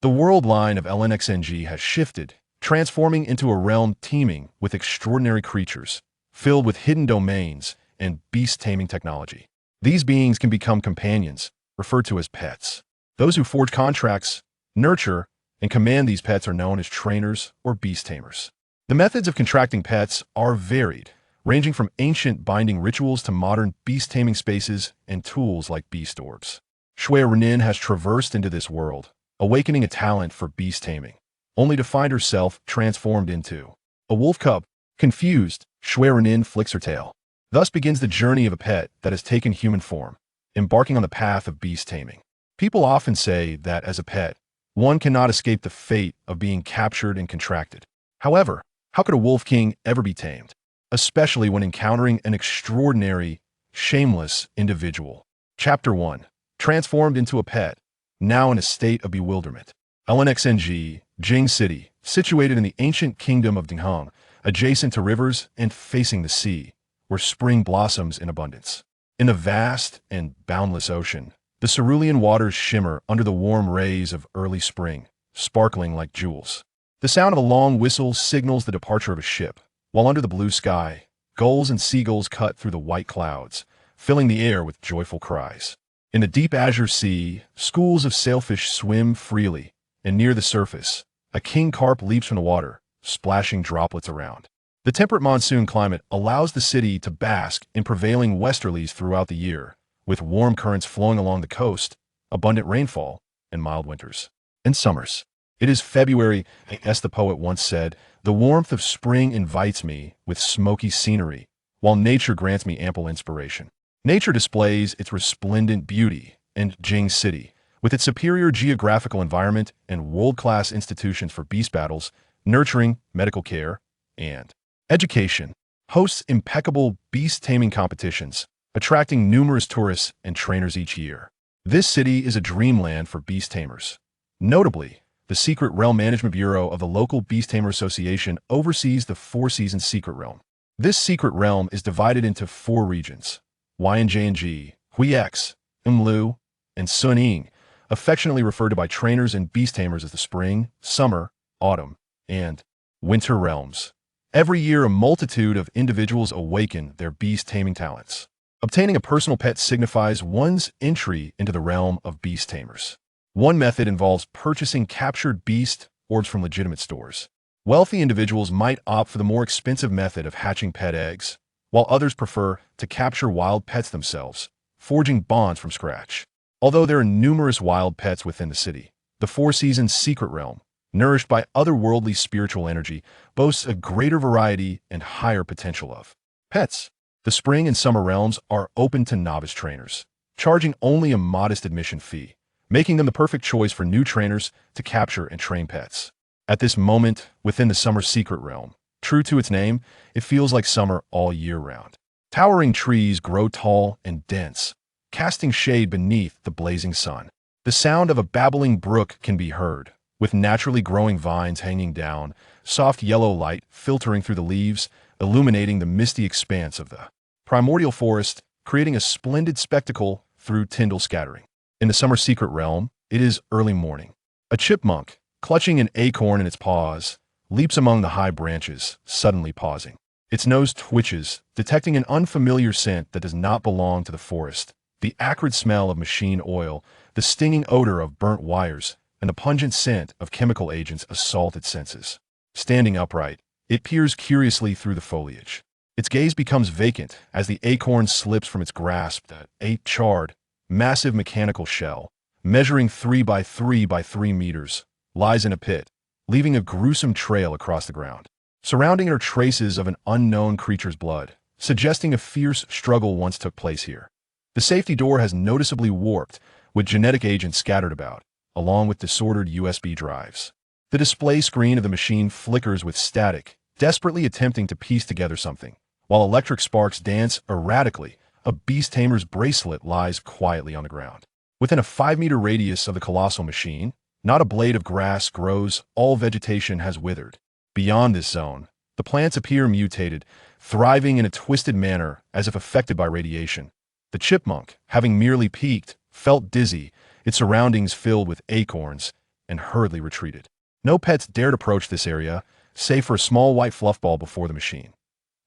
The world line of LNXNG has shifted, transforming into a realm teeming with extraordinary creatures, filled with hidden domains and beast taming technology. These beings can become companions, referred to as pets. Those who forge contracts, nurture, and command these pets are known as trainers or beast tamers. The methods of contracting pets are varied, ranging from ancient binding rituals to modern beast taming spaces and tools like beast orbs. Xue Ruyan has traversed into this world, awakening a talent for beast taming, only to find herself transformed into a wolf cub. Confused, Xue Ruyan flicks her tail. Thus begins the journey of a pet that has taken human form, embarking on the path of beast taming. People often say that as a pet, one cannot escape the fate of being captured and contracted. However, how could a wolf king ever be tamed? Especially when encountering an extraordinary, shameless individual. Chapter 1. Transformed into a pet, now in a state of bewilderment. LNXNG, Jing City, situated in the ancient kingdom of Dinghong, adjacent to rivers and facing the sea, where spring blossoms in abundance. In the vast and boundless ocean, the cerulean waters shimmer under the warm rays of early spring, sparkling like jewels. The sound of a long whistle signals the departure of a ship, while under the blue sky, gulls and seagulls cut through the white clouds, filling the air with joyful cries. In the deep azure sea, schools of sailfish swim freely, and near the surface, a king carp leaps from the water, splashing droplets around. The temperate monsoon climate allows the city to bask in prevailing westerlies throughout the year, with warm currents flowing along the coast, abundant rainfall, and mild winters. And summers. It is February, as the poet once said, the warmth of spring invites me with smoky scenery, while nature grants me ample inspiration. Nature displays its resplendent beauty in Jing City, with its superior geographical environment and world-class institutions for beast battles, nurturing, medical care, and education. Hosts impeccable beast taming competitions, attracting numerous tourists and trainers each year. This city is a dreamland for beast tamers. Notably, the Secret Realm Management Bureau of the local Beast Tamer Association oversees the four-season Secret Realm. This Secret Realm is divided into 4 regions: YNJNG, Huix, Umlu, and Suning, affectionately referred to by trainers and beast tamers as the spring, summer, autumn, and winter realms. Every year, a multitude of individuals awaken their beast taming talents. Obtaining a personal pet signifies one's entry into the realm of beast tamers. One method involves purchasing captured beast orbs from legitimate stores. Wealthy individuals might opt for the more expensive method of hatching pet eggs, while others prefer to capture wild pets themselves, forging bonds from scratch. Although there are numerous wild pets within the city, the four-season Secret Realm, nourished by otherworldly spiritual energy, boasts a greater variety and higher potential of pets. The spring and summer realms are open to novice trainers, charging only a modest admission fee, making them the perfect choice for new trainers to capture and train pets. At this moment, within the Summer Secret Realm, true to its name, it feels like summer all year round. Towering trees grow tall and dense, casting shade beneath the blazing sun. The sound of a babbling brook can be heard, with naturally growing vines hanging down, soft yellow light filtering through the leaves, illuminating the misty expanse of the primordial forest, creating a splendid spectacle through Tyndall scattering. In the Summer Secret Realm, it is early morning. A chipmunk, clutching an acorn in its paws, leaps among the high branches, suddenly pausing. Its nose twitches, detecting an unfamiliar scent that does not belong to the forest. The acrid smell of machine oil, the stinging odor of burnt wires, and the pungent scent of chemical agents assault its senses. Standing upright, it peers curiously through the foliage. Its gaze becomes vacant as the acorn slips from its grasp. A charred, massive mechanical shell, measuring 3 by 3 by 3 meters, lies in a pit, leaving a gruesome trail across the ground. Surrounding it are traces of an unknown creature's blood, suggesting a fierce struggle once took place here. The safety door has noticeably warped, with genetic agents scattered about, along with disordered USB drives. The display screen of the machine flickers with static, desperately attempting to piece together something, while electric sparks dance erratically. A beast tamer's bracelet lies quietly on the ground. Within a 5-meter radius of the colossal machine, not a blade of grass grows, all vegetation has withered. Beyond this zone, the plants appear mutated, thriving in a twisted manner as if affected by radiation. The chipmunk, having merely peeked, felt dizzy, its surroundings filled with acorns, and hurriedly retreated. No pets dared approach this area, save for a small white fluff ball before the machine.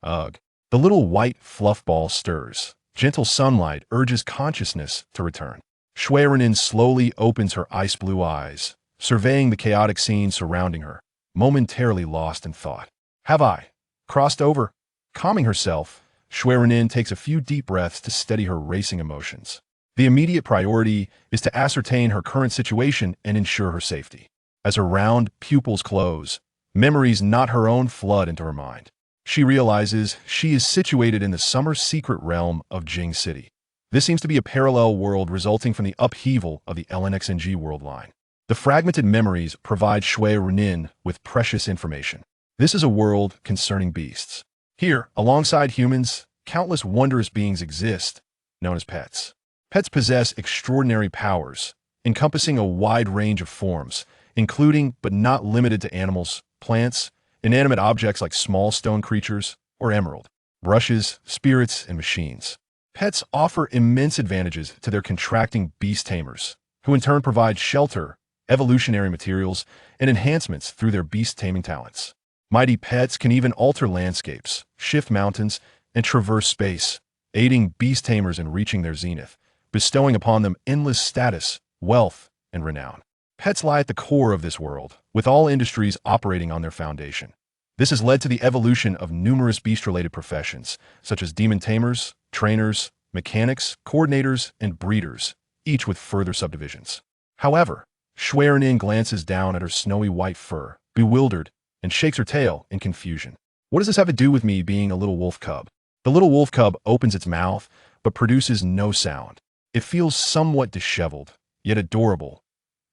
Ugh. The little white fluff ball stirs. Gentle sunlight urges consciousness to return. Xue Ruyan slowly opens her ice-blue eyes, surveying the chaotic scene surrounding her, momentarily lost in thought. Have I crossed over? Calming herself, Xue Ruyan takes a few deep breaths to steady her racing emotions. The immediate priority is to ascertain her current situation and ensure her safety. As her round pupils close, memories not her own flood into her mind. She realizes she is situated in the summer secret realm of Jing City. This seems to be a parallel world resulting from the upheaval of the LNXNG world line. The fragmented memories provide Xue Ruyan with precious information. This is a world concerning beasts. Here, alongside humans, countless wondrous beings exist, known as pets. Pets possess extraordinary powers, encompassing a wide range of forms, including but not limited to animals, plants, inanimate objects like small stone creatures or emerald, brushes, spirits, and machines. Pets offer immense advantages to their contracting beast tamers, who in turn provide shelter, evolutionary materials, and enhancements through their beast taming talents. Mighty pets can even alter landscapes, shift mountains, and traverse space, aiding beast tamers in reaching their zenith, bestowing upon them endless status, wealth, and renown. Pets lie at the core of this world, with all industries operating on their foundation. This has led to the evolution of numerous beast-related professions, such as demon tamers, trainers, mechanics, coordinators, and breeders, each with further subdivisions. However, Xue Ruyan glances down at her snowy white fur, bewildered, and shakes her tail in confusion. What does this have to do with me being a little wolf cub? The little wolf cub opens its mouth, but produces no sound. It feels somewhat disheveled, yet adorable.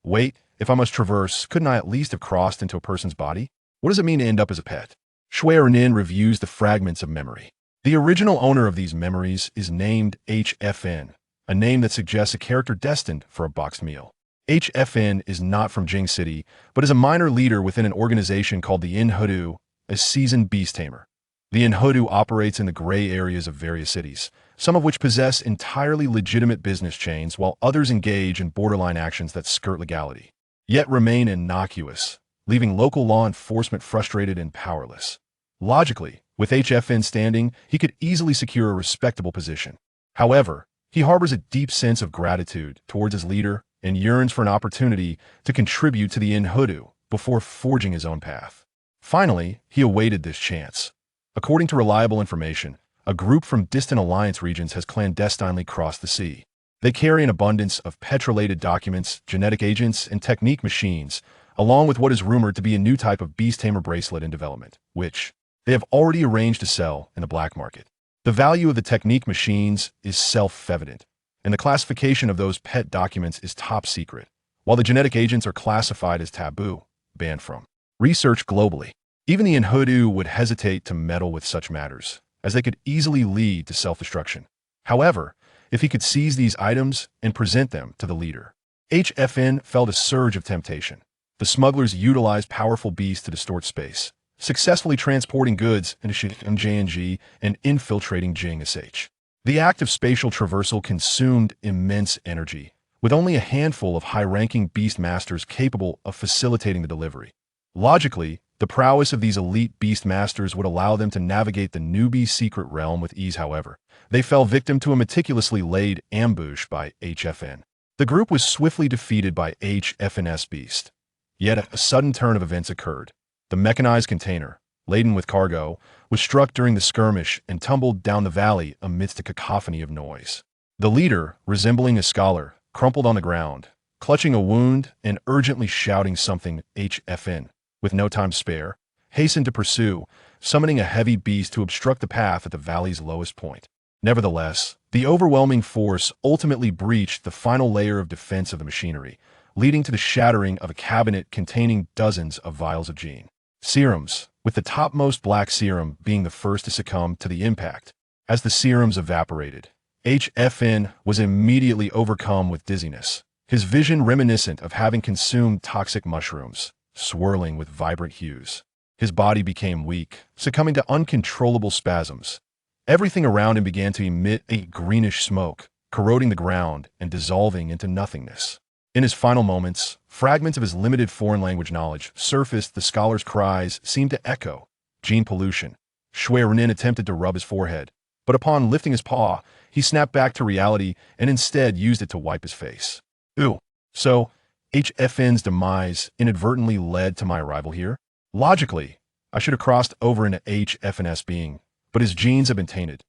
Wait, if I must traverse, couldn't I at least have crossed into a person's body? What does it mean to end up as a pet? Xue Ruyan reviews the fragments of memory. The original owner of these memories is named HFN, a name that suggests a character destined for a boxed meal. HFN is not from Jing City, but is a minor leader within an organization called the Inhudu, a seasoned beast tamer. The Inhudu operates in the gray areas of various cities, some of which possess entirely legitimate business chains, while others engage in borderline actions that skirt legality, yet remain innocuous, leaving local law enforcement frustrated and powerless. Logically, with HFN standing, he could easily secure a respectable position. However, he harbors a deep sense of gratitude towards his leader and yearns for an opportunity to contribute to the Inhudu before forging his own path. Finally, he awaited this chance. According to reliable information, a group from distant alliance regions has clandestinely crossed the sea. They carry an abundance of pet-related documents, genetic agents, and technique machines, along with what is rumored to be a new type of beast tamer bracelet in development, which they have already arranged to sell in the black market. The value of the technique machines is self-evident, and the classification of those pet documents is top secret, while the genetic agents are classified as taboo, banned from research globally. Even the Inhudu would hesitate to meddle with such matters, as they could easily lead to self-destruction. However, if he could seize these items and present them to the leader, HFN felt a surge of temptation. The smugglers utilized powerful beasts to distort space, successfully transporting goods into JNG and infiltrating Jing SH. The act of spatial traversal consumed immense energy, with only a handful of high-ranking beast masters capable of facilitating the delivery. Logically, the prowess of these elite beast masters would allow them to navigate the newbie secret realm with ease. However, they fell victim to a meticulously laid ambush by HFN. The group was swiftly defeated by HFN's beast. Yet a sudden turn of events occurred. The mechanized container, laden with cargo, was struck during the skirmish and tumbled down the valley amidst a cacophony of noise. The leader, resembling a scholar, crumpled on the ground, clutching a wound and urgently shouting something. HFN, with no time to spare, hastened to pursue, summoning a heavy beast to obstruct the path at the valley's lowest point. Nevertheless, the overwhelming force ultimately breached the final layer of defense of the machinery, leading to the shattering of a cabinet containing dozens of vials of gene serums, with the topmost black serum being the first to succumb to the impact. As the serums evaporated, HFN was immediately overcome with dizziness, his vision reminiscent of having consumed toxic mushrooms, swirling with vibrant hues. His body became weak, succumbing to uncontrollable spasms. Everything around him began to emit a greenish smoke, corroding the ground and dissolving into nothingness. In his final moments, fragments of his limited foreign language knowledge surfaced. The scholar's cries seemed to echo. Gene pollution. Xue Ruyan attempted to rub his forehead, but upon lifting his paw, he snapped back to reality and instead used it to wipe his face. Ooh. So, HFN's demise inadvertently led to my arrival here? Logically, I should have crossed over into HFNS being, but his genes have been tainted.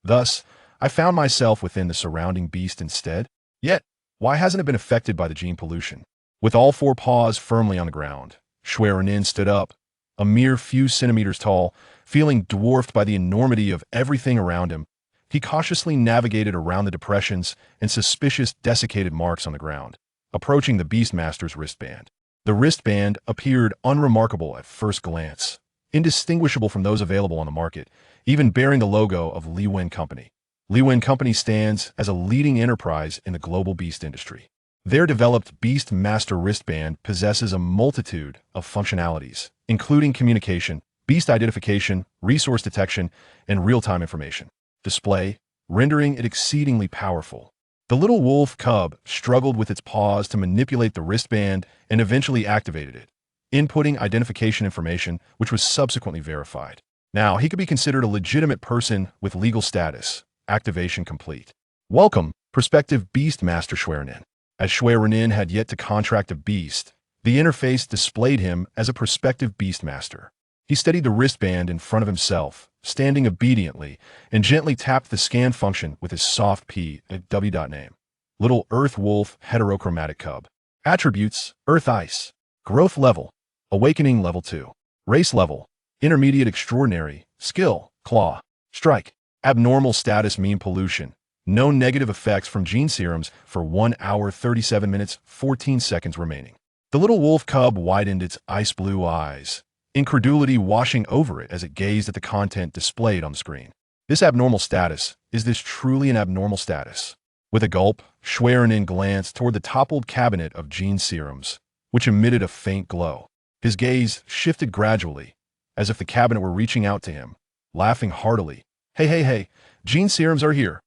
Thus, I found myself within the surrounding beast instead. Yet, why hasn't it been affected by the gene pollution? With all four paws firmly on the ground, Xue Ruyan stood up, a mere few centimeters tall, feeling dwarfed by the enormity of everything around him. He cautiously navigated around the depressions and suspicious desiccated marks on the ground, approaching the Beastmaster's wristband. The wristband appeared unremarkable at first glance, indistinguishable from those available on the market, even bearing the logo of Liwen Company. Liwen Company stands as a leading enterprise in the global beast industry. Their developed Beastmaster wristband possesses a multitude of functionalities, including communication, beast identification, resource detection, and real-time information display, rendering it exceedingly powerful. The little wolf cub struggled with its paws to manipulate the wristband and eventually activated it, inputting identification information, which was subsequently verified. Now, he could be considered a legitimate person with legal status. Activation complete. Welcome, prospective Beastmaster Xue Ruyan. As Xue Ruyan had yet to contract a beast, the interface displayed him as a prospective Beastmaster. He steadied the wristband in front of himself, standing obediently, and gently tapped the scan function with his soft P at W.name. Little Earth Wolf Heterochromatic Cub. Attributes, Earth Ice. Growth level, Awakening level 2. Race level, Intermediate Extraordinary. Skill, Claw. Strike. Abnormal status mean pollution. No negative effects from gene serums for 1 hour 37 minutes 14 seconds remaining. The little wolf cub widened its ice blue eyes, incredulity washing over it as it gazed at the content displayed on the screen. This abnormal status, is this truly an abnormal status? With a gulp, Xue Ruyan glanced toward the toppled cabinet of gene serums, which emitted a faint glow. His gaze shifted gradually, as if the cabinet were reaching out to him, laughing heartily. Hey, gene serums are here.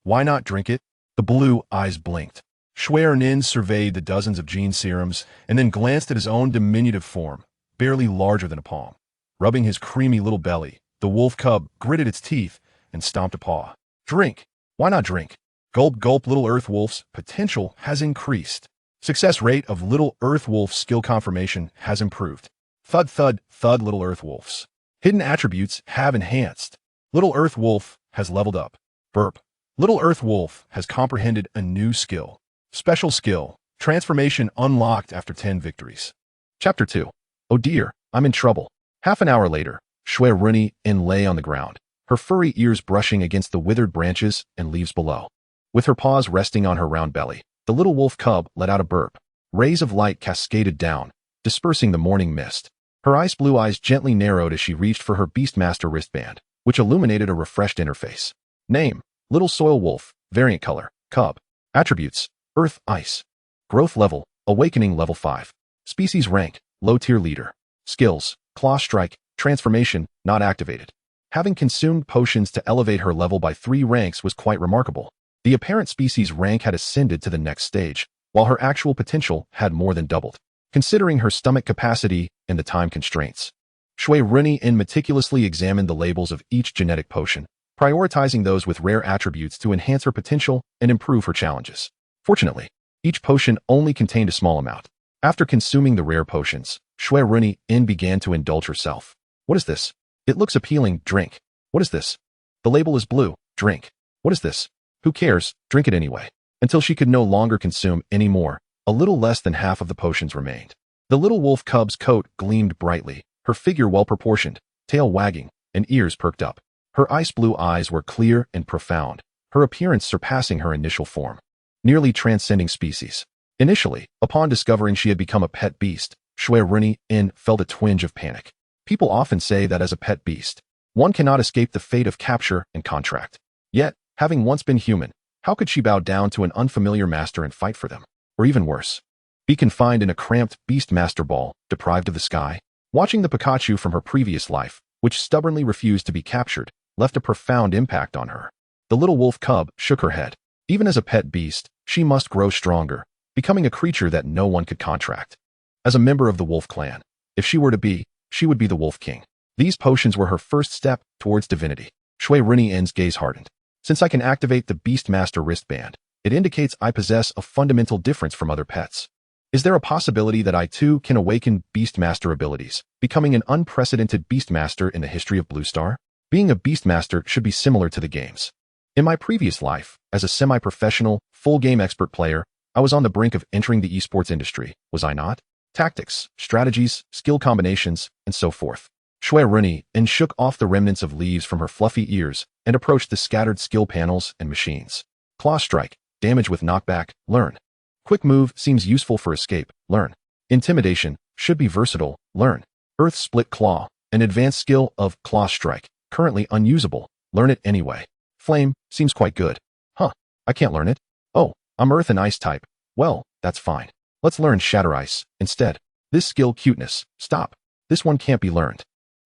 Why not drink it? The blue eyes blinked. Xue Ruyan surveyed the dozens of gene serums and then glanced at his own diminutive form, barely larger than a palm. Rubbing his creamy little belly, the wolf cub gritted its teeth and stomped a paw. Drink. Why not drink? Gulp, gulp. Little Earth Wolf's potential has increased. Success rate of Little Earth Wolf's skill confirmation has improved. Thud, thud, thud. Little Earth Wolf's hidden attributes have enhanced. Little Earth Wolf has leveled up. Burp. Little Earth Wolf has comprehended a new skill. Special skill. Transformation unlocked after 10 victories. Chapter 2. Oh dear, I'm in trouble. Half an hour later, Xue Ruyan lay on the ground, her furry ears brushing against the withered branches and leaves below. With her paws resting on her round belly, the little wolf cub let out a burp. Rays of light cascaded down, dispersing the morning mist. Her ice blue eyes gently narrowed as she reached for her Beastmaster wristband, which illuminated a refreshed interface. Name, Little Soil Wolf, variant color, Cub. Attributes, Earth Ice. Growth level, Awakening level 5. Species rank, Low Tier Leader. Skills, Claw Strike, Transformation, not activated. Having consumed potions to elevate her level by 3 ranks was quite remarkable. The apparent species rank had ascended to the next stage, while her actual potential had more than doubled. Considering her stomach capacity and the time constraints, Xue Ruyan meticulously examined the labels of each genetic potion, prioritizing those with rare attributes to enhance her potential and improve her challenges. Fortunately, each potion only contained a small amount. After consuming the rare potions, Xue Ruyan began to indulge herself. What is this? It looks appealing. Drink. What is this? The label is blue. Drink. What is this? Who cares? Drink it anyway. Until she could no longer consume any more, a little less than half of the potions remained. The little wolf cub's coat gleamed brightly, her figure well-proportioned, tail wagging, and ears perked up. Her ice blue eyes were clear and profound, her appearance surpassing her initial form, nearly transcending species. Initially, upon discovering she had become a pet beast, Xue Ruyan felt a twinge of panic. People often say that as a pet beast, one cannot escape the fate of capture and contract. Yet, having once been human, how could she bow down to an unfamiliar master and fight for them? Or even worse, be confined in a cramped Beastmaster ball, deprived of the sky? Watching the Pikachu from her previous life, which stubbornly refused to be captured, left a profound impact on her. The little wolf cub shook her head. Even as a pet beast, she must grow stronger, becoming a creature that no one could contract. As a member of the wolf clan, if she were to be, she would be the wolf king. These potions were her first step towards divinity. Xue Ruyan's gaze hardened. Since I can activate the Beast Master wristband, it indicates I possess a fundamental difference from other pets. Is there a possibility that I too can awaken Beast Master abilities, becoming an unprecedented Beast Master in the history of Blue Star? Being a Beast Master should be similar to the games. In my previous life, as a semi-professional, full-game expert player, I was on the brink of entering the esports industry, was I not? Tactics, strategies, skill combinations, and so forth. Xue Ruyan shook off the remnants of leaves from her fluffy ears and approached the scattered skill panels and machines. Claw Strike, damage with knockback, learn. Quick Move seems useful for escape, learn. Intimidation, should be versatile, learn. Earth Split Claw, an advanced skill of Claw Strike, currently unusable, learn it anyway. Flame, seems quite good. Huh, I can't learn it. Oh, I'm Earth and Ice type. Well, that's fine. Let's learn Shatter Ice, instead. This skill Cuteness, stop. This one can't be learned.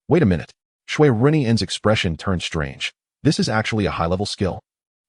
Wait a minute. Xue Ruyan's expression turned strange. This is actually a high-level skill.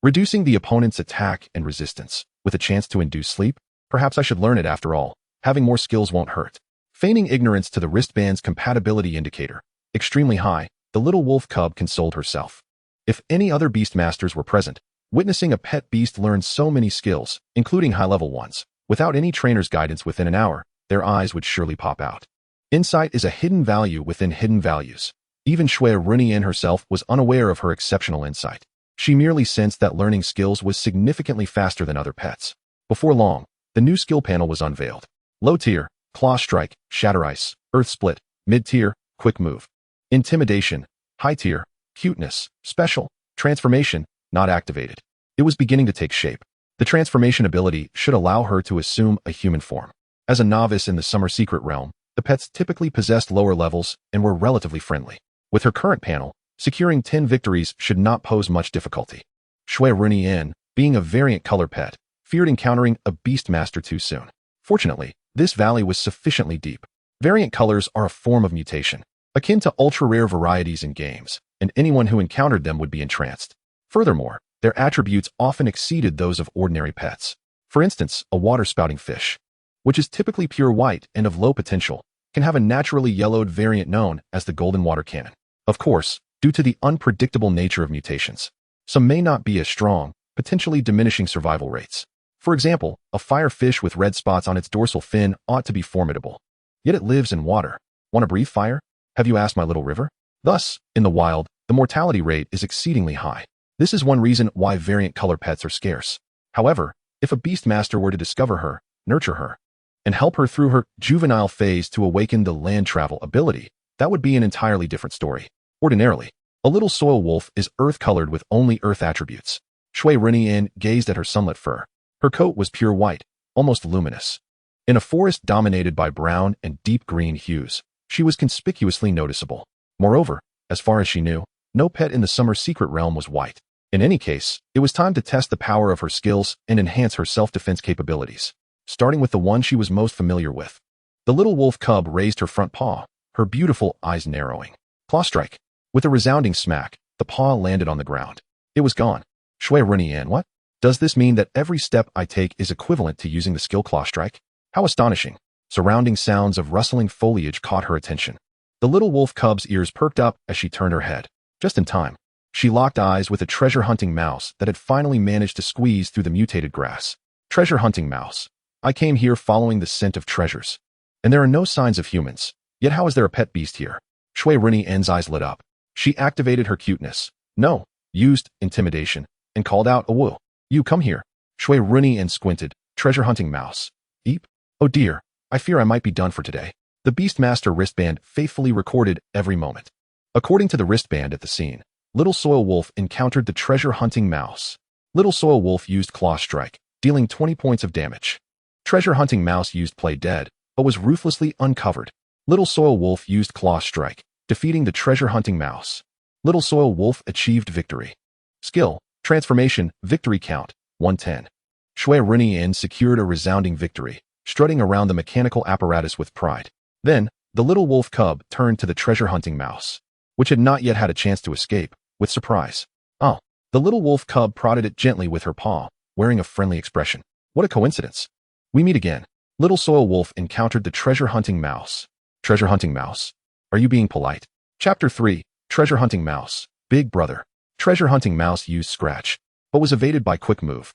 Reducing the opponent's attack and resistance, with a chance to induce sleep? Perhaps I should learn it after all. Having more skills won't hurt. Feigning ignorance to the wristband's compatibility indicator, extremely high, the little wolf cub consoled herself. If any other beast masters were present, witnessing a pet beast learn so many skills, including high-level ones, without any trainer's guidance within an hour, their eyes would surely pop out. Insight is a hidden value within hidden values. Even Xue Ruyan herself was unaware of her exceptional insight. She merely sensed that learning skills was significantly faster than other pets. Before long, the new skill panel was unveiled. Low tier, Claw Strike, Shatter Ice, Earth Split. Mid tier, Quick Move. Intimidation. High tier, Cuteness. Special. Transformation, not activated. It was beginning to take shape. The transformation ability should allow her to assume a human form. As a novice in the Summer Secret realm, the pets typically possessed lower levels and were relatively friendly. With her current panel, securing 10 victories should not pose much difficulty. Xue Ruyan, being a variant color pet, feared encountering a beast master too soon. Fortunately, this valley was sufficiently deep. Variant colors are a form of mutation, akin to ultra-rare varieties in games, and anyone who encountered them would be entranced. Furthermore, their attributes often exceeded those of ordinary pets. For instance, a water-spouting fish, which is typically pure white and of low potential, can have a naturally yellowed variant known as the golden water cannon. Of course, due to the unpredictable nature of mutations, some may not be as strong, potentially diminishing survival rates. For example, a fire fish with red spots on its dorsal fin ought to be formidable. Yet it lives in water. Want to breathe fire? Have you asked my little river? Thus, in the wild, the mortality rate is exceedingly high. This is one reason why variant color pets are scarce. However, if a beast master were to discover her, nurture her, and help her through her juvenile phase to awaken the land travel ability, that would be an entirely different story. Ordinarily, a little soil wolf is earth-colored with only earth attributes. Xue Ruyan gazed at her sunlit fur. Her coat was pure white, almost luminous. In a forest dominated by brown and deep green hues, she was conspicuously noticeable. Moreover, as far as she knew, no pet in the Summer Secret realm was white. In any case, it was time to test the power of her skills and enhance her self-defense capabilities, starting with the one she was most familiar with. The little wolf cub raised her front paw, her beautiful eyes narrowing. Claw Strike. With a resounding smack, the paw landed on the ground. It was gone. Xue Ruyan, what? Does this mean that every step I take is equivalent to using the skill Claw Strike? How astonishing. Surrounding sounds of rustling foliage caught her attention. The little wolf cub's ears perked up as she turned her head. Just in time. She locked eyes with a treasure-hunting mouse that had finally managed to squeeze through the mutated grass. Treasure-hunting mouse. I came here following the scent of treasures. And there are no signs of humans. Yet how is there a pet beast here? Xue Ruyan's eyes lit up. She activated her cuteness. No. Used intimidation. And called out a woo. You come here. Xue Ruyan squinted. Treasure-hunting mouse. Eep. Oh dear. I fear I might be done for today. The Beastmaster wristband faithfully recorded every moment. According to the wristband at the scene, Little Soil Wolf encountered the treasure-hunting mouse. Little Soil Wolf used Claw Strike, dealing 20 points of damage. Treasure-hunting mouse used Play Dead, but was ruthlessly uncovered. Little Soil Wolf used Claw Strike, defeating the treasure-hunting mouse. Little Soil Wolf achieved victory. Skill, Transformation, Victory Count, 110. Xue Ruyan secured a resounding victory, strutting around the mechanical apparatus with pride. Then, the little wolf cub turned to the treasure-hunting mouse, which had not yet had a chance to escape, with surprise. Oh, the little wolf cub prodded it gently with her paw, wearing a friendly expression. What a coincidence. We meet again. Little Soil Wolf encountered the treasure-hunting mouse. Treasure-hunting mouse? Are you being polite? Chapter 3. Treasure-hunting mouse. Big brother. Treasure-hunting mouse used scratch, but was evaded by quick move.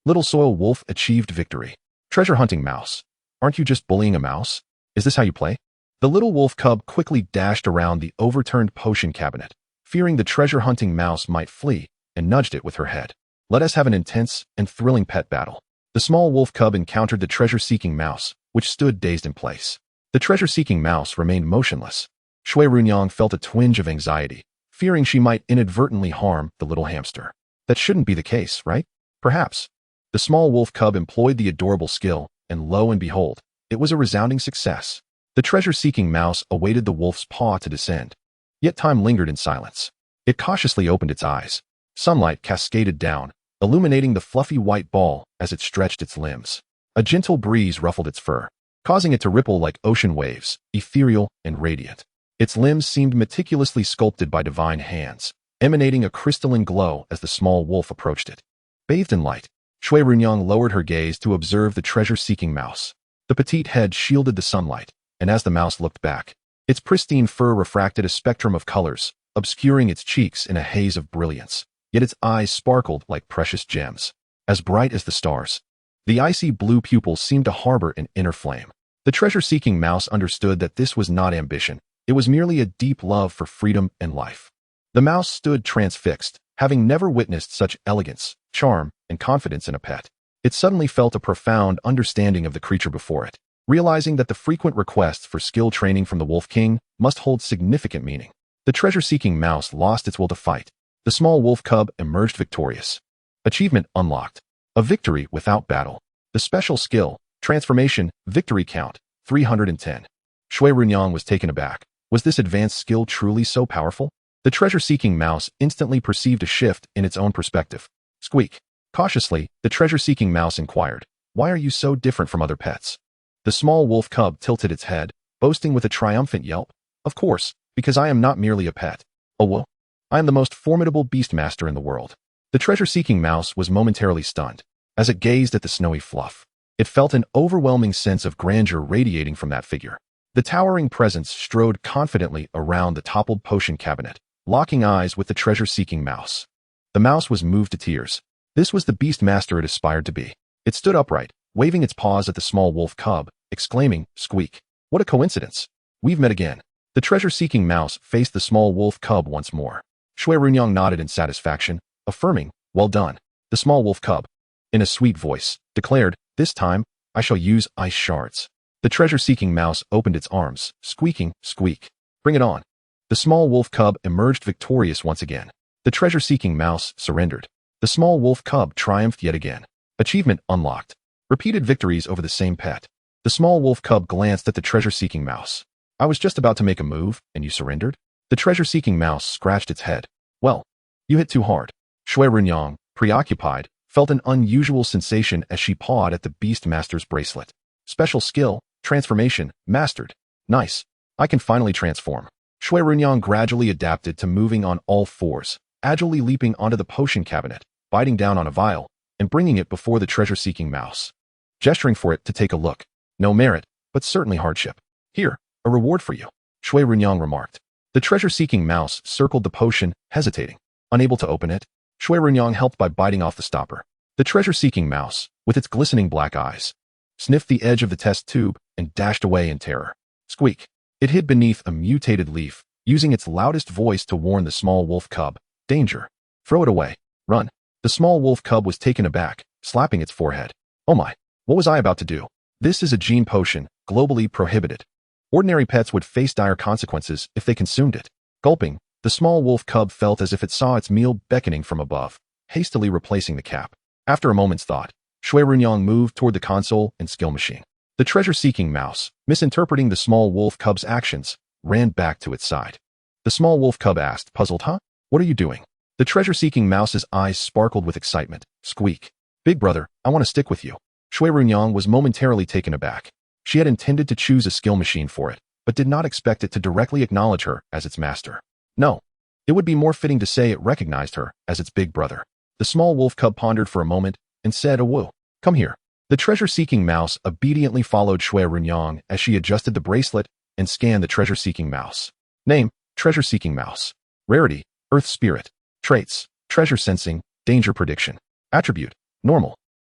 Little Soil Wolf achieved victory. Treasure-hunting mouse. Aren't you just bullying a mouse? Is this how you play? The little wolf cub quickly dashed around the overturned potion cabinet, fearing the treasure-hunting mouse might flee, and nudged it with her head. Let us have an intense and thrilling pet battle. The small wolf cub encountered the treasure-seeking mouse, which stood dazed in place. The treasure-seeking mouse remained motionless. Xue Ruyan felt a twinge of anxiety, fearing she might inadvertently harm the little hamster. That shouldn't be the case, right? Perhaps. The small wolf cub employed the adorable skill, and lo and behold, it was a resounding success. The treasure-seeking mouse awaited the wolf's paw to descend. Yet time lingered in silence. It cautiously opened its eyes. Sunlight cascaded down, illuminating the fluffy white ball as it stretched its limbs. A gentle breeze ruffled its fur, causing it to ripple like ocean waves, ethereal and radiant. Its limbs seemed meticulously sculpted by divine hands, emanating a crystalline glow as the small wolf approached it. Bathed in light, Xue Ruyan lowered her gaze to observe the treasure-seeking mouse. The petite head shielded the sunlight, and as the mouse looked back, its pristine fur refracted a spectrum of colors, obscuring its cheeks in a haze of brilliance. Yet its eyes sparkled like precious gems, as bright as the stars. The icy blue pupils seemed to harbor an inner flame. The treasure-seeking mouse understood that this was not ambition. It was merely a deep love for freedom and life. The mouse stood transfixed, having never witnessed such elegance, charm, and confidence in a pet. It suddenly felt a profound understanding of the creature before it, realizing that the frequent requests for skill training from the Wolf King must hold significant meaning. The treasure-seeking mouse lost its will to fight. The small wolf cub emerged victorious. Achievement unlocked. A victory without battle. The special skill, transformation, victory count, 310. Xue Ruyan was taken aback. Was this advanced skill truly so powerful? The treasure-seeking mouse instantly perceived a shift in its own perspective. Squeak. Cautiously, the treasure-seeking mouse inquired, "Why are you so different from other pets?" The small wolf cub tilted its head, boasting with a triumphant yelp, "Of course, because I am not merely a pet. Oh well, I am the most formidable beast master in the world." The treasure-seeking mouse was momentarily stunned. As it gazed at the snowy fluff, it felt an overwhelming sense of grandeur radiating from that figure. The towering presence strode confidently around the toppled potion cabinet, locking eyes with the treasure-seeking mouse. The mouse was moved to tears. This was the beast master it aspired to be. It stood upright, waving its paws at the small wolf cub, exclaiming, "Squeak. What a coincidence. We've met again." The treasure-seeking mouse faced the small wolf cub once more. Xue Ruyan nodded in satisfaction, affirming, "Well done." The small wolf cub, in a sweet voice, declared, "This time, I shall use ice shards." The treasure-seeking mouse opened its arms, squeaking, "Squeak. Bring it on." The small wolf cub emerged victorious once again. The treasure-seeking mouse surrendered. The small wolf cub triumphed yet again. Achievement unlocked. Repeated victories over the same pet. The small wolf cub glanced at the treasure-seeking mouse. "I was just about to make a move, and you surrendered?" The treasure-seeking mouse scratched its head. "Well, you hit too hard." Xue Ruyan, preoccupied, felt an unusual sensation as she pawed at the beast master's bracelet. Special skill, transformation, mastered. Nice. I can finally transform. Xue Ruyan gradually adapted to moving on all fours, agilely leaping onto the potion cabinet, biting down on a vial, and bringing it before the treasure-seeking mouse. Gesturing for it to take a look. "No merit, but certainly hardship. Here, a reward for you," Xue Ruyan remarked. The treasure-seeking mouse circled the potion, hesitating. Unable to open it, Xue Ruyan helped by biting off the stopper. The treasure-seeking mouse, with its glistening black eyes, sniffed the edge of the test tube and dashed away in terror. Squeak. It hid beneath a mutated leaf, using its loudest voice to warn the small wolf cub, "Danger. Throw it away. Run." The small wolf cub was taken aback, slapping its forehead. "Oh my, what was I about to do? This is a gene potion, globally prohibited. Ordinary pets would face dire consequences if they consumed it." Gulping, the small wolf cub felt as if it saw its meal beckoning from above, hastily replacing the cap. After a moment's thought, Xue Ruyan moved toward the console and skill machine. The treasure-seeking mouse, misinterpreting the small wolf cub's actions, ran back to its side. The small wolf cub asked, puzzled, "Huh? What are you doing?" The treasure-seeking mouse's eyes sparkled with excitement. Squeak. "Big brother, I want to stick with you." Xue Ruyan was momentarily taken aback. She had intended to choose a skill machine for it, but did not expect it to directly acknowledge her as its master. No, it would be more fitting to say it recognized her as its big brother. The small wolf cub pondered for a moment and said, "Awoo, come here." The treasure-seeking mouse obediently followed Xue Ruyan as she adjusted the bracelet and scanned the treasure-seeking mouse. Name, treasure-seeking mouse. Rarity, earth spirit. Traits, treasure sensing, danger prediction. Attribute, normal.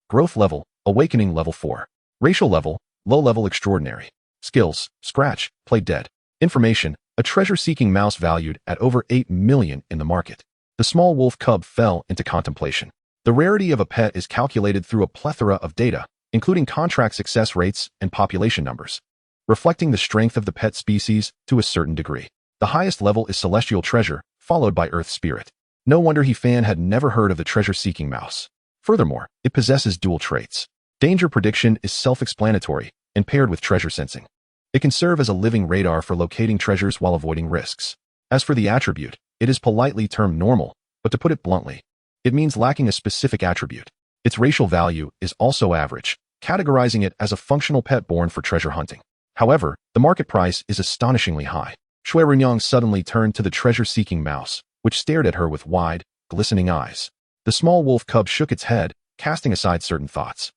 Growth level, awakening level 4. Racial level, low level extraordinary. Skills, scratch, play dead. Information, a treasure-seeking mouse valued at over 8 million in the market. The small wolf cub fell into contemplation. The rarity of a pet is calculated through a plethora of data, including contract success rates and population numbers, reflecting the strength of the pet species to a certain degree. The highest level is celestial treasure, followed by earth spirit. No wonder Fan had never heard of the treasure-seeking mouse. Furthermore, it possesses dual traits. Danger prediction is self-explanatory and paired with treasure sensing. It can serve as a living radar for locating treasures while avoiding risks. As for the attribute, it is politely termed normal, but to put it bluntly, it means lacking a specific attribute. Its racial value is also average, categorizing it as a functional pet born for treasure hunting. However, the market price is astonishingly high. Xue Ruyan suddenly turned to the treasure-seeking mouse, which stared at her with wide, glistening eyes. The small wolf cub shook its head, casting aside certain thoughts.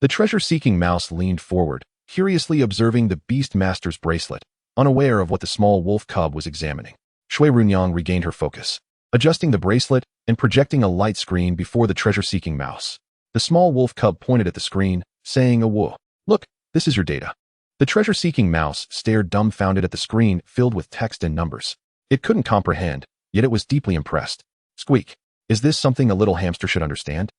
The treasure-seeking mouse leaned forward, curiously observing the beast master's bracelet, unaware of what the small wolf cub was examining. Xue Ruyan regained her focus, adjusting the bracelet and projecting a light screen before the treasure-seeking mouse. The small wolf cub pointed at the screen, saying a whoa. Look, this is your data. The treasure-seeking mouse stared dumbfounded at the screen filled with text and numbers. It couldn't comprehend, yet it was deeply impressed. Squeak. Is this something a little hamster should understand?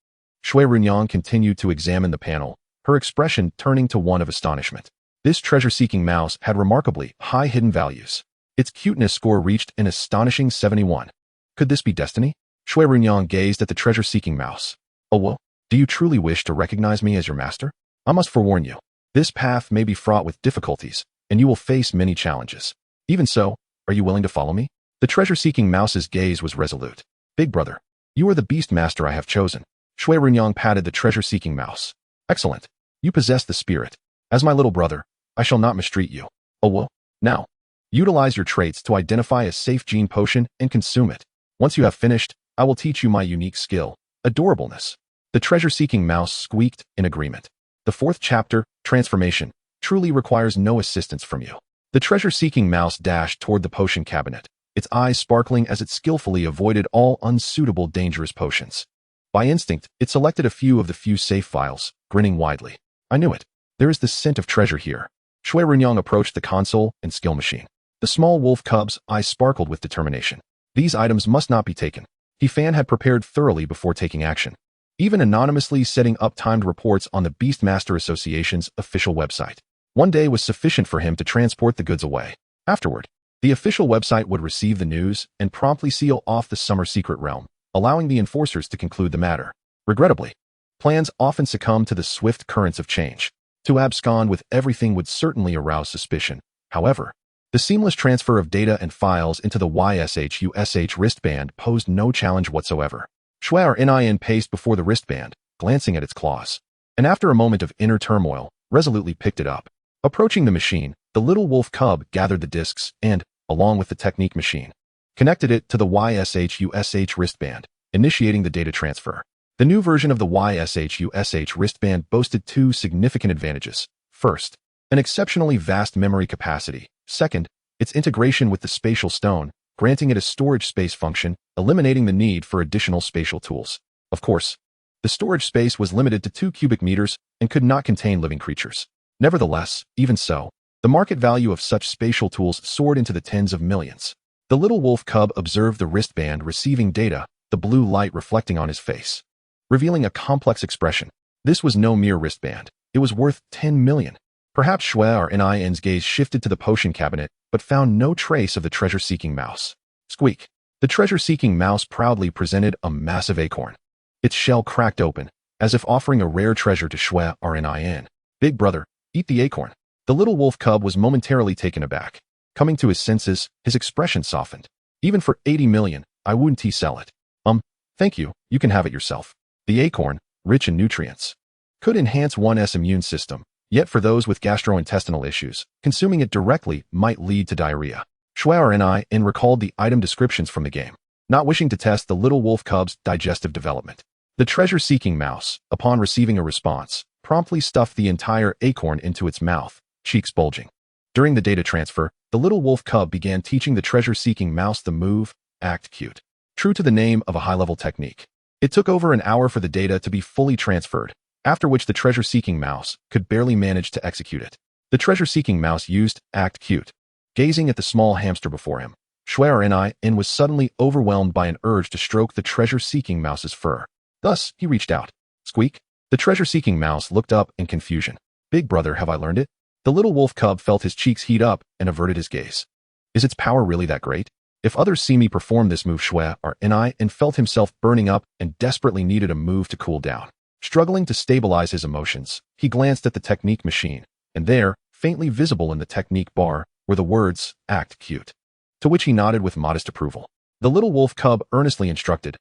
Xue Ruyan continued to examine the panel, her expression turning to one of astonishment. This treasure-seeking mouse had remarkably high hidden values. Its cuteness score reached an astonishing 71. Could this be destiny? Xue Ruyan gazed at the treasure-seeking mouse. Oh well, do you truly wish to recognize me as your master? I must forewarn you. This path may be fraught with difficulties, and you will face many challenges. Even so, are you willing to follow me? The treasure-seeking mouse's gaze was resolute. Big brother, you are the beast master I have chosen. Xue Ruyan patted the treasure-seeking mouse. Excellent. You possess the spirit. As my little brother, I shall not mistreat you. Oh well. Now, utilize your traits to identify a safe gene potion and consume it. Once you have finished, I will teach you my unique skill, adorableness. The treasure-seeking mouse squeaked in agreement. The fourth chapter, transformation, truly requires no assistance from you. The treasure-seeking mouse dashed toward the potion cabinet, its eyes sparkling as it skillfully avoided all unsuitable dangerous potions. By instinct, it selected a few of the few safe files, grinning widely. I knew it. There is the scent of treasure here. Xue Ruyan approached the console and skill machine. The small wolf cub's eyes sparkled with determination. These items must not be taken. Fan had prepared thoroughly before taking action, even anonymously setting up timed reports on the Beastmaster Association's official website. One day was sufficient for him to transport the goods away. Afterward, the official website would receive the news and promptly seal off the summer secret realm, allowing the enforcers to conclude the matter. Regrettably, plans often succumb to the swift currents of change. To abscond with everything would certainly arouse suspicion. However, the seamless transfer of data and files into the YSHUSH wristband posed no challenge whatsoever. Xue Ruyan paced before the wristband, glancing at its claws, and after a moment of inner turmoil, resolutely picked it up. Approaching the machine, the little wolf cub gathered the discs and, along with the technique machine, connected it to the YSHUSH wristband, initiating the data transfer. The new version of the YSHUSH wristband boasted two significant advantages. First, an exceptionally vast memory capacity. Second, its integration with the spatial stone, granting it a storage space function, eliminating the need for additional spatial tools. Of course, the storage space was limited to 2 cubic meters and could not contain living creatures. Nevertheless, even so, the market value of such spatial tools soared into the tens of millions. The little wolf cub observed the wristband receiving data, the blue light reflecting on his face, revealing a complex expression. This was no mere wristband. It was worth 10 million. Perhaps Xue Ruyan's gaze shifted to the potion cabinet, but found no trace of the treasure-seeking mouse. Squeak. The treasure-seeking mouse proudly presented a massive acorn. Its shell cracked open, as if offering a rare treasure to Xue Ruyan. Big brother, eat the acorn. The little wolf cub was momentarily taken aback. Coming to his senses, his expression softened. Even for 80 million, I wouldn't sell it. Thank you, you can have it yourself. The acorn, rich in nutrients, could enhance one's immune system, yet for those with gastrointestinal issues, consuming it directly might lead to diarrhea. Xue Ruyan recalled the item descriptions from the game, not wishing to test the little wolf cub's digestive development. The treasure-seeking mouse, upon receiving a response, promptly stuffed the entire acorn into its mouth, cheeks bulging. During the data transfer, the little wolf cub began teaching the treasure-seeking mouse the move, act cute. True to the name of a high-level technique. It took over an hour for the data to be fully transferred, after which the treasure-seeking mouse could barely manage to execute it. The treasure-seeking mouse used act cute. Gazing at the small hamster before him, Xue Ruyan was suddenly overwhelmed by an urge to stroke the treasure-seeking mouse's fur. Thus, he reached out. Squeak. The treasure-seeking mouse looked up in confusion. Big brother, have I learned it? The little wolf cub felt his cheeks heat up and averted his gaze. Is its power really that great? If others see me perform this move, Xue Ruyan felt himself burning up and desperately needed a move to cool down. Struggling to stabilize his emotions, he glanced at the technique machine, and there, faintly visible in the technique bar, were the words, act cute. To which he nodded with modest approval. The little wolf cub earnestly instructed,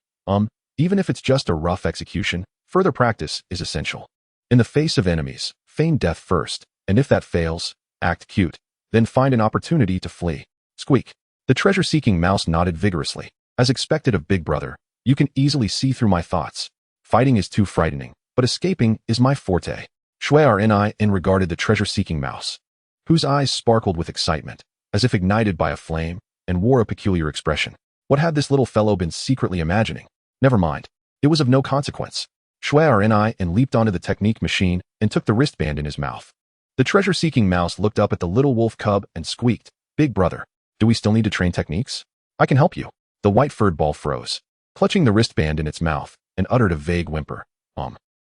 even if it's just a rough execution, further practice is essential. In the face of enemies, feign death first, and if that fails, act cute, then find an opportunity to flee. Squeak. The treasure-seeking mouse nodded vigorously. As expected of Big Brother, you can easily see through my thoughts. Fighting is too frightening, but escaping is my forte. Xue Ruyan regarded the treasure-seeking mouse, whose eyes sparkled with excitement, as if ignited by a flame, and wore a peculiar expression. What had this little fellow been secretly imagining? Never mind. It was of no consequence. Xue Ruyan leaped onto the technique machine and took the wristband in his mouth. The treasure-seeking mouse looked up at the little wolf cub and squeaked, Big brother, do we still need to train techniques? I can help you. The white-furred ball froze, clutching the wristband in its mouth, and uttered a vague whimper.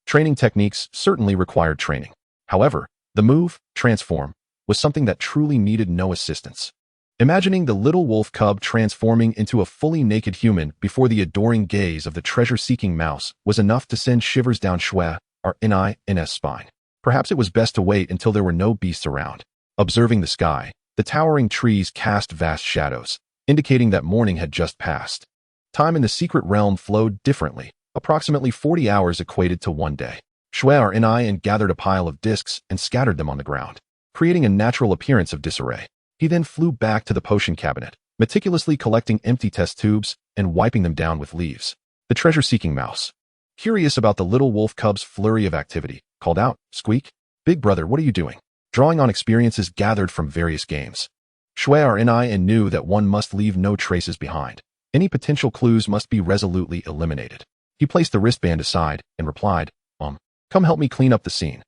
Training techniques certainly required training. However, the move, transform, was something that truly needed no assistance. Imagining the little wolf cub transforming into a fully naked human before the adoring gaze of the treasure-seeking mouse was enough to send shivers down Xue Ruyan's spine. Perhaps it was best to wait until there were no beasts around. Observing the sky, the towering trees cast vast shadows, indicating that morning had just passed. Time in the secret realm flowed differently. Approximately 40 hours equated to one day. Xue Ruyan gathered a pile of discs and scattered them on the ground, creating a natural appearance of disarray. He then flew back to the potion cabinet, meticulously collecting empty test tubes and wiping them down with leaves. The treasure-seeking mouse, curious about the little wolf cub's flurry of activity, called out, Squeak. Big brother, what are you doing? Drawing on experiences gathered from various games. Xue Ruyan knew that one must leave no traces behind. Any potential clues must be resolutely eliminated. He placed the wristband aside and replied, come help me clean up the scene.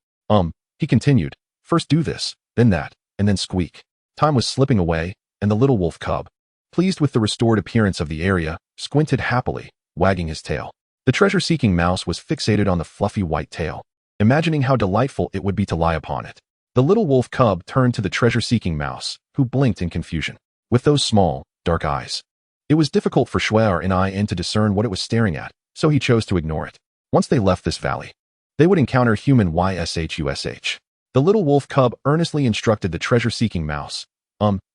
He continued, first do this, then that, and then squeak. Time was slipping away, and the little wolf cub, pleased with the restored appearance of the area, squinted happily, wagging his tail. The treasure-seeking mouse was fixated on the fluffy white tail, imagining how delightful it would be to lie upon it. The little wolf cub turned to the treasure-seeking mouse, who blinked in confusion. With those small, dark eyes, it was difficult for Xue Ruyan to discern what it was staring at, so he chose to ignore it. Once they left this valley, they would encounter human YSHUSH. The little wolf cub earnestly instructed the treasure-seeking mouse,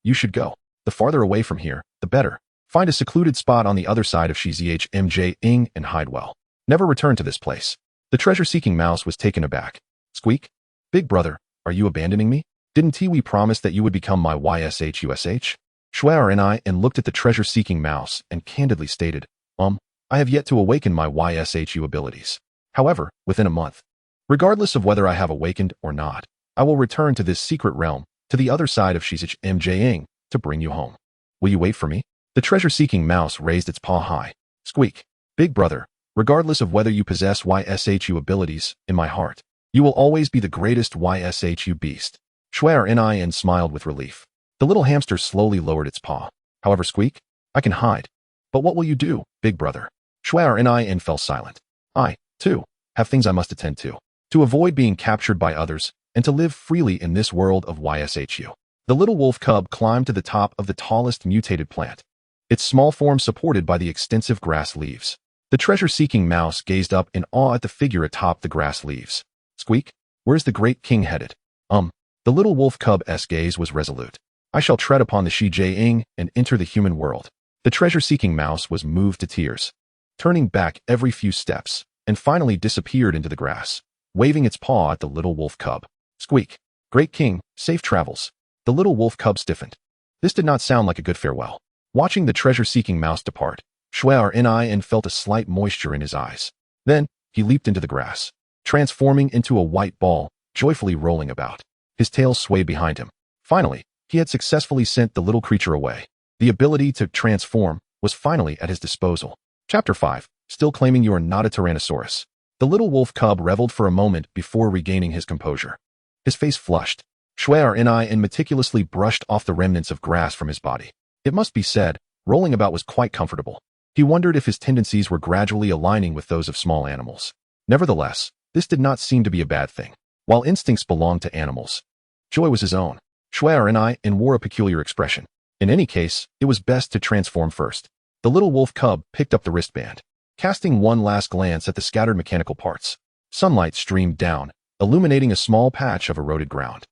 you should go. The farther away from here, the better. Find a secluded spot on the other side of Shizhmjing and hide well. Never return to this place. The treasure-seeking mouse was taken aback. Squeak. Big brother, are you abandoning me? Didn't we promise that you would become my YSHUSH? Xue Ruyan looked at the treasure-seeking mouse and candidly stated, I have yet to awaken my YSHU abilities. However, within a month, regardless of whether I have awakened or not, I will return to this secret realm, to the other side of Shizhmjing, to bring you home. Will you wait for me? The treasure-seeking mouse raised its paw high. Squeak. Big brother, regardless of whether you possess YSHU abilities, in my heart, you will always be the greatest YSHU beast. Xue Ruyan smiled with relief. The little hamster slowly lowered its paw. However, Squeak, I can hide. But what will you do, big brother? Xue Ruyan fell silent. I, too, have things I must attend to avoid being captured by others, and to live freely in this world of YSHU. The little wolf cub climbed to the top of the tallest mutated plant, its small form supported by the extensive grass leaves. The treasure-seeking mouse gazed up in awe at the figure atop the grass leaves. Squeak, where's the great king headed? The little wolf cub's gaze was resolute. I shall tread upon the Shijing and enter the human world. The treasure-seeking mouse was moved to tears, turning back every few steps, and finally disappeared into the grass, waving its paw at the little wolf cub. Squeak. Great king, safe travels. The little wolf cub stiffened. This did not sound like a good farewell. Watching the treasure-seeking mouse depart, Xue Ruyan felt a slight moisture in his eyes. Then, he leaped into the grass. transforming into a white ball, joyfully rolling about. His tail swayed behind him. Finally, he had successfully sent the little creature away. The ability to transform was finally at his disposal. Chapter 5. Still claiming you are not a Tyrannosaurus. The little wolf cub reveled for a moment before regaining his composure. His face flushed. Xue Ruyan meticulously brushed off the remnants of grass from his body. It must be said, rolling about was quite comfortable. He wondered if his tendencies were gradually aligning with those of small animals. Nevertheless, this did not seem to be a bad thing. While instincts belonged to animals, joy was his own. Xue Ruyan wore a peculiar expression. In any case, it was best to transform first. The little wolf cub picked up the wristband. Casting one last glance at the scattered mechanical parts, sunlight streamed down, illuminating a small patch of eroded ground.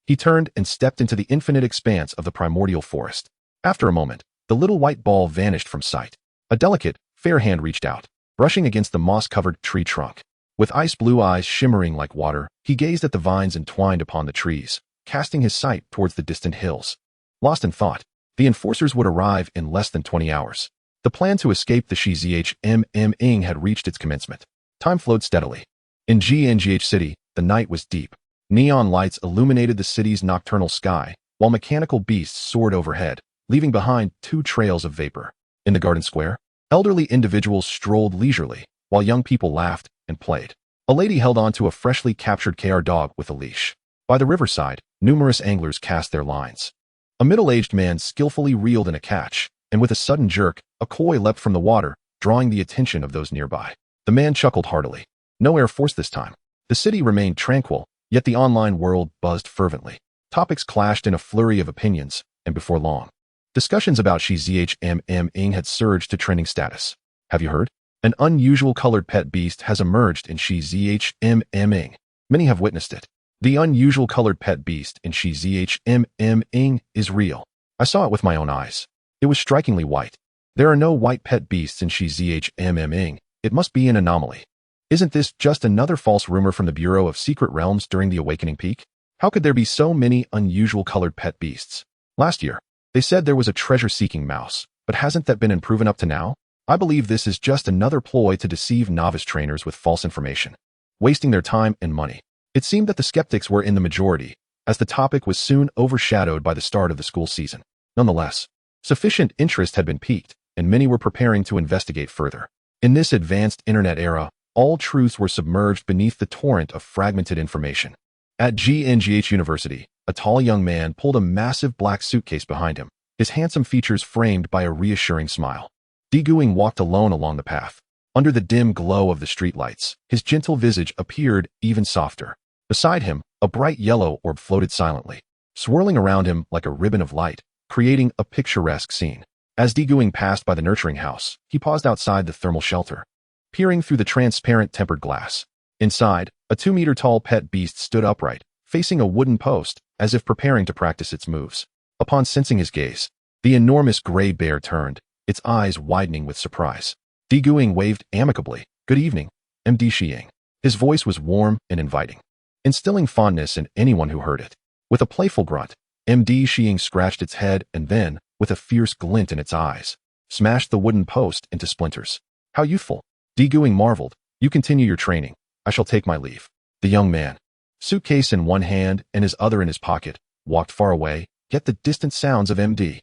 He turned and stepped into the infinite expanse of the primordial forest. After a moment, the little white ball vanished from sight. A delicate, fair hand reached out, brushing against the moss-covered tree trunk. With ice-blue eyes shimmering like water, he gazed at the vines entwined upon the trees, casting his sight towards the distant hills. Lost in thought, the enforcers would arrive in less than 20 hours. The plan to escape the Xue had reached its commencement. Time flowed steadily. In Xue City, the night was deep. Neon lights illuminated the city's nocturnal sky, while mechanical beasts soared overhead, leaving behind 2 trails of vapor. In the garden square, elderly individuals strolled leisurely, while young people laughed and played. A lady held on to a freshly captured KR dog with a leash. By the riverside, numerous anglers cast their lines. A middle-aged man skillfully reeled in a catch, and with a sudden jerk, a koi leapt from the water, drawing the attention of those nearby. The man chuckled heartily. No air force this time. The city remained tranquil, yet the online world buzzed fervently. Topics clashed in a flurry of opinions, and before long, discussions about Xue had surged to trending status. Have you heard? An unusual colored pet beast has emerged in Xue. Many have witnessed it. The unusual colored pet beast in Xue is real. I saw it with my own eyes. It was strikingly white. There are no white pet beasts in Xue. It must be an anomaly. Isn't this just another false rumor from the Bureau of Secret Realms during the Awakening Peak? How could there be so many unusual colored pet beasts? Last year, they said there was a treasure-seeking mouse, but hasn't that been proven up to now? I believe this is just another ploy to deceive novice trainers with false information, wasting their time and money. It seemed that the skeptics were in the majority, as the topic was soon overshadowed by the start of the school season. Nonetheless, sufficient interest had been piqued, and many were preparing to investigate further. In this advanced internet era, all truths were submerged beneath the torrent of fragmented information. At GNGH University, a tall young man pulled a massive black suitcase behind him, his handsome features framed by a reassuring smile. Diguing walked alone along the path. Under the dim glow of the streetlights, his gentle visage appeared even softer. Beside him, a bright yellow orb floated silently, swirling around him like a ribbon of light, creating a picturesque scene. As Diguing passed by the nurturing house, he paused outside the thermal shelter, peering through the transparent tempered glass. Inside, a 2-meter-tall pet beast stood upright, facing a wooden post, as if preparing to practice its moves. Upon sensing his gaze, the enormous gray bear turned, its eyes widening with surprise. Diguing waved amicably. "Good evening, MD Xiang." His voice was warm and inviting, instilling fondness in anyone who heard it. With a playful grunt, MD Xiang scratched its head and then, with a fierce glint in its eyes, smashed the wooden post into splinters. "How youthful." Diguing marveled. "You continue your training. I shall take my leave." The young man, suitcase in one hand and his other in his pocket, walked far away, yet the distant sounds of MD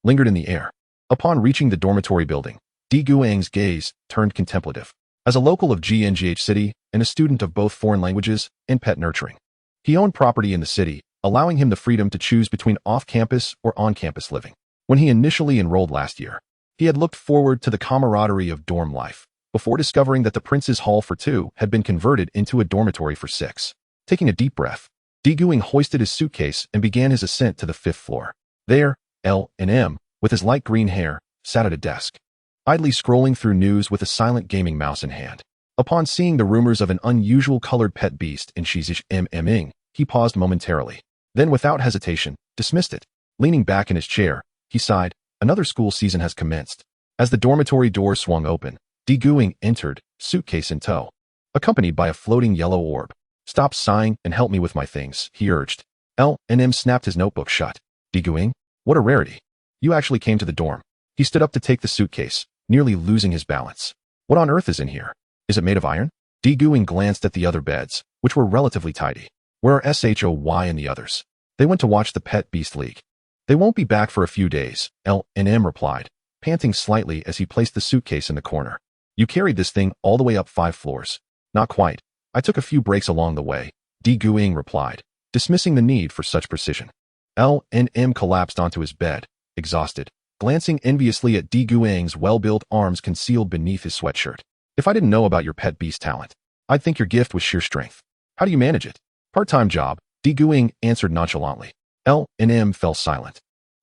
lingered in the air. Upon reaching the dormitory building, Diguang's gaze turned contemplative. As a local of GNGH City and a student of both foreign languages and pet nurturing, he owned property in the city, allowing him the freedom to choose between off-campus or on-campus living. When he initially enrolled last year, he had looked forward to the camaraderie of dorm life, before discovering that the Prince's Hall for 2 had been converted into a dormitory for 6. Taking a deep breath, Diguing hoisted his suitcase and began his ascent to the 5th floor. There, L&M, with his light green hair, sat at a desk, idly scrolling through news with a silent gaming mouse in hand. Upon seeing the rumors of an unusual colored pet beast in Xue, he paused momentarily, then without hesitation, dismissed it. Leaning back in his chair, he sighed. Another school season has commenced. As the dormitory door swung open, Diguing entered, suitcase in tow, accompanied by a floating yellow orb. "Stop sighing and help me with my things," he urged. L&M snapped his notebook shut. "Diguing, what a rarity. You actually came to the dorm." He stood up to take the suitcase, nearly losing his balance. "What on earth is in here? Is it made of iron?" Guing glanced at the other beds, which were relatively tidy. Where are Shoy and the others? They went to watch the Pet Beast League. They won't be back for a few days, L&M replied, panting slightly as he placed the suitcase in the corner. You carried this thing all the way up 5 floors. Not quite. I took a few breaks along the way, Guing replied, dismissing the need for such precision. L&M collapsed onto his bed, exhausted, glancing enviously at Guing's well-built arms concealed beneath his sweatshirt. If I didn't know about your pet beast talent, I'd think your gift was sheer strength. How do you manage it? Part-time job, Guing answered nonchalantly. L&M fell silent,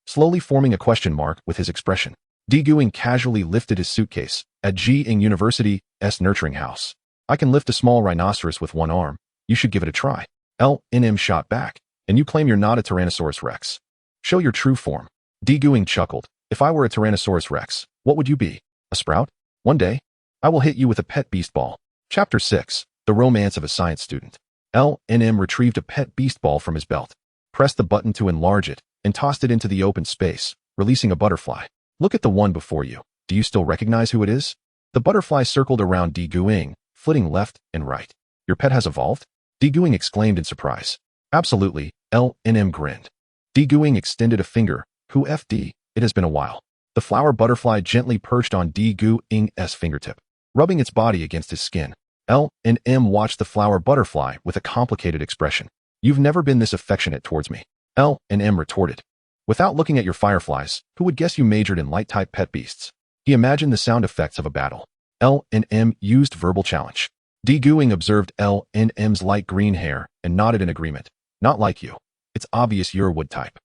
slowly forming a question mark with his expression. Guing casually lifted his suitcase. At Jing University's nurturing house. I can lift a small rhinoceros with one arm. You should give it a try. L&M shot back. And you claim you're not a Tyrannosaurus Rex. Show your true form. Guing chuckled. If I were a Tyrannosaurus Rex, what would you be? A sprout? One day, I will hit you with a pet beast ball. Chapter 6. The Romance of a Science Student. L&M retrieved a pet beast ball from his belt, pressed the button to enlarge it, and tossed it into the open space, releasing a butterfly. Look at the one before you. Do you still recognize who it is? The butterfly circled around Guing, flitting left and right. Your pet has evolved? Guing exclaimed in surprise. Absolutely, L&M grinned. Guing extended a finger. Who FD? It has been a while. The flower butterfly gently perched on Guing's fingertip, rubbing its body against his skin. L&M watched the flower butterfly with a complicated expression. You've never been this affectionate towards me, L&M retorted. Without looking at your fireflies, who would guess you majored in light-type pet beasts? He imagined the sound effects of a battle. L&M used verbal challenge. Guing observed L&M's light green hair and nodded in agreement. Not like you. It's obvious you're wood type.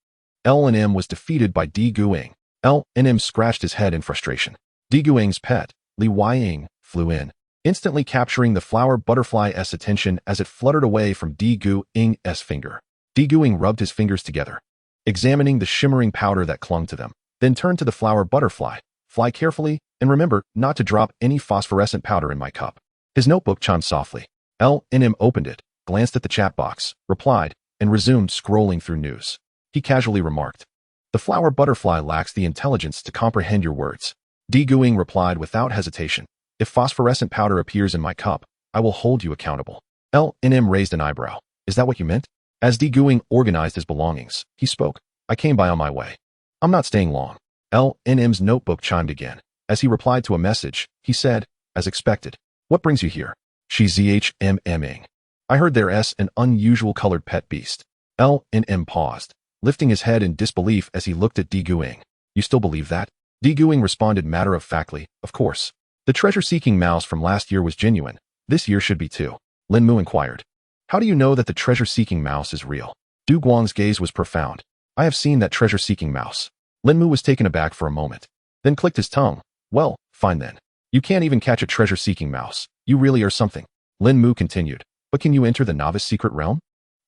L&M was defeated by Guing. L&M scratched his head in frustration. Guing's pet, Lighthearted, flew in, instantly capturing the flower butterfly's attention as it fluttered away from Guing's finger. Guing rubbed his fingers together, examining the shimmering powder that clung to them, then turned to the flower butterfly. Fly carefully, and remember not to drop any phosphorescent powder in my cup. His notebook chimed softly. L&M opened it, glanced at the chat box, replied, and resumed scrolling through news. He casually remarked, the flower butterfly lacks the intelligence to comprehend your words. Guing replied without hesitation. If phosphorescent powder appears in my cup, I will hold you accountable. L&M raised an eyebrow. Is that what you meant? As Guing organized his belongings, he spoke. I came by on my way. I'm not staying long. L&M's notebook chimed again. As he replied to a message, he said, as expected, what brings you here? She's ZHMMing. I heard there's an unusual colored pet beast. L&M paused, lifting his head in disbelief as he looked at Guing. You still believe that? Guing responded matter-of-factly, of course. The treasure-seeking mouse from last year was genuine. This year should be too. Linmu inquired. How do you know that the treasure-seeking mouse is real? Guang's gaze was profound. I have seen that treasure-seeking mouse. Linmu was taken aback for a moment, then clicked his tongue. Well, fine then. You can't even catch a treasure-seeking mouse. You really are something. Linmu continued. But can you enter the novice secret realm?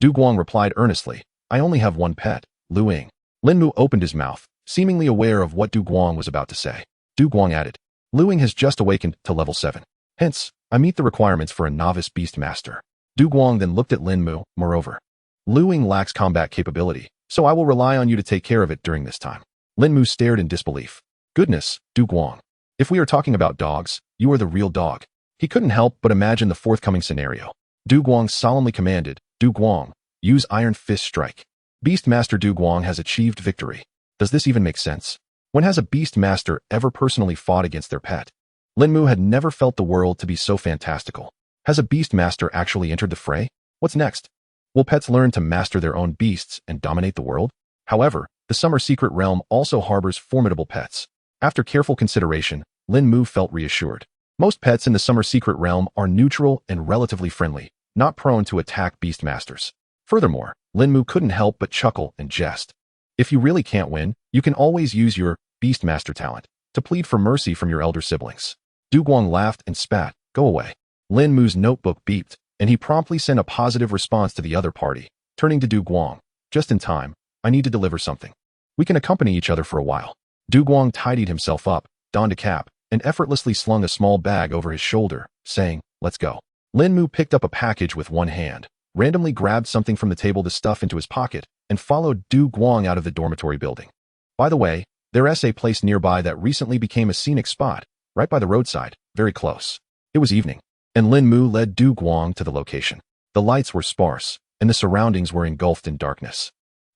Guang replied earnestly. I only have one pet, Luing. Linmu opened his mouth, seemingly aware of what Guang was about to say. Guang added. Luing has just awakened to level 7. Hence, I meet the requirements for a novice beast master. Guang then looked at Linmu. Moreover, Luing lacks combat capability, so I will rely on you to take care of it during this time. Linmu stared in disbelief. Goodness, Guang. If we are talking about dogs, you are the real dog. He couldn't help but imagine the forthcoming scenario. Guang solemnly commanded, Guang, use Iron Fist Strike. Beastmaster Guang has achieved victory. Does this even make sense? When has a Beastmaster ever personally fought against their pet? Linmu had never felt the world to be so fantastical. Has a Beastmaster actually entered the fray? What's next? Will pets learn to master their own beasts and dominate the world? However, the Summer Secret Realm also harbors formidable pets. After careful consideration, Linmu felt reassured. Most pets in the Summer Secret Realm are neutral and relatively friendly, not prone to attack Beastmasters. Furthermore, Linmu couldn't help but chuckle and jest. If you really can't win, you can always use your Beastmaster talent to plead for mercy from your elder siblings. Guang laughed and spat. Go away. Linmu's notebook beeped, and he promptly sent a positive response to the other party, turning to Guang. Just in time. I need to deliver something. We can accompany each other for a while. Guang tidied himself up, donned a cap, and effortlessly slung a small bag over his shoulder, saying, let's go. Linmu picked up a package with one hand, randomly grabbed something from the table to stuff into his pocket, and followed Guang out of the dormitory building. By the way, there's a place nearby that recently became a scenic spot, right by the roadside, very close. It was evening. and Lin Mu led Du Guang to the location. The lights were sparse, and the surroundings were engulfed in darkness,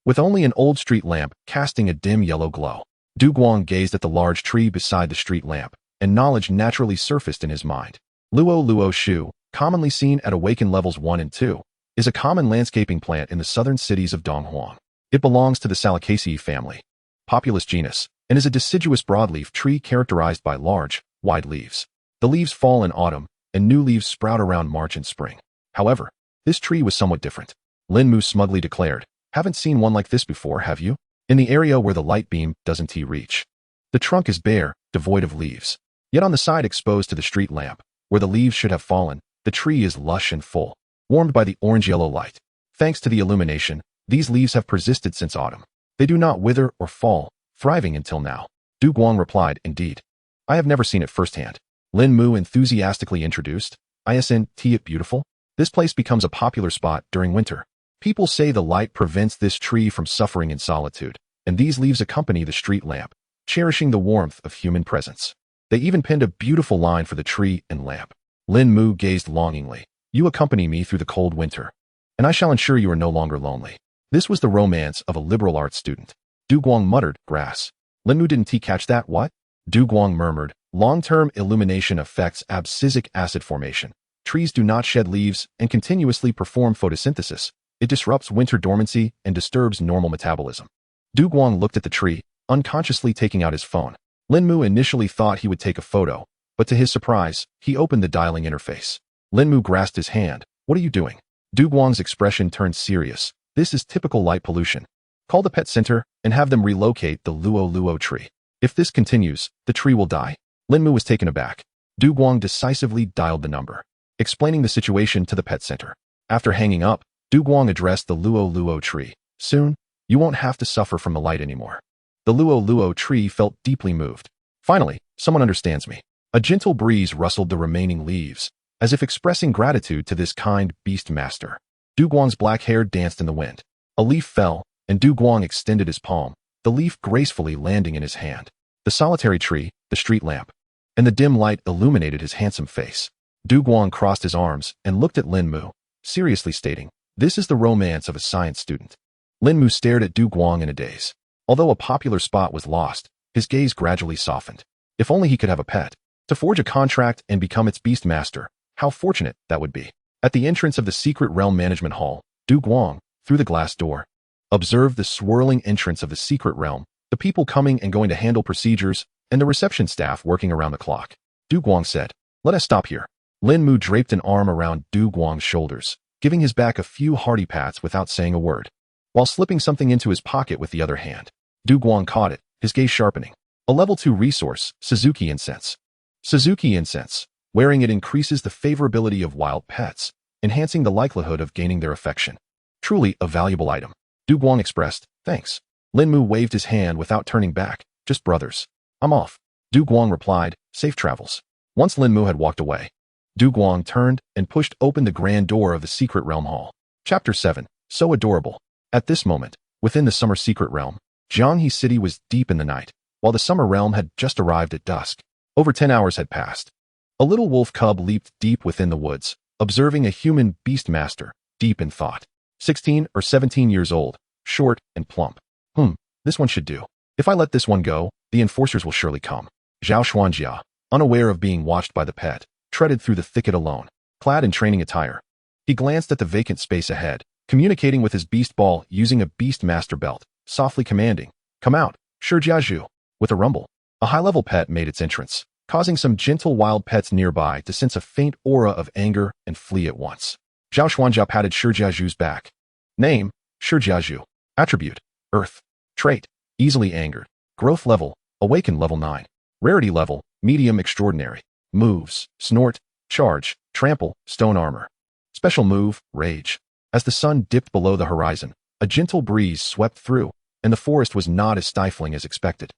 with only an old street lamp casting a dim yellow glow. Du Guang gazed at the large tree beside the street lamp, and knowledge naturally surfaced in his mind. Luo Shu, commonly seen at Awakened levels 1 and 2, is a common landscaping plant in the southern cities of Donghuang. It belongs to the Salicaceae family, populous genus, and is a deciduous broadleaf tree characterized by large, wide leaves. The leaves fall in autumn, and new leaves sprout around March and spring. However, this tree was somewhat different. Lin Mu smugly declared, "Haven't seen one like this before, have you? In the area where the light beam doesn't reach. The trunk is bare, devoid of leaves. Yet on the side exposed to the street lamp, where the leaves should have fallen, the tree is lush and full, warmed by the orange-yellow light. Thanks to the illumination, these leaves have persisted since autumn. They do not wither or fall, thriving until now." Du Guang replied, "Indeed. I have never seen it firsthand." Lin Mu enthusiastically introduced, "Isn't it beautiful? This place becomes a popular spot during winter. People say the light prevents this tree from suffering in solitude, and these leaves accompany the street lamp, cherishing the warmth of human presence. They even pinned a beautiful line for the tree and lamp." Lin Mu gazed longingly. "You accompany me through the cold winter, and I shall ensure you are no longer lonely." This was the romance of a liberal arts student. Du Guang muttered, "Grass." Lin Mu didn't catch that, what? Du Guang murmured, "Long-term illumination affects abscisic acid formation. Trees do not shed leaves and continuously perform photosynthesis. It disrupts winter dormancy and disturbs normal metabolism." Du Guang looked at the tree, unconsciously taking out his phone. Lin Mu initially thought he would take a photo, but to his surprise, he opened the dialing interface. Lin Mu grasped his hand. "What are you doing?" Du Guang's expression turned serious. "This is typical light pollution. Call the pet center and have them relocate the Luo tree. If this continues, the tree will die." Lin Mu was taken aback. Du Guang decisively dialed the number, explaining the situation to the pet center. After hanging up, Du Guang addressed the Luo tree. "Soon, you won't have to suffer from the light anymore." The Luo tree felt deeply moved. "Finally, someone understands me." A gentle breeze rustled the remaining leaves, as if expressing gratitude to this kind beast master. Du Guang's black hair danced in the wind. A leaf fell, and Du Guang extended his palm, the leaf gracefully landing in his hand. The solitary tree, the street lamp, and the dim light illuminated his handsome face. Du Guang crossed his arms and looked at Lin Mu, seriously stating, "This is the romance of a science student." Lin Mu stared at Du Guang in a daze. Although a popular spot was lost, his gaze gradually softened. If only he could have a pet, to forge a contract and become its beast master, how fortunate that would be. At the entrance of the secret realm management hall, Du Guang, through the glass door, observed the swirling entrance of the secret realm, the people coming and going to handle procedures, and the reception staff working around the clock. Du Guang said, "Let us stop here." Lin Mu draped an arm around Du Guang's shoulders, giving his back a few hearty pats without saying a word, while slipping something into his pocket with the other hand. Du Guang caught it, his gaze sharpening. A level 2 resource, Suzuki Incense. Suzuki Incense. Wearing it increases the favorability of wild pets, enhancing the likelihood of gaining their affection. Truly a valuable item. Du Guang expressed, "Thanks." Lin Mu waved his hand without turning back. "Just brothers. I'm off." Du Guang replied, "Safe travels." Once Lin Mu had walked away, Du Guang turned and pushed open the grand door of the secret realm hall. Chapter 7. So adorable. At this moment, within the summer secret realm, Jianghe City was deep in the night, while the summer realm had just arrived at dusk. Over 10 hours had passed. A little wolf cub leaped deep within the woods, observing a human beast master, deep in thought. 16 or 17 years old, short and plump. This one should do. If I let this one go, the enforcers will surely come." Zhao Xuanjia, unaware of being watched by the pet, treaded through the thicket alone, clad in training attire. He glanced at the vacant space ahead, communicating with his beast ball using a beast master belt, softly commanding, "Come out, Shijiazhu." With a rumble, a high-level pet made its entrance, causing some gentle wild pets nearby to sense a faint aura of anger and flee at once. Zhao Xuanjia patted Shijiazhu's back. Name, Shijiazhu. Attribute, Earth. Trait, easily angered. Growth level, Awakened level 9. Rarity level, Medium Extraordinary. Moves, Snort, Charge, Trample, Stone Armor. Special move, Rage. As the sun dipped below the horizon, a gentle breeze swept through, and the forest was not as stifling as expected.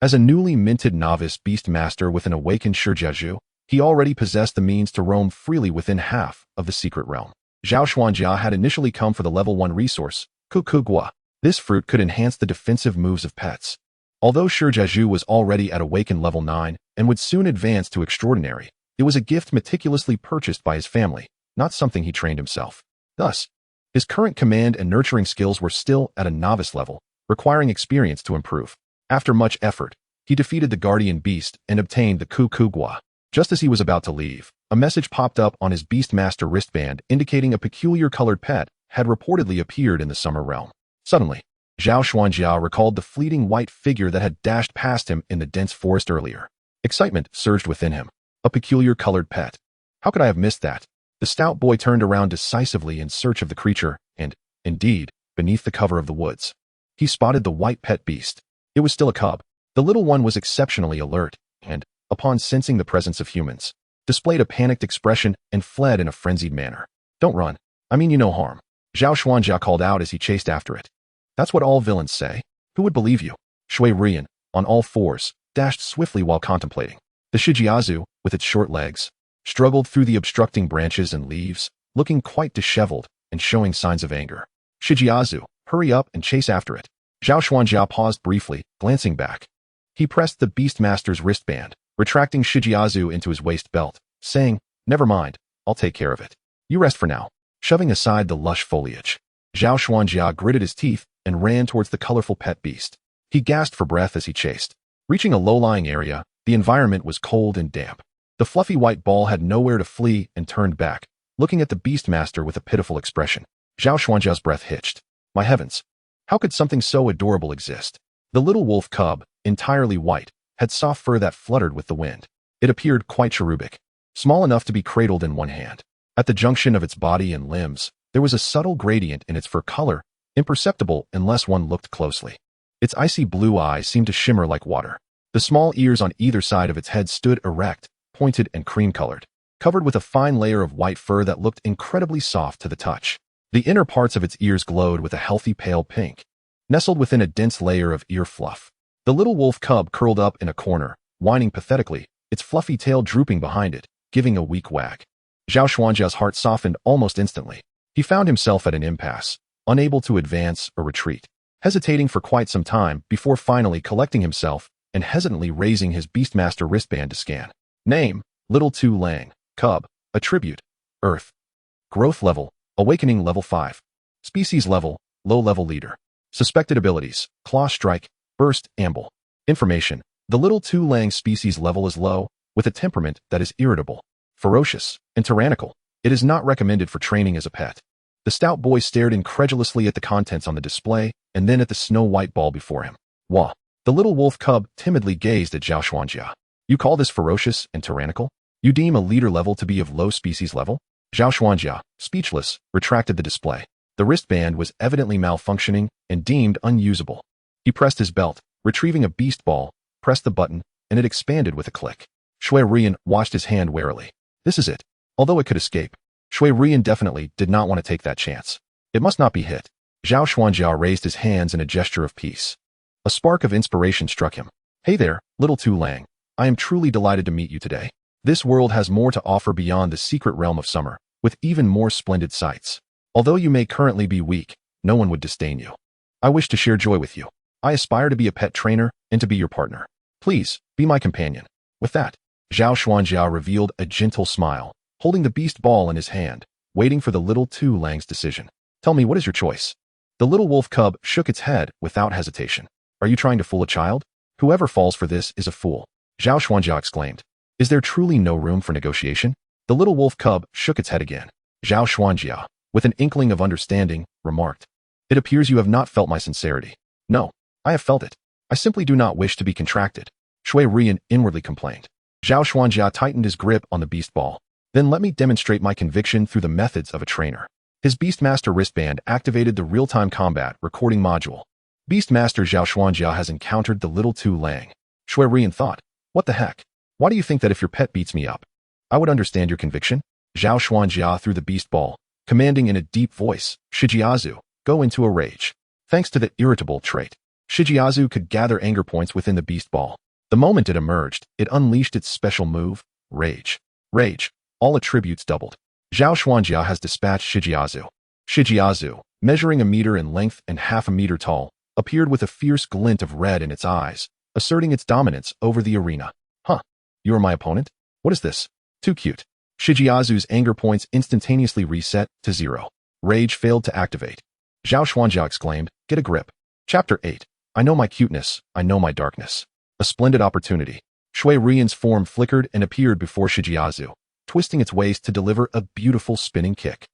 As a newly minted novice beast master with an awakened Shijiazhu, he already possessed the means to roam freely within half of the secret realm. Zhao Xuanjia had initially come for the level 1 resource, Kukugua. This fruit could enhance the defensive moves of pets. Although Shijiazhu was already at awakened level 9 and would soon advance to extraordinary, It was a gift meticulously purchased by his family, not something he trained himself. Thus, his current command and nurturing skills were still at a novice level, requiring experience to improve. After much effort, he defeated the guardian beast and obtained the Kukugwa. Just as he was about to leave, a message popped up on his Beastmaster wristband indicating a peculiar colored pet had reportedly appeared in the summer realm. Suddenly, Zhao Xuanjia recalled the fleeting white figure that had dashed past him in the dense forest earlier. Excitement surged within him. A peculiar colored pet. How could I have missed that? The stout boy turned around decisively in search of the creature, and, indeed, beneath the cover of the woods, he spotted the white pet beast. It was still a cub. The little one was exceptionally alert, and, upon sensing the presence of humans, displayed a panicked expression and fled in a frenzied manner. Don't run. I mean you no harm. Zhao Xuanjia called out as he chased after it. That's what all villains say. Who would believe you? Xue Ruyan, on all fours, dashed swiftly while contemplating. The Shijiazu, with its short legs, struggled through the obstructing branches and leaves, looking quite disheveled and showing signs of anger. Shijiazu, hurry up and chase after it. Zhao Xuanjia paused briefly, glancing back. He pressed the Beastmaster's wristband, retracting Shijiazu into his waist belt, saying, "Never mind, I'll take care of it. You rest for now." Shoving aside the lush foliage, Zhao Xuanjia gritted his teeth and ran towards the colorful pet beast. He gasped for breath as he chased. Reaching a low-lying area, the environment was cold and damp. The fluffy white ball had nowhere to flee and turned back, looking at the Beastmaster with a pitiful expression. Zhao Xuanjia's breath hitched. My heavens! How could something so adorable exist? The little wolf cub, entirely white, had soft fur that fluttered with the wind. It appeared quite cherubic, small enough to be cradled in one hand. At the junction of its body and limbs, there was a subtle gradient in its fur color, imperceptible unless one looked closely. Its icy blue eyes seemed to shimmer like water. The small ears on either side of its head stood erect, pointed and cream-colored, covered with a fine layer of white fur that looked incredibly soft to the touch. The inner parts of its ears glowed with a healthy pale pink, nestled within a dense layer of ear fluff. The little wolf cub curled up in a corner, whining pathetically, its fluffy tail drooping behind it, giving a weak wag. Zhao Xuanjia's heart softened almost instantly. He found himself at an impasse, unable to advance or retreat, hesitating for quite some time before finally collecting himself and hesitantly raising his Beastmaster wristband to scan. Name, Little Tu Lang, Cub, Attribute, Earth. Growth level, Awakening level 5. Species level, Low level Leader. Suspected abilities, Claw Strike, Burst, Amble. Information, the Little Tu Lang species level is low, with a temperament that is irritable, ferocious, and tyrannical. It is not recommended for training as a pet. The stout boy stared incredulously at the contents on the display and then at the snow-white ball before him. Wah! The little wolf cub timidly gazed at Zhao Xuanjia. You call this ferocious and tyrannical? You deem a leader level to be of low species level? Zhao Xuanjia, speechless, retracted the display. The wristband was evidently malfunctioning and deemed unusable. He pressed his belt, retrieving a beast ball, pressed the button, and it expanded with a click. Xue Ruyan watched his hand warily. This is it. Although it could escape, Xue Ruyan definitely did not want to take that chance. It must not be hit. Zhao Xuanjia raised his hands in a gesture of peace. A spark of inspiration struck him. Hey there, Little Tu Lang. I am truly delighted to meet you today. This world has more to offer beyond the secret realm of summer, with even more splendid sights. Although you may currently be weak, no one would disdain you. I wish to share joy with you. I aspire to be a pet trainer and to be your partner. Please, be my companion. With that, Zhao Xuanjia revealed a gentle smile, holding the beast ball in his hand, waiting for the Little Tu Lang's decision. Tell me, what is your choice? The little wolf cub shook its head without hesitation. Are you trying to fool a child? Whoever falls for this is a fool. Zhao Xuanjia exclaimed. Is there truly no room for negotiation? The little wolf cub shook its head again. Zhao Xuanjia, with an inkling of understanding, remarked. It appears you have not felt my sincerity. No, I have felt it. I simply do not wish to be contracted. Xue Ruyan inwardly complained. Zhao Xuanjia tightened his grip on the beast ball. Then let me demonstrate my conviction through the methods of a trainer. His Beastmaster wristband activated the real-time combat recording module. Beastmaster Zhao Xuanjia has encountered the Little Tu Lang. Xue Ruyan thought, what the heck? Why do you think that if your pet beats me up, I would understand your conviction? Zhao Xuanjia threw the beast ball, commanding in a deep voice, Shijiazu, go into a rage. Thanks to the irritable trait, Shijiazu could gather anger points within the beast ball. The moment it emerged, it unleashed its special move, Rage. Rage. All attributes doubled. Zhao Xuanjia has dispatched Shijiazu. Shijiazu, measuring a meter in length and half a meter tall, appeared with a fierce glint of red in its eyes, asserting its dominance over the arena. Huh. You are my opponent? What is this? Too cute. Shigeazu's anger points instantaneously reset to 0. Rage failed to activate. Zhao Xuanjia exclaimed, "Get a grip." Chapter 8. I know my cuteness, I know my darkness. A splendid opportunity. Xue Ruyan's form flickered and appeared before Shigeazu, twisting its waist to deliver a beautiful spinning kick.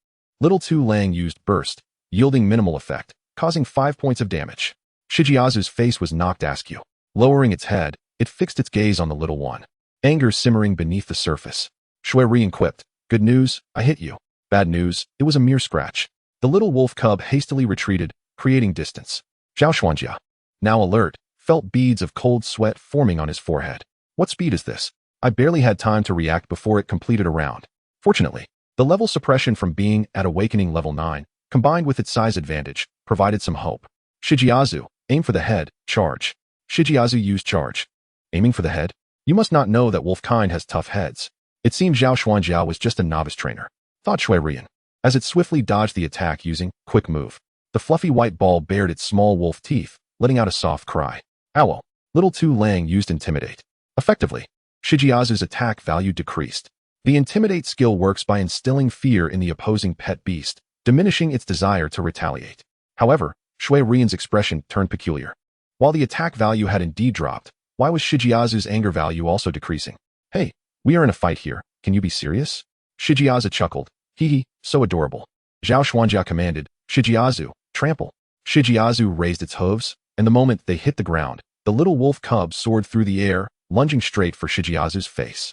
Little Tu Lang used burst, yielding minimal effect, causing 5 points of damage. Shigeazu's face was knocked askew. Lowering its head, it fixed its gaze on the little one, anger simmering beneath the surface. Xue Ruyan quipped, "Good news, I hit you. Bad news, it was a mere scratch." The little wolf cub hastily retreated, creating distance. Zhao Xuanjia, now alert, felt beads of cold sweat forming on his forehead. What speed is this? I barely had time to react before it completed a round. Fortunately, the level suppression from being at Awakening level 9, combined with its size advantage, provided some hope. Shigeazu, aim for the head, charge. Shigeazu used charge. Aiming for the head? You must not know that wolfkind has tough heads. It seemed Zhao Xuanjia was just a novice trainer, thought Xue Ruyan, as it swiftly dodged the attack using quick move. The fluffy white ball bared its small wolf teeth, letting out a soft cry. Owl. Little Tu Lang used Intimidate. Effectively, Shigeazu's attack value decreased. The Intimidate skill works by instilling fear in the opposing pet beast, diminishing its desire to retaliate. However, Xue Ruyan's expression turned peculiar. While the attack value had indeed dropped, why was Shigeazu's anger value also decreasing? Hey, we are in a fight here, can you be serious? Shigeazu chuckled. Hee hee, so adorable. Zhao Xuanjia commanded, Shigeazu, trample. Shigeazu raised its hooves, and the moment they hit the ground, the little wolf cub soared through the air, lunging straight for Shigeazu's face.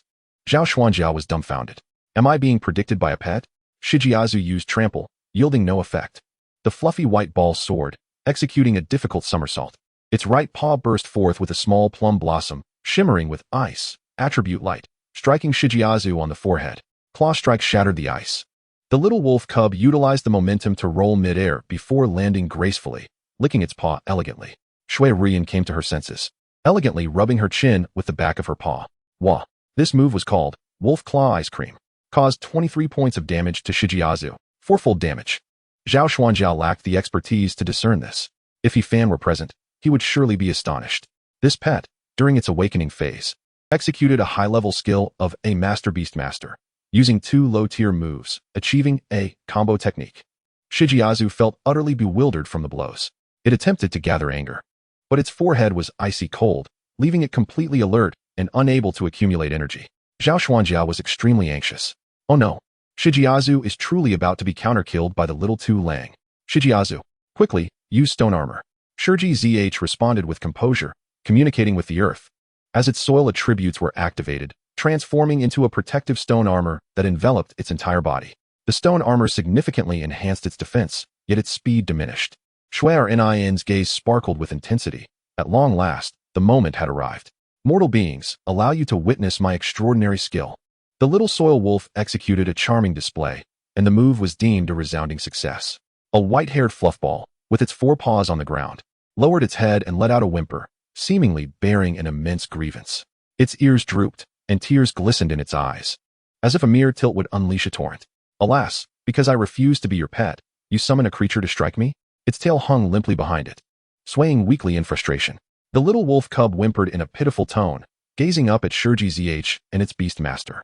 Zhao Xuanjia was dumbfounded. Am I being predicted by a pet? Shigeazu used trample, yielding no effect. The fluffy white ball soared, executing a difficult somersault. Its right paw burst forth with a small plum blossom, shimmering with ice, attribute light, striking Shigeazu on the forehead. Claw strike shattered the ice. The little wolf cub utilized the momentum to roll mid-air before landing gracefully, licking its paw elegantly. Xue Ruyan came to her senses, elegantly rubbing her chin with the back of her paw. Wah! This move was called Wolf Claw Ice Cream. Caused 23 points of damage to Shigeazu, fourfold damage. Zhao Xuanjia lacked the expertise to discern this. If He Fan were present, he would surely be astonished. This pet, during its awakening phase, executed a high-level skill of a Master Beast Master, using 2 low-tier moves, achieving a combo technique. Shigeazu felt utterly bewildered from the blows. It attempted to gather anger, but its forehead was icy cold, leaving it completely alert and unable to accumulate energy. Zhao Xuanjia was extremely anxious. Oh no, Shigeazu is truly about to be counter-killed by the little Tu Lang. Shigeazu, quickly, use stone armor. Shurji ZH responded with composure, communicating with the earth. As its soil attributes were activated, transforming into a protective stone armor that enveloped its entire body. The stone armor significantly enhanced its defense, yet its speed diminished. Xue Ruyan's gaze sparkled with intensity. At long last, the moment had arrived. Mortal beings, allow you to witness my extraordinary skill. The little soil wolf executed a charming display, and the move was deemed a resounding success. A white-haired fluffball, with its 4 paws on the ground, lowered its head and let out a whimper, seemingly bearing an immense grievance. Its ears drooped, and tears glistened in its eyes, as if a mere tilt would unleash a torrent. Alas, because I refuse to be your pet, you summon a creature to strike me? Its tail hung limply behind it, swaying weakly in frustration. The little wolf cub whimpered in a pitiful tone, gazing up at Shurji ZH and its beast master.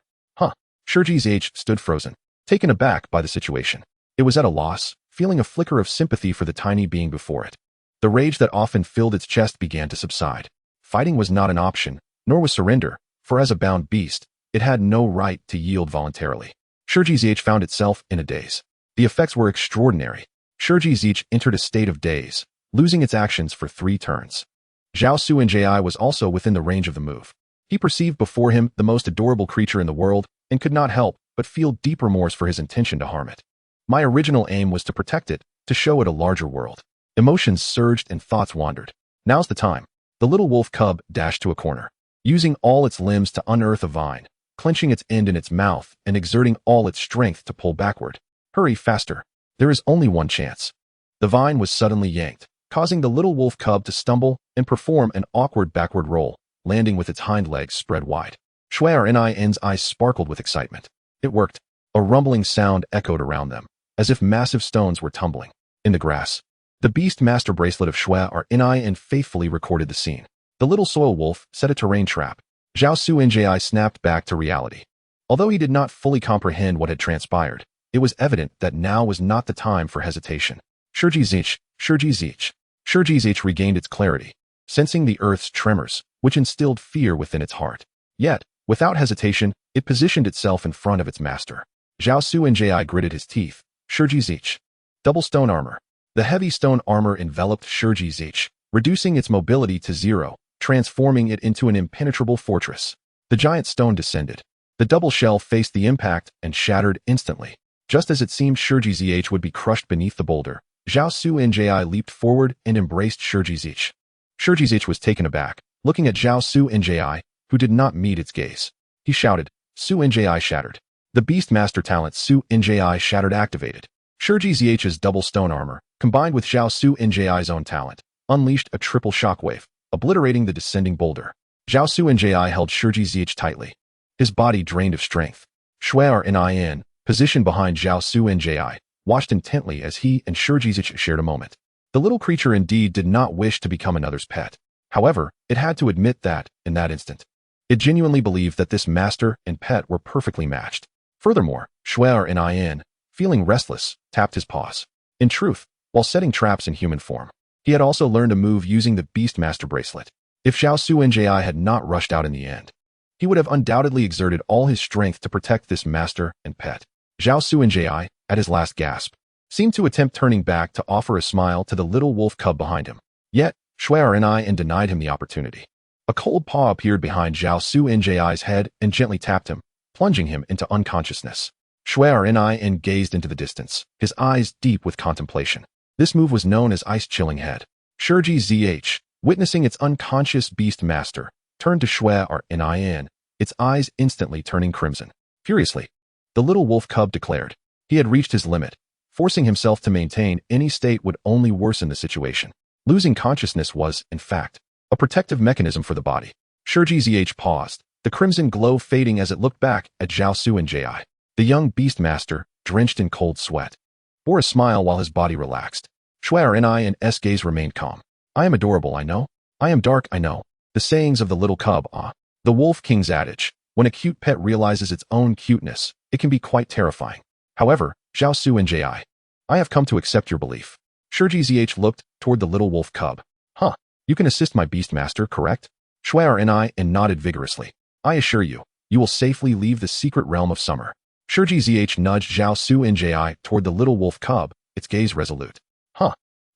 Shurji ZH stood frozen, taken aback by the situation. It was at a loss, feeling a flicker of sympathy for the tiny being before it. The rage that often filled its chest began to subside. Fighting was not an option, nor was surrender, for as a bound beast, it had no right to yield voluntarily. Shurji ZH found itself in a daze. The effects were extraordinary. Shurji ZH entered a state of daze, losing its actions for 3 turns. Zhao Xuanjia was also within the range of the move. He perceived before him the most adorable creature in the world and could not help but feel deep remorse for his intention to harm it. My original aim was to protect it, to show it a larger world. Emotions surged and thoughts wandered. Now's the time. The little wolf cub dashed to a corner, using all its limbs to unearth a vine, clenching its end in its mouth and exerting all its strength to pull backward. Hurry faster. There is only one chance. The vine was suddenly yanked, causing the little wolf cub to stumble and perform an awkward backward roll, landing with its hind legs spread wide. Xue Ruyan's eyes sparkled with excitement. It worked. A rumbling sound echoed around them, as if massive stones were tumbling. In the grass, the Beast Master bracelet of Xue Ruyan faithfully recorded the scene. The little soil wolf set a terrain trap. Zhao Xuanjia snapped back to reality. Although he did not fully comprehend what had transpired, it was evident that now was not the time for hesitation. Shurji Zich regained its clarity, sensing the earth's tremors, which instilled fear within its heart. Yet, without hesitation, it positioned itself in front of its master. Zhao Nji gritted his teeth. Shurji Zich. Double stone armor. The heavy stone armor enveloped Shurji Zich, reducing its mobility to zero, transforming it into an impenetrable fortress. The giant stone descended. The double shell faced the impact and shattered instantly. Just as it seemed Shurji Zich would be crushed beneath the boulder, Zhao Nji leaped forward and embraced Shurji Zich. Shurji Zich was taken aback, looking at Zhao Nji, who did not meet its gaze. He shouted, Xue Nji shattered. The Beast Master talent Xue Nji shattered activated. Shurji Zich's double stone armor, combined with Zhao Nji's own talent, unleashed a triple shockwave, obliterating the descending boulder. Zhao Nji held Shurji Zich tightly. His body drained of strength. Xue Ruyan, positioned behind Zhao Nji, watched intently as he and Shurji Zich shared a moment. The little creature indeed did not wish to become another's pet. However, it had to admit that, in that instant, it genuinely believed that this master and pet were perfectly matched. Furthermore, Xue Ruyan, feeling restless, tapped his paws. In truth, while setting traps in human form, he had also learned a move using the Beast Master bracelet. If Zhao Nji had not rushed out in the end, he would have undoubtedly exerted all his strength to protect this master and pet. Zhao Nji, at his last gasp, seemed to attempt turning back to offer a smile to the little wolf cub behind him. Yet, Xue Ruyan denied him the opportunity. A cold paw appeared behind Zhao Nji's head and gently tapped him, plunging him into unconsciousness. Xue Ruyan gazed into the distance, his eyes deep with contemplation. This move was known as Ice Chilling Head. Shurji Zich, witnessing its unconscious beast master, turned to Xue Ruyan, its eyes instantly turning crimson. Furiously, the little wolf cub declared. He had reached his limit. Forcing himself to maintain any state would only worsen the situation. Losing consciousness was, in fact, a protective mechanism for the body. Shurji Zich paused, the crimson glow fading as it looked back at Zhao Nji. The young beast master, drenched in cold sweat, bore a smile while his body relaxed. Xue Ruyan's gaze remained calm. I am adorable, I know. I am dark, I know. The sayings of the little cub, The Wolf King's adage, when a cute pet realizes its own cuteness, it can be quite terrifying. However, Zhao Nji, I have come to accept your belief. Shurji Zich looked toward the little wolf cub. You can assist my beast master, correct? Xue Ruyan nodded vigorously. I assure you, you will safely leave the secret realm of summer. Shurji Zich nudged Zhao Nji toward the little wolf cub, its gaze resolute.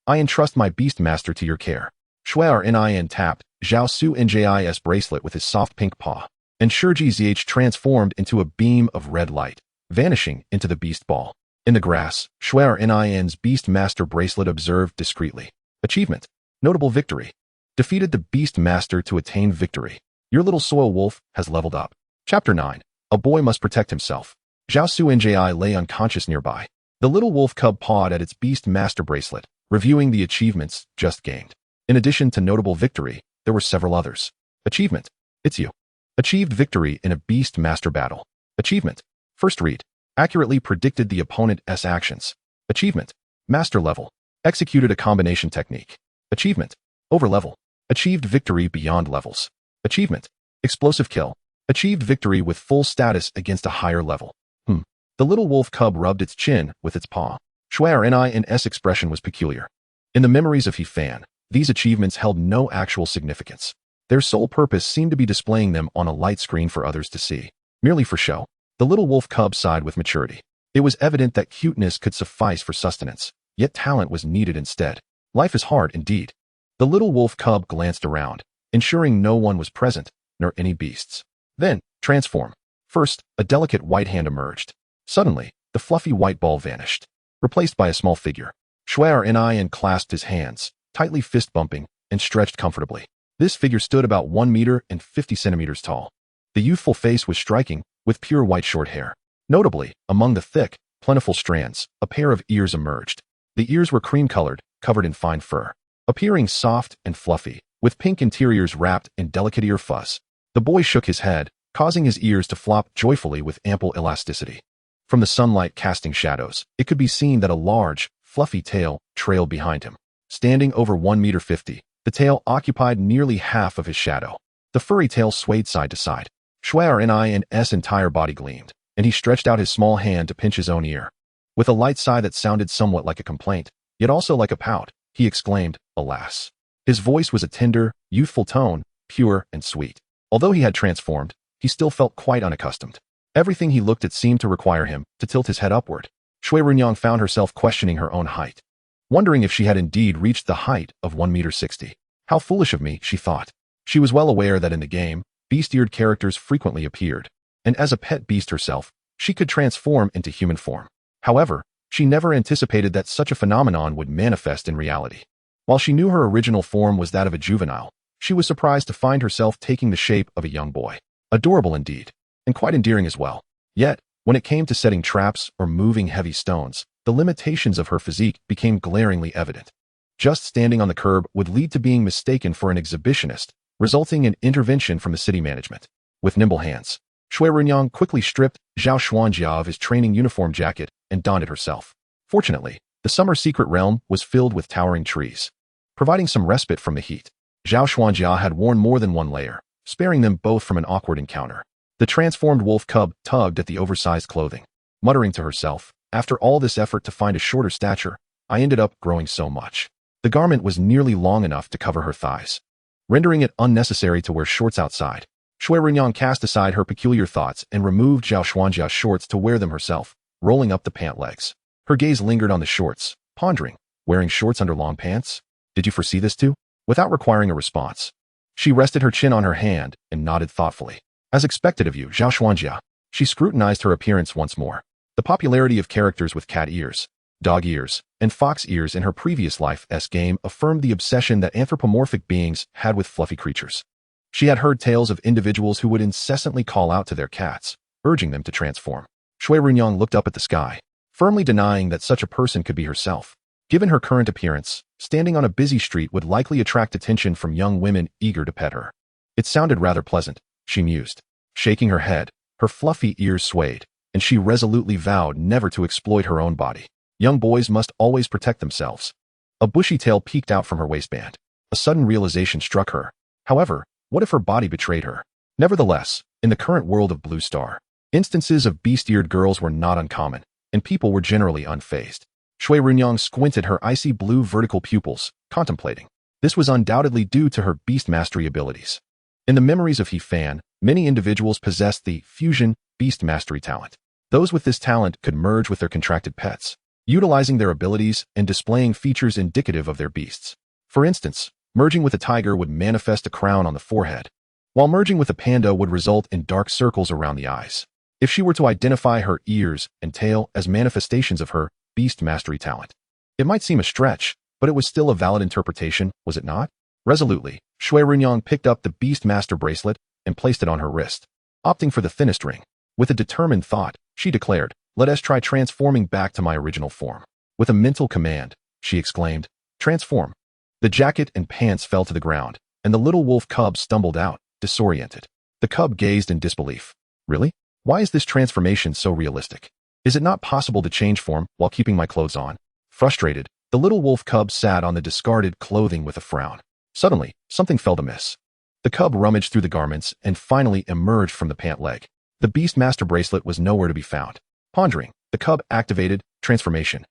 I entrust my beast master to your care. Xue Ruyan tapped Zhao Nji's bracelet with his soft pink paw, and Shurji Zich transformed into a beam of red light, vanishing into the beast ball. In the grass, Xue Ruyan's beast master bracelet observed discreetly. Achievement. Notable victory. Defeated the beast master to attain victory. Your little soil wolf has leveled up. Chapter 9. A boy must protect himself. Zhao Nji lay unconscious nearby. The little wolf cub pawed at its beast master bracelet, reviewing the achievements just gained. In addition to notable victory, there were several others. Achievement. It's you. Achieved victory in a beast master battle. Achievement. First read. Accurately predicted the opponent's actions. Achievement. Master level. Executed a combination technique. Achievement. Overlevel. Achieved victory beyond levels. Achievement. Explosive kill. Achieved victory with full status against a higher level. The little wolf cub rubbed its chin with its paw. Xue Ruyan's expression was peculiar. In the memories of Fan, these achievements held no actual significance. Their sole purpose seemed to be displaying them on a light screen for others to see. Merely for show. The little wolf cub sighed with maturity. It was evident that cuteness could suffice for sustenance, yet talent was needed instead. Life is hard indeed. The little wolf cub glanced around, ensuring no one was present, nor any beasts. Then, transform. First, a delicate white hand emerged. Suddenly, the fluffy white ball vanished, replaced by a small figure. Xue Ruyan clasped his hands, tightly fist-bumping, and stretched comfortably. This figure stood about 1 meter and 50 centimeters tall. The youthful face was striking, with pure white short hair. Notably, among the thick, plentiful strands, a pair of ears emerged. The ears were cream-colored, covered in fine fur, appearing soft and fluffy, with pink interiors wrapped in delicate ear fuzz. The boy shook his head, causing his ears to flop joyfully with ample elasticity. From the sunlight casting shadows, it could be seen that a large, fluffy tail trailed behind him. Standing over 1 meter 50, the tail occupied nearly half of his shadow. The furry tail swayed side to side. Xue Ruyan's entire body gleamed, and he stretched out his small hand to pinch his own ear. With a light sigh that sounded somewhat like a complaint, yet also like a pout, he exclaimed, "Alas." His voice was a tender, youthful tone, pure and sweet. Although he had transformed, he still felt quite unaccustomed. Everything he looked at seemed to require him to tilt his head upward. Xue Ruyan found herself questioning her own height, wondering if she had indeed reached the height of 1.60 meters. How foolish of me, she thought. She was well aware that in the game, beast-eared characters frequently appeared, and as a pet beast herself, she could transform into human form. However, she never anticipated that such a phenomenon would manifest in reality. While she knew her original form was that of a juvenile, she was surprised to find herself taking the shape of a young boy. Adorable indeed, and quite endearing as well. Yet, when it came to setting traps or moving heavy stones, the limitations of her physique became glaringly evident. Just standing on the curb would lead to being mistaken for an exhibitionist, resulting in intervention from the city management. With nimble hands, Xue Ruyan quickly stripped Zhao Xuanjia of his training uniform jacket and donned it herself. Fortunately, the summer secret realm was filled with towering trees, providing some respite from the heat. Zhao Xuanjia had worn more than one layer, sparing them both from an awkward encounter. The transformed wolf cub tugged at the oversized clothing, muttering to herself, "After all this effort to find a shorter stature, I ended up growing so much." The garment was nearly long enough to cover her thighs, rendering it unnecessary to wear shorts outside. Xue Ruyan cast aside her peculiar thoughts and removed Zhao Xuanjia's shorts to wear them herself, rolling up the pant legs. Her gaze lingered on the shorts, pondering, wearing shorts under long pants? Did you foresee this too? Without requiring a response, she rested her chin on her hand and nodded thoughtfully. As expected of you, Zhao Xuanjia. She scrutinized her appearance once more. The popularity of characters with cat ears, dog ears, and fox ears in her previous life's game affirmed the obsession that anthropomorphic beings had with fluffy creatures. She had heard tales of individuals who would incessantly call out to their cats, urging them to transform. Xue Ruyan looked up at the sky, firmly denying that such a person could be herself. Given her current appearance, standing on a busy street would likely attract attention from young women eager to pet her. It sounded rather pleasant, she mused. Shaking her head, her fluffy ears swayed, and she resolutely vowed never to exploit her own body. Young boys must always protect themselves. A bushy tail peeked out from her waistband. A sudden realization struck her. However, what if her body betrayed her? Nevertheless, in the current world of Blue Star, instances of beast-eared girls were not uncommon, and people were generally unfazed. Xue Ruyan squinted her icy blue vertical pupils, contemplating. This was undoubtedly due to her beast mastery abilities. In the memories of He Fan, many individuals possessed the fusion beast mastery talent. Those with this talent could merge with their contracted pets, utilizing their abilities and displaying features indicative of their beasts. For instance, merging with a tiger would manifest a crown on the forehead, while merging with a panda would result in dark circles around the eyes. If she were to identify her ears and tail as manifestations of her beast mastery talent, it might seem a stretch, but it was still a valid interpretation, was it not? Resolutely, Xue Ruyan picked up the beast master bracelet and placed it on her wrist, opting for the thinnest ring. With a determined thought, she declared, "Let us try transforming back to my original form." With a mental command, she exclaimed, "Transform." The jacket and pants fell to the ground, and the little wolf cub stumbled out, disoriented. The cub gazed in disbelief. Really? Why is this transformation so realistic? Is it not possible to change form while keeping my clothes on? Frustrated, the little wolf cub sat on the discarded clothing with a frown. Suddenly, something felt amiss. The cub rummaged through the garments and finally emerged from the pant leg. The Beast Master bracelet was nowhere to be found. Pondering, the cub activated transformation,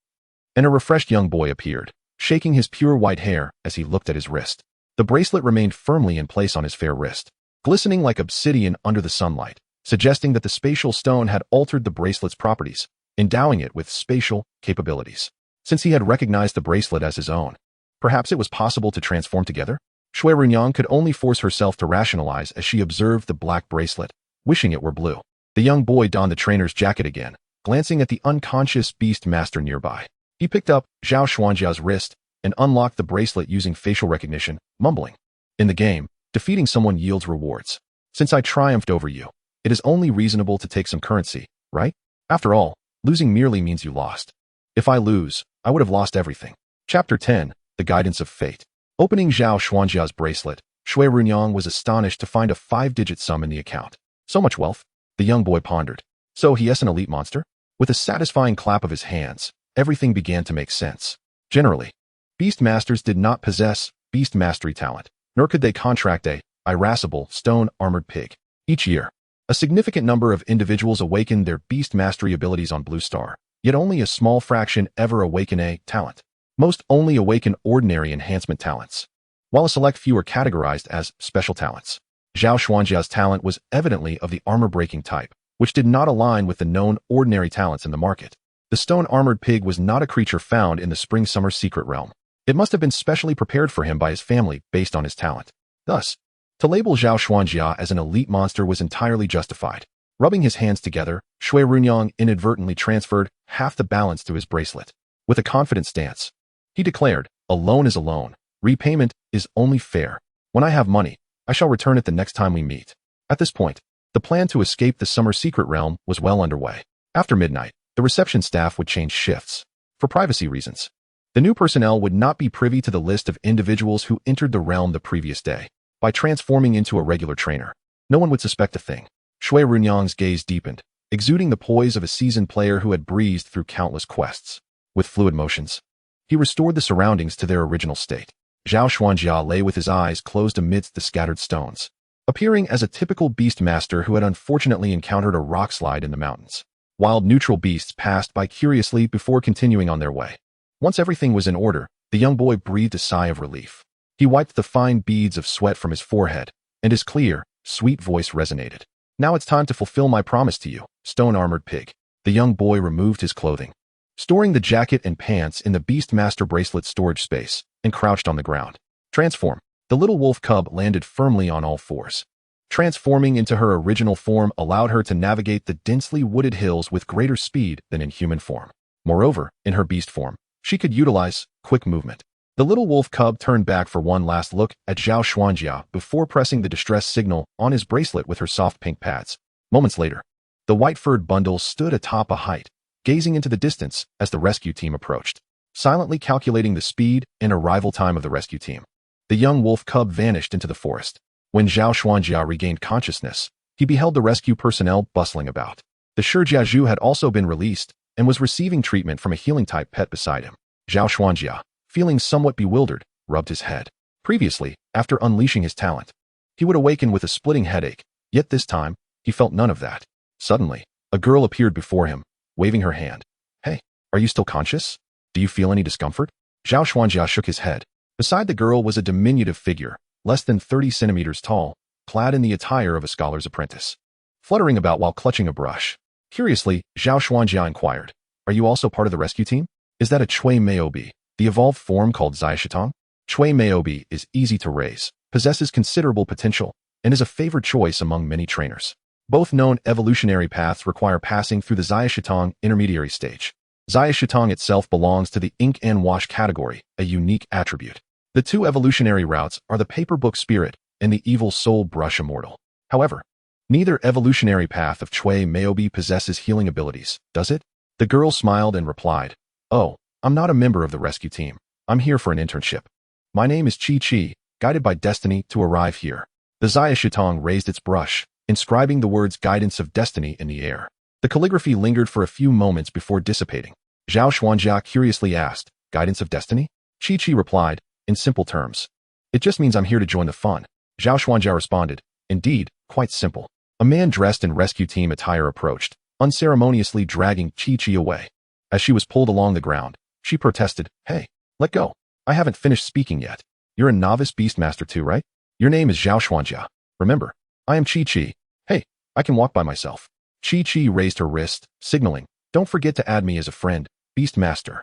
and a refreshed young boy appeared, shaking his pure white hair as he looked at his wrist. The bracelet remained firmly in place on his fair wrist, glistening like obsidian under the sunlight, suggesting that the spatial stone had altered the bracelet's properties, endowing it with spatial capabilities. Since he had recognized the bracelet as his own, perhaps it was possible to transform together? Xue Ruyan could only force herself to rationalize as she observed the black bracelet, wishing it were blue. The young boy donned the trainer's jacket again, glancing at the unconscious beast master nearby. He picked up Zhao Xuanjia's wrist and unlocked the bracelet using facial recognition, mumbling. In the game, defeating someone yields rewards. Since I triumphed over you, it is only reasonable to take some currency, right? After all, losing merely means you lost. If I lose, I would have lost everything. Chapter 10, The Guidance of Fate. Opening Zhao Xuanjia's bracelet, Xue Ruyan was astonished to find a 5-digit sum in the account. So much wealth? The young boy pondered. So he is an elite monster? With a satisfying clap of his hands, everything began to make sense. Generally, beast masters did not possess beast mastery talent, nor could they contract a irascible, stone-armored pig. Each year, A significant number of individuals awaken their beast mastery abilities on Blue Star, yet only a small fraction ever awaken a talent. Most only awaken ordinary enhancement talents, while a select few are categorized as special talents. Zhao Xuanjia's talent was evidently of the armor-breaking type, which did not align with the known ordinary talents in the market. The stone-armored pig was not a creature found in the Spring-Summer Secret Realm. It must have been specially prepared for him by his family based on his talent. Thus, to label Zhao Xuanjia as an elite monster was entirely justified. Rubbing his hands together, Xue Ruyan inadvertently transferred half the balance to his bracelet. With a confident stance, he declared, "A loan is a loan. Repayment is only fair. When I have money, I shall return it the next time we meet." At this point, the plan to escape the Summer Secret Realm was well underway. After midnight, the reception staff would change shifts. For privacy reasons, the new personnel would not be privy to the list of individuals who entered the realm the previous day. By transforming into a regular trainer, no one would suspect a thing. Xue Runyan's gaze deepened, exuding the poise of a seasoned player who had breezed through countless quests. With fluid motions, he restored the surroundings to their original state. Zhao Xuanjia lay with his eyes closed amidst the scattered stones, appearing as a typical beast master who had unfortunately encountered a rock slide in the mountains. Wild neutral beasts passed by curiously before continuing on their way. Once everything was in order, the young boy breathed a sigh of relief. He wiped the fine beads of sweat from his forehead, and his clear, sweet voice resonated. "Now it's time to fulfill my promise to you, stone-armored pig." The young boy removed his clothing, storing the jacket and pants in the Beast Master bracelet storage space, and crouched on the ground. Transform. The little wolf cub landed firmly on all fours. Transforming into her original form allowed her to navigate the densely wooded hills with greater speed than in human form. Moreover, in her beast form, she could utilize quick movement. The little wolf cub turned back for one last look at Zhao Xuanjia before pressing the distress signal on his bracelet with her soft pink pads. Moments later, the white-furred bundle stood atop a height, gazing into the distance as the rescue team approached, silently calculating the speed and arrival time of the rescue team. The young wolf cub vanished into the forest. When Zhao Xuanjia regained consciousness, he beheld the rescue personnel bustling about. The Shijiazhu had also been released and was receiving treatment from a healing-type pet beside him. Zhao Xuanjia, feeling somewhat bewildered, rubbed his head. Previously, after unleashing his talent, he would awaken with a splitting headache, yet this time, he felt none of that. Suddenly, a girl appeared before him, waving her hand. "Hey, are you still conscious? Do you feel any discomfort?" Zhao Xuanjia shook his head. Beside the girl was a diminutive figure, less than 30 centimeters tall, clad in the attire of a scholar's apprentice, fluttering about while clutching a brush. Curiously, Zhao Xuanjia inquired, "Are you also part of the rescue team? Is that a Xue Maobi, the evolved form called Xiaoshitong?" Xue Maobi is easy to raise, possesses considerable potential, and is a favored choice among many trainers. Both known evolutionary paths require passing through the Xiaoshitong intermediary stage. Xiaoshitong itself belongs to the ink and wash category, a unique attribute. The two evolutionary routes are the paperbook spirit and the evil soul brush immortal. However, neither evolutionary path of Xue Maobi possesses healing abilities, does it? The girl smiled and replied, "Oh, I'm not a member of the rescue team. I'm here for an internship. My name is Chi, guided by destiny to arrive here." The Xiaoshitong raised its brush, inscribing the words "Guidance of Destiny" in the air. The calligraphy lingered for a few moments before dissipating. Zhao Xuanjia curiously asked, "Guidance of Destiny?" Chi replied, in simple terms, "It just means I'm here to join the fun." Zhao Xuanjia responded, "Indeed, quite simple." A man dressed in rescue team attire approached, unceremoniously dragging Chi away. As she was pulled along the ground, she protested, "Hey, let go. I haven't finished speaking yet. You're a novice beastmaster too, right? Your name is Zhao Xuanjia. Remember, I am Chi. Hey, I can walk by myself." Chi raised her wrist, signaling, "Don't forget to add me as a friend, beastmaster."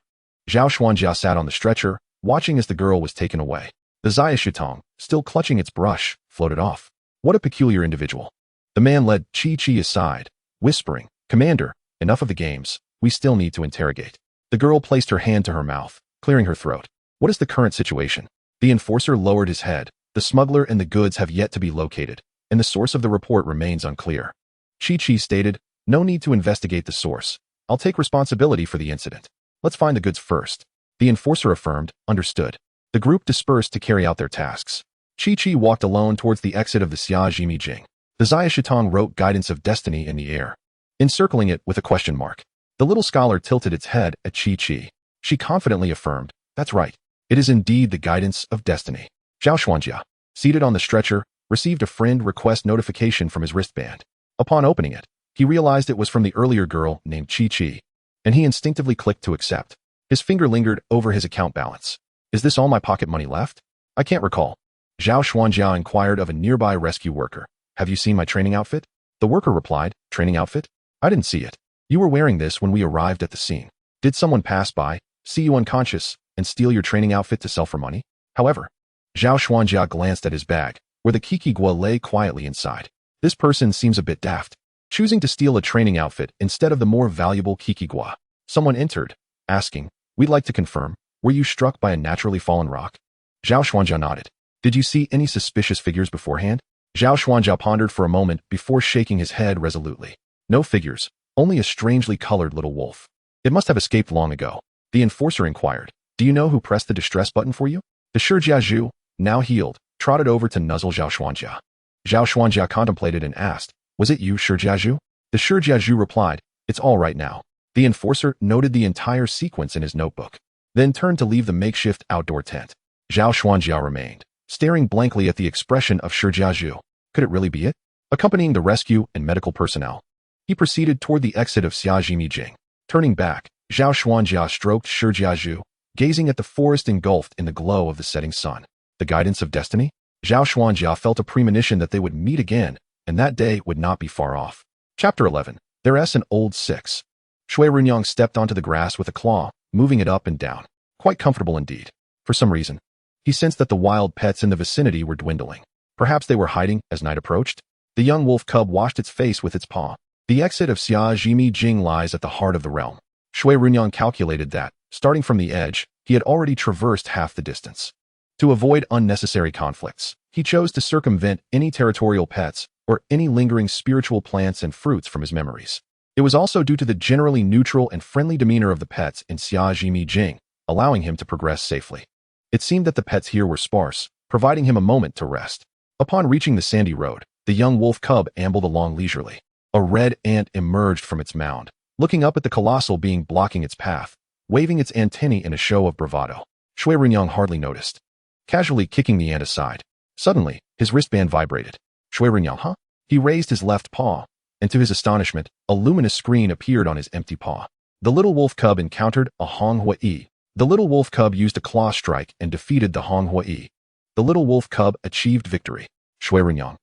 Zhao Xuanjia sat on the stretcher, watching as the girl was taken away. The Xiaoshitong, still clutching its brush, floated off. What a peculiar individual. The man led Chi aside, whispering, "Commander, enough of the games. We still need to interrogate." The girl placed her hand to her mouth, clearing her throat. "What is the current situation?" The enforcer lowered his head. "The smuggler and the goods have yet to be located, and the source of the report remains unclear." Chi stated, "No need to investigate the source. I'll take responsibility for the incident. Let's find the goods first." The enforcer affirmed, "Understood." The group dispersed to carry out their tasks. Chi walked alone towards the exit of the Xia Jimi Jing. The Xiaoshitong wrote "Guidance of Destiny" in the air, encircling it with a question mark. The little scholar tilted its head at Chi. She confidently affirmed, "That's right. It is indeed the Guidance of Destiny." Zhao Xuanjia, seated on the stretcher, received a friend request notification from his wristband. Upon opening it, he realized it was from the earlier girl named Chi, and he instinctively clicked to accept. His finger lingered over his account balance. Is this all my pocket money left? I can't recall. Zhao Xuanjia inquired of a nearby rescue worker. Have you seen my training outfit? The worker replied, training outfit? I didn't see it. You were wearing this when we arrived at the scene. Did someone pass by, see you unconscious, and steal your training outfit to sell for money? However, Zhao Xuanjia glanced at his bag, where the Kikigua lay quietly inside. This person seems a bit daft, choosing to steal a training outfit instead of the more valuable Kikigua. Someone entered, asking, we'd like to confirm, were you struck by a naturally fallen rock? Zhao Xuanjia nodded. Did you see any suspicious figures beforehand? Zhao Xuanjia pondered for a moment before shaking his head resolutely. No figures, only a strangely colored little wolf. It must have escaped long ago. The enforcer inquired. Do you know who pressed the distress button for you? The Shijiazhu, now healed, trotted over to nuzzle Zhao Xuanjia. Zhao Xuanjia contemplated and asked, was it you, Shijiazhu? The Shijiazhu replied, it's all right now. The enforcer noted the entire sequence in his notebook, then turned to leave the makeshift outdoor tent. Zhao Xuanjia remained, staring blankly at the expression of Shijiazhu. Could it really be it? Accompanying the rescue and medical personnel, he proceeded toward the exit of Xiajimi Jing. Turning back, Zhao Xuanjia stroked Shijiazhu, gazing at the forest engulfed in the glow of the setting sun. The guidance of destiny? Zhao Xuanjia felt a premonition that they would meet again, and that day would not be far off. Chapter 11. There's an old 6. Xue Ruyan stepped onto the grass with a claw, moving it up and down. Quite comfortable indeed. For some reason, he sensed that the wild pets in the vicinity were dwindling. Perhaps they were hiding as night approached? The young wolf cub washed its face with its paw. The exit of Xiajimi Jing lies at the heart of the realm. Xue Ruyan calculated that, starting from the edge, he had already traversed half the distance. To avoid unnecessary conflicts, he chose to circumvent any territorial pets or any lingering spiritual plants and fruits from his memories. It was also due to the generally neutral and friendly demeanor of the pets in Xiajimi Jing, allowing him to progress safely. It seemed that the pets here were sparse, providing him a moment to rest. Upon reaching the sandy road, the young wolf cub ambled along leisurely. A red ant emerged from its mound, looking up at the colossal being blocking its path, waving its antennae in a show of bravado. Xue Ruyan hardly noticed, casually kicking the ant aside. Suddenly, his wristband vibrated. Xue Ruyan, huh? He raised his left paw, and to his astonishment, a luminous screen appeared on his empty paw. The little wolf cub encountered a Honghui. The little wolf cub used a claw strike and defeated the Honghui. The little wolf cub achieved victory. Xue Ruyan.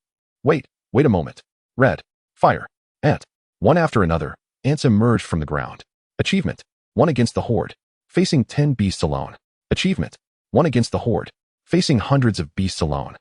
Wait a moment. Red. Fire. Ant. One after another, ants emerged from the ground. Achievement. 1 against the horde. Facing 10 beasts alone. Achievement. 1 against the horde. Facing hundreds of beasts alone.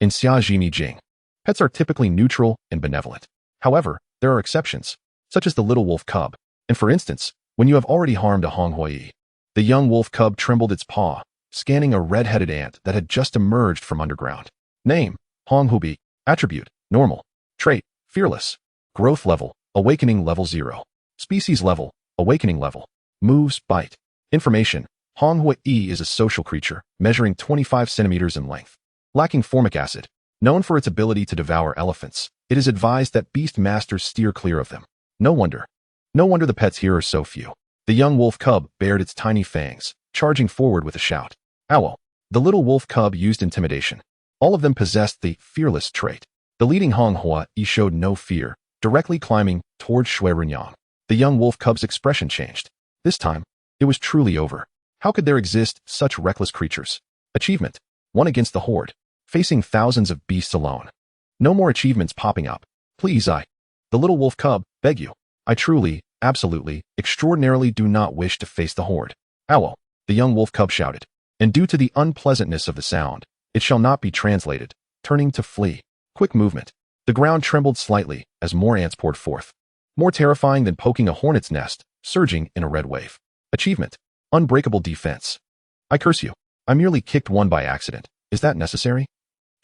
In Xiajimi Jing, pets are typically neutral and benevolent. However, there are exceptions, such as the little wolf cub. And for instance, when you have already harmed a Honghui. The young wolf cub trembled its paw, scanning a red-headed ant that had just emerged from underground. Name, Honghui. Attribute, normal. Trait, fearless. Growth level, awakening level 0. Species level, awakening level. Moves, bite. Information, Honghui is a social creature, measuring 25 centimeters in length. Lacking formic acid. Known for its ability to devour elephants, it is advised that beast masters steer clear of them. No wonder the pets here are so few. The young wolf cub bared its tiny fangs, charging forward with a shout. Owl. The little wolf cub used intimidation. All of them possessed the fearless trait. The leading Honghui showed no fear, directly climbing towards Xue Ruyan. The young wolf cub's expression changed. This time, it was truly over. How could there exist such reckless creatures? Achievement. 1 against the horde. Facing thousands of beasts alone. No more achievements popping up. Please, the little wolf cub, beg you. I truly, absolutely, extraordinarily do not wish to face the horde. Owl. The young wolf cub shouted. And due to the unpleasantness of the sound, it shall not be translated, turning to flee. Quick movement. The ground trembled slightly as more ants poured forth. More terrifying than poking a hornet's nest, surging in a red wave. Achievement. Unbreakable defense. I curse you. I merely kicked one by accident. Is that necessary?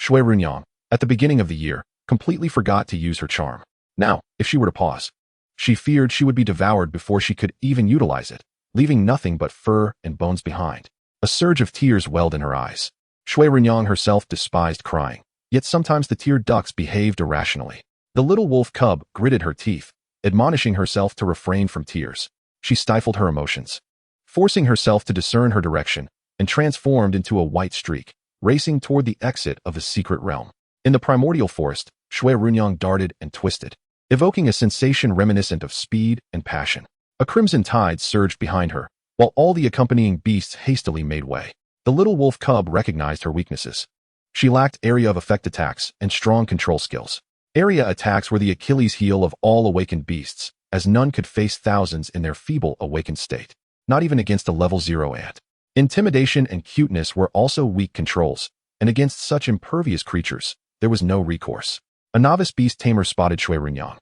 Xue Ruyan, at the beginning of the year, completely forgot to use her charm. Now, if she were to pause, she feared she would be devoured before she could even utilize it, leaving nothing but fur and bones behind. A surge of tears welled in her eyes. Xue Ruyan herself despised crying, yet sometimes the tear ducts behaved irrationally. The little wolf cub gritted her teeth, admonishing herself to refrain from tears. She stifled her emotions, forcing herself to discern her direction, and transformed into a white streak, racing toward the exit of the secret realm. In the primordial forest, Xue Ruyan darted and twisted. evoking a sensation reminiscent of speed and passion. A crimson tide surged behind her, while all the accompanying beasts hastily made way. The little wolf cub recognized her weaknesses. She lacked area of effect attacks and strong control skills. Area attacks were the Achilles heel of all awakened beasts, as none could face thousands in their feeble awakened state, not even against a level 0 ant. Intimidation and cuteness were also weak controls, and against such impervious creatures, there was no recourse. A novice beast tamer spotted Xue Ruyan,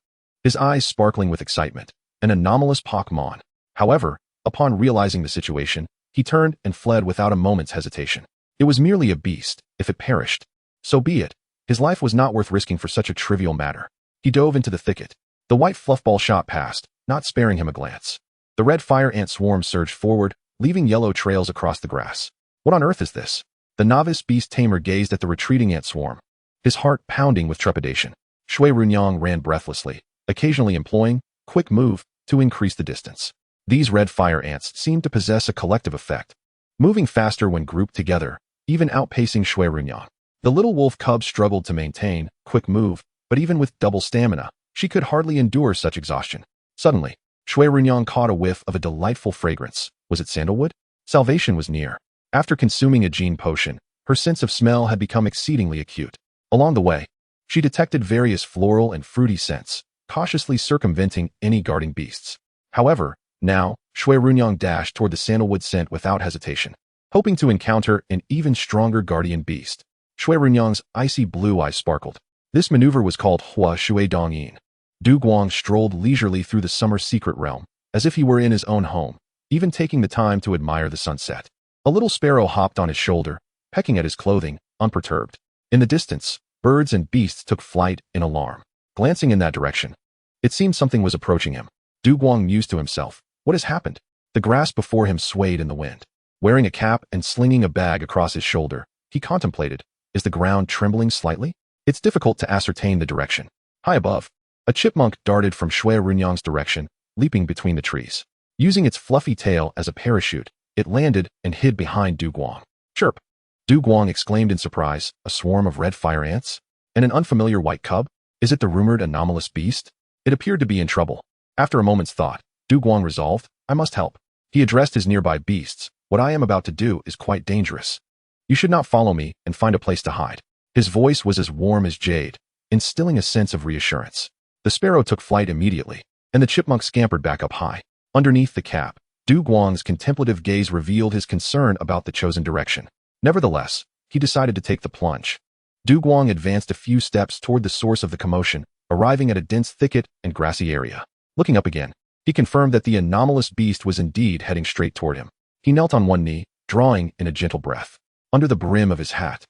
his eyes sparkling with excitement, an anomalous Pokemon. However, upon realizing the situation, he turned and fled without a moment's hesitation. It was merely a beast. If it perished, so be it. His life was not worth risking for such a trivial matter. He dove into the thicket. The white fluffball shot past, not sparing him a glance. The red fire ant swarm surged forward, leaving yellow trails across the grass. What on earth is this? The novice beast tamer gazed at the retreating ant swarm, his heart pounding with trepidation. Xue Ruyan ran breathlessly, occasionally employing quick move to increase the distance. These red fire ants seemed to possess a collective effect, moving faster when grouped together, even outpacing Xue Ruyan. The little wolf cub struggled to maintain quick move, but even with double stamina, she could hardly endure such exhaustion. Suddenly, Xue Ruyan caught a whiff of a delightful fragrance. Was it sandalwood? Salvation was near. After consuming a gene potion, her sense of smell had become exceedingly acute. Along the way, she detected various floral and fruity scents, cautiously circumventing any guarding beasts. However, now, Xue Ruyan dashed toward the sandalwood scent without hesitation, hoping to encounter an even stronger guardian beast. Xue Runyan's icy blue eyes sparkled. This maneuver was called Hua Shui Dongyin. Du Guang strolled leisurely through the summer secret realm, as if he were in his own home, even taking the time to admire the sunset. A little sparrow hopped on his shoulder, pecking at his clothing, unperturbed. In the distance, birds and beasts took flight in alarm. Glancing in that direction, it seemed something was approaching him. Du Guang mused to himself, what has happened? The grass before him swayed in the wind. Wearing a cap and slinging a bag across his shoulder, he contemplated, is the ground trembling slightly? It's difficult to ascertain the direction. High above, a chipmunk darted from Xue Runyan's direction, leaping between the trees. Using its fluffy tail as a parachute, it landed and hid behind Du Guang. Chirp! Du Guang exclaimed in surprise, a swarm of red fire ants? And an unfamiliar white cub? Is it the rumored anomalous beast? It appeared to be in trouble. After a moment's thought, Du Guang resolved, I must help. He addressed his nearby beasts, what I am about to do is quite dangerous. You should not follow me and find a place to hide. His voice was as warm as jade, instilling a sense of reassurance. The sparrow took flight immediately, and the chipmunk scampered back up high. Underneath the cap, Du Guang's contemplative gaze revealed his concern about the chosen direction. Nevertheless, he decided to take the plunge. Du Guang advanced a few steps toward the source of the commotion, arriving at a dense thicket and grassy area. Looking up again, he confirmed that the anomalous beast was indeed heading straight toward him. He knelt on one knee, drawing in a gentle breath. Under the brim of his hat,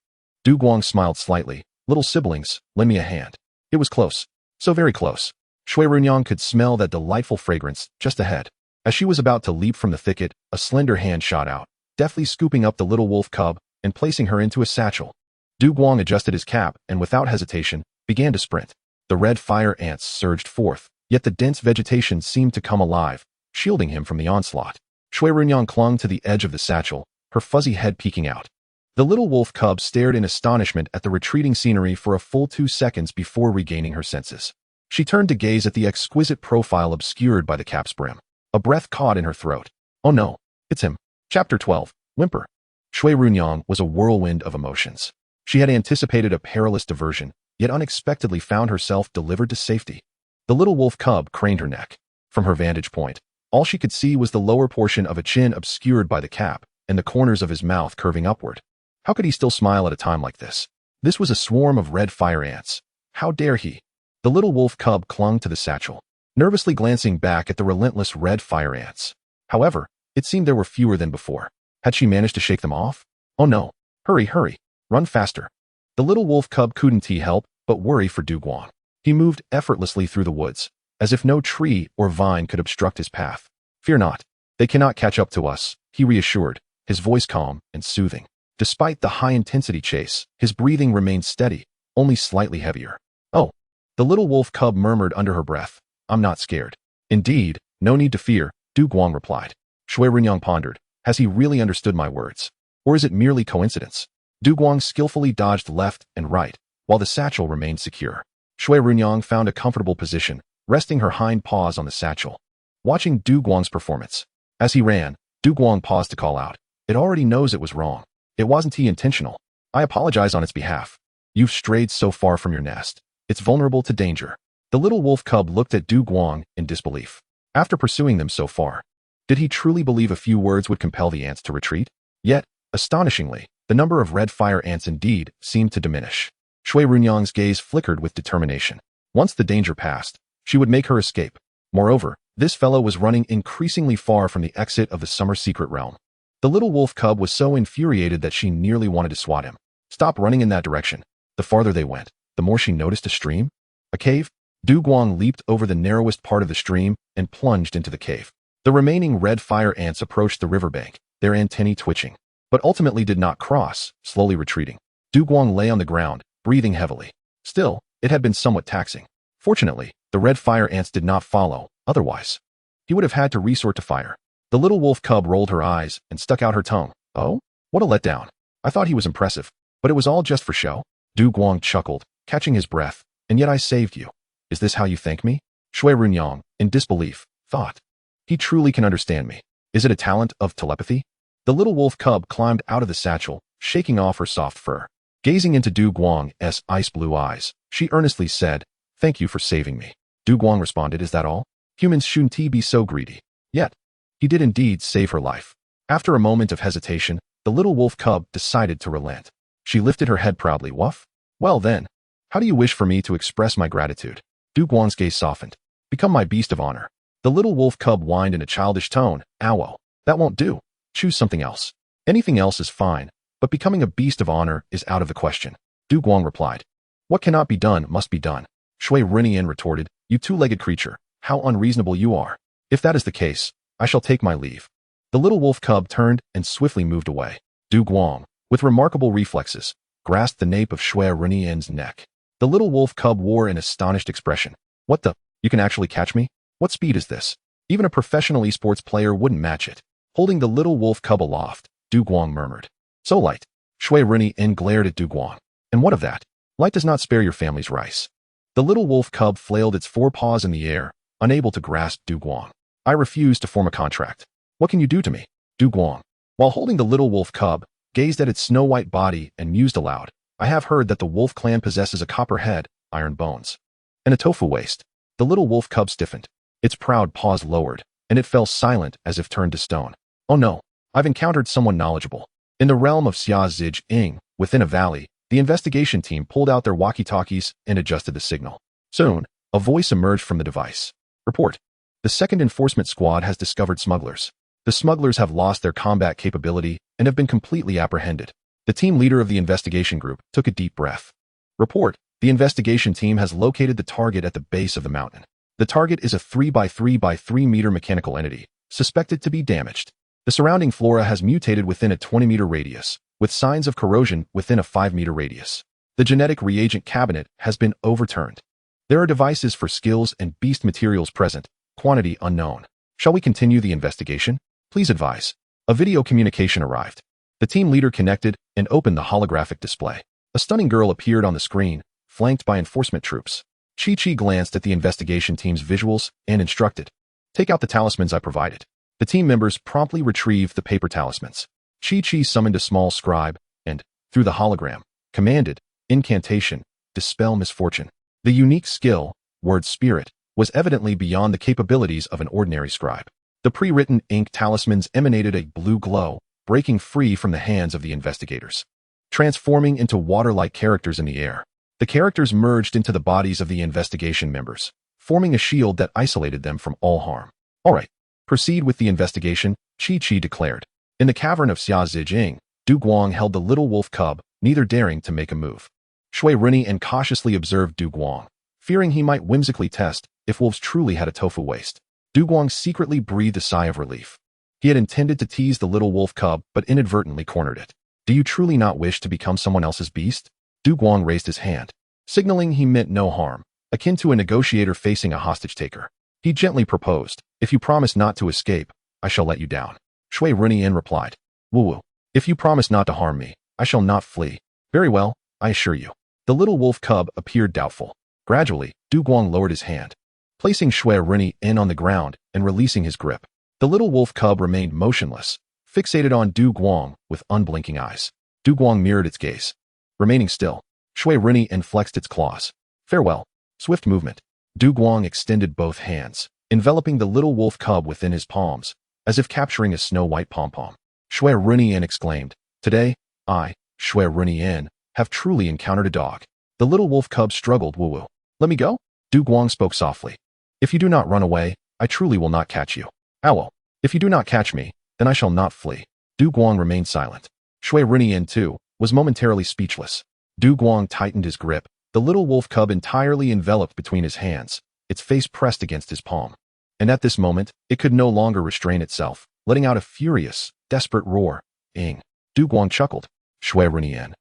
Du Guang smiled slightly. Little siblings, lend me a hand. It was close. So very close. Xue Ruyan could smell that delightful fragrance just ahead. As she was about to leap from the thicket, a slender hand shot out, deftly scooping up the little wolf cub and placing her into a satchel. Du Guang adjusted his cap and without hesitation, began to sprint. The red fire ants surged forth, yet the dense vegetation seemed to come alive, shielding him from the onslaught. Xue Ruyan clung to the edge of the satchel, her fuzzy head peeking out. The little wolf cub stared in astonishment at the retreating scenery for a full 2 seconds before regaining her senses. She turned to gaze at the exquisite profile obscured by the cap's brim. A breath caught in her throat. Oh no, it's him. Chapter 12, Whimper. Xue Ruyan was a whirlwind of emotions. She had anticipated a perilous diversion, yet unexpectedly found herself delivered to safety. The little wolf cub craned her neck. From her vantage point, all she could see was the lower portion of a chin obscured by the cap and the corners of his mouth curving upward. How could he still smile at a time like this? This was a swarm of red fire ants. How dare he? The little wolf cub clung to the satchel, nervously glancing back at the relentless red fire ants. However, it seemed there were fewer than before. Had she managed to shake them off? Oh no. Hurry, hurry. Run faster. The little wolf cub couldn't help but worry for Du Guang. He moved effortlessly through the woods, as if no tree or vine could obstruct his path. Fear not. They cannot catch up to us, he reassured, his voice calm and soothing. Despite the high-intensity chase, his breathing remained steady, only slightly heavier. Oh, the little wolf cub murmured under her breath. I'm not scared. Indeed, no need to fear, Du Guang replied. Xue Ruyan pondered. Has he really understood my words? Or is it merely coincidence? Du Guang skillfully dodged left and right, while the satchel remained secure. Xue Ruyan found a comfortable position, resting her hind paws on the satchel, watching Du Guang's performance. As he ran, Du Guang paused to call out. It already knows it was wrong. It wasn't intentional. I apologize on its behalf. You've strayed so far from your nest. It's vulnerable to danger. The little wolf cub looked at Du Guang in disbelief. After pursuing them so far, did he truly believe a few words would compel the ants to retreat? Yet, astonishingly, the number of red fire ants indeed seemed to diminish. Xue Ruyan's gaze flickered with determination. Once the danger passed, she would make her escape. Moreover, this fellow was running increasingly far from the exit of the summer secret realm. The little wolf cub was so infuriated that she nearly wanted to swat him. Stop running in that direction. The farther they went, the more she noticed a stream. A cave? Du Guang leaped over the narrowest part of the stream and plunged into the cave. The remaining red fire ants approached the riverbank, their antennae twitching, but ultimately did not cross, slowly retreating. Du Guang lay on the ground, breathing heavily. Still, it had been somewhat taxing. Fortunately, the red fire ants did not follow, otherwise he would have had to resort to fire. The little wolf cub rolled her eyes and stuck out her tongue. Oh? What a letdown. I thought he was impressive, but it was all just for show. Du Guang chuckled, catching his breath. And yet I saved you. Is this how you thank me? Xue Ruyan, in disbelief, thought. He truly can understand me. Is it a talent of telepathy? The little wolf cub climbed out of the satchel, shaking off her soft fur. Gazing into Du Guang's ice-blue eyes, she earnestly said, "Thank you for saving me." Du Guang responded, "Is that all? Humans shouldn't be so greedy." Yet, he did indeed save her life. After a moment of hesitation, the little wolf cub decided to relent. She lifted her head proudly. "Wuff? Well then, how do you wish for me to express my gratitude?" Du Guang's gaze softened. "Become my beast of honor." The little wolf cub whined in a childish tone. "Ow, that won't do. Choose something else. Anything else is fine, but becoming a beast of honor is out of the question." Du Guang replied. "What cannot be done must be done." Xue Ruyan retorted, "You two-legged creature, how unreasonable you are. If that is the case, I shall take my leave." The little wolf cub turned and swiftly moved away. Du Guang, with remarkable reflexes, grasped the nape of Xue Ruyan's neck. The little wolf cub wore an astonished expression. "What the? You can actually catch me? What speed is this? Even a professional esports player wouldn't match it." Holding the little wolf cub aloft, Du Guang murmured. "So light." Xue Ruyan glared at Du Guang. "And what of that? Light does not spare your family's rice." The little wolf cub flailed its forepaws in the air, unable to grasp Du Guang. "I refuse to form a contract. What can you do to me?" Du Guang, while holding the little wolf cub, gazed at its snow-white body and mused aloud. "I have heard that the wolf clan possesses a copper head, iron bones, and a tofu waist." The little wolf cub stiffened. Its proud paws lowered, and it fell silent as if turned to stone. "Oh no, I've encountered someone knowledgeable." In the realm of Xie, within a valley, the investigation team pulled out their walkie-talkies and adjusted the signal. Soon, a voice emerged from the device. "Report. The 2nd Enforcement Squad has discovered smugglers. The smugglers have lost their combat capability and have been completely apprehended." The team leader of the investigation group took a deep breath. "Report. The investigation team has located the target at the base of the mountain. The target is a 3x3x3 meter mechanical entity, suspected to be damaged. The surrounding flora has mutated within a 20-meter radius, with signs of corrosion within a 5-meter radius. The genetic reagent cabinet has been overturned. There are devices for skills and beast materials present, quantity unknown. Shall we continue the investigation? Please advise." A video communication arrived. The team leader connected and opened the holographic display. A stunning girl appeared on the screen, flanked by enforcement troops. Chi glanced at the investigation team's visuals and instructed, "Take out the talismans I provided." The team members promptly retrieved the paper talismans. Chi summoned a small scribe and, through the hologram, commanded, "Incantation, dispel misfortune." The unique skill, word spirit, was evidently beyond the capabilities of an ordinary scribe. The pre-written ink talismans emanated a blue glow, breaking free from the hands of the investigators, transforming into water-like characters in the air. The characters merged into the bodies of the investigation members, forming a shield that isolated them from all harm. "All right, proceed with the investigation," Chi declared. In the cavern of Xie, Du Guang held the little wolf cub, neither daring to make a move. Xue Ruyan cautiously observed Du Guang, fearing he might whimsically test if wolves truly had a tofu waist. Du Guang secretly breathed a sigh of relief. He had intended to tease the little wolf cub, but inadvertently cornered it. "Do you truly not wish to become someone else's beast?" Du Guang raised his hand, signaling he meant no harm, akin to a negotiator facing a hostage-taker. He gently proposed, "If you promise not to escape, I shall let you down." Xue Ruyan replied, "Woo-woo. If you promise not to harm me, I shall not flee." "Very well, I assure you." The little wolf cub appeared doubtful. Gradually, Du Guang lowered his hand. placing Xue Ruyan on the ground and releasing his grip. The little wolf cub remained motionless, fixated on Du Guang with unblinking eyes. Du Guang mirrored its gaze. Remaining still, Xue Ruyan flexed its claws. Farewell. Swift movement. Du Guang extended both hands, enveloping the little wolf cub within his palms, as if capturing a snow-white pom-pom. Xue Ruyan exclaimed, "Today, I, Xue Ruyan, have truly encountered a dog." The little wolf cub struggled. Woo-woo. "Let me go?" Du Guang spoke softly. "If you do not run away, I truly will not catch you." "Owl. If you do not catch me, then I shall not flee." Du Guang remained silent. Xue Ruyan, too, was momentarily speechless. Du Guang tightened his grip, the little wolf cub entirely enveloped between his hands, its face pressed against his palm. And at this moment, it could no longer restrain itself, letting out a furious, desperate roar. "Ing." Du Guang chuckled. Xue Ruyan.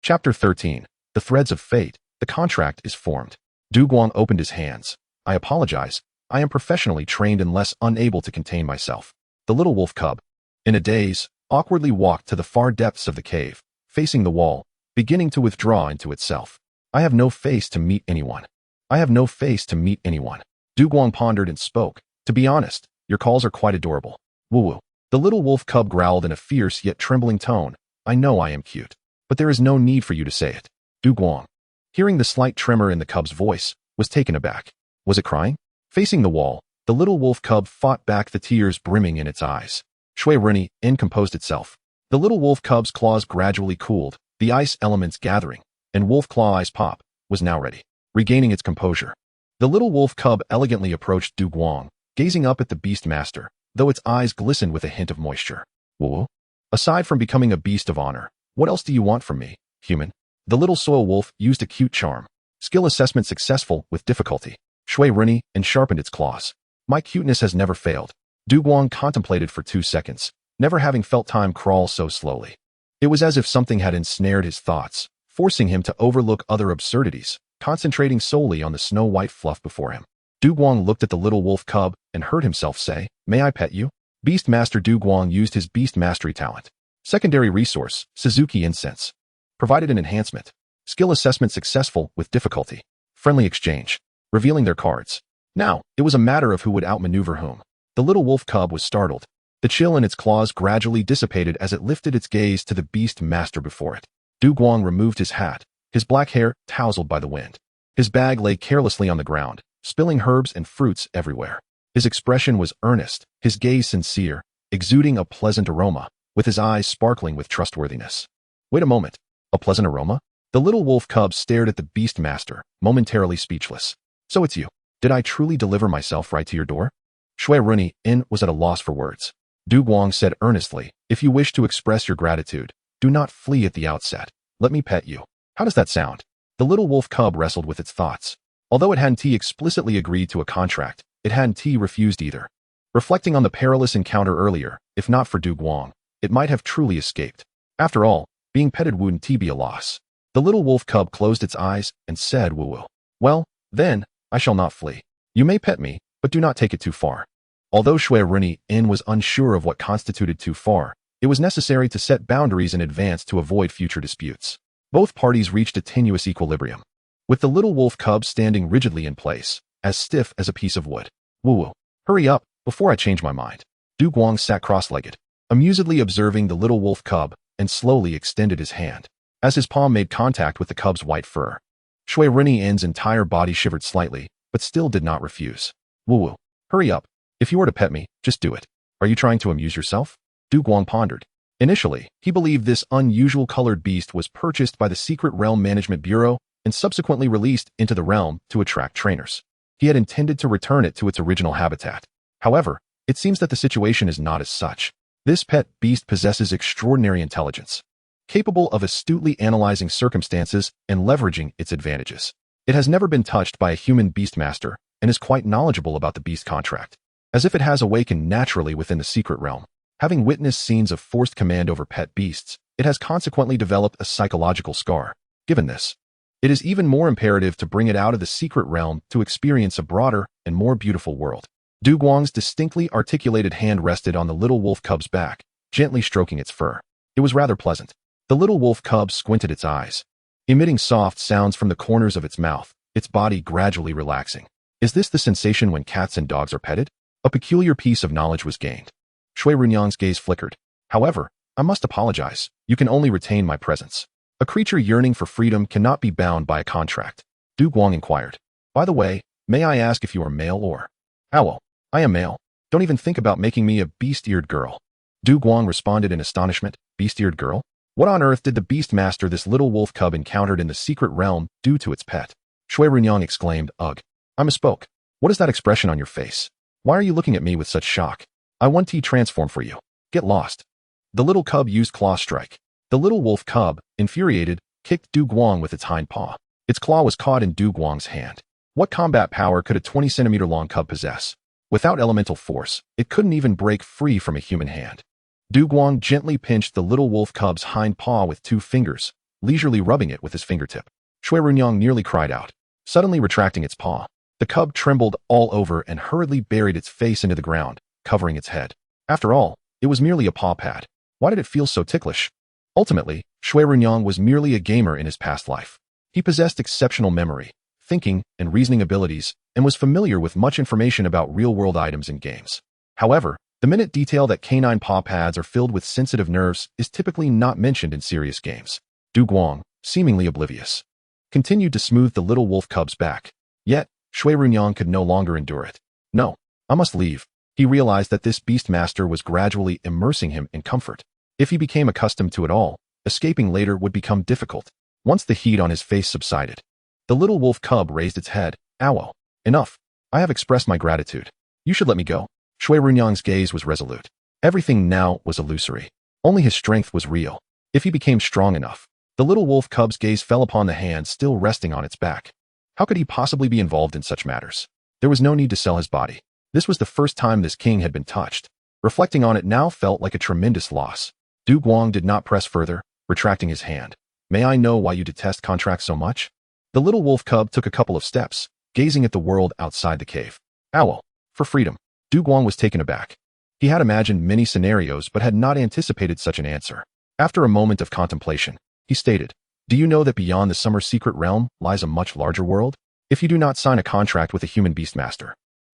Chapter 13. The Threads of Fate. The contract is formed. Du Guang opened his hands. "I apologize. I am professionally trained and less unable to contain myself." The little wolf cub, in a daze, awkwardly walked to the far depths of the cave, facing the wall, beginning to withdraw into itself. "I have no face to meet anyone. I have no face to meet anyone." Du Guang pondered and spoke. "To be honest, your calls are quite adorable." "Woo-woo." The little wolf cub growled in a fierce yet trembling tone. "I know I am cute, but there is no need for you to say it." Du Guang, hearing the slight tremor in the cub's voice, was taken aback. Was it crying? Facing the wall, the little wolf cub fought back, the tears brimming in its eyes. Xue Ruyan composed itself. The little wolf cub's claws gradually cooled, the ice elements gathering, and wolf claw eyes pop, was now ready. Regaining its composure, the little wolf cub elegantly approached Du Guang, gazing up at the beast master, though its eyes glistened with a hint of moisture. "Woo? Aside from becoming a beast of honor, what else do you want from me, human?" The little soil wolf used a cute charm. Skill assessment successful with difficulty. Xue Ruyan sharpened its claws. "My cuteness has never failed." Du Guang contemplated for 2 seconds, never having felt time crawl so slowly. It was as if something had ensnared his thoughts, forcing him to overlook other absurdities, concentrating solely on the snow-white fluff before him. Du Guang looked at the little wolf cub and heard himself say, "May I pet you?" Beast Master Du Guang used his beast mastery talent. Secondary resource, Suzuki Incense. Provided an enhancement. Skill assessment successful with difficulty. Friendly exchange. Revealing their cards. Now, it was a matter of who would outmaneuver whom. The little wolf cub was startled. The chill in its claws gradually dissipated as it lifted its gaze to the beast master before it. Du Guang removed his hat, his black hair tousled by the wind. His bag lay carelessly on the ground, spilling herbs and fruits everywhere. His expression was earnest, his gaze sincere, exuding a pleasant aroma, with his eyes sparkling with trustworthiness. "Wait a moment. A pleasant aroma?" The little wolf cub stared at the beast master, momentarily speechless. "So it's you. Did I truly deliver myself right to your door?" Xue Ruyan was at a loss for words. Du Guang said earnestly, "If you wish to express your gratitude, do not flee at the outset. Let me pet you." How does that sound? The little wolf cub wrestled with its thoughts. Although it hadn't explicitly agreed to a contract, it hadn't refused either. Reflecting on the perilous encounter earlier, if not for Du Guang, it might have truly escaped. After all, being petted wouldn't be a loss. The little wolf cub closed its eyes and said, "Woo-woo. Well, then, I shall not flee. You may pet me, but do not take it too far." Although Xue Ruyan was unsure of what constituted too far, it was necessary to set boundaries in advance to avoid future disputes. Both parties reached a tenuous equilibrium, with the little wolf cub standing rigidly in place, as stiff as a piece of wood. "Woo-woo. Hurry up, before I change my mind." Du Guang sat cross-legged, amusedly observing the little wolf cub, and slowly extended his hand. As his palm made contact with the cub's white fur, Xue Ruyan's entire body shivered slightly, but still did not refuse. "Woo-woo. Hurry up. If you were to pet me, just do it." "Are you trying to amuse yourself?" Du Guang pondered. Initially, he believed this unusual colored beast was purchased by the Secret Realm Management Bureau and subsequently released into the realm to attract trainers. He had intended to return it to its original habitat. However, it seems that the situation is not as such. This pet beast possesses extraordinary intelligence, capable of astutely analyzing circumstances and leveraging its advantages. It has never been touched by a human beastmaster and is quite knowledgeable about the beast contract, as if it has awakened naturally within the secret realm. Having witnessed scenes of forced command over pet beasts, it has consequently developed a psychological scar. Given this, it is even more imperative to bring it out of the secret realm to experience a broader and more beautiful world. Du Guang's distinctly articulated hand rested on the little wolf cub's back, gently stroking its fur. It was rather pleasant. The little wolf cub squinted its eyes, emitting soft sounds from the corners of its mouth, its body gradually relaxing. Is this the sensation when cats and dogs are petted? A peculiar piece of knowledge was gained. Xue Ruyan's gaze flickered. However, I must apologize. You can only retain my presence. A creature yearning for freedom cannot be bound by a contract. Du Guang inquired. By the way, may I ask if you are male or? Owl. I am male. Don't even think about making me a beast-eared girl. Du Guang responded in astonishment. Beast-eared girl? What on earth did the beast master this little wolf cub encountered in the secret realm do to its pet? Xue Ruyan exclaimed, Ugh. I misspoke. What is that expression on your face? Why are you looking at me with such shock? I want to transform for you. Get lost. The little cub used claw strike. The little wolf cub, infuriated, kicked Du Guang with its hind paw. Its claw was caught in Du Guang's hand. What combat power could a 20-centimeter-long cub possess? Without elemental force, it couldn't even break free from a human hand. Du Guang gently pinched the little wolf cub's hind paw with 2 fingers, leisurely rubbing it with his fingertip. Xue Ruyan nearly cried out, suddenly retracting its paw. The cub trembled all over and hurriedly buried its face into the ground, covering its head. After all, it was merely a paw pad. Why did it feel so ticklish? Ultimately, Xue Ruyan was merely a gamer in his past life. He possessed exceptional memory, thinking, and reasoning abilities, and was familiar with much information about real-world items in games. However, the minute detail that canine paw pads are filled with sensitive nerves is typically not mentioned in serious games. Du Guang, seemingly oblivious, continued to smooth the little wolf cub's back. Yet, Xue Ruyan could no longer endure it. No, I must leave. He realized that this beast master was gradually immersing him in comfort. If he became accustomed to it all, escaping later would become difficult. Once the heat on his face subsided, the little wolf cub raised its head. Ow. Enough. I have expressed my gratitude. You should let me go. Xue Ruyan's gaze was resolute. Everything now was illusory. Only his strength was real. If he became strong enough, the little wolf cub's gaze fell upon the hand still resting on its back. How could he possibly be involved in such matters? There was no need to sell his body. This was the first time this king had been touched. Reflecting on it now felt like a tremendous loss. Du Guang did not press further, retracting his hand. May I know why you detest contracts so much? The little wolf cub took a couple of steps, gazing at the world outside the cave. Owl. For freedom. Du Guang was taken aback. He had imagined many scenarios but had not anticipated such an answer. After a moment of contemplation, he stated, Do you know that beyond the summer secret realm lies a much larger world? If you do not sign a contract with a human beastmaster,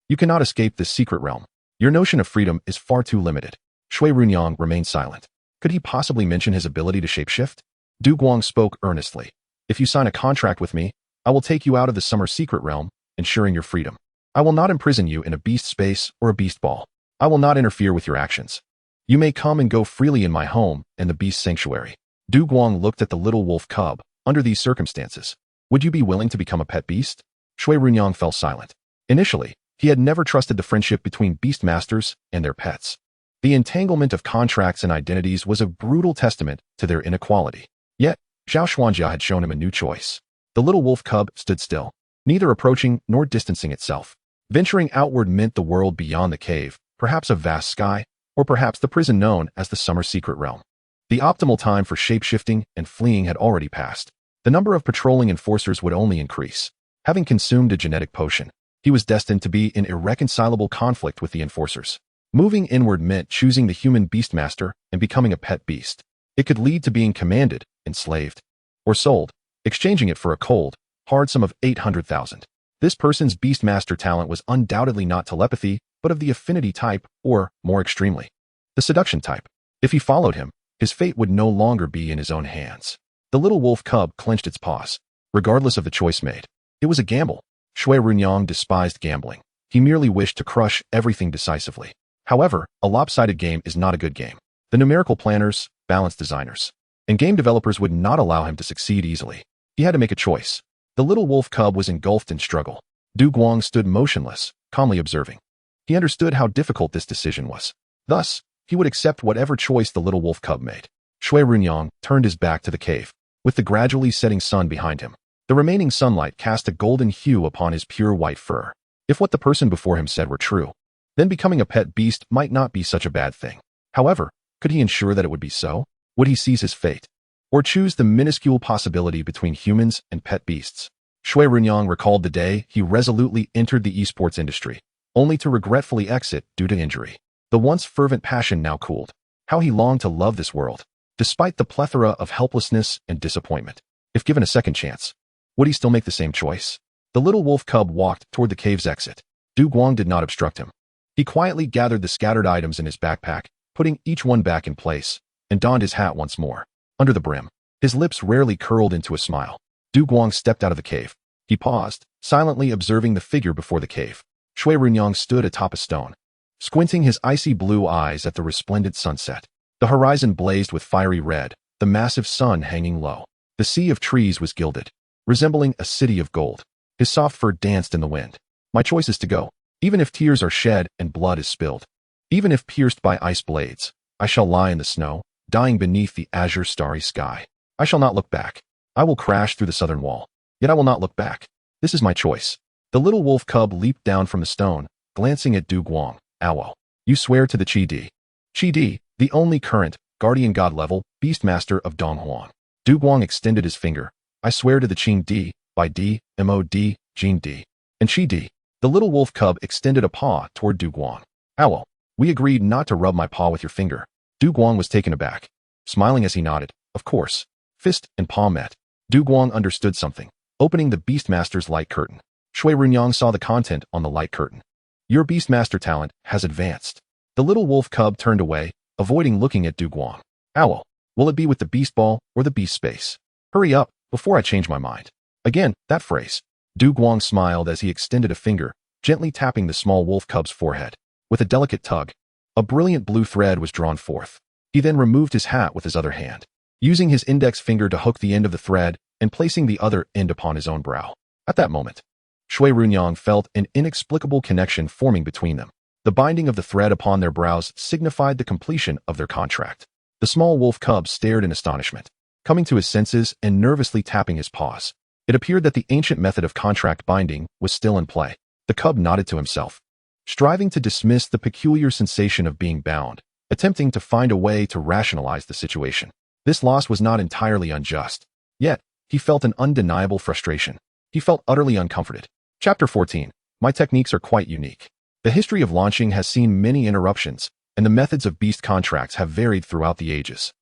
you cannot escape this secret realm. Your notion of freedom is far too limited. Xue Ruyan remained silent. Could he possibly mention his ability to shapeshift? Du Guang spoke earnestly. If you sign a contract with me, I will take you out of the summer secret realm, ensuring your freedom. I will not imprison you in a beast space or a beast ball. I will not interfere with your actions. You may come and go freely in my home and the beast sanctuary. Du Guang looked at the little wolf cub. Under these circumstances, would you be willing to become a pet beast? Xue Ruyan fell silent. Initially, he had never trusted the friendship between beast masters and their pets. The entanglement of contracts and identities was a brutal testament to their inequality. Yet, Zhao Xuanjia had shown him a new choice. The little wolf cub stood still, neither approaching nor distancing itself. Venturing outward meant the world beyond the cave, perhaps a vast sky, or perhaps the prison known as the Summer Secret Realm. The optimal time for shapeshifting and fleeing had already passed. The number of patrolling enforcers would only increase. Having consumed a genetic potion, he was destined to be in irreconcilable conflict with the enforcers. Moving inward meant choosing the human beastmaster and becoming a pet beast. It could lead to being commanded, enslaved, or sold, exchanging it for a cold, hard sum of 800,000. This person's beastmaster talent was undoubtedly not telepathy, but of the affinity type, or, more extremely, the seduction type. If he followed him, his fate would no longer be in his own hands. The little wolf cub clenched its paws, regardless of the choice made. It was a gamble. Xue Ruyan despised gambling. He merely wished to crush everything decisively. However, a lopsided game is not a good game. The numerical planners, balance designers, and game developers would not allow him to succeed easily. He had to make a choice. The little wolf cub was engulfed in struggle. Du Guang stood motionless, calmly observing. He understood how difficult this decision was. Thus, he would accept whatever choice the little wolf cub made. Xue Ruyan turned his back to the cave, with the gradually setting sun behind him. The remaining sunlight cast a golden hue upon his pure white fur. If what the person before him said were true, then becoming a pet beast might not be such a bad thing. However, could he ensure that it would be so? Would he seize his fate, or choose the minuscule possibility between humans and pet beasts? Xue Ruyan recalled the day he resolutely entered the esports industry, only to regretfully exit due to injury. The once fervent passion now cooled. How he longed to love this world, despite the plethora of helplessness and disappointment. If given a second chance, would he still make the same choice? The little wolf cub walked toward the cave's exit. Du Guang did not obstruct him. He quietly gathered the scattered items in his backpack, putting each one back in place, and donned his hat once more, under the brim. His lips rarely curled into a smile. Du Guang stepped out of the cave. He paused, silently observing the figure before the cave. Xue Ruyan stood atop a stone, squinting his icy blue eyes at the resplendent sunset. The horizon blazed with fiery red, the massive sun hanging low. The sea of trees was gilded, resembling a city of gold. His soft fur danced in the wind. My choice is to go. Even if tears are shed and blood is spilled. Even if pierced by ice blades, I shall lie in the snow, dying beneath the azure starry sky. I shall not look back. I will crash through the southern wall. Yet I will not look back. This is my choice. The little wolf cub leaped down from the stone, glancing at Du Guang. Owo. You swear to the Qi Di. Qi Di, the only current, guardian god level, beastmaster of Donghuan. Du Guang extended his finger. I swear to the Qing Di, by Di, Mod, Jin Di. And Qi Di. The little wolf cub extended a paw toward Du Guang. Owo. We agreed not to rub my paw with your finger. Du Guang was taken aback. Smiling as he nodded. Of course. Fist and paw met. Du Guang understood something, opening the Beastmaster's light curtain. Xue Ruyan saw the content on the light curtain. Your Beastmaster talent has advanced. The little wolf cub turned away, avoiding looking at Du Guang. Owl, will it be with the beast ball or the beast space? Hurry up, before I change my mind. Again, that phrase. Du Guang smiled as he extended a finger, gently tapping the small wolf cub's forehead. With a delicate tug, a brilliant blue thread was drawn forth. He then removed his hat with his other hand, using his index finger to hook the end of the thread and placing the other end upon his own brow. At that moment, Xue Ruyan felt an inexplicable connection forming between them. The binding of the thread upon their brows signified the completion of their contract. The small wolf cub stared in astonishment, coming to his senses and nervously tapping his paws. It appeared that the ancient method of contract binding was still in play. The cub nodded to himself, striving to dismiss the peculiar sensation of being bound, attempting to find a way to rationalize the situation. This loss was not entirely unjust. Yet, he felt an undeniable frustration. He felt utterly uncomforted. Chapter 14. My techniques are quite unique. The history of launching has seen many interruptions, and the methods of beast contracts have varied throughout the ages.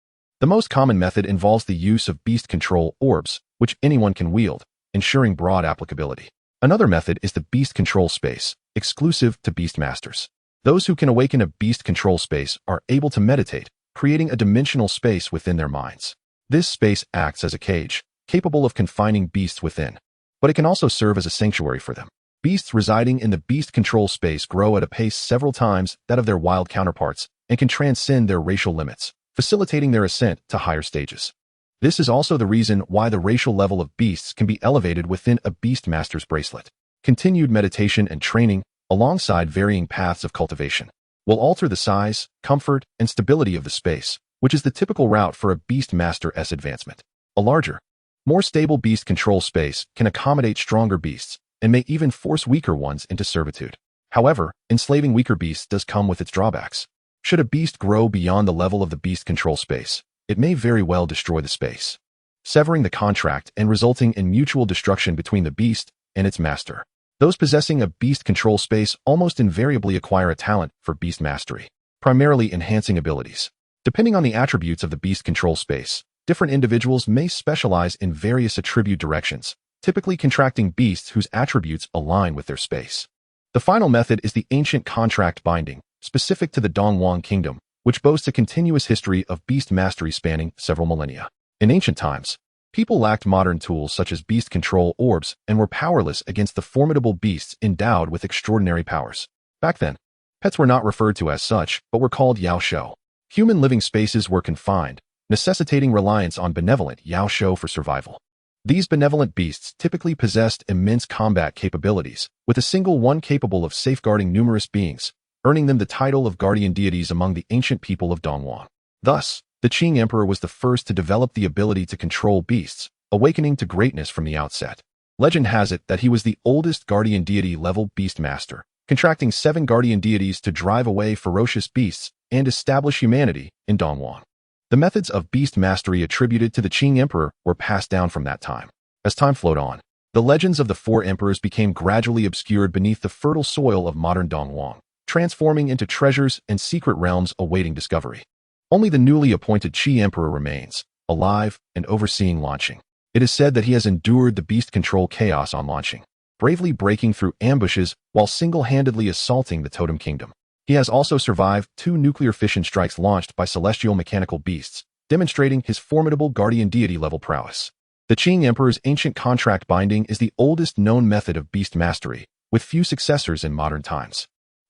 The most common method involves the use of beast control orbs, which anyone can wield, ensuring broad applicability. Another method is the beast control space, exclusive to beast masters. Those who can awaken a beast control space are able to meditate, creating a dimensional space within their minds. This space acts as a cage, capable of confining beasts within, but it can also serve as a sanctuary for them. Beasts residing in the beast control space grow at a pace several times that of their wild counterparts and can transcend their racial limits, facilitating their ascent to higher stages. This is also the reason why the racial level of beasts can be elevated within a beast master's bracelet. Continued meditation and training, alongside varying paths of cultivation, will alter the size, comfort, and stability of the space, which is the typical route for a beast master's advancement. A larger, more stable beast control space can accommodate stronger beasts and may even force weaker ones into servitude. However, enslaving weaker beasts does come with its drawbacks. Should a beast grow beyond the level of the beast control space, it may very well destroy the space, severing the contract and resulting in mutual destruction between the beast and its master. Those possessing a beast control space almost invariably acquire a talent for beast mastery, primarily enhancing abilities. Depending on the attributes of the beast control space, different individuals may specialize in various attribute directions, typically contracting beasts whose attributes align with their space. The final method is the ancient contract binding, specific to the Donghuan Kingdom, which boasts a continuous history of beast mastery spanning several millennia. In ancient times, people lacked modern tools such as beast control orbs and were powerless against the formidable beasts endowed with extraordinary powers. Back then, pets were not referred to as such, but were called Yao Shou. Human living spaces were confined, necessitating reliance on benevolent Yao Shou for survival. These benevolent beasts typically possessed immense combat capabilities, with a single one capable of safeguarding numerous beings, earning them the title of guardian deities among the ancient people of Donghuan. Thus, the Qing Emperor was the first to develop the ability to control beasts, awakening to greatness from the outset. Legend has it that he was the oldest guardian deity-level beast master, contracting 7 guardian deities to drive away ferocious beasts and establish humanity in Donghuan. The methods of beast mastery attributed to the Qing Emperor were passed down from that time. As time flowed on, the legends of the 4 emperors became gradually obscured beneath the fertile soil of modern Donghuan, transforming into treasures and secret realms awaiting discovery. Only the newly appointed Qi Emperor remains, alive and overseeing launching. It is said that he has endured the beast control chaos on launching. bravely breaking through ambushes while single-handedly assaulting the Totem Kingdom. He has also survived 2 nuclear fission strikes launched by celestial mechanical beasts, demonstrating his formidable guardian deity-level prowess. The Qing Emperor's ancient contract binding is the oldest known method of beast mastery, with few successors in modern times.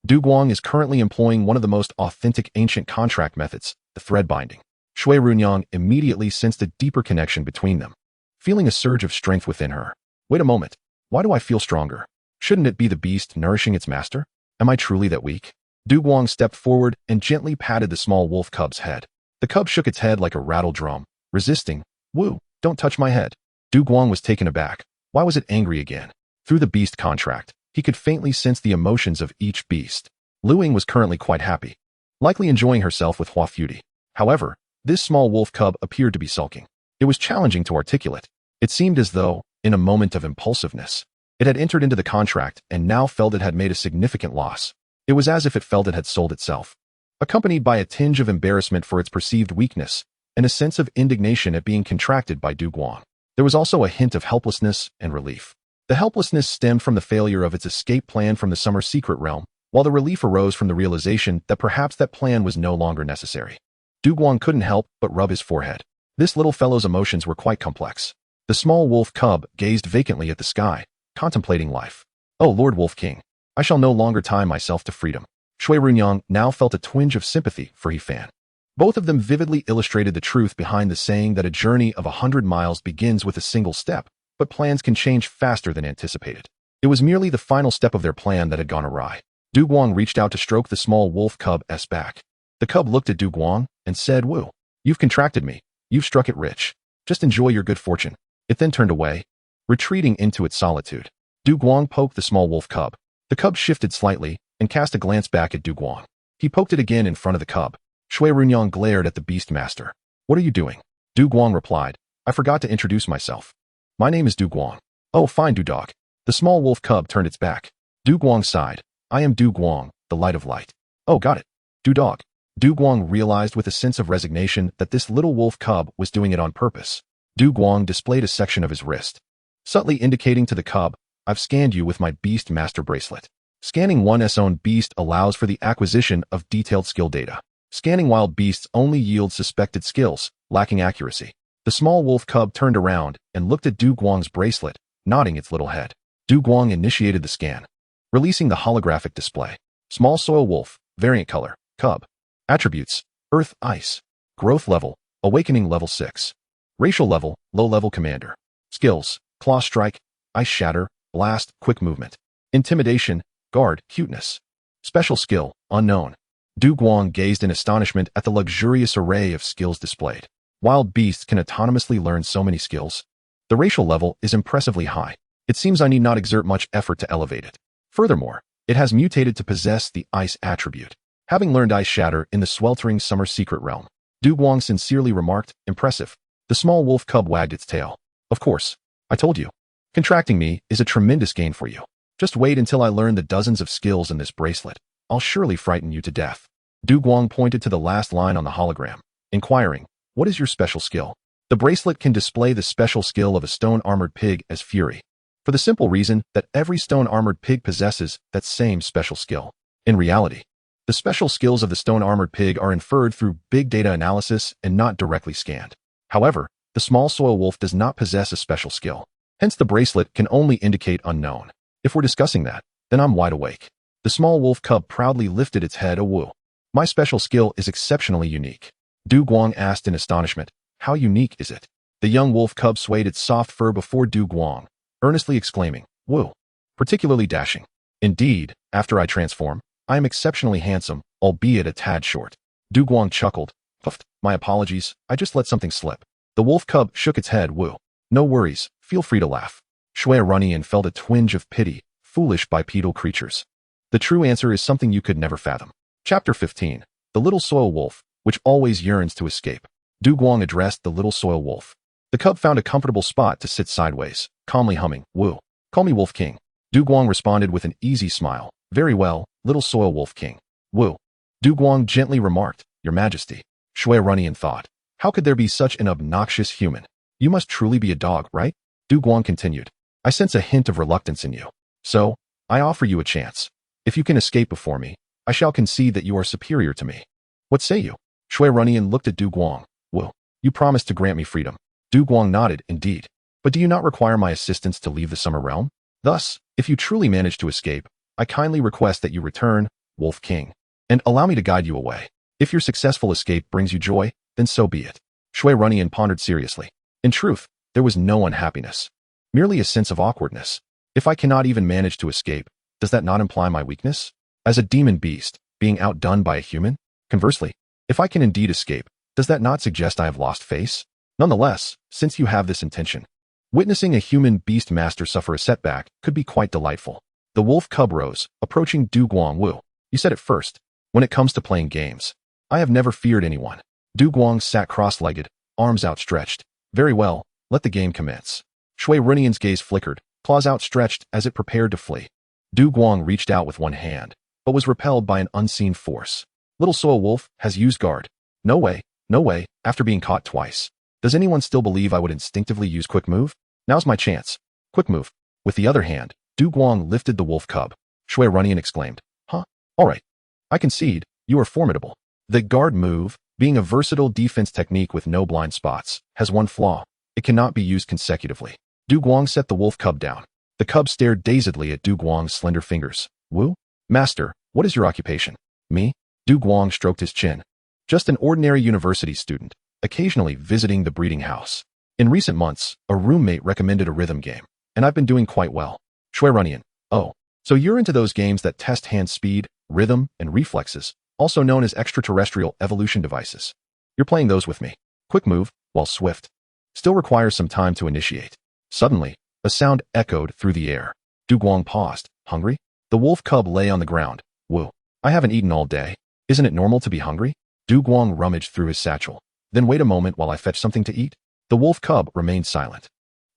Du Guang is currently employing one of the most authentic ancient contract methods, the thread binding. Xue Ruyan immediately sensed a deeper connection between them, feeling a surge of strength within her. Wait a moment. Why do I feel stronger? Shouldn't it be the beast nourishing its master? Am I truly that weak? Du Guang stepped forward and gently patted the small wolf cub's head. The cub shook its head like a rattle drum, resisting. Woo, don't touch my head. Du Guang was taken aback. Why was it angry again? Through the beast contract, he could faintly sense the emotions of each beast. Luing was currently quite happy, likely enjoying herself with Hua Futi. However, this small wolf cub appeared to be sulking. It was challenging to articulate. It seemed as though, in a moment of impulsiveness, it had entered into the contract and now felt it had made a significant loss. It was as if it felt it had sold itself, accompanied by a tinge of embarrassment for its perceived weakness and a sense of indignation at being contracted by Du Guang. There was also a hint of helplessness and relief. The helplessness stemmed from the failure of its escape plan from the summer secret realm, while the relief arose from the realization that perhaps that plan was no longer necessary. Du Guang couldn't help but rub his forehead. This little fellow's emotions were quite complex. The small wolf cub gazed vacantly at the sky, contemplating life. Oh, Lord Wolf King, I shall no longer tie myself to freedom. Xue Ruyan now felt a twinge of sympathy for He Fan. Both of them vividly illustrated the truth behind the saying that a journey of 100 miles begins with a single step, but plans can change faster than anticipated. It was merely the final step of their plan that had gone awry. Du Guang reached out to stroke the small wolf cub's back. The cub looked at Du Guang and said, Woo, you've contracted me. You've struck it rich. Just enjoy your good fortune. It then turned away, retreating into its solitude. Du Guang poked the small wolf cub. The cub shifted slightly and cast a glance back at Du Guang. He poked it again in front of the cub. Xue Ruyan glared at the beast master. What are you doing? Du Guang replied, I forgot to introduce myself. My name is Du Guang. Oh, fine, Du Dog. The small wolf cub turned its back. Du Guang sighed. I am Du Guang, the light of light. Oh, got it. Du Dog. Du Guang realized with a sense of resignation that this little wolf cub was doing it on purpose. Du Guang displayed a section of his wrist, subtly indicating to the cub, I've scanned you with my Beast Master Bracelet. Scanning one's own beast allows for the acquisition of detailed skill data. Scanning wild beasts only yields suspected skills, lacking accuracy. The small wolf cub turned around and looked at Du Guang's bracelet, nodding its little head. Du Guang initiated the scan, releasing the holographic display. Small soil wolf, variant color, cub. Attributes, earth, ice. Growth level, awakening level 6. Racial level, low-level commander. Skills, claw strike, ice shatter, blast, quick movement. Intimidation, guard, cuteness. Special skill, unknown. Du Guang gazed in astonishment at the luxurious array of skills displayed. Wild beasts can autonomously learn so many skills. The racial level is impressively high. It seems I need not exert much effort to elevate it. Furthermore, it has mutated to possess the ice attribute. Having learned ice shatter in the sweltering summer secret realm, Du Guang sincerely remarked, impressive. The small wolf cub wagged its tail. Of course, I told you. Contracting me is a tremendous gain for you. Just wait until I learn the dozens of skills in this bracelet. I'll surely frighten you to death. Du Guang pointed to the last line on the hologram, inquiring, what is your special skill? The bracelet can display the special skill of a stone-armored pig as Fury, for the simple reason that every stone-armored pig possesses that same special skill. In reality, the special skills of the stone-armored pig are inferred through big data analysis and not directly scanned. However, the small soil wolf does not possess a special skill. Hence, the bracelet can only indicate unknown. If we're discussing that, then I'm wide awake. The small wolf cub proudly lifted its head a woo. My special skill is exceptionally unique. Du Guang asked in astonishment, how unique is it? The young wolf cub swayed its soft fur before Du Guang, earnestly exclaiming, woo. Particularly dashing. Indeed, after I transform, I am exceptionally handsome, albeit a tad short. Du Guang chuckled. Puffed. My apologies, I just let something slip. The wolf cub shook its head, woo. No worries, feel free to laugh. Xue Ruyan felt a twinge of pity, foolish bipedal creatures. The true answer is something you could never fathom. Chapter 15. The Little Soil Wolf, which always yearns to escape. Du Guang addressed the little soil wolf. The cub found a comfortable spot to sit sideways, calmly humming, woo. Call me Wolf King. Du Guang responded with an easy smile. Very well, little soil wolf king. Woo. Du Guang gently remarked, Your Majesty. Xue Ruyan thought, how could there be such an obnoxious human? You must truly be a dog, right? Du Guang continued. I sense a hint of reluctance in you. So, I offer you a chance. If you can escape before me, I shall concede that you are superior to me. What say you? Xue Ruyan looked at Du Guang. Well, you promised to grant me freedom. Du Guang nodded, indeed. But do you not require my assistance to leave the Summer Realm? Thus, if you truly manage to escape, I kindly request that you return, Wolf King, and allow me to guide you away. If your successful escape brings you joy, then so be it. Xue Ruyan pondered seriously. In truth, there was no unhappiness, merely a sense of awkwardness. If I cannot even manage to escape, does that not imply my weakness? As a demon beast, being outdone by a human? Conversely, if I can indeed escape, does that not suggest I have lost face? Nonetheless, since you have this intention, witnessing a human beast master suffer a setback could be quite delightful. The wolf cub rose, approaching Du Guang. Wu. You said it first. When it comes to playing games, I have never feared anyone. Du Guang sat cross-legged, arms outstretched. Very well, let the game commence. Xue Ruyan's gaze flickered, claws outstretched as it prepared to flee. Du Guang reached out with one hand, but was repelled by an unseen force. Little Soil Wolf has used guard. No way, no way, after being caught twice. Does anyone still believe I would instinctively use quick move? Now's my chance. Quick move. With the other hand, Du Guang lifted the wolf cub. Xue Ruyan exclaimed, Huh? All right. I concede, you are formidable. The guard move, being a versatile defense technique with no blind spots, has one flaw. It cannot be used consecutively. Du Guang set the wolf cub down. The cub stared dazedly at Du Guang's slender fingers. Wu? Master, what is your occupation? Me? Du Guang stroked his chin. Just an ordinary university student, occasionally visiting the breeding house. In recent months, a roommate recommended a rhythm game, and I've been doing quite well. Xue Ruyan. Oh, so you're into those games that test hand speed, rhythm, and reflexes, also known as extraterrestrial evolution devices. You're playing those with me. Quick move, while swift. Still requires some time to initiate. Suddenly, a sound echoed through the air. Du Guang paused. Hungry? The wolf cub lay on the ground. Woo. I haven't eaten all day. Isn't it normal to be hungry? Du Guang rummaged through his satchel. Then wait a moment while I fetch something to eat. The wolf cub remained silent.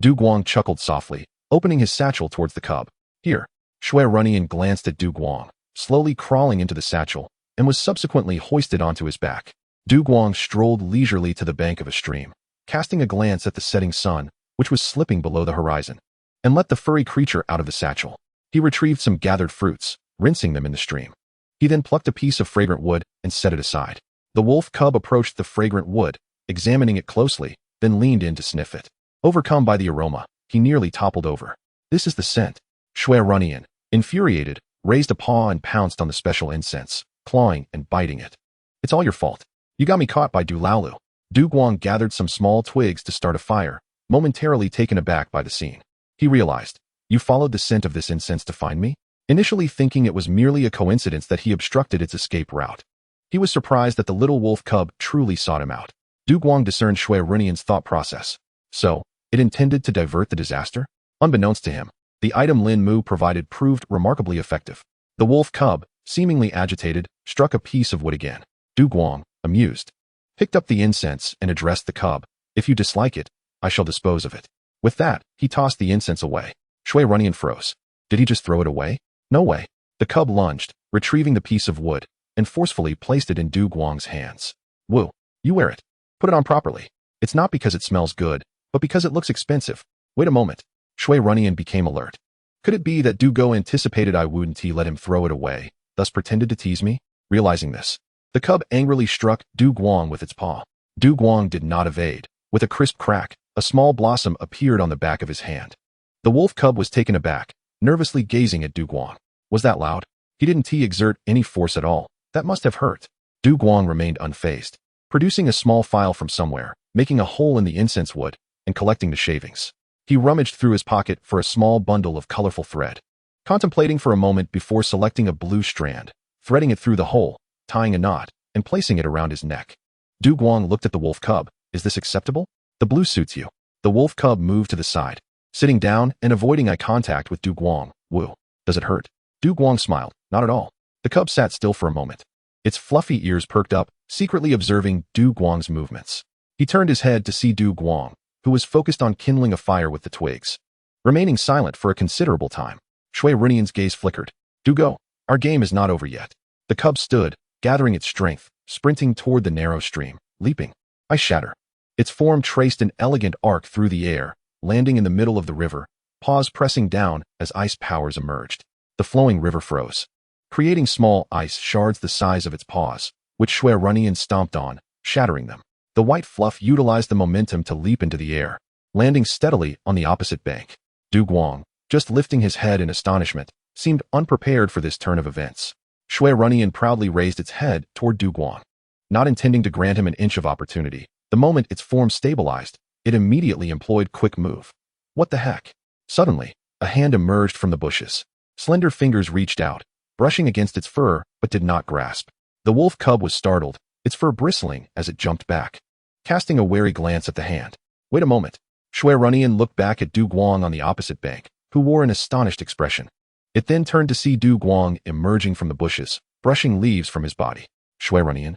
Du Guang chuckled softly, opening his satchel towards the cub. Here. Xue Ruyan glanced at Du Guang, slowly crawling into the satchel, and was subsequently hoisted onto his back. Du Guang strolled leisurely to the bank of a stream, casting a glance at the setting sun, which was slipping below the horizon, and let the furry creature out of the satchel. He retrieved some gathered fruits, rinsing them in the stream. He then plucked a piece of fragrant wood and set it aside. The wolf cub approached the fragrant wood, examining it closely, then leaned in to sniff it. Overcome by the aroma, he nearly toppled over. This is the scent. Xue Ruyan, infuriated, raised a paw and pounced on the special incense, clawing and biting it. It's all your fault. You got me caught by Du Laolu. Du Guang gathered some small twigs to start a fire, momentarily taken aback by the scene. He realized, you followed the scent of this incense to find me? Initially thinking it was merely a coincidence that he obstructed its escape route. He was surprised that the little wolf cub truly sought him out. Du Guang discerned Xue Ruyan's thought process. So, it intended to divert the disaster? Unbeknownst to him, the item Lin Mu provided proved remarkably effective. The wolf cub, seemingly agitated, struck a piece of wood again. Du Guang, amused, picked up the incense and addressed the cub. If you dislike it, I shall dispose of it. With that, he tossed the incense away. Xue Ruyan froze. Did he just throw it away? No way. The cub lunged, retrieving the piece of wood, and forcefully placed it in Du Guang's hands. Woo, you wear it. Put it on properly. It's not because it smells good, but because it looks expensive. Wait a moment. Xue Ruyan became alert. Could it be that Du Guang anticipated I wouldn't let him throw it away, thus pretended to tease me? Realizing this, the cub angrily struck Du Guang with its paw. Du Guang did not evade. With a crisp crack, a small blossom appeared on the back of his hand. The wolf cub was taken aback, nervously gazing at Du Guang. Was that loud? He didn't exert any force at all. That must have hurt. Du Guang remained unfazed, producing a small file from somewhere, making a hole in the incense wood, and collecting the shavings. He rummaged through his pocket for a small bundle of colorful thread, contemplating for a moment before selecting a blue strand, threading it through the hole, tying a knot, and placing it around his neck. Du Guang looked at the wolf cub. Is this acceptable? The blue suits you. The wolf cub moved to the side, sitting down and avoiding eye contact with Du Guang. Woo. Does it hurt? Du Guang smiled. Not at all. The cub sat still for a moment. Its fluffy ears perked up, secretly observing Du Guang's movements. He turned his head to see Du Guang, who was focused on kindling a fire with the twigs, remaining silent for a considerable time. Xue Ruyan's gaze flickered. Du Go, our game is not over yet. The cub stood, gathering its strength, sprinting toward the narrow stream, leaping. I shatter. Its form traced an elegant arc through the air, landing in the middle of the river, paws pressing down as ice powers emerged. The flowing river froze, creating small ice shards the size of its paws, which Xue Ruyan stomped on, shattering them. The white fluff utilized the momentum to leap into the air, landing steadily on the opposite bank. Du Guang, just lifting his head in astonishment, seemed unprepared for this turn of events. Xue Ruyan proudly raised its head toward Du Guang, not intending to grant him an inch of opportunity. The moment its form stabilized, it immediately employed quick move. What the heck? Suddenly, a hand emerged from the bushes. Slender fingers reached out, brushing against its fur, but did not grasp. The wolf cub was startled, its fur bristling as it jumped back, casting a wary glance at the hand. Wait a moment. Xue Ruyan looked back at Du Guang on the opposite bank, who wore an astonished expression. It then turned to see Du Guang emerging from the bushes, brushing leaves from his body. Xue Ruyan.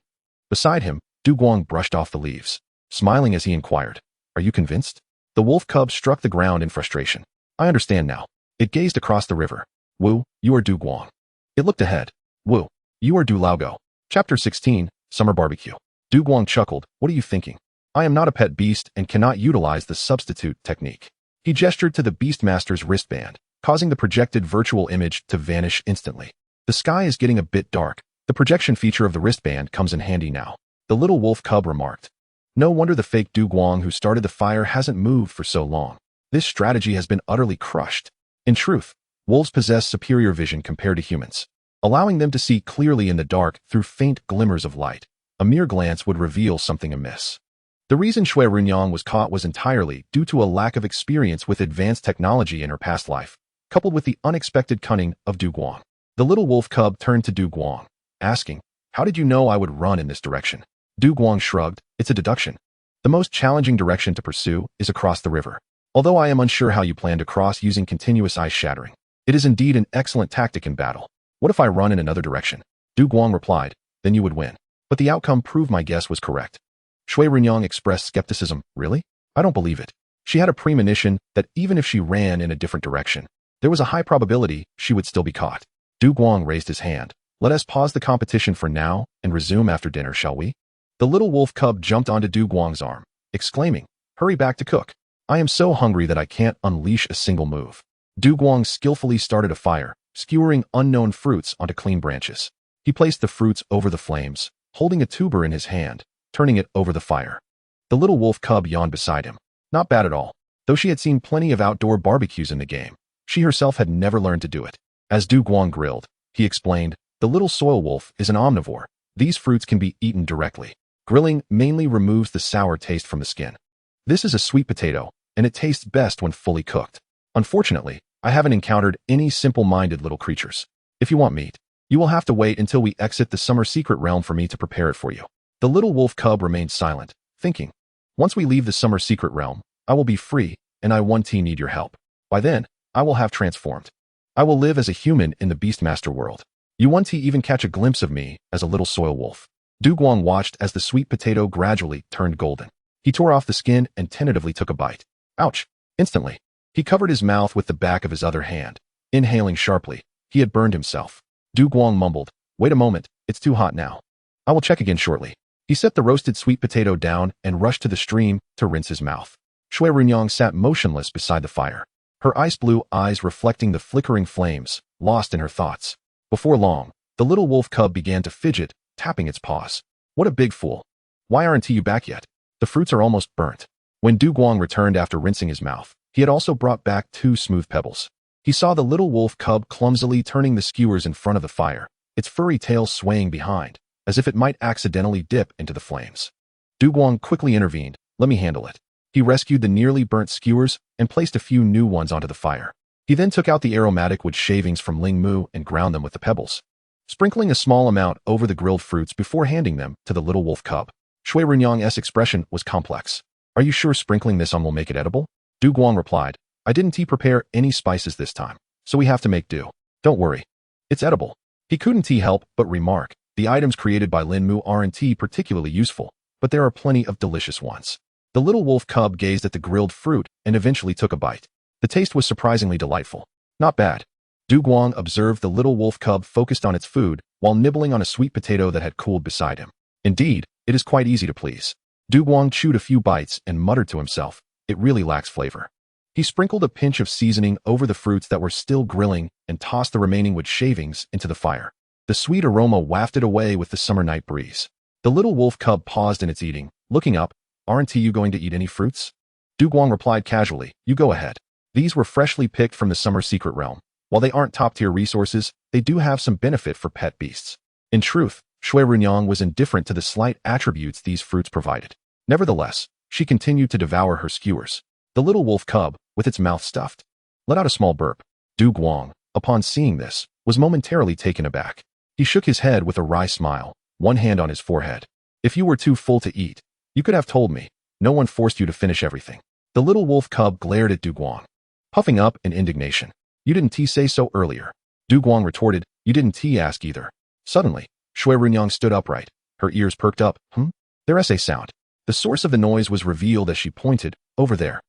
Beside him, Du Guang brushed off the leaves, smiling as he inquired, "Are you convinced?" The wolf cub struck the ground in frustration. "I understand now." It gazed across the river. "Wu, you are Du Guang." It looked ahead. "Wu, you are Du Laogo." Chapter 16, Summer Barbecue. Du Guang chuckled. "What are you thinking? I am not a pet beast and cannot utilize the substitute technique." He gestured to the Beastmaster's wristband, causing the projected virtual image to vanish instantly. "The sky is getting a bit dark. The projection feature of the wristband comes in handy now," the little wolf cub remarked. No wonder the fake Du Guang who started the fire hasn't moved for so long. This strategy has been utterly crushed. In truth, wolves possess superior vision compared to humans, allowing them to see clearly in the dark through faint glimmers of light. A mere glance would reveal something amiss. The reason Xue Ruyan was caught was entirely due to a lack of experience with advanced technology in her past life, coupled with the unexpected cunning of Du Guang. The little wolf cub turned to Du Guang, asking, "How did you know I would run in this direction?" Du Guang shrugged. "It's a deduction. The most challenging direction to pursue is across the river. Although I am unsure how you plan to cross using continuous ice shattering, it is indeed an excellent tactic in battle. What if I run in another direction?" Du Guang replied, "Then you would win." But the outcome proved my guess was correct. Xue Ruyan expressed skepticism. "Really? I don't believe it." She had a premonition that even if she ran in a different direction, there was a high probability she would still be caught. Du Guang raised his hand. "Let us pause the competition for now and resume after dinner, shall we?" The little wolf cub jumped onto Du Guang's arm, exclaiming, "Hurry back to cook. I am so hungry that I can't unleash a single move." Du Guang skillfully started a fire, skewering unknown fruits onto clean branches. He placed the fruits over the flames, holding a tuber in his hand, turning it over the fire. The little wolf cub yawned beside him. Not bad at all. Though she had seen plenty of outdoor barbecues in the game, she herself had never learned to do it. As Du Guang grilled, he explained, "The little soil wolf is an omnivore. These fruits can be eaten directly. Grilling mainly removes the sour taste from the skin. This is a sweet potato, and it tastes best when fully cooked. Unfortunately, I haven't encountered any simple-minded little creatures. If you want meat, you will have to wait until we exit the summer secret realm for me to prepare it for you." The little wolf cub remained silent, thinking, "Once we leave the summer secret realm, I will be free, and I need your help. By then, I will have transformed. I will live as a human in the Beastmaster world. You even catch a glimpse of me as a little soil wolf." Du Guang watched as the sweet potato gradually turned golden. He tore off the skin and tentatively took a bite. Ouch! Instantly, he covered his mouth with the back of his other hand, inhaling sharply. He had burned himself. Du Guang mumbled, "Wait a moment, it's too hot now. I will check again shortly." He set the roasted sweet potato down and rushed to the stream to rinse his mouth. Xue Ruyan sat motionless beside the fire, her ice blue eyes reflecting the flickering flames, lost in her thoughts. Before long, the little wolf cub began to fidget, tapping its paws. "What a big fool. Why aren't you back yet? The fruits are almost burnt." When Du Guang returned after rinsing his mouth, he had also brought back 2 smooth pebbles. He saw the little wolf cub clumsily turning the skewers in front of the fire, its furry tail swaying behind, as if it might accidentally dip into the flames. Du Guang quickly intervened. "Let me handle it." He rescued the nearly burnt skewers and placed a few new ones onto the fire. He then took out the aromatic wood shavings from Ling Mu and ground them with the pebbles, sprinkling a small amount over the grilled fruits before handing them to the little wolf cub. Xue Ruyan's expression was complex. "Are you sure sprinkling this on will make it edible?" Du Guang replied, "I didn't prepare any spices this time, so we have to make do. Don't worry. It's edible." He couldn't help but remark, the items created by Lin Mu aren't particularly useful, but there are plenty of delicious ones. The little wolf cub gazed at the grilled fruit and eventually took a bite. The taste was surprisingly delightful. Not bad. Du Guang observed the little wolf cub focused on its food while nibbling on a sweet potato that had cooled beside him. Indeed, it is quite easy to please. Du Guang chewed a few bites and muttered to himself, "It really lacks flavor." He sprinkled a pinch of seasoning over the fruits that were still grilling and tossed the remaining wood shavings into the fire. The sweet aroma wafted away with the summer night breeze. The little wolf cub paused in its eating, looking up. Aren't you going to eat any fruits? Du Guang replied casually, you go ahead. These were freshly picked from the summer secret realm. While they aren't top-tier resources, they do have some benefit for pet beasts. In truth, Xue Ruyan was indifferent to the slight attributes these fruits provided. Nevertheless, she continued to devour her skewers. The little wolf cub, with its mouth stuffed, let out a small burp. Du Guang, upon seeing this, was momentarily taken aback. He shook his head with a wry smile, one hand on his forehead. If you were too full to eat, you could have told me. No one forced you to finish everything. The little wolf cub glared at Du Guang, puffing up in indignation. You didn't say so earlier. Du Guang retorted, you didn't ask either. Suddenly, Xue Ruyan stood upright, her ears perked up. There's a sound. The source of the noise was revealed as she pointed, over there.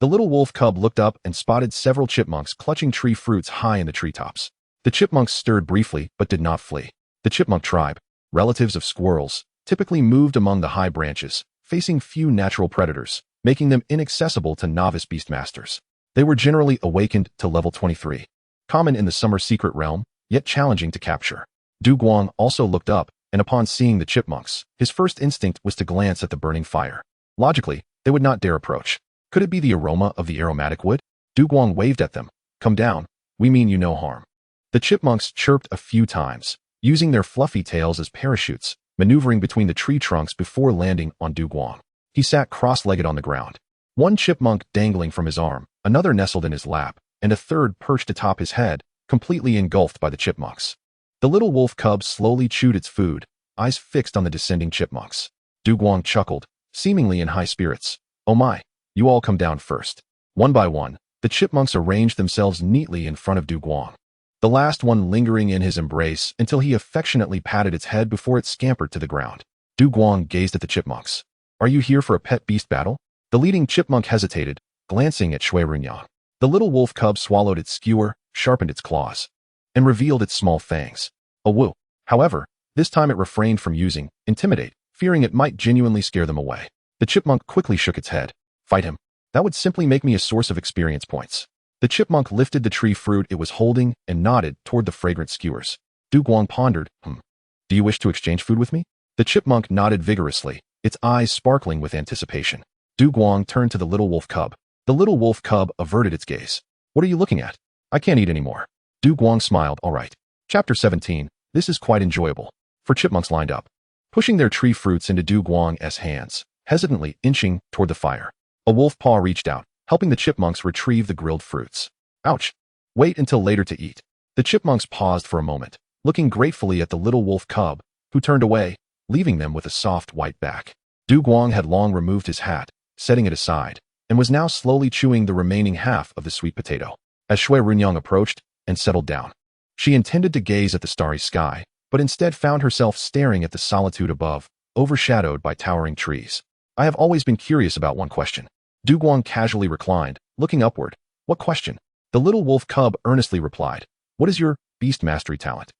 The little wolf cub looked up and spotted several chipmunks clutching tree fruits high in the treetops. The chipmunks stirred briefly but did not flee. The chipmunk tribe, relatives of squirrels, typically moved among the high branches, facing few natural predators, making them inaccessible to novice beastmasters. They were generally awakened to level 23, common in the summer secret realm, yet challenging to capture. Du Guang also looked up, and upon seeing the chipmunks, his first instinct was to glance at the burning fire. Logically, they would not dare approach. Could it be the aroma of the aromatic wood? Du Guang waved at them. Come down, we mean you no harm. The chipmunks chirped a few times, using their fluffy tails as parachutes, maneuvering between the tree trunks before landing on Du Guang. He sat cross-legged on the ground, one chipmunk dangling from his arm, another nestled in his lap, and a third perched atop his head, completely engulfed by the chipmunks. The little wolf cub slowly chewed its food, eyes fixed on the descending chipmunks. Du Guang chuckled, seemingly in high spirits. Oh my, you all come down first. One by one, the chipmunks arranged themselves neatly in front of Du Guang, the last one lingering in his embrace until he affectionately patted its head before it scampered to the ground. Du Guang gazed at the chipmunks. Are you here for a pet beast battle? The leading chipmunk hesitated, glancing at Xue Ruyan. The little wolf cub swallowed its skewer, sharpened its claws, and revealed its small fangs. A woo. However, this time it refrained from using intimidate, fearing it might genuinely scare them away. The chipmunk quickly shook its head. Fight him. That would simply make me a source of experience points. The chipmunk lifted the tree fruit it was holding and nodded toward the fragrant skewers. Du Guang pondered, Do you wish to exchange food with me? The chipmunk nodded vigorously, its eyes sparkling with anticipation. Du Guang turned to the little wolf cub. The little wolf cub averted its gaze. What are you looking at? I can't eat anymore. Du Guang smiled, all right. Chapter 17. This is quite enjoyable. For chipmunks lined up, pushing their tree fruits into Du Guang's hands, hesitantly inching toward the fire. A wolf paw reached out, helping the chipmunks retrieve the grilled fruits. Ouch. Wait until later to eat. The chipmunks paused for a moment, looking gratefully at the little wolf cub, who turned away, leaving them with a soft white back. Du Guang had long removed his hat, setting it aside, and was now slowly chewing the remaining half of the sweet potato. As Xue Ruyan approached and settled down, she intended to gaze at the starry sky, but instead found herself staring at the solitude above, overshadowed by towering trees. I have always been curious about one question. Du Guang casually reclined, looking upward. What question? The little wolf cub earnestly replied. What is your beast mastery talent?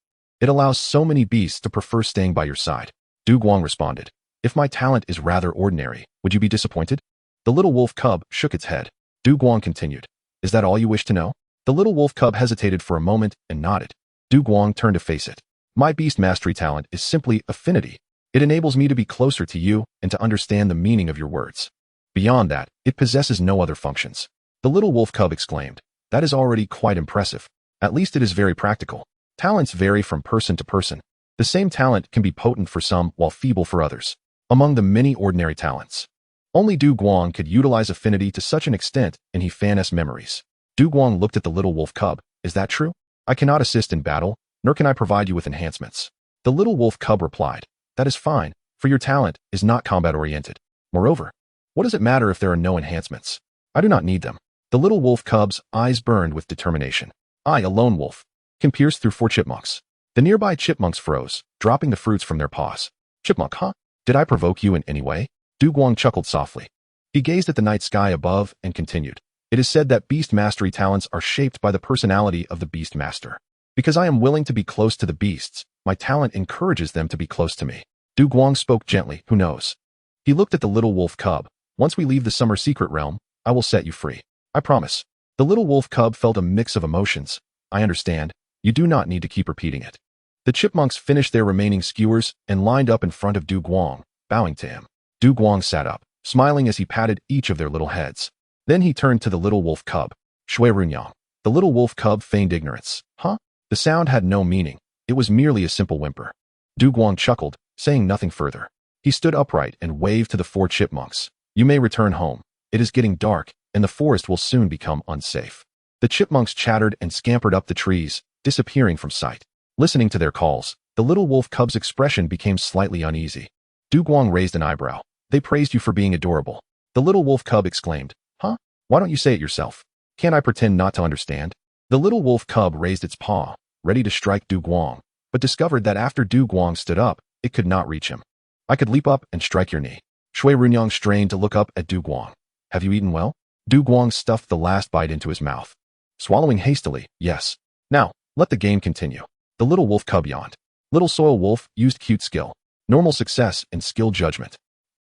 It allows so many beasts to prefer staying by your side. Du Guang responded. If my talent is rather ordinary, would you be disappointed? The little wolf cub shook its head. Du Guang continued. Is that all you wish to know? The little wolf cub hesitated for a moment and nodded. Du Guang turned to face it. My beast mastery talent is simply affinity. It enables me to be closer to you and to understand the meaning of your words. Beyond that, it possesses no other functions. The little wolf cub exclaimed. That is already quite impressive. At least it is very practical. Talents vary from person to person. The same talent can be potent for some while feeble for others. Among the many ordinary talents, only Du Guang could utilize affinity to such an extent in he Fan's memories. Du Guang looked at the little wolf cub. Is that true? I cannot assist in battle, nor can I provide you with enhancements. The little wolf cub replied. That is fine, for your talent is not combat-oriented. Moreover, what does it matter if there are no enhancements? I do not need them. The little wolf cub's eyes burned with determination. I, a lone wolf, can pierce through 4 chipmunks. The nearby chipmunks froze, dropping the fruits from their paws. Chipmunk, huh? Did I provoke you in any way? Du Guang chuckled softly. He gazed at the night sky above and continued. It is said that beast mastery talents are shaped by the personality of the beast master. Because I am willing to be close to the beasts, my talent encourages them to be close to me. Du Guang spoke gently, who knows? He looked at the little wolf cub. Once we leave the summer secret realm, I will set you free. I promise. The little wolf cub felt a mix of emotions. I understand. You do not need to keep repeating it. The chipmunks finished their remaining skewers and lined up in front of Du Guang, bowing to him. Du Guang sat up, smiling as he patted each of their little heads. Then he turned to the little wolf cub. Xue Ruyan. The little wolf cub feigned ignorance. Huh? The sound had no meaning. It was merely a simple whimper. Du Guang chuckled, saying nothing further. He stood upright and waved to the 4 chipmunks. You may return home. It is getting dark, and the forest will soon become unsafe. The chipmunks chattered and scampered up the trees, disappearing from sight. Listening to their calls, the little wolf cub's expression became slightly uneasy. Du Guang raised an eyebrow. They praised you for being adorable. The little wolf cub exclaimed. Huh? Why don't you say it yourself? Can't I pretend not to understand? The little wolf cub raised its paw, ready to strike Du Guang, but discovered that after Du Guang stood up, it could not reach him. I could leap up and strike your knee. Xue Ruyan strained to look up at Du Guang. Have you eaten well? Du Guang stuffed the last bite into his mouth. Swallowing hastily, yes. Now, let the game continue. The little wolf cub yawned. Little soil wolf used cute skill, normal success, and skill judgment.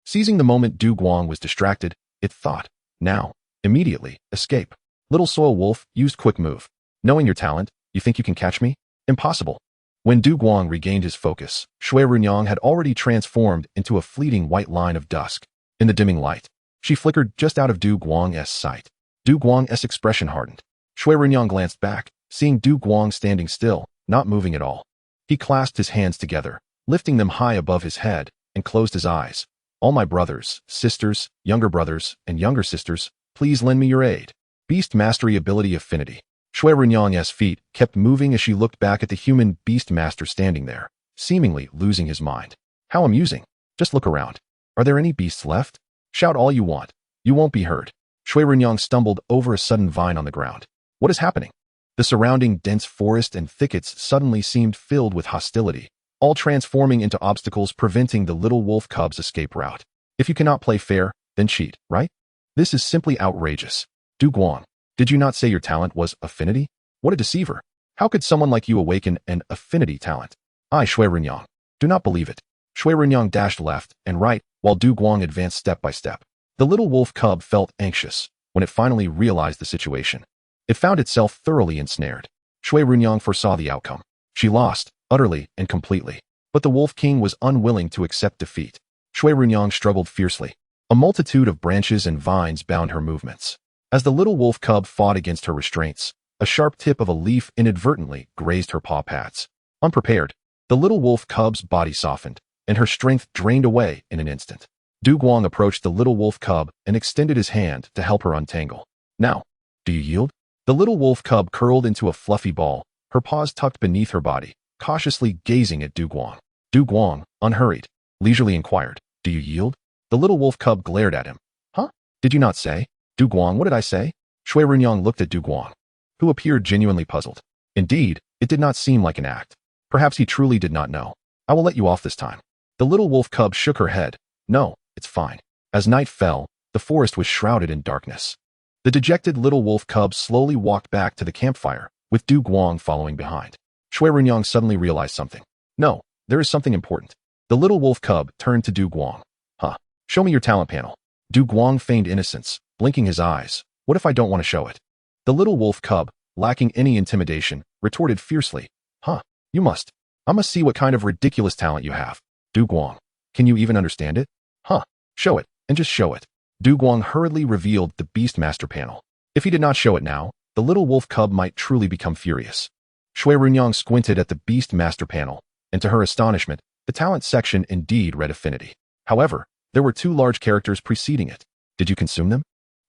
Seizing the moment Du Guang was distracted, it thought, now, immediately, escape. Little soil wolf used quick move. Knowing your talent, you think you can catch me? Impossible. When Du Guang regained his focus, Xue Ruyan had already transformed into a fleeting white line of dusk. In the dimming light, she flickered just out of Du Guang's sight. Du Guang's expression hardened. Xue Ruyan glanced back, seeing Du Guang standing still, not moving at all. He clasped his hands together, lifting them high above his head, and closed his eyes. All my brothers, sisters, brothers, and younger sisters, please lend me your aid. Beast Mastery Ability Affinity. Xue Ruyan's feet kept moving as she looked back at the human Beast Master standing there, seemingly losing his mind. How amusing. Just look around. Are there any beasts left? Shout all you want. You won't be heard. Xue Ruyan stumbled over a sudden vine on the ground. What is happening? The surrounding dense forest and thickets suddenly seemed filled with hostility, all transforming into obstacles preventing the little wolf cub's escape route. If you cannot play fair, then cheat, right? This is simply outrageous. Du Guang, did you not say your talent was affinity? What a deceiver. How could someone like you awaken an affinity talent? I, Xue Ruyan, do not believe it. Xue Ruyan dashed left and right while Du Guang advanced step by step. The little wolf cub felt anxious when it finally realized the situation. It found itself thoroughly ensnared. Xue Ruyan foresaw the outcome. She lost, utterly and completely. But the Wolf King was unwilling to accept defeat. Xue Ruyan struggled fiercely. A multitude of branches and vines bound her movements. As the little wolf cub fought against her restraints, a sharp tip of a leaf inadvertently grazed her paw pads. Unprepared, the little wolf cub's body softened, and her strength drained away in an instant. Du Guang approached the little wolf cub and extended his hand to help her untangle. Now, do you yield? The little wolf cub curled into a fluffy ball, her paws tucked beneath her body, cautiously gazing at Du Guang. Du Guang, unhurried, leisurely inquired, do you yield? The little wolf cub glared at him. Huh? Did you not say? Du Guang, what did I say? Xue Ruyan looked at Du Guang, who appeared genuinely puzzled. Indeed, it did not seem like an act. Perhaps he truly did not know. I will let you off this time. The little wolf cub shook her head. No, it's fine. As night fell, the forest was shrouded in darkness. The dejected little wolf cub slowly walked back to the campfire, with Du Guang following behind. Xue Ruyan suddenly realized something. No, there is something important. The little wolf cub turned to Du Guang. Huh. Show me your talent panel. Du Guang feigned innocence, blinking his eyes. What if I don't want to show it? The little wolf cub, lacking any intimidation, retorted fiercely. Huh. You must. I must see what kind of ridiculous talent you have. Du Guang. Can you even understand it? Huh. Show it, and just show it. Du Guang hurriedly revealed the Beast Master panel. If he did not show it now, the little wolf cub might truly become furious. Xue Ruyan squinted at the Beast Master panel, and to her astonishment, the talent section indeed read affinity. However, there were 2 large characters preceding it. Did you consume them?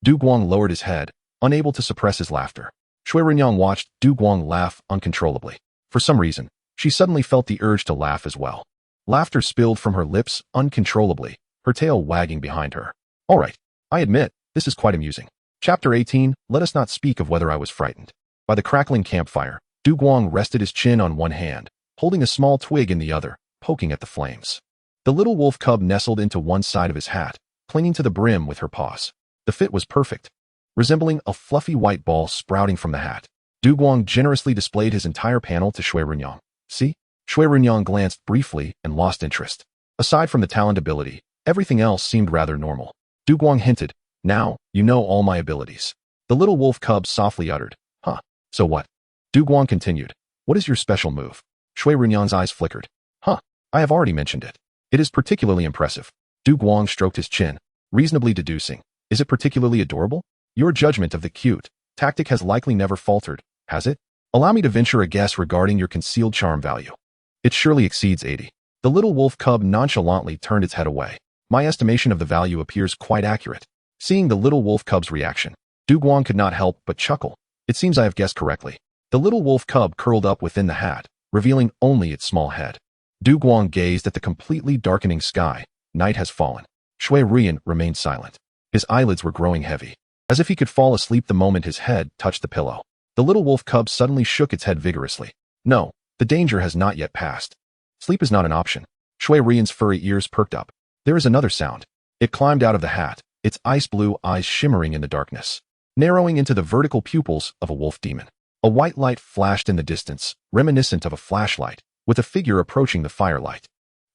Du Guang lowered his head, unable to suppress his laughter. Xue Ruyan watched Du Guang laugh uncontrollably. For some reason, she suddenly felt the urge to laugh as well. Laughter spilled from her lips uncontrollably, her tail wagging behind her. All right, I admit, this is quite amusing. Chapter 18, let us not speak of whether I was frightened. By the crackling campfire, Du Guang rested his chin on one hand, holding a small twig in the other, poking at the flames. The little wolf cub nestled into one side of his hat, clinging to the brim with her paws. The fit was perfect, resembling a fluffy white ball sprouting from the hat. Du Guang generously displayed his entire panel to Xue Ruyan. See? Xue Ruyan glanced briefly and lost interest. Aside from the talent ability, everything else seemed rather normal. Du Guang hinted, now, you know all my abilities. The little wolf cub softly uttered, "Huh, so what?" Du Guang continued, "What is your special move?" Xue Ruyan's eyes flickered. "Huh, I have already mentioned it. It is particularly impressive." Du Guang stroked his chin, reasonably deducing, "Is it particularly adorable? Your judgment of the cute tactic has likely never faltered, has it? Allow me to venture a guess regarding your concealed charm value. It surely exceeds 80. The little wolf cub nonchalantly turned its head away. "My estimation of the value appears quite accurate." Seeing the little wolf cub's reaction, Du Guang could not help but chuckle. "It seems I have guessed correctly." The little wolf cub curled up within the hat, revealing only its small head. Du Guang gazed at the completely darkening sky. Night has fallen. Xue Ruyan remained silent. His eyelids were growing heavy, as if he could fall asleep the moment his head touched the pillow. The little wolf cub suddenly shook its head vigorously. "No, the danger has not yet passed. Sleep is not an option." Xue Ruyan's furry ears perked up. There is another sound. It climbed out of the hat, its ice blue eyes shimmering in the darkness, narrowing into the vertical pupils of a wolf demon. A white light flashed in the distance, reminiscent of a flashlight, with a figure approaching the firelight.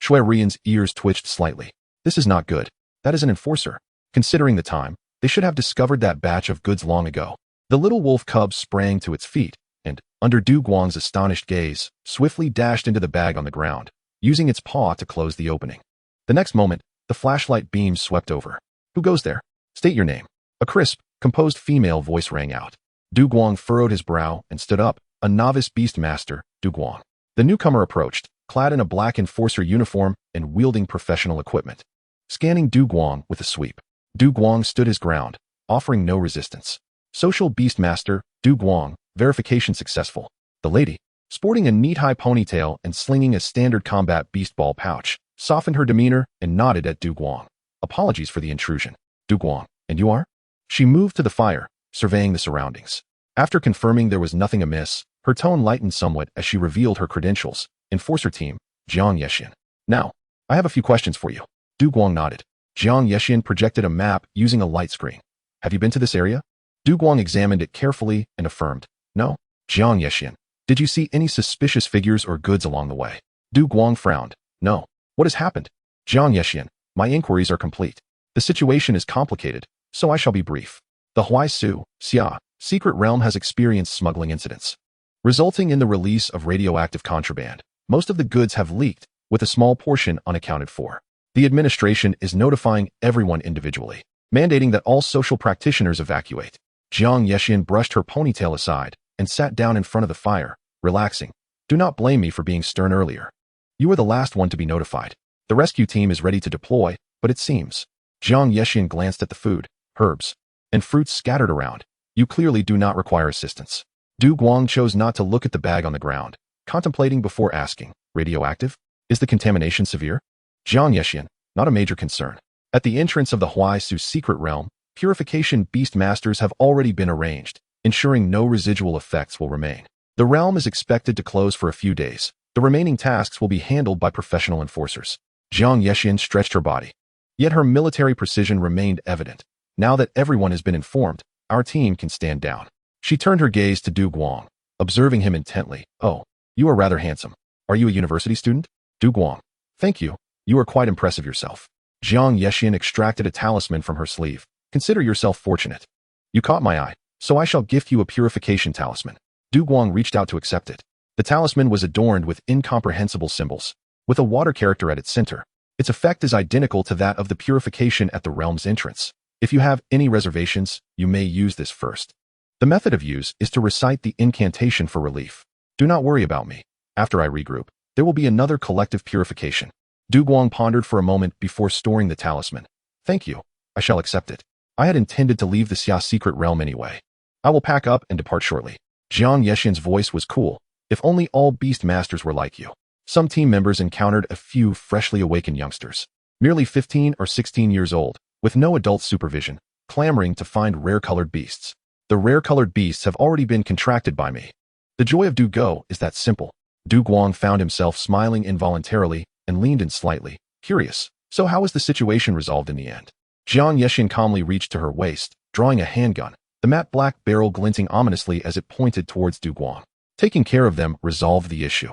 Xue Ruyan's ears twitched slightly. "This is not good. That is an enforcer." Considering the time, they should have discovered that batch of goods long ago. The little wolf cub sprang to its feet, and, under Du Guang's astonished gaze, swiftly dashed into the bag on the ground, using its paw to close the opening. The next moment, the flashlight beams swept over. "Who goes there? State your name." A crisp, composed female voice rang out. Du Guang furrowed his brow and stood up, a novice beast master, Du Guang. The newcomer approached, clad in a black enforcer uniform and wielding professional equipment. Scanning Du Guang with a sweep, Du Guang stood his ground, offering no resistance. Social beast master, Du Guang, verification successful. The lady, sporting a knee-high ponytail and slinging a standard combat beast ball pouch, softened her demeanor and nodded at Du Guang. "Apologies for the intrusion." "Du Guang, and you are?" She moved to the fire, surveying the surroundings. After confirming there was nothing amiss, her tone lightened somewhat as she revealed her credentials. "Enforcer team, Jiang Yexian. Now, I have a few questions for you." Du Guang nodded. Jiang Yexian projected a map using a light screen. "Have you been to this area?" Du Guang examined it carefully and affirmed, "No." Jiang Yexian, "Did you see any suspicious figures or goods along the way?" Du Guang frowned. "No." "What has happened?" Jiang Yexian, "My inquiries are complete. The situation is complicated, so I shall be brief. The Huaisu, Xia, secret realm has experienced smuggling incidents, resulting in the release of radioactive contraband. Most of the goods have leaked, with a small portion unaccounted for. The administration is notifying everyone individually, mandating that all social practitioners evacuate." Jiang Yexian brushed her ponytail aside and sat down in front of the fire, relaxing. "Do not blame me for being stern earlier. You were the last one to be notified. The rescue team is ready to deploy, but it seems..." Jiang Yexian glanced at the food, herbs, and fruits scattered around. "You clearly do not require assistance." Du Guang chose not to look at the bag on the ground, contemplating before asking, "Radioactive? Is the contamination severe?" Jiang Yexian, "Not a major concern. At the entrance of the Huaisu secret realm, purification beast masters have already been arranged, ensuring no residual effects will remain. The realm is expected to close for a few days. The remaining tasks will be handled by professional enforcers." Jiang Yexian stretched her body. Yet her military precision remained evident. "Now that everyone has been informed, our team can stand down." She turned her gaze to Du Guang, observing him intently. "Oh, you are rather handsome. Are you a university student?" Du Guang, "Thank you. You are quite impressive yourself." Jiang Yexian extracted a talisman from her sleeve. "Consider yourself fortunate. You caught my eye, so I shall gift you a purification talisman." Du Guang reached out to accept it. The talisman was adorned with incomprehensible symbols, with a water character at its center. Its effect is identical to that of the purification at the realm's entrance. If you have any reservations, you may use this first. The method of use is to recite the incantation for relief. Do not worry about me. After I regroup, there will be another collective purification. Du Guang pondered for a moment before storing the talisman. Thank you. I shall accept it. I had intended to leave the Xia secret realm anyway. I will pack up and depart shortly. Jiang Yexian's voice was cool. If only all beast masters were like you. Some team members encountered a few freshly awakened youngsters, merely 15 or 16 years old, with no adult supervision, clamoring to find rare-colored beasts. The rare-colored beasts have already been contracted by me. The joy of Du Go is that simple. Du Guang found himself smiling involuntarily and leaned in slightly, curious. So how was the situation resolved in the end? Jiang Yexian calmly reached to her waist, drawing a handgun, the matte black barrel glinting ominously as it pointed towards Du Guang. Taking care of them resolved the issue.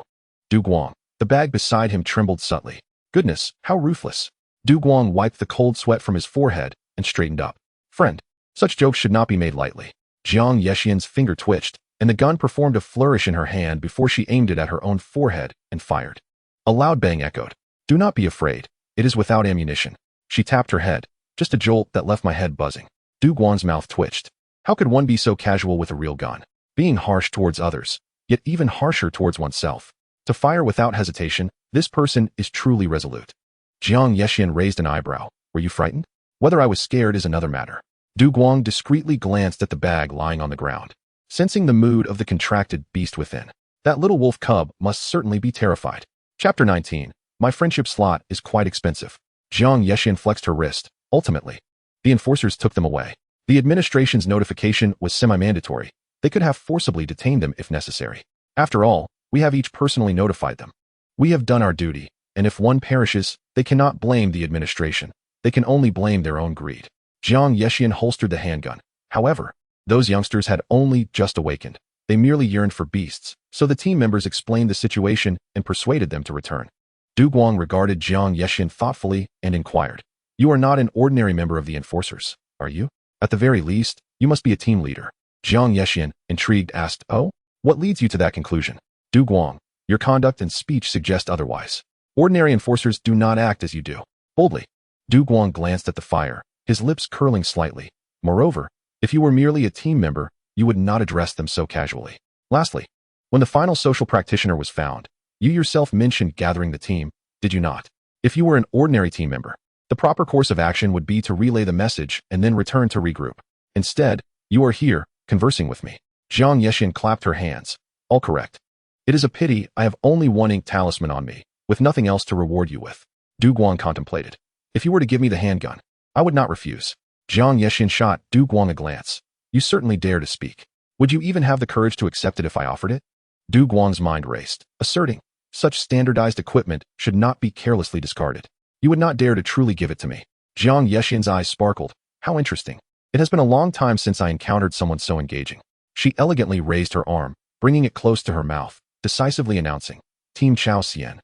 Du Guang, the bag beside him trembled subtly. Goodness, how ruthless. Du Guang wiped the cold sweat from his forehead and straightened up. Friend, such jokes should not be made lightly. Jiang Yexian's finger twitched, and the gun performed a flourish in her hand before she aimed it at her own forehead and fired. A loud bang echoed. "Do not be afraid. It is without ammunition." She tapped her head. "Just a jolt that left my head buzzing." Du Guang's mouth twitched. How could one be so casual with a real gun? Being harsh towards others, yet even harsher towards oneself. To fire without hesitation, this person is truly resolute. Jiang Yexian raised an eyebrow. "Were you frightened?" "Whether I was scared is another matter." Du Guang discreetly glanced at the bag lying on the ground, sensing the mood of the contracted beast within. That little wolf cub must certainly be terrified. Chapter 19. My friendship slot is quite expensive. Jiang Yexian flexed her wrist. Ultimately, the enforcers took them away. The administration's notification was semi-mandatory. They could have forcibly detained them if necessary. After all, we have each personally notified them. We have done our duty, and if one perishes, they cannot blame the administration. They can only blame their own greed. Jiang Yexian holstered the handgun. However, those youngsters had only just awakened. They merely yearned for beasts, so the team members explained the situation and persuaded them to return. Du Guang regarded Jiang Yexian thoughtfully and inquired, "You are not an ordinary member of the enforcers, are you? At the very least, you must be a team leader." Jiang Yexian, intrigued, asked, "Oh? What leads you to that conclusion?" Du Guang, "Your conduct and speech suggest otherwise. Ordinary enforcers do not act as you do." Boldly, Du Guang glanced at the fire, his lips curling slightly. "Moreover, if you were merely a team member, you would not address them so casually. Lastly, when the final social practitioner was found, you yourself mentioned gathering the team, did you not? If you were an ordinary team member, the proper course of action would be to relay the message and then return to regroup. Instead, you are here, conversing with me." Jiang Yexian clapped her hands. "All correct. It is a pity I have only one ink talisman on me, with nothing else to reward you with." Du Guang contemplated. "If you were to give me the handgun, I would not refuse." Jiang Yexian shot Du Guang a glance. "You certainly dare to speak. Would you even have the courage to accept it if I offered it?" Du Guang's mind raced, asserting, such standardized equipment should not be carelessly discarded. "You would not dare to truly give it to me." Jiang Yexian's eyes sparkled. "How interesting. It has been a long time since I encountered someone so engaging." She elegantly raised her arm, bringing it close to her mouth, decisively announcing, "Team Chao Xian.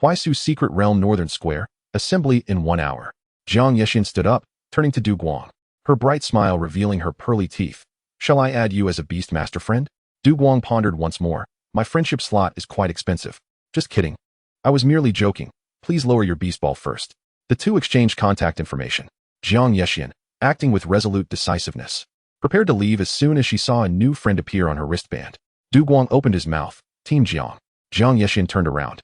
Huaisu's Secret Realm Northern Square, assembly in 1 hour." Jiang Yexian stood up, turning to Du Guang, her bright smile revealing her pearly teeth. "Shall I add you as a Beastmaster friend?" Du Guang pondered once more. "My friendship slot is quite expensive." "Just kidding. I was merely joking. Please lower your beast ball first." The two exchanged contact information. Jiang Yexian, acting with resolute decisiveness, prepared to leave as soon as she saw a new friend appear on her wristband. Du Guang opened his mouth. "Team Jiang." Jiang Yexian turned around,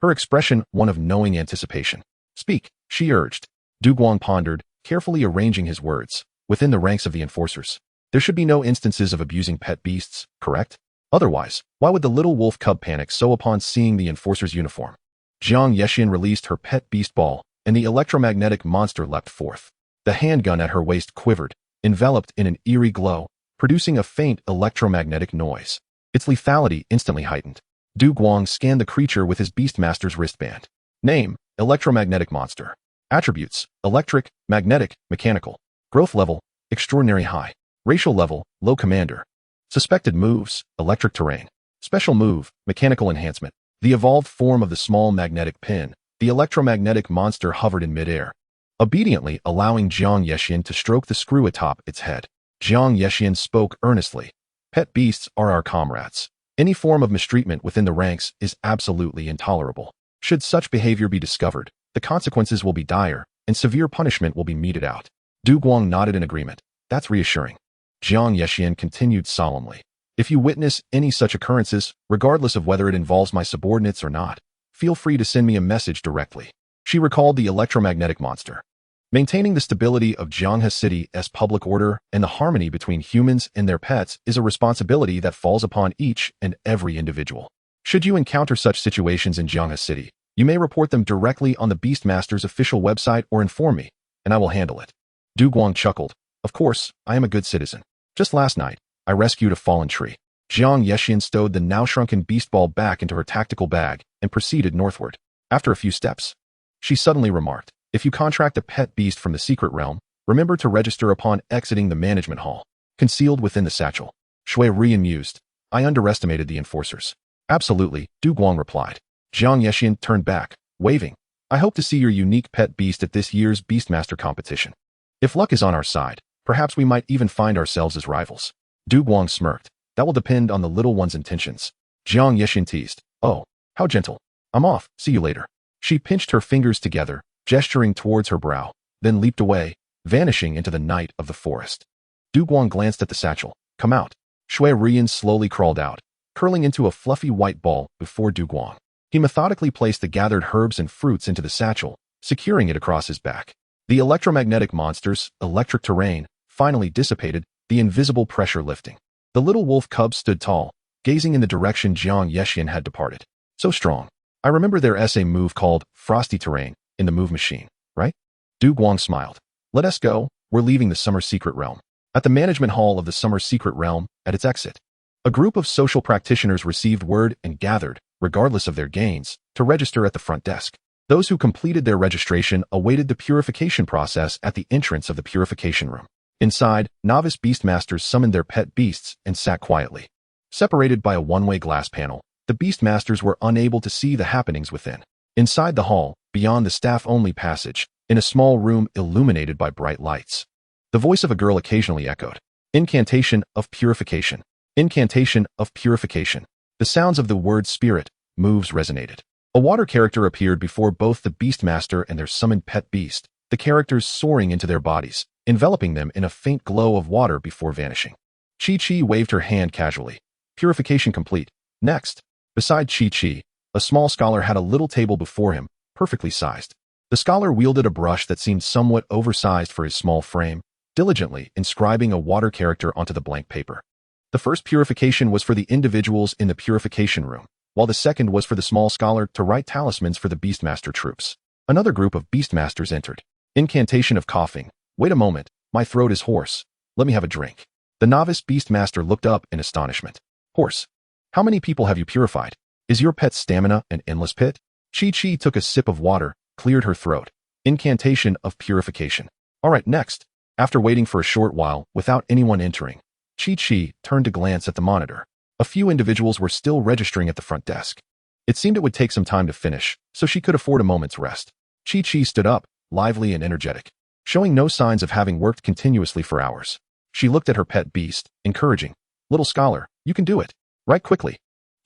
her expression one of knowing anticipation. "Speak," she urged. Du Guang pondered, carefully arranging his words. "Within the ranks of the enforcers, there should be no instances of abusing pet beasts, correct? Otherwise, why would the little wolf cub panic so upon seeing the enforcer's uniform?" Jiang Yexian released her pet beast ball, and the electromagnetic monster leapt forth. The handgun at her waist quivered, enveloped in an eerie glow, producing a faint electromagnetic noise. Its lethality instantly heightened. Du Guang scanned the creature with his Beastmaster's wristband. Name, electromagnetic monster. Attributes, electric, magnetic, mechanical. Growth level, extraordinary high. Racial level, low commander. Suspected moves, electric terrain. Special move, mechanical enhancement. The evolved form of the small magnetic pin, the electromagnetic monster hovered in midair, obediently allowing Jiang Yexian to stroke the screw atop its head. Jiang Yexian spoke earnestly. "Pet beasts are our comrades. Any form of mistreatment within the ranks is absolutely intolerable. Should such behavior be discovered, the consequences will be dire, and severe punishment will be meted out." Du Guang nodded in agreement. "That's reassuring." Jiang Yexian continued solemnly. "If you witness any such occurrences, regardless of whether it involves my subordinates or not, feel free to send me a message directly." She recalled the electromagnetic monster. Maintaining the stability of Jianghe City's public order and the harmony between humans and their pets is a responsibility that falls upon each and every individual. Should you encounter such situations in Jianghe City, you may report them directly on the Beastmaster's official website or inform me, and I will handle it. Du Guang chuckled. "Of course, I am a good citizen. Just last night, I rescued a fallen tree." Jiang Yexian stowed the now-shrunken beast ball back into her tactical bag and proceeded northward. After a few steps, she suddenly remarked, "If you contract a pet beast from the secret realm, remember to register upon exiting the management hall, concealed within the satchel." Xue Ruyan mused. "I underestimated the enforcers." "Absolutely," Du Guang replied. Jiang Yexian turned back, waving. "I hope to see your unique pet beast at this year's Beastmaster competition. If luck is on our side, perhaps we might even find ourselves as rivals." Du Guang smirked. That will depend on the little one's intentions. Jiang Yexin teased. Oh, how gentle. I'm off. See you later. She pinched her fingers together, gesturing towards her brow, then leaped away, vanishing into the night of the forest. Du Guang glanced at the satchel. Come out. Xue Ruyan slowly crawled out, curling into a fluffy white ball before Du Guang. He methodically placed the gathered herbs and fruits into the satchel, securing it across his back. The electromagnetic monsters, electric terrain, finally dissipated, the invisible pressure lifting. The little wolf cub stood tall, gazing in the direction Jiang Yexin had departed. So strong. I remember their essay move called Frosty Terrain in the Move Machine, right? Du Guang smiled. Let us go. We're leaving the Summer Secret Realm. At the management hall of the Summer Secret Realm, at its exit, a group of social practitioners received word and gathered, regardless of their gains, to register at the front desk. Those who completed their registration awaited the purification process at the entrance of the purification room. Inside, novice beastmasters summoned their pet beasts and sat quietly. Separated by a one-way glass panel, the beastmasters were unable to see the happenings within. Inside the hall, beyond the staff-only passage, in a small room illuminated by bright lights, the voice of a girl occasionally echoed. Incantation of purification. Incantation of purification. The sounds of the word spirit, moves resonated. A water character appeared before both the beastmaster and their summoned pet beast, the characters soaring into their bodies, enveloping them in a faint glow of water before vanishing. Chi-Chi waved her hand casually. Purification complete. Next. Beside Chi-Chi, a small scholar had a little table before him, perfectly sized. The scholar wielded a brush that seemed somewhat oversized for his small frame, diligently inscribing a water character onto the blank paper. The first purification was for the individuals in the purification room, while the second was for the small scholar to write talismans for the Beastmaster troops. Another group of Beastmasters entered. Incantation of coughing. Wait a moment, my throat is hoarse. Let me have a drink. The novice Beastmaster looked up in astonishment. Hoarse? How many people have you purified? Is your pet's stamina an endless pit? Chi-Chi took a sip of water, cleared her throat. Incantation of purification. All right, next. After waiting for a short while, without anyone entering, Chi-Chi turned to glance at the monitor. A few individuals were still registering at the front desk. It seemed it would take some time to finish, so she could afford a moment's rest. Chi-Chi stood up, lively and energetic, showing no signs of having worked continuously for hours. She looked at her pet beast, encouraging. Little scholar, you can do it. Write quickly.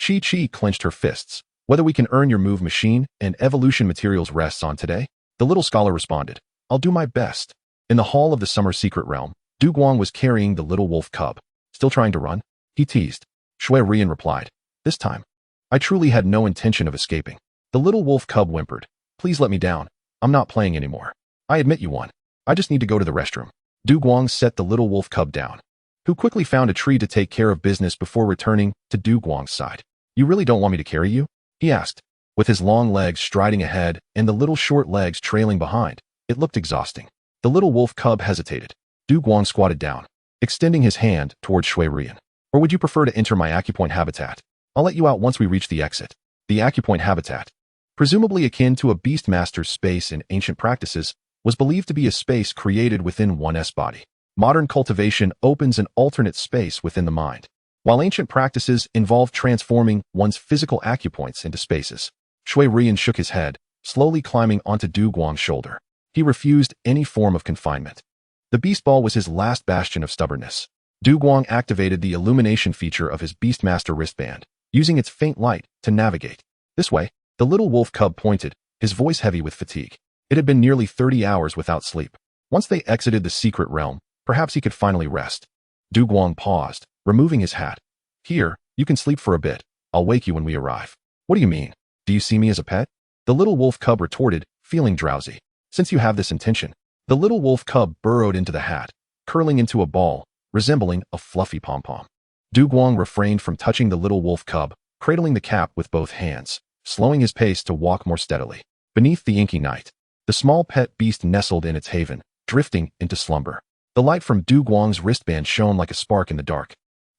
Chi-Chi clenched her fists. Whether we can earn your move machine and evolution materials rests on today. The little scholar responded. I'll do my best. In the hall of the Summer Secret Realm, Du Guang was carrying the little wolf cub. Still trying to run? He teased. Xue Ruyan replied. This time, I truly had no intention of escaping. The little wolf cub whimpered. Please let me down. I'm not playing anymore. I admit you won. I just need to go to the restroom. Du Guang set the little wolf cub down, who quickly found a tree to take care of business before returning to Du Guang's side. You really don't want me to carry you? He asked. With his long legs striding ahead and the little short legs trailing behind, it looked exhausting. The little wolf cub hesitated. Du Guang squatted down, extending his hand towards Xue Ruyan. Or would you prefer to enter my acupoint habitat? I'll let you out once we reach the exit. The acupoint habitat, presumably akin to a beastmaster's space in ancient practices, was believed to be a space created within one's body. Modern cultivation opens an alternate space within the mind, while ancient practices involve transforming one's physical acupoints into spaces. Xue Ruyan shook his head, slowly climbing onto Du Guang's shoulder. He refused any form of confinement. The beast ball was his last bastion of stubbornness. Du Guang activated the illumination feature of his Beastmaster wristband, using its faint light to navigate. This way, the little wolf cub pointed, his voice heavy with fatigue. It had been nearly 30 hours without sleep. Once they exited the secret realm, perhaps he could finally rest. Du Guang paused, removing his hat. Here, you can sleep for a bit. I'll wake you when we arrive. What do you mean? Do you see me as a pet? The little wolf cub retorted, feeling drowsy. Since you have this intention. The little wolf cub burrowed into the hat, curling into a ball, resembling a fluffy pom-pom. Du Guang refrained from touching the little wolf cub, cradling the cap with both hands, slowing his pace to walk more steadily. Beneath the inky night, the small pet beast nestled in its haven, drifting into slumber. The light from Du Guang's wristband shone like a spark in the dark,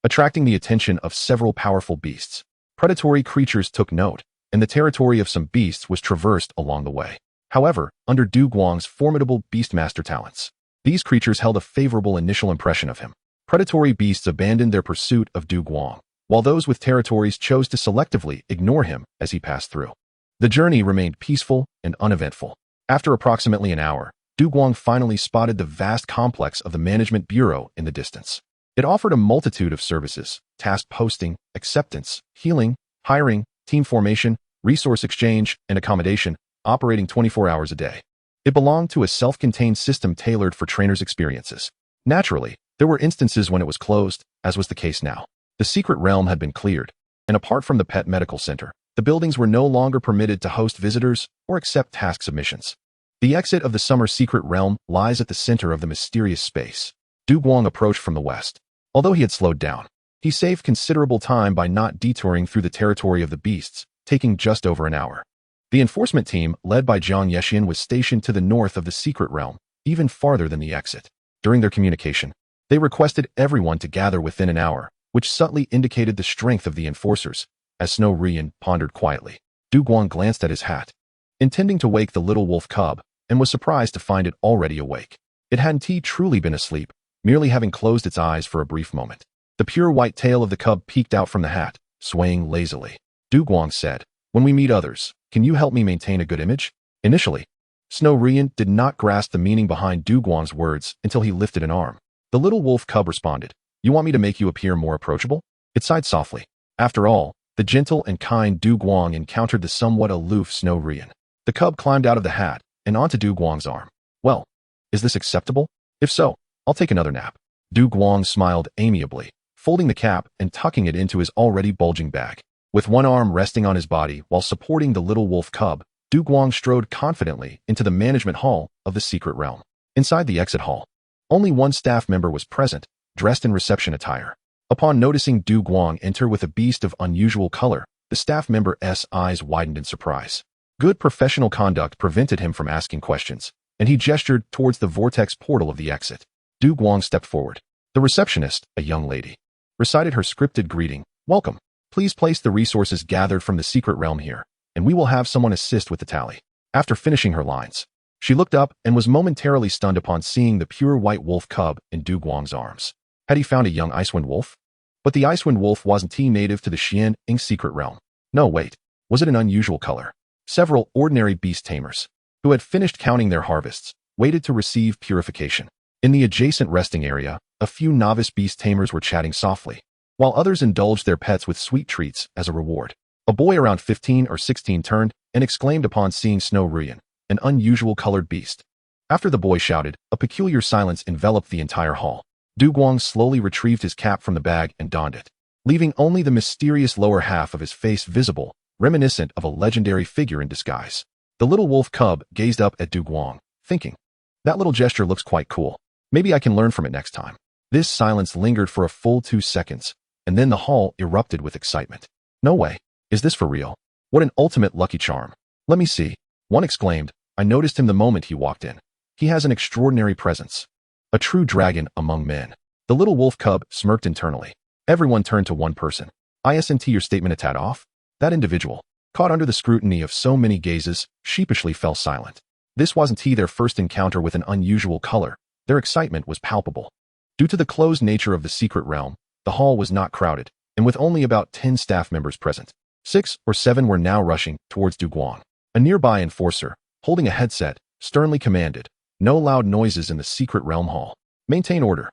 attracting the attention of several powerful beasts. Predatory creatures took note, and the territory of some beasts was traversed along the way. However, under Du Guang's formidable beastmaster talents, these creatures held a favorable initial impression of him. Predatory beasts abandoned their pursuit of Du Guang, while those with territories chose to selectively ignore him as he passed through. The journey remained peaceful and uneventful. After approximately an hour, Du Guang finally spotted the vast complex of the Management Bureau in the distance. It offered a multitude of services: task posting, acceptance, healing, hiring, team formation, resource exchange, and accommodation, operating 24 hours a day. It belonged to a self-contained system tailored for trainers' experiences. Naturally, there were instances when it was closed, as was the case now. The secret realm had been cleared, and apart from the pet medical center, the buildings were no longer permitted to host visitors or accept task submissions. The exit of the summer secret realm lies at the center of the mysterious space. Du Guang approached from the west. Although he had slowed down, he saved considerable time by not detouring through the territory of the beasts, taking just over an hour. The enforcement team, led by Jiang Yexian, was stationed to the north of the secret realm, even farther than the exit. During their communication, they requested everyone to gather within an hour, which subtly indicated the strength of the enforcers. As Xue Ruyan pondered quietly, Du Guang glanced at his hat, intending to wake the little wolf cub, and was surprised to find it already awake. It hadn't truly been asleep, merely having closed its eyes for a brief moment. The pure white tail of the cub peeked out from the hat, swaying lazily. Du Guang said, "When we meet others, can you help me maintain a good image?" Initially, Xue Ruyan did not grasp the meaning behind Du Guang's words until he lifted an arm. The little wolf cub responded, "You want me to make you appear more approachable?" It sighed softly. After all, the gentle and kind Du Guang encountered the somewhat aloof Xue Ruyan. The cub climbed out of the hat and onto Du Guang's arm. "Well, is this acceptable? If so, I'll take another nap." Du Guang smiled amiably, folding the cap and tucking it into his already bulging bag. With one arm resting on his body while supporting the little wolf cub, Du Guang strode confidently into the management hall of the secret realm. Inside the exit hall, only one staff member was present, dressed in reception attire. Upon noticing Du Guang enter with a beast of unusual color, the staff member's eyes widened in surprise. Good professional conduct prevented him from asking questions, and he gestured towards the vortex portal of the exit. Du Guang stepped forward. The receptionist, a young lady, recited her scripted greeting, "Welcome. Please place the resources gathered from the secret realm here, and we will have someone assist with the tally." After finishing her lines, she looked up and was momentarily stunned upon seeing the pure white wolf cub in Du Guang's arms. Had he found a young Icewind wolf? But the Icewind wolf wasn't native to the Xian secret realm. No, wait. Was it an unusual color? Several ordinary beast tamers, who had finished counting their harvests, waited to receive purification. In the adjacent resting area, a few novice beast tamers were chatting softly, while others indulged their pets with sweet treats as a reward. A boy around 15 or 16 turned and exclaimed upon seeing Xue Ruyan, an unusual colored beast. After the boy shouted, a peculiar silence enveloped the entire hall. Du Guang slowly retrieved his cap from the bag and donned it, leaving only the mysterious lower half of his face visible, reminiscent of a legendary figure in disguise. The little wolf cub gazed up at Du Guang, thinking, "That little gesture looks quite cool. Maybe I can learn from it next time." This silence lingered for a full 2 seconds, and then the hall erupted with excitement. "No way. Is this for real? What an ultimate lucky charm. Let me see." One exclaimed. "I noticed him the moment he walked in. He has an extraordinary presence. A true dragon among men." The little wolf cub smirked internally. Everyone turned to one person. "Isn't your statement a tad off?" That individual, caught under the scrutiny of so many gazes, sheepishly fell silent. This wasn't their first encounter with an unusual color. Their excitement was palpable. Due to the closed nature of the secret realm, the hall was not crowded, and with only about 10 staff members present, 6 or 7 were now rushing towards Du Guang. A nearby enforcer, holding a headset, sternly commanded, "No loud noises in the secret realm hall. Maintain order."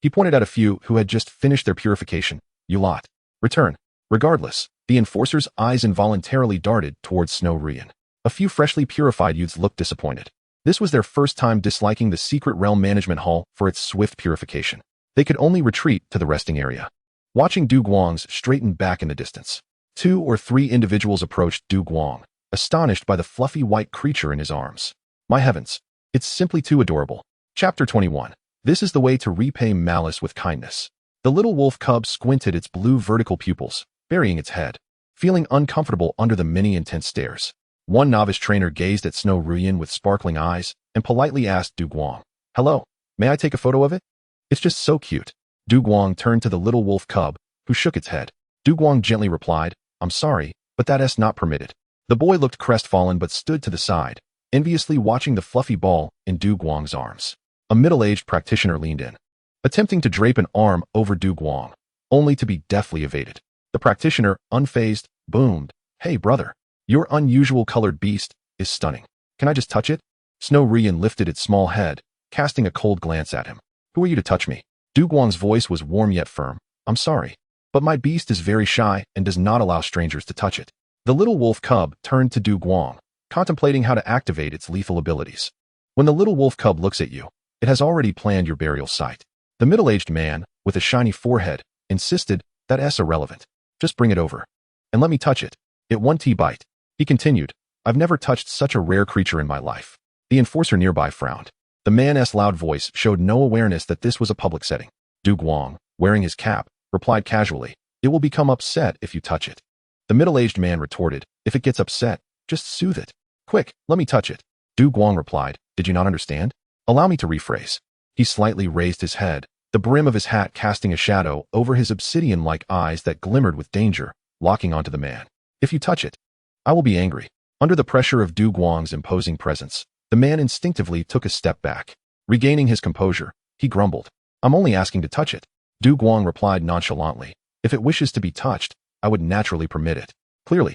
He pointed at a few who had just finished their purification. "You lot. Return." Regardless, the enforcer's eyes involuntarily darted towards Xue Ruyan. A few freshly purified youths looked disappointed. This was their first time disliking the secret realm management hall for its swift purification. They could only retreat to the resting area. Watching Du Guang's straightened back in the distance, 2 or 3 individuals approached Du Guang, astonished by the fluffy white creature in his arms. My heavens, it's simply too adorable. Chapter 21. This is the way to repay malice with kindness. The little wolf cub squinted its blue vertical pupils, burying its head, feeling uncomfortable under the many intense stares. One novice trainer gazed at Xue Ruyan with sparkling eyes and politely asked Du Guang, "Hello, may I take a photo of it? It's just so cute." Du Guang turned to the little wolf cub, who shook its head. Du Guang gently replied, "I'm sorry, but that's not permitted." The boy looked crestfallen but stood to the side, enviously watching the fluffy ball in Du Guang's arms. A middle-aged practitioner leaned in, attempting to drape an arm over Du Guang, only to be deftly evaded. The practitioner, unfazed, boomed, "Hey brother, your unusual colored beast is stunning. Can I just touch it?" Xue Ruyan lifted its small head, casting a cold glance at him. "Who are you to touch me?" Du Guang's voice was warm yet firm. I'm sorry, but my beast is very shy and does not allow strangers to touch it. The little wolf cub turned to Du Guang, contemplating how to activate its lethal abilities. When the little wolf cub looks at you, it has already planned your burial site. The middle-aged man, with a shiny forehead, insisted, that's irrelevant. Just bring it over. And let me touch it. It one bite. He continued, I've never touched such a rare creature in my life. The enforcer nearby frowned. The man's loud voice showed no awareness that this was a public setting. Du Guang, wearing his cap, replied casually, it will become upset if you touch it. The middle-aged man retorted, if it gets upset, just soothe it. Quick, let me touch it. Du Guang replied, did you not understand? Allow me to rephrase. He slightly raised his head, the brim of his hat casting a shadow over his obsidian-like eyes that glimmered with danger, locking onto the man. If you touch it, I will be angry. Under the pressure of Du Guang's imposing presence, the man instinctively took a step back. Regaining his composure, he grumbled, I'm only asking to touch it. Du Guang replied nonchalantly, if it wishes to be touched, I would naturally permit it. Clearly,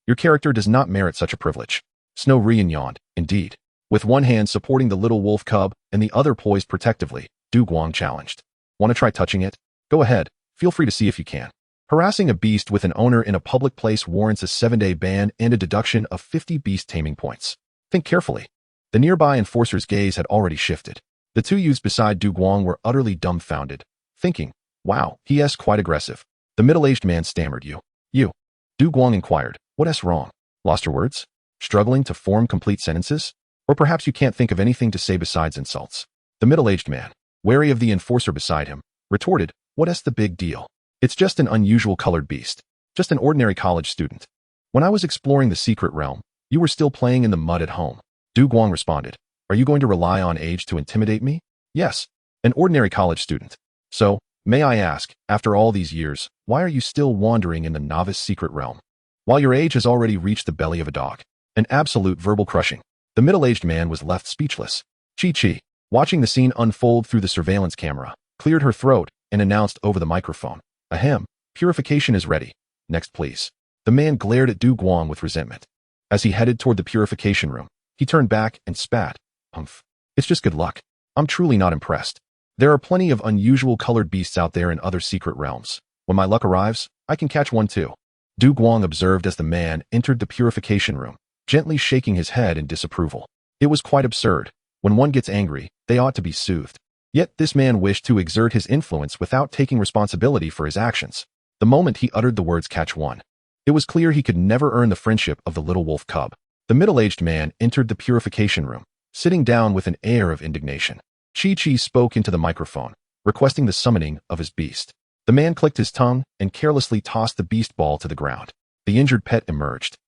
your character does not merit such a privilege. Xue Ruyan yawned, indeed. With one hand supporting the little wolf cub and the other poised protectively, Du Guang challenged. Want to try touching it? Go ahead, feel free to see if you can. Harassing a beast with an owner in a public place warrants a 7-day ban and a deduction of 50 beast taming points. Think carefully. The nearby enforcer's gaze had already shifted. The two youths beside Du Guang were utterly dumbfounded, thinking, wow, he's quite aggressive. The middle-aged man stammered, You. Du Guang inquired, what's wrong? Lost your words? Struggling to form complete sentences? Or perhaps you can't think of anything to say besides insults. The middle-aged man, wary of the enforcer beside him, retorted, what's the big deal? It's just an unusual colored beast. Just an ordinary college student. When I was exploring the secret realm, you were still playing in the mud at home. Du Guang responded, are you going to rely on age to intimidate me? Yes, an ordinary college student. So, may I ask, after all these years, why are you still wandering in the novice secret realm? While your age has already reached the belly of a dog. An absolute verbal crushing. The middle-aged man was left speechless. Chi, watching the scene unfold through the surveillance camera, cleared her throat and announced over the microphone, ahem, purification is ready. Next, please. The man glared at Du Guang with resentment. As he headed toward the purification room, he turned back and spat. Humph. It's just good luck. I'm truly not impressed. There are plenty of unusual colored beasts out there in other secret realms. When my luck arrives, I can catch one too. Du Guang observed as the man entered the purification room, gently shaking his head in disapproval. It was quite absurd. When one gets angry, they ought to be soothed. Yet this man wished to exert his influence without taking responsibility for his actions. The moment he uttered the words catch one, it was clear he could never earn the friendship of the little wolf cub. The middle-aged man entered the purification room, sitting down with an air of indignation. Chi spoke into the microphone, requesting the summoning of his beast. The man clicked his tongue and carelessly tossed the beast ball to the ground. The injured pet emerged.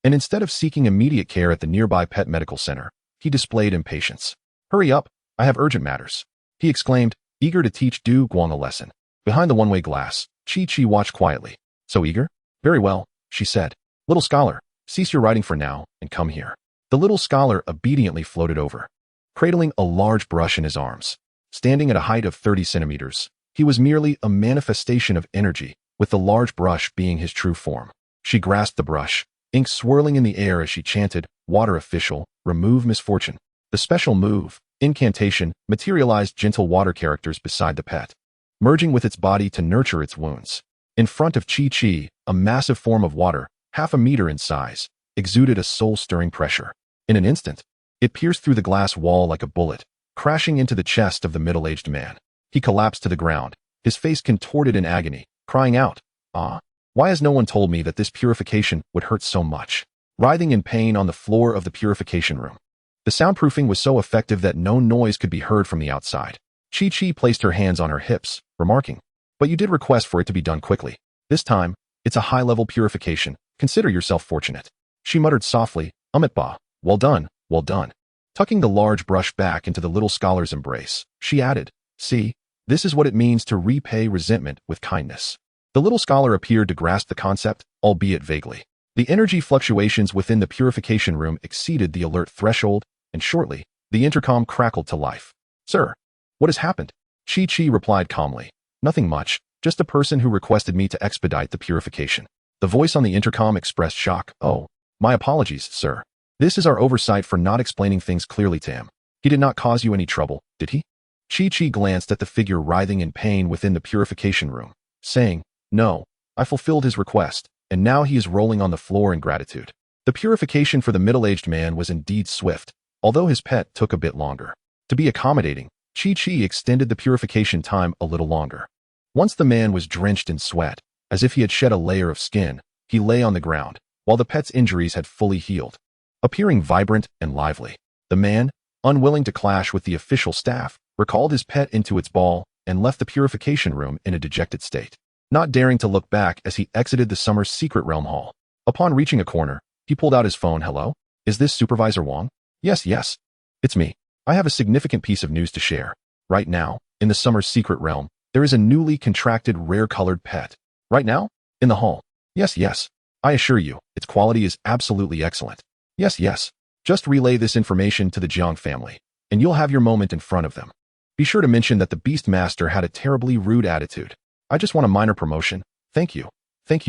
And instead of seeking immediate care at the nearby pet medical center, he displayed impatience. Hurry up, I have urgent matters. He exclaimed, eager to teach Du Guang a lesson. Behind the one-way glass, Chi watched quietly. So eager? Very well, she said. Little scholar, cease your writing for now and come here. The little scholar obediently floated over, cradling a large brush in his arms. Standing at a height of 30 centimeters, he was merely a manifestation of energy, with the large brush being his true form. She grasped the brush, ink swirling in the air as she chanted, Water Official, remove misfortune. The special move, incantation, materialized gentle water characters beside the pet, merging with its body to nurture its wounds. In front of Chi, a massive form of water, half a meter in size, exuded a soul-stirring pressure. In an instant, it pierced through the glass wall like a bullet, crashing into the chest of the middle-aged man. He collapsed to the ground, his face contorted in agony, crying out, Ah, why has no one told me that this purification would hurt so much? Writhing in pain on the floor of the purification room. The soundproofing was so effective that no noise could be heard from the outside. Chi placed her hands on her hips, remarking, But you did request for it to be done quickly. This time, it's a high-level purification. Consider yourself fortunate. She muttered softly, Ba, well done, well done. Tucking the large brush back into the little scholar's embrace, she added, See, this is what it means to repay resentment with kindness. The little scholar appeared to grasp the concept, albeit vaguely. The energy fluctuations within the purification room exceeded the alert threshold, and shortly, the intercom crackled to life. Sir, what has happened? Chi replied calmly. Nothing much, just a person who requested me to expedite the purification. The voice on the intercom expressed shock. Oh, my apologies, sir. This is our oversight for not explaining things clearly to him. He did not cause you any trouble, did he? Chi glanced at the figure writhing in pain within the purification room, saying, "No, I fulfilled his request, and now he is rolling on the floor in gratitude." The purification for the middle-aged man was indeed swift, although his pet took a bit longer. To be accommodating, Chi extended the purification time a little longer. Once the man was drenched in sweat, as if he had shed a layer of skin, he lay on the ground, while the pet's injuries had fully healed. Appearing vibrant and lively, the man, unwilling to clash with the official staff, recalled his pet into its ball and left the purification room in a dejected state, not daring to look back as he exited the summer's secret realm hall. Upon reaching a corner, he pulled out his phone. "Hello? Is this Supervisor Wong?" Yes. It's me. I have a significant piece of news to share. Right now, in the summer's secret realm, there is a newly contracted rare-colored pet. Right now? In the hall. Yes. I assure you, its quality is absolutely excellent. Yes. Just relay this information to the Jiang family, and you'll have your moment in front of them. Be sure to mention that the Beast Master had a terribly rude attitude. I just want a minor promotion. Thank you,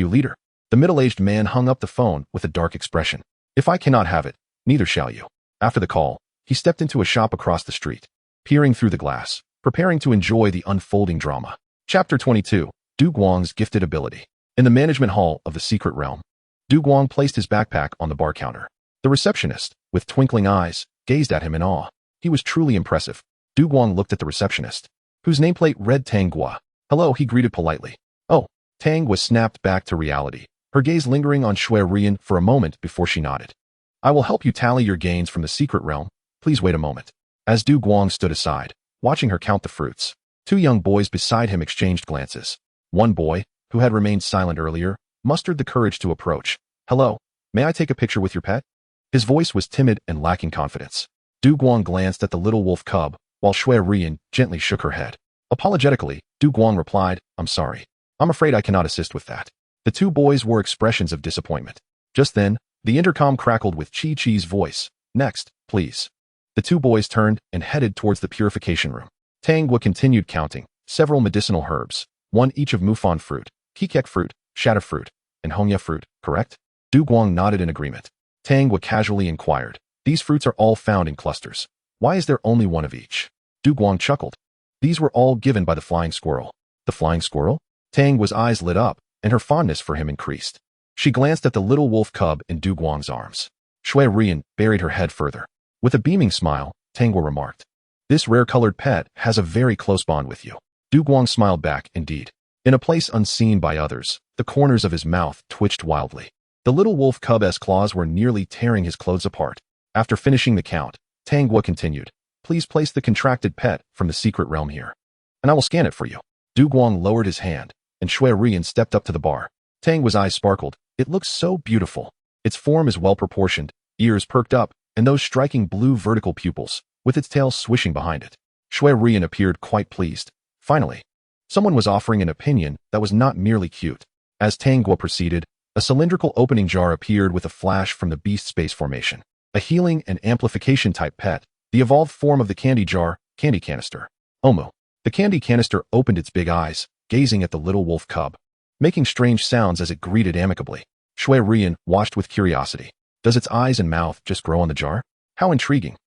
leader. The middle-aged man hung up the phone with a dark expression. If I cannot have it, neither shall you. After the call, he stepped into a shop across the street, peering through the glass, preparing to enjoy the unfolding drama. Chapter 22, Du Guang's Gifted Ability. In the management hall of the secret realm, Du Guang placed his backpack on the bar counter. The receptionist, with twinkling eyes, gazed at him in awe. He was truly impressive. Du Guang looked at the receptionist, whose nameplate read Tang Gua. "Hello," he greeted politely. "Oh." Tang was snapped back to reality, her gaze lingering on Xue Ruyan for a moment before she nodded. "I will help you tally your gains from the secret realm. Please wait a moment." As Du Guang stood aside, watching her count the fruits, two young boys beside him exchanged glances. One boy, who had remained silent earlier, mustered the courage to approach. "Hello, may I take a picture with your pet?" His voice was timid and lacking confidence. Du Guang glanced at the little wolf cub, while Xue Ruyan gently shook her head. Apologetically, Du Guang replied, "I'm sorry. I'm afraid I cannot assist with that." The two boys wore expressions of disappointment. Just then, the intercom crackled with Chi's voice. "Next, please." The two boys turned and headed towards the purification room. Tang Gua continued counting several medicinal herbs, one each of Mufan fruit, Kikek fruit, Shatta fruit, and Hongya fruit, correct? Du Guang nodded in agreement. Tang Gua casually inquired, "These fruits are all found in clusters. Why is there only one of each?" Du Guang chuckled. "These were all given by the flying squirrel." "The flying squirrel?" Tang Gua's eyes lit up, and her fondness for him increased. She glanced at the little wolf cub in Du Guang's arms. Xue Ruyan buried her head further. With a beaming smile, Tang Gua remarked, "This rare-colored pet has a very close bond with you." Du Guang smiled back, indeed. In a place unseen by others, the corners of his mouth twitched wildly. The little wolf cub's claws were nearly tearing his clothes apart. After finishing the count, Tang Gua continued, "Please place the contracted pet from the secret realm here, and I will scan it for you." Du Guang lowered his hand, and Xue Ruyan stepped up to the bar. Tang Gua's eyes sparkled. "It looks so beautiful. Its form is well-proportioned, ears perked up, and those striking blue vertical pupils, with its tail swishing behind it." Xue Ruyan appeared quite pleased. Finally, someone was offering an opinion that was not merely cute. As Tang Gua proceeded, a cylindrical opening jar appeared with a flash from the beast space formation. A healing and amplification type pet, the evolved form of the candy jar, candy canister. Omu. The candy canister opened its big eyes, gazing at the little wolf cub, making strange sounds as it greeted amicably. Xue Ruyan watched with curiosity. Does its eyes and mouth just grow on the jar? How intriguing.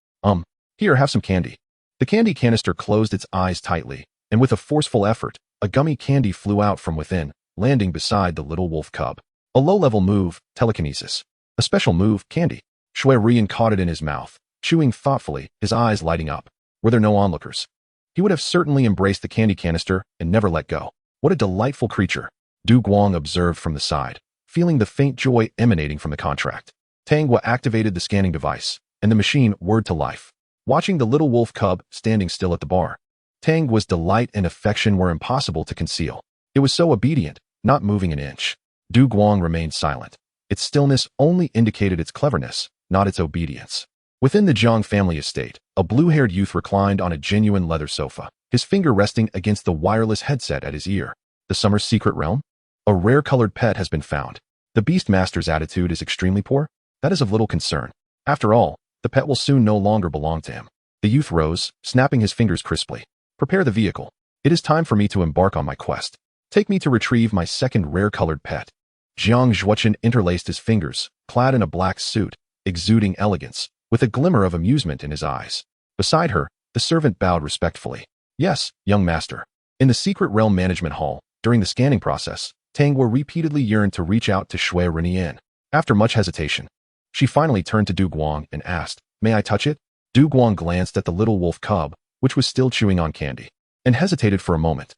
Here, have some candy. The candy canister closed its eyes tightly, and with a forceful effort, a gummy candy flew out from within, landing beside the little wolf cub. A low-level move, telekinesis. A special move, candy. Xue Ruyan caught it in his mouth, chewing thoughtfully, his eyes lighting up. Were there no onlookers? He would have certainly embraced the candy canister and never let go. What a delightful creature, Du Guang observed from the side, feeling the faint joy emanating from the contract. Tang Gua activated the scanning device, and the machine whirred to life. Watching the little wolf cub standing still at the bar, Tang Gua's delight and affection were impossible to conceal. It was so obedient, not moving an inch. Du Guang remained silent. Its stillness only indicated its cleverness, not its obedience. Within the Jiang family estate, a blue-haired youth reclined on a genuine leather sofa, his finger resting against the wireless headset at his ear. The summer's secret realm? A rare-colored pet has been found. The Beast Master's attitude is extremely poor? That is of little concern. After all, the pet will soon no longer belong to him. The youth rose, snapping his fingers crisply. Prepare the vehicle. It is time for me to embark on my quest. Take me to retrieve my second rare-colored pet. Jiang Zhuochen interlaced his fingers, clad in a black suit, exuding elegance, with a glimmer of amusement in his eyes. Beside her, the servant bowed respectfully. Yes, young master. In the secret realm management hall, during the scanning process, Tangwa repeatedly yearned to reach out to Xue Ruyan. After much hesitation, she finally turned to Du Guang and asked, "May I touch it?" Du Guang glanced at the little wolf cub, which was still chewing on candy, and hesitated for a moment.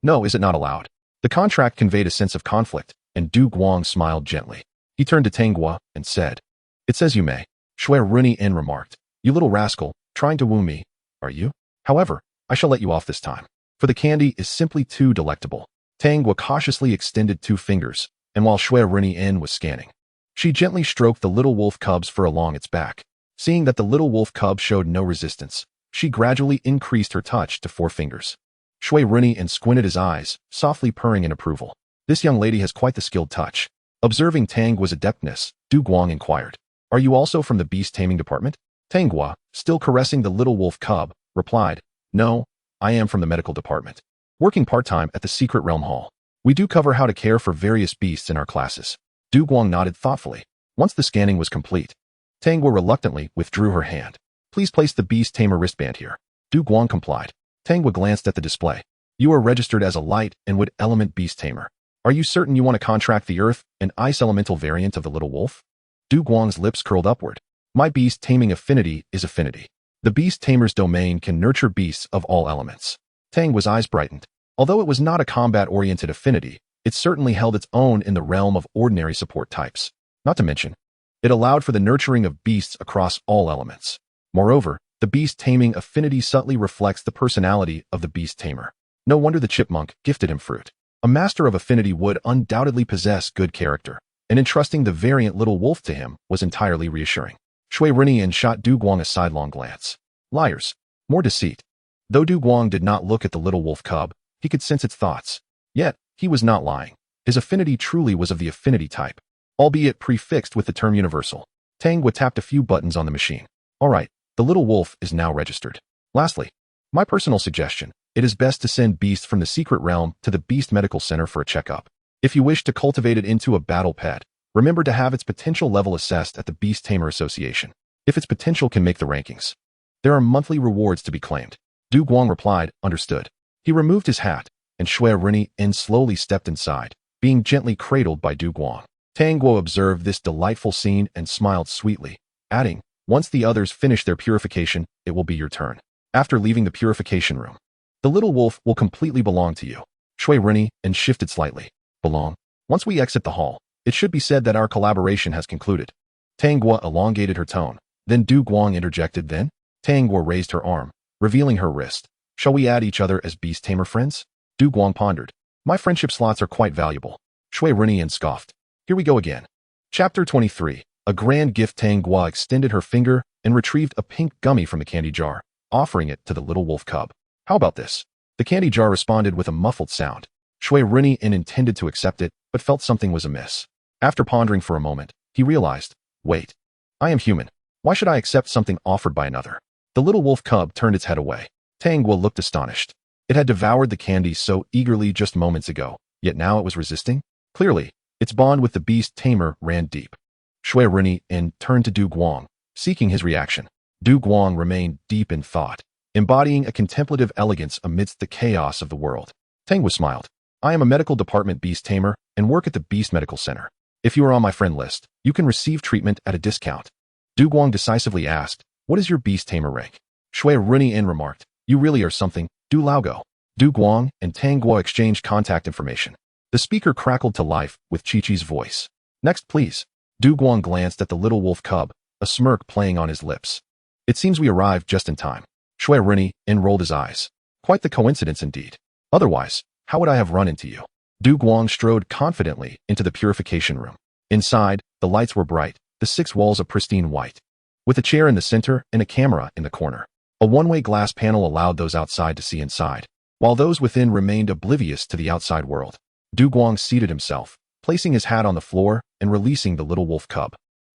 No, is it not allowed? The contract conveyed a sense of conflict, and Du Guang smiled gently. He turned to Tangwa and said, "It says you may." Xue Ruyan remarked, "You little rascal, trying to woo me, are you? However, I shall let you off this time, for the candy is simply too delectable." Tangwa cautiously extended 2 fingers, and while Xue Ruyan was scanning, she gently stroked the little wolf cub's fur along its back. Seeing that the little wolf cub showed no resistance, she gradually increased her touch to 4 fingers. Xue Ruyan squinted his eyes, softly purring in approval. This young lady has quite the skilled touch. Observing Tangwa's adeptness, Du Guang inquired, "Are you also from the beast taming department?" Tangwa, still caressing the little wolf cub, replied, "No, I am from the medical department, working part-time at the secret realm hall. We do cover how to care for various beasts in our classes." Du Guang nodded thoughtfully. Once the scanning was complete, Tangwa reluctantly withdrew her hand. "Please place the Beast Tamer wristband here." Du Guang complied. Tangwa glanced at the display. "You are registered as a light and wood element beast tamer. Are you certain you want to contract the earth and ice elemental variant of the little wolf?" Du Guang's lips curled upward. "My beast taming affinity is affinity. The beast tamer's domain can nurture beasts of all elements." Tangwa's eyes brightened. Although it was not a combat-oriented affinity, it certainly held its own in the realm of ordinary support types. Not to mention, it allowed for the nurturing of beasts across all elements. Moreover, the beast taming affinity subtly reflects the personality of the beast tamer. No wonder the chipmunk gifted him fruit. A master of affinity would undoubtedly possess good character, and entrusting the variant little wolf to him was entirely reassuring. Xue Ruyan shot Du Guang a sidelong glance. Liars. More deceit. Though Du Guang did not look at the little wolf cub, he could sense its thoughts. Yet, he was not lying. His affinity truly was of the affinity type, albeit prefixed with the term universal. Tangwa tapped a few buttons on the machine. "All right, the little wolf is now registered. Lastly, my personal suggestion, it is best to send beasts from the secret realm to the Beast Medical Center for a checkup. If you wish to cultivate it into a battle pet, remember to have its potential level assessed at the Beast Tamer Association. If its potential can make the rankings, there are monthly rewards to be claimed." Du Guang replied, "Understood." He removed his hat, and Xue Ruyan slowly stepped inside, being gently cradled by Du Guang. Tangwa observed this delightful scene and smiled sweetly, adding, "Once the others finish their purification, it will be your turn. After leaving the purification room, the little wolf will completely belong to you." Xue Ruyan shifted slightly. "Belong? Once we exit the hall, it should be said that our collaboration has concluded." Tangwa elongated her tone. Then Du Guang interjected. Then Tangwa raised her arm, revealing her wrist. "Shall we add each other as beast tamer friends?" Du Guang pondered. "My friendship slots are quite valuable." Xue Ruyan scoffed. "Here we go again." Chapter 23. A grand gift. Tangwa extended her finger and retrieved a pink gummy from the candy jar, offering it to the little wolf cub. "How about this?" The candy jar responded with a muffled sound. Xue Ruyan intended to accept it, but felt something was amiss. After pondering for a moment, he realized, "Wait. I am human. Why should I accept something offered by another?" The little wolf cub turned its head away. Tangwa looked astonished. It had devoured the candy so eagerly just moments ago, yet now it was resisting. Clearly, its bond with the beast tamer ran deep. Xue Ruyan turned to Du Guang, seeking his reaction. Du Guang remained deep in thought, embodying a contemplative elegance amidst the chaos of the world. Tangwa smiled. "I am a medical department beast tamer and work at the Beast Medical Center. If you are on my friend list, you can receive treatment at a discount." Du Guang decisively asked, "What is your beast tamer rank?" Xue Ruyan remarked, "You really are something, Du Laogo." Du Guang and Tangwa exchanged contact information. The speaker crackled to life with Chi-Chi's voice. "Next, please." Du Guang glanced at the little wolf cub, a smirk playing on his lips. "It seems we arrived just in time." Xue Ruyan rolled his eyes. "Quite the coincidence indeed. Otherwise, how would I have run into you?" Du Guang strode confidently into the purification room. Inside, the lights were bright, the 6 walls of pristine white, with a chair in the center and a camera in the corner. A one-way glass panel allowed those outside to see inside, while those within remained oblivious to the outside world. Du Guang seated himself, placing his hat on the floor and releasing the little wolf cub.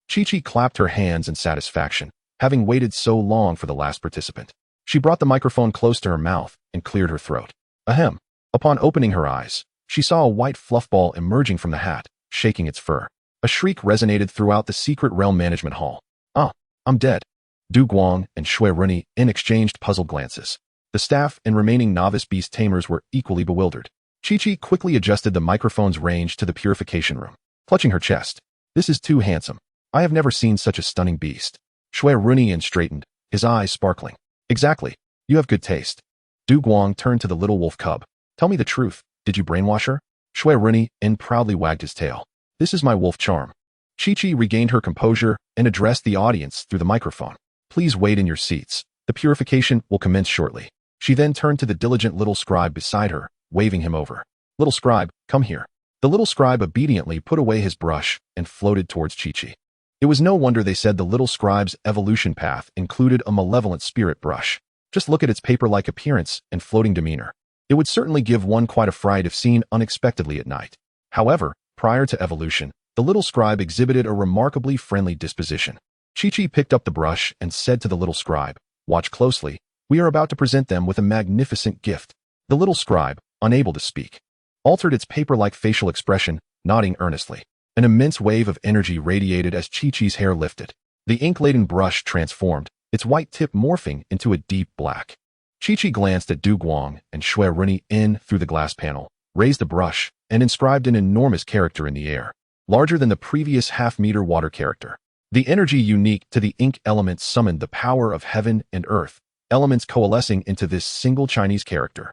Chi-Chi clapped her hands in satisfaction, having waited so long for the last participant. She brought the microphone close to her mouth and cleared her throat. Ahem. Upon opening her eyes, she saw a white fluff ball emerging from the hat, shaking its fur. A shriek resonated throughout the secret realm management hall. "Ah, I'm dead." Du Guang and Xue Ruyan exchanged puzzled glances. The staff and remaining novice beast tamers were equally bewildered. Chi-Chi quickly adjusted the microphone's range to the purification room, clutching her chest. This is too handsome. I have never seen such a stunning beast. Xue Ruyan straightened, his eyes sparkling. Exactly. You have good taste. Du Guang turned to the little wolf cub. Tell me the truth. Did you brainwash her? Xue Ruyan proudly wagged his tail. This is my wolf charm. Chi-Chi regained her composure and addressed the audience through the microphone. Please wait in your seats. The purification will commence shortly. She then turned to the diligent little scribe beside her, waving him over. Little scribe, come here. The little scribe obediently put away his brush and floated towards Chi-Chi. It was no wonder they said the little scribe's evolution path included a malevolent spirit brush. Just look at its paper-like appearance and floating demeanor. It would certainly give one quite a fright if seen unexpectedly at night. However, prior to evolution, the little scribe exhibited a remarkably friendly disposition. Chi-Chi picked up the brush and said to the little scribe, watch closely, we are about to present them with a magnificent gift. The little scribe, unable to speak, altered its paper-like facial expression, nodding earnestly. An immense wave of energy radiated as Chi-Chi's hair lifted. The ink-laden brush transformed, its white tip morphing into a deep black. Chi-Chi glanced at Du Guang and Xue Ruyan through the glass panel, raised the brush, and inscribed an enormous character in the air, larger than the previous half-meter water character. The energy unique to the ink element summoned the power of heaven and earth, elements coalescing into this single Chinese character.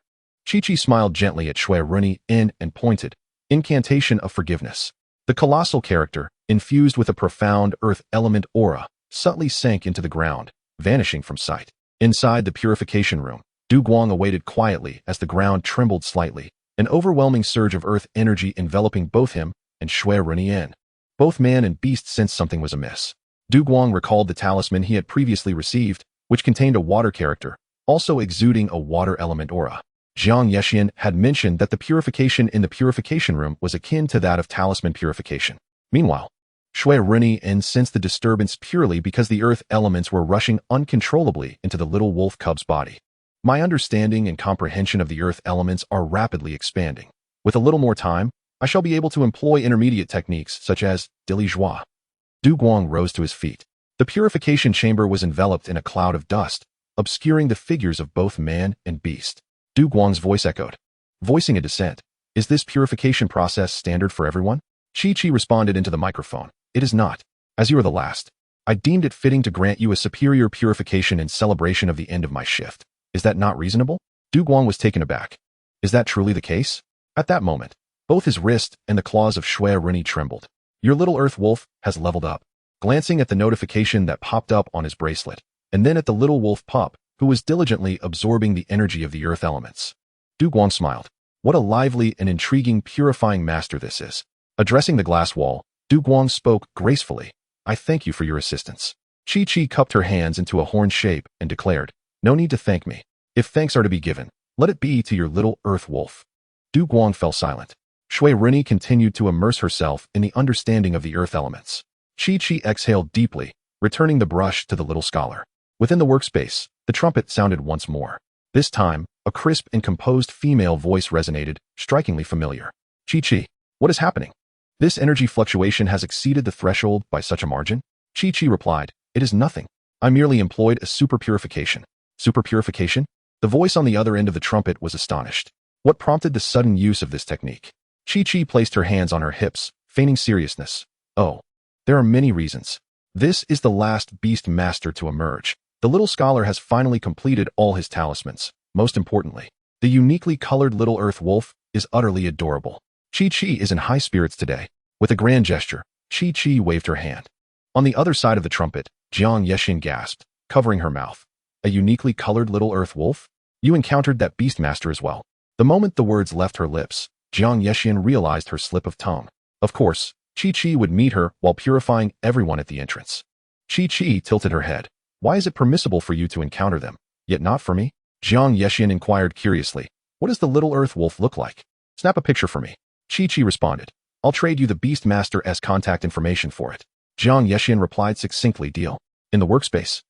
Chi-Chi smiled gently at Xue Ruyan and pointed, incantation of forgiveness. The colossal character, infused with a profound earth element aura, subtly sank into the ground, vanishing from sight. Inside the purification room, Du Guang awaited quietly as the ground trembled slightly, an overwhelming surge of earth energy enveloping both him and Xue Ruyan. Both man and beast sensed something was amiss. Du Guang recalled the talisman he had previously received, which contained a water character, also exuding a water element aura. Jiang Yexian had mentioned that the purification in the purification room was akin to that of talisman purification. Meanwhile, Xue Ruyan sensed the disturbance purely because the earth elements were rushing uncontrollably into the little wolf cub's body. My understanding and comprehension of the earth elements are rapidly expanding. With a little more time, I shall be able to employ intermediate techniques such as Dili Zhua. Du Guang rose to his feet. The purification chamber was enveloped in a cloud of dust, obscuring the figures of both man and beast. Du Guang's voice echoed, voicing a dissent. Is this purification process standard for everyone? Chi-Chi responded into the microphone. It is not. As you are the last, I deemed it fitting to grant you a superior purification in celebration of the end of my shift. Is that not reasonable? Du Guang was taken aback. Is that truly the case? At that moment, both his wrist and the claws of Xue Ruyan trembled. Your little earth wolf has leveled up. Glancing at the notification that popped up on his bracelet, and then at the little wolf pup, who was diligently absorbing the energy of the earth elements. Du Guang smiled. What a lively and intriguing purifying master this is. Addressing the glass wall, Du Guang spoke gracefully. I thank you for your assistance. Chi-Chi cupped her hands into a horn shape and declared, no need to thank me. If thanks are to be given, let it be to your little earth wolf. Du Guang fell silent. Xue Ruyan continued to immerse herself in the understanding of the earth elements. Chi-Chi exhaled deeply, returning the brush to the little scholar. Within the workspace, the trumpet sounded once more. This time, a crisp and composed female voice resonated, strikingly familiar. Chi-Chi, what is happening? This energy fluctuation has exceeded the threshold by such a margin? Chi-Chi replied, it is nothing. I merely employed a super purification. Super purification? The voice on the other end of the trumpet was astonished. What prompted the sudden use of this technique? Chi-Chi placed her hands on her hips, feigning seriousness. Oh, there are many reasons. This is the last beast master to emerge. The little scholar has finally completed all his talismans. Most importantly, the uniquely colored little earth wolf is utterly adorable. Chi-Chi is in high spirits today. With a grand gesture, Chi-Chi waved her hand. On the other side of the trumpet, Jiang Yexian gasped, covering her mouth. A uniquely colored little earth wolf? You encountered that beast master as well. The moment the words left her lips, Jiang Yexian realized her slip of tongue. Of course, Chi-Chi would meet her while purifying everyone at the entrance. Chi-Chi tilted her head. Why is it permissible for you to encounter them, yet not for me? Jiang Yexian inquired curiously. What does the little earth wolf look like? Snap a picture for me. Chi-Chi responded. I'll trade you the Beast Master's contact information for it. Jiang Yexian replied succinctly. Deal. In the workspace,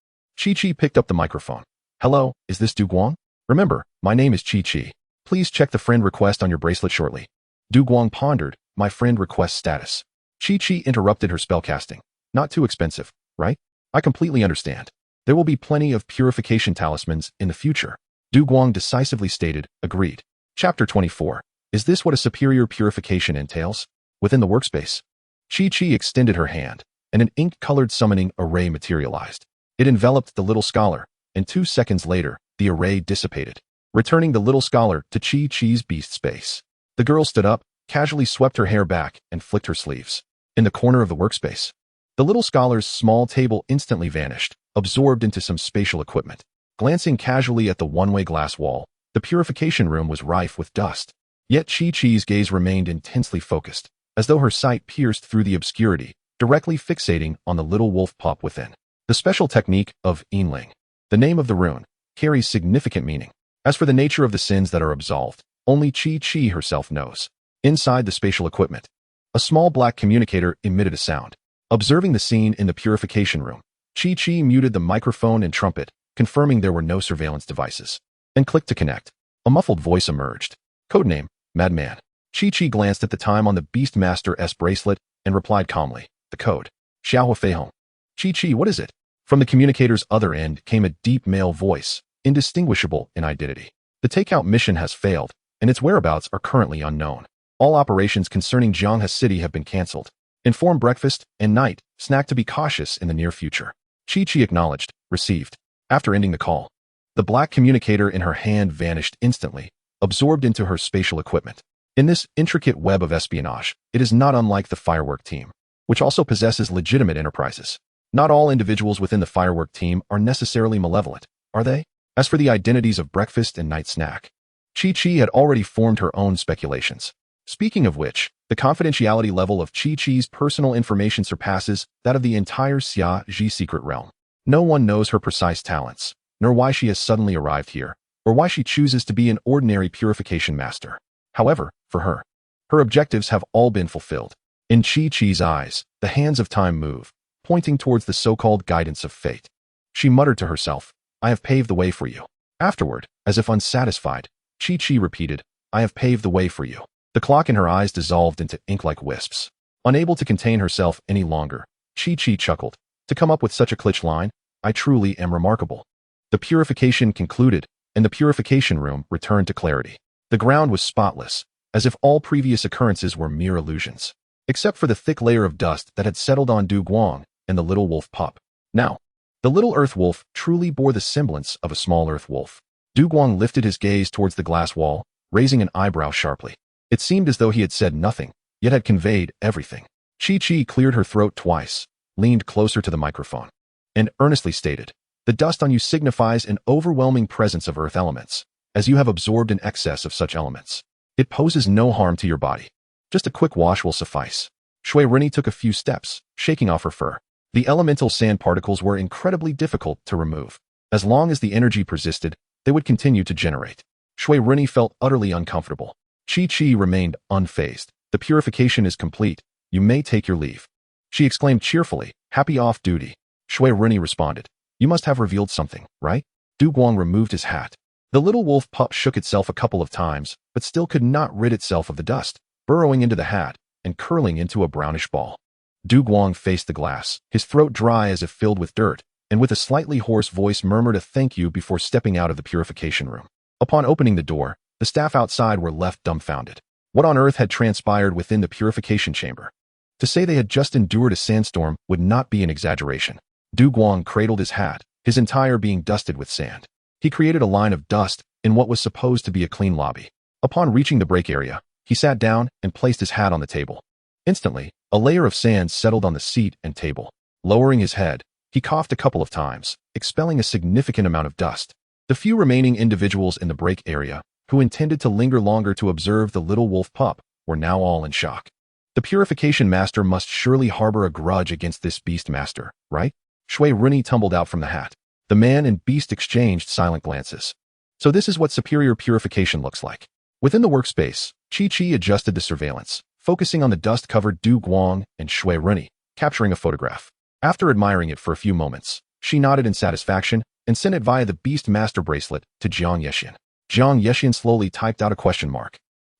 Chi-Chi picked up the microphone. Hello, is this Du Guang? Remember, my name is Chi-Chi. Please check the friend request on your bracelet shortly. Du Guang pondered, my friend request status. Chi-Chi interrupted her spellcasting. Not too expensive, right? I completely understand. There will be plenty of purification talismans in the future. Du Guang decisively stated, agreed. Chapter 24. Is this what a superior purification entails? Within the workspace, Chi extended her hand, and an ink-colored summoning array materialized. It enveloped the little scholar, and 2 seconds later, the array dissipated, returning the little scholar to Chi's beast space. The girl stood up, casually swept her hair back, and flicked her sleeves. In the corner of the workspace, the little scholar's small table instantly vanished, absorbed into some spatial equipment. Glancing casually at the one-way glass wall, the purification room was rife with dust. Yet Chi's gaze remained intensely focused, as though her sight pierced through the obscurity, directly fixating on the little wolf pup within. The special technique of Yinling, the name of the rune, carries significant meaning. As for the nature of the sins that are absolved, only Chi herself knows. Inside the spatial equipment, a small black communicator emitted a sound. Observing the scene in the purification room, Chi muted the microphone and trumpet, confirming there were no surveillance devices, and clicked to connect. A muffled voice emerged. Codename, Madman. Chi glanced at the time on the Beast Master's bracelet and replied calmly, the code. Xiao Feihong. Chi, what is it? From the communicator's other end came a deep male voice, indistinguishable in identity. The takeout mission has failed, and its whereabouts are currently unknown. All operations concerning Jianghe City have been cancelled. Inform breakfast and night snack to be cautious in the near future. Chi acknowledged, received. After ending the call, the black communicator in her hand vanished instantly, absorbed into her spatial equipment. In this intricate web of espionage, it is not unlike the firework team, which also possesses legitimate enterprises. Not all individuals within the firework team are necessarily malevolent, are they? As for the identities of breakfast and night snack, Chi had already formed her own speculations. Speaking of which, the confidentiality level of Chi's personal information surpasses that of the entire Xia secret realm. No one knows her precise talents, nor why she has suddenly arrived here, or why she chooses to be an ordinary purification master. However, for her objectives have all been fulfilled. In Chi's eyes, the hands of time move, pointing towards the so-called guidance of fate. She muttered to herself, I have paved the way for you. Afterward, as if unsatisfied, Chi repeated, I have paved the way for you. The clock in her eyes dissolved into ink-like wisps. Unable to contain herself any longer, Chi chuckled. To come up with such a clutch line, I truly am remarkable. The purification concluded, and the purification room returned to clarity. The ground was spotless, as if all previous occurrences were mere illusions, except for the thick layer of dust that had settled on Du Guang and the little wolf pup. Now, the little earth wolf truly bore the semblance of a small earth wolf. Du Guang lifted his gaze towards the glass wall, raising an eyebrow sharply. It seemed as though he had said nothing, yet had conveyed everything. Chi cleared her throat twice, leaned closer to the microphone, and earnestly stated, the dust on you signifies an overwhelming presence of earth elements, as you have absorbed an excess of such elements. It poses no harm to your body. Just a quick wash will suffice. Xue Ruyan took a few steps, shaking off her fur. The elemental sand particles were incredibly difficult to remove. As long as the energy persisted, they would continue to generate. Xue Ruyan felt utterly uncomfortable. Chi remained unfazed. The purification is complete. You may take your leave. She exclaimed cheerfully, happy off duty. Xue Ruyan responded, you must have revealed something, right? Du Guang removed his hat. The little wolf pup shook itself a couple of times, but still could not rid itself of the dust, burrowing into the hat and curling into a brownish ball. Du Guang faced the glass, his throat dry as if filled with dirt, and with a slightly hoarse voice murmured a thank you before stepping out of the purification room. Upon opening the door, the staff outside were left dumbfounded. What on earth had transpired within the purification chamber? To say they had just endured a sandstorm would not be an exaggeration. Du Guang cradled his hat, his entire being dusted with sand. He created a line of dust in what was supposed to be a clean lobby. Upon reaching the break area, he sat down and placed his hat on the table. Instantly, a layer of sand settled on the seat and table. Lowering his head, he coughed a couple of times, expelling a significant amount of dust. The few remaining individuals in the break area, who intended to linger longer to observe the little wolf pup, were now all in shock. The purification master must surely harbor a grudge against this beast master, right? Xue Ruyan tumbled out from the hat. The man and beast exchanged silent glances. So this is what superior purification looks like. Within the workspace, Chi adjusted the surveillance, focusing on the dust-covered Du Guang and Xue Ruyan, capturing a photograph. After admiring it for a few moments, she nodded in satisfaction and sent it via the Beast Master bracelet to Jiang Yexian. Jiang Yexian slowly typed out a question mark.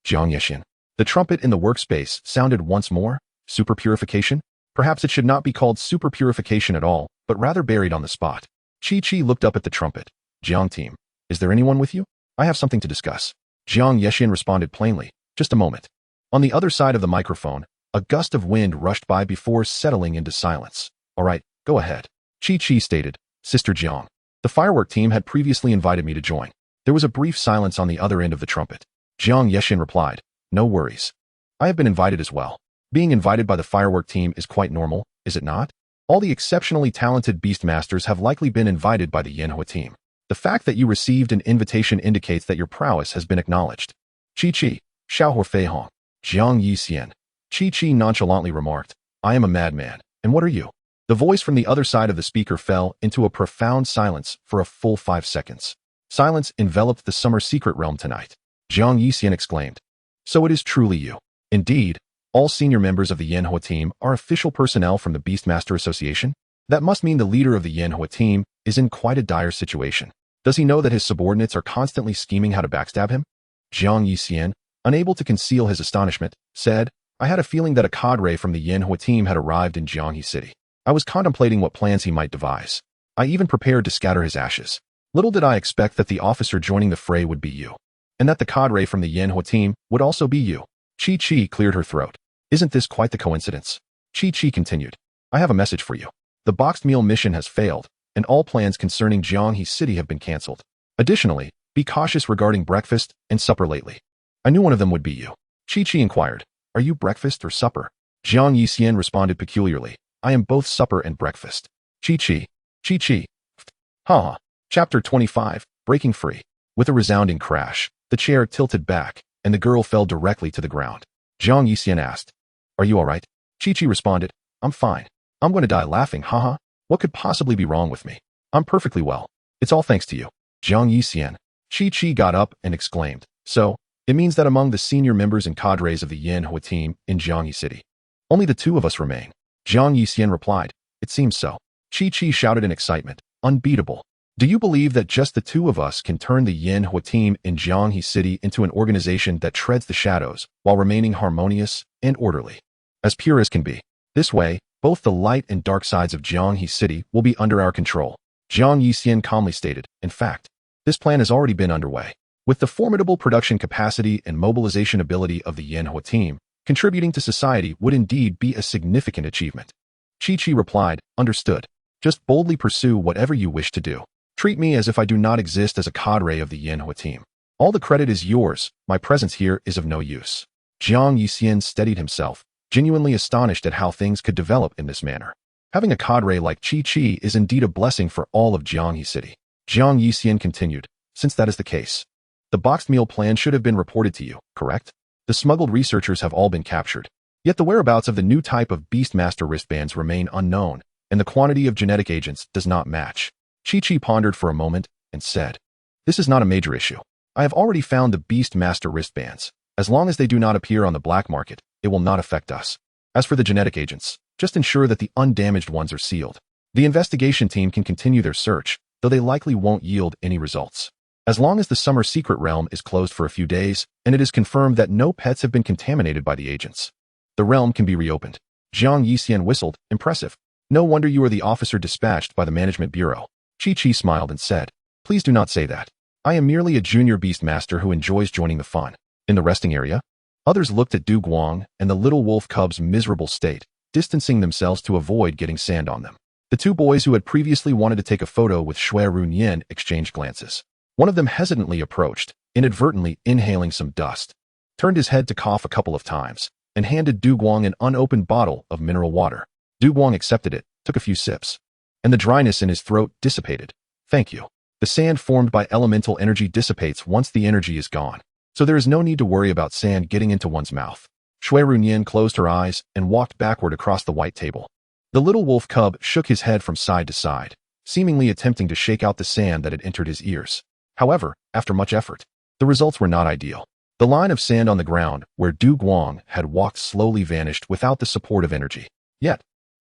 Jiang Yexian. The trumpet in the workspace sounded once more. Super purification? Perhaps it should not be called super purification at all, but rather buried on the spot. Chi looked up at the trumpet. Jiang team. Is there anyone with you? I have something to discuss. Jiang Yexian responded plainly. Just a moment. On the other side of the microphone, a gust of wind rushed by before settling into silence. All right, go ahead. Chi stated. Sister Jiang. The firework team had previously invited me to join. There was a brief silence on the other end of the trumpet. Jiang Yexian replied. No worries. I have been invited as well. Being invited by the firework team is quite normal, is it not? All the exceptionally talented Beastmasters have likely been invited by the Yanhua team. The fact that you received an invitation indicates that your prowess has been acknowledged. Xiao Feihong. Jiang Yixian. Chi nonchalantly remarked. I am a madman. And what are you? The voice from the other side of the speaker fell into a profound silence for a full 5 seconds. Silence enveloped the summer secret realm tonight. Jiang Yixian exclaimed. So it is truly you. Indeed, all senior members of the Yanhua team are official personnel from the Beastmaster Association? That must mean the leader of the Yanhua team is in quite a dire situation. Does he know that his subordinates are constantly scheming how to backstab him? Jiang Yixian, unable to conceal his astonishment, said, I had a feeling that a cadre from the Yanhua team had arrived in Jianghe City. I was contemplating what plans he might devise. I even prepared to scatter his ashes. Little did I expect that the officer joining the fray would be you, and that the cadre from the Yanhua team would also be you. Chi cleared her throat. Isn't this quite the coincidence? Chi continued. I have a message for you. The boxed meal mission has failed, and all plans concerning Jianghe City have been cancelled. Additionally, be cautious regarding breakfast and supper lately. I knew one of them would be you. Chi inquired. Are you breakfast or supper? Jiang Yixian responded peculiarly. I am both supper and breakfast. Chi. Ha. Chapter 25, Breaking Free. With a resounding crash, the chair tilted back, and the girl fell directly to the ground. Jiang Yixian asked, Are you all right? Chi responded, I'm fine. I'm going to die laughing, haha. What could possibly be wrong with me? I'm perfectly well. It's all thanks to you. Jiang Yixian. Chi got up and exclaimed, So, it means that among the senior members and cadres of the Yanhua team in Jianghe City, only the two of us remain. Jiang Yixian replied, It seems so. Chi shouted in excitement, Unbeatable. Do you believe that just the two of us can turn the Yanhua team in Jianghe City into an organization that treads the shadows while remaining harmonious and orderly? As pure as can be. This way, both the light and dark sides of Jianghe City will be under our control. Jiang Yixian calmly stated, In fact, this plan has already been underway. With the formidable production capacity and mobilization ability of the Yanhua team, contributing to society would indeed be a significant achievement. Chi replied, Understood. Just boldly pursue whatever you wish to do. Treat me as if I do not exist as a cadre of the Yanhua team. All the credit is yours, my presence here is of no use. Jiang Yixian steadied himself, genuinely astonished at how things could develop in this manner. Having a cadre like Chi is indeed a blessing for all of Jianghe City. Jiang Yixian continued, Since that is the case, the boxed meal plan should have been reported to you, correct? The smuggled researchers have all been captured. Yet the whereabouts of the new type of Beastmaster wristbands remain unknown, and the quantity of genetic agents does not match. Chi pondered for a moment and said, This is not a major issue. I have already found the Beastmaster wristbands. As long as they do not appear on the black market, it will not affect us. As for the genetic agents, just ensure that the undamaged ones are sealed. The investigation team can continue their search, though they likely won't yield any results. As long as the summer secret realm is closed for a few days, and it is confirmed that no pets have been contaminated by the agents, the realm can be reopened. Jiang Yixian whistled, Impressive. No wonder you are the officer dispatched by the Management Bureau. Chi smiled and said, Please do not say that. I am merely a junior Beastmaster who enjoys joining the fun. In the resting area, others looked at Du Guang and the little wolf cub's miserable state, distancing themselves to avoid getting sand on them. The two boys who had previously wanted to take a photo with Xue Ruyan exchanged glances. One of them hesitantly approached, inadvertently inhaling some dust, turned his head to cough a couple of times, and handed Du Guang an unopened bottle of mineral water. Du Guang accepted it, took a few sips, and the dryness in his throat dissipated. Thank you. The sand formed by elemental energy dissipates once the energy is gone, so there is no need to worry about sand getting into one's mouth. Xue Ruyan closed her eyes and walked backward across the white table. The little wolf cub shook his head from side to side, seemingly attempting to shake out the sand that had entered his ears. However, after much effort, the results were not ideal. The line of sand on the ground where Du Guang had walked slowly vanished without the support of energy. Yet,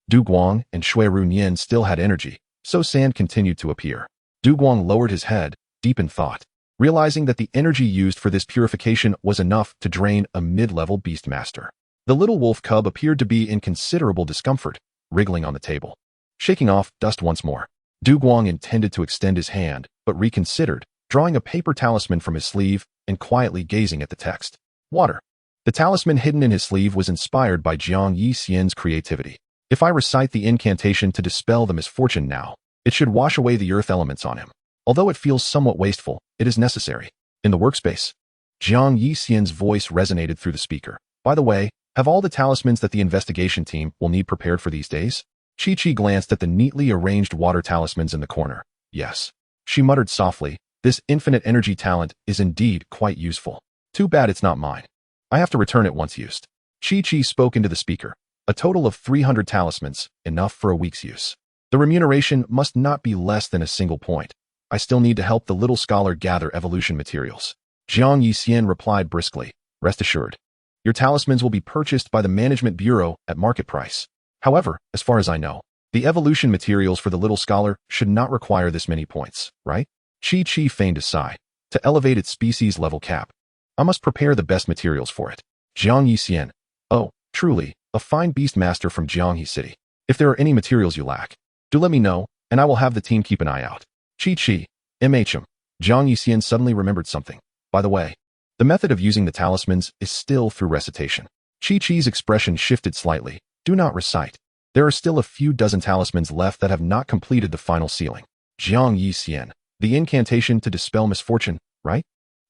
Du Guang and Xue Ruyan still had energy, so sand continued to appear. Du Guang lowered his head, deep in thought, realizing that the energy used for this purification was enough to drain a mid-level Beastmaster. The little wolf cub appeared to be in considerable discomfort, wriggling on the table. Shaking off dust once more, Du Guang intended to extend his hand, but reconsidered, drawing a paper talisman from his sleeve and quietly gazing at the text. Water. The talisman hidden in his sleeve was inspired by Jiang Yixian's creativity. If I recite the incantation to dispel the misfortune now, it should wash away the earth elements on him. Although it feels somewhat wasteful, it is necessary. In the workspace, Jiang Yixian's voice resonated through the speaker. By the way, have all the talismans that the investigation team will need prepared for these days? Chi-Chi glanced at the neatly arranged water talismans in the corner. Yes. She muttered softly, this infinite energy talent is indeed quite useful. Too bad it's not mine. I have to return it once used. Chi-Chi spoke into the speaker. A total of 300 talismans, enough for a week's use. The remuneration must not be less than a single point. I still need to help the little scholar gather evolution materials. Jiang Yixian replied briskly. Rest assured. Your talismans will be purchased by the Management Bureau at market price. However, as far as I know, the evolution materials for the little scholar should not require this many points, right? Chi-Chi feigned a sigh. To elevate its species level cap, I must prepare the best materials for it. Jiang Yixian. Oh, truly, a fine beast master from Jianghe City. If there are any materials you lack, do let me know, and I will have the team keep an eye out. Chi-Chi. MHM. Jiang Yixian suddenly remembered something. By the way, the method of using the talismans is still through recitation. Chi-Chi's expression shifted slightly. Do not recite. There are still a few dozen talismans left that have not completed the final sealing. Jiang Yixian. The incantation to dispel misfortune, right?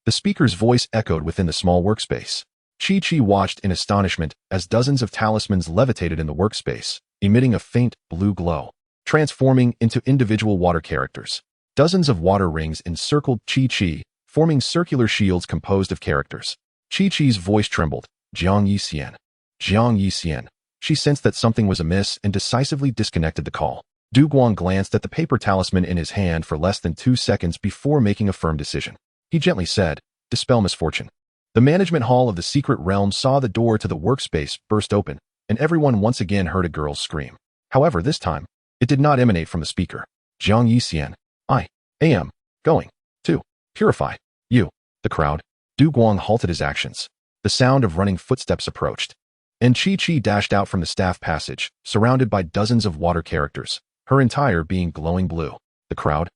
The speaker's voice echoed within the small workspace. Chi-Chi watched in astonishment as dozens of talismans levitated in the workspace, emitting a faint blue glow, transforming into individual water characters. Dozens of water rings encircled Chi-Chi, forming circular shields composed of characters. Chi-Chi's voice trembled. Jiang Yixian. Jiang Yixian. She sensed that something was amiss and decisively disconnected the call. Du Guang glanced at the paper talisman in his hand for less than 2 seconds before making a firm decision. He gently said, dispel misfortune. The management hall of the secret realm saw the door to the workspace burst open, and everyone once again heard a girl's scream. However, this time, it did not emanate from the speaker. Jiang Yixian. I am going to purify you. The crowd. Du Guang halted his actions. The sound of running footsteps approached, and Chi-Chi dashed out from the staff passage, surrounded by dozens of water characters, her entire being glowing blue. The crowd.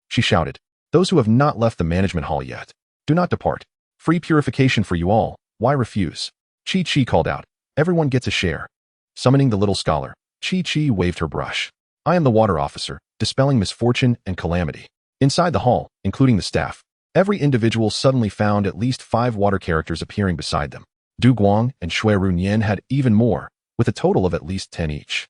She shouted. Those who have not left the management hall yet, do not depart. Free purification for you all. Why refuse? Chi-Chi called out. Everyone gets a share. Summoning the little scholar, Chi-Chi waved her brush. I am the water officer, dispelling misfortune and calamity. Inside the hall, including the staff, every individual suddenly found at least 5 water characters appearing beside them. Du Guang and Xue Ruyan had even more, with a total of at least 10 each.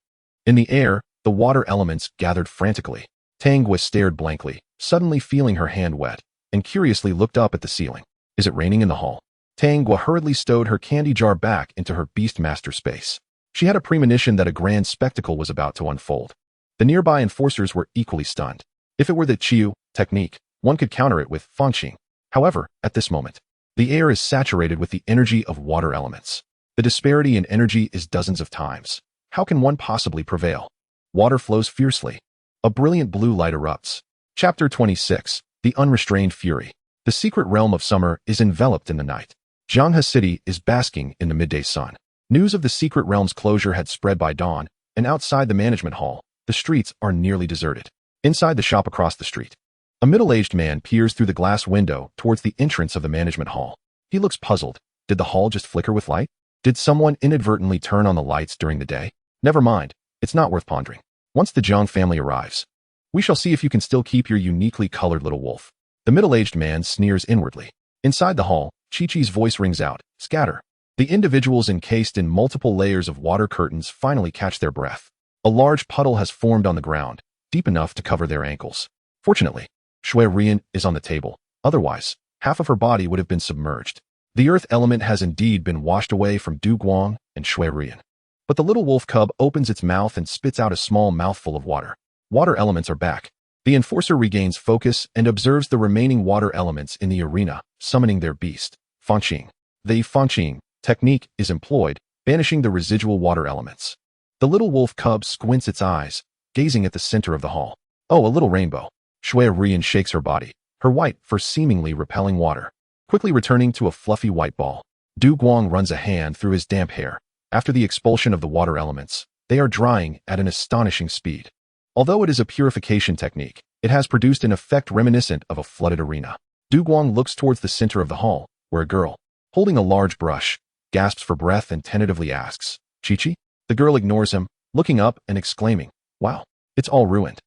In the air, the water elements gathered frantically. Tangwa stared blankly, suddenly feeling her hand wet, and curiously looked up at the ceiling. Is it raining in the hall? Tangwa hurriedly stowed her candy jar back into her Beastmaster space. She had a premonition that a grand spectacle was about to unfold. The nearby enforcers were equally stunned. If it were the Qiu technique, one could counter it with Fengqing. However, at this moment, the air is saturated with the energy of water elements. The disparity in energy is dozens of times. How can one possibly prevail? Water flows fiercely. A brilliant blue light erupts. Chapter 26. The Unrestrained Fury. The secret realm of summer is enveloped in the night. Jianghe City is basking in the midday sun. News of the secret realm's closure had spread by dawn, and outside the management hall, the streets are nearly deserted. Inside the shop across the street, a middle-aged man peers through the glass window towards the entrance of the management hall. He looks puzzled. Did the hall just flicker with light? Did someone inadvertently turn on the lights during the day? Never mind. It's not worth pondering. Once the Jiang family arrives, we shall see if you can still keep your uniquely colored little wolf. The middle-aged man sneers inwardly. Inside the hall, Chi-Chi's voice rings out. Scatter. The individuals encased in multiple layers of water curtains finally catch their breath. A large puddle has formed on the ground, deep enough to cover their ankles. Fortunately, Xue Ruyan is on the table. Otherwise, half of her body would have been submerged. The earth element has indeed been washed away from Du Guang and Xue Ruyan. But the little wolf cub opens its mouth and spits out a small mouthful of water. Water elements are back. The enforcer regains focus and observes the remaining water elements in the arena, summoning their beast, Fengqing. The Fengqing technique is employed, banishing the residual water elements. The little wolf cub squints its eyes, gazing at the center of the hall. Oh, a little rainbow. Xue Ruyan shakes her body, her white fur seemingly repelling water, quickly returning to a fluffy white ball. Du Guang runs a hand through his damp hair. After the expulsion of the water elements, they are drying at an astonishing speed. Although it is a purification technique, it has produced an effect reminiscent of a flooded arena. Du Guang looks towards the center of the hall, where a girl, holding a large brush, gasps for breath and tentatively asks, Chi-Chi? The girl ignores him, looking up and exclaiming, wow, it's all ruined.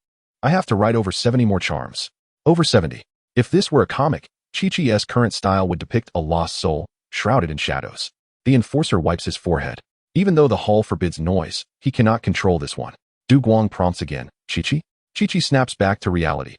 I have to write over 70 more charms. Over 70. If this were a comic, Chi-Chi's current style would depict a lost soul, shrouded in shadows. The enforcer wipes his forehead. Even though the hall forbids noise, he cannot control this one. Du Guang prompts again, Chi-Chi? Chi-Chi snaps back to reality.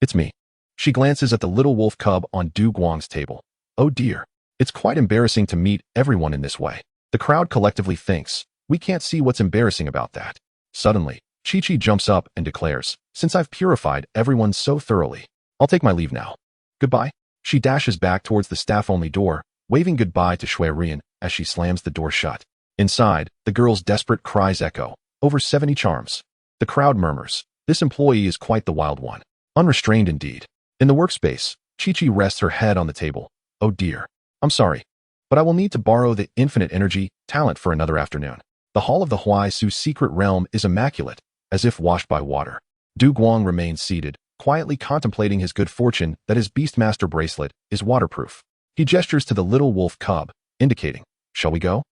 It's me. She glances at the little wolf cub on Du Guang's table. Oh dear. It's quite embarrassing to meet everyone in this way. The crowd collectively thinks, we can't see what's embarrassing about that. Suddenly, Chi-Chi jumps up and declares, since I've purified everyone so thoroughly, I'll take my leave now. Goodbye. She dashes back towards the staff-only door, waving goodbye to Xue Ruyan as she slams the door shut. Inside, the girl's desperate cries echo. Over 70 charms. The crowd murmurs. This employee is quite the wild one. Unrestrained indeed. In the workspace, Chi-Chi rests her head on the table. Oh dear. I'm sorry, but I will need to borrow the infinite energy talent for another afternoon. The hall of the Huai-Su's secret realm is immaculate, as if washed by water. Du Guang remains seated, quietly contemplating his good fortune that his Beastmaster bracelet is waterproof. He gestures to the little wolf cub, indicating, shall we go?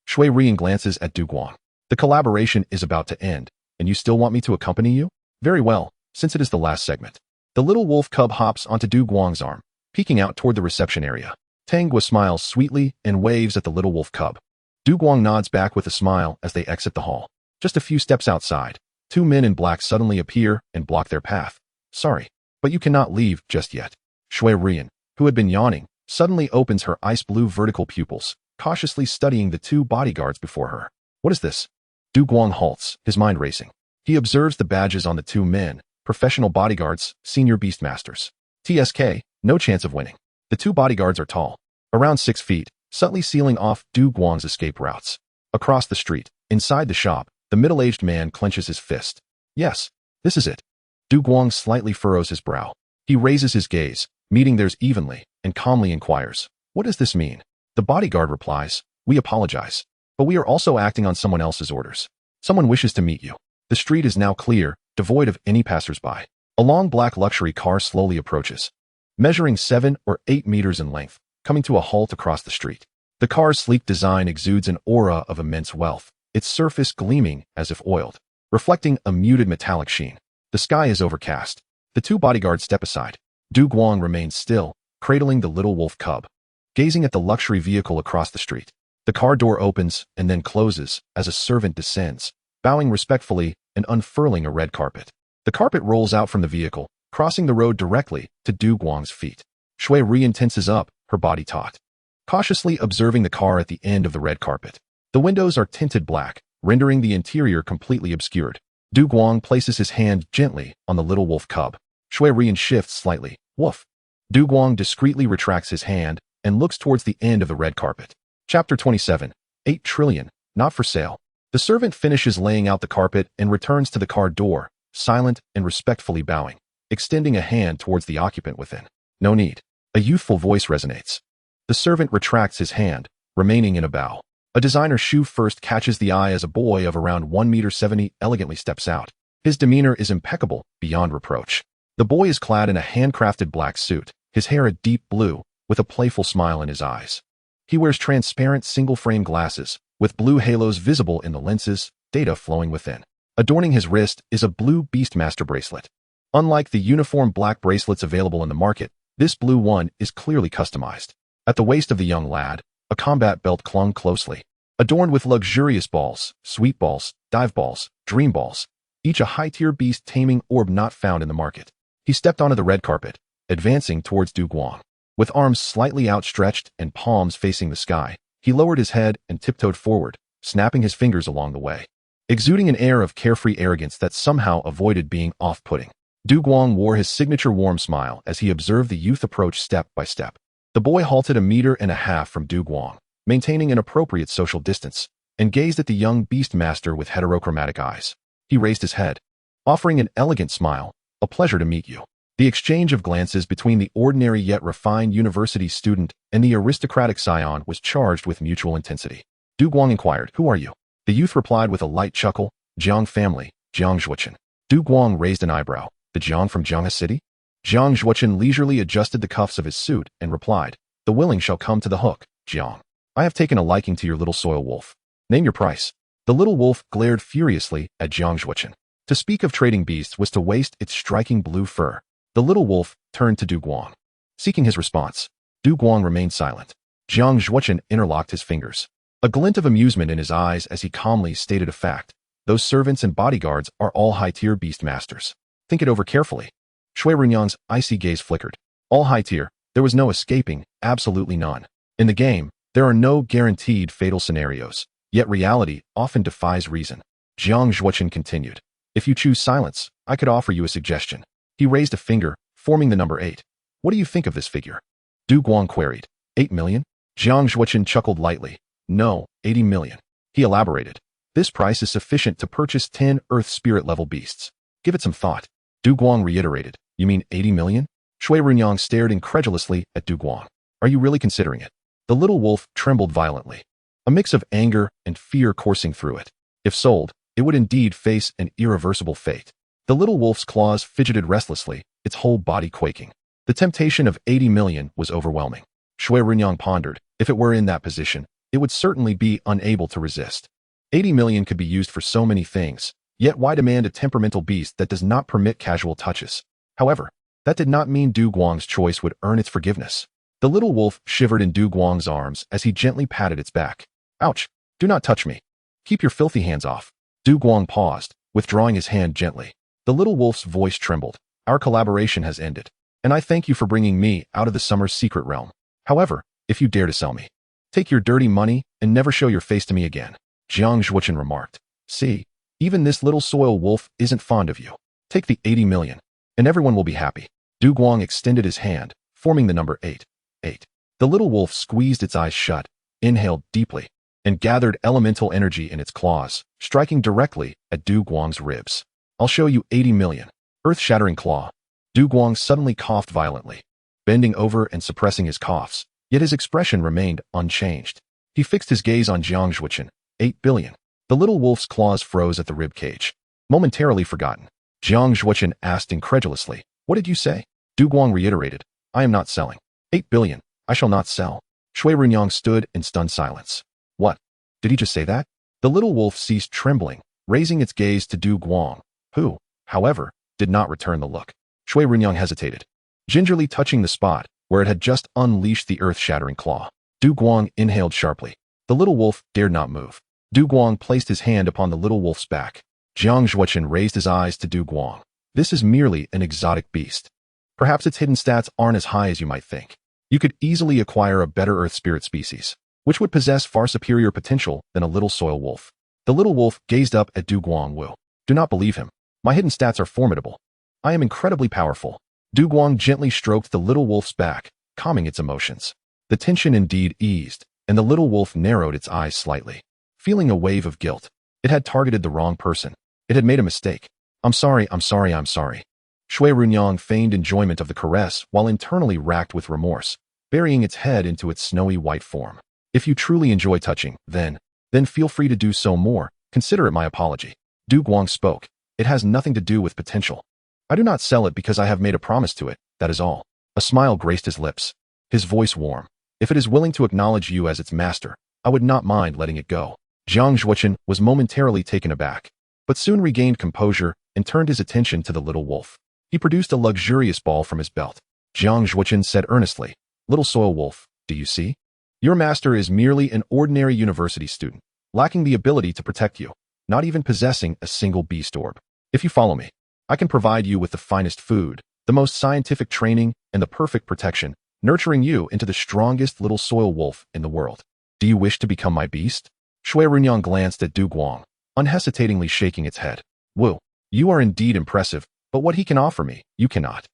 Xue Ruyan glances at Du Guang. The collaboration is about to end, and you still want me to accompany you? Very well, since it is the last segment. The little wolf cub hops onto Du Guang's arm, peeking out toward the reception area. Tangua smiles sweetly and waves at the little wolf cub. Du Guang nods back with a smile as they exit the hall. Just a few steps outside, two men in black suddenly appear and block their path. Sorry, but you cannot leave just yet. Xue Ruyan, who had been yawning, suddenly opens her ice-blue vertical pupils, cautiously studying the two bodyguards before her. What is this? Du Guang halts, his mind racing. He observes the badges on the two men, professional bodyguards, senior beastmasters. TSK, no chance of winning. The two bodyguards are tall, around 6 feet, subtly sealing off Du Guang's escape routes. Across the street, inside the shop, the middle-aged man clenches his fist. Yes, this is it. Du Guang slightly furrows his brow. He raises his gaze, meeting theirs evenly, and calmly inquires, what does this mean? The bodyguard replies, we apologize, but we are also acting on someone else's orders. Someone wishes to meet you. The street is now clear, devoid of any passersby. A long black luxury car slowly approaches, measuring 7 or 8 meters in length, coming to a halt across the street. The car's sleek design exudes an aura of immense wealth, its surface gleaming as if oiled, reflecting a muted metallic sheen. The sky is overcast. The two bodyguards step aside. Du Guang remains still, cradling the little wolf cub, gazing at the luxury vehicle across the street. The car door opens and then closes as a servant descends, bowing respectfully and unfurling a red carpet. The carpet rolls out from the vehicle, crossing the road directly to Du Guang's feet. Xue Ruyan tenses up, her body taut, cautiously observing the car at the end of the red carpet. The windows are tinted black, rendering the interior completely obscured. Du Guang places his hand gently on the little wolf cub. Xue Ruyan shifts slightly. Woof. Du Guang discreetly retracts his hand and looks towards the end of the red carpet. Chapter 27. 8 trillion, not for sale. The servant finishes laying out the carpet and returns to the car door, silent and respectfully bowing, extending a hand towards the occupant within. No need. A youthful voice resonates. The servant retracts his hand, remaining in a bow. A designer shoe first catches the eye as a boy of around 1.70 meters elegantly steps out. His demeanor is impeccable, beyond reproach. The boy is clad in a handcrafted black suit, his hair a deep blue, with a playful smile in his eyes. He wears transparent single-frame glasses, with blue halos visible in the lenses, data flowing within. Adorning his wrist is a blue Beastmaster bracelet. Unlike the uniform black bracelets available in the market, this blue one is clearly customized. At the waist of the young lad, a combat belt clung closely, adorned with luxurious balls, sweet balls, dive balls, dream balls, each a high-tier beast taming orb not found in the market. He stepped onto the red carpet, advancing towards Du Guang. With arms slightly outstretched and palms facing the sky, he lowered his head and tiptoed forward, snapping his fingers along the way, exuding an air of carefree arrogance that somehow avoided being off-putting. Du Guang wore his signature warm smile as he observed the youth approach step by step. The boy halted 1.5 meters from Du Guang, maintaining an appropriate social distance, and gazed at the young beastmaster with heterochromatic eyes. He raised his head, offering an elegant smile. A pleasure to meet you. The exchange of glances between the ordinary yet refined university student and the aristocratic scion was charged with mutual intensity. Du Guang inquired, who are you? The youth replied with a light chuckle, Jiang family, Jiang Zhuochen. Du Guang raised an eyebrow. The Jiang from Jiangha City? Jiang Zhuochen leisurely adjusted the cuffs of his suit and replied, "The willing shall come to the hook, Jiang. I have taken a liking to your little soil wolf. Name your price." The little wolf glared furiously at Jiang Zhuochen. To speak of trading beasts was to waste its striking blue fur. The little wolf turned to Du Guang. Seeking his response, Du Guang remained silent. Jiang Zhuochen interlocked his fingers. A glint of amusement in his eyes as he calmly stated a fact. Those servants and bodyguards are all high-tier beast masters. Think it over carefully. Xue Ruyan's icy gaze flickered. All high-tier, there was no escaping, absolutely none. In the game, there are no guaranteed fatal scenarios, yet reality often defies reason. Jiang Zhuochen continued. If you choose silence, I could offer you a suggestion. He raised a finger, forming the number 8. What do you think of this figure? Du Guang queried. 8 million? Jiang Zhuochen chuckled lightly. No, 80 million. He elaborated. This price is sufficient to purchase 10 Earth Spirit level beasts. Give it some thought. Du Guang reiterated. You mean 80 million? Xue Ruyan stared incredulously at Du Guang. Are you really considering it? The little wolf trembled violently. A mix of anger and fear coursing through it. If sold, it would indeed face an irreversible fate. The little wolf's claws fidgeted restlessly, its whole body quaking. The temptation of 80 million was overwhelming. Xue Ruyan pondered. If it were in that position, it would certainly be unable to resist. 80 million could be used for so many things, yet why demand a temperamental beast that does not permit casual touches? However, that did not mean Du Guang's choice would earn its forgiveness. The little wolf shivered in Du Guang's arms as he gently patted its back. Ouch! Do not touch me. Keep your filthy hands off. Du Guang paused, withdrawing his hand gently. The little wolf's voice trembled. Our collaboration has ended, and I thank you for bringing me out of the summer's secret realm. However, if you dare to sell me, take your dirty money and never show your face to me again. Jiang Zhuochen remarked. See, even this little soil wolf isn't fond of you. Take the 80 million, and everyone will be happy. Du Guang extended his hand, forming the number 8. 8. The little wolf squeezed its eyes shut, inhaled deeply, and gathered elemental energy in its claws, striking directly at Du Guang's ribs. I'll show you 80 million. Earth-shattering claw. Du Guang suddenly coughed violently, bending over and suppressing his coughs, yet his expression remained unchanged. He fixed his gaze on Jiang Zhuochen. 8 billion. The little wolf's claws froze at the rib cage. Momentarily forgotten, Jiang Zhuochen asked incredulously, "What did you say?" Du Guang reiterated, "I am not selling. 8 billion. I shall not sell." Xue Ruyan stood in stunned silence. What? Did he just say that? The little wolf ceased trembling, raising its gaze to Du Guang, who, however, did not return the look. Xue Ruyan hesitated, gingerly touching the spot where it had just unleashed the earth-shattering claw. Du Guang inhaled sharply. The little wolf dared not move. Du Guang placed his hand upon the little wolf's back. Jiang Zhuochen raised his eyes to Du Guang. This is merely an exotic beast. Perhaps its hidden stats aren't as high as you might think. You could easily acquire a better earth spirit species, which would possess far superior potential than a little soil wolf. The little wolf gazed up at Du Guang. Wu. Do not believe him. My hidden stats are formidable. I am incredibly powerful. Du Guang gently stroked the little wolf's back, calming its emotions. The tension indeed eased, and the little wolf narrowed its eyes slightly, feeling a wave of guilt. It had targeted the wrong person. It had made a mistake. I'm sorry. Xue Ruyan feigned enjoyment of the caress while internally racked with remorse, burying its head into its snowy white form. If you truly enjoy touching, then feel free to do so more. Consider it my apology. Du Guang spoke. It has nothing to do with potential. I do not sell it because I have made a promise to it, that is all. A smile graced his lips, his voice warm. If it is willing to acknowledge you as its master, I would not mind letting it go. Jiang Zhuochen was momentarily taken aback, but soon regained composure and turned his attention to the little wolf. He produced a luxurious ball from his belt. Jiang Zhuochen said earnestly, "Little soil wolf, do you see? Your master is merely an ordinary university student, lacking the ability to protect you, not even possessing a single beast orb. If you follow me, I can provide you with the finest food, the most scientific training, and the perfect protection, nurturing you into the strongest little soil wolf in the world. Do you wish to become my beast?" Xue Ruyan glanced at Du Guang, unhesitatingly shaking its head. "Wu, you are indeed impressive, but what he can offer me, you cannot.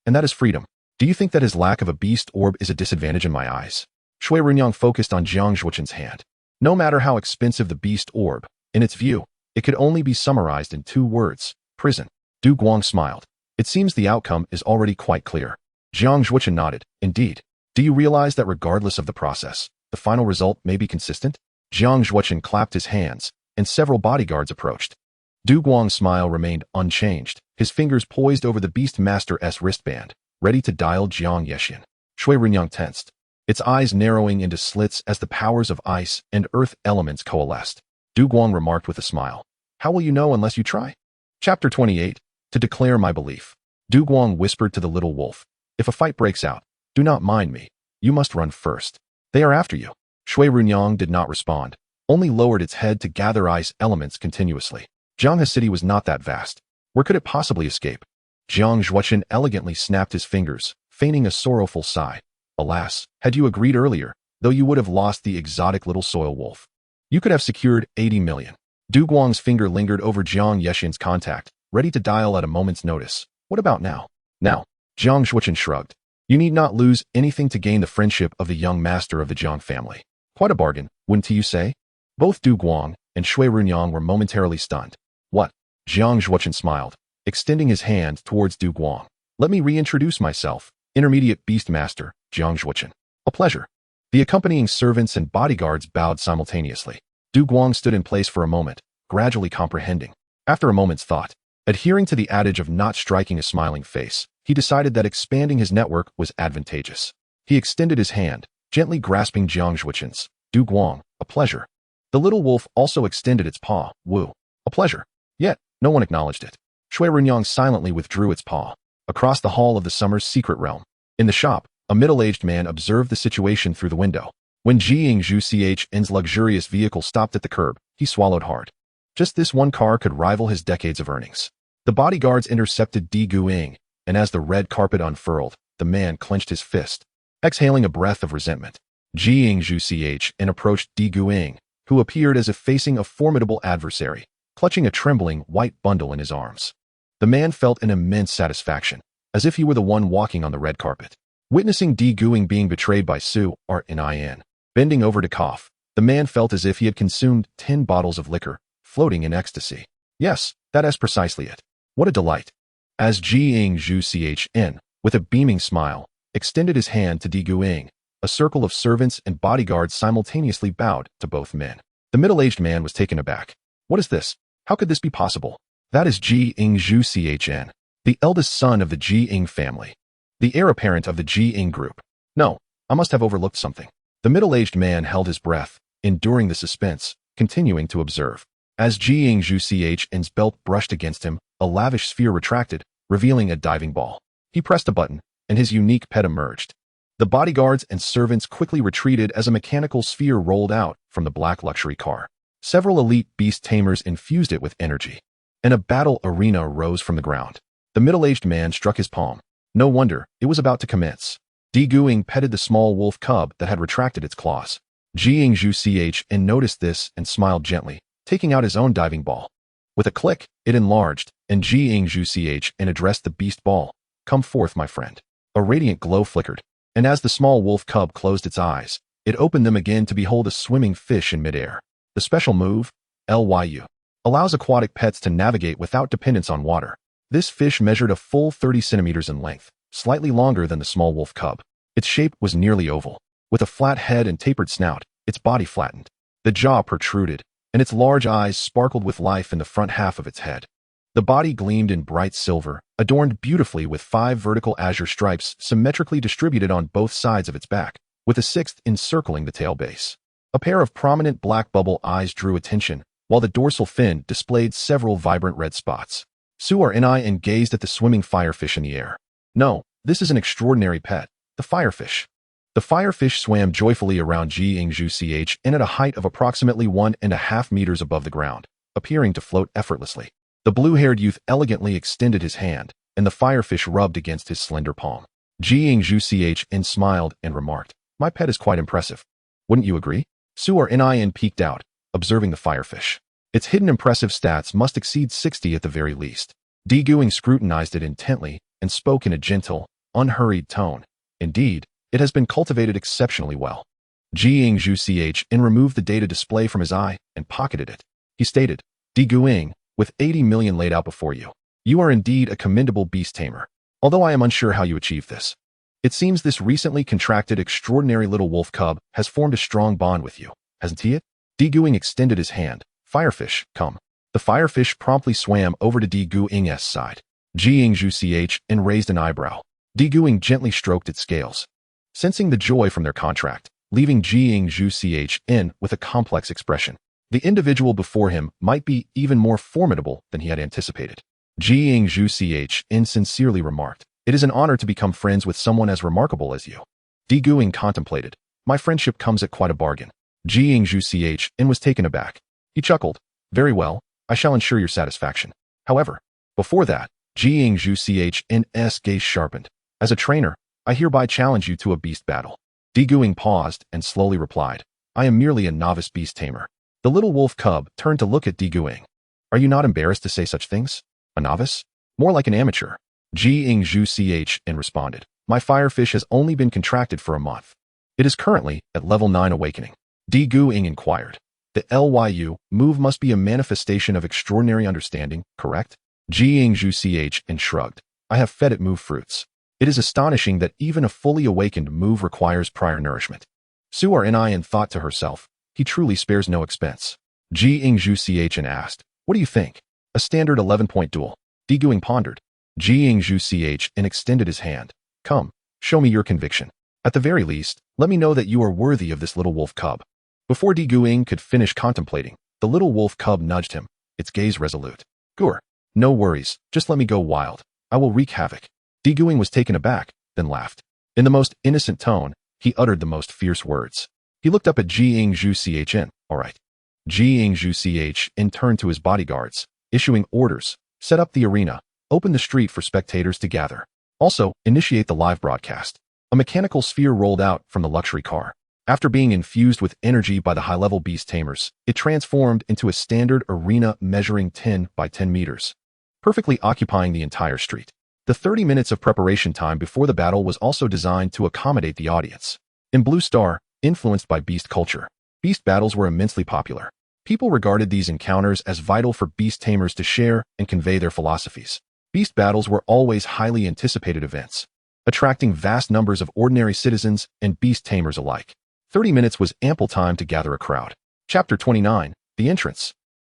And that is freedom. Do you think that his lack of a beast orb is a disadvantage in my eyes?" Xue Ruyan focused on Jiang Zhuochen's hand. No matter how expensive the beast orb, in its view, it could only be summarized in 2 words, prison. Du Guang smiled. It seems the outcome is already quite clear. Jiang Zhuochen nodded. Indeed. Do you realize that regardless of the process, the final result may be consistent? Jiang Zhuochen clapped his hands, and several bodyguards approached. Du Guang's smile remained unchanged, his fingers poised over the Beast Master's wristband, ready to dial Jiang Yexin. Xue Ruyan tensed, its eyes narrowing into slits as the powers of ice and earth elements coalesced. Du Guang remarked with a smile. How will you know unless you try? Chapter 28. To declare my belief. Du Guang whispered to the little wolf. If a fight breaks out, do not mind me. You must run first. They are after you. Xue Ruyan did not respond, only lowered its head to gather ice elements continuously. Jianghe City was not that vast. Where could it possibly escape? Jiang Zhuochen elegantly snapped his fingers, feigning a sorrowful sigh. Alas, had you agreed earlier, though you would have lost the exotic little soil wolf. You could have secured 80 million. Du Guang's finger lingered over Jiang Yexin's contact, ready to dial at a moment's notice. What about now? Now, Jiang Zhuochen shrugged. You need not lose anything to gain the friendship of the young master of the Jiang family. Quite a bargain, wouldn't you say? Both Du Guang and Xue Ruyan were momentarily stunned. What? Jiang Zhuochen smiled, extending his hand towards Du Guang. Let me reintroduce myself, Intermediate Beast Master, Jiang Zhuochen. A pleasure. The accompanying servants and bodyguards bowed simultaneously. Du Guang stood in place for a moment, gradually comprehending. After a moment's thought, adhering to the adage of not striking a smiling face, he decided that expanding his network was advantageous. He extended his hand, gently grasping Jiang Zhuochen's. Du Guang, a pleasure. The little wolf also extended its paw. Wu, a pleasure. Yet, no one acknowledged it. Xue Ruyan silently withdrew its paw. Across the hall of the summer's secret realm. In the shop, a middle-aged man observed the situation through the window. When Jiying Zhuchen's luxurious vehicle stopped at the curb, he swallowed hard. Just this one car could rival his decades of earnings. The bodyguards intercepted Di Guiying, and as the red carpet unfurled, the man clenched his fist, exhaling a breath of resentment. Jiying Zhuchen approached Di Guiying, who appeared as if facing a formidable adversary, clutching a trembling white bundle in his arms. The man felt an immense satisfaction, as if he were the one walking on the red carpet. Witnessing Di Guiying being betrayed by Xue Ruyan, bending over to cough, the man felt as if he had consumed 10 bottles of liquor, floating in ecstasy. Yes, that is precisely it. What a delight. As Jiying Zhuchen, with a beaming smile, extended his hand to Di Guiying, a circle of servants and bodyguards simultaneously bowed to both men. The middle-aged man was taken aback. What is this? How could this be possible? That is Jiying Zhuchen, the eldest son of the Jiying family, the heir apparent of the Jiying group. No, I must have overlooked something. The middle-aged man held his breath, enduring the suspense, continuing to observe. As Jiying Zhuchen's belt brushed against him, a lavish sphere retracted, revealing a diving ball. He pressed a button, and his unique pet emerged. The bodyguards and servants quickly retreated as a mechanical sphere rolled out from the black luxury car. Several elite beast tamers infused it with energy, and a battle arena rose from the ground. The middle-aged man struck his palm. No wonder, it was about to commence. Di Guiying petted the small wolf cub that had retracted its claws. Jiying Zhuchen noticed this and smiled gently, taking out his own diving ball. With a click, it enlarged, and Jiying Zhuchen addressed the beast ball. Come forth, my friend. A radiant glow flickered, and as the small wolf cub closed its eyes, it opened them again to behold a swimming fish in midair. The special move, Lyu, allows aquatic pets to navigate without dependence on water. This fish measured a full 30 centimeters in length, slightly longer than the small wolf cub. Its shape was nearly oval. With a flat head and tapered snout, its body flattened. The jaw protruded, and its large eyes sparkled with life in the front half of its head. The body gleamed in bright silver, adorned beautifully with 5 vertical azure stripes symmetrically distributed on both sides of its back, with a 6th encircling the tail base. A pair of prominent black bubble eyes drew attention, while the dorsal fin displayed several vibrant red spots. Xue Ruyan gazed at the swimming firefish in the air. No, this is an extraordinary pet, the firefish. The firefish swam joyfully around Jiying Zhuchen at a height of approximately 1.5 meters above the ground, appearing to float effortlessly. The blue-haired youth elegantly extended his hand, and the firefish rubbed against his slender palm. Jiying Zhuchen smiled and remarked, "My pet is quite impressive. Wouldn't you agree?" Xue Ruyan peeked out, observing the firefish. Its hidden impressive stats must exceed 60 at the very least. Di Guiying scrutinized it intently and spoke in a gentle, unhurried tone. Indeed, it has been cultivated exceptionally well. Jiying Zhuchen removed the data display from his eye and pocketed it. He stated, Di Guiying, with 80 million laid out before you, you are indeed a commendable beast tamer, although I am unsure how you achieved this. It seems this recently contracted extraordinary little wolf cub has formed a strong bond with you, hasn't he? Di Guiying extended his hand. Firefish, come. The firefish promptly swam over to Di Guiying's side. Jiying Zhuchen raised an eyebrow. Diguing gently stroked its scales, sensing the joy from their contract, leaving Xue in with a complex expression. The individual before him might be even more formidable than he had anticipated. Xue in sincerely remarked, "It is an honor to become friends with someone as remarkable as you." Diguing contemplated, "My friendship comes at quite a bargain." Xue in was taken aback. He chuckled, "Very well, I shall ensure your satisfaction. However, before that," Xue in's gaze sharpened. "As a trainer, I hereby challenge you to a beast battle." Diguing paused and slowly replied, "I am merely a novice beast tamer." The little wolf cub turned to look at Diguing. "Are you not embarrassed to say such things? A novice? More like an amateur." Xue in responded, "My firefish has only been contracted for a month. It is currently at level 9 awakening." Diguing inquired, "The Lyu move must be a manifestation of extraordinary understanding, correct?" Xue in shrugged, "I have fed it move fruits. It is astonishing that even a fully awakened move requires prior nourishment." Xue Ruyan thought to herself, "He truly spares no expense." Xue asked, "What do you think? A standard 11-point duel?" Diguing pondered. Xue extended his hand. "Come, show me your conviction. At the very least, let me know that you are worthy of this little wolf cub." Before Diguing could finish contemplating, the little wolf cub nudged him, its gaze resolute. "Gur, no worries, just let me go wild. I will wreak havoc." Diguing was taken aback, then laughed. In the most innocent tone, he uttered the most fierce words. He looked up at Xue, "All right." Xue turned to his bodyguards, issuing orders, "Set up the arena, open the street for spectators to gather. Also, initiate the live broadcast." A mechanical sphere rolled out from the luxury car. After being infused with energy by the high-level beast tamers, it transformed into a standard arena measuring 10 by 10 meters, perfectly occupying the entire street. The 30 minutes of preparation time before the battle was also designed to accommodate the audience. In Blue Star, influenced by beast culture, beast battles were immensely popular. People regarded these encounters as vital for beast tamers to share and convey their philosophies. Beast battles were always highly anticipated events, attracting vast numbers of ordinary citizens and beast tamers alike. 30 minutes was ample time to gather a crowd. Chapter 29, The Entrance.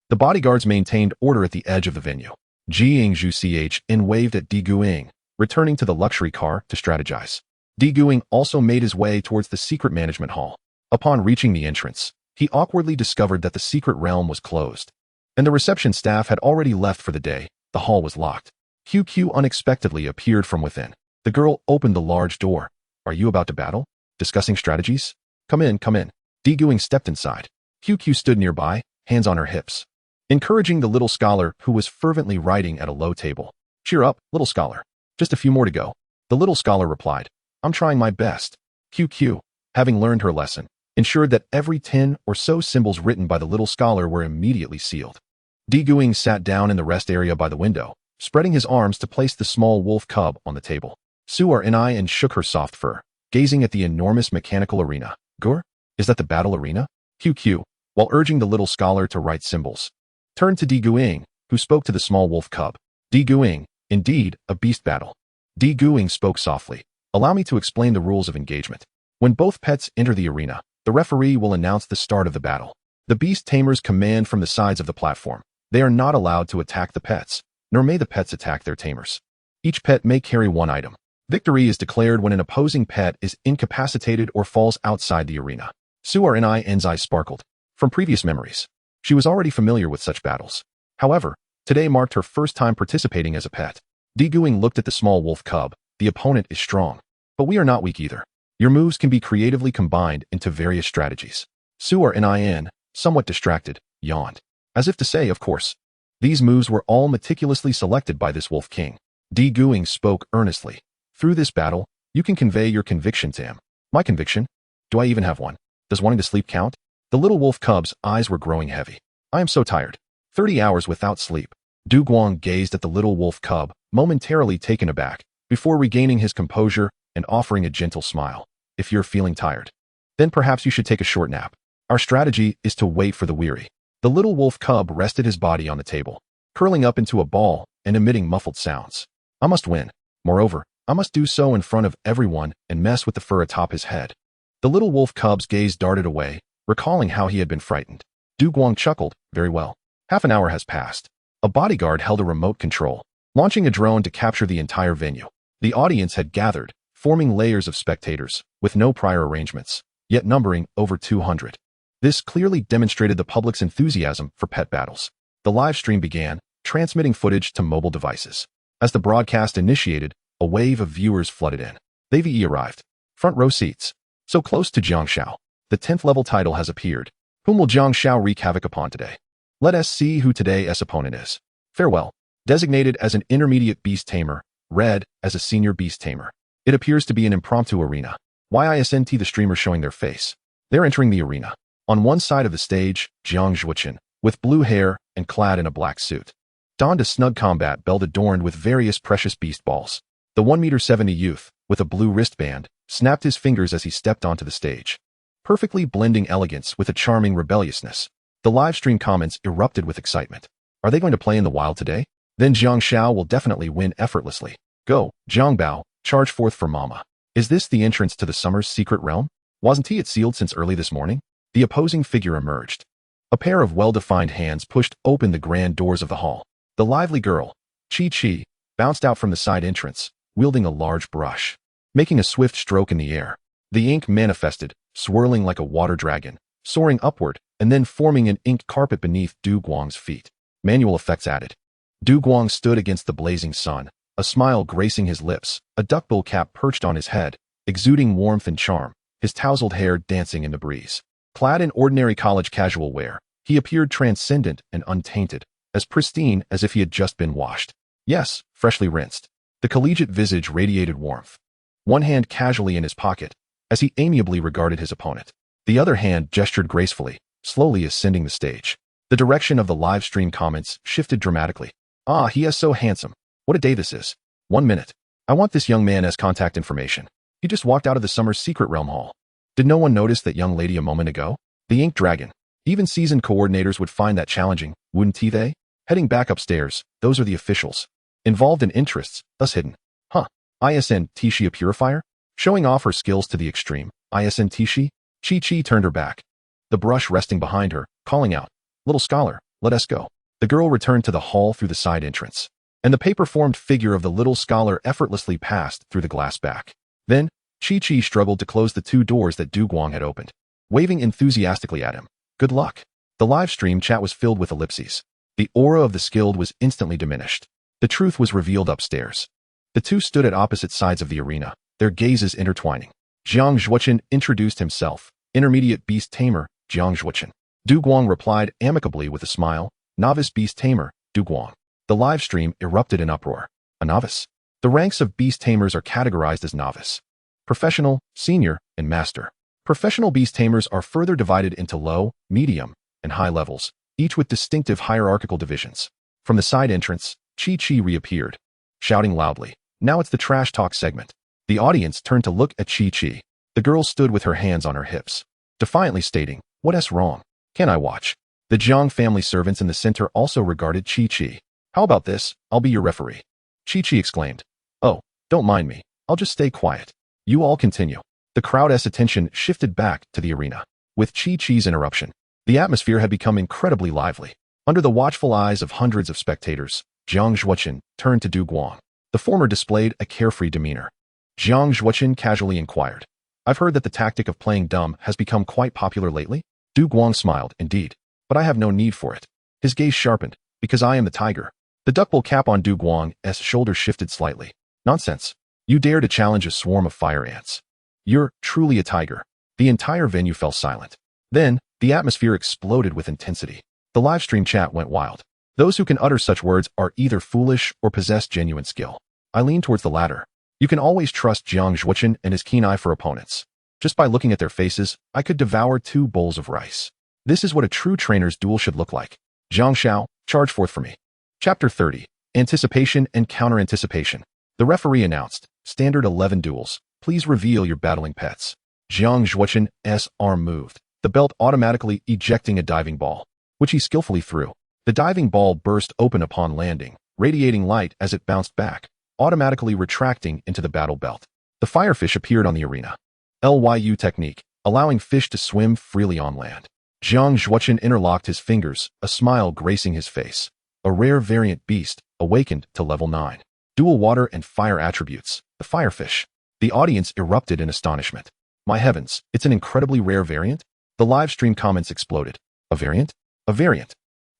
The bodyguards maintained order at the edge of the venue. Xue waved at Diguing, returning to the luxury car to strategize. Diguing also made his way towards the secret management hall. Upon reaching the entrance, he awkwardly discovered that the secret realm was closed, and the reception staff had already left for the day. The hall was locked. QQ unexpectedly appeared from within. The girl opened the large door. "Are you about to battle? Discussing strategies? Come in, come in." Diguing stepped inside. QQ stood nearby, hands on her hips, encouraging the little scholar who was fervently writing at a low table. "Cheer up, little scholar. Just a few more to go." The little scholar replied, "I'm trying my best." QQ, having learned her lesson, ensured that every 10 or so symbols written by the little scholar were immediately sealed. Diguing sat down in the rest area by the window, spreading his arms to place the small wolf cub on the table. Xue Ruyan shook her soft fur, gazing at the enormous mechanical arena. "Gur, is that the battle arena?" QQ, while urging the little scholar to write symbols, turned to Diguing, who spoke to the small wolf cub. Diguing, indeed, a beast battle. Diguing spoke softly. "Allow me to explain the rules of engagement. When both pets enter the arena, the referee will announce the start of the battle. The beast tamers command from the sides of the platform. They are not allowed to attack the pets, nor may the pets attack their tamers. Each pet may carry one item. Victory is declared when an opposing pet is incapacitated or falls outside the arena." Xue Ruyan's eyes sparkled. From previous memories, she was already familiar with such battles. However, today marked her first time participating as a pet. Diguing looked at the small wolf cub. "The opponent is strong, but we are not weak either. Your moves can be creatively combined into various strategies." Xue Ruyan, somewhat distracted, yawned, as if to say, "Of course. These moves were all meticulously selected by this wolf king." Diguing spoke earnestly. "Through this battle, you can convey your conviction to him." "My conviction? Do I even have one? Does wanting to sleep count?" The little wolf cub's eyes were growing heavy. "I am so tired. 30 hours without sleep." Duguang gazed at the little wolf cub, momentarily taken aback, before regaining his composure and offering a gentle smile. "If you're feeling tired, then perhaps you should take a short nap. Our strategy is to wait for the weary." The little wolf cub rested his body on the table, curling up into a ball and emitting muffled sounds. "I must win. Moreover, I must do so in front of everyone and mess with the fur atop his head." The little wolf cub's gaze darted away, recalling how he had been frightened. Duguang chuckled, "Very well." Half an hour has passed. A bodyguard held a remote control, launching a drone to capture the entire venue. The audience had gathered, forming layers of spectators, with no prior arrangements, yet numbering over 200. This clearly demonstrated the public's enthusiasm for pet battles. The live stream began, transmitting footage to mobile devices. As the broadcast initiated, a wave of viewers flooded in. They've arrived. Front row seats. So close to Jiang Xiao. The 10th level title has appeared. Whom will Jiang Xiao wreak havoc upon today? Let us see who today's opponent is. Farewell. Designated as an intermediate beast tamer, red as a senior beast tamer. It appears to be an impromptu arena. YISNT the streamers showing their face. They're entering the arena. On one side of the stage, Jiang Zhuochen, with blue hair and clad in a black suit. Donned a snug combat belt adorned with various precious beast balls. The 1m70 youth, with a blue wristband, snapped his fingers as he stepped onto the stage. Perfectly blending elegance with a charming rebelliousness. The live stream comments erupted with excitement. Are they going to play in the wild today? Then Jiang Xiao will definitely win effortlessly. Go, Jiang Bao, charge forth for Mama. Is this the entrance to the summer's secret realm? Wasn't it sealed since early this morning? The opposing figure emerged. A pair of well-defined hands pushed open the grand doors of the hall. The lively girl, Chi, bounced out from the side entrance, wielding a large brush. Making a swift stroke in the air, the ink manifested, swirling like a water dragon, soaring upward, and then forming an inked carpet beneath Du Guang's feet. Manual effects added. Du Guang stood against the blazing sun, a smile gracing his lips, a duckbill cap perched on his head, exuding warmth and charm, his tousled hair dancing in the breeze. Clad in ordinary college casual wear, he appeared transcendent and untainted, as pristine as if he had just been washed. Yes, freshly rinsed. The collegiate visage radiated warmth. One hand casually in his pocket, as he amiably regarded his opponent. The other hand gestured gracefully, slowly ascending the stage. The direction of the live stream comments shifted dramatically. Ah, he is so handsome. What a day this is. 1 minute. I want this young man as contact information. He just walked out of the summer's secret realm hall. Did no one notice that young lady a moment ago? The ink dragon. Even seasoned coordinators would find that challenging, wouldn't they? Heading back upstairs, those are the officials. Involved in interests, thus hidden. Huh. ISN Tishi a purifier? Showing off her skills to the extreme. ISN Tishi? Chi turned her back. The brush resting behind her, calling out, "Little scholar, let us go." The girl returned to the hall through the side entrance, and the paper-formed figure of the little scholar effortlessly passed through the glass back. Then, Chi struggled to close the 2 doors that Du Guang had opened, waving enthusiastically at him. Good luck. The live stream chat was filled with ellipses. The aura of the skilled was instantly diminished. The truth was revealed upstairs. The two stood at opposite sides of the arena, their gazes intertwining. Jiang Zhuochen introduced himself, intermediate beast tamer, Jiang Zhuochen. Du Guang replied amicably with a smile, novice beast tamer, Du Guang. The live stream erupted in uproar. A novice? The ranks of beast tamers are categorized as novice, professional, senior, and master. Professional beast tamers are further divided into low, medium, and high levels, each with distinctive hierarchical divisions. From the side entrance, Chi reappeared, shouting loudly, "Now it's the trash talk segment." The audience turned to look at Chi. The girl stood with her hands on her hips, defiantly stating, "What's wrong? Can I watch?" The Jiang family servants in the center also regarded Chi. "How about this? I'll be your referee." Chi exclaimed, "Oh, don't mind me. I'll just stay quiet. You all continue." The crowd's attention shifted back to the arena. With Chi's interruption, the atmosphere had become incredibly lively. Under the watchful eyes of hundreds of spectators, Jiang Zhuochen turned to Du Guang. The former displayed a carefree demeanor. Jiang Zhuochen casually inquired, "I've heard that the tactic of playing dumb has become quite popular lately?" Du Guang smiled, "Indeed, but I have no need for it." His gaze sharpened, "Because I am the tiger." The duckbill cap on Du Guang's shoulders shifted slightly. "Nonsense. You dare to challenge a swarm of fire ants. You're truly a tiger." The entire venue fell silent. Then, the atmosphere exploded with intensity. The livestream chat went wild. Those who can utter such words are either foolish or possess genuine skill. I lean towards the latter. You can always trust Jiang Zhuochen and his keen eye for opponents. Just by looking at their faces, I could devour 2 bowls of rice. This is what a true trainer's duel should look like. Jiang Xiao, charge forth for me. Chapter 30. Anticipation and Counter-Anticipation. The referee announced, "Standard 11 duels. Please reveal your battling pets." Jiang Zhuochen's arm moved, the belt automatically ejecting a diving ball, which he skillfully threw. The diving ball burst open upon landing, radiating light as it bounced back, automatically retracting into the battle belt. The firefish appeared on the arena. Lyu technique, allowing fish to swim freely on land. Jiang Zhuochen interlocked his fingers, a smile gracing his face. A rare variant beast, awakened to level 9. Dual water and fire attributes. The firefish. The audience erupted in astonishment. My heavens, it's an incredibly rare variant? The live stream comments exploded. A variant? A variant.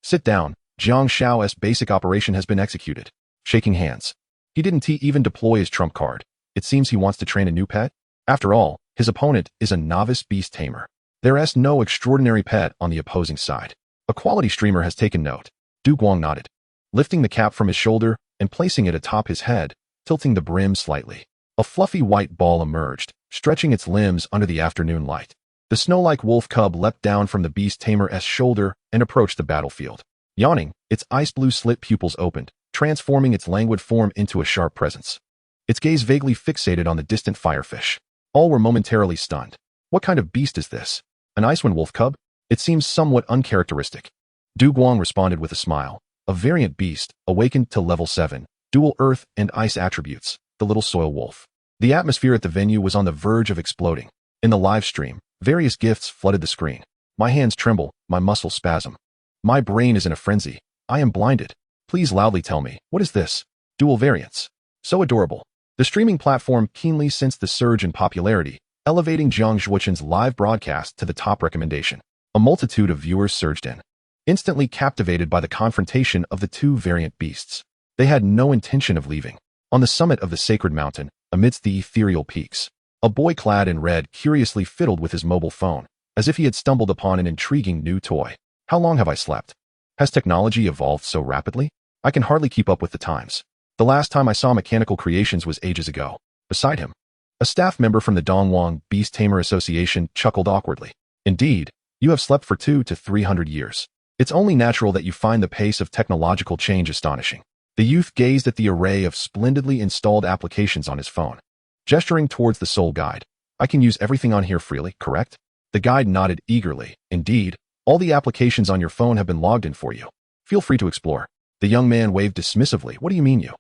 Sit down. Jiang Shao's basic operation has been executed. Shaking hands. He didn't even deploy his trump card. It seems he wants to train a new pet. After all, his opponent is a novice beast tamer. There's no extraordinary pet on the opposing side. A quality streamer has taken note. Du Guang nodded, lifting the cap from his shoulder and placing it atop his head, tilting the brim slightly. A fluffy white ball emerged, stretching its limbs under the afternoon light. The snow-like wolf cub leapt down from the beast tamer's shoulder and approached the battlefield. Yawning, its ice-blue slit pupils opened, transforming its languid form into a sharp presence. Its gaze vaguely fixated on the distant firefish. All were momentarily stunned. What kind of beast is this? An Icewind wolf cub? It seems somewhat uncharacteristic. Du Guang responded with a smile. A variant beast, awakened to level 7, dual earth and ice attributes, the little soil wolf. The atmosphere at the venue was on the verge of exploding. In the live stream, various gifts flooded the screen. My hands tremble, my muscles spasm. My brain is in a frenzy. I am blinded. Please loudly tell me, what is this? Dual variants. So adorable. The streaming platform keenly sensed the surge in popularity, elevating Jiang Zhuoqin's live broadcast to the top recommendation. A multitude of viewers surged in, instantly captivated by the confrontation of the two variant beasts. They had no intention of leaving. On the summit of the sacred mountain, amidst the ethereal peaks, a boy clad in red curiously fiddled with his mobile phone, as if he had stumbled upon an intriguing new toy. How long have I slept? Has technology evolved so rapidly? I can hardly keep up with the times. The last time I saw mechanical creations was ages ago. Beside him, a staff member from the Dongwang Beast Tamer Association chuckled awkwardly. Indeed, you have slept for 200 to 300 years. It's only natural that you find the pace of technological change astonishing. The youth gazed at the array of splendidly installed applications on his phone, gesturing towards the Soul Guide. I can use everything on here freely, correct? The guide nodded eagerly. Indeed, all the applications on your phone have been logged in for you. Feel free to explore. The young man waved dismissively. What do you mean you?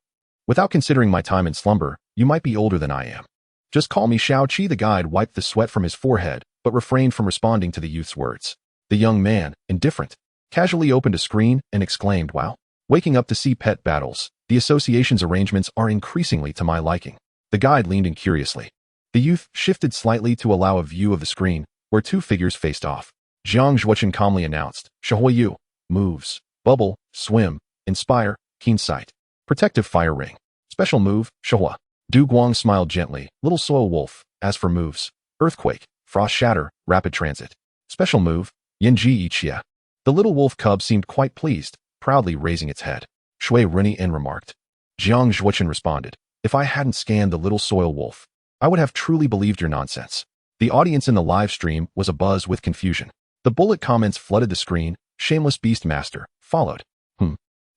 Without considering my time in slumber, you might be older than I am. Just call me Xiao Qi. The guide wiped the sweat from his forehead, but refrained from responding to the youth's words. The young man, indifferent, casually opened a screen and exclaimed, wow. Waking up to see pet battles, the association's arrangements are increasingly to my liking. The guide leaned in curiously. The youth shifted slightly to allow a view of the screen, where two figures faced off. Jiang Zhuoqin calmly announced, Shahuiyu, moves, bubble, swim, inspire, keen sight, protective fire ring. Special move, Shahua. Du Guang smiled gently, little soil wolf. As for moves, earthquake, frost shatter, rapid transit. Special move, Yanji Ichia. The little wolf cub seemed quite pleased, proudly raising its head. Xue Ruyan remarked. Jiang Zhuoqin responded, if I hadn't scanned the little soil wolf, I would have truly believed your nonsense. The audience in the live stream was abuzz with confusion. The bullet comments flooded the screen. Shameless Beast Master, followed.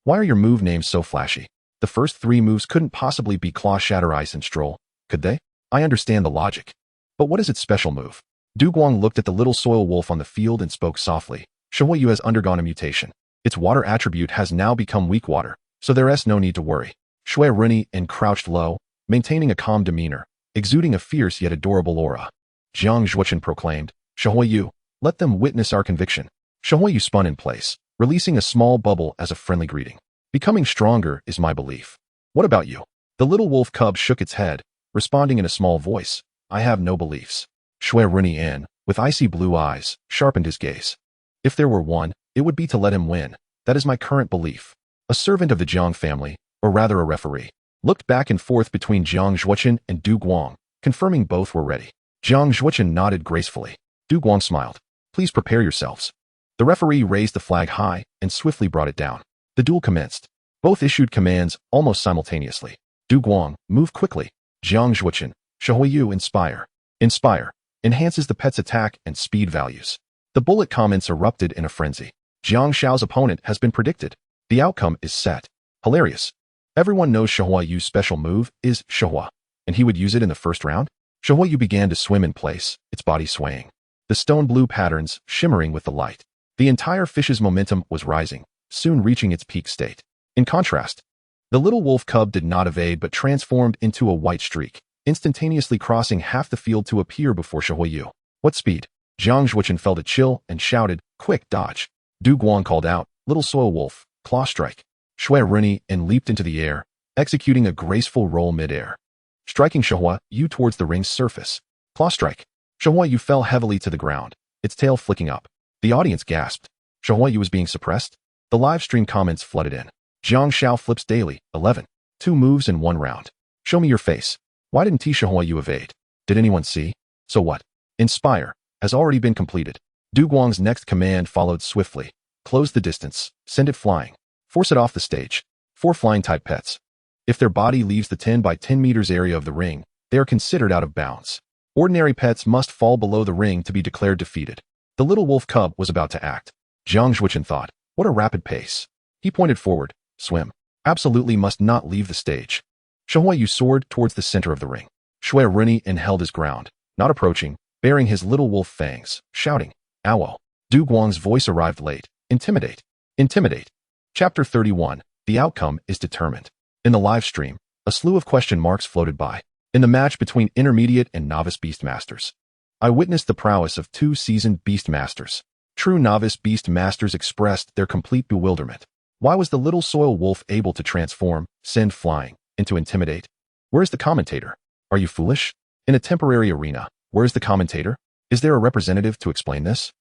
Why are your move names so flashy? The first 3 moves couldn't possibly be Claw, Shatter, Ice, and Stroll, could they? I understand the logic. But what is its special move? Du Guang looked at the little soil wolf on the field and spoke softly. Shahuiyu has undergone a mutation. Its water attribute has now become weak water, so there's no need to worry. Xue Ruyan crouched low, maintaining a calm demeanor, exuding a fierce yet adorable aura. Jiang Zhuoqin proclaimed, Shahuiyu, let them witness our conviction. Shahuiyu spun in place, releasing a small bubble as a friendly greeting. Becoming stronger is my belief. What about you? The little wolf cub shook its head, responding in a small voice. I have no beliefs. Xue Ruyan, with icy blue eyes, sharpened his gaze. If there were one, it would be to let him win. That is my current belief. A servant of the Jiang family, or rather a referee, looked back and forth between Jiang Zhuoqin and Du Guang, confirming both were ready. Jiang Zhuoqin nodded gracefully. Du Guang smiled. Please prepare yourselves. The referee raised the flag high and swiftly brought it down. The duel commenced. Both issued commands almost simultaneously. Du Guang, move quickly. Jiang Zhuoqin, Shahuiyu, inspire. Inspire. Enhances the pet's attack and speed values. The bullet comments erupted in a frenzy. Jiang Xiao's opponent has been predicted. The outcome is set. Hilarious. Everyone knows Shahuiyu's special move is Shahua, and he would use it in the first round? Shahuiyu began to swim in place, its body swaying. The stone blue patterns shimmering with the light. The entire fish's momentum was rising, soon reaching its peak state. In contrast, the little wolf cub did not evade but transformed into a white streak, instantaneously crossing half the field to appear before Shahuiyu. What speed? Jiang Zhuoqin felt a chill and shouted, quick, dodge. Du Guang called out, little soil wolf, claw strike. Xue Ruyan leaped into the air, executing a graceful roll mid-air, striking Xue Ruyan towards the ring's surface. Claw strike. Xue Ruyan fell heavily to the ground, its tail flicking up. The audience gasped. Xue Ruyan was being suppressed? The live stream comments flooded in. Jiang Xiao flips daily, 11. 2 moves in 1 round. Show me your face. Why didn't Xue Ruyan evade? Did anyone see? So what? Inspire has already been completed. Du Guang's next command followed swiftly. Close the distance. Send it flying. Force it off the stage. 4 flying-type pets. If their body leaves the 10 by 10 meters area of the ring, they are considered out of bounds. Ordinary pets must fall below the ring to be declared defeated. The little wolf cub was about to act. Jiang Ruyan thought, what a rapid pace. He pointed forward. Swim. Absolutely must not leave the stage. Xue Ruyan soared towards the center of the ring. Xue Ruyan held his ground, not approaching, baring his little wolf fangs, shouting, Ow! Du Guang's voice arrived late. Intimidate. Intimidate. Chapter 31. The outcome is determined. In the live stream, a slew of question marks floated by. In the match between intermediate and novice beastmasters, I witnessed the prowess of 2 seasoned beastmasters. True novice beastmasters expressed their complete bewilderment. Why was the little soil wolf able to transform, send flying, into intimidate? Where is the commentator? Are you foolish? In a temporary arena, where is the commentator? Is there a representative to explain this?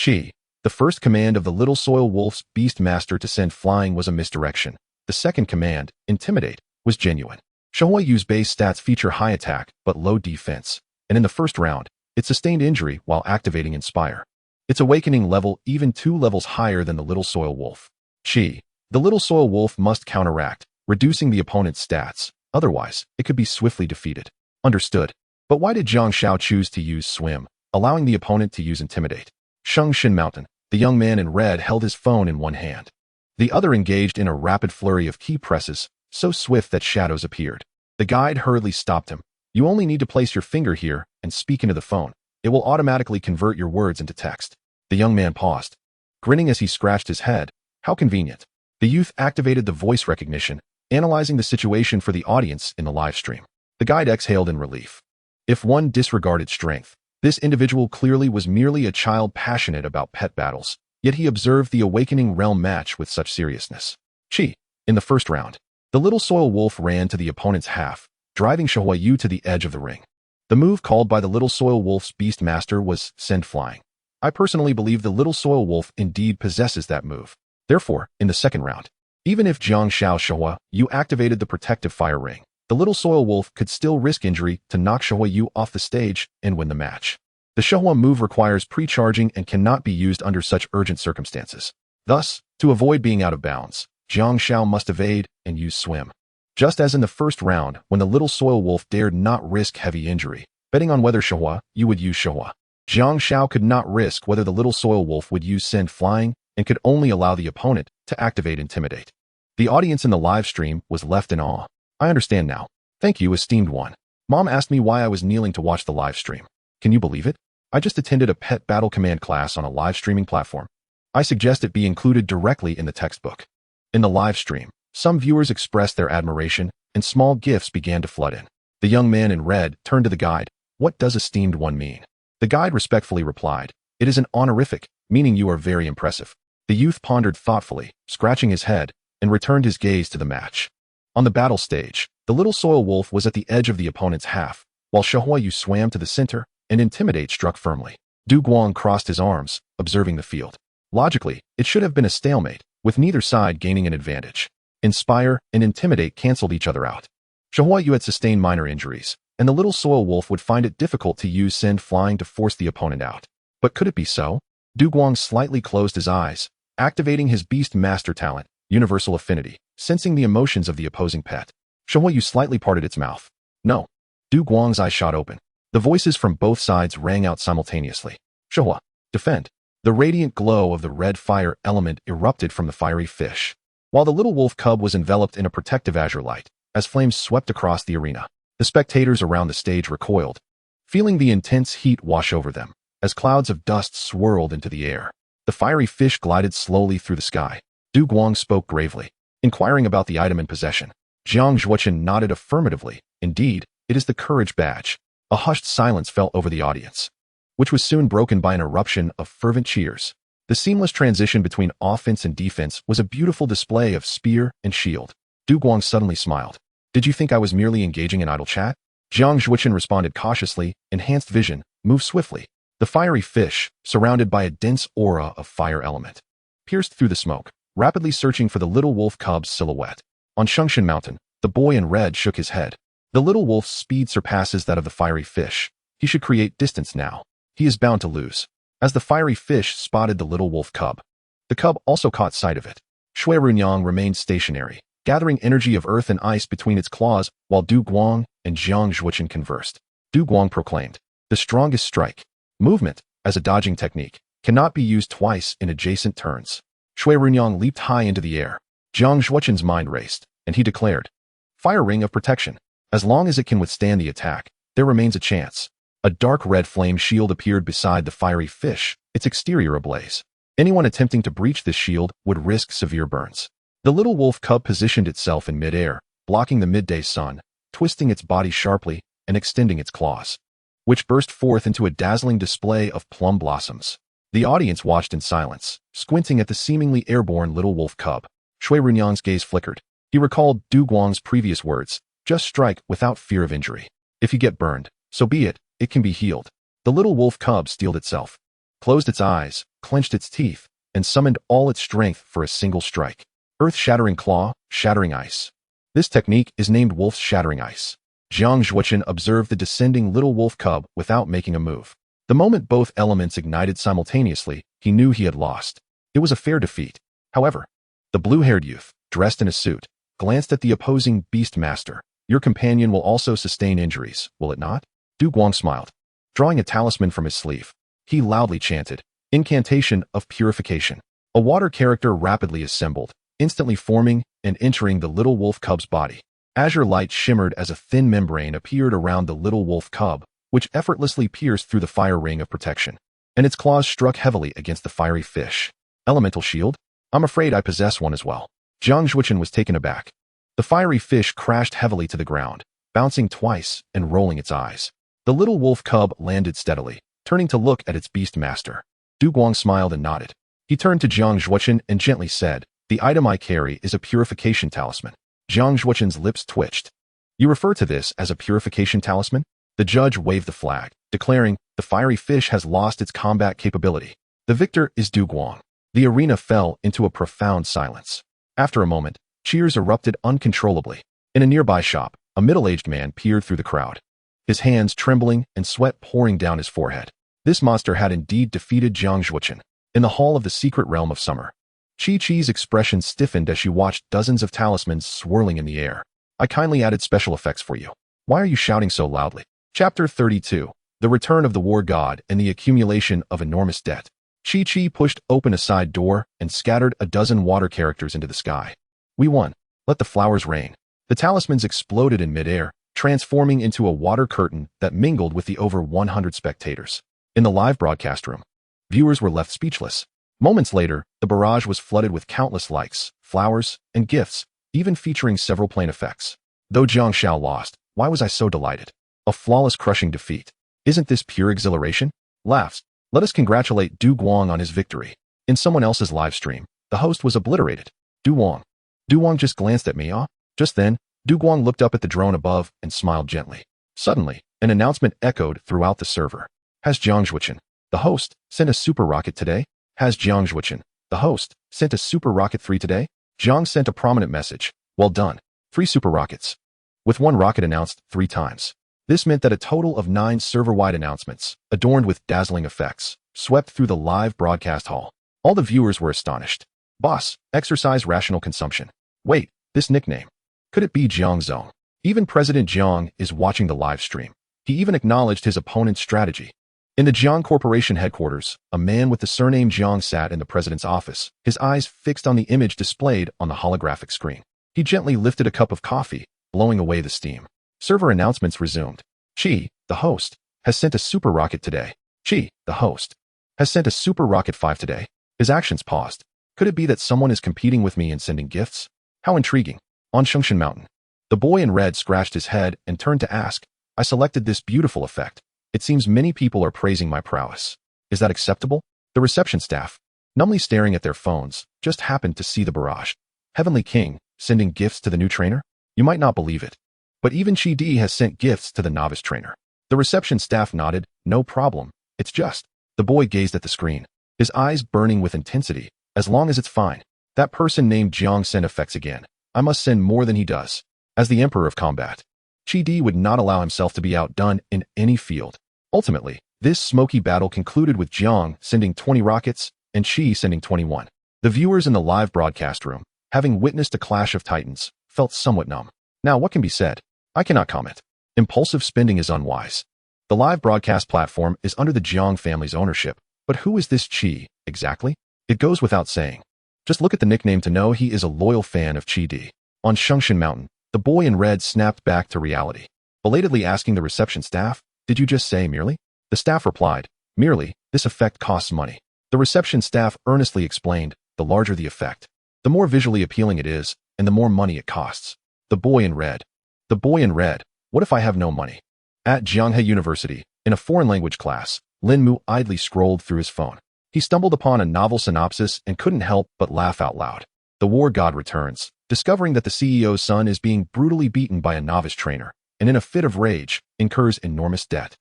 Chi. The first command of the little soil wolf's beastmaster to send flying was a misdirection. The second command, intimidate, was genuine. Xue Ruyan's base stats feature high attack but low defense, and in the first round, it sustained injury while activating Inspire. Its awakening level even 2 levels higher than the little soil wolf. Chi. The little soil wolf must counteract, reducing the opponent's stats, otherwise, it could be swiftly defeated. Understood. But why did Jiang Xiao choose to use Swim, allowing the opponent to use Intimidate? Shengshin Mountain, the young man in red held his phone in one hand. The other engaged in a rapid flurry of key presses, so swift that shadows appeared. The guide hurriedly stopped him. You only need to place your finger here and speak into the phone. It will automatically convert your words into text. The young man paused, grinning as he scratched his head. How convenient. The youth activated the voice recognition, analyzing the situation for the audience in the live stream. The guide exhaled in relief. If one disregarded strength, this individual clearly was merely a child passionate about pet battles, yet he observed the Awakening Realm match with such seriousness. Chi. In the first round, the little soil wolf ran to the opponent's half, driving Xue Ruyan to the edge of the ring. The move called by the little soil wolf's beastmaster was Send Flying. I personally believe the little soil wolf indeed possesses that move. Therefore, in the second round, even if Jiang Xiao Xue Ruyan activated the protective fire ring, the little soil wolf could still risk injury to knock Xue Ruyan off the stage and win the match. The Xue Ruyan move requires pre-charging and cannot be used under such urgent circumstances. Thus, to avoid being out of bounds, Jiang Xiao must evade and use Swim. Just as in the first round, when the little soil wolf dared not risk heavy injury, betting on whether Xue Ruyan would use Xue Ruyan, Jiang Xiao could not risk whether the little soil wolf would use Send Flying and could only allow the opponent to activate Intimidate. The audience in the live stream was left in awe. I understand now. Thank you, esteemed one. Mom asked me why I was kneeling to watch the live stream. Can you believe it? I just attended a pet battle command class on a live streaming platform. I suggest it be included directly in the textbook. In the live stream, some viewers expressed their admiration, and small gifts began to flood in. The young man in red turned to the guide. What does esteemed one mean? The guide respectfully replied, it is an honorific, meaning you are very impressive. The youth pondered thoughtfully, scratching his head, and returned his gaze to the match. On the battle stage, the little soil wolf was at the edge of the opponent's half, while Xue Ruyan swam to the center, and Intimidate struck firmly. Du Guang crossed his arms, observing the field. Logically, it should have been a stalemate, with neither side gaining an advantage. Inspire and Intimidate canceled each other out. Xue Ruyan had sustained minor injuries, and the little soil wolf would find it difficult to use Send Flying to force the opponent out. But could it be so? Du Guang slightly closed his eyes, activating his beast master talent, Universal Affinity, sensing the emotions of the opposing pet. Xue Ruyan slightly parted its mouth. No. Du Guang's eyes shot open. The voices from both sides rang out simultaneously. Xue Ruyan, defend. The radiant glow of the red fire element erupted from the fiery fish, while the little wolf cub was enveloped in a protective azure light. As flames swept across the arena, the spectators around the stage recoiled, feeling the intense heat wash over them. As clouds of dust swirled into the air, the fiery fish glided slowly through the sky. Du Guang spoke gravely, inquiring about the item in possession. Jiang Ruyan nodded affirmatively. Indeed, it is the courage badge. A hushed silence fell over the audience, which was soon broken by an eruption of fervent cheers. The seamless transition between offense and defense was a beautiful display of spear and shield. Du Guang suddenly smiled. Did you think I was merely engaging in idle chat? Jiang Zhuochen responded cautiously. Enhanced vision, move swiftly. The fiery fish, surrounded by a dense aura of fire element, pierced through the smoke, rapidly searching for the little wolf cub's silhouette. On Shungshan Mountain, the boy in red shook his head. The little wolf's speed surpasses that of the fiery fish. He should create distance now. He is bound to lose. As the fiery fish spotted the little wolf cub, the cub also caught sight of it. Xue Ruyan remained stationary, gathering energy of earth and ice between its claws while Du Guang and Jiang Zhuochen conversed. Du Guang proclaimed, "The strongest strike. Movement, as a dodging technique, cannot be used twice in adjacent turns." Xue Ruyan leaped high into the air. Jiang Zhuochen's mind raced, and he declared, "Fire ring of protection. As long as it can withstand the attack, there remains a chance." A dark red flame shield appeared beside the fiery fish, its exterior ablaze. Anyone attempting to breach this shield would risk severe burns. The little wolf cub positioned itself in midair, blocking the midday sun, twisting its body sharply and extending its claws, which burst forth into a dazzling display of plum blossoms. The audience watched in silence, squinting at the seemingly airborne little wolf cub. Xue Runyan's gaze flickered. He recalled Du Guang's previous words, "Just strike without fear of injury. If you get burned, so be it, it can be healed." The little wolf cub steeled itself, closed its eyes, clenched its teeth, and summoned all its strength for a single strike. Earth-shattering claw, shattering ice. This technique is named Wolf's Shattering Ice. Jiang Zhuochen observed the descending little wolf cub without making a move. The moment both elements ignited simultaneously, he knew he had lost. It was a fair defeat. However, the blue-haired youth, dressed in a suit, glanced at the opposing beast master. "Your companion will also sustain injuries, will it not?" Du Guang smiled. Drawing a talisman from his sleeve, he loudly chanted, "Incantation of Purification." A water character rapidly assembled, instantly forming and entering the little wolf cub's body. Azure light shimmered as a thin membrane appeared around the little wolf cub, which effortlessly pierced through the fire ring of protection, and its claws struck heavily against the fiery fish. "Elemental shield? I'm afraid I possess one as well." Jiang Zhuochen was taken aback. The fiery fish crashed heavily to the ground, bouncing twice and rolling its eyes. The little wolf cub landed steadily, turning to look at its beast master. Du Guang smiled and nodded. He turned to Jiang Zhuochen and gently said, "The item I carry is a purification talisman." Jiang Zhuochen's lips twitched. "You refer to this as a purification talisman?" The judge waved the flag, declaring, "The fiery fish has lost its combat capability. The victor is Du Guang." The arena fell into a profound silence. After a moment, cheers erupted uncontrollably. In a nearby shop, a middle-aged man peered through the crowd, his hands trembling and sweat pouring down his forehead. This monster had indeed defeated Jiang Zhuochen. In the hall of the secret realm of summer, Chi-Chi's expression stiffened as she watched dozens of talismans swirling in the air. "I kindly added special effects for you. Why are you shouting so loudly?" Chapter 32. The Return of the War God and the Accumulation of Enormous Debt. Chi-Chi pushed open a side door and scattered a dozen water characters into the sky. "We won. Let the flowers rain." The talismans exploded in midair, transforming into a water curtain that mingled with the over 100 spectators. In the live broadcast room, viewers were left speechless. Moments later, the barrage was flooded with countless likes, flowers, and gifts, even featuring several plain effects. Though Jiang Xiao lost, why was I so delighted? A flawless crushing defeat. Isn't this pure exhilaration? Laughs. Let us congratulate Du Guang on his victory. In someone else's live stream, the host was obliterated. Du Guang just glanced at me, Just then, Du Guang looked up at the drone above and smiled gently. Suddenly, an announcement echoed throughout the server. "Has Jiang Zhuochen, the host, sent a super rocket today? Has Jiang Zhuochen, the host, sent a super rocket 3 today?" Jiang sent a prominent message. "Well done. 3 super rockets." With one rocket announced 3 times. This meant that a total of 9 server-wide announcements, adorned with dazzling effects, swept through the live broadcast hall. All the viewers were astonished. "Boss, exercise rational consumption. Wait, this nickname. Could it be Jiang Zong?" Even President Jiang is watching the live stream. He even acknowledged his opponent's strategy. In the Jiang Corporation headquarters, a man with the surname Jiang sat in the president's office, his eyes fixed on the image displayed on the holographic screen. He gently lifted a cup of coffee, blowing away the steam. Server announcements resumed. "Chi, the host, has sent a super rocket today. Chi, the host, has sent a super rocket 5 today." His actions paused. Could it be that someone is competing with me in sending gifts? How intriguing. On Shungshan Mountain, the boy in red scratched his head and turned to ask, "I selected this beautiful effect. It seems many people are praising my prowess. Is that acceptable?" The reception staff, numbly staring at their phones, just happened to see the barrage. "Heavenly King, sending gifts to the new trainer? You might not believe it. But even Chi Di has sent gifts to the novice trainer. The reception staff nodded. No problem. It's just. The boy gazed at the screen, his eyes burning with intensity. As long as it's fine. That person named Jiang sent effects again. I must send more than he does. As the Emperor of Combat, Chi Di would not allow himself to be outdone in any field. Ultimately, this smoky battle concluded with Jiang sending 20 rockets and Chi sending 21. The viewers in the live broadcast room, having witnessed a clash of titans, felt somewhat numb. Now, what can be said? I cannot comment. Impulsive spending is unwise. The live broadcast platform is under the Jiang family's ownership, but who is this Chi, exactly? It goes without saying. Just look at the nickname to know he is a loyal fan of Chi Di. On Shungshan Mountain, the boy in red snapped back to reality, belatedly asking the reception staff, "Did you just say merely?" The staff replied, "Merely, this effect costs money." The reception staff earnestly explained, "The larger the effect, the more visually appealing it is, and the more money it costs." The boy in red. The boy in red. What if I have no money? At Jianghe University, in a foreign language class, Lin Mu idly scrolled through his phone. He stumbled upon a novel synopsis and couldn't help but laugh out loud. The war god returns, discovering that the CEO's son is being brutally beaten by a novice trainer, and in a fit of rage, incurs enormous debt.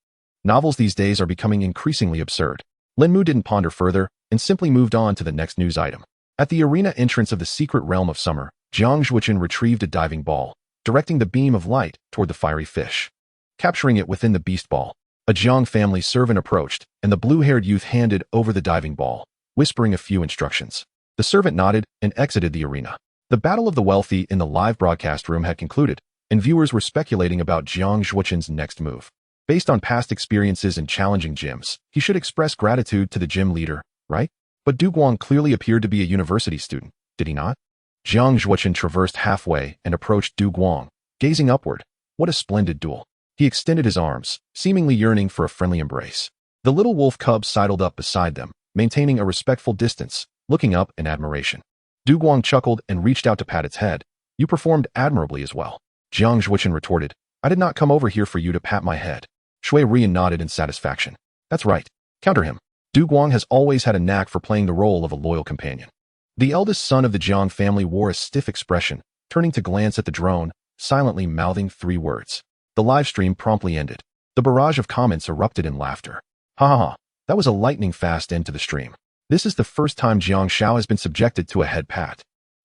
Novels these days are becoming increasingly absurd. Lin Mu didn't ponder further and simply moved on to the next news item. At the arena entrance of the secret realm of summer, Jiang Xueqin retrieved a diving ball, directing the beam of light toward the fiery fish. Capturing it within the beast ball, a Jiang family servant approached, and the blue-haired youth handed over the diving ball, whispering a few instructions. The servant nodded and exited the arena. The battle of the wealthy in the live broadcast room had concluded, and viewers were speculating about Jiang Xueqin's next move. Based on past experiences in challenging gyms, he should express gratitude to the gym leader, right? But Du Guang clearly appeared to be a university student, did he not? Jiang Xueqin traversed halfway and approached Du Guang, gazing upward. What a splendid duel. He extended his arms, seemingly yearning for a friendly embrace. The little wolf cub sidled up beside them, maintaining a respectful distance, looking up in admiration. Du Guang chuckled and reached out to pat its head. You performed admirably as well. Jiang Xueqin retorted, I did not come over here for you to pat my head. Xue Ruyan nodded in satisfaction. That's right. Counter him. Du Guang has always had a knack for playing the role of a loyal companion. The eldest son of the Jiang family wore a stiff expression, turning to glance at the drone, silently mouthing 3 words. The live stream promptly ended. The barrage of comments erupted in laughter. Ha ha ha, that was a lightning-fast end to the stream. This is the first time Jiang Xiao has been subjected to a head pat.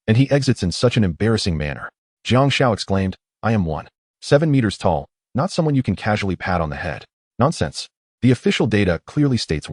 And he exits in such an embarrassing manner. Jiang Xiao exclaimed, I am 7 meters tall, not someone you can casually pat on the head. Nonsense. The official data clearly states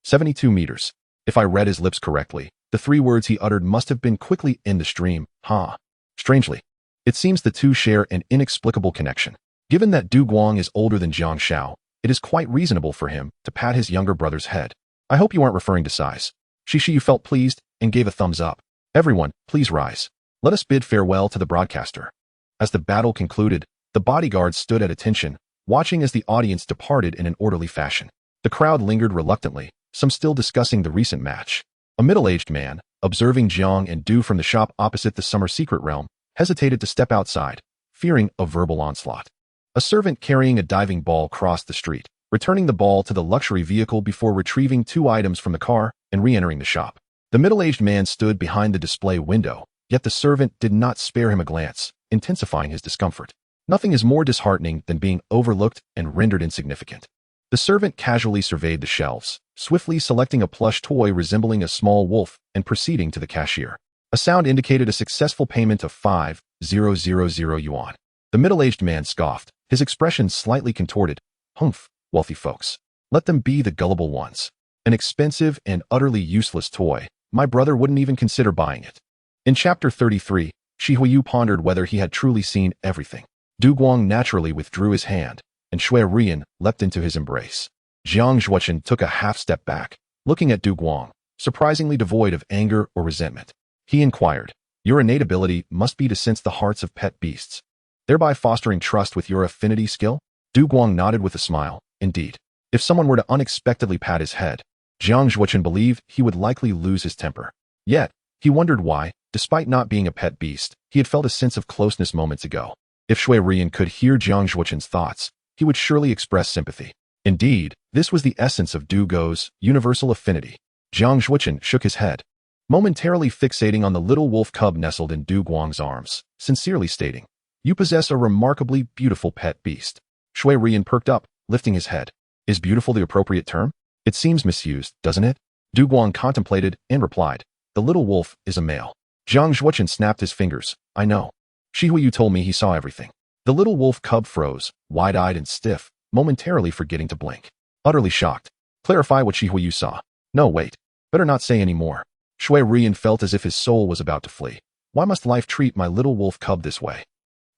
72 meters. If I read his lips correctly, the 3 words he uttered must have been quickly in the stream, ha. Strangely, it seems the two share an inexplicable connection. Given that Du Guang is older than Jiang Xiao, it is quite reasonable for him to pat his younger brother's head. I hope you aren't referring to size. Shishi felt pleased and gave a thumbs up. Everyone, please rise. Let us bid farewell to the broadcaster. As the battle concluded, the bodyguards stood at attention, watching as the audience departed in an orderly fashion. The crowd lingered reluctantly, some still discussing the recent match. A middle-aged man, observing Jiang and Du from the shop opposite the summer secret realm, hesitated to step outside, fearing a verbal onslaught. A servant carrying a diving ball crossed the street, returning the ball to the luxury vehicle before retrieving 2 items from the car and re-entering the shop. The middle-aged man stood behind the display window, yet the servant did not spare him a glance, intensifying his discomfort. Nothing is more disheartening than being overlooked and rendered insignificant. The servant casually surveyed the shelves, swiftly selecting a plush toy resembling a small wolf and proceeding to the cashier. A sound indicated a successful payment of 5,000 yuan. The middle-aged man scoffed, his expression slightly contorted. Humph, wealthy folks. Let them be the gullible ones. An expensive and utterly useless toy. My brother wouldn't even consider buying it. In Chapter 33, Shi Huiyu pondered whether he had truly seen everything. Du Guang naturally withdrew his hand, and Xue Ruyan leapt into his embrace. Jiang Xueqin took a half-step back, looking at Du Guang, surprisingly devoid of anger or resentment. He inquired, Your innate ability must be to sense the hearts of pet beasts, thereby fostering trust with your affinity skill? Du Guang nodded with a smile. Indeed. If someone were to unexpectedly pat his head, Jiang Xueqin believed he would likely lose his temper. Yet, he wondered why, despite not being a pet beast, he had felt a sense of closeness moments ago. If Xue Ruyan could hear Jiang Xueqin's thoughts, he would surely express sympathy. Indeed, this was the essence of Du Guo's universal affinity. Jiang Xueqin shook his head, momentarily fixating on the little wolf cub nestled in Du Guang's arms, sincerely stating, You possess a remarkably beautiful pet beast. Xue Ruyan perked up, lifting his head. Is beautiful the appropriate term? It seems misused, doesn't it? Du Guang contemplated and replied, the little wolf is a male. Jiang Zhuochen snapped his fingers. I know. Xue Yu told me he saw everything. The little wolf cub froze, wide-eyed and stiff, momentarily forgetting to blink. Utterly shocked. Clarify what Xue Yu saw. No, wait. Better not say any more. Xue Ruyan felt as if his soul was about to flee. Why must life treat my little wolf cub this way?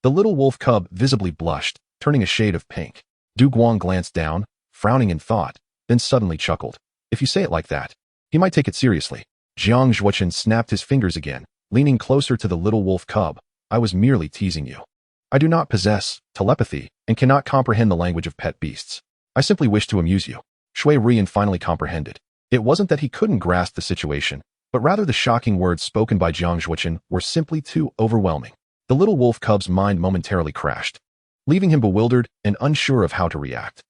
The little wolf cub visibly blushed, turning a shade of pink. Du Guang glanced down, frowning in thought, then suddenly chuckled. If you say it like that, he might take it seriously. Jiang Zhuochen snapped his fingers again, leaning closer to the little wolf cub. I was merely teasing you. I do not possess telepathy and cannot comprehend the language of pet beasts. I simply wish to amuse you. Xue Ruyan finally comprehended. It wasn't that he couldn't grasp the situation, but rather the shocking words spoken by Jiang Zhuochen were simply too overwhelming. The little wolf cub's mind momentarily crashed, leaving him bewildered and unsure of how to react.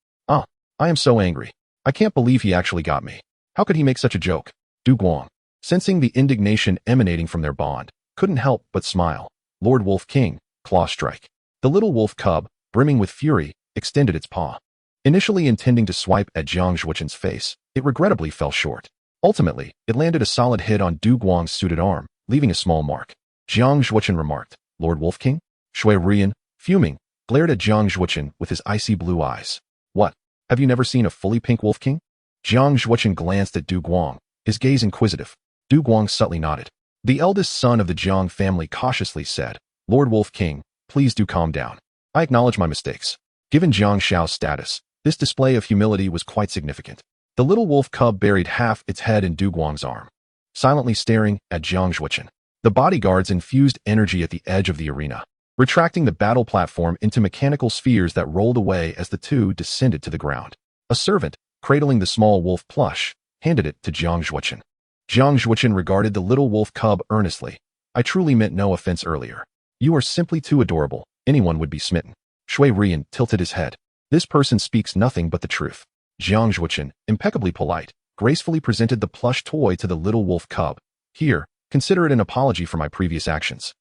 I am so angry. I can't believe he actually got me. How could he make such a joke? Du Guang, sensing the indignation emanating from their bond, couldn't help but smile. Lord Wolf King, claw strike. The little wolf cub, brimming with fury, extended its paw. Initially intending to swipe at Jiang Zhuochen's face, it regrettably fell short. Ultimately, it landed a solid hit on Du Guang's suited arm, leaving a small mark. Jiang Zhuochen remarked, Lord Wolf King? Xue Ruyan, fuming, glared at Jiang Zhuochen with his icy blue eyes. What? Have you never seen a fully pink wolf king? Jiang Zhuochen glanced at Du Guang, his gaze inquisitive. Du Guang subtly nodded. The eldest son of the Jiang family cautiously said, Lord Wolf King, please do calm down. I acknowledge my mistakes. Given Jiang Xiao's status, this display of humility was quite significant. The little wolf cub buried half its head in Du Guang's arm, silently staring at Jiang Zhuochen. The bodyguards infused energy at the edge of the arena, retracting the battle platform into mechanical spheres that rolled away as the two descended to the ground. A servant, cradling the small wolf plush, handed it to Jiang Zhuochen. Jiang Zhuochen regarded the little wolf cub earnestly. I truly meant no offense earlier. You are simply too adorable. Anyone would be smitten. Xue Ruyan tilted his head. This person speaks nothing but the truth. Jiang Zhuochen, impeccably polite, gracefully presented the plush toy to the little wolf cub. Here, consider it an apology for my previous actions.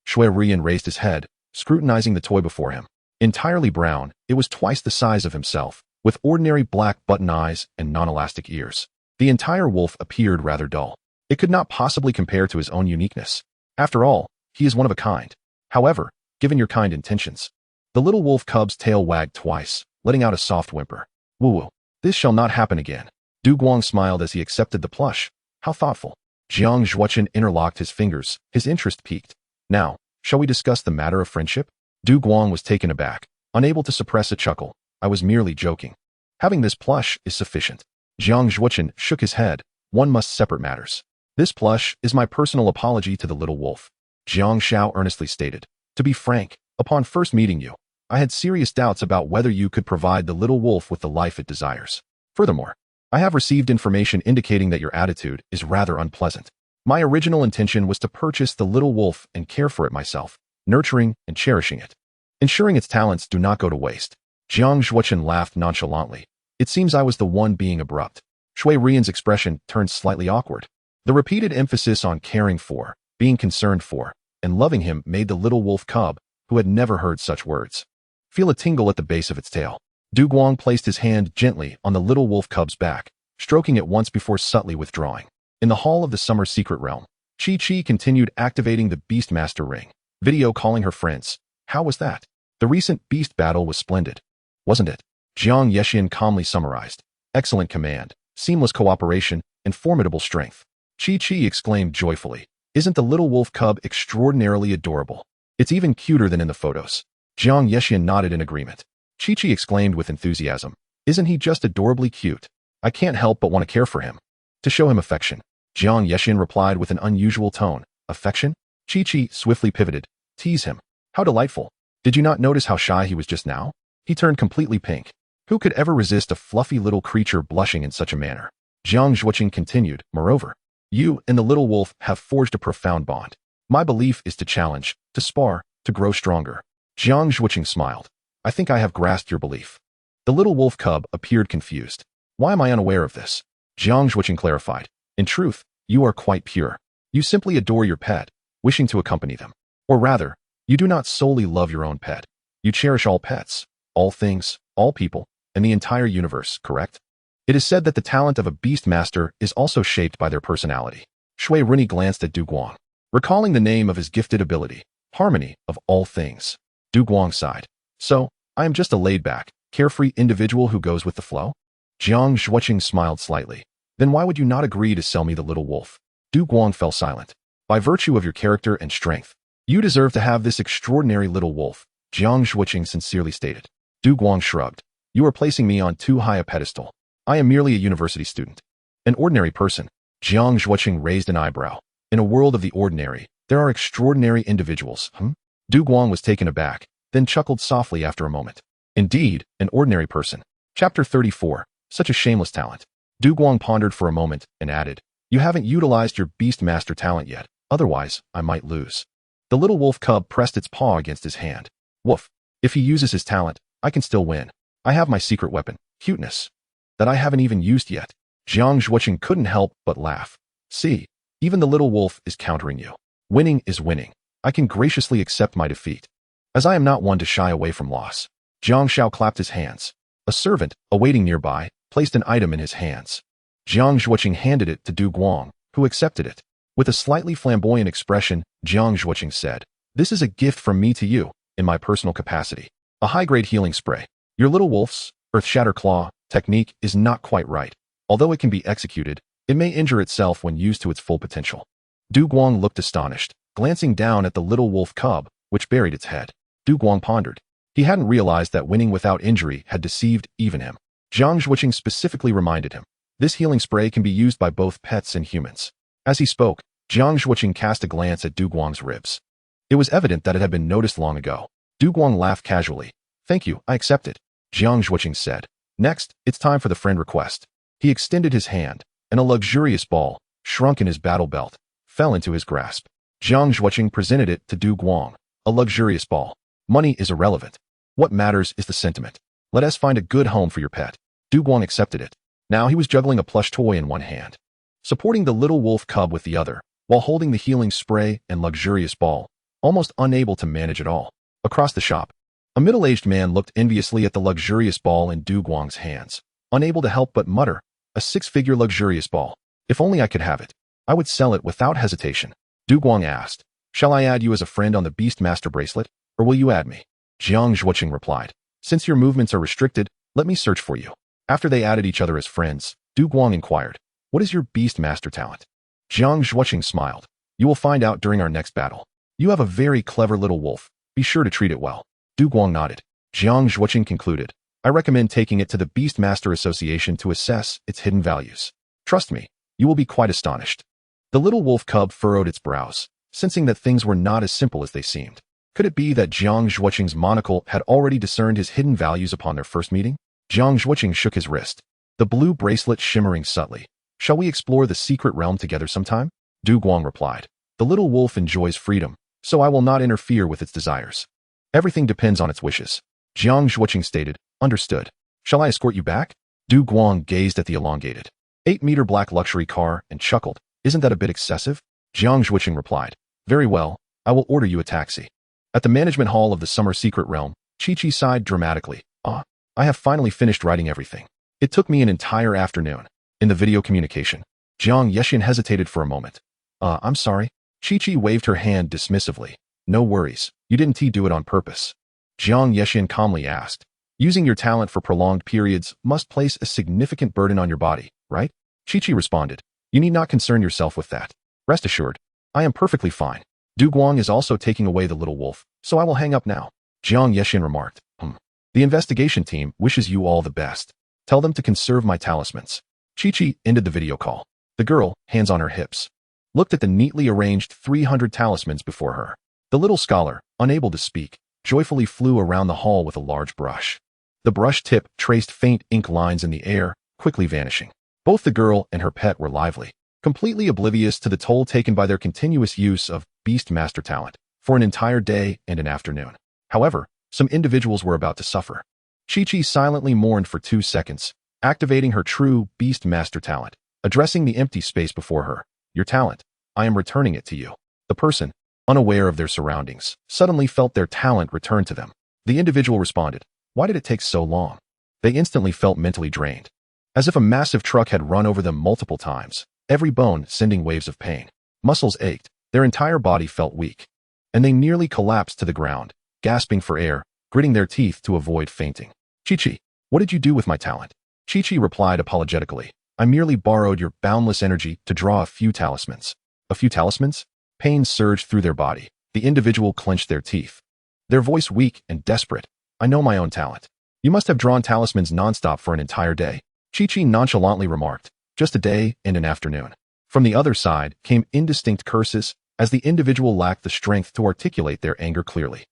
Xue Ruyan raised his head, scrutinizing the toy before him. Entirely brown, it was twice the size of himself, with ordinary black button eyes and non-elastic ears. The entire wolf appeared rather dull. It could not possibly compare to his own uniqueness. After all, he is one of a kind. However, given your kind intentions. The little wolf cub's tail wagged twice, letting out a soft whimper. Woo-woo. This shall not happen again. Du Guang smiled as he accepted the plush. How thoughtful. Jiang Zhuochen interlocked his fingers, his interest piqued. Now, shall we discuss the matter of friendship? Du Guang was taken aback, unable to suppress a chuckle. I was merely joking. Having this plush is sufficient. Jiang Zhuochen shook his head. One must separate matters. This plush is my personal apology to the little wolf. Jiang Xiao earnestly stated. To be frank, upon first meeting you, I had serious doubts about whether you could provide the little wolf with the life it desires. Furthermore, I have received information indicating that your attitude is rather unpleasant. My original intention was to purchase the little wolf and care for it myself, nurturing and cherishing it, ensuring its talents do not go to waste. Jiang Zhuochen laughed nonchalantly. It seems I was the one being abrupt. Xue Ruyan's expression turned slightly awkward. The repeated emphasis on caring for, being concerned for, and loving him made the little wolf cub, who had never heard such words, feel a tingle at the base of its tail. Du Guang placed his hand gently on the little wolf cub's back, stroking it once before subtly withdrawing. In the hall of the Summer Secret Realm, Chi-Chi continued activating the Beastmaster ring, video calling her friends. How was that? The recent beast battle was splendid, wasn't it? Jiang Yexian calmly summarized. Excellent command, seamless cooperation, and formidable strength. Chi-Chi exclaimed joyfully. Isn't the little wolf cub extraordinarily adorable? It's even cuter than in the photos. Jiang Yexian nodded in agreement. Chi-Chi exclaimed with enthusiasm. Isn't he just adorably cute? I can't help but want to care for him. To show him affection. Jiang Yexian replied with an unusual tone. Affection? Chi-Chi swiftly pivoted. Tease him. How delightful. Did you not notice how shy he was just now? He turned completely pink. Who could ever resist a fluffy little creature blushing in such a manner? Jiang Zhuochen continued. Moreover, you and the little wolf have forged a profound bond. My belief is to challenge, to spar, to grow stronger. Jiang Zhuochen smiled. I think I have grasped your belief. The little wolf cub appeared confused. Why am I unaware of this? Jiang Zhuochen clarified. In truth, you are quite pure. You simply adore your pet, wishing to accompany them. Or rather, You do not solely love your own pet. You cherish all pets, all things, all people, and the entire universe, correct? It is said that the talent of a beast master is also shaped by their personality. Xue Ruyan glanced at Du Guang, recalling the name of his gifted ability, harmony of all things. Du Guang sighed. So, I am just a laid-back, carefree individual who goes with the flow? Jiang Zhuoqing smiled slightly. Then why would you not agree to sell me the little wolf? Du Guang fell silent. By virtue of your character and strength, you deserve to have this extraordinary little wolf, Jiang Zhuoqing sincerely stated. Du Guang shrugged. You are placing me on too high a pedestal. I am merely a university student. An ordinary person. Jiang Zhuoqing raised an eyebrow. In a world of the ordinary, there are extraordinary individuals, Du Guang was taken aback, then chuckled softly after a moment. Indeed, an ordinary person. Chapter 34. Such a shameless talent. Du Guang pondered for a moment and added, You haven't utilized your beast master talent yet, otherwise, I might lose. The little wolf cub pressed its paw against his hand. Woof. If he uses his talent, I can still win. I have my secret weapon, cuteness, that I haven't even used yet. Jiang Zhuoqing couldn't help but laugh. See, even the little wolf is countering you. Winning is winning. I can graciously accept my defeat, as I am not one to shy away from loss. Jiang Xiao clapped his hands. A servant, awaiting nearby, placed an item in his hands. Jiang Zhuoqing handed it to Du Guang, who accepted it. With a slightly flamboyant expression, Jiang Zhuoqing said, This is a gift from me to you, in my personal capacity. A high-grade healing spray. Your little wolf's, Earth Shatter Claw, technique is not quite right. Although it can be executed, it may injure itself when used to its full potential. Du Guang looked astonished, glancing down at the little wolf cub, which buried its head. Du Guang pondered. He hadn't realized that winning without injury had deceived even him. Jiang Zhuoqing specifically reminded him, this healing spray can be used by both pets and humans. As he spoke, Jiang Zhuoqing cast a glance at Du Guang's ribs. It was evident that it had been noticed long ago. Du Guang laughed casually. Thank you, I accept it. Jiang Zhuoqing said. Next, it's time for the friend request. He extended his hand, and a luxurious ball, shrunk in his battle belt, fell into his grasp. Jiang Zhuoqing presented it to Du Guang. A luxurious ball. Money is irrelevant. What matters is the sentiment. Let us find a good home for your pet. Du Guang accepted it. Now he was juggling a plush toy in one hand, supporting the little wolf cub with the other, while holding the healing spray and luxurious ball, almost unable to manage it all. Across the shop, a middle-aged man looked enviously at the luxurious ball in Du Guang's hands, unable to help but mutter, a six-figure luxurious ball. If only I could have it. I would sell it without hesitation. Du Guang asked, Shall I add you as a friend on the Beast Master bracelet, or will you add me? Jiang Zhuoqing replied, Since your movements are restricted, let me search for you. After they added each other as friends, Du Guang inquired, What is your Beast Master talent? Jiang Zhuoqing smiled. You will find out during our next battle. You have a very clever little wolf. Be sure to treat it well. Du Guang nodded. Jiang Zhuoqing concluded, I recommend taking it to the Beast Master Association to assess its hidden values. Trust me, you will be quite astonished. The little wolf cub furrowed its brows, sensing that things were not as simple as they seemed. Could it be that Jiang Zhuoqing's monocle had already discerned his hidden values upon their first meeting? Jiang Zhuoqing shook his wrist, the blue bracelet shimmering subtly. Shall we explore the secret realm together sometime? Du Guang replied. The little wolf enjoys freedom, so I will not interfere with its desires. Everything depends on its wishes. Jiang Zhuoqing stated, Understood. Shall I escort you back? Du Guang gazed at the elongated 8-meter black luxury car and chuckled. Isn't that a bit excessive? Jiang Zhuoqing replied. Very well, I will order you a taxi. At the management hall of the Summer Secret Realm, Chi-Chi sighed dramatically. I have finally finished writing everything. It took me an entire afternoon. In the video communication, Jiang Yeshin hesitated for a moment. I'm sorry. Chi-Chi waved her hand dismissively. No worries, you didn't do it on purpose. Jiang Yeshin calmly asked. Using your talent for prolonged periods must place a significant burden on your body, right? Chi-Chi responded. You need not concern yourself with that. Rest assured, I am perfectly fine. Du Guang is also taking away the little wolf, so I will hang up now. Jiang Yeshin remarked. The investigation team wishes you all the best. Tell them to conserve my talismans. Chi-Chi ended the video call. The girl, hands on her hips, looked at the neatly arranged 300 talismans before her. The little scholar, unable to speak, joyfully flew around the hall with a large brush. The brush tip traced faint ink lines in the air, quickly vanishing. Both the girl and her pet were lively, completely oblivious to the toll taken by their continuous use of Beast Master talent for an entire day and an afternoon. However, some individuals were about to suffer. Chi-Chi silently mourned for 2 seconds, activating her true Beast Master talent, addressing the empty space before her. Your talent, I am returning it to you. The person, unaware of their surroundings, suddenly felt their talent return to them. The individual responded, "Why did it take so long?" They instantly felt mentally drained, as if a massive truck had run over them multiple times, every bone sending waves of pain. Muscles ached, their entire body felt weak, and they nearly collapsed to the ground, gasping for air, gritting their teeth to avoid fainting. "Chi-Chi, what did you do with my talent?" Chi-Chi replied apologetically, "I merely borrowed your boundless energy to draw a few talismans." "A few talismans?" Pain surged through their body. The individual clenched their teeth, their voice weak and desperate. "I know my own talent." "You must have drawn talismans nonstop for an entire day," Chi-Chi nonchalantly remarked. "Just a day and an afternoon." From the other side came indistinct curses, as the individual lacked the strength to articulate their anger clearly.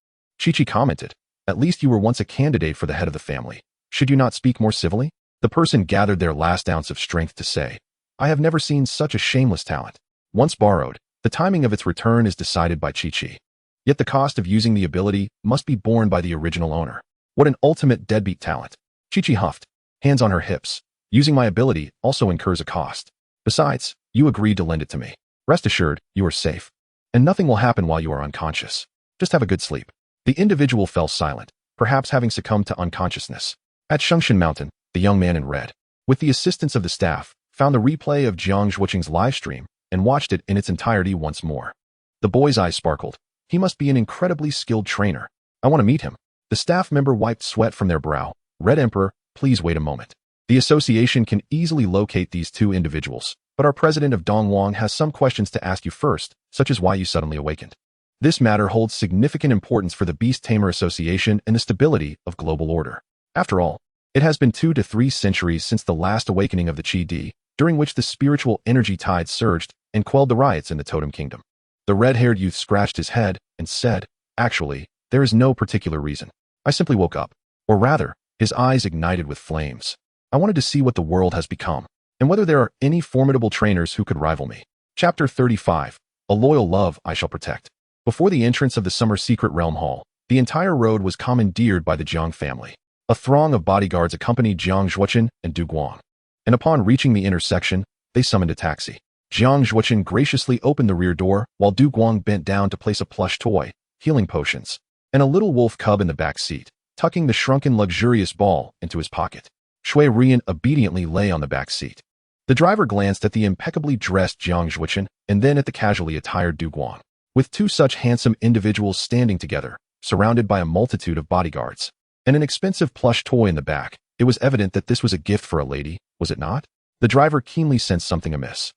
Chi-Chi commented, "At least you were once a candidate for the head of the family. Should you not speak more civilly?" The person gathered their last ounce of strength to say, "I have never seen such a shameless talent. Once borrowed, the timing of its return is decided by Chi-Chi. Yet the cost of using the ability must be borne by the original owner. What an ultimate deadbeat talent." Chi-Chi huffed, hands on her hips. "Using my ability also incurs a cost. Besides, you agreed to lend it to me. Rest assured, you are safe. And nothing will happen while you are unconscious. Just have a good sleep." The individual fell silent, perhaps having succumbed to unconsciousness. At Shengshan Mountain, the young man in red, with the assistance of the staff, found the replay of Jiang Zhuoqing's livestream and watched it in its entirety once more. The boy's eyes sparkled. He must be an incredibly skilled trainer. "I want to meet him." The staff member wiped sweat from their brow. "Red Emperor, please wait a moment. The association can easily locate these two individuals, but our president of Dongwang has some questions to ask you first, such as why you suddenly awakened. This matter holds significant importance for the Beast Tamer Association and the stability of global order. After all, it has been 2 to 3 centuries since the last awakening of the Qi-Di, during which the spiritual energy tide surged and quelled the riots in the Totem Kingdom." The red-haired youth scratched his head and said, "Actually, there is no particular reason. I simply woke up." Or rather, his eyes ignited with flames. "I wanted to see what the world has become, and whether there are any formidable trainers who could rival me." Chapter 35. A loyal love I shall protect. Before the entrance of the Summer Secret Realm Hall, the entire road was commandeered by the Jiang family. A throng of bodyguards accompanied Jiang Zhuoqin and Du Guang, and upon reaching the intersection, they summoned a taxi. Jiang Zhuoqin graciously opened the rear door, while Du Guang bent down to place a plush toy, healing potions, and a little wolf cub in the back seat, tucking the shrunken luxurious ball into his pocket. Xue Ruyan obediently lay on the back seat. The driver glanced at the impeccably dressed Jiang Zhuoqin and then at the casually attired Du Guang. With two such handsome individuals standing together, surrounded by a multitude of bodyguards, and an expensive plush toy in the back, it was evident that this was a gift for a lady, was it not? The driver keenly sensed something amiss.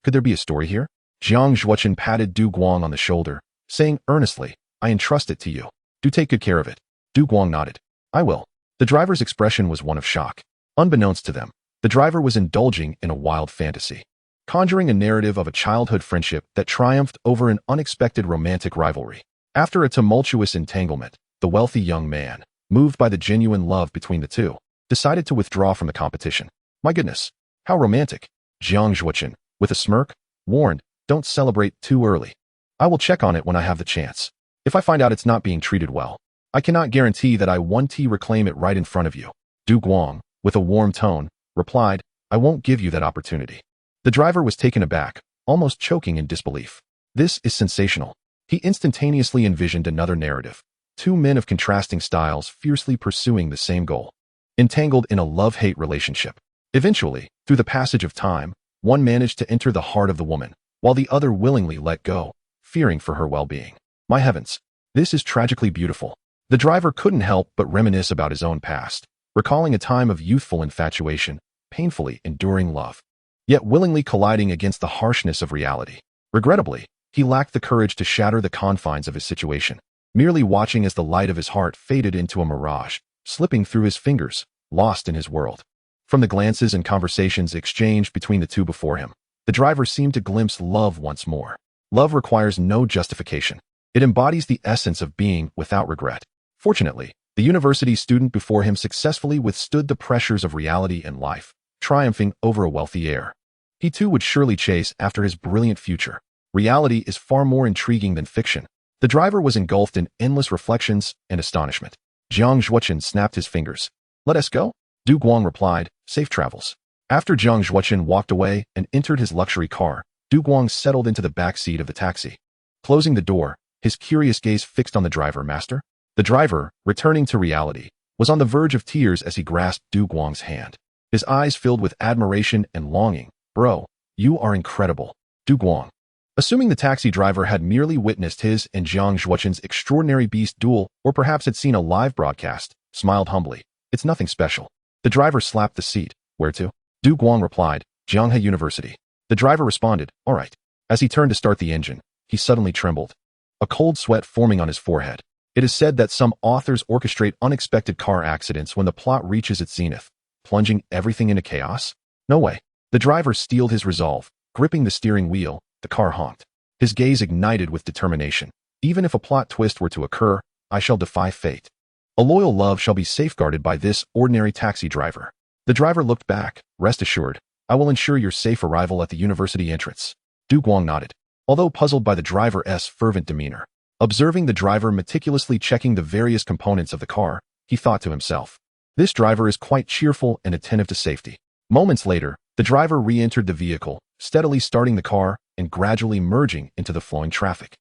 Could there be a story here? Jiang Zhuoqin patted Du Guang on the shoulder, saying earnestly, "I entrust it to you. Do take good care of it." Du Guang nodded. "I will." The driver's expression was one of shock. Unbeknownst to them, the driver was indulging in a wild fantasy, conjuring a narrative of a childhood friendship that triumphed over an unexpected romantic rivalry. After a tumultuous entanglement, the wealthy young man, moved by the genuine love between the two, decided to withdraw from the competition. "My goodness, how romantic." Jiang Zhuoqin, with a smirk, warned, "Don't celebrate too early. I will check on it when I have the chance. If I find out it's not being treated well, I cannot guarantee that I won't reclaim it right in front of you." Du Guang, with a warm tone, replied, "I won't give you that opportunity." The driver was taken aback, almost choking in disbelief. This is sensational. He instantaneously envisioned another narrative. Two men of contrasting styles fiercely pursuing the same goal, entangled in a love-hate relationship. Eventually, through the passage of time, one managed to enter the heart of the woman, while the other willingly let go, fearing for her well-being. My heavens, this is tragically beautiful. The driver couldn't help but reminisce about his own past, recalling a time of youthful infatuation, painfully enduring love, yet willingly colliding against the harshness of reality. Regrettably, he lacked the courage to shatter the confines of his situation, merely watching as the light of his heart faded into a mirage, slipping through his fingers, lost in his world. From the glances and conversations exchanged between the two before him, the driver seemed to glimpse love once more. Love requires no justification. It embodies the essence of being without regret. Fortunately, the university student before him successfully withstood the pressures of reality and life, triumphing over a wealthy heir. He too would surely chase after his brilliant future. Reality is far more intriguing than fiction. The driver was engulfed in endless reflections and astonishment. Jiang Zhuoqin snapped his fingers. "Let us go?" Du Guang replied, "Safe travels." After Jiang Zhuoqin walked away and entered his luxury car, Du Guang settled into the back seat of the taxi. Closing the door, his curious gaze fixed on the driver. Master? The driver, returning to reality, was on the verge of tears as he grasped Du Guang's hand. His eyes filled with admiration and longing. Bro, you are incredible. Du Guang. Assuming the taxi driver had merely witnessed his and Jiang Zhuoqin's extraordinary beast duel, or perhaps had seen a live broadcast, smiled humbly. It's nothing special. The driver slapped the seat. Where to? Du Guang replied, Jianghe University. The driver responded, all right. As he turned to start the engine, he suddenly trembled. A cold sweat forming on his forehead. It is said that some authors orchestrate unexpected car accidents when the plot reaches its zenith, plunging everything into chaos? No way. The driver steeled his resolve. Gripping the steering wheel, the car honked. His gaze ignited with determination. Even if a plot twist were to occur, I shall defy fate. A loyal love shall be safeguarded by this ordinary taxi driver. The driver looked back. Rest assured, I will ensure your safe arrival at the university entrance. Du Guang nodded, although puzzled by the driver's fervent demeanor. Observing the driver meticulously checking the various components of the car, he thought to himself, this driver is quite cheerful and attentive to safety. Moments later, the driver re-entered the vehicle, steadily starting the car and gradually merging into the flowing traffic.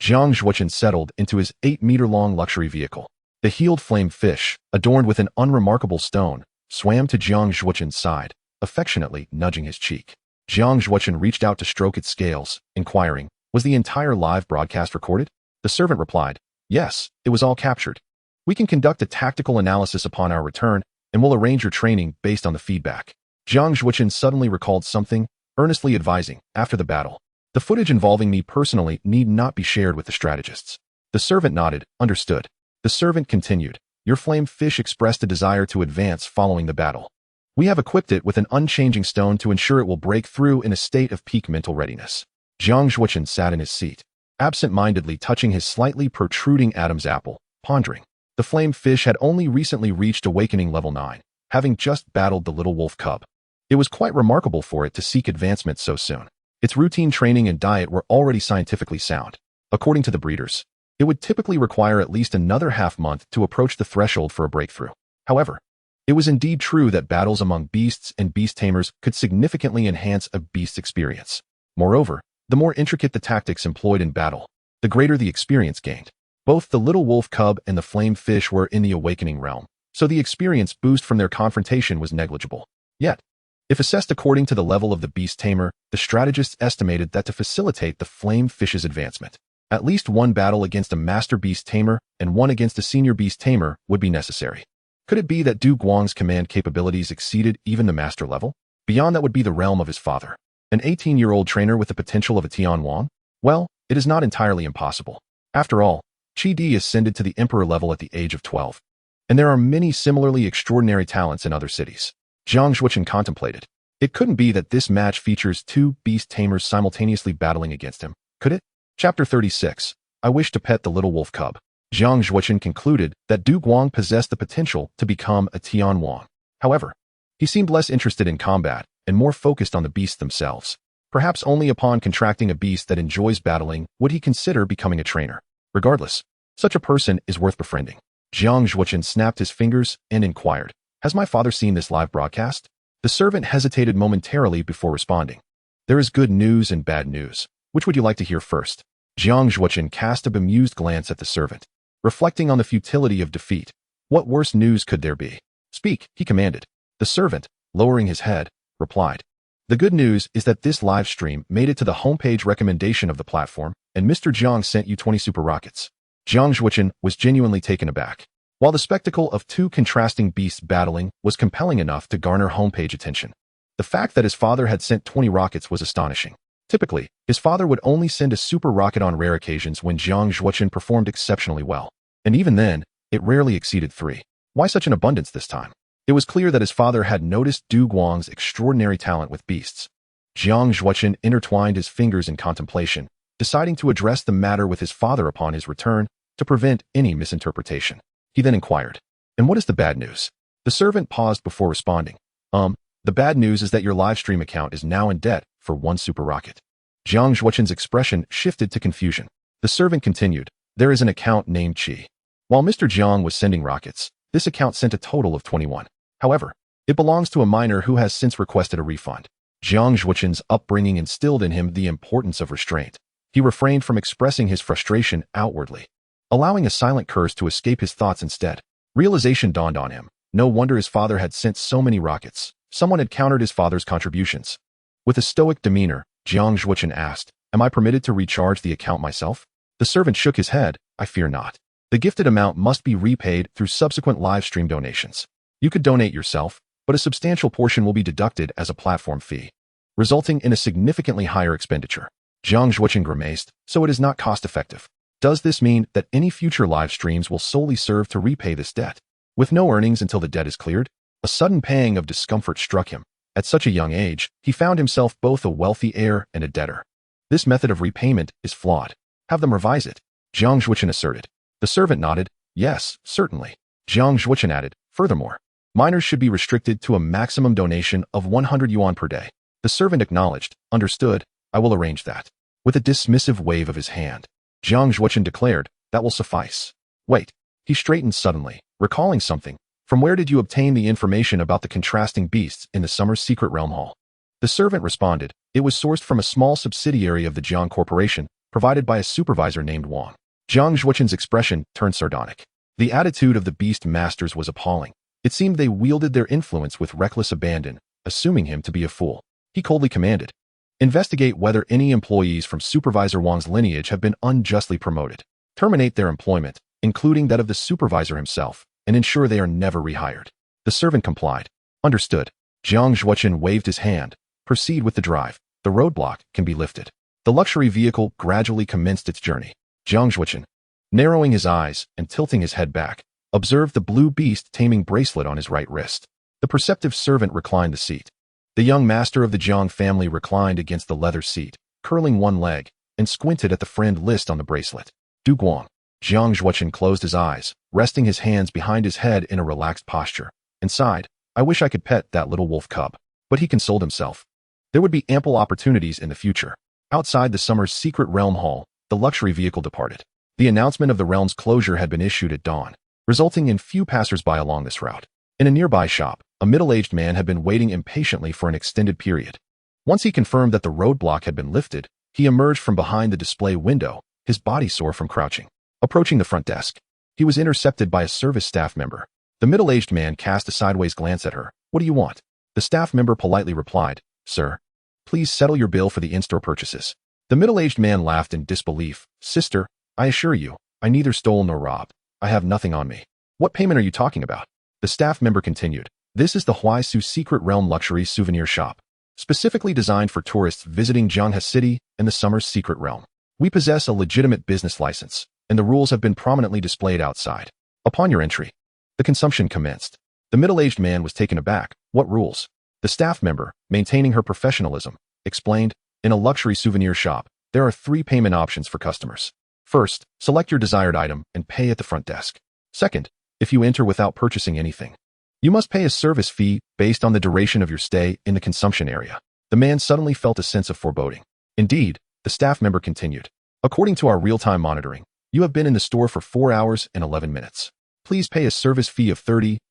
Jiang Zhuoqin settled into his 8-meter-long luxury vehicle. The healed flame fish, adorned with an unremarkable stone, swam to Jiang Zhuoqin's side, affectionately nudging his cheek. Jiang Zhuoqin reached out to stroke its scales, inquiring, was the entire live broadcast recorded? The servant replied, yes, it was all captured. We can conduct a tactical analysis upon our return, and we'll arrange your training based on the feedback. Jiang Zhuoqin suddenly recalled something, earnestly advising, after the battle. The footage involving me personally need not be shared with the strategists. The servant nodded, understood. The servant continued, your flame fish expressed a desire to advance following the battle. We have equipped it with an unchanging stone to ensure it will break through in a state of peak mental readiness. Jiang Zhuoqin sat in his seat, absent-mindedly touching his slightly protruding Adam's apple, pondering. The flame fish had only recently reached awakening level 9, having just battled the little wolf cub. It was quite remarkable for it to seek advancement so soon. Its routine training and diet were already scientifically sound. According to the breeders, it would typically require at least another half-month to approach the threshold for a breakthrough. However, it was indeed true that battles among beasts and beast tamers could significantly enhance a beast's experience. Moreover, the more intricate the tactics employed in battle, the greater the experience gained. Both the little wolf cub and the flame fish were in the awakening realm, so the experience boost from their confrontation was negligible. Yet, if assessed according to the level of the beast tamer, the strategists estimated that to facilitate the flame fish's advancement, at least one battle against a master beast tamer and one against a senior beast tamer would be necessary. Could it be that Du Guang's command capabilities exceeded even the master level? Beyond that would be the realm of his father. An 18-year-old trainer with the potential of a Tianwang? Well, it is not entirely impossible. After all, Qi Di ascended to the emperor level at the age of 12. And there are many similarly extraordinary talents in other cities. Jiang Zhuoqin contemplated. It couldn't be that this match features two beast tamers simultaneously battling against him, could it? Chapter 36. I wish to pet the little wolf cub. Jiang Zhuoqin concluded that Du Guang possessed the potential to become a Tianwang. However, he seemed less interested in combat and more focused on the beasts themselves. Perhaps only upon contracting a beast that enjoys battling would he consider becoming a trainer. Regardless, such a person is worth befriending. Jiang Zhuoqin snapped his fingers and inquired, has my father seen this live broadcast? The servant hesitated momentarily before responding. There is good news and bad news. Which would you like to hear first? Jiang Zhuoqin cast a bemused glance at the servant. Reflecting on the futility of defeat, what worse news could there be? Speak, he commanded. The servant, lowering his head, replied. The good news is that this live stream made it to the homepage recommendation of the platform, and Mr. Jiang sent you 20 super rockets. Jiang Zhuoqin was genuinely taken aback. While the spectacle of two contrasting beasts battling was compelling enough to garner homepage attention, the fact that his father had sent 20 rockets was astonishing. Typically, his father would only send a super rocket on rare occasions when Jiang Zhuoqin performed exceptionally well. And even then, it rarely exceeded 3. Why such an abundance this time? It was clear that his father had noticed Du Guang's extraordinary talent with beasts. Jiang Zhuoqin intertwined his fingers in contemplation, deciding to address the matter with his father upon his return to prevent any misinterpretation. He then inquired, and what is the bad news? The servant paused before responding. The bad news is that your live stream account is now in debt for 1 super rocket. Jiang Zhuoqin's expression shifted to confusion. The servant continued, there is an account named Qi. While Mr. Jiang was sending rockets, this account sent a total of 21. However, it belongs to a minor who has since requested a refund. Jiang Zhuoqin's upbringing instilled in him the importance of restraint. He refrained from expressing his frustration outwardly, allowing a silent curse to escape his thoughts instead. Realization dawned on him. No wonder his father had sent so many rockets. Someone had countered his father's contributions. With a stoic demeanor, Xue Ruyan asked, "Am I permitted to recharge the account myself?" The servant shook his head. "I fear not. The gifted amount must be repaid through subsequent live stream donations. You could donate yourself, but a substantial portion will be deducted as a platform fee, resulting in a significantly higher expenditure." Xue Ruyan grimaced. "So it is not cost-effective. Does this mean that any future live streams will solely serve to repay this debt, with no earnings until the debt is cleared?" A sudden pang of discomfort struck him. At such a young age, he found himself both a wealthy heir and a debtor. This method of repayment is flawed. Have them revise it, Xue Ruyan asserted. The servant nodded. "Yes, certainly." Xue Ruyan added, "Furthermore, minors should be restricted to a maximum donation of 100 yuan per day." The servant acknowledged. "Understood. I will arrange that." With a dismissive wave of his hand, Xue Ruyan declared, "That will suffice." "Wait." He straightened suddenly, recalling something. "From where did you obtain the information about the contrasting beasts in the Summer's Secret Realm Hall?" The servant responded, "It was sourced from a small subsidiary of the Jiang Corporation, provided by a supervisor named Wang." Xue Ruyan's expression turned sardonic. The attitude of the beast masters was appalling. It seemed they wielded their influence with reckless abandon, assuming him to be a fool. He coldly commanded, "Investigate whether any employees from Supervisor Wang's lineage have been unjustly promoted. Terminate their employment, including that of the supervisor himself, and ensure they are never rehired." The servant complied. "Understood." Xue Ruyan waved his hand. "Proceed with the drive. The roadblock can be lifted." The luxury vehicle gradually commenced its journey. Xue Ruyan, narrowing his eyes and tilting his head back, observed the blue beast taming bracelet on his right wrist. The perceptive servant reclined the seat. The young master of the Jiang family reclined against the leather seat, curling one leg, and squinted at the friend list on the bracelet. "Du Guang." Xue Ruyan closed his eyes, resting his hands behind his head in a relaxed posture, and sighed. "I wish I could pet that little wolf cub." But he consoled himself. There would be ample opportunities in the future. Outside the Summer's Secret Realm Hall, the luxury vehicle departed. The announcement of the realm's closure had been issued at dawn, resulting in few passers-by along this route. In a nearby shop, a middle-aged man had been waiting impatiently for an extended period. Once he confirmed that the roadblock had been lifted, he emerged from behind the display window, his body sore from crouching. Approaching the front desk, he was intercepted by a service staff member. The middle-aged man cast a sideways glance at her. "What do you want?" The staff member politely replied, "Sir, please settle your bill for the in-store purchases." The middle-aged man laughed in disbelief. "Sister, I assure you, I neither stole nor robbed. I have nothing on me." "What payment are you talking about?" The staff member continued. "This is the Huaisu Secret Realm Luxury Souvenir Shop, specifically designed for tourists visiting Jianghe City and the Summer's Secret Realm. We possess a legitimate business license, and the rules have been prominently displayed outside. Upon your entry, the consumption commenced." The middle-aged man was taken aback. "What rules?" The staff member, maintaining her professionalism, explained, "In a luxury souvenir shop, there are 3 payment options for customers. First, select your desired item and pay at the front desk. Second, if you enter without purchasing anything, you must pay a service fee based on the duration of your stay in the consumption area." The man suddenly felt a sense of foreboding. "Indeed," the staff member continued, "according to our real-time monitoring, you have been in the store for 4 hours and 11 minutes. Please pay a service fee of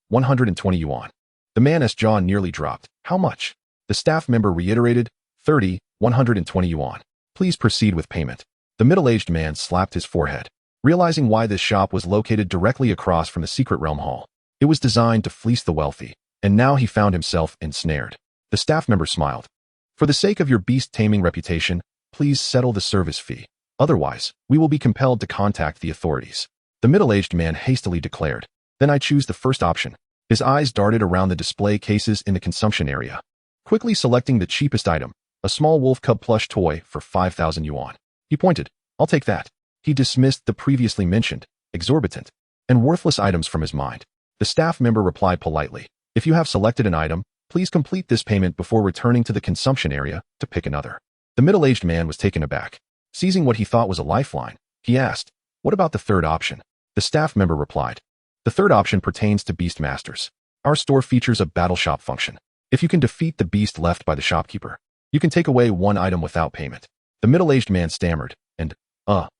120 yuan. The man's jaw nearly dropped. "How much?" The staff member reiterated, 120 yuan. "Please proceed with payment." The middle-aged man slapped his forehead, realizing why this shop was located directly across from the Secret Realm Hall. It was designed to fleece the wealthy, and now he found himself ensnared. The staff member smiled. "For the sake of your beast taming reputation, please settle the service fee. Otherwise, we will be compelled to contact the authorities." The middle-aged man hastily declared. "Then I choose the first option." His eyes darted around the display cases in the consumption area, quickly selecting the cheapest item, a small wolf cub plush toy for 5,000 yuan. He pointed. "I'll take that." He dismissed the previously mentioned, exorbitant, and worthless items from his mind. The staff member replied politely, "If you have selected an item, please complete this payment before returning to the consumption area to pick another." The middle-aged man was taken aback. Seizing what he thought was a lifeline, he asked, "What about the third option?" The staff member replied, "The third option pertains to beast masters. Our store features a battle shop function. If you can defeat the beast left by the shopkeeper, you can take away one item without payment." The middle-aged man stammered, and,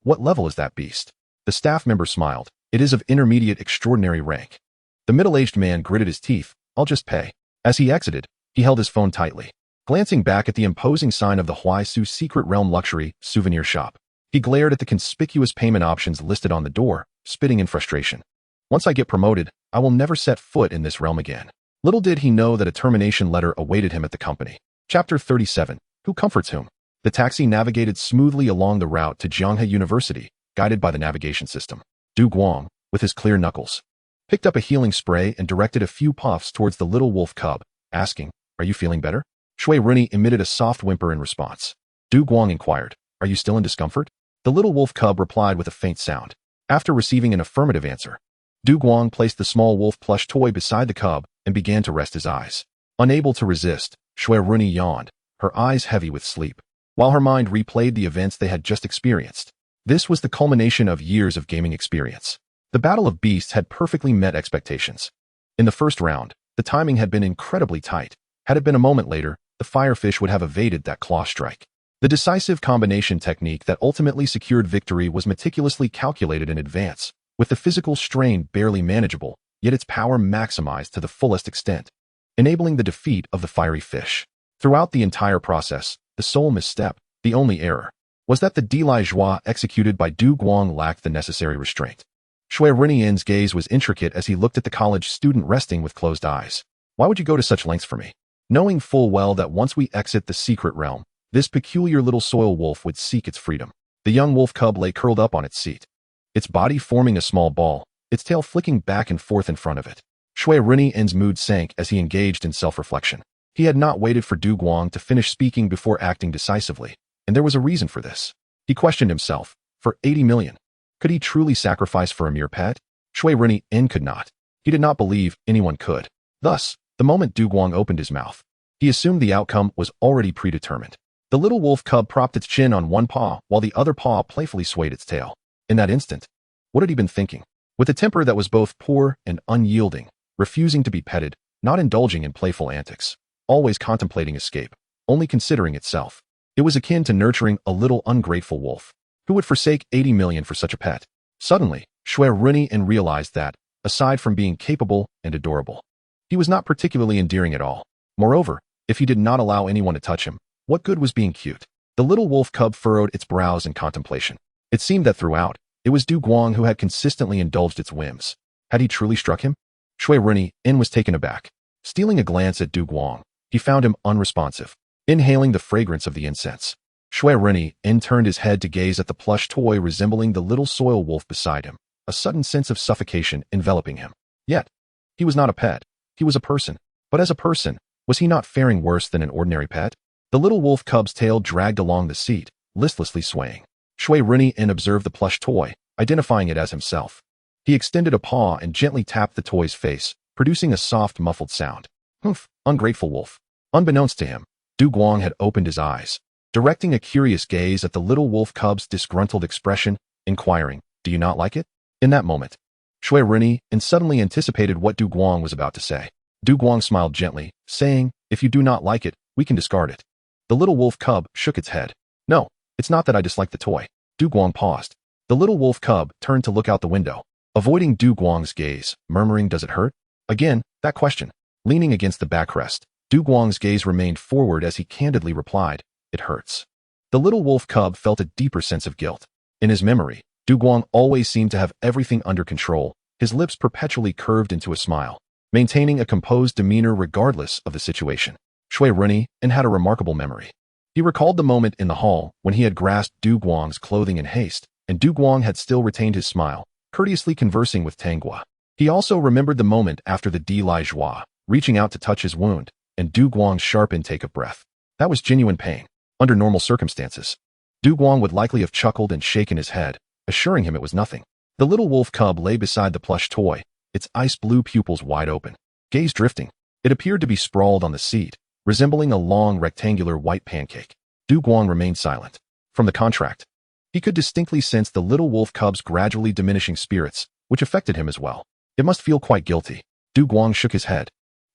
what level is that beast?" The staff member smiled. "It is of intermediate extraordinary rank." The middle-aged man gritted his teeth. "I'll just pay." As he exited, he held his phone tightly, glancing back at the imposing sign of the Huaisu Secret Realm Luxury Souvenir Shop. He glared at the conspicuous payment options listed on the door, spitting in frustration. Once I get promoted, I will never set foot in this realm again. Little did he know that a termination letter awaited him at the company. Chapter 37. Who comforts whom? The taxi navigated smoothly along the route to Jianghe University, guided by the navigation system. Du Guang, with his clear knuckles, picked up a healing spray and directed a few puffs towards the little wolf cub, asking, "Are you feeling better?" Xue Ruyan emitted a soft whimper in response. Du Guang inquired, "Are you still in discomfort?" The little wolf cub replied with a faint sound. After receiving an affirmative answer, Du Guang placed the small wolf plush toy beside the cub and began to rest his eyes. Unable to resist, Xue Ruyan yawned, her eyes heavy with sleep, while her mind replayed the events they had just experienced. This was the culmination of years of gaming experience. The Battle of Beasts had perfectly met expectations. In the first round, the timing had been incredibly tight. Had it been a moment later, the firefish would have evaded that claw strike. The decisive combination technique that ultimately secured victory was meticulously calculated in advance, with the physical strain barely manageable, yet its power maximized to the fullest extent, enabling the defeat of the fiery fish. Throughout the entire process, the sole misstep, the only error, was that the Lighthearted executed by Du Guang lacked the necessary restraint. Xue Ruyan's gaze was intricate as he looked at the college student resting with closed eyes. "Why would you go to such lengths for me?" Knowing full well that once we exit the secret realm, this peculiar little soil wolf would seek its freedom. The young wolf cub lay curled up on its seat, its body forming a small ball, its tail flicking back and forth in front of it. Xue Ruyan's mood sank as he engaged in self-reflection. He had not waited for Du Guang to finish speaking before acting decisively, and there was a reason for this. He questioned himself. For 80 million, could he truly sacrifice for a mere pet? Xue Ruyan could not. He did not believe anyone could. Thus, the moment Du Guang opened his mouth, he assumed the outcome was already predetermined. The little wolf cub propped its chin on one paw while the other paw playfully swayed its tail. In that instant, what had he been thinking? With a temper that was both poor and unyielding, refusing to be petted, not indulging in playful antics, always contemplating escape, only considering itself. It was akin to nurturing a little ungrateful wolf. Who would forsake 80 million for such a pet? Suddenly, Xue Ruyan realized that, aside from being capable and adorable, he was not particularly endearing at all. Moreover, if he did not allow anyone to touch him, what good was being cute? The little wolf cub furrowed its brows in contemplation. It seemed that throughout, it was Du Guang who had consistently indulged its whims. Had he truly struck him? Xue Ruyan was taken aback. Stealing a glance at Du Guang, he found him unresponsive, inhaling the fragrance of the incense. Xue Ruyan turned his head to gaze at the plush toy resembling the little soil wolf beside him, a sudden sense of suffocation enveloping him. Yet, he was not a pet. He was a person. But as a person, was he not faring worse than an ordinary pet? The little wolf cub's tail dragged along the seat, listlessly swaying. Xue Ruyan observed the plush toy, identifying it as himself. He extended a paw and gently tapped the toy's face, producing a soft, muffled sound. Humph, ungrateful wolf. Unbeknownst to him, Du Guang had opened his eyes, directing a curious gaze at the little wolf cub's disgruntled expression, inquiring, "Do you not like it?" In that moment, Xue Ruyan suddenly anticipated what Du Guang was about to say. Du Guang smiled gently, saying, "If you do not like it, we can discard it." The little wolf cub shook its head. "No, it's not that I dislike the toy." Du Guang paused. The little wolf cub turned to look out the window, avoiding Du Guang's gaze, murmuring, "Does it hurt?" Again, that question. Leaning against the backrest, Du Guang's gaze remained forward as he candidly replied, "It hurts." The little wolf cub felt a deeper sense of guilt. In his memory, Du Guang always seemed to have everything under control, his lips perpetually curved into a smile, maintaining a composed demeanor regardless of the situation. Xue Ruyan had a remarkable memory. He recalled the moment in the hall when he had grasped Du Guang's clothing in haste, and Du Guang had still retained his smile, courteously conversing with Tangua. He also remembered the moment after the Lighthearted, reaching out to touch his wound, and Du Guang's sharp intake of breath. That was genuine pain. Under normal circumstances, Du Guang would likely have chuckled and shaken his head, assuring him it was nothing. The little wolf cub lay beside the plush toy, its ice-blue pupils wide open, gaze drifting. It appeared to be sprawled on the seat, resembling a long rectangular white pancake. Du Guang remained silent. From the contract, he could distinctly sense the little wolf cub's gradually diminishing spirits, which affected him as well. It must feel quite guilty. Du Guang shook his head,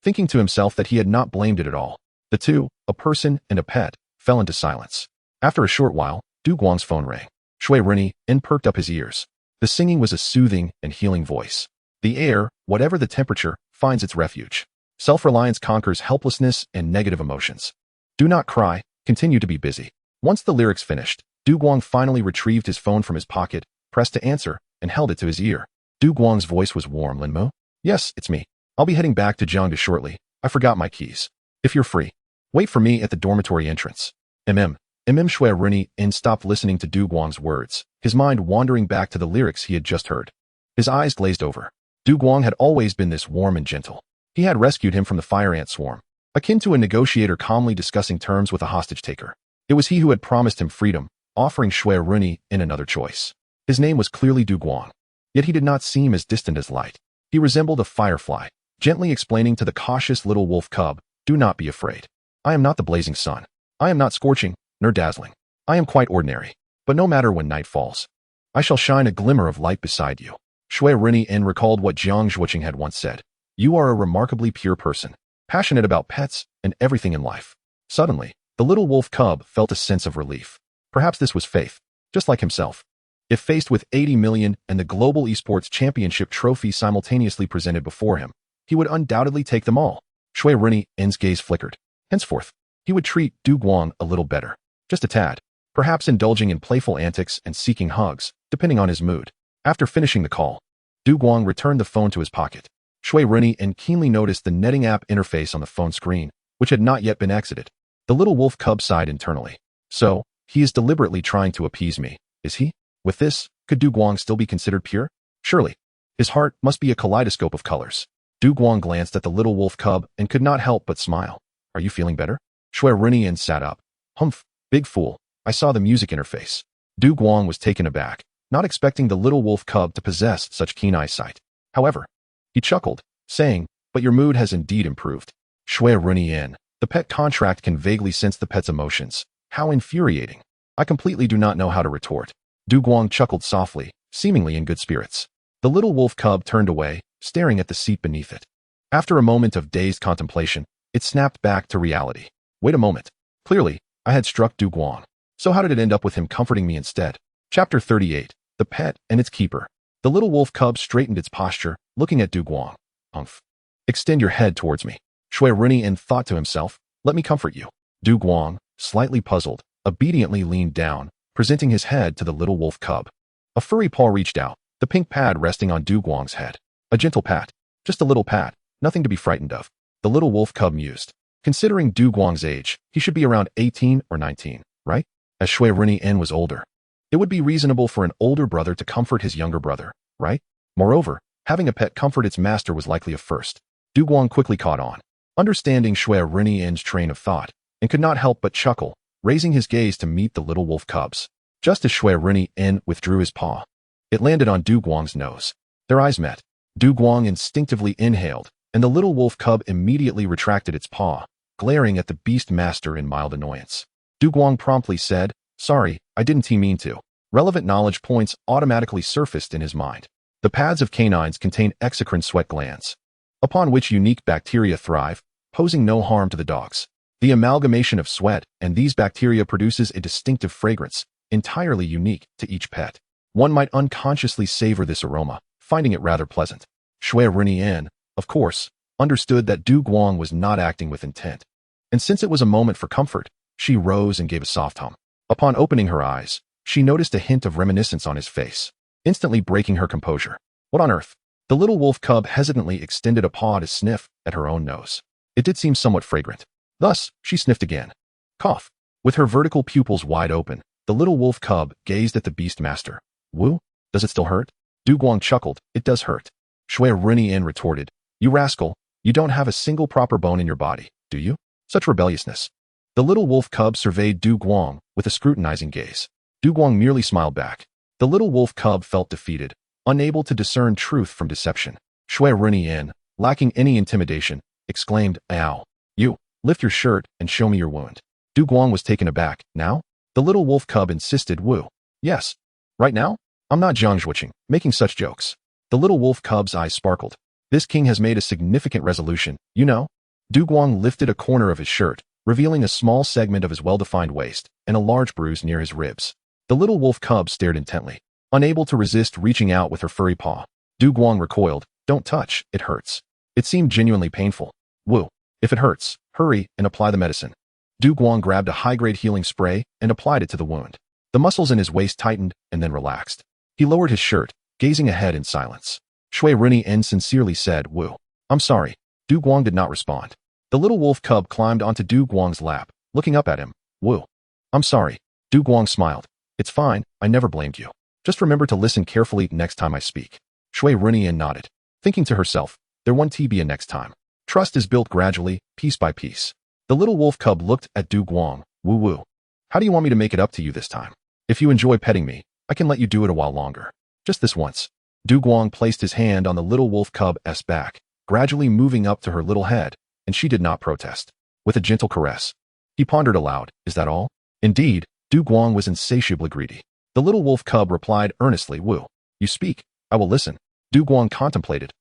thinking to himself that he had not blamed it at all. The two, a person and a pet, fell into silence. After a short while, Du Guang's phone rang. Xue Ruyan perked up his ears. The singing was a soothing and healing voice. The air, whatever the temperature, finds its refuge. Self-reliance conquers helplessness and negative emotions. Do not cry, continue to be busy. Once the lyrics finished, Du Du Guang finally retrieved his phone from his pocket, pressed to answer, and held it to his ear. Du Guang's voice was warm. Linmo? Yes, it's me. I'll be heading back to Jiangda shortly. I forgot my keys. If you're free, wait for me at the dormitory entrance. Xue Ruyan stopped listening to Du Guang's words, his mind wandering back to the lyrics he had just heard. His eyes glazed over. Du Guang had always been this warm and gentle. He had rescued him from the fire ant swarm, akin to a negotiator calmly discussing terms with a hostage-taker. It was he who had promised him freedom, offering Xue Ruyan another choice. His name was clearly Du Guang, yet he did not seem as distant as light. He resembled a firefly, gently explaining to the cautious little wolf cub, "Do not be afraid. I am not the blazing sun. I am not scorching, nor dazzling. I am quite ordinary. But no matter when night falls, I shall shine a glimmer of light beside you." Xue Ruyan recalled what Jiang Zhuoqing had once said. "You are a remarkably pure person, passionate about pets and everything in life." Suddenly, the little wolf cub felt a sense of relief. Perhaps this was faith, just like himself. If faced with 80 million and the Global Esports Championship trophy simultaneously presented before him, he would undoubtedly take them all. Xue Ruyan's gaze flickered. Henceforth, he would treat Du Guang a little better. Just a tad. Perhaps indulging in playful antics and seeking hugs, depending on his mood. After finishing the call, Du Guang returned the phone to his pocket. Xue Ruyan keenly noticed the netting app interface on the phone screen, which had not yet been exited. The little wolf cub sighed internally. So, he is deliberately trying to appease me, is he? With this, could Du Guang still be considered pure? Surely. His heart must be a kaleidoscope of colors. Du Guang glanced at the little wolf cub and could not help but smile. Are you feeling better? Xue Ruyan sat up. Humph, big fool. I saw the music interface. Du Guang was taken aback, not expecting the little wolf cub to possess such keen eyesight. However, he chuckled, saying, "But your mood has indeed improved." Xue Ruyan, the pet contract can vaguely sense the pet's emotions. How infuriating. I completely do not know how to retort. Du Guang chuckled softly, seemingly in good spirits. The little wolf cub turned away, staring at the seat beneath it. After a moment of dazed contemplation, it snapped back to reality. Wait a moment. Clearly, I had struck Du Guang. So how did it end up with him comforting me instead? Chapter 38. The Pet and Its Keeper. The little wolf cub straightened its posture, looking at Du Guang. Humph. Extend your head towards me. Xue Ruyan thought to himself, let me comfort you. Du Guang, slightly puzzled, obediently leaned down, presenting his head to the little wolf cub. A furry paw reached out, the pink pad resting on Du Guang's head. A gentle pat. Just a little pat, nothing to be frightened of. The little wolf cub mused. Considering Du Guang's age, he should be around 18 or 19, right? As Xue Ruyan was older. It would be reasonable for an older brother to comfort his younger brother, right? Moreover, having a pet comfort its master was likely a first. Du Guang quickly caught on, understanding Xue Ruyan's train of thought, and could not help but chuckle, raising his gaze to meet the little wolf cubs. Just as Xue Ruyan withdrew his paw, it landed on Du Guang's nose. Their eyes met. Du Guang instinctively inhaled, and the little wolf cub immediately retracted its paw, glaring at the beast master in mild annoyance. Du Guang promptly said, "Sorry, I didn't mean to." Relevant knowledge points automatically surfaced in his mind. The pads of canines contain exocrine sweat glands, upon which unique bacteria thrive, posing no harm to the dogs. The amalgamation of sweat and these bacteria produces a distinctive fragrance, entirely unique to each pet. One might unconsciously savor this aroma, finding it rather pleasant. Xue Ruyan, of course, understood that Du Guang was not acting with intent. And since it was a moment for comfort, she rose and gave a soft hum. Upon opening her eyes, she noticed a hint of reminiscence on his face, instantly breaking her composure. What on earth? The little wolf cub hesitantly extended a paw to sniff at her own nose. It did seem somewhat fragrant. Thus, she sniffed again. Cough. With her vertical pupils wide open, the little wolf cub gazed at the beast master. Wu? Does it still hurt? Du Guang chuckled. It does hurt. Xue Ruyan retorted. You rascal, you don't have a single proper bone in your body, do you? Such rebelliousness. The little wolf cub surveyed Du Guang with a scrutinizing gaze. Du Guang merely smiled back. The little wolf cub felt defeated, unable to discern truth from deception. Xue Ruyan, lacking any intimidation, exclaimed, "Ow. You, lift your shirt and show me your wound." Du Guang was taken aback. Now? The little wolf cub insisted. Wu. Yes. Right now? I'm not Jiang Zhuoqing, making such jokes. The little wolf cub's eyes sparkled. This king has made a significant resolution, you know? Du Guang lifted a corner of his shirt, revealing a small segment of his well-defined waist and a large bruise near his ribs. The little wolf cub stared intently, unable to resist reaching out with her furry paw. Du Guang recoiled. Don't touch, it hurts. It seemed genuinely painful. Wu. If it hurts, hurry and apply the medicine. Du Guang grabbed a high-grade healing spray and applied it to the wound. The muscles in his waist tightened and then relaxed. He lowered his shirt, gazing ahead in silence. Xue Ruyan sincerely said, "Wu. I'm sorry." Du Guang did not respond. The little wolf cub climbed onto Du Guang's lap, looking up at him. "Wu. I'm sorry." Du Guang smiled. "It's fine, I never blamed you. Just remember to listen carefully next time I speak." Xue Ruyan nodded, thinking to herself, there won't be a next time. Trust is built gradually, piece by piece. The little wolf cub looked at Du Guang. "Wu Wu. How do you want me to make it up to you this time? If you enjoy petting me, I can let you do it a while longer. Just this once." Du Guang placed his hand on the little wolf cub's back, gradually moving up to her little head, and she did not protest. With a gentle caress, he pondered aloud, "Is that all?" Indeed, Du Guang was insatiably greedy. The little wolf cub replied earnestly, "Wu. You speak, I will listen." Du Guang contemplated.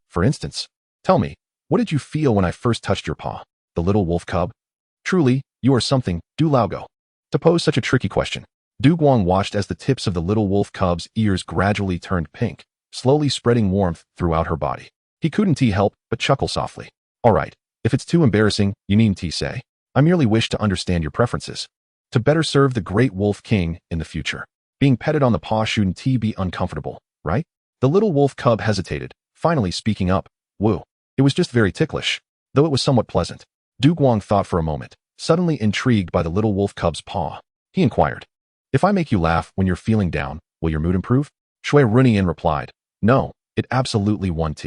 For instance, tell me, what did you feel when I first touched your paw?" The little wolf cub. "Truly, you are something, Du Laogo." To pose such a tricky question, Du Guang watched as the tips of the little wolf cub's ears gradually turned pink, slowly spreading warmth throughout her body. He couldn't help but chuckle softly. "All right, if it's too embarrassing, you needn't say. I merely wish to understand your preferences. To better serve the great wolf king in the future. Being petted on the paw shouldn't be uncomfortable, right?" The little wolf cub hesitated, finally speaking up. "Wu. It was just very ticklish, though it was somewhat pleasant." Du Guang thought for a moment, suddenly intrigued by the little wolf cub's paw. He inquired, "If I make you laugh when you're feeling down, will your mood improve?" Xue Ruyan replied, "No, it absolutely won't.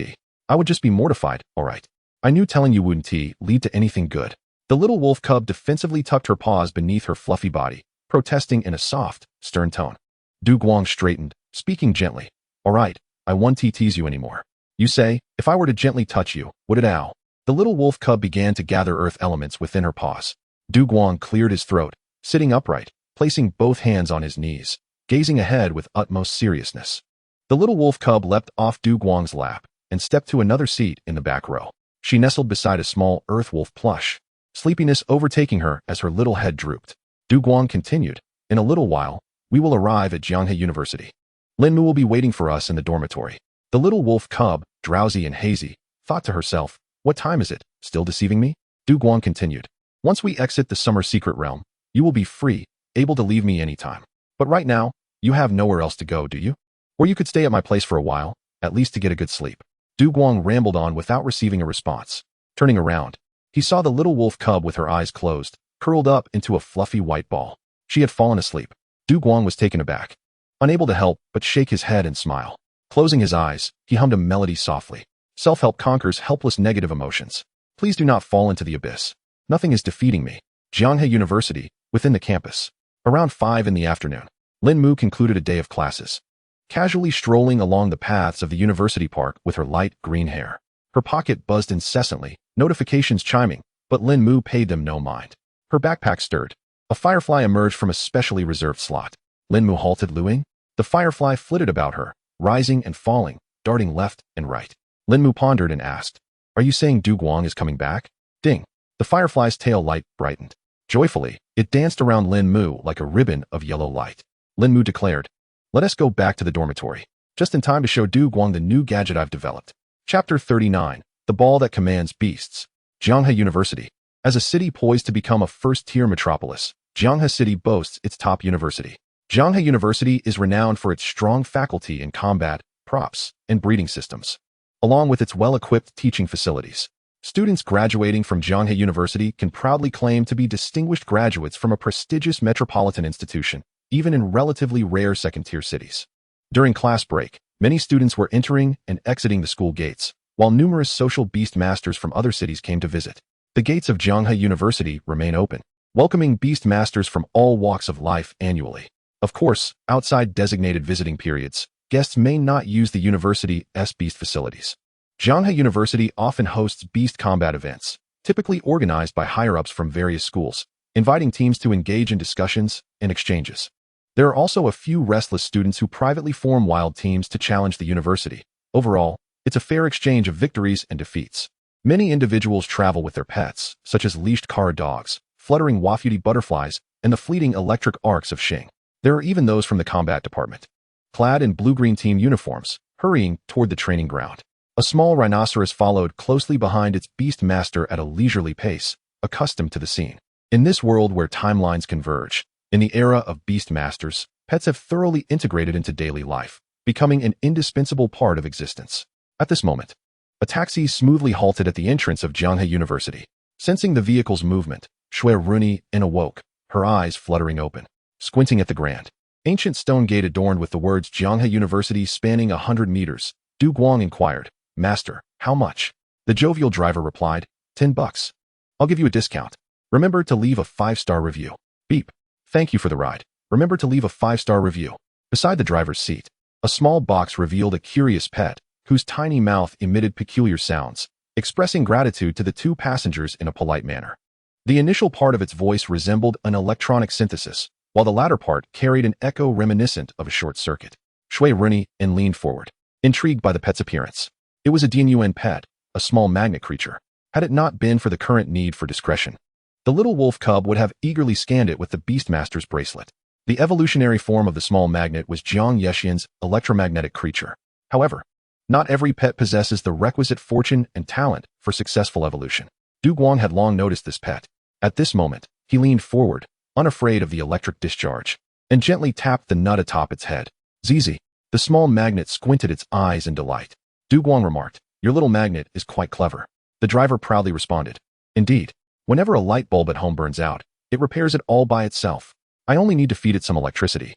I would just be mortified, all right. I knew telling you wouldn't lead to anything good." The little wolf cub defensively tucked her paws beneath her fluffy body, protesting in a soft, stern tone. Du Guang straightened, speaking gently. "All right, I won't tease you anymore. You say, if I were to gently touch you, would it ow?" The little wolf cub began to gather earth elements within her paws. Du Guang cleared his throat, sitting upright, placing both hands on his knees, gazing ahead with utmost seriousness. The little wolf cub leapt off Du Guang's lap and stepped to another seat in the back row. She nestled beside a small earth wolf plush, sleepiness overtaking her as her little head drooped. Du Guang continued, "In a little while, we will arrive at Jianghe University. Lin Mu will be waiting for us in the dormitory." The little wolf cub, drowsy and hazy, thought to herself, "What time is it? Still deceiving me?" Du Guang continued, "Once we exit the summer secret realm, you will be free, able to leave me anytime. But right now, you have nowhere else to go, do you? Or you could stay at my place for a while, at least to get a good sleep." Du Guang rambled on without receiving a response. Turning around, he saw the little wolf cub with her eyes closed, curled up into a fluffy white ball. She had fallen asleep. Du Guang was taken aback, unable to help but shake his head and smile. Closing his eyes, he hummed a melody softly. Self-help conquers helpless negative emotions. Please do not fall into the abyss. Nothing is defeating me. Jianghe University, within the campus. Around 5 in the afternoon, Lin Mu concluded a day of classes. Casually strolling along the paths of the university park with her light green hair. Her pocket buzzed incessantly, notifications chiming, but Lin Mu paid them no mind. Her backpack stirred. A firefly emerged from a specially reserved slot. Lin Mu halted Luing. The firefly flitted about her, rising and falling, darting left and right. Lin Mu pondered and asked, "Are you saying Du Guang is coming back?" Ding. The firefly's tail light brightened. Joyfully, it danced around Lin Mu like a ribbon of yellow light. Lin Mu declared, "Let us go back to the dormitory, just in time to show Du Guang the new gadget I've developed." Chapter 39, The Ball That Commands Beasts. Jianghe University. As a city poised to become a first-tier metropolis, Jianghe City boasts its top university. Jianghe University is renowned for its strong faculty in combat, props, and breeding systems, along with its well-equipped teaching facilities. Students graduating from Jianghe University can proudly claim to be distinguished graduates from a prestigious metropolitan institution, even in relatively rare second-tier cities. During class break, many students were entering and exiting the school gates, while numerous social beast masters from other cities came to visit. The gates of Jianghe University remain open, welcoming beast masters from all walks of life annually. Of course, outside designated visiting periods, guests may not use the university's beast facilities. Jianghe University often hosts beast combat events, typically organized by higher-ups from various schools, inviting teams to engage in discussions and exchanges. There are also a few restless students who privately form wild teams to challenge the university. Overall, it's a fair exchange of victories and defeats. Many individuals travel with their pets, such as leashed car dogs, fluttering wafuti butterflies, and the fleeting electric arcs of Xing. There are even those from the combat department, clad in blue-green team uniforms, hurrying toward the training ground. A small rhinoceros followed closely behind its beast master at a leisurely pace, accustomed to the scene. In this world where timelines converge, In the era of Beast Masters, pets have thoroughly integrated into daily life, becoming an indispensable part of existence. At this moment, a taxi smoothly halted at the entrance of Jianghe University. Sensing the vehicle's movement, Xue Ruyan awoke, her eyes fluttering open. Squinting at the grand, ancient stone gate adorned with the words Jianghe University spanning 100 meters, Du Guang inquired, "Master, how much?" The jovial driver replied, $10. I'll give you a discount. Remember to leave a 5-star review. Beep. Thank you for the ride. Remember to leave a 5-star review. Beside the driver's seat, a small box revealed a curious pet, whose tiny mouth emitted peculiar sounds, expressing gratitude to the two passengers in a polite manner. The initial part of its voice resembled an electronic synthesis, while the latter part carried an echo reminiscent of a short circuit. Xue Ruyan leaned forward, intrigued by the pet's appearance. It was a Dinyuan pet, a small magnet creature. Had it not been for the current need for discretion, the little wolf cub would have eagerly scanned it with the Beastmaster's bracelet. The evolutionary form of the small magnet was Jiang Yeshian's electromagnetic creature. However, not every pet possesses the requisite fortune and talent for successful evolution. Du Guang had long noticed this pet. At this moment, he leaned forward, unafraid of the electric discharge, and gently tapped the nut atop its head. Zizi. The small magnet squinted its eyes in delight. Du Guang remarked, "Your little magnet is quite clever." The driver proudly responded, "Indeed. Whenever a light bulb at home burns out, it repairs it all by itself. I only need to feed it some electricity.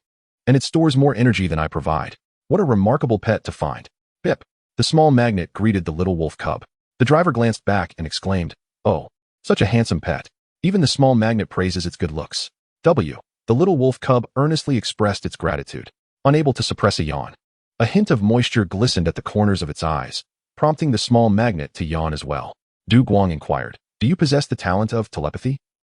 And it stores more energy than I provide. What a remarkable pet to find." Pip. The small magnet greeted the little wolf cub. The driver glanced back and exclaimed, "Oh, such a handsome pet. Even the small magnet praises its good looks." W. The little wolf cub earnestly expressed its gratitude, unable to suppress a yawn. A hint of moisture glistened at the corners of its eyes, prompting the small magnet to yawn as well. Du Guang inquired, "Do you possess the talent of telepathy?"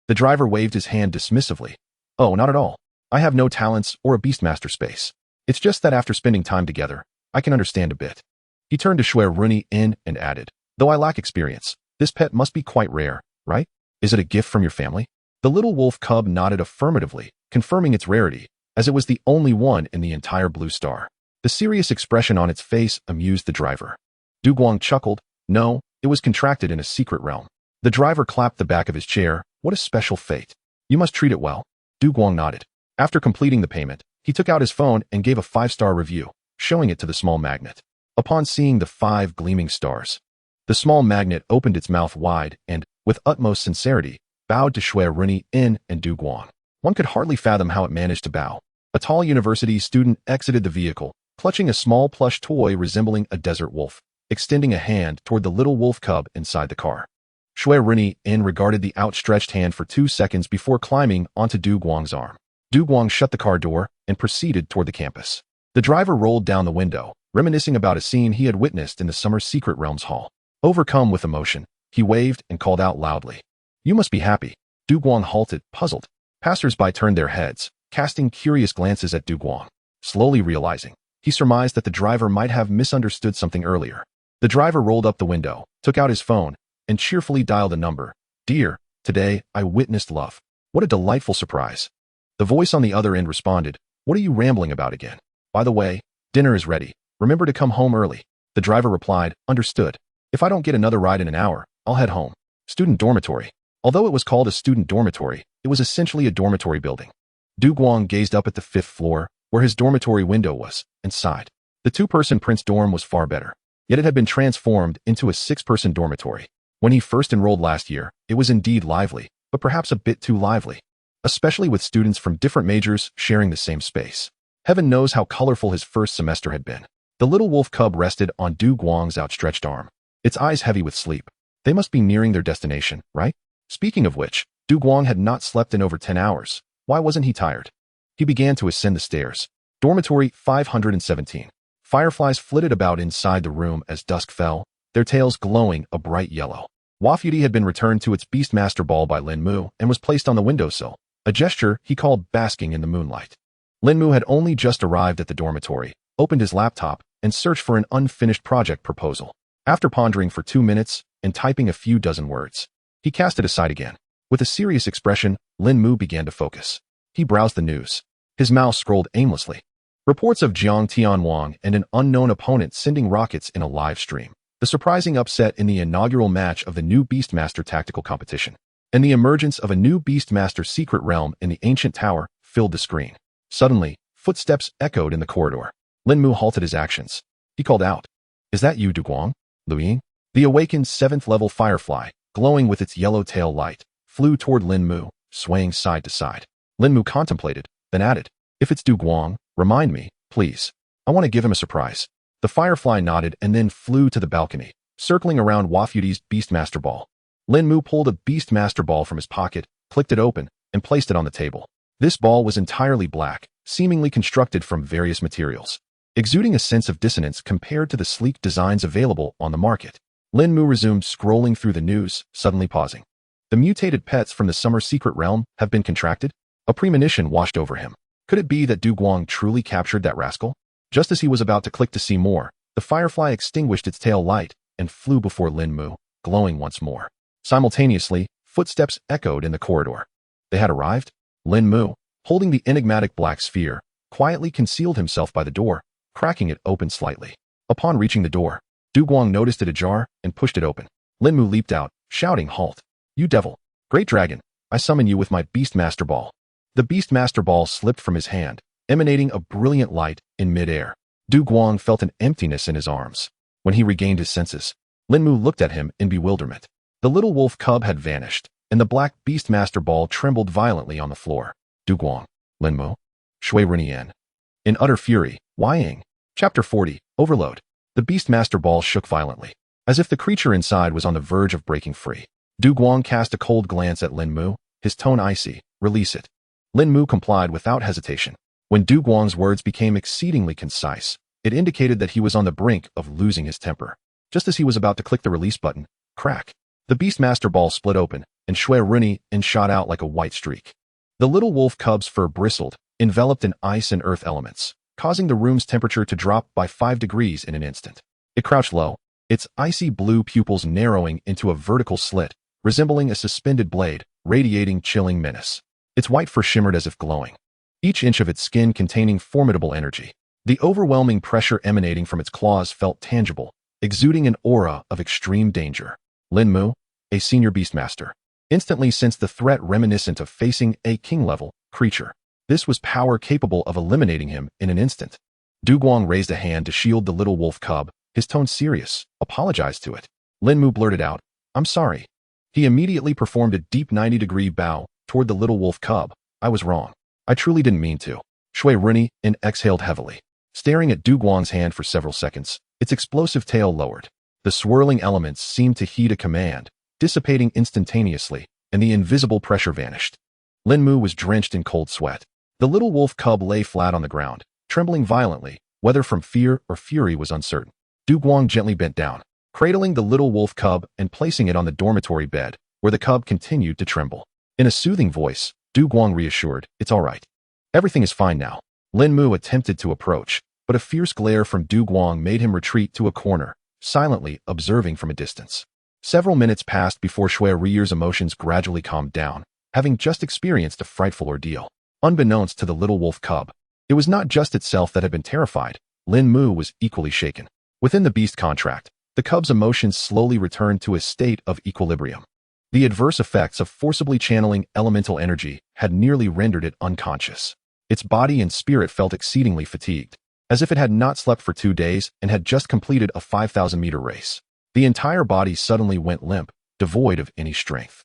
The driver waved his hand dismissively. "Oh, not at all. I have no talents or a Beastmaster space. It's just that after spending time together, I can understand a bit." He turned to Xue Ruyan and added, "Though I lack experience, this pet must be quite rare, right? Is it a gift from your family?" The little wolf cub nodded affirmatively, confirming its rarity, as it was the only one in the entire blue star. The serious expression on its face amused the driver. Du Guang chuckled, "No, it was contracted in a secret realm." The driver clapped the back of his chair. "What a special fate. You must treat it well." Du Guang nodded. After completing the payment, he took out his phone and gave a 5-star review, showing it to the small magnet. Upon seeing the 5 gleaming stars, the small magnet opened its mouth wide and, with utmost sincerity, bowed to Xue Ruyan and Du Guang. One could hardly fathom how it managed to bow. A tall university student exited the vehicle, clutching a small plush toy resembling a desert wolf, extending a hand toward the little wolf cub inside the car. Xue Ruyan regarded the outstretched hand for 2 seconds before climbing onto Du Guang's arm. Du Guang shut the car door and proceeded toward the campus. The driver rolled down the window, reminiscing about a scene he had witnessed in the Summer Secret Realms Hall. Overcome with emotion, he waved and called out loudly, "You must be happy." Du Guang halted, puzzled. Passers-by turned their heads, casting curious glances at Du Guang. Slowly realizing, he surmised that the driver might have misunderstood something earlier. The driver rolled up the window, took out his phone, and cheerfully dialed a number. "Dear, today I witnessed love. What a delightful surprise." The voice on the other end responded, "What are you rambling about again? By the way, dinner is ready. Remember to come home early." The driver replied, "Understood. If I don't get another ride in an hour, I'll head home." Student dormitory. Although it was called a student dormitory, it was essentially a dormitory building. Du Guang gazed up at the 5th floor, where his dormitory window was, and sighed. The 2-person Prince dorm was far better, yet it had been transformed into a 6-person dormitory. When he first enrolled last year, it was indeed lively, but perhaps a bit too lively, especially with students from different majors sharing the same space. Heaven knows how colorful his first semester had been. The little wolf cub rested on Du Guang's outstretched arm, its eyes heavy with sleep. They must be nearing their destination, right? Speaking of which, Du Guang had not slept in over 10 hours. Why wasn't he tired? He began to ascend the stairs. Dormitory 517. Fireflies flitted about inside the room as dusk fell, their tails glowing a bright yellow. Wafuti had been returned to its Beastmaster ball by Lin Mu and was placed on the windowsill, a gesture he called basking in the moonlight. Lin Mu had only just arrived at the dormitory, opened his laptop, and searched for an unfinished project proposal. After pondering for 2 minutes and typing a few dozen words, he cast it aside again. With a serious expression, Lin Mu began to focus. He browsed the news. His mouse scrolled aimlessly. Reports of Jiang Tianwang and an unknown opponent sending rockets in a live stream. The surprising upset in the inaugural match of the new Beastmaster tactical competition. And the emergence of a new Beastmaster secret realm in the ancient tower filled the screen. Suddenly, footsteps echoed in the corridor. Lin Mu halted his actions. He called out, "Is that you, Duguang? Luyin?" The awakened 7th-level firefly, glowing with its yellow tail light, flew toward Lin Mu, swaying side to side. Lin Mu contemplated, then added, "If it's Duguang, remind me, please. I want to give him a surprise." The firefly nodded and then flew to the balcony, circling around Wafudi's Beastmaster Ball. Lin Mu pulled a Beastmaster Ball from his pocket, clicked it open, and placed it on the table. This ball was entirely black, seemingly constructed from various materials, exuding a sense of dissonance compared to the sleek designs available on the market. Lin Mu resumed scrolling through the news, suddenly pausing. The mutated pets from the Summer Secret Realm have been contracted? A premonition washed over him. Could it be that Duguang truly captured that rascal? Just as he was about to click to see more, the firefly extinguished its tail light and flew before Lin Mu, glowing once more. Simultaneously, footsteps echoed in the corridor. They had arrived? Lin Mu, holding the enigmatic black sphere, quietly concealed himself by the door, cracking it open slightly. Upon reaching the door, Duguang noticed it ajar and pushed it open. Lin Mu leaped out, shouting, "Halt! You devil! Great dragon! I summon you with my Beastmaster Ball." The Beastmaster Ball slipped from his hand, emanating a brilliant light in midair. Duguang felt an emptiness in his arms. When he regained his senses, Lin Mu looked at him in bewilderment. The little wolf cub had vanished, and the black Beastmaster Ball trembled violently on the floor. Duguang, Lin Mu, Xue Ruyan. In utter fury, Wying. Chapter 40, Overload. The Beastmaster Ball shook violently, as if the creature inside was on the verge of breaking free. Duguang cast a cold glance at Lin Mu, his tone icy. "Release it." Lin Mu complied without hesitation. When Duguang's words became exceedingly concise, it indicated that he was on the brink of losing his temper. Just as he was about to click the release button, crack, the Beastmaster Ball split open, and Xue Ruyan shot out like a white streak. The little wolf cub's fur bristled, enveloped in ice and earth elements, causing the room's temperature to drop by 5 degrees in an instant. It crouched low, its icy blue pupils narrowing into a vertical slit, resembling a suspended blade, radiating chilling menace. Its white fur shimmered as if glowing, each inch of its skin containing formidable energy. The overwhelming pressure emanating from its claws felt tangible, exuding an aura of extreme danger. Lin Mu, a senior beastmaster, instantly sensed the threat reminiscent of facing a king-level creature. This was power capable of eliminating him in an instant. Duguang raised a hand to shield the little wolf cub, his tone serious, apologized to it. Lin Mu blurted out, "I'm sorry." He immediately performed a deep 90-degree bow toward the little wolf cub. "I was wrong. I truly didn't mean to." Xue Ruyan exhaled heavily, staring at Duguang's hand for several seconds, its explosive tail lowered. The swirling elements seemed to heed a command, dissipating instantaneously, and the invisible pressure vanished. Lin Mu was drenched in cold sweat. The little wolf cub lay flat on the ground, trembling violently, whether from fear or fury was uncertain. Duguang gently bent down, cradling the little wolf cub and placing it on the dormitory bed, where the cub continued to tremble. In a soothing voice, Duguang reassured, "It's all right. Everything is fine now." Lin Mu attempted to approach, but a fierce glare from Duguang made him retreat to a corner, silently observing from a distance. Several minutes passed before Xue Ruyan's emotions gradually calmed down, having just experienced a frightful ordeal. Unbeknownst to the little wolf cub, it was not just itself that had been terrified. Lin Mu was equally shaken. Within the beast contract, the cub's emotions slowly returned to a state of equilibrium. The adverse effects of forcibly channeling elemental energy had nearly rendered it unconscious. Its body and spirit felt exceedingly fatigued, as if it had not slept for 2 days and had just completed a 5,000-meter race. The entire body suddenly went limp, devoid of any strength.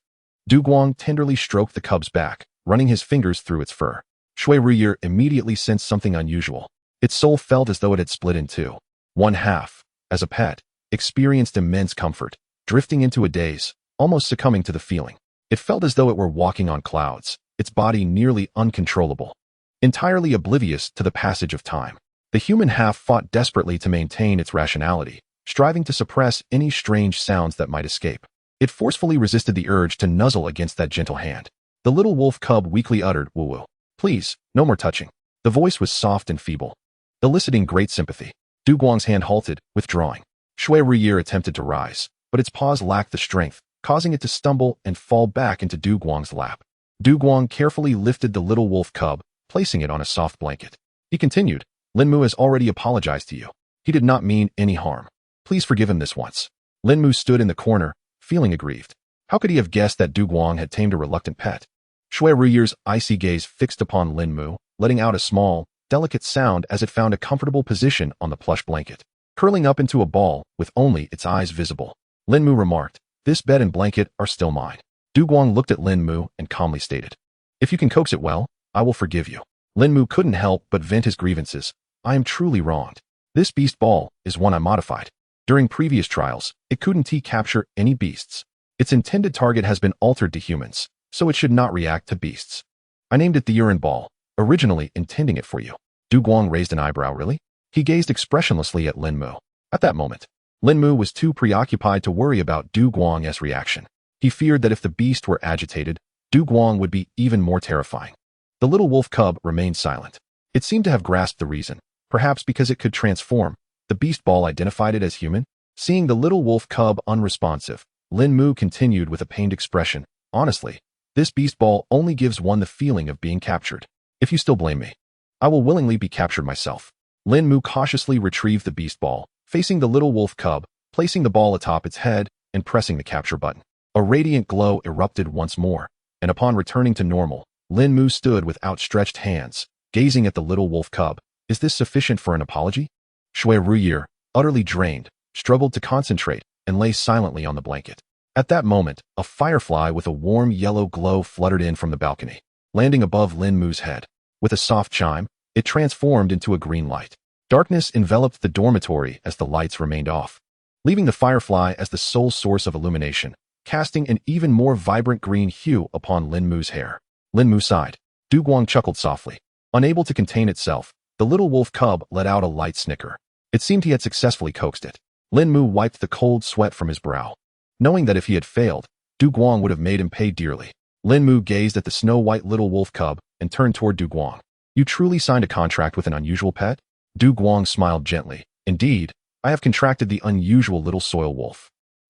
Duguang tenderly stroked the cub's back, running his fingers through its fur. Xue Ruyan immediately sensed something unusual. Its soul felt as though it had split in two. One half, as a pet, experienced immense comfort, drifting into a daze, almost succumbing to the feeling. It felt as though it were walking on clouds, its body nearly uncontrollable, entirely oblivious to the passage of time. The human half fought desperately to maintain its rationality, striving to suppress any strange sounds that might escape. It forcefully resisted the urge to nuzzle against that gentle hand. The little wolf cub weakly uttered, "Woo-woo. Please, no more touching." The voice was soft and feeble, eliciting great sympathy. Duguang's hand halted, withdrawing. Xue Ruyan attempted to rise, but its paws lacked the strength, causing it to stumble and fall back into Duguang's lap. Duguang carefully lifted the little wolf cub, placing it on a soft blanket. He continued, "Lin Mu has already apologized to you. He did not mean any harm. Please forgive him this once." Lin Mu stood in the corner, feeling aggrieved. How could he have guessed that Duguang had tamed a reluctant pet? Xue Ruyer's icy gaze fixed upon Lin Mu, letting out a small, delicate sound as it found a comfortable position on the plush blanket, curling up into a ball with only its eyes visible. Lin Mu remarked, "This bed and blanket are still mine." Du Guang looked at Lin Mu and calmly stated, "If you can coax it well, I will forgive you." Lin Mu couldn't help but vent his grievances. "I am truly wronged. This beast ball is one I modified. During previous trials, it couldn't capture any beasts. Its intended target has been altered to humans, so it should not react to beasts. I named it the urine ball, originally intending it for you." Du Guang raised an eyebrow. "Really?" He gazed expressionlessly at Lin Mu. At that moment, Lin Mu was too preoccupied to worry about Du Guang's reaction. He feared that if the beast were agitated, Du Guang would be even more terrifying. The little wolf cub remained silent. It seemed to have grasped the reason, perhaps because it could transform. The beast ball identified it as human. Seeing the little wolf cub unresponsive, Lin Mu continued with a pained expression, "Honestly, this beast ball only gives one the feeling of being captured. If you still blame me, I will willingly be captured myself." Lin Mu cautiously retrieved the beast ball, facing the little wolf cub, placing the ball atop its head, and pressing the capture button. A radiant glow erupted once more, and upon returning to normal, Lin Mu stood with outstretched hands, gazing at the little wolf cub. "Is this sufficient for an apology?" Xue Ruyan, utterly drained, struggled to concentrate and lay silently on the blanket. At that moment, a firefly with a warm yellow glow fluttered in from the balcony, landing above Lin Mu's head. With a soft chime, it transformed into a green light. Darkness enveloped the dormitory as the lights remained off, leaving the firefly as the sole source of illumination, casting an even more vibrant green hue upon Lin Mu's hair. Lin Mu sighed. Du Guang chuckled softly. Unable to contain itself, the little wolf cub let out a light snicker. It seemed he had successfully coaxed it. Lin Mu wiped the cold sweat from his brow. Knowing that if he had failed, Du Guang would have made him pay dearly. Lin Mu gazed at the snow-white little wolf cub and turned toward Du Guang. "You truly signed a contract with an unusual pet?" Du Guang smiled gently. "Indeed, I have contracted the unusual little soil wolf."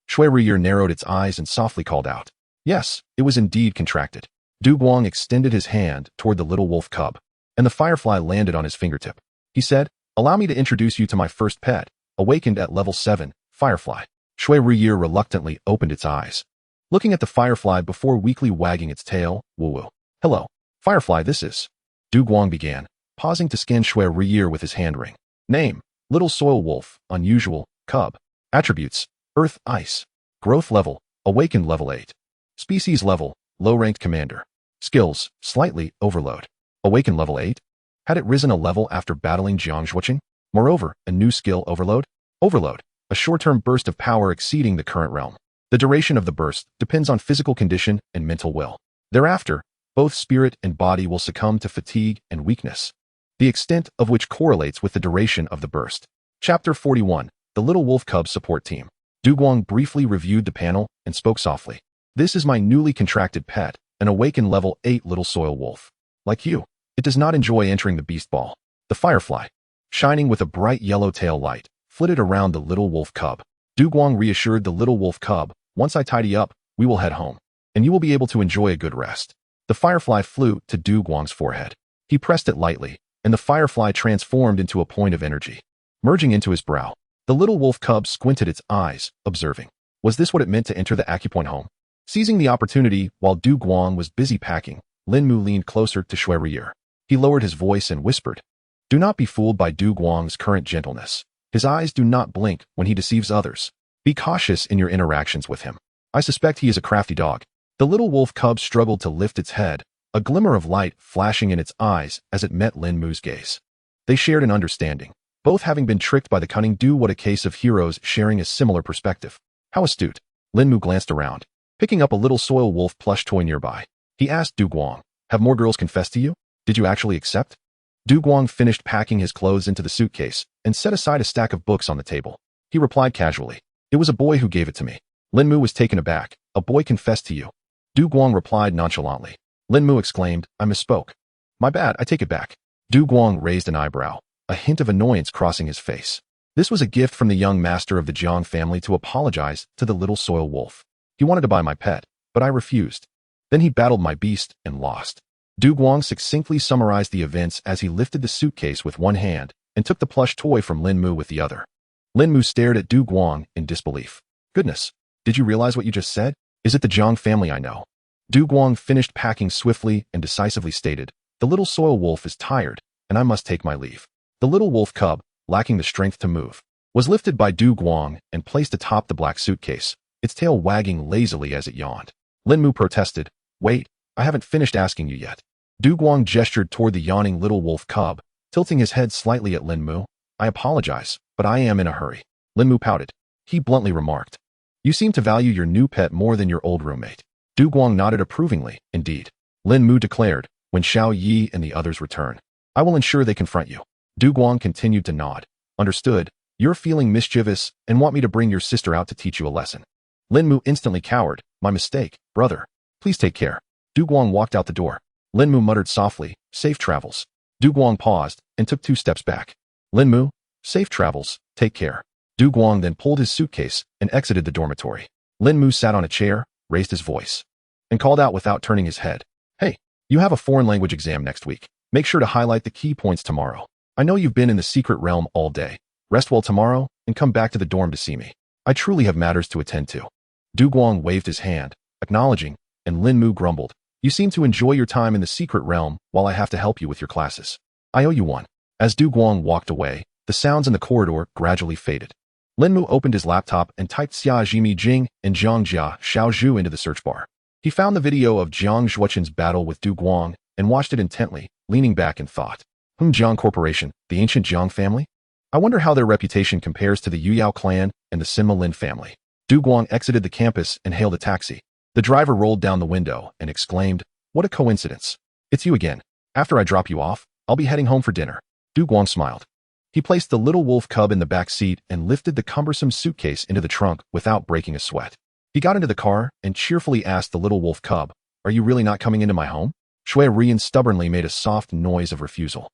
Xue Ruyan narrowed its eyes and softly called out, "Yes, it was indeed contracted." Du Guang extended his hand toward the little wolf cub, and the firefly landed on his fingertip. He said, "Allow me to introduce you to my first pet, awakened at level 7, Firefly." Xue Ruyan reluctantly opened its eyes, looking at the firefly before weakly wagging its tail. "Woo-woo. Hello, Firefly, this is..." Du Guang began, pausing to scan Xue Ruyan with his hand ring. "Name, Little Soil Wolf, Unusual, Cub. Attributes, Earth, Ice. Growth level, Awakened level 8. Species level, Low-ranked Commander. Skills, Slightly Overload. Awakened level 8. Had it risen a level after battling Jiangzhuoqing? Moreover, a new skill, Overload. Overload, a short-term burst of power exceeding the current realm. The duration of the burst depends on physical condition and mental will. Thereafter, both spirit and body will succumb to fatigue and weakness, the extent of which correlates with the duration of the burst. Chapter 41, The Little Wolf Cub Support Team. Du Guang briefly reviewed the panel and spoke softly. "This is my newly contracted pet, an awakened level 8 little soil wolf. Like you, it does not enjoy entering the beast ball." The firefly, shining with a bright yellow tail light, flitted around the little wolf cub. Du Guang reassured the little wolf cub, "Once I tidy up, we will head home, and you will be able to enjoy a good rest." The firefly flew to Du Guang's forehead. He pressed it lightly, and the firefly transformed into a point of energy, merging into his brow. The little wolf cub squinted its eyes, observing. Was this what it meant to enter the acupoint home? Seizing the opportunity while Du Guang was busy packing, Lin Mu leaned closer to Xue Ruyan. He lowered his voice and whispered, "Do not be fooled by Du Guang's current gentleness. His eyes do not blink when he deceives others. Be cautious in your interactions with him. I suspect he is a crafty dog." The little wolf cub struggled to lift its head, a glimmer of light flashing in its eyes as it met Lin Mu's gaze. They shared an understanding, both having been tricked by the cunning Du. What a case of heroes sharing a similar perspective. How astute. Lin Mu glanced around, picking up a little soil wolf plush toy nearby. He asked Du Guang, "Have more girls confessed to you? Did you actually accept?" Du Guang finished packing his clothes into the suitcase and set aside a stack of books on the table. He replied casually, "It was a boy who gave it to me." Lin Mu was taken aback. "A boy confessed to you?" Du Guang replied nonchalantly. Lin Mu exclaimed, "I misspoke. My bad, I take it back." Du Guang raised an eyebrow, a hint of annoyance crossing his face. This was a gift from the young master of the Jiang family to apologize to the little soil wolf. He wanted to buy my pet, but I refused. Then he battled my beast and lost. Du Guang succinctly summarized the events as he lifted the suitcase with one hand and took the plush toy from Lin Mu with the other. Lin Mu stared at Du Guang in disbelief. "Goodness, did you realize what you just said? Is it the Jiang family I know?" Du Guang finished packing swiftly and decisively stated, "The little soil wolf is tired, and I must take my leave." The little wolf cub, lacking the strength to move, was lifted by Du Guang and placed atop the black suitcase, its tail wagging lazily as it yawned. Lin Mu protested, "Wait, I haven't finished asking you yet." Du Guang gestured toward the yawning little wolf cub, tilting his head slightly at Lin Mu. "I apologize, but I am in a hurry." Lin Mu pouted. He bluntly remarked, "You seem to value your new pet more than your old roommate." Du Guang nodded approvingly, "Indeed." Lin Mu declared, "When Xiao Yi and the others return, I will ensure they confront you." Du Guang continued to nod. "Understood. You're feeling mischievous and want me to bring your sister out to teach you a lesson." Lin Mu instantly cowered. "My mistake, brother. Please take care." Du Guang walked out the door. Lin Mu muttered softly, "Safe travels." Du Guang paused and took 2 steps back. "Lin Mu, safe travels, take care." Du Guang then pulled his suitcase and exited the dormitory. Lin Mu sat on a chair, raised his voice, and called out without turning his head, "Hey, you have a foreign language exam next week. Make sure to highlight the key points tomorrow. I know you've been in the secret realm all day. Rest well tomorrow and come back to the dorm to see me. I truly have matters to attend to." Du Guang waved his hand, acknowledging, and Lin Mu grumbled, "You seem to enjoy your time in the secret realm while I have to help you with your classes. I owe you one." As Du Guang walked away, the sounds in the corridor gradually faded. Lin Mu opened his laptop and typed Xia Jimi Jing and Zhang Jia Xiao Zhu into the search bar. He found the video of Jiang Zhuoqin's battle with Du Guang and watched it intently, leaning back in thought. Jiang Corporation, the ancient Jiang family? I wonder how their reputation compares to the Yuyao clan and the Sinma Lin family. Du Guang exited the campus and hailed a taxi. The driver rolled down the window and exclaimed, "What a coincidence. It's you again. After I drop you off, I'll be heading home for dinner." Du Guang smiled. He placed the little wolf cub in the back seat and lifted the cumbersome suitcase into the trunk without breaking a sweat. He got into the car and cheerfully asked the little wolf cub, "Are you really not coming into my home?" Xue Ruyan stubbornly made a soft noise of refusal.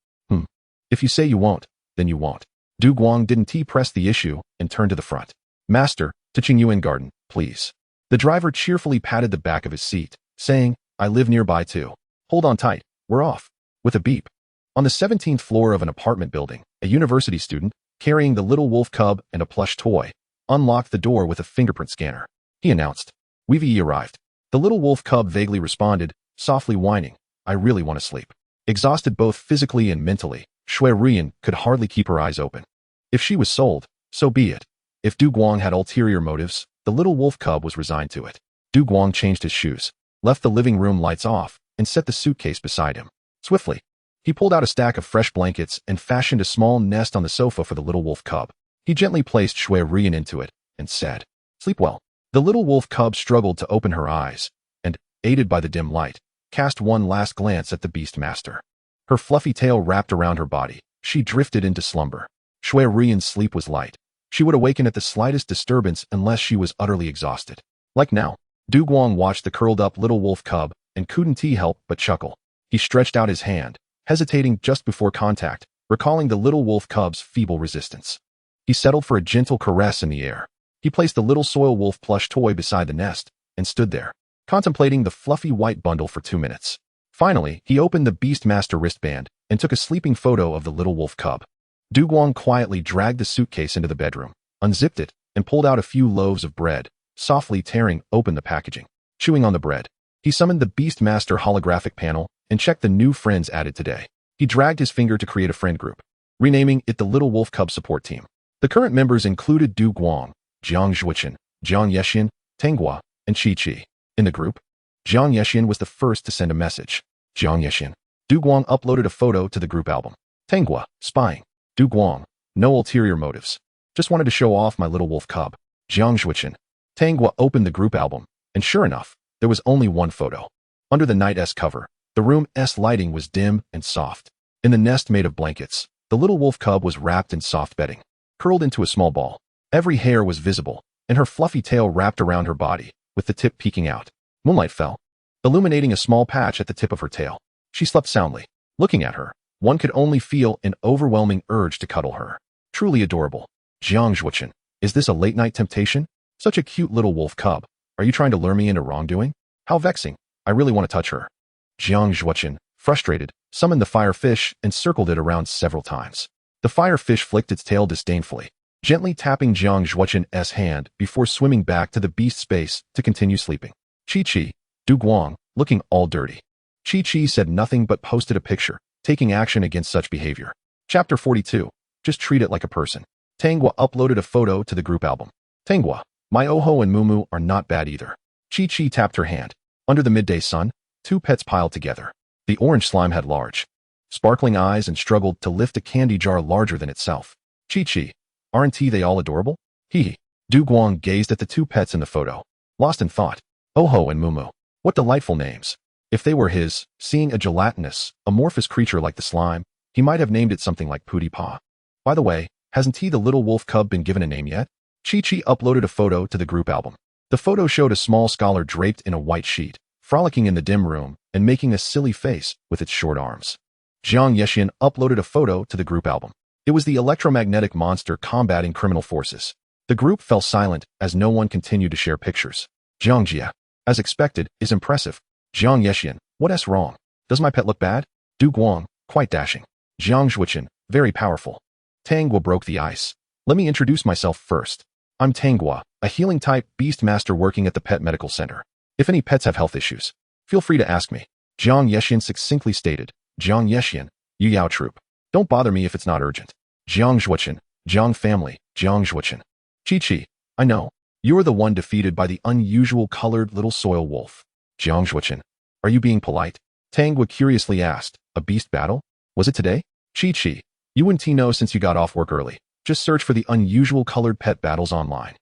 If you say you won't, then you won't." Du Guang didn't press the issue and turned to the front. "Master, to Qingyuan Garden, please." The driver cheerfully patted the back of his seat, saying, "I live nearby too. Hold on tight, we're off." With a beep. On the 17th floor of an apartment building, a university student, carrying the little wolf cub and a plush toy, unlocked the door with a fingerprint scanner. He announced, "We've arrived." The little wolf cub vaguely responded, softly whining, "I really want to sleep." Exhausted both physically and mentally, Xue Ruyan could hardly keep her eyes open. If she was sold, so be it. If Du Guang had ulterior motives, the little wolf cub was resigned to it. Du Guang changed his shoes, left the living room lights off, and set the suitcase beside him. Swiftly, he pulled out a stack of fresh blankets and fashioned a small nest on the sofa for the little wolf cub. He gently placed Xue Ruyan into it and said, "Sleep well." The little wolf cub struggled to open her eyes and, aided by the dim light, cast one last glance at the beast master. Her fluffy tail wrapped around her body. She drifted into slumber. Xue Ruyan's sleep was light. She would awaken at the slightest disturbance unless she was utterly exhausted. Like now, Du Guang watched the curled-up little wolf cub and couldn't help but chuckle. He stretched out his hand, hesitating just before contact, recalling the little wolf cub's feeble resistance. He settled for a gentle caress in the air. He placed the little soil wolf plush toy beside the nest and stood there, contemplating the fluffy white bundle for 2 minutes. Finally, he opened the Beast Master wristband and took a sleeping photo of the little wolf cub. Du Guang quietly dragged the suitcase into the bedroom, unzipped it, and pulled out a few loaves of bread, softly tearing open the packaging. Chewing on the bread, he summoned the Beast Master holographic panel and checked the new friends added today. He dragged his finger to create a friend group, renaming it the Little Wolf Cub Support Team. The current members included Du Guang, Jiang Zhuoqin, Jiang Yexian, Tenghua, and Qi Qi. In the group, Jiang Yexian was the first to send a message. Jiang Yexian. Du Guang uploaded a photo to the group album. Tenghua, spying. Du Guang, no ulterior motives. Just wanted to show off my little wolf cub. Jiang Zhuoqin. Tenghua opened the group album, and sure enough, there was only one photo. Under the night's cover, the room's lighting was dim and soft. In the nest made of blankets, the little wolf cub was wrapped in soft bedding, curled into a small ball. Every hair was visible, and her fluffy tail wrapped around her body, with the tip peeking out. Moonlight fell, illuminating a small patch at the tip of her tail. She slept soundly. Looking at her, one could only feel an overwhelming urge to cuddle her. Truly adorable. Jiang Zhuoqin, is this a late-night temptation? Such a cute little wolf cub. Are you trying to lure me into wrongdoing? How vexing. I really want to touch her. Jiang Zhuoqin, frustrated, summoned the fire fish and circled it around several times. The fire fish flicked its tail disdainfully, gently tapping Jiang Zhuoqin's hand before swimming back to the beast space to continue sleeping. Qi Qi, Du Guang, looking all dirty. Chi-Chi said nothing but posted a picture, taking action against such behavior. Chapter 42. Just treat it like a person. Tangwa uploaded a photo to the group album. Tangwa, my Oho and Mumu are not bad either. Chi-Chi tapped her hand. Under the midday sun, two pets piled together. The orange slime had large, sparkling eyes and struggled to lift a candy jar larger than itself. Chi-Chi, aren't they all adorable? Hee. Du Guang gazed at the two pets in the photo, lost in thought. Oho and Mumu. What delightful names. If they were his, seeing a gelatinous, amorphous creature like the slime, he might have named it something like Pootie Paw. By the way, hasn't the little wolf cub been given a name yet? Chi-Chi uploaded a photo to the group album. The photo showed a small scholar draped in a white sheet, frolicking in the dim room and making a silly face with its short arms. Jiang Yexian uploaded a photo to the group album. It was the electromagnetic monster combating criminal forces. The group fell silent as no one continued to share pictures. Jiang Jia, as expected, is impressive. Jiang Yexian, what's wrong? Does my pet look bad? Du Guang, quite dashing. Jiang Zhuqian, very powerful. Tangwa broke the ice. Let me introduce myself first. I'm Tangwa, a healing-type beast master working at the Pet Medical Center. If any pets have health issues, feel free to ask me. Jiang Yexian succinctly stated. Jiang Yexian, Yu Yao Troop. Don't bother me if it's not urgent. Jiang Zhuqian, Jiang family, Jiang Zhuqian. Chi-Chi, I know. You are the one defeated by the unusual colored little soil wolf. Jiang Zhuqian, are you being polite? Tangwa curiously asked. A beast battle? Was it today? Chi-Chi, you wouldn't know since you got off work early. Just search for the unusual colored pet battles online.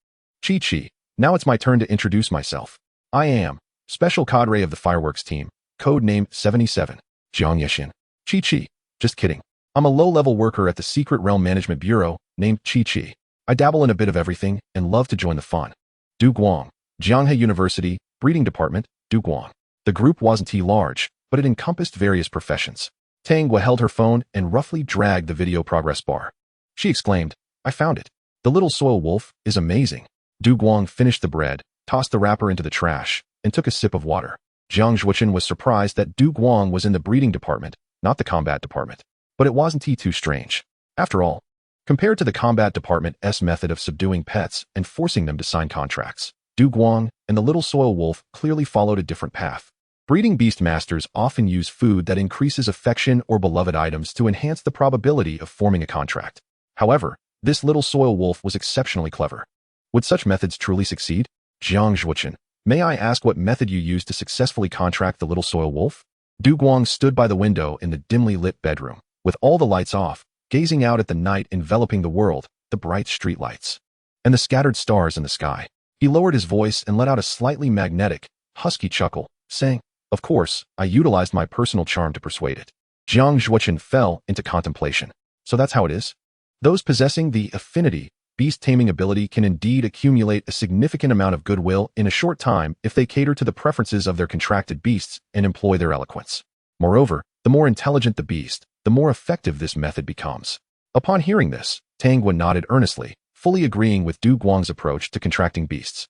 Chi-Chi, now it's my turn to introduce myself. I am Special Cadre of the Fireworks Team, code name 77. Jiang Yexian. Chi-Chi, just kidding. I'm a low-level worker at the Secret Realm Management Bureau, named Chi-Chi. I dabble in a bit of everything and love to join the fun. Du Guang, Jianghe University, Breeding Department, Du Guang. The group wasn't large, but it encompassed various professions. Tangwa held her phone and roughly dragged the video progress bar. She exclaimed, I found it. The little soil wolf is amazing. Du Guang finished the bread, tossed the wrapper into the trash, and took a sip of water. Jiang Zhuqian was surprised that Du Guang was in the breeding department, not the combat department. But it wasn't too strange. After all, compared to the combat department's method of subduing pets and forcing them to sign contracts, Du Guang and the little soil wolf clearly followed a different path. Breeding beast masters often use food that increases affection or beloved items to enhance the probability of forming a contract. However, this little soil wolf was exceptionally clever. Would such methods truly succeed? Jiang Zhuqian, may I ask what method you used to successfully contract the little soil wolf? Du Guang stood by the window in the dimly lit bedroom, with all the lights off, gazing out at the night enveloping the world, the bright street lights, and the scattered stars in the sky. He lowered his voice and let out a slightly magnetic, husky chuckle, saying, Of course, I utilized my personal charm to persuade it. Jiang Zhuqian fell into contemplation. So that's how it is? Those possessing the affinity, beast taming ability can indeed accumulate a significant amount of goodwill in a short time if they cater to the preferences of their contracted beasts and employ their eloquence. Moreover, the more intelligent the beast, the more effective this method becomes. Upon hearing this, Tangwa nodded earnestly, fully agreeing with Du Guang's approach to contracting beasts.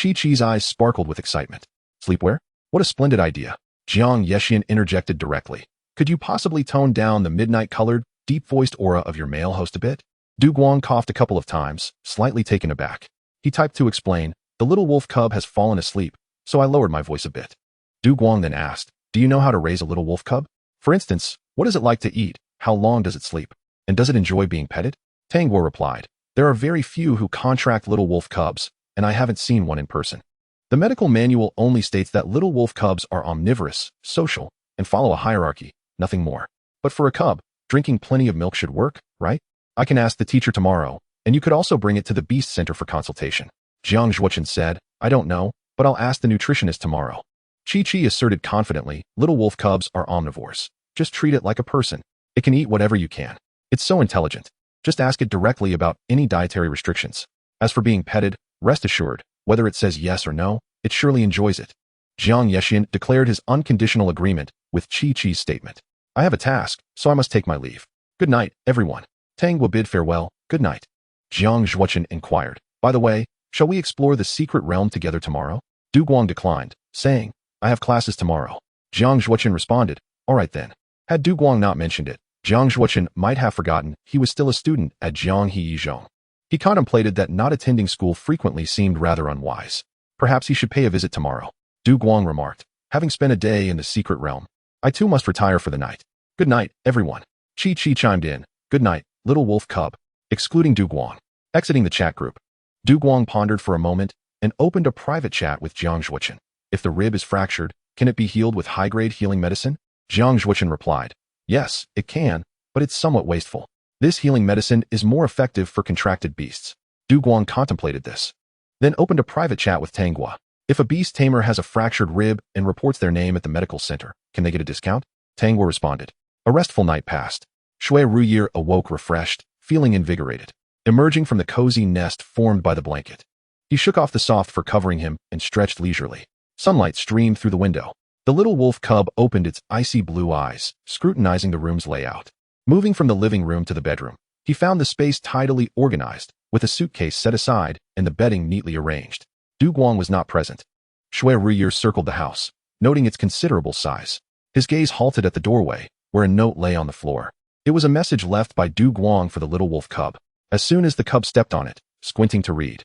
Chi-Chi's eyes sparkled with excitement. Sleepwear? What a splendid idea. Jiang Yexian interjected directly. Could you possibly tone down the midnight-colored, deep-voiced aura of your male host a bit? Du Guang coughed a couple of times, slightly taken aback. He typed to explain, the little wolf cub has fallen asleep, so I lowered my voice a bit. Du Guang then asked, do you know how to raise a little wolf cub? For instance, what is it like to eat? How long does it sleep? And does it enjoy being petted? Tangwa replied, there are very few who contract little wolf cubs, and I haven't seen one in person. The medical manual only states that little wolf cubs are omnivorous, social, and follow a hierarchy, nothing more. But for a cub, drinking plenty of milk should work, right? I can ask the teacher tomorrow, and you could also bring it to the Beast Center for consultation. Jiang Zhuqian said, I don't know, but I'll ask the nutritionist tomorrow. Chi-Chi asserted confidently, little wolf cubs are omnivores. Just treat it like a person. It can eat whatever you can. It's so intelligent. Just ask it directly about any dietary restrictions. As for being petted, rest assured, whether it says yes or no, it surely enjoys it. Jiang Yexian declared his unconditional agreement with Chi-Chi's statement. I have a task, so I must take my leave. Good night, everyone. Tangwa bid farewell, good night. Jiang Zhuqian inquired, by the way, shall we explore the secret realm together tomorrow? Du Guang declined, saying, I have classes tomorrow. Jiang Zhuqian responded, all right then. Had Du Guang not mentioned it, Jiang Zhuqian might have forgotten he was still a student at Jianghe Yizhong. He contemplated that not attending school frequently seemed rather unwise. Perhaps he should pay a visit tomorrow. Du Guang remarked, having spent a day in the secret realm. I too must retire for the night. Good night, everyone. Chi chimed in. Good night, little wolf cub. Excluding Du Guang. Exiting the chat group. Du Guang pondered for a moment and opened a private chat with Jiang Zhuochen. If the rib is fractured, can it be healed with high-grade healing medicine? Jiang Zhuochen replied. Yes, it can, but it's somewhat wasteful. This healing medicine is more effective for contracted beasts. Du Guang contemplated this. Then opened a private chat with Tanghua. If a beast tamer has a fractured rib and reports their name at the medical center, can they get a discount? Tanghua responded. A restful night passed. Xue Ruyan awoke refreshed, feeling invigorated, emerging from the cozy nest formed by the blanket. He shook off the soft fur covering him and stretched leisurely. Sunlight streamed through the window. The little wolf cub opened its icy blue eyes, scrutinizing the room's layout. Moving from the living room to the bedroom, he found the space tidily organized, with a suitcase set aside and the bedding neatly arranged. Du Guang was not present. Xue Ruyan circled the house, noting its considerable size. His gaze halted at the doorway, where a note lay on the floor. It was a message left by Du Guang for the little wolf cub. As soon as the cub stepped on it, squinting to read,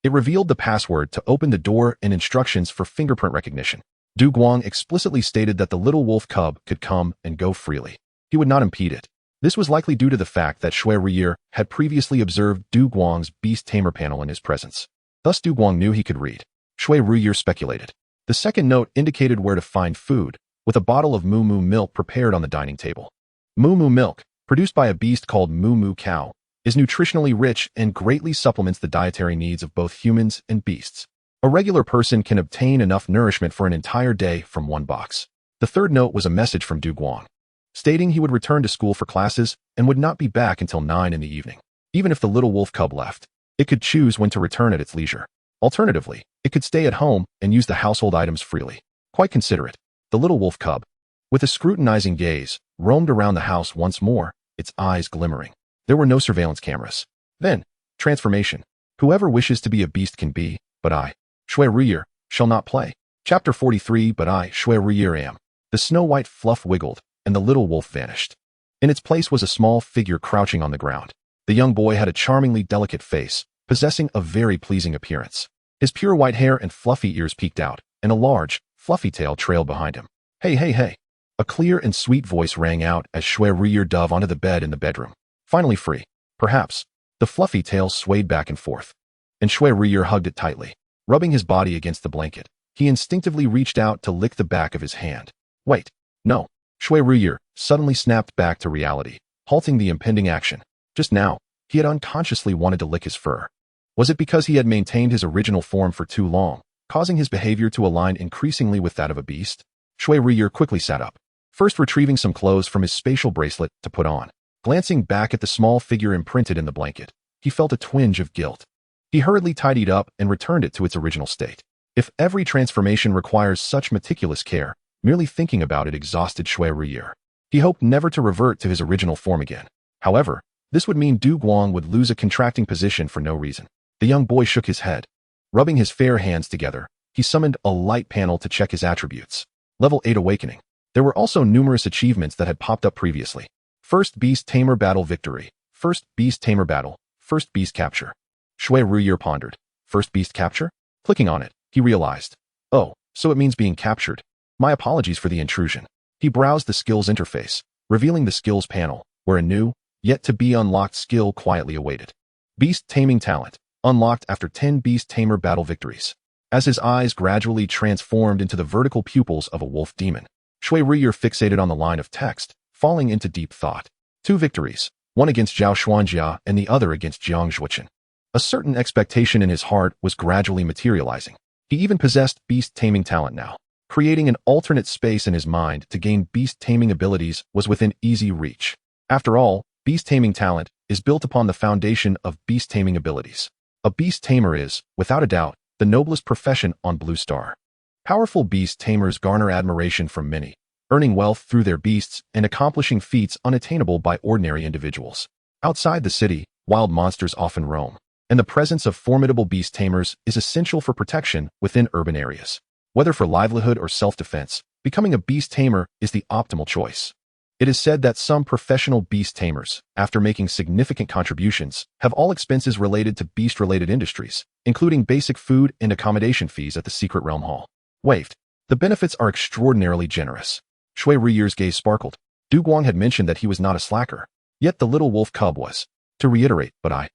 it revealed the password to open the door and instructions for fingerprint recognition. Du Guang explicitly stated that the little wolf cub could come and go freely. He would not impede it. This was likely due to the fact that Xue Ruyan had previously observed Du Guang's Beast Tamer panel in his presence. Thus Du Guang knew he could read. Xue Ruyan speculated. The second note indicated where to find food, with a bottle of moo moo milk prepared on the dining table. Moo moo milk, produced by a beast called moo moo cow, is nutritionally rich and greatly supplements the dietary needs of both humans and beasts. A regular person can obtain enough nourishment for an entire day from one box. The third note was a message from Du Guang, stating he would return to school for classes and would not be back until 9 in the evening. Even if the little wolf cub left, it could choose when to return at its leisure. Alternatively, it could stay at home and use the household items freely. Quite considerate. The little wolf cub, with a scrutinizing gaze, roamed around the house once more, its eyes glimmering. There were no surveillance cameras. Then, transformation. Whoever wishes to be a beast can be, but I, Xue Ruyan, shall not play. Chapter 43. But I, Xue Ruyan, am. The snow-white fluff wiggled, and the little wolf vanished. In its place was a small figure crouching on the ground. The young boy had a charmingly delicate face, possessing a very pleasing appearance. His pure white hair and fluffy ears peeked out, and a large, fluffy tail trailed behind him. Hey, hey, hey. A clear and sweet voice rang out as Xue Ruyan dove onto the bed in the bedroom. Finally free. Perhaps. The fluffy tail swayed back and forth, and Xue Ruyan hugged it tightly. Rubbing his body against the blanket, he instinctively reached out to lick the back of his hand. Wait. No. Xue Ruyan suddenly snapped back to reality, halting the impending action. Just now, he had unconsciously wanted to lick his fur. Was it because he had maintained his original form for too long, causing his behavior to align increasingly with that of a beast? Xue Ruyan quickly sat up, first retrieving some clothes from his spatial bracelet to put on. Glancing back at the small figure imprinted in the blanket, he felt a twinge of guilt. He hurriedly tidied up and returned it to its original state. If every transformation requires such meticulous care, merely thinking about it exhausted Xue Ruyan. He hoped never to revert to his original form again. However, this would mean Du Guang would lose a contracting position for no reason. The young boy shook his head. Rubbing his fair hands together, he summoned a light panel to check his attributes. Level 8 Awakening. There were also numerous achievements that had popped up previously. First Beast Tamer Battle Victory. First Beast Tamer Battle. First Beast Capture. Xue Ruyan pondered. First Beast Capture? Clicking on it, he realized. Oh, so it means being captured. My apologies for the intrusion. He browsed the skills interface, revealing the skills panel, where a new, yet-to-be unlocked skill quietly awaited. Beast Taming Talent. Unlocked after 10 Beast Tamer Battle Victories. As his eyes gradually transformed into the vertical pupils of a wolf demon, Xue Ruyan fixated on the line of text, falling into deep thought. 2 victories, one against Zhao Xuanjia and the other against Jiang Zhuochen. A certain expectation in his heart was gradually materializing. He even possessed beast taming talent now. Creating an alternate space in his mind to gain beast taming abilities was within easy reach. After all, beast taming talent is built upon the foundation of beast taming abilities. A beast tamer is, without a doubt, the noblest profession on Blue Star. Powerful beast tamers garner admiration from many, earning wealth through their beasts and accomplishing feats unattainable by ordinary individuals. Outside the city, wild monsters often roam, and the presence of formidable beast tamers is essential for protection within urban areas. Whether for livelihood or self-defense, becoming a beast tamer is the optimal choice. It is said that some professional beast tamers, after making significant contributions, have all expenses related to beast-related industries, including basic food and accommodation fees at the Secret Realm Hall, waived. The benefits are extraordinarily generous. Xue Ruyan's gaze sparkled. Du Guang had mentioned that he was not a slacker. Yet the little wolf cub was. To reiterate, but Xue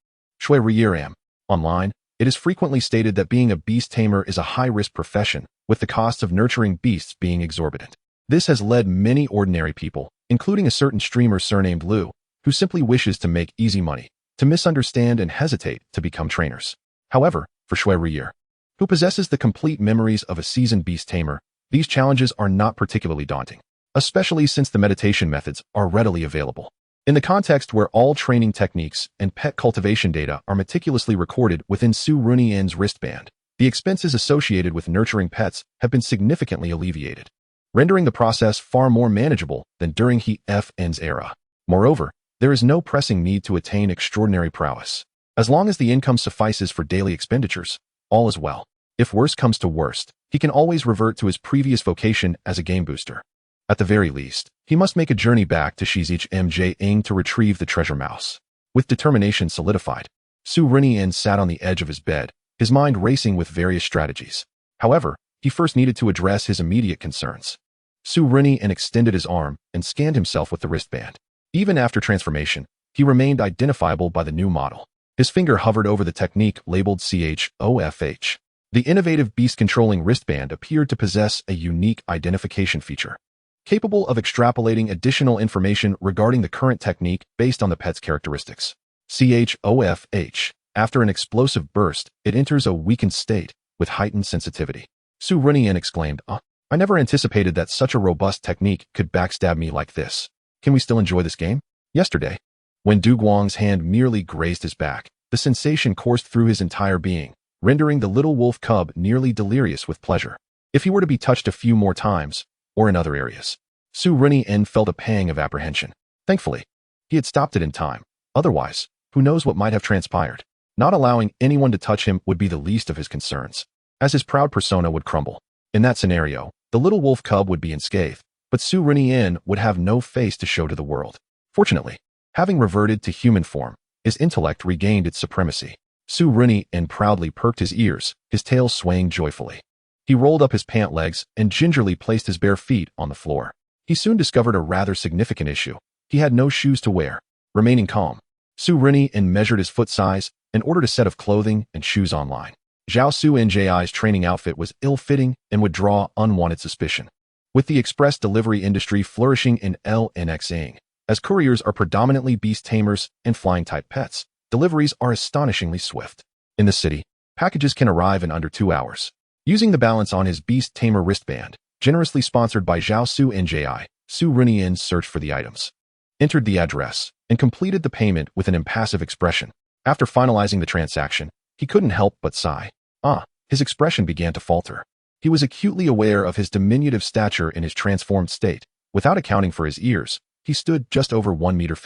Ruyan am. Online, it is frequently stated that being a beast tamer is a high-risk profession, with the costs of nurturing beasts being exorbitant. This has led many ordinary people, including a certain streamer surnamed Liu, who simply wishes to make easy money, to misunderstand and hesitate to become trainers. However, for Xue Ruyan, who possesses the complete memories of a seasoned beast tamer, these challenges are not particularly daunting, especially since the meditation methods are readily available. In the context where all training techniques and pet cultivation data are meticulously recorded within Xue Ruyan's wristband, the expenses associated with nurturing pets have been significantly alleviated, rendering the process far more manageable than during Lighthearted's era. Moreover, there is no pressing need to attain extraordinary prowess. As long as the income suffices for daily expenditures, all is well. If worst comes to worst, he can always revert to his previous vocation as a game booster. At the very least, he must make a journey back to Xijing to retrieve the treasure mouse. With determination solidified, Xue Ruyan sat on the edge of his bed, his mind racing with various strategies. However, he first needed to address his immediate concerns. Xue Ruyan extended his arm and scanned himself with the wristband. Even after transformation, he remained identifiable by the new model. His finger hovered over the technique labeled CHOFH. The innovative beast-controlling wristband appeared to possess a unique identification feature, capable of extrapolating additional information regarding the current technique based on the pet's characteristics. CHOFH. After an explosive burst, it enters a weakened state with heightened sensitivity. Xue Ruyan exclaimed, I never anticipated that such a robust technique could backstab me like this. Can we still enjoy this game? Yesterday, when Du Guang's hand merely grazed his back, the sensation coursed through his entire being, rendering the little wolf cub nearly delirious with pleasure. If he were to be touched a few more times, or in other areas, Xue Ruyan felt a pang of apprehension. Thankfully, he had stopped it in time. Otherwise, who knows what might have transpired. Not allowing anyone to touch him would be the least of his concerns, as his proud persona would crumble. In that scenario, the little wolf cub would be unscathed, but Xue Ruyan would have no face to show to the world. Fortunately, having reverted to human form, his intellect regained its supremacy. Xue Ruyan proudly perked his ears, his tail swaying joyfully. He rolled up his pant legs and gingerly placed his bare feet on the floor. He soon discovered a rather significant issue. He had no shoes to wear. Remaining calm, Xue Ruyan measured his foot size and ordered a set of clothing and shoes online. Zhao Nji's training outfit was ill-fitting and would draw unwanted suspicion. With the express delivery industry flourishing in LNXing, as couriers are predominantly beast tamers and flying-type pets, deliveries are astonishingly swift. In the city, packages can arrive in under 2 hours. Using the balance on his beast tamer wristband, generously sponsored by Zhao Nji, Xue Ruyan searched for the items, entered the address, and completed the payment with an impassive expression. After finalizing the transaction, he couldn't help but sigh. His expression began to falter. He was acutely aware of his diminutive stature in his transformed state. Without accounting for his ears, he stood just over 1.50 meters.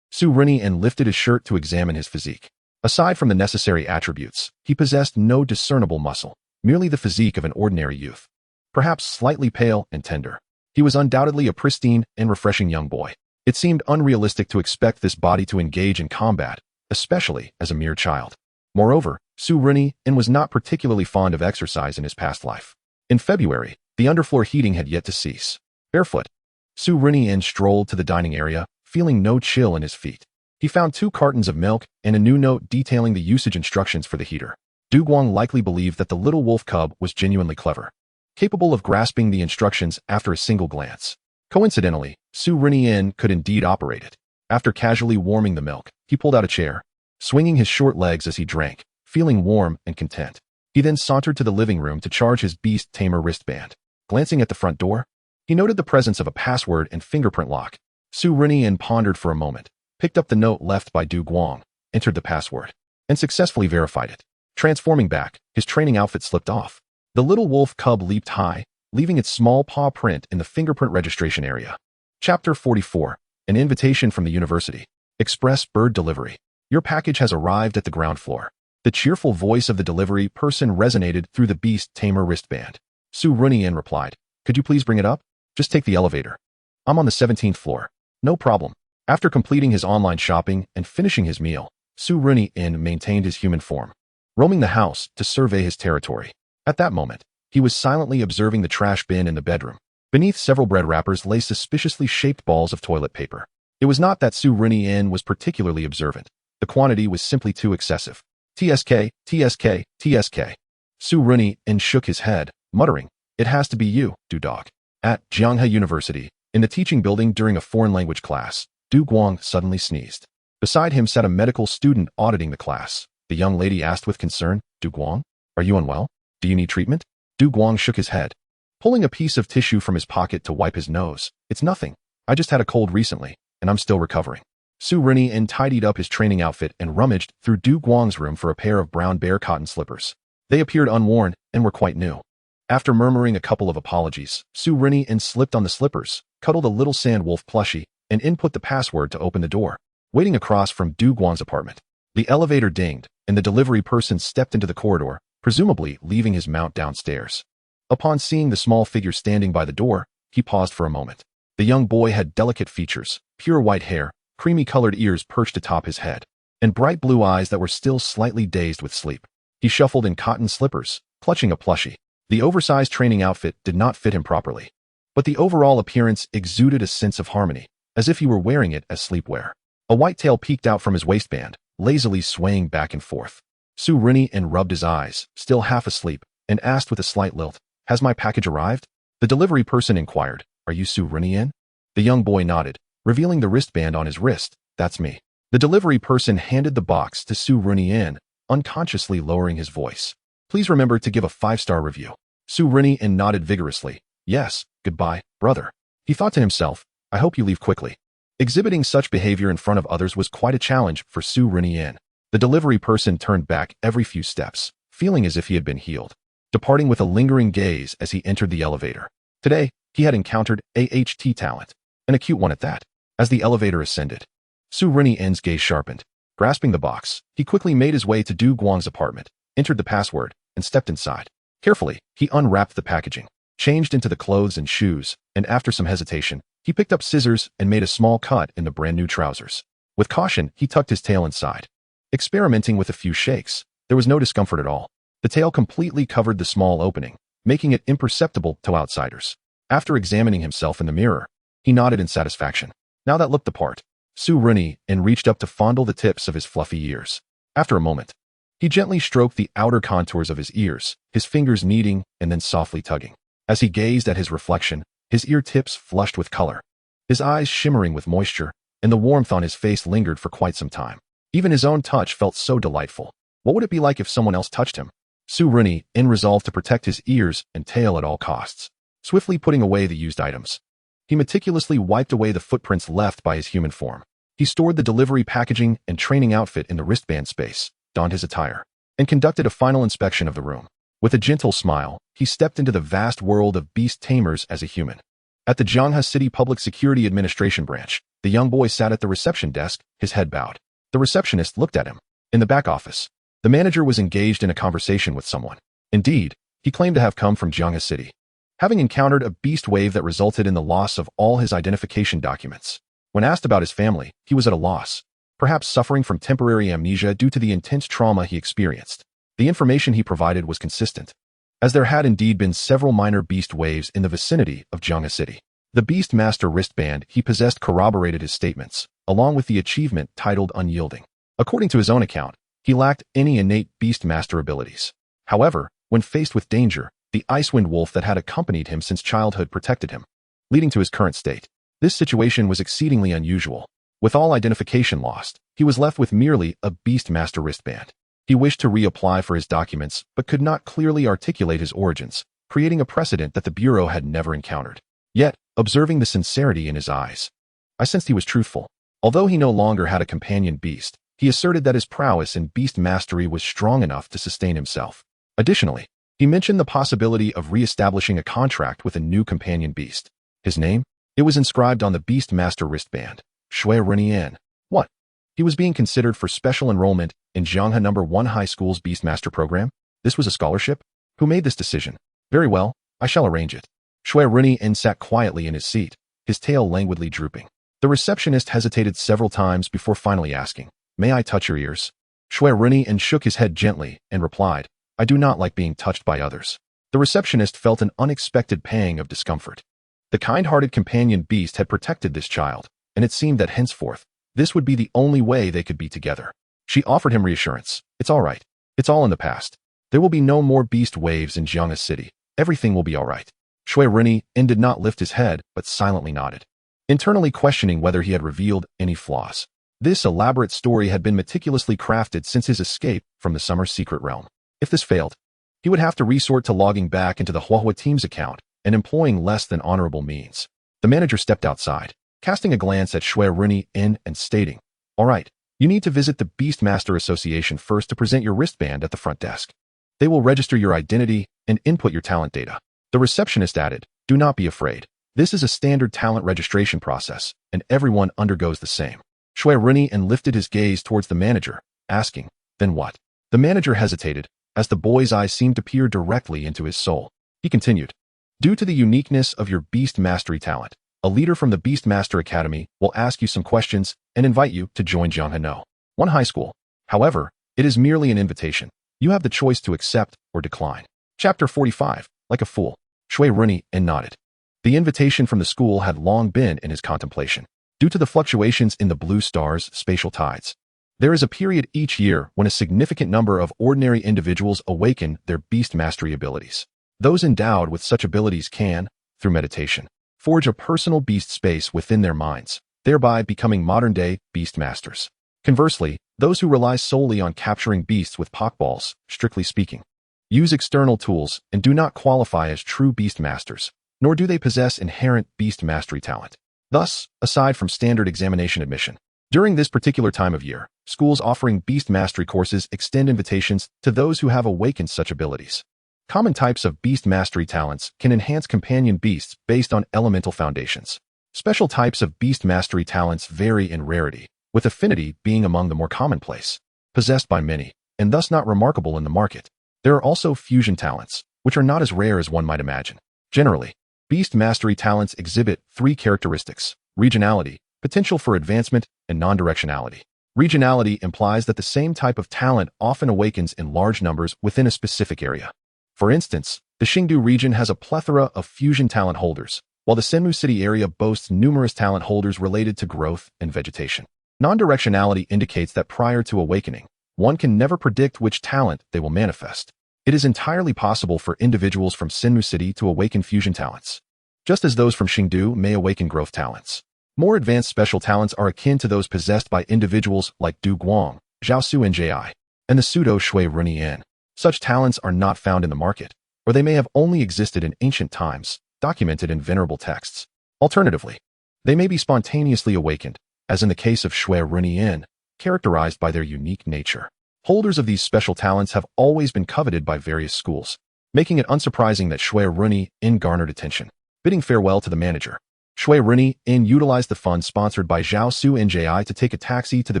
Xue Ruyan lifted his shirt to examine his physique. Aside from the necessary attributes, he possessed no discernible muscle, merely the physique of an ordinary youth. Perhaps slightly pale and tender, he was undoubtedly a pristine and refreshing young boy. It seemed unrealistic to expect this body to engage in combat, especially as a mere child. Moreover, Xue Ruyan was not particularly fond of exercise in his past life. In February, the underfloor heating had yet to cease. Barefoot, Xue Ruyan strolled to the dining area, feeling no chill in his feet. He found 2 cartons of milk and a new note detailing the usage instructions for the heater. Du Guang likely believed that the little wolf cub was genuinely clever, capable of grasping the instructions after a single glance. Coincidentally, Xue Ruyan could indeed operate it. After casually warming the milk, he pulled out a chair, swinging his short legs as he drank, feeling warm and content. He then sauntered to the living room to charge his beast tamer wristband. Glancing at the front door, he noted the presence of a password and fingerprint lock. Xue Ruyan pondered for a moment, picked up the note left by Du Guang, entered the password, and successfully verified it. Transforming back, his training outfit slipped off. The little wolf cub leaped high, leaving its small paw print in the fingerprint registration area. Chapter 44. An invitation from the university. Express bird delivery. Your package has arrived at the ground floor. The cheerful voice of the delivery person resonated through the beast tamer wristband. Xue Ruyan replied, Could you please bring it up? Just take the elevator. I'm on the 17th floor. No problem. After completing his online shopping and finishing his meal, Xue Ruyan maintained his human form, roaming the house to survey his territory. At that moment, He was silently observing the trash bin in the bedroom. Beneath several bread wrappers lay suspiciously shaped balls of toilet paper. It was not that Xue Ruyan was particularly observant. The quantity was simply too excessive. TSK, TSK, TSK. Xue Ruyan shook his head, muttering, "It has to be you, Du Dog." At Jianghe University, in the teaching building during a foreign language class, Du Guang suddenly sneezed. Beside him sat a medical student auditing the class. The young lady asked with concern, "Du Guang, are you unwell? Do you need treatment?" Du Guang shook his head, pulling a piece of tissue from his pocket to wipe his nose. "It's nothing. I just had a cold recently, and I'm still recovering." Xue Ruyan tidied up his training outfit and rummaged through Du Guang's room for a pair of brown bear cotton slippers. They appeared unworn and were quite new. After murmuring a couple of apologies, Xue Ruyan slipped on the slippers, cuddled a little sand wolf plushie, and input the password to open the door. Waiting across from Du Guang's apartment, the elevator dinged, and the delivery person stepped into the corridor, presumably leaving his mount downstairs. Upon seeing the small figure standing by the door, he paused for a moment. The young boy had delicate features, pure white hair, creamy-colored ears perched atop his head, and bright blue eyes that were still slightly dazed with sleep. He shuffled in cotton slippers, clutching a plushie. The oversized training outfit did not fit him properly, but the overall appearance exuded a sense of harmony, as if he were wearing it as sleepwear. A white tail peeked out from his waistband, lazily swaying back and forth. Xue Ruyan rubbed his eyes, still half asleep, and asked with a slight lilt, "Has my package arrived?" The delivery person inquired, "Are you Xue Ruyan?" The young boy nodded, revealing the wristband on his wrist. "That's me." The delivery person handed the box to Xue Ruyan, unconsciously lowering his voice. "Please remember to give a 5-star review." Xue Ruyan nodded vigorously. "Yes, goodbye, brother." He thought to himself, "I hope you leave quickly." Exhibiting such behavior in front of others was quite a challenge for Xue Ruyan. The delivery person turned back every few steps, feeling as if he had been healed, departing with a lingering gaze as he entered the elevator. Today, he had encountered AHT talent, an acute one at that. As the elevator ascended, Xue Ruyan's gaze sharpened. Grasping the box, he quickly made his way to Du Guang's apartment, entered the password, and stepped inside. Carefully, he unwrapped the packaging, changed into the clothes and shoes, and after some hesitation, he picked up scissors and made a small cut in the brand new trousers. With caution, he tucked his tail inside. Experimenting with a few shakes, there was no discomfort at all. The tail completely covered the small opening, making it imperceptible to outsiders. After examining himself in the mirror, he nodded in satisfaction. Now that looked the part. Xue Ruyan reached up to fondle the tips of his fluffy ears. After a moment, he gently stroked the outer contours of his ears, his fingers kneading and then softly tugging. As he gazed at his reflection, his ear tips flushed with color, his eyes shimmering with moisture, and the warmth on his face lingered for quite some time. Even his own touch felt so delightful. What would it be like if someone else touched him? Xue Ruyan resolved to protect his ears and tail at all costs. Swiftly putting away the used items, he meticulously wiped away the footprints left by his human form. He stored the delivery packaging and training outfit in the wristband space, donned his attire, and conducted a final inspection of the room. With a gentle smile, he stepped into the vast world of beast tamers as a human. At the Jianghe City Public Security Administration branch, the young boy sat at the reception desk, his head bowed. The receptionist looked at him. In the back office, the manager was engaged in a conversation with someone. Indeed, he claimed to have come from Jianghe City, having encountered a beast wave that resulted in the loss of all his identification documents. When asked about his family, he was at a loss, perhaps suffering from temporary amnesia due to the intense trauma he experienced. The information he provided was consistent, as there had indeed been several minor beast waves in the vicinity of Jianghe City. The Beast Master wristband he possessed corroborated his statements, along with the achievement titled Unyielding. According to his own account, he lacked any innate Beast Master abilities. However, when faced with danger, the Icewind Wolf that had accompanied him since childhood protected him, leading to his current state. This situation was exceedingly unusual. With all identification lost, he was left with merely a Beast Master wristband. He wished to reapply for his documents, but could not clearly articulate his origins, creating a precedent that the Bureau had never encountered. Yet, observing the sincerity in his eyes, I sensed he was truthful. Although he no longer had a companion beast, he asserted that his prowess in beast mastery was strong enough to sustain himself. Additionally, he mentioned the possibility of re-establishing a contract with a new companion beast. His name? It was inscribed on the Beast Master wristband, Xue Ruyan. What? He was being considered for special enrollment in Jianghe No. 1 High School's Beastmaster program? This was a scholarship? Who made this decision? Very well, I shall arrange it. Xue Ruyan sat quietly in his seat, his tail languidly drooping. The receptionist hesitated several times before finally asking, "May I touch your ears?" Xue Ruyan shook his head gently and replied, "I do not like being touched by others." The receptionist felt an unexpected pang of discomfort. The kind-hearted companion beast had protected this child, and it seemed that henceforth, this would be the only way they could be together. She offered him reassurance. It's all right. It's all in the past. There will be no more beast waves in Jiangha City. Everything will be all right. Xue Ruyan did not lift his head, but silently nodded, internally questioning whether he had revealed any flaws. This elaborate story had been meticulously crafted since his escape from the summer secret realm. If this failed, he would have to resort to logging back into the Huahua team's account and employing less than honorable means. The manager stepped outside, casting a glance at Xue Ruyan and stating, "All right, you need to visit the Beastmaster Association first to present your wristband at the front desk. They will register your identity and input your talent data." The receptionist added, "Do not be afraid. This is a standard talent registration process, and everyone undergoes the same." Xue Ruyan lifted his gaze towards the manager, asking, "Then what?" The manager hesitated, as the boy's eyes seemed to peer directly into his soul. He continued, "Due to the uniqueness of your beast mastery talent, a leader from the Beastmaster Academy will ask you some questions and invite you to join Jiangha No. 1 High School. However, it is merely an invitation. You have the choice to accept or decline." Chapter 45. Like a fool. Xue Ruyan nodded. The invitation from the school had long been in his contemplation. Due to the fluctuations in the blue star's spatial tides, there is a period each year when a significant number of ordinary individuals awaken their beast mastery abilities. Those endowed with such abilities can, through meditation, forge a personal beast space within their minds, thereby becoming modern-day beast masters. Conversely, those who rely solely on capturing beasts with pokeballs, strictly speaking, use external tools and do not qualify as true beast masters, nor do they possess inherent beast mastery talent. Thus, aside from standard examination admission, during this particular time of year, schools offering beast mastery courses extend invitations to those who have awakened such abilities. Common types of beast mastery talents can enhance companion beasts based on elemental foundations. Special types of beast mastery talents vary in rarity, with affinity being among the more commonplace, possessed by many, and thus not remarkable in the market. There are also fusion talents, which are not as rare as one might imagine. Generally, beast mastery talents exhibit 3 characteristics: regionality, potential for advancement, and non-directionality. Regionality implies that the same type of talent often awakens in large numbers within a specific area. For instance, the Xingdu region has a plethora of fusion talent holders, while the Senmu City area boasts numerous talent holders related to growth and vegetation. Non-directionality indicates that prior to awakening, one can never predict which talent they will manifest. It is entirely possible for individuals from Senmu City to awaken fusion talents, just as those from Xingdu may awaken growth talents. More advanced special talents are akin to those possessed by individuals like Du Guang, Zhao Nji, and the pseudo Xue Ruyan. Such talents are not found in the market, or they may have only existed in ancient times, documented in venerable texts. Alternatively, they may be spontaneously awakened, as in the case of Xue Ruyan, characterized by their unique nature. Holders of these special talents have always been coveted by various schools, making it unsurprising that Xue Ruyan garnered attention. Bidding farewell to the manager, Xue Ruyan utilized the funds sponsored by Zhao Nji to take a taxi to the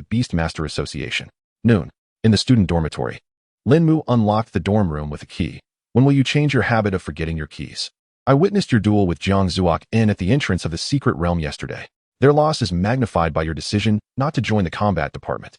Beastmaster Association. Noon. In the student dormitory, Linmu unlocked the dorm room with a key. "When will you change your habit of forgetting your keys? I witnessed your duel with Jiang Zuok-in at the entrance of the secret realm yesterday. Their loss is magnified by your decision not to join the combat department."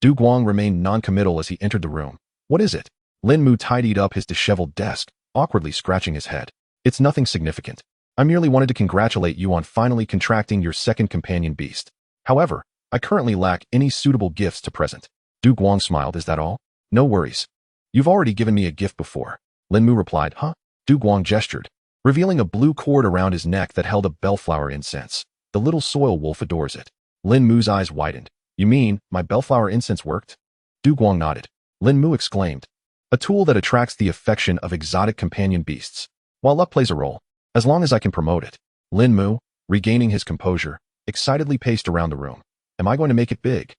Du Guang remained non-committal as he entered the room. "What is it?" Linmu tidied up his disheveled desk, awkwardly scratching his head. "It's nothing significant. I merely wanted to congratulate you on finally contracting your second companion beast. However, I currently lack any suitable gifts to present." Du Guang smiled. "Is that all?" "No worries. You've already given me a gift before." Linmu replied. "Huh?" Du Guang gestured, revealing a blue cord around his neck that held a bellflower incense. "The little soil wolf adores it." Linmu's eyes widened. "You mean, my bellflower incense worked?" Du Guang nodded. Linmu exclaimed, "A tool that attracts the affection of exotic companion beasts. While luck plays a role, as long as I can promote it." Linmu, regaining his composure, excitedly paced around the room. "Am I going to make it big?"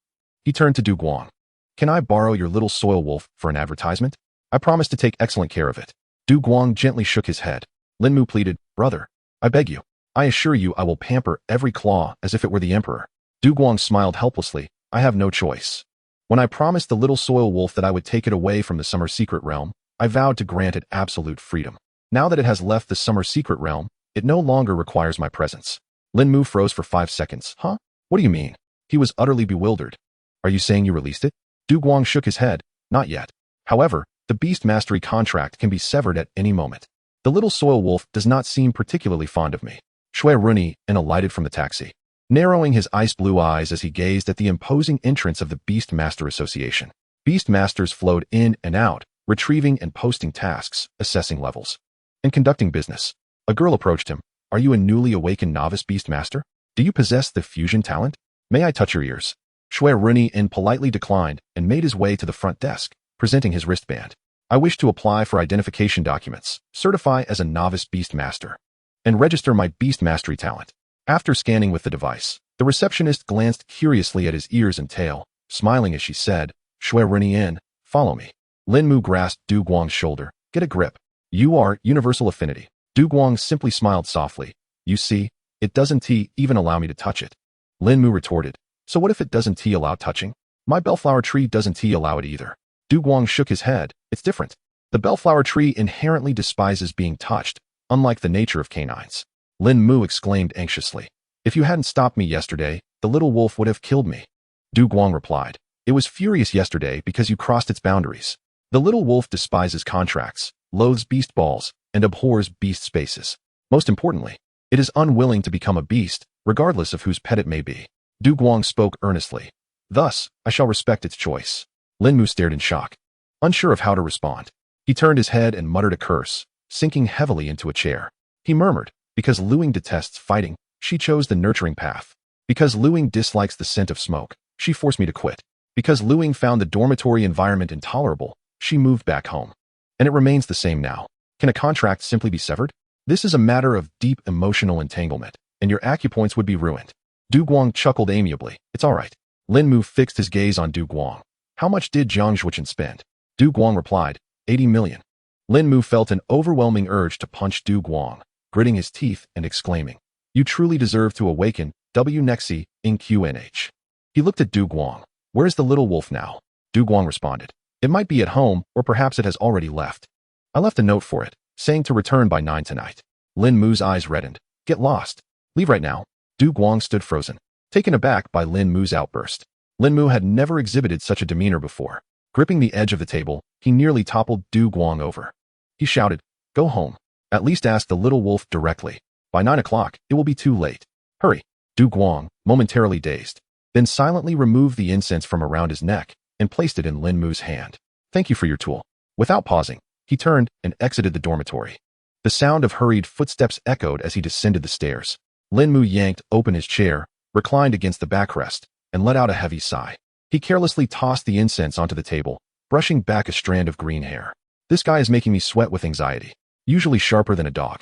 He turned to Du Guang. "Can I borrow your little soil wolf for an advertisement? I promise to take excellent care of it." Du Guang gently shook his head. Linmu pleaded, "Brother, I beg you. I assure you I will pamper every claw as if it were the emperor." Du Guang smiled helplessly. "I have no choice. When I promised the little soil wolf that I would take it away from the summer secret realm, I vowed to grant it absolute freedom. Now that it has left the summer secret realm, it no longer requires my presence." Linmu froze for 5 seconds. "Huh? What do you mean?" He was utterly bewildered. "Are you saying you released it?" Du Guang shook his head. "Not yet. However, the beast mastery contract can be severed at any moment. The little soil wolf does not seem particularly fond of me. Xue Ruyan alighted from the taxi, narrowing his ice-blue eyes as he gazed at the imposing entrance of the Beast Master Association. Beast Masters flowed in and out, retrieving and posting tasks, assessing levels, and conducting business. A girl approached him. Are you a newly awakened novice Beast Master? Do you possess the fusion talent? May I touch your ears? Xue Ruyan politely declined and made his way to the front desk, presenting his wristband. I wish to apply for identification documents, certify as a novice Beast Master, and register my Beast Mastery talent. After scanning with the device, the receptionist glanced curiously at his ears and tail, smiling as she said, Xue Ruyan, follow me. Lin Mu grasped Du Guang's shoulder. Get a grip. You are universal affinity. Du Guang simply smiled softly. You see, it doesn't even allow me to touch it. Lin Mu retorted. So what if it doesn't allow touching? My bellflower tree doesn't allow it either. Du Guang shook his head. It's different. The bellflower tree inherently despises being touched, unlike the nature of canines. Lin Mu exclaimed anxiously. If you hadn't stopped me yesterday, the little wolf would have killed me. Du Guang replied. It was furious yesterday because you crossed its boundaries. The little wolf despises contracts, loathes beast balls, and abhors beast spaces. Most importantly, it is unwilling to become a beast, regardless of whose pet it may be. Du Guang spoke earnestly. Thus, I shall respect its choice. Lin Mu stared in shock, unsure of how to respond. He turned his head and muttered a curse, sinking heavily into a chair. He murmured, because Luing detests fighting, she chose the nurturing path. Because Luing dislikes the scent of smoke, she forced me to quit. Because Luing found the dormitory environment intolerable, she moved back home. And it remains the same now. Can a contract simply be severed? This is a matter of deep emotional entanglement, and your acupoints would be ruined. Du Guang chuckled amiably. It's all right. Lin Mu fixed his gaze on Du Guang. How much did Zhang Zhuochen spend? Du Guang replied, 80 million. Lin Mu felt an overwhelming urge to punch Du Guang, gritting his teeth and exclaiming, you truly deserve to awaken, W Nexi, in QNH. He looked at Du Guang. Where is the little wolf now? Du Guang responded, it might be at home, or perhaps it has already left. I left a note for it, saying to return by 9 tonight. Lin Mu's eyes reddened. Get lost. Leave right now. Du Guang stood frozen, taken aback by Lin Mu's outburst. Lin Mu had never exhibited such a demeanor before. Gripping the edge of the table, he nearly toppled Du Guang over. He shouted, go home. At least ask the little wolf directly. By 9 o'clock, it will be too late. Hurry. Du Guang, momentarily dazed, then silently removed the incense from around his neck and placed it in Lin Mu's hand. Thank you for your tool. Without pausing, he turned and exited the dormitory. The sound of hurried footsteps echoed as he descended the stairs. Lin Mu yanked open his chair, reclined against the backrest, and let out a heavy sigh. He carelessly tossed the incense onto the table, brushing back a strand of green hair. This guy is making me sweat with anxiety, usually sharper than a dog.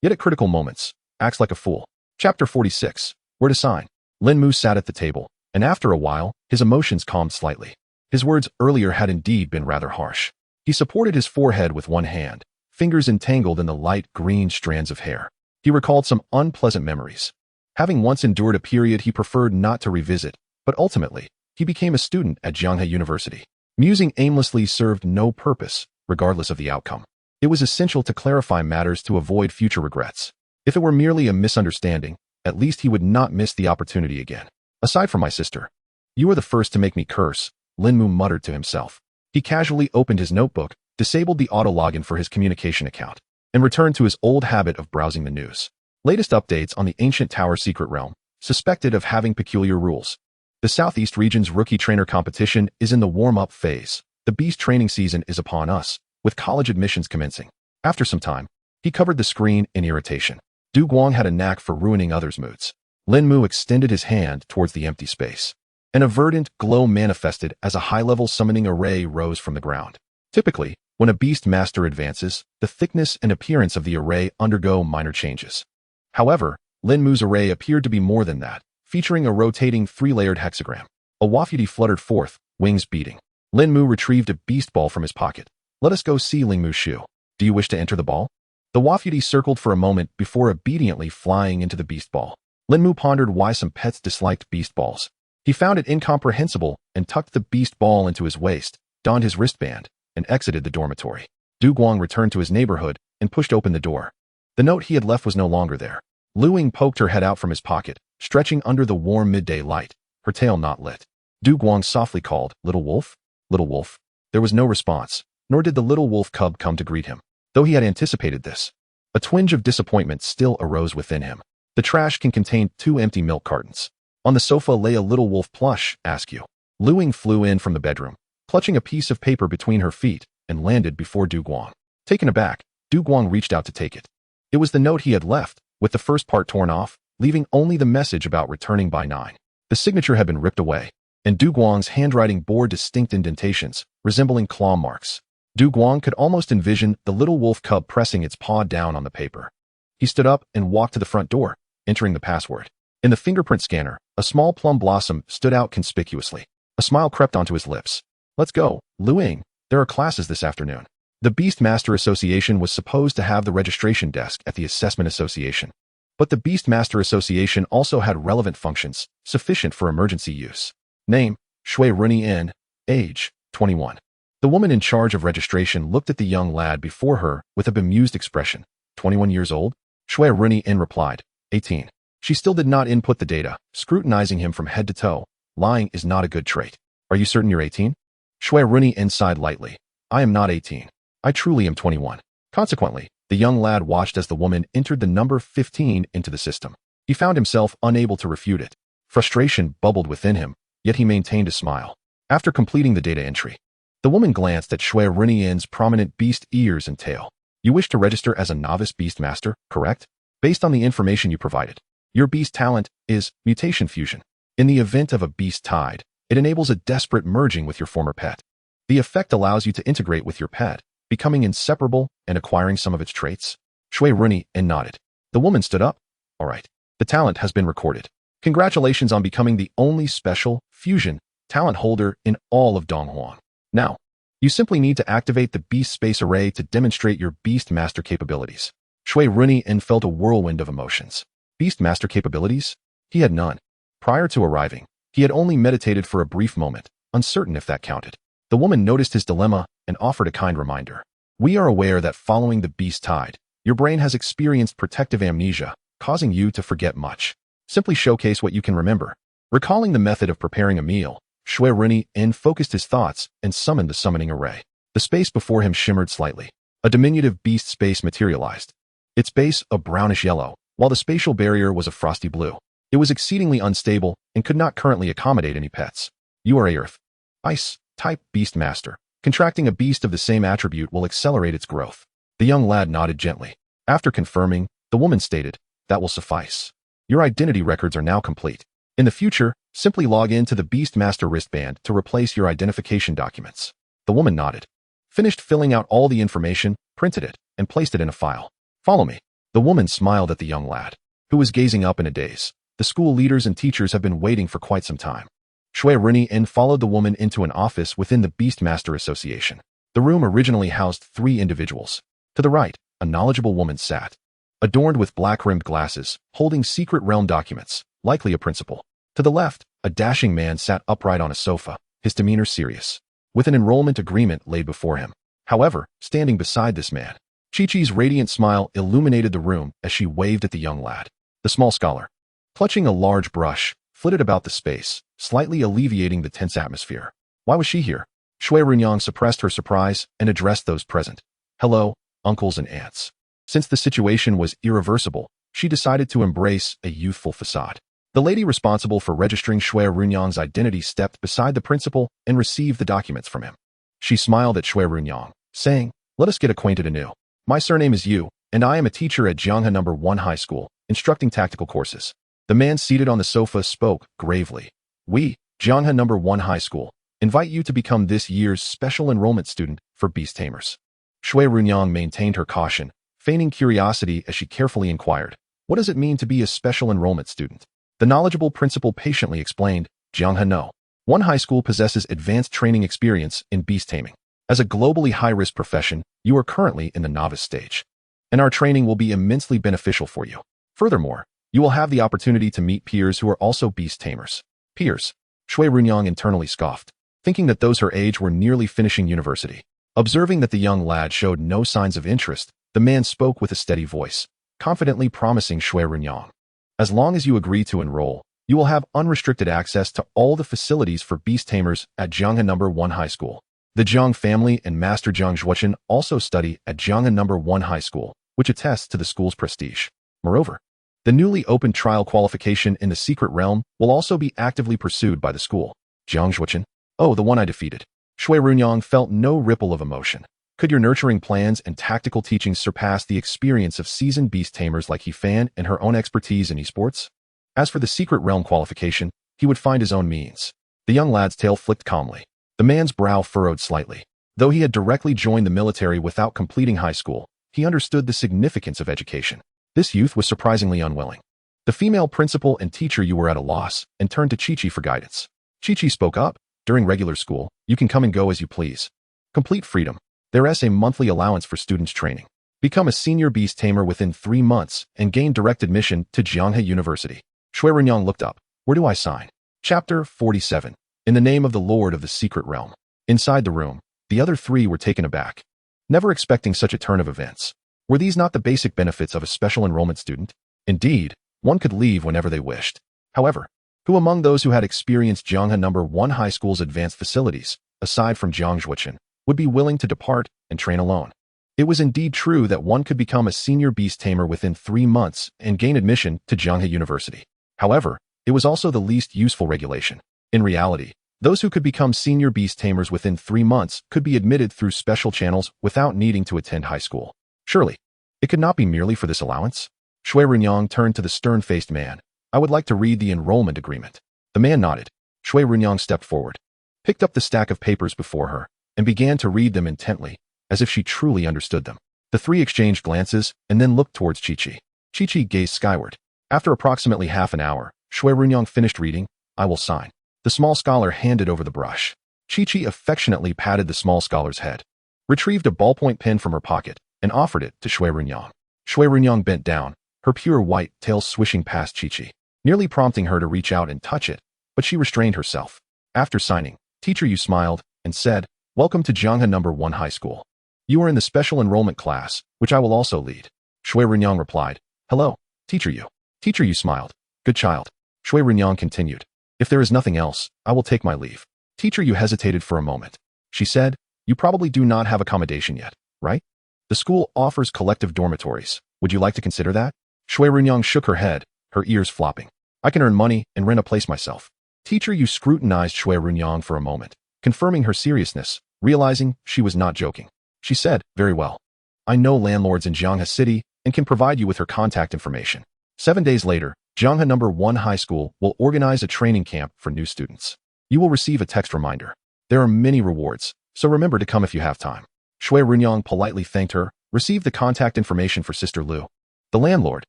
Yet at critical moments, acts like a fool. Chapter 46. Where to sign? Lin Mu sat at the table, and after a while, his emotions calmed slightly. His words earlier had indeed been rather harsh. He supported his forehead with one hand, fingers entangled in the light green strands of hair. He recalled some unpleasant memories. Having once endured a period he preferred not to revisit, but ultimately, he became a student at Jianghe University. Musing aimlessly served no purpose, regardless of the outcome. It was essential to clarify matters to avoid future regrets. If it were merely a misunderstanding, at least he would not miss the opportunity again. Aside from my sister, you are the first to make me curse, Lin Mu muttered to himself. He casually opened his notebook, disabled the auto-login for his communication account, and returned to his old habit of browsing the news. Latest updates on the ancient tower secret realm, suspected of having peculiar rules. The Southeast region's rookie trainer competition is in the warm-up phase. The beast training season is upon us, with college admissions commencing. After some time, he covered the screen in irritation. Du Guang had a knack for ruining others' moods. Lin Mu extended his hand towards the empty space. An verdant glow manifested as a high-level summoning array rose from the ground. Typically, when a beast master advances, the thickness and appearance of the array undergo minor changes. However, Lin Mu's array appeared to be more than that, featuring a rotating 3-layered hexagram. A wafuti fluttered forth, wings beating. Lin Mu retrieved a beast ball from his pocket. Let us go see Ling Mu Shu. Do you wish to enter the ball? The wafuti circled for a moment before obediently flying into the beast ball. Lin Mu pondered why some pets disliked beast balls. He found it incomprehensible and tucked the beast ball into his waist, donned his wristband, and exited the dormitory. Du Guang returned to his neighborhood and pushed open the door. The note he had left was no longer there. Luing poked her head out from his pocket, stretching under the warm midday light, her tail not lit. Du Guang softly called, Little wolf? Little wolf? There was no response, nor did the little wolf cub come to greet him. Though he had anticipated this, A twinge of disappointment still arose within him. The trash can contain 2 empty milk cartons. On the sofa lay a little wolf plush, Xue. Luing flew in from the bedroom, clutching a piece of paper between her feet, and landed before Du Guang. Taken aback, Du Guang reached out to take it. It was the note he had left, with the first part torn off, leaving only the message about returning by 9. The signature had been ripped away, and Du Guang's handwriting bore distinct indentations, resembling claw marks. Du Guang could almost envision the little wolf cub pressing its paw down on the paper. He stood up and walked to the front door, entering the password. In the fingerprint scanner, a small plum blossom stood out conspicuously. A smile crept onto his lips. Let's go, Luing. There are classes this afternoon. The Beast Master Association was supposed to have the registration desk at the Assessment Association. But the Beast Master Association also had relevant functions, sufficient for emergency use. Name, Xue Ruyan, age, 21. The woman in charge of registration looked at the young lad before her with a bemused expression. 21 years old? Xue Ruyan replied, 18. She still did not input the data, scrutinizing him from head to toe. Lying is not a good trait. Are you certain you're 18? Xue Ruyan sighed lightly. I am not 18. I truly am 21. Consequently, the young lad watched as the woman entered the number 15 into the system. He found himself unable to refute it. Frustration bubbled within him, yet he maintained a smile. After completing the data entry, the woman glanced at Xue Ruyan's prominent beast ears and tail. You wish to register as a novice beast master, correct? Based on the information you provided, your beast talent is mutation fusion. In the event of a beast tide, it enables a desperate merging with your former pet. The effect allows you to integrate with your pet, becoming inseparable and acquiring some of its traits. Xue Ruyan nodded. The woman stood up. All right. The talent has been recorded. Congratulations on becoming the only special fusion talent holder in all of Donghuan. Now, you simply need to activate the Beast Space Array to demonstrate your Beast Master capabilities. Xue Ruyan felt a whirlwind of emotions. Beast Master capabilities? He had none. Prior to arriving, he had only meditated for a brief moment, uncertain if that counted. The woman noticed his dilemma and offered a kind reminder. We are aware that following the beast tide, your brain has experienced protective amnesia, causing you to forget much. Simply showcase what you can remember. Recalling the method of preparing a meal, Xue Ruyan focused his thoughts and summoned the summoning array. The space before him shimmered slightly. A diminutive beast space materialized. Its base a brownish yellow, while the spatial barrier was a frosty blue. It was exceedingly unstable and could not currently accommodate any pets. You are a Earth, Ice type beast master. Contracting a beast of the same attribute will accelerate its growth. The young lad nodded gently. After confirming, the woman stated, that will suffice. Your identity records are now complete. In the future, simply log in to the Beast Master wristband to replace your identification documents. The woman nodded. Finished filling out all the information, printed it, and placed it in a file. Follow me. The woman smiled at the young lad, who was gazing up in a daze. The school leaders and teachers have been waiting for quite some time. Xue Ruyan followed the woman into an office within the Beast Master Association. The room originally housed 3 individuals. To the right, a knowledgeable woman sat, adorned with black-rimmed glasses, holding secret realm documents, likely a principal. To the left, a dashing man sat upright on a sofa, his demeanor serious, with an enrollment agreement laid before him. However, standing beside this man, Chi-Chi's radiant smile illuminated the room as she waved at the young lad. The small scholar, clutching a large brush, flitted about the space, slightly alleviating the tense atmosphere. Why was she here? Xue Ruyan suppressed her surprise and addressed those present. Hello, uncles and aunts. Since the situation was irreversible, she decided to embrace a youthful facade. The lady responsible for registering Xue Ruyan's identity stepped beside the principal and received the documents from him. She smiled at Xue Ruyan, saying, let us get acquainted anew. My surname is Yu, and I am a teacher at Jianghe No. 1 High School, instructing tactical courses. The man seated on the sofa spoke gravely. We, Jianghe No. 1 High School, invite you to become this year's special enrollment student for Beast Tamers. Xue Ruyan maintained her caution, feigning curiosity as she carefully inquired, what does it mean to be a special enrollment student? The knowledgeable principal patiently explained, Jianghe No. 1 High School possesses advanced training experience in beast taming. As a globally high-risk profession, you are currently in the novice stage, and our training will be immensely beneficial for you. Furthermore, you will have the opportunity to meet peers who are also beast tamers. Peers. Xue Ruyan internally scoffed, thinking that those her age were nearly finishing university. Observing that the young lad showed no signs of interest, the man spoke with a steady voice, confidently promising Xue Ruyan, as long as you agree to enroll, you will have unrestricted access to all the facilities for beast tamers at Jianghe No. 1 High School. The Jiang family and Master Jiang Zhuochen also study at Jianghe No. 1 High School, which attests to the school's prestige. Moreover, the newly opened trial qualification in the secret realm will also be actively pursued by the school. Jiang Zhuochen? Oh, the one I defeated. Xue Ruyan felt no ripple of emotion. Could your nurturing plans and tactical teachings surpass the experience of seasoned beast tamers like Yifan and her own expertise in esports? As for the secret realm qualification, he would find his own means. The young lad's tail flicked calmly. The man's brow furrowed slightly. Though he had directly joined the military without completing high school, he understood the significance of education. This youth was surprisingly unwilling. The female principal and teacher you were at a loss and turned to Chi-Chi for guidance. Chi-Chi spoke up. During regular school, you can come and go as you please. Complete freedom. There is a monthly allowance for students' training. Become a senior beast tamer within 3 months and gain direct admission to Jianghe University. Xue Ruyan looked up. Where do I sign? Chapter 47. In the name of the Lord of the Secret Realm. Inside the room, the other 3 were taken aback, never expecting such a turn of events. Were these not the basic benefits of a special enrollment student? Indeed, one could leave whenever they wished. However, who among those who had experienced Jianghe No. 1 High School's advanced facilities, aside from Jiang Zhuochen, would be willing to depart and train alone? It was indeed true that one could become a senior beast tamer within 3 months and gain admission to Jianghe University. However, it was also the least useful regulation. In reality, those who could become senior beast tamers within 3 months could be admitted through special channels without needing to attend high school. Surely, it could not be merely for this allowance? Xue Ruyan turned to the stern-faced man. I would like to read the enrollment agreement. The man nodded. Xue Ruyan stepped forward, picked up the stack of papers before her, and began to read them intently, as if she truly understood them. The 3 exchanged glances and then looked towards Chi-Chi. Chi-Chi gazed skyward. After approximately half an hour, Xue Ruyan finished reading. I will sign. The small scholar handed over the brush. Chi-Chi affectionately patted the small scholar's head, retrieved a ballpoint pen from her pocket, and offered it to Xue Ruyan. Xue Ruyan bent down, her pure white tail swishing past Chi-Chi, nearly prompting her to reach out and touch it, but she restrained herself. After signing, Teacher Yu smiled and said, Welcome to Jianghe No. 1 High School. You are in the special enrollment class, which I will also lead. Xue Ruyan replied, Hello, Teacher Yu. Teacher Yu smiled. Good child. Xue Ruyan continued. If there is nothing else, I will take my leave. Teacher Yu hesitated for a moment. She said, You probably do not have accommodation yet, right? The school offers collective dormitories. Would you like to consider that? Xue Ruyan shook her head, her ears flopping. I can earn money and rent a place myself. Teacher Yu scrutinized Xue Ruyan for a moment, confirming her seriousness, realizing she was not joking. She said, Very well. I know landlords in Jianghe City and can provide you with her contact information. 7 days later, Jianghe No. 1 High School will organize a training camp for new students. You will receive a text reminder. There are many rewards, so remember to come if you have time. Xue Ruyan politely thanked her, received the contact information for Sister Lu, the landlord,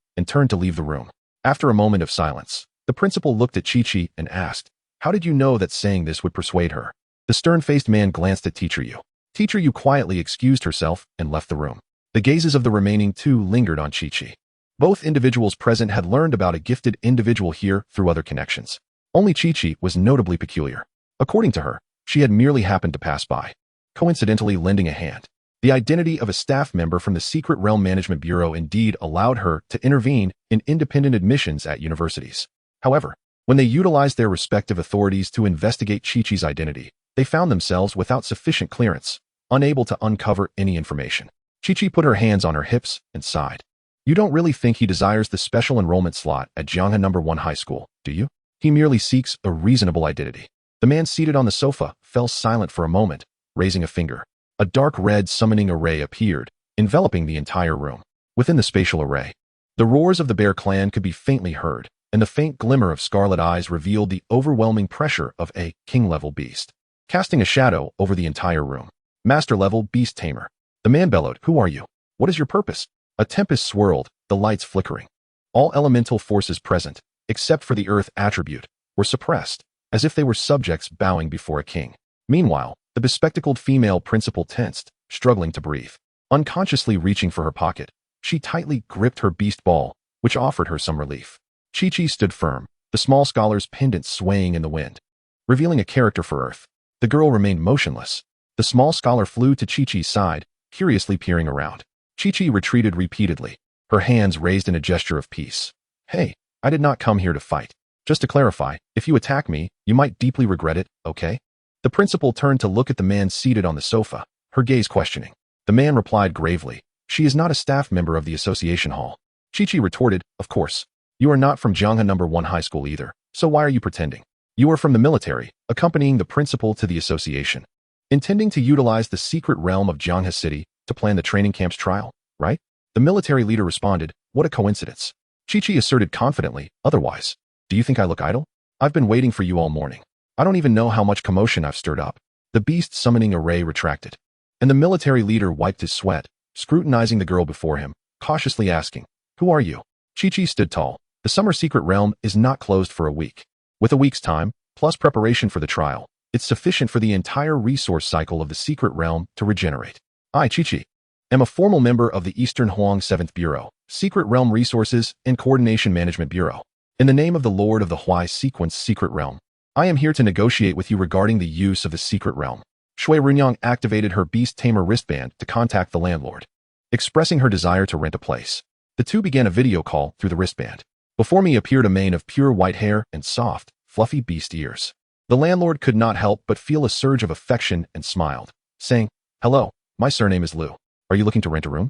and turned to leave the room. After a moment of silence, the principal looked at Chi-Chi and asked, How did you know that saying this would persuade her? The stern-faced man glanced at Teacher Yu. Teacher Yu quietly excused herself and left the room. The gazes of the remaining 2 lingered on Chi-Chi. Both individuals present had learned about a gifted individual here through other connections. Only Chi-Chi was notably peculiar. According to her, she had merely happened to pass by, coincidentally lending a hand. The identity of a staff member from the Secret Realm Management Bureau indeed allowed her to intervene in independent admissions at universities. However, when they utilized their respective authorities to investigate Chi-Chi's identity, they found themselves without sufficient clearance, unable to uncover any information. Chi-Chi put her hands on her hips and sighed. You don't really think he desires the special enrollment slot at Jianghe No. 1 High School, do you? He merely seeks a reasonable identity. The man seated on the sofa fell silent for a moment, raising a finger. A dark red summoning array appeared, enveloping the entire room. Within the spatial array, the roars of the Bear clan could be faintly heard, and the faint glimmer of scarlet eyes revealed the overwhelming pressure of a king-level beast, casting a shadow over the entire room. Master-level beast tamer. The man bellowed, Who are you? What is your purpose? A tempest swirled, the lights flickering. All elemental forces present, except for the earth attribute, were suppressed, as if they were subjects bowing before a king. Meanwhile, the bespectacled female principal tensed, struggling to breathe. Unconsciously reaching for her pocket, she tightly gripped her beast ball, which offered her some relief. Chi-Chi stood firm, the small scholar's pendant swaying in the wind, revealing a character for Earth. The girl remained motionless. The small scholar flew to Chi-Chi's side, curiously peering around. Chi-Chi retreated repeatedly, her hands raised in a gesture of peace. Hey, I did not come here to fight. Just to clarify, if you attack me, you might deeply regret it, okay? The principal turned to look at the man seated on the sofa, her gaze questioning. The man replied gravely, She is not a staff member of the association hall. Chi-Chi retorted, of course. You are not from Jianghe No. 1 High School either, so why are you pretending? You are from the military, accompanying the principal to the association, intending to utilize the secret realm of Jianghe City to plan the training camp's trial, right? The military leader responded, what a coincidence. Chi-Chi asserted confidently, otherwise. Do you think I look idle? I've been waiting for you all morning. I don't even know how much commotion I've stirred up. The beast summoning array retracted, and the military leader wiped his sweat, scrutinizing the girl before him, cautiously asking, who are you? Chi-Chi stood tall. The summer secret realm is not closed for a week. With a week's time, plus preparation for the trial, it's sufficient for the entire resource cycle of the secret realm to regenerate. I, Chi-Chi, am a formal member of the Eastern Huang 7th Bureau, Secret Realm Resources and Coordination Management Bureau. In the name of the Lord of the Huai Sequence Secret Realm, I am here to negotiate with you regarding the use of the secret realm. Xue Ruyan activated her Beast Tamer wristband to contact the landlord, expressing her desire to rent a place. The two began a video call through the wristband. Before me appeared a mane of pure white hair and soft, fluffy beast ears. The landlord could not help but feel a surge of affection and smiled, saying, hello, my surname is Liu. Are you looking to rent a room?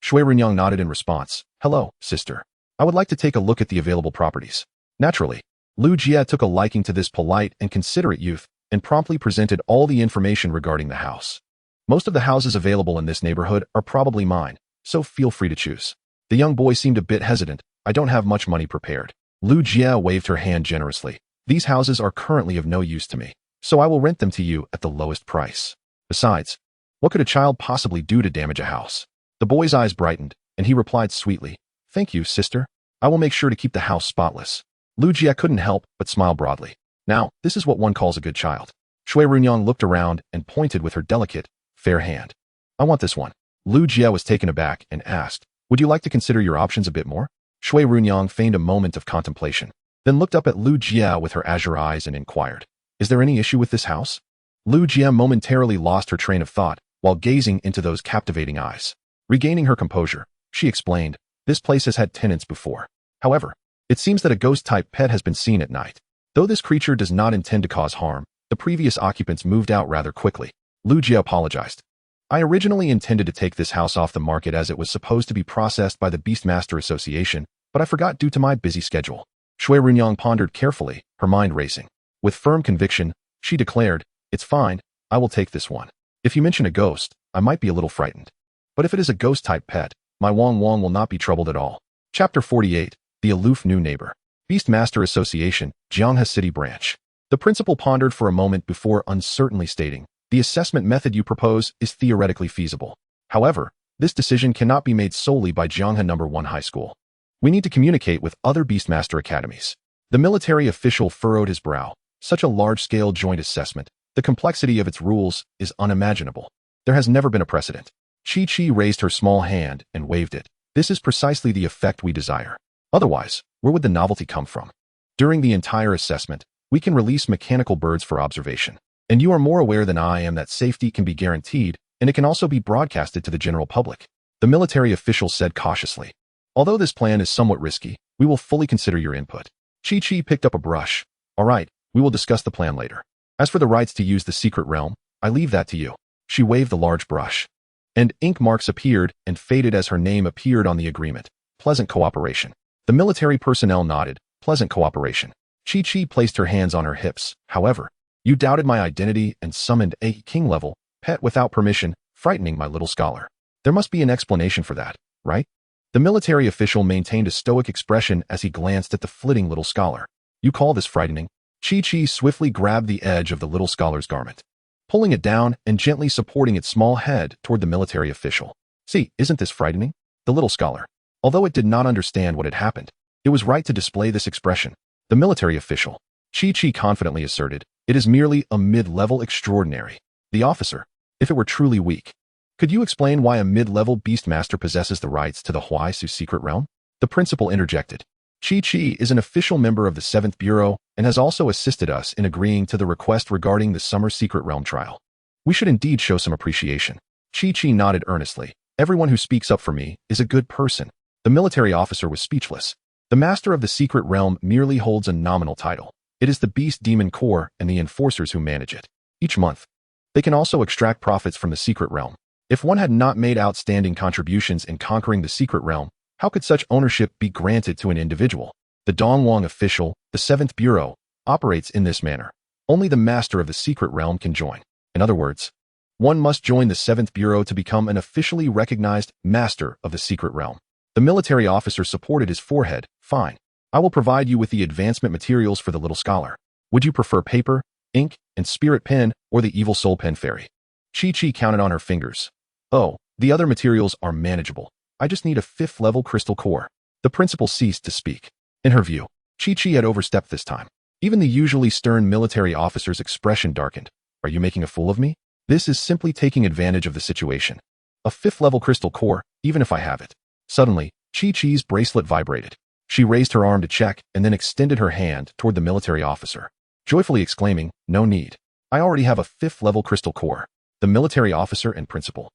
Xue Ruyan nodded in response. Hello, sister. I would like to take a look at the available properties. Naturally, Liu Jia took a liking to this polite and considerate youth and promptly presented all the information regarding the house. Most of the houses available in this neighborhood are probably mine, so feel free to choose. The young boy seemed a bit hesitant. I don't have much money prepared. Liu Jia waved her hand generously. These houses are currently of no use to me, so I will rent them to you at the lowest price. Besides, what could a child possibly do to damage a house? The boy's eyes brightened, and he replied sweetly, thank you, sister. I will make sure to keep the house spotless. Liu Jia couldn't help but smile broadly. Now, this is what one calls a good child. Xue Ruyan looked around and pointed with her delicate, fair hand. I want this one. Liu Jia was taken aback and asked, would you like to consider your options a bit more? Xue Ruyan feigned a moment of contemplation, then looked up at Liu Jia with her azure eyes and inquired, is there any issue with this house? Liu Jia momentarily lost her train of thought while gazing into those captivating eyes. Regaining her composure, she explained, this place has had tenants before. However, it seems that a ghost-type pet has been seen at night. Though this creature does not intend to cause harm, the previous occupants moved out rather quickly. Liu Jia apologized. I originally intended to take this house off the market as it was supposed to be processed by the Beastmaster Association, but I forgot due to my busy schedule. Xue Ruyan pondered carefully, her mind racing. With firm conviction, she declared, it's fine, I will take this one. If you mention a ghost, I might be a little frightened. But if it is a ghost-type pet, my Wong Wong will not be troubled at all. Chapter 48, The Aloof New Neighbor. Beastmaster Association, Jianghe City Branch. The principal pondered for a moment before uncertainly stating, the assessment method you propose is theoretically feasible. However, this decision cannot be made solely by Jianghe No. 1 High School. We need to communicate with other Beastmaster academies. The military official furrowed his brow. Such a large-scale joint assessment, the complexity of its rules is unimaginable. There has never been a precedent. Chi-Chi raised her small hand and waved it. This is precisely the effect we desire. Otherwise, where would the novelty come from? During the entire assessment, we can release mechanical birds for observation. And you are more aware than I am that safety can be guaranteed, and it can also be broadcasted to the general public. The military official said cautiously. Although this plan is somewhat risky, we will fully consider your input. Chi-Chi picked up a brush. All right, we will discuss the plan later. As for the rights to use the secret realm, I leave that to you. She waved the large brush. And ink marks appeared and faded as her name appeared on the agreement. Pleasant cooperation. The military personnel nodded. Pleasant cooperation. Chi-Chi placed her hands on her hips. However, you doubted my identity and summoned a king-level pet without permission, frightening my little scholar. There must be an explanation for that, right? The military official maintained a stoic expression as he glanced at the flitting little scholar. You call this frightening? Chi-Chi swiftly grabbed the edge of the little scholar's garment, pulling it down and gently supporting its small head toward the military official. See, isn't this frightening? The little scholar, although it did not understand what had happened, it was right to display this expression. The military official, Chi-Chi confidently asserted, it is merely a mid-level extraordinary. The officer, if it were truly weak. Could you explain why a mid-level beastmaster possesses the rights to the Huaisu secret realm? The principal interjected. Chi-Chi is an official member of the 7th Bureau and has also assisted us in agreeing to the request regarding the summer secret realm trial. We should indeed show some appreciation. Chi-Chi nodded earnestly. Everyone who speaks up for me is a good person. The military officer was speechless. The master of the secret realm merely holds a nominal title. It is the Beast Demon Corps and the enforcers who manage it. Each month, they can also extract profits from the secret realm. If one had not made outstanding contributions in conquering the secret realm, how could such ownership be granted to an individual? The Dongwang official, the 7th Bureau, operates in this manner. Only the master of the secret realm can join. In other words, one must join the 7th Bureau to become an officially recognized master of the secret realm. The military officer supported his forehead. Fine. I will provide you with the advancement materials for the little scholar. Would you prefer paper, ink, and spirit pen, or the evil soul pen fairy? Chi-Chi counted on her fingers. Oh, the other materials are manageable. I just need a 5th level crystal core. The principal ceased to speak. In her view, Chi-Chi had overstepped this time. Even the usually stern military officer's expression darkened. Are you making a fool of me? This is simply taking advantage of the situation. A 5th level crystal core, even if I have it. Suddenly, Chi-Chi's bracelet vibrated. She raised her arm to check and then extended her hand toward the military officer, joyfully exclaiming, "No need. I already have a 5th level crystal core." The military officer and principal.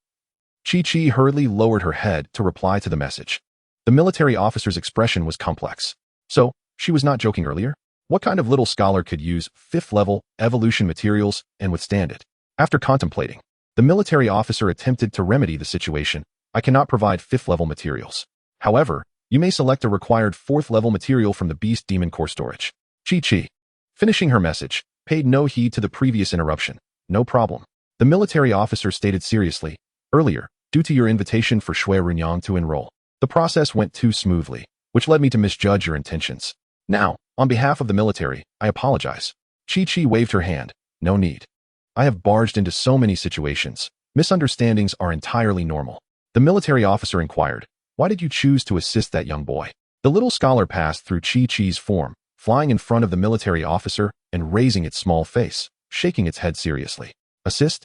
Chi-Chi hurriedly lowered her head to reply to the message. The military officer's expression was complex. So, she was not joking earlier? What kind of little scholar could use 5th level evolution materials and withstand it? After contemplating, the military officer attempted to remedy the situation. I cannot provide 5th level materials. However, you may select a required 4th level material from the Beast Demon Core storage. Chi-Chi, finishing her message, paid no heed to the previous interruption. No problem. The military officer stated seriously, earlier, due to your invitation for Xue Ruyan to enroll, the process went too smoothly, which led me to misjudge your intentions. Now, on behalf of the military, I apologize. Chi-Chi waved her hand. No need. I have barged into so many situations. Misunderstandings are entirely normal. The military officer inquired, why did you choose to assist that young boy? The little scholar passed through Chi-Chi's form, flying in front of the military officer and raising its small face, shaking its head seriously. Assist?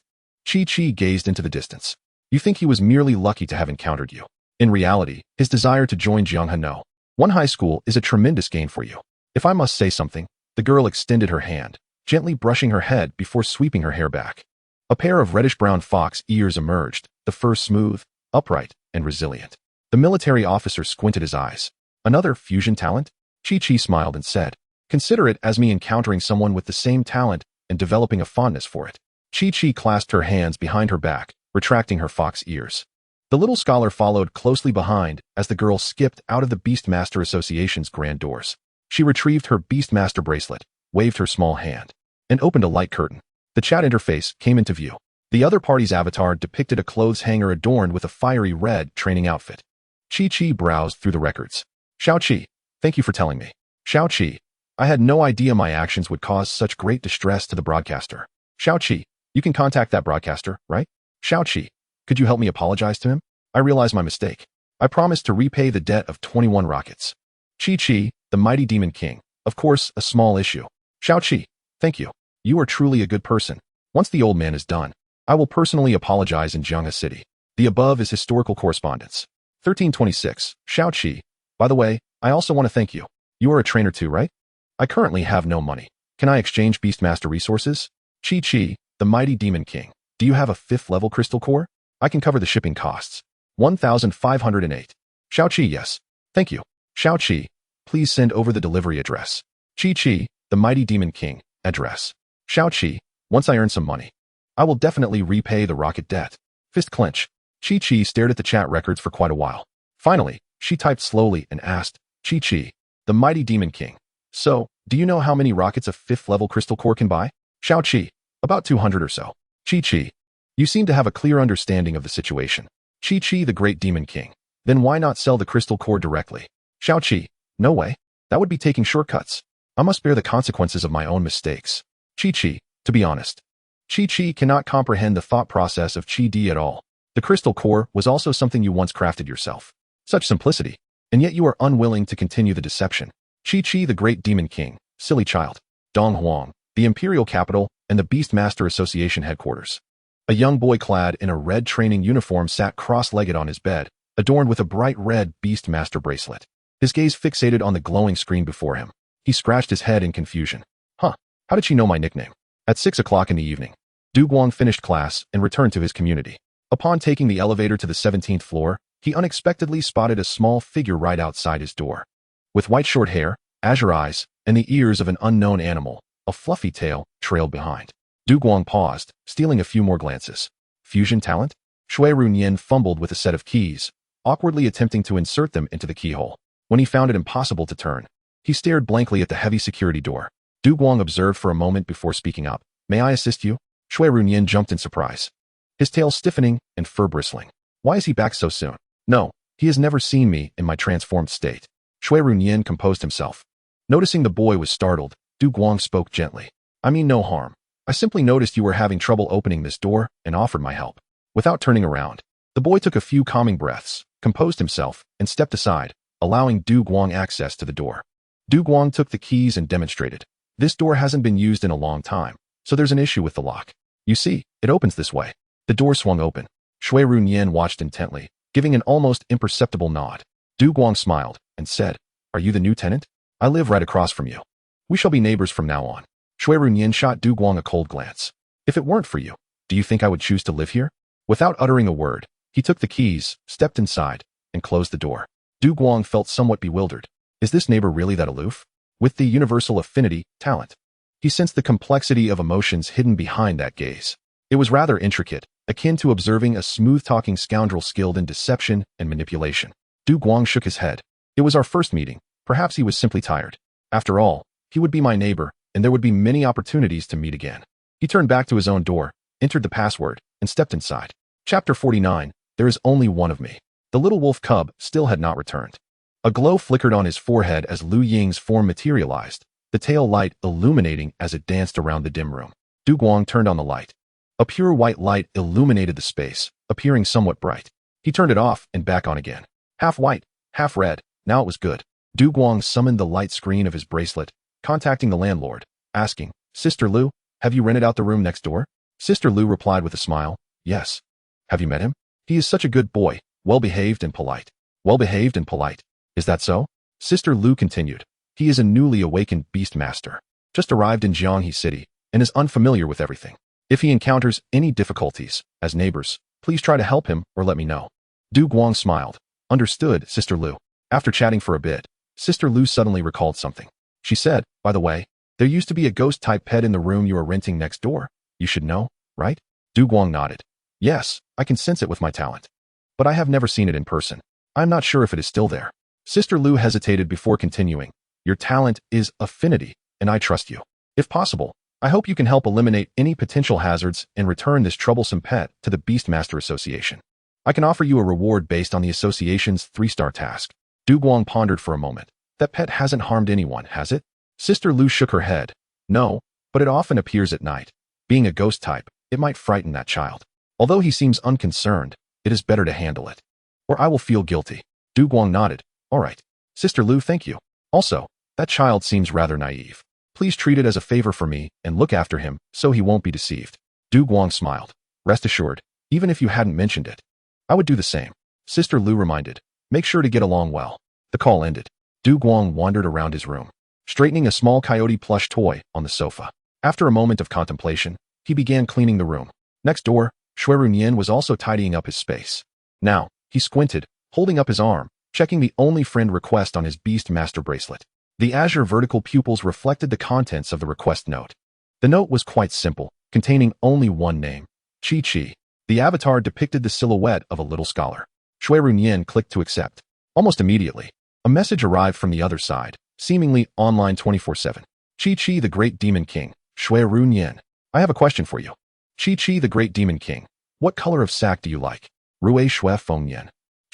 Chi-Chi gazed into the distance. You think he was merely lucky to have encountered you. In reality, his desire to join Jianghe One high school is a tremendous gain for you. If I must say something, the girl extended her hand, gently brushing her head before sweeping her hair back. A pair of reddish-brown fox ears emerged, the fur smooth, upright, and resilient. The military officer squinted his eyes. Another fusion talent? Chi-Chi smiled and said, consider it as me encountering someone with the same talent and developing a fondness for it. Chi-Chi clasped her hands behind her back, retracting her fox ears. The little scholar followed closely behind as the girl skipped out of the Beastmaster Association's grand doors. She retrieved her Beastmaster bracelet, waved her small hand, and opened a light curtain. The chat interface came into view. The other party's avatar depicted a clothes hanger adorned with a fiery red training outfit. Chi-Chi browsed through the records. Xiao-Chi, thank you for telling me. Xiao-Chi, I had no idea my actions would cause such great distress to the broadcaster. Xiao-Chi, you can contact that broadcaster, right? Xiao-Chi, could you help me apologize to him? I realize my mistake. I promised to repay the debt of 21 rockets. Chi-Chi, the mighty demon king. Of course, a small issue. Xiao-Chi, thank you. You are truly a good person. Once the old man is done, I will personally apologize in Jianghe City. The above is historical correspondence. 1326, Xiao-Chi. By the way, I also want to thank you. You are a trainer too, right? I currently have no money. Can I exchange Beastmaster resources? Chi-Chi, the mighty demon king. Do you have a 5th level crystal core? I can cover the shipping costs. 1,508. Xiao-Chi, yes. Thank you. Xiao-Chi, please send over the delivery address. Chi-Chi, the mighty demon king, address. Xiao-Chi, once I earn some money, I will definitely repay the rocket debt. Fist clench. Chi-Chi stared at the chat records for quite a while. Finally, she typed slowly and asked, Chi-Chi, the mighty demon king. So, do you know how many rockets a 5th level crystal core can buy? Xiao-Chi, about 200 or so. Chi-Chi, you seem to have a clear understanding of the situation. Chi-Chi, the great demon king. Then why not sell the crystal core directly? Xiao-Chi, no way. That would be taking shortcuts. I must bear the consequences of my own mistakes. Chi-Chi, to be honest. Chi-Chi cannot comprehend the thought process of Chi-Di at all. The crystal core was also something you once crafted yourself. Such simplicity. And yet you are unwilling to continue the deception. Chi-Chi, the great demon king. Silly child. Donghuang, the imperial capital, and the Beastmaster Association headquarters. A young boy clad in a red training uniform sat cross-legged on his bed, adorned with a bright red Beastmaster bracelet. His gaze fixated on the glowing screen before him. He scratched his head in confusion. Huh, how did she know my nickname? At 6 o'clock in the evening, Duguang finished class and returned to his community. Upon taking the elevator to the 17th floor, he unexpectedly spotted a small figure right outside his door. With white short hair, azure eyes, and the ears of an unknown animal, a fluffy tail trailed behind. Duguang paused, stealing a few more glances. Fusion talent? Xue Ruyan fumbled with a set of keys, awkwardly attempting to insert them into the keyhole. When he found it impossible to turn, he stared blankly at the heavy security door. Du Guang observed for a moment before speaking up. May I assist you? Xue Ruyan jumped in surprise, his tail stiffening and fur bristling. Why is he back so soon? No, he has never seen me in my transformed state. Xue Ruyan composed himself. Noticing the boy was startled, Du Guang spoke gently. I mean no harm. I simply noticed you were having trouble opening this door and offered my help. Without turning around, the boy took a few calming breaths, composed himself, and stepped aside, allowing Du Guang access to the door. Du Guang took the keys and demonstrated. This door hasn't been used in a long time, so there's an issue with the lock. You see, it opens this way. The door swung open. Xue Ruyan watched intently, giving an almost imperceptible nod. Du Guang smiled and said, Are you the new tenant? I live right across from you. We shall be neighbors from now on. Xue Ruyan shot Du Guang a cold glance. If it weren't for you, do you think I would choose to live here? Without uttering a word, he took the keys, stepped inside, and closed the door. Du Guang felt somewhat bewildered. Is this neighbor really that aloof? With the universal affinity, talent. He sensed the complexity of emotions hidden behind that gaze. It was rather intricate, akin to observing a smooth-talking scoundrel skilled in deception and manipulation. Du Guang shook his head. It was our first meeting. Perhaps he was simply tired. After all, he would be my neighbor, and there would be many opportunities to meet again. He turned back to his own door, entered the password, and stepped inside. Chapter 49, There is only one of me. The little wolf cub still had not returned. A glow flickered on his forehead as Lu Ying's form materialized, the tail light illuminating as it danced around the dim room. Du Guang turned on the light. A pure white light illuminated the space, appearing somewhat bright. He turned it off and back on again. Half white, half red, now it was good. Du Guang summoned the light screen of his bracelet, contacting the landlord, asking, Sister Lu, have you rented out the room next door? Sister Lu replied with a smile, Yes. Have you met him? He is such a good boy, well-behaved and polite. Well-behaved and polite. Is that so? Sister Lu continued. He is a newly awakened beast master. Just arrived in Jianghe City and is unfamiliar with everything. If he encounters any difficulties, as neighbors, please try to help him or let me know. Du Guang smiled. Understood, Sister Lu. After chatting for a bit, Sister Lu suddenly recalled something. She said, By the way, there used to be a ghost-type pet in the room you are renting next door. You should know, right? Du Guang nodded. Yes, I can sense it with my talent. But I have never seen it in person. I'm not sure if it is still there. Sister Lu hesitated before continuing. Your talent is affinity, and I trust you. If possible, I hope you can help eliminate any potential hazards and return this troublesome pet to the Beastmaster Association. I can offer you a reward based on the association's 3-star task. Du Guang pondered for a moment. That pet hasn't harmed anyone, has it? Sister Lu shook her head. No, but it often appears at night. Being a ghost type, it might frighten that child. Although he seems unconcerned, it is better to handle it. Or I will feel guilty. Du Guang nodded. All right. Sister Lu, thank you. Also, that child seems rather naive. Please treat it as a favor for me and look after him so he won't be deceived. Du Guang smiled. Rest assured, even if you hadn't mentioned it, I would do the same. Sister Lu reminded. Make sure to get along well. The call ended. Du Guang wandered around his room, straightening a small coyote plush toy on the sofa. After a moment of contemplation, he began cleaning the room. Next door, Xue Ruyan was also tidying up his space. Now, he squinted, holding up his arm, checking the only friend request on his Beast Master bracelet. The azure vertical pupils reflected the contents of the request note. The note was quite simple, containing only one name, Chi-Chi. The avatar depicted the silhouette of a little scholar. Xue Ruyan clicked to accept. Almost immediately, a message arrived from the other side, seemingly online 24/7. Chi-Chi the Great Demon King, Xue Ruyan. I have a question for you. Chi-Chi the Great Demon King. What color of sack do you like? Rui Xue Fengyan.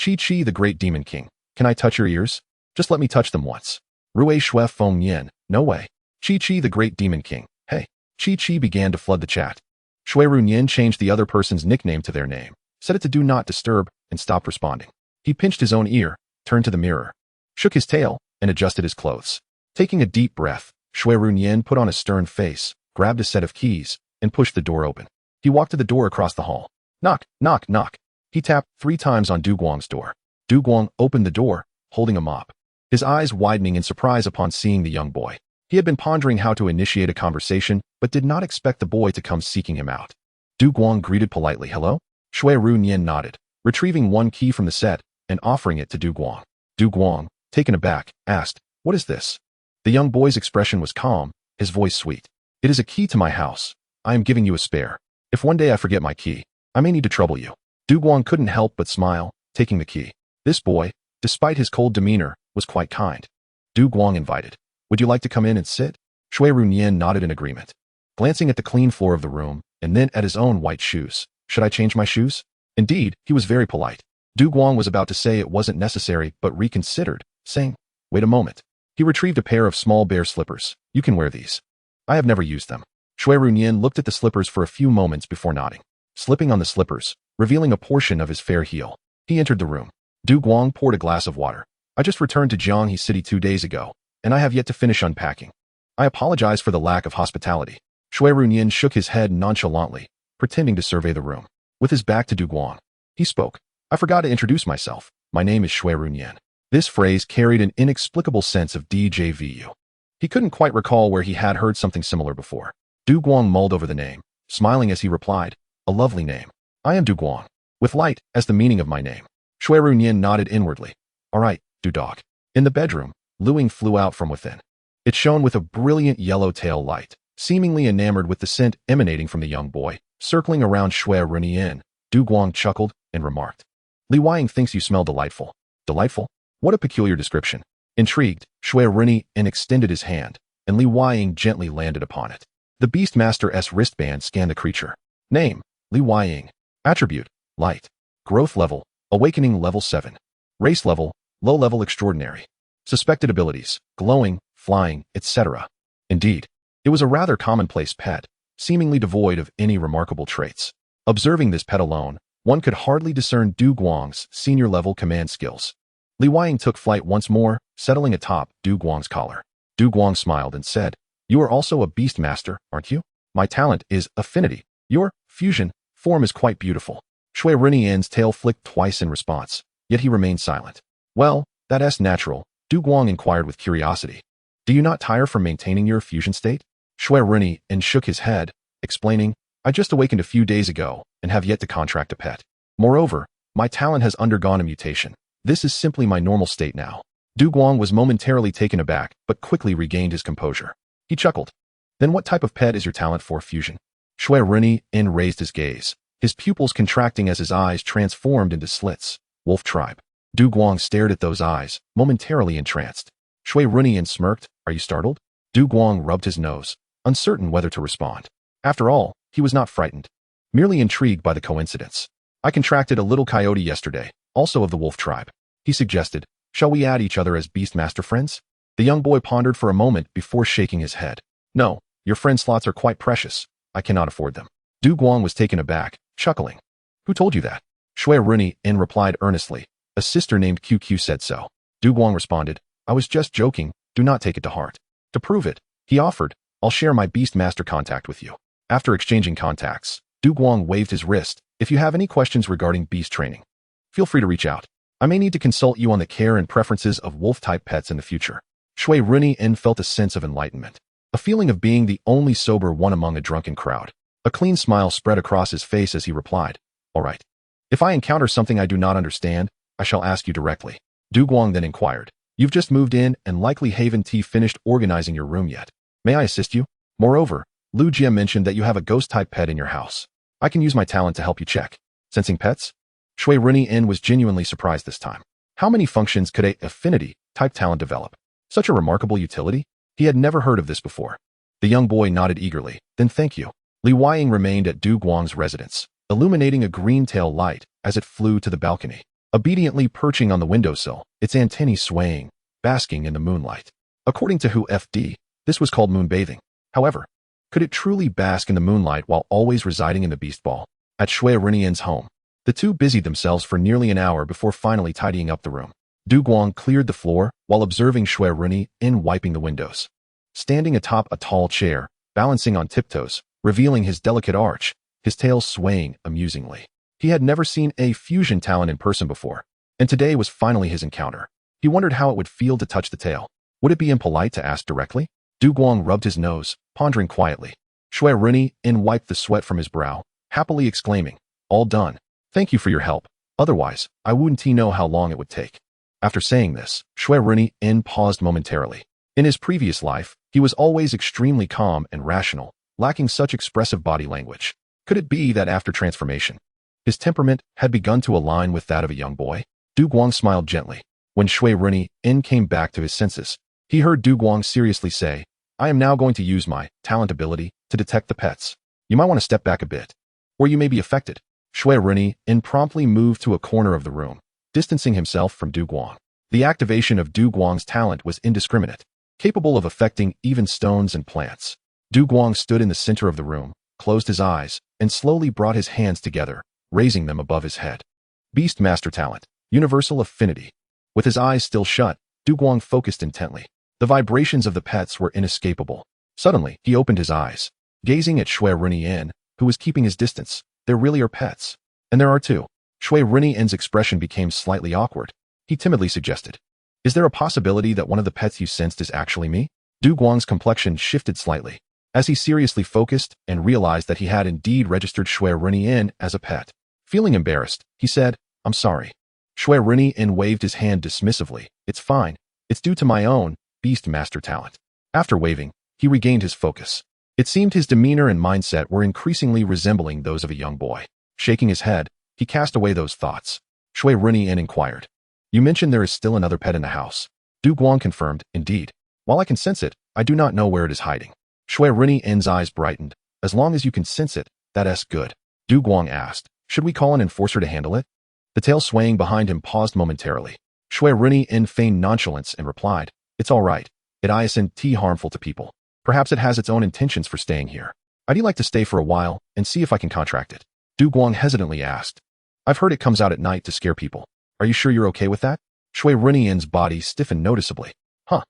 Chi-Chi the Great Demon King. Can I touch your ears? Just let me touch them once. Rui Xue Fengyan. No way. Chi-Chi the Great Demon King. Hey. Chi-Chi began to flood the chat. Xue Ruyan changed the other person's nickname to their name, set it to do not disturb, and stopped responding. He pinched his own ear, turned to the mirror, shook his tail, and adjusted his clothes. Taking a deep breath, Xue Ruyan put on a stern face, grabbed a set of keys, and pushed the door open. He walked to the door across the hall. Knock, knock, knock. He tapped 3 times on Du Guang's door. Du Guang opened the door, holding a mop, his eyes widening in surprise upon seeing the young boy. He had been pondering how to initiate a conversation, but did not expect the boy to come seeking him out. Du Guang greeted politely. Hello? Xue Ruyan nodded, retrieving one key from the set and offering it to Du Guang. Du Guang, taken aback, asked, What is this? The young boy's expression was calm, his voice sweet. It is a key to my house. I am giving you a spare. If one day I forget my key, I may need to trouble you. Du Guang couldn't help but smile, taking the key. This boy, despite his cold demeanor, was quite kind. Du Guang invited. Would you like to come in and sit? Xue Ruyan nodded in agreement. Glancing at the clean floor of the room, and then at his own white shoes. Should I change my shoes? Indeed, he was very polite. Du Guang was about to say it wasn't necessary, but reconsidered, saying, wait a moment. He retrieved a pair of small bear slippers. You can wear these. I have never used them. Xue Ruyan looked at the slippers for a few moments before nodding. Slipping on the slippers, revealing a portion of his fair heel, he entered the room. Du Guang poured a glass of water. I just returned to Jianghe City 2 days ago, and I have yet to finish unpacking. I apologize for the lack of hospitality. Xue Ruyan shook his head nonchalantly, pretending to survey the room. With his back to Du Guang, he spoke. I forgot to introduce myself. My name is Xue Ruyan. This phrase carried an inexplicable sense of déjà vu. He couldn't quite recall where he had heard something similar before. Du Guang mulled over the name, smiling as he replied, a lovely name. I am Du Guang, with light as the meaning of my name. Xue Ruyan nodded inwardly. All right, Du Dog. In the bedroom, Luing flew out from within. It shone with a brilliant yellow tail light, seemingly enamored with the scent emanating from the young boy. Circling around Xue Ruyan, Du Guang chuckled and remarked, Lighthearted thinks you smell delightful. Delightful? What a peculiar description. Intrigued, Xue Ruyan extended his hand, and Lighthearted gently landed upon it. The Beastmaster's wristband scanned the creature. Name, Lighthearted. Attribute, light. Growth level, awakening level 7. Race level, low level extraordinary. Suspected abilities, glowing, flying, etc. Indeed, it was a rather commonplace pet, seemingly devoid of any remarkable traits. Observing this pet alone, one could hardly discern Du Guang's senior-level command skills. Lighthearted took flight once more, settling atop Du Guang's collar. Du Guang smiled and said, You are also a Beastmaster, aren't you? My talent is Affinity. Your fusion form is quite beautiful. Xue Ruyan's tail flicked twice in response, yet he remained silent. Well, that's natural, Du Guang inquired with curiosity. Do you not tire from maintaining your fusion state? Xue Ruyan shook his head, explaining, I just awakened a few days ago and have yet to contract a pet. Moreover, my talent has undergone a mutation. This is simply my normal state now. Du Guang was momentarily taken aback, but quickly regained his composure. He chuckled. Then what type of pet is your talent for fusion? Xue Ruyan raised his gaze, his pupils contracting as his eyes transformed into slits. Wolf tribe. Du Guang stared at those eyes, momentarily entranced. Xue Ruyan smirked. Are you startled? Du Guang rubbed his nose, uncertain whether to respond. After all, he was not frightened, merely intrigued by the coincidence. I contracted a little coyote yesterday, also of the wolf tribe. He suggested, shall we add each other as Beastmaster friends? The young boy pondered for a moment before shaking his head. No, your friend slots are quite precious. I cannot afford them. Du Guang was taken aback, chuckling. Who told you that? Xue Ruyan replied earnestly. A sister named QQ said so. Du Guang responded, I was just joking, do not take it to heart. To prove it, he offered, I'll share my Beastmaster contact with you. After exchanging contacts, Du Guang waved his wrist. If you have any questions regarding beast training, feel free to reach out. I may need to consult you on the care and preferences of wolf-type pets in the future. Xue Ruyan felt a sense of enlightenment, a feeling of being the only sober one among a drunken crowd. A clean smile spread across his face as he replied, All right. If I encounter something I do not understand, I shall ask you directly. Du Guang then inquired, You've just moved in and likely haven't finished organizing your room yet. May I assist you? Moreover, Lu Jia mentioned that you have a ghost-type pet in your house. I can use my talent to help you check. Sensing pets? Xue Ruyan was genuinely surprised this time. How many functions could a affinity-type talent develop? Such a remarkable utility? He had never heard of this before. The young boy nodded eagerly. Then thank you. Lighthearted remained at Du Guang's residence, illuminating a green tail light as it flew to the balcony. Obediently perching on the windowsill, its antennae swaying, basking in the moonlight. According to Xue, this was called moonbathing. However, could it truly bask in the moonlight while always residing in the beast ball? At Xue Ruyan's home, the two busied themselves for nearly an hour before finally tidying up the room. Du Guang cleared the floor while observing Xue Ruyan wiping the windows. Standing atop a tall chair, balancing on tiptoes, revealing his delicate arch, his tail swaying amusingly. He had never seen a fusion talent in person before, and today was finally his encounter. He wondered how it would feel to touch the tail. Would it be impolite to ask directly? Du Guang rubbed his nose, pondering quietly. Xue Ruyan wiped the sweat from his brow, happily exclaiming, All done. Thank you for your help. Otherwise, I wouldn't know how long it would take. After saying this, Xue Ruyan paused momentarily. In his previous life, he was always extremely calm and rational, lacking such expressive body language. Could it be that after transformation, His temperament had begun to align with that of a young boy. Du Guang smiled gently. When Xue Ruyan came back to his senses, he heard Du Guang seriously say, I am now going to use my talent ability to detect the pets. You might want to step back a bit, or you may be affected. Xue Ruyan promptly moved to a corner of the room, distancing himself from Du Guang. The activation of Du Guang's talent was indiscriminate, capable of affecting even stones and plants. Du Guang stood in the center of the room, closed his eyes, and slowly brought his hands together, raising them above his head. Beast Master Talent, Universal Affinity. With his eyes still shut, Du Guang focused intently. The vibrations of the pets were inescapable. Suddenly, he opened his eyes, gazing at Xue Ruyan, who was keeping his distance. There really are pets. And there are two. Xue Ruyan's expression became slightly awkward. He timidly suggested, Is there a possibility that one of the pets you sensed is actually me? Du Guang's complexion shifted slightly, as he seriously focused and realized that he had indeed registered Xue Ruyan as a pet. Feeling embarrassed, he said, I'm sorry. Xue Ruyan waved his hand dismissively. It's fine. It's due to my own Beast Master talent. After waving, he regained his focus. It seemed his demeanor and mindset were increasingly resembling those of a young boy. Shaking his head, he cast away those thoughts. Xue Ruyan inquired, You mentioned there is still another pet in the house. Du Guang confirmed, Indeed. While I can sense it, I do not know where it is hiding. Xue Ruyan's eyes brightened. As long as you can sense it, that's good. Du Guang asked, Should we call an enforcer to handle it? The tail swaying behind him paused momentarily. Xue Ruyan feigned nonchalance and replied, It's all right. It isn't harmful to people. Perhaps it has its own intentions for staying here. I'd like to stay for a while and see if I can contract it. Du Guang hesitantly asked, I've heard it comes out at night to scare people. Are you sure you're okay with that? Xue Ruyan's body stiffened noticeably. Huh.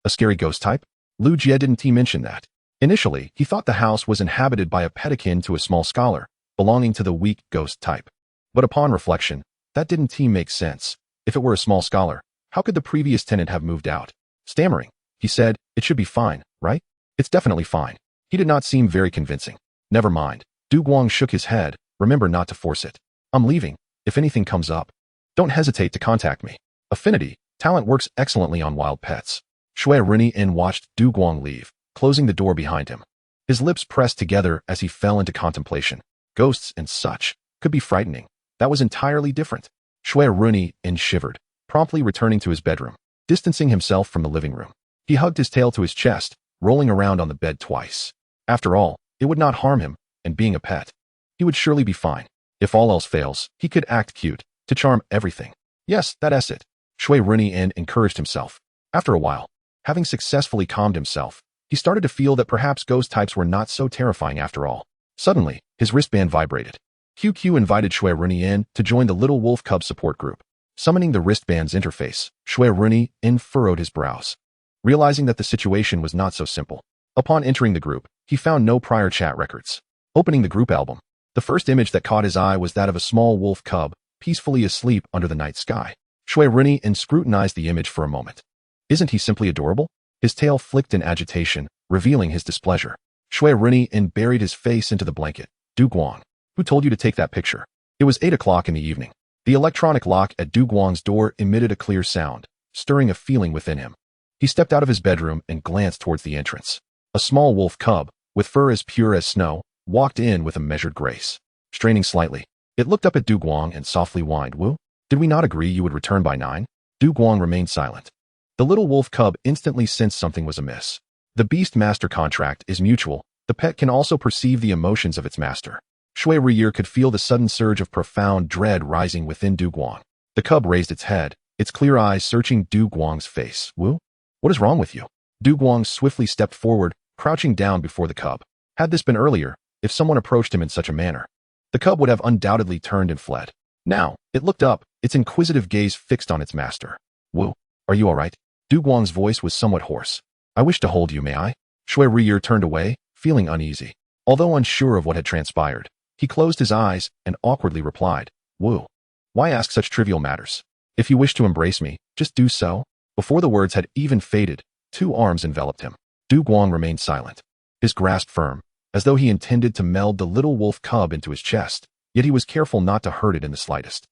A scary ghost type? Lu Jie didn't mention that. Initially, he thought the house was inhabited by a pet akin to a small scholar, belonging to the weak ghost type. But upon reflection, that didn't make sense. If it were a small scholar, how could the previous tenant have moved out? Stammering, he said, It should be fine, right? It's definitely fine. He did not seem very convincing. Never mind. Du Guang shook his head. Remember not to force it. I'm leaving. If anything comes up, don't hesitate to contact me. Affinity, talent works excellently on wild pets. Xue Ruyan watched Du Guang leave, closing the door behind him. His lips pressed together as he fell into contemplation. Ghosts and such could be frightening. That was entirely different. Xue Ruyan shivered, promptly returning to his bedroom, distancing himself from the living room. He hugged his tail to his chest, rolling around on the bed twice. After all, it would not harm him, and being a pet, he would surely be fine. If all else fails, he could act cute, to charm everything. Yes, that's it. Xue Ruyan encouraged himself. After a while, having successfully calmed himself, he started to feel that perhaps ghost types were not so terrifying after all. Suddenly, his wristband vibrated. QQ invited Xue Ruyan to join the Little Wolf Cub support group. Summoning the wristband's interface, Xue Ruyan furrowed his brows, realizing that the situation was not so simple. Upon entering the group, he found no prior chat records. Opening the group album, the first image that caught his eye was that of a small wolf cub, peacefully asleep under the night sky. Xue Ruyan scrutinized the image for a moment. Isn't he simply adorable? His tail flicked in agitation, revealing his displeasure. Xue Ruyan buried his face into the blanket. Du Guang, who told you to take that picture? It was 8 o'clock in the evening. The electronic lock at Du Guang's door emitted a clear sound, stirring a feeling within him. He stepped out of his bedroom and glanced towards the entrance. A small wolf cub, with fur as pure as snow, walked in with a measured grace. Straining slightly, it looked up at Du Guang and softly whined, Wu, did we not agree you would return by 9? Du Guang remained silent. The little wolf cub instantly sensed something was amiss. The beast master contract is mutual. The pet can also perceive the emotions of its master. Xue Ruyan could feel the sudden surge of profound dread rising within Du Guang. The cub raised its head, its clear eyes searching Du Guang's face. Wu? What is wrong with you? Du Guang swiftly stepped forward, crouching down before the cub. Had this been earlier, if someone approached him in such a manner, the cub would have undoubtedly turned and fled. Now, it looked up, its inquisitive gaze fixed on its master. Wu, are you all right? Du Guang's voice was somewhat hoarse. I wish to hold you, may I? Xue Ruyan turned away, feeling uneasy. Although unsure of what had transpired, he closed his eyes and awkwardly replied, Wu, why ask such trivial matters? If you wish to embrace me, just do so. Before the words had even faded, 2 arms enveloped him. Du Guang remained silent, his grasp firm, as though he intended to meld the little wolf cub into his chest, yet he was careful not to hurt it in the slightest.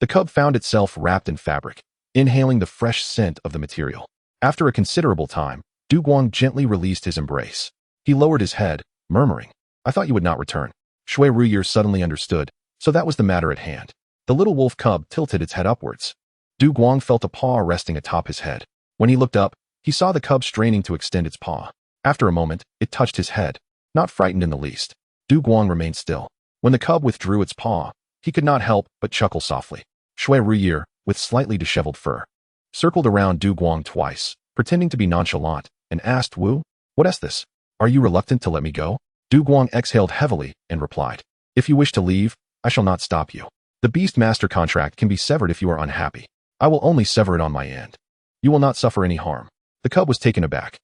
The cub found itself wrapped in fabric, inhaling the fresh scent of the material. After a considerable time, Du Guang gently released his embrace. He lowered his head, murmuring, I thought you would not return. Xue Ruyan suddenly understood. So that was the matter at hand. The little wolf cub tilted its head upwards. Du Guang felt a paw resting atop his head. When he looked up, he saw the cub straining to extend its paw. After a moment, it touched his head. Not frightened in the least. Du Guang remained still. When the cub withdrew its paw, he could not help but chuckle softly. Xue Ruyan, with slightly disheveled fur, circled around Du Guang twice, pretending to be nonchalant, and asked Wu, "What is this? Are you reluctant to let me go?" Du Guang exhaled heavily and replied, "If you wish to leave, I shall not stop you. The Beast Master contract can be severed if you are unhappy. I will only sever it on my end. You will not suffer any harm." The cub was taken aback.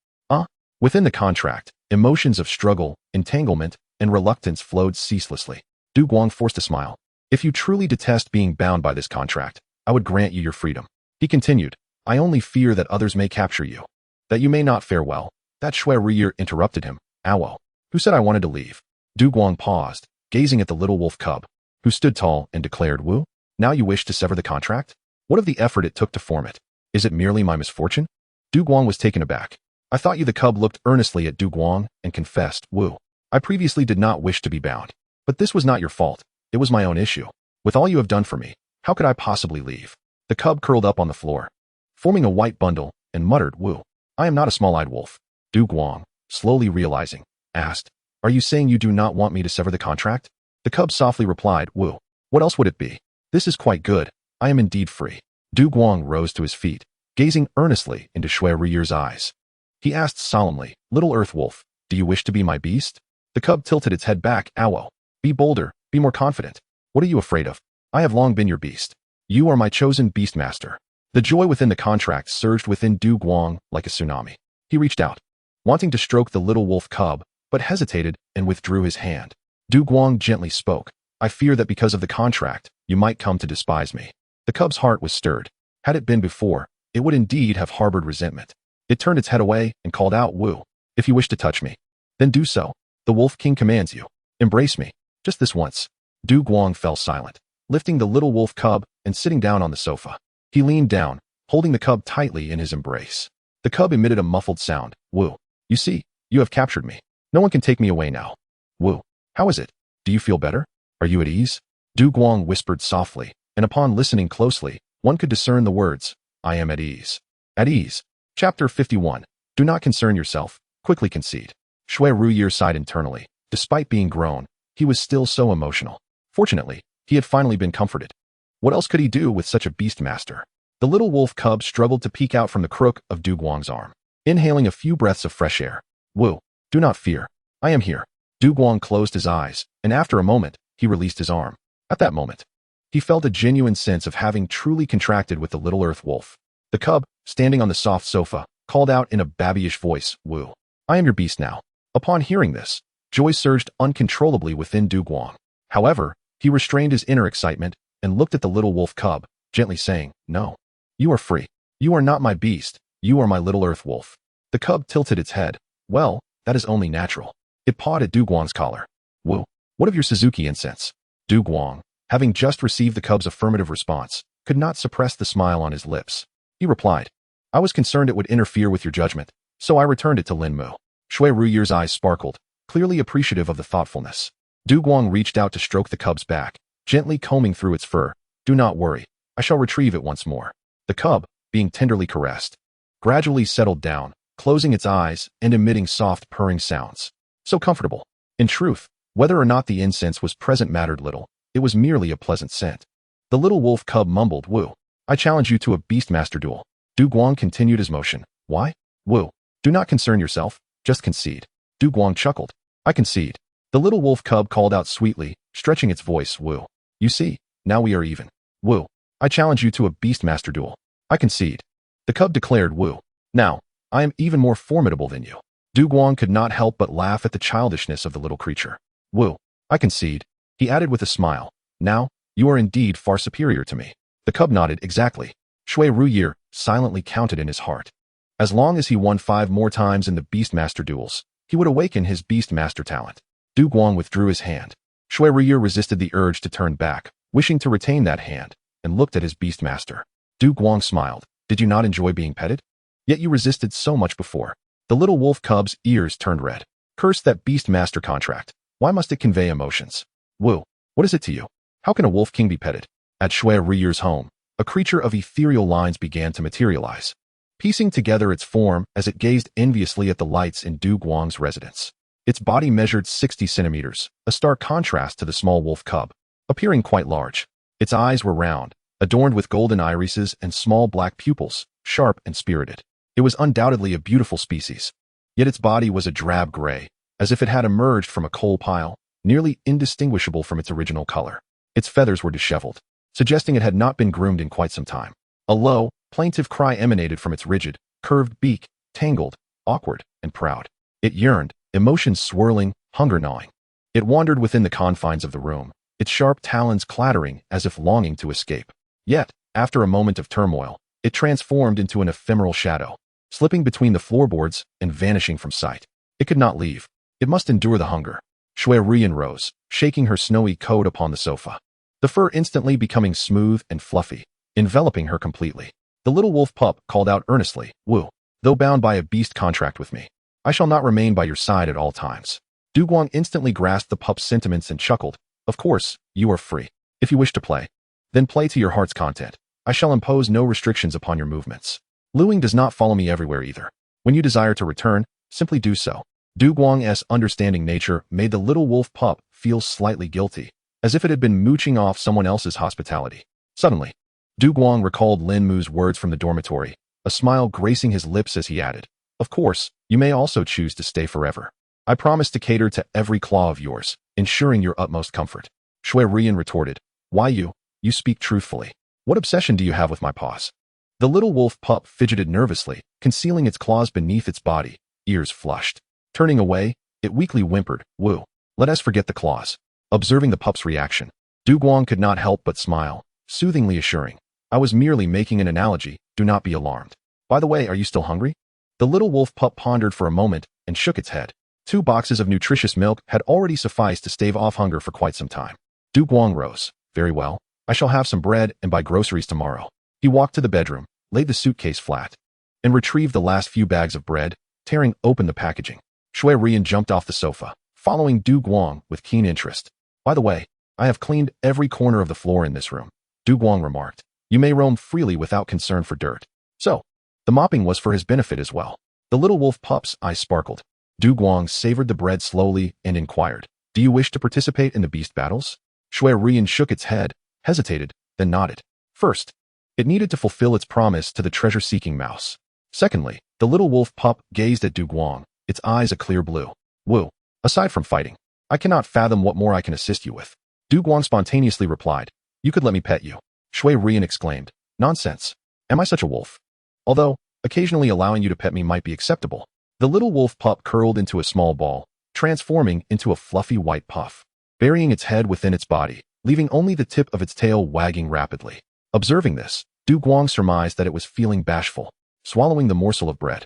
Within the contract, emotions of struggle, entanglement, and reluctance flowed ceaselessly. Du Guang forced a smile. "If you truly detest being bound by this contract, I would grant you your freedom." He continued, "I only fear that others may capture you, that you may not fare well." That Xue Ruyan interrupted him. "Owo. Who said I wanted to leave?" Du Guang paused, gazing at the little wolf cub, who stood tall and declared, "Wu, now you wish to sever the contract? What of the effort it took to form it? Is it merely my misfortune?" Du Guang was taken aback. "I thought you." The cub looked earnestly at Du Guang and confessed, "Wu, I previously did not wish to be bound. But this was not your fault. It was my own issue. With all you have done for me, how could I possibly leave?" The cub curled up on the floor, forming a white bundle, and muttered, "Wu, I am not a small-eyed wolf." Du Guang, slowly realizing, asked, "Are you saying you do not want me to sever the contract?" The cub softly replied, "Wu, what else would it be? This is quite good. I am indeed free." Du Guang rose to his feet, gazing earnestly into Xue Ruyan's eyes. He asked solemnly, "Little Earth Wolf, do you wish to be my beast?" The cub tilted its head back. "Owo. Be bolder, be more confident. What are you afraid of? I have long been your beast. You are my chosen beast master." The joy within the contract surged within Du Guang like a tsunami. He reached out, wanting to stroke the little wolf cub, but hesitated and withdrew his hand. Du Guang gently spoke, "I fear that because of the contract, you might come to despise me." The cub's heart was stirred. Had it been before, it would indeed have harbored resentment. It turned its head away and called out, "Wu, if you wish to touch me, then do so. The Wolf King commands you. Embrace me, just this once." Du Guang fell silent, lifting the little wolf cub and sitting down on the sofa. He leaned down, holding the cub tightly in his embrace. The cub emitted a muffled sound. "Wu, you see, you have captured me. No one can take me away now. Wu, how is it? Do you feel better? Are you at ease?" Du Guang whispered softly, and upon listening closely, one could discern the words, "I am at ease." At ease. Chapter 51. Do not concern yourself, quickly concede. Xue Ruyan sighed internally. Despite being grown, he was still so emotional. Fortunately, he had finally been comforted. What else could he do with such a beast master? The little wolf cub struggled to peek out from the crook of Du Guang's arm, inhaling a few breaths of fresh air. "Wu, do not fear. I am here." Du Guang closed his eyes, and after a moment, he released his arm. At that moment, he felt a genuine sense of having truly contracted with the little earth wolf. The cub, standing on the soft sofa, called out in a babyish voice, "Wu, I am your beast now." Upon hearing this, joy surged uncontrollably within Du Guang. However, he restrained his inner excitement and looked at the little wolf cub, gently saying, "No. You are free. You are not my beast. You are my little earth wolf." The cub tilted its head. "Well, that is only natural." It pawed at Du Guang's collar. "Wu, what of your Suzuki incense?" Du Guang, having just received the cub's affirmative response, could not suppress the smile on his lips. He replied, "I was concerned it would interfere with your judgment, so I returned it to Lin Mu." Xue Ruyan's eyes sparkled, clearly appreciative of the thoughtfulness. Du Guang reached out to stroke the cub's back, gently combing through its fur. "Do not worry, I shall retrieve it once more." The cub, being tenderly caressed, gradually settled down, closing its eyes and emitting soft purring sounds. So comfortable. In truth, whether or not the incense was present mattered little. It was merely a pleasant scent. The little wolf cub mumbled, "Wu, I challenge you to a beastmaster duel." Du Guang continued his motion. "Why? Wu, do not concern yourself, just concede." Du Guang chuckled. "I concede." The little wolf cub called out sweetly, stretching its voice, "Wu, you see, now we are even. Wu, I challenge you to a beastmaster duel." "I concede." The cub declared, "Wu, now, I am even more formidable than you." Du Guang could not help but laugh at the childishness of the little creature. "Wu, I concede." He added with a smile, "Now, you are indeed far superior to me." The cub nodded. "Exactly." Xue Ruyan silently counted in his heart. As long as he won 5 more times in the Beastmaster duels, he would awaken his Beastmaster talent. Du Guang withdrew his hand. Xue Ruyan resisted the urge to turn back, wishing to retain that hand, and looked at his Beastmaster. Du Guang smiled. "Did you not enjoy being petted? Yet you resisted so much before." The little wolf cub's ears turned red. "Curse that Beastmaster contract. Why must it convey emotions? Wu, what is it to you?" How can a wolf king be petted? At Xue Ruyan's home, a creature of ethereal lines began to materialize, piecing together its form as it gazed enviously at the lights in Du Guang's residence. Its body measured 60 centimeters, a stark contrast to the small wolf cub, appearing quite large. Its eyes were round, adorned with golden irises and small black pupils, sharp and spirited. It was undoubtedly a beautiful species. Yet its body was a drab gray, as if it had emerged from a coal pile, nearly indistinguishable from its original color. Its feathers were disheveled, suggesting it had not been groomed in quite some time. A low, plaintive cry emanated from its rigid, curved beak, tangled, awkward, and proud. It yearned, emotions swirling, hunger gnawing. It wandered within the confines of the room, its sharp talons clattering as if longing to escape. Yet, after a moment of turmoil, it transformed into an ephemeral shadow, slipping between the floorboards and vanishing from sight. It could not leave. It must endure the hunger. Xue Ruyan rose, shaking her snowy coat upon the sofa, the fur instantly becoming smooth and fluffy, enveloping her completely. The little wolf pup called out earnestly, "Wu, though bound by a beast contract with me, I shall not remain by your side at all times." Du Guang instantly grasped the pup's sentiments and chuckled. "Of course, you are free. If you wish to play, then play to your heart's content. I shall impose no restrictions upon your movements. Luing does not follow me everywhere either. When you desire to return, simply do so." Du Guang's understanding nature made the little wolf pup feel slightly guilty, as if it had been mooching off someone else's hospitality. Suddenly, Du Guang recalled Lin Mu's words from the dormitory, a smile gracing his lips as he added, "Of course, you may also choose to stay forever. I promise to cater to every claw of yours, ensuring your utmost comfort." Xue Ruyan retorted, "Why you? You speak truthfully. What obsession do you have with my paws?" The little wolf pup fidgeted nervously, concealing its claws beneath its body, ears flushed. Turning away, it weakly whimpered, "Wu, let us forget the claws." Observing the pup's reaction, Du Guang could not help but smile, soothingly assuring, "I was merely making an analogy, do not be alarmed. By the way, are you still hungry?" The little wolf pup pondered for a moment and shook its head. 2 boxes of nutritious milk had already sufficed to stave off hunger for quite some time. Du Guang rose. "Very well, I shall have some bread and buy groceries tomorrow." He walked to the bedroom, laid the suitcase flat, and retrieved the last few bags of bread, tearing open the packaging. Xue Ruyan jumped off the sofa, following Du Guang with keen interest. "By the way, I have cleaned every corner of the floor in this room," Du Guang remarked. "You may roam freely without concern for dirt." So, the mopping was for his benefit as well. The little wolf pup's eyes sparkled. Du Guang savored the bread slowly and inquired, "Do you wish to participate in the beast battles?" Xue Ruyan shook its head, hesitated, then nodded. First, it needed to fulfill its promise to the treasure-seeking mouse. Secondly, the little wolf pup gazed at Du Guang, its eyes a clear blue. "Wu, aside from fighting, I cannot fathom what more I can assist you with." Du Guang spontaneously replied, "You could let me pet you." Xue Ruyan exclaimed, "Nonsense. Am I such a wolf? Although, occasionally allowing you to pet me might be acceptable." The little wolf pup curled into a small ball, transforming into a fluffy white puff, burying its head within its body, leaving only the tip of its tail wagging rapidly. Observing this, Du Guang surmised that it was feeling bashful, swallowing the morsel of bread.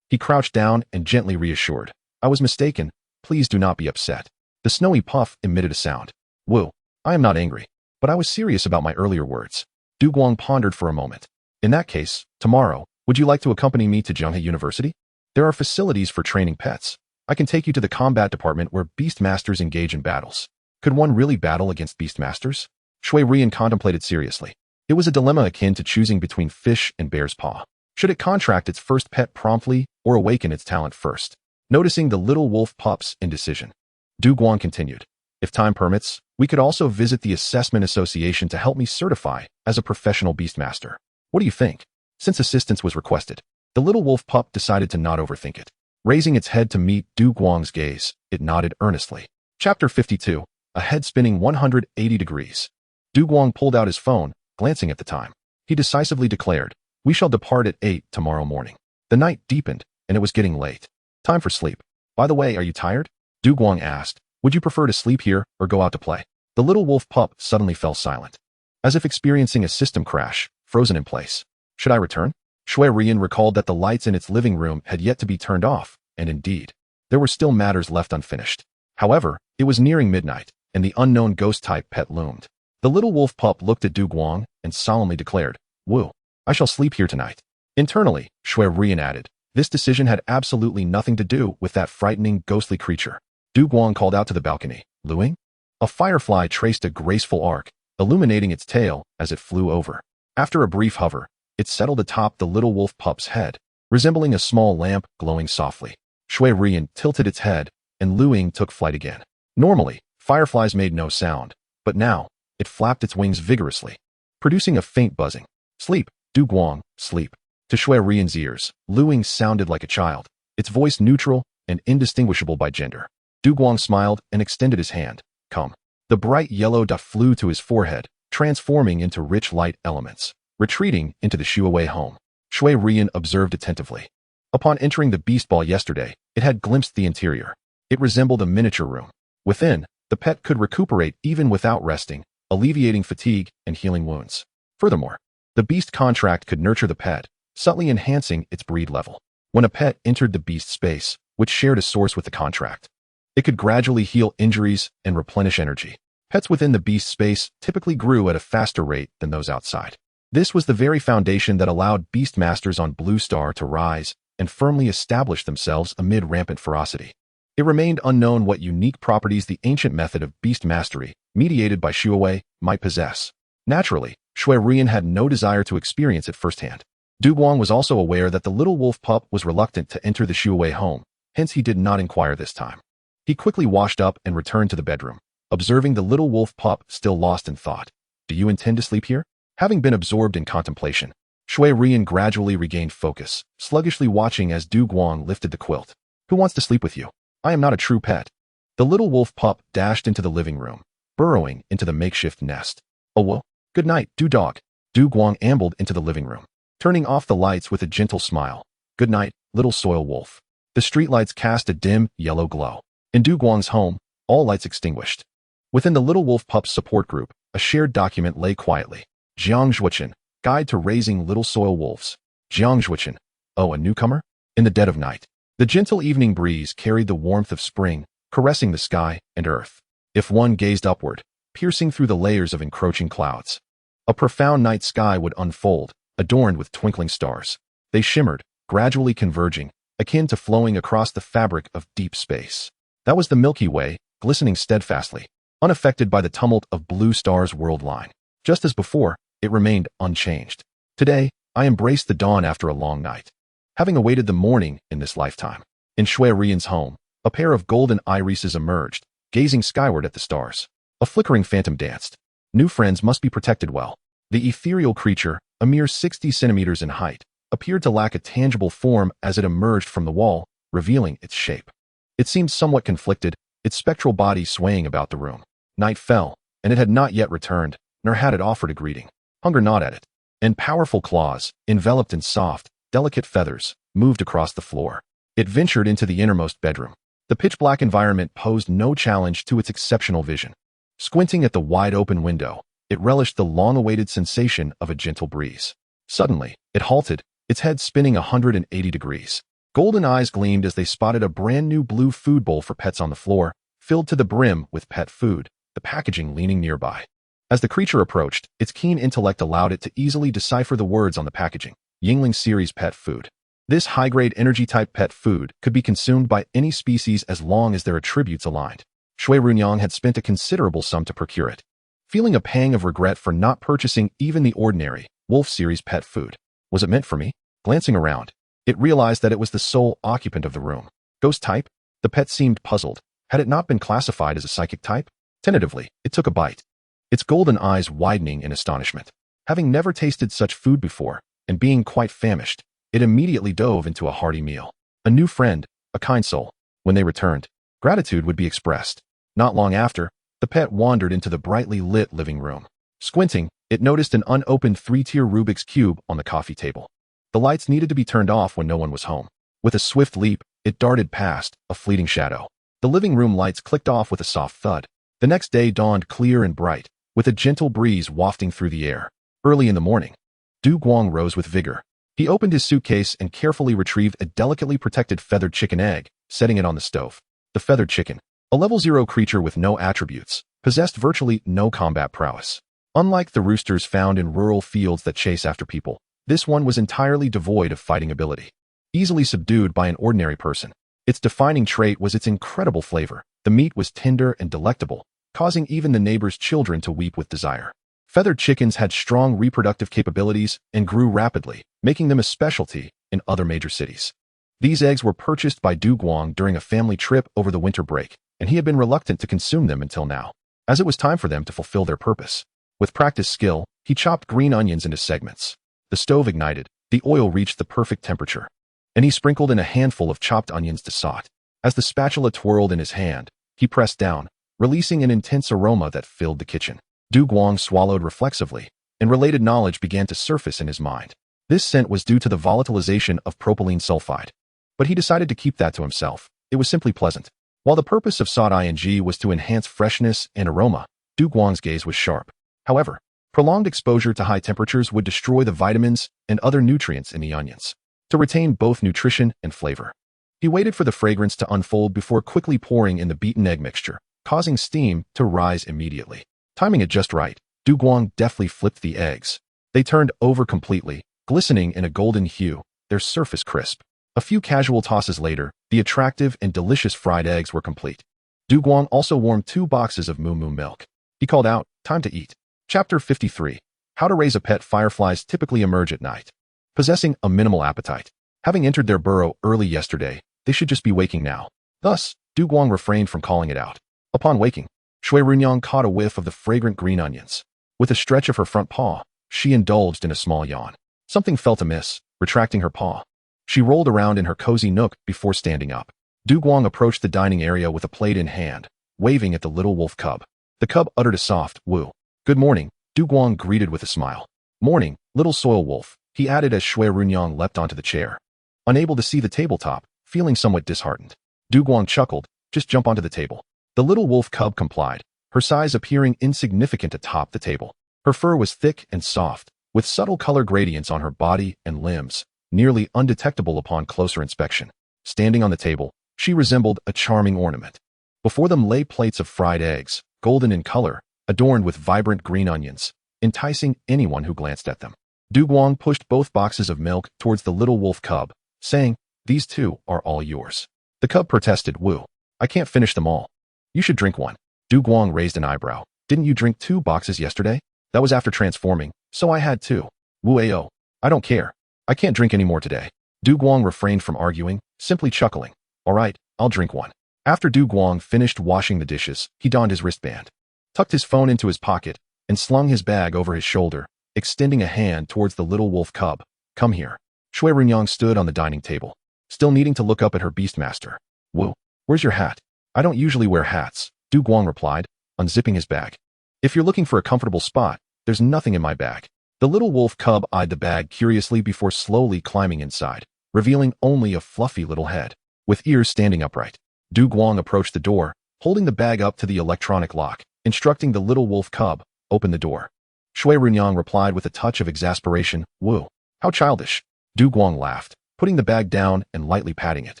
He crouched down and gently reassured, "I was mistaken. Please do not be upset." The snowy puff emitted a sound. "Wu, I am not angry, but I was serious about my earlier words." Du Guang pondered for a moment. "In that case, tomorrow, would you like to accompany me to Zhenghe University? There are facilities for training pets. I can take you to the combat department where beast masters engage in battles." Could one really battle against beast masters? Xue Ruyan contemplated seriously. It was a dilemma akin to choosing between fish and bear's paw. Should it contract its first pet promptly or awaken its talent first? Noticing the little wolf pup's indecision, Du Guang continued, "If time permits, we could also visit the Assessment Association to help me certify as a professional beastmaster. What do you think?" Since assistance was requested, the little wolf pup decided to not overthink it. Raising its head to meet Du Guang's gaze, it nodded earnestly. Chapter 52, a head spinning 180 degrees. Du Guang pulled out his phone, glancing at the time. He decisively declared, "We shall depart at 8 tomorrow morning." The night deepened, and it was getting late. Time for sleep. "By the way, are you tired?" Du Guang asked. "Would you prefer to sleep here or go out to play?" The little wolf pup suddenly fell silent, as if experiencing a system crash, frozen in place. "Should I return?" Xue Ruyan recalled that the lights in its living room had yet to be turned off, and indeed, there were still matters left unfinished. However, it was nearing midnight, and the unknown ghost-type pet loomed. The little wolf pup looked at Du Guang and solemnly declared, "Wu, I shall sleep here tonight." Internally, Xue Ruyan added, this decision had absolutely nothing to do with that frightening, ghostly creature. Du Guang called out to the balcony, "Luing?" A firefly traced a graceful arc, illuminating its tail as it flew over. After a brief hover, it settled atop the little wolf pup's head, resembling a small lamp glowing softly. Xue Ruyan tilted its head, and Luing took flight again. Normally, fireflies made no sound, but now, it flapped its wings vigorously, producing a faint buzzing. Sleep, Du Guang, sleep. To Xue Ruyan's ears, Luing sounded like a child, its voice neutral and indistinguishable by gender. Du Guang smiled and extended his hand. Come. The bright yellow dot flew to his forehead, transforming into rich light elements, retreating into the Xue home. Xue Ruyan observed attentively. Upon entering the beast ball yesterday, it had glimpsed the interior. It resembled a miniature room. Within, the pet could recuperate even without resting, alleviating fatigue and healing wounds. Furthermore, the beast contract could nurture the pet, subtly enhancing its breed level. When a pet entered the beast space, which shared a source with the contract, it could gradually heal injuries and replenish energy. Pets within the beast space typically grew at a faster rate than those outside. This was the very foundation that allowed beast masters on Blue Star to rise and firmly establish themselves amid rampant ferocity. It remained unknown what unique properties the ancient method of beast mastery, mediated by Xue, might possess. Naturally, Xue Ruyan had no desire to experience it firsthand. Du Guang was also aware that the little wolf pup was reluctant to enter the Xue home, hence he did not inquire this time. He quickly washed up and returned to the bedroom, observing the little wolf pup still lost in thought. Do you intend to sleep here? Having been absorbed in contemplation, Xue Ruyan gradually regained focus, sluggishly watching as Du Guang lifted the quilt. Who wants to sleep with you? I am not a true pet. The little wolf pup dashed into the living room, burrowing into the makeshift nest. Oh well, good night, Du Dog. Du Guang ambled into the living room, turning off the lights with a gentle smile. Good night, little soil wolf. The streetlights cast a dim, yellow glow. In Du Guang's home, all lights extinguished. Within the little wolf pup's support group, a shared document lay quietly. Jiang Zhuochen, Guide to Raising Little Soil Wolves. Jiang Zhuochen. Oh, a newcomer? In the dead of night, the gentle evening breeze carried the warmth of spring, caressing the sky and earth. If one gazed upward, piercing through the layers of encroaching clouds, a profound night sky would unfold, adorned with twinkling stars. They shimmered, gradually converging, akin to flowing across the fabric of deep space. That was the Milky Way, glistening steadfastly, unaffected by the tumult of Blue Star's world line. Just as before, it remained unchanged. Today, I embraced the dawn after a long night, having awaited the morning in this lifetime. In Xue Ruyan's home, a pair of golden irises emerged, gazing skyward at the stars. A flickering phantom danced. New friends must be protected well. The ethereal creature, a mere 60 centimeters in height, appeared to lack a tangible form as it emerged from the wall, revealing its shape. It seemed somewhat conflicted, its spectral body swaying about the room. Night fell, and it had not yet returned, nor had it offered a greeting. Hunger gnawed at it, and powerful claws, enveloped in soft, delicate feathers, moved across the floor. It ventured into the innermost bedroom. The pitch-black environment posed no challenge to its exceptional vision. Squinting at the wide-open window, it relished the long-awaited sensation of a gentle breeze. Suddenly, it halted, its head spinning 180 degrees. Golden eyes gleamed as they spotted a brand-new blue food bowl for pets on the floor, filled to the brim with pet food, the packaging leaning nearby. As the creature approached, its keen intellect allowed it to easily decipher the words on the packaging. Yingling Series Pet Food. This high-grade energy-type pet food could be consumed by any species as long as their attributes aligned. Xue Ruyan had spent a considerable sum to procure it, feeling a pang of regret for not purchasing even the ordinary Wolf Series pet food. Was it meant for me? Glancing around, it realized that it was the sole occupant of the room. Ghost type? The pet seemed puzzled. Had it not been classified as a psychic type? Tentatively, it took a bite, its golden eyes widening in astonishment. Having never tasted such food before, and being quite famished, it immediately dove into a hearty meal. A new friend, a kind soul. When they returned, gratitude would be expressed. Not long after, the pet wandered into the brightly lit living room. Squinting, it noticed an unopened 3-tier Rubik's Cube on the coffee table. The lights needed to be turned off when no one was home. With a swift leap, it darted past, a fleeting shadow. The living room lights clicked off with a soft thud. The next day dawned clear and bright, with a gentle breeze wafting through the air. Early in the morning, Du Guang rose with vigor. He opened his suitcase and carefully retrieved a delicately protected feathered chicken egg, setting it on the stove. The feathered chicken, a level 0 creature with no attributes, possessed virtually no combat prowess. Unlike the roosters found in rural fields that chase after people, this one was entirely devoid of fighting ability. Easily subdued by an ordinary person, its defining trait was its incredible flavor. The meat was tender and delectable, causing even the neighbor's children to weep with desire. Feathered chickens had strong reproductive capabilities and grew rapidly, making them a specialty in other major cities. These eggs were purchased by Du Guang during a family trip over the winter break, and he had been reluctant to consume them until now, as it was time for them to fulfill their purpose. With practiced skill, he chopped green onions into segments. The stove ignited, the oil reached the perfect temperature, and he sprinkled in a handful of chopped onions to saute. As the spatula twirled in his hand, he pressed down, releasing an intense aroma that filled the kitchen. Du Guang swallowed reflexively, and related knowledge began to surface in his mind. This scent was due to the volatilization of propylene sulfide. But he decided to keep that to himself. It was simply pleasant. While the purpose of sought ing was to enhance freshness and aroma, Du Guang's gaze was sharp. However, prolonged exposure to high temperatures would destroy the vitamins and other nutrients in the onions. To retain both nutrition and flavor, he waited for the fragrance to unfold before quickly pouring in the beaten egg mixture, causing steam to rise immediately. Timing it just right, Du Guang deftly flipped the eggs. They turned over completely, glistening in a golden hue, their surface crisp. A few casual tosses later, the attractive and delicious fried eggs were complete. Du Guang also warmed 2 boxes of moo milk. He called out, "Time to eat." Chapter 53. How to raise a pet. Fireflies typically emerge at night, possessing a minimal appetite. Having entered their burrow early yesterday, they should just be waking now. Thus, Du Guang refrained from calling it out. Upon waking, Xue Ruyan caught a whiff of the fragrant green onions. With a stretch of her front paw, she indulged in a small yawn. Something felt amiss. Retracting her paw, she rolled around in her cozy nook before standing up. Du Guang approached the dining area with a plate in hand, waving at the little wolf cub. The cub uttered a soft woo. "Good morning," Du Guang greeted with a smile. "Morning, little soil wolf," he added as Xue Ruyan leapt onto the chair. Unable to see the tabletop, feeling somewhat disheartened, Du Guang chuckled, "Just jump onto the table." The little wolf cub complied, her size appearing insignificant atop the table. Her fur was thick and soft, with subtle color gradients on her body and limbs, nearly undetectable upon closer inspection. Standing on the table, she resembled a charming ornament. Before them lay plates of fried eggs, golden in color, adorned with vibrant green onions, enticing anyone who glanced at them. Du Guang pushed both boxes of milk towards the little wolf cub, saying, "These two are all yours." The cub protested, "Woo, I can't finish them all. You should drink one." Du Guang raised an eyebrow. "Didn't you drink 2 boxes yesterday?" "That was after transforming, so I had 2. Wu Ao, I don't care. I can't drink any more today." Du Guang refrained from arguing, simply chuckling. "All right, I'll drink one." After Du Guang finished washing the dishes, he donned his wristband, tucked his phone into his pocket, and slung his bag over his shoulder, extending a hand towards the little wolf cub. "Come here." Xue Ruyan stood on the dining table, still needing to look up at her beastmaster. "Wu, where's your hat?" "I don't usually wear hats," Du Guang replied, unzipping his bag. "If you're looking for a comfortable spot, there's nothing in my bag." The little wolf cub eyed the bag curiously before slowly climbing inside, revealing only a fluffy little head, with ears standing upright. Du Guang approached the door, holding the bag up to the electronic lock, instructing the little wolf cub, "Open the door." Xue Ruyan replied with a touch of exasperation, "Woo, how childish." Du Guang laughed, putting the bag down and lightly patting it.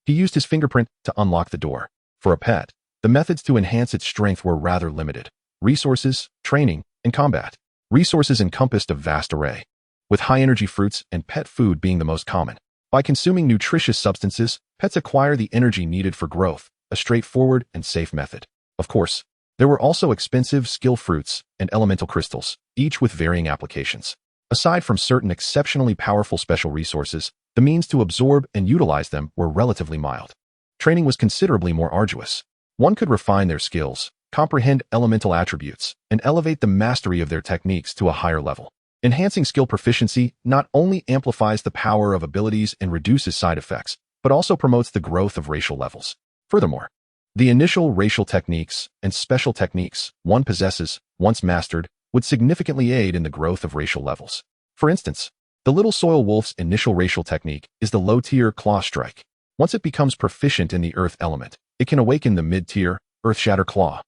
He used his fingerprint to unlock the door. For a pet, the methods to enhance its strength were rather limited. Resources, training, and combat. Resources encompassed a vast array, with high-energy fruits and pet food being the most common. By consuming nutritious substances, pets acquire the energy needed for growth, a straightforward and safe method. Of course, there were also expensive skill fruits and elemental crystals, each with varying applications. Aside from certain exceptionally powerful special resources, the means to absorb and utilize them were relatively mild. Training was considerably more arduous. One could refine their skills, comprehend elemental attributes, and elevate the mastery of their techniques to a higher level. Enhancing skill proficiency not only amplifies the power of abilities and reduces side effects, but also promotes the growth of racial levels. Furthermore, the initial racial techniques and special techniques one possesses, once mastered, would significantly aid in the growth of racial levels. For instance, the little soil wolf's initial racial technique is the low-tier claw strike. Once it becomes proficient in the earth element, it can awaken the mid-tier earth shatter claw.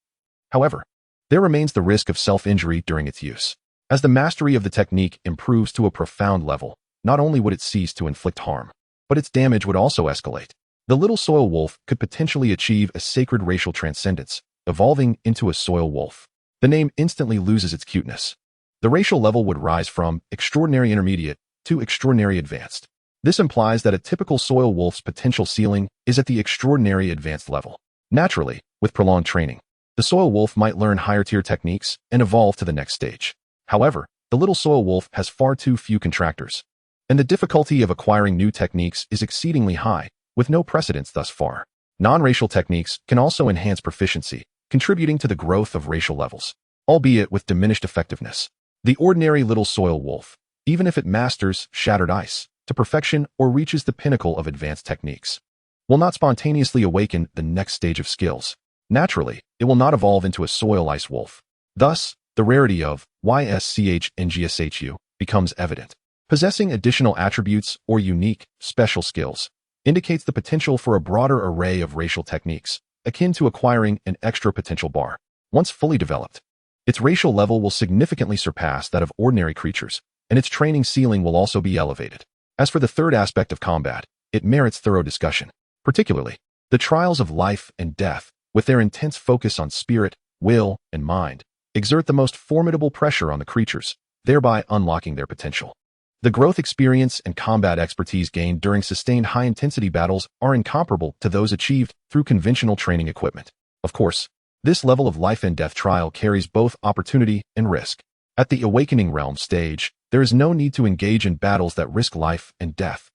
However, there remains the risk of self-injury during its use. As the mastery of the technique improves to a profound level, not only would it cease to inflict harm, but its damage would also escalate. The little soil wolf could potentially achieve a sacred racial transcendence, evolving into a soil wolf. The name instantly loses its cuteness. The racial level would rise from extraordinary intermediate to extraordinary advanced. This implies that a typical soil wolf's potential ceiling is at the extraordinary advanced level. Naturally, with prolonged training, the soil wolf might learn higher tier techniques and evolve to the next stage. However, the little soil wolf has far too few contractors, and the difficulty of acquiring new techniques is exceedingly high, with no precedents thus far. Non-racial techniques can also enhance proficiency, contributing to the growth of racial levels, albeit with diminished effectiveness. The ordinary little soil wolf, even if it masters shattered ice to perfection or reaches the pinnacle of advanced techniques, will not spontaneously awaken the next stage of skills. Naturally, it will not evolve into a soil ice wolf. Thus, the rarity of YSCHNGSHU becomes evident. Possessing additional attributes or unique, special skills indicates the potential for a broader array of racial techniques, akin to acquiring an extra potential bar. Once fully developed, its racial level will significantly surpass that of ordinary creatures, and its training ceiling will also be elevated. As for the third aspect of combat, it merits thorough discussion, particularly the trials of life and death, with their intense focus on spirit, will, and mind, exert the most formidable pressure on the creatures, thereby unlocking their potential. The growth experience and combat expertise gained during sustained high-intensity battles are incomparable to those achieved through conventional training equipment. Of course, this level of life and death trial carries both opportunity and risk. At the Awakening Realm stage, there is no need to engage in battles that risk life and death.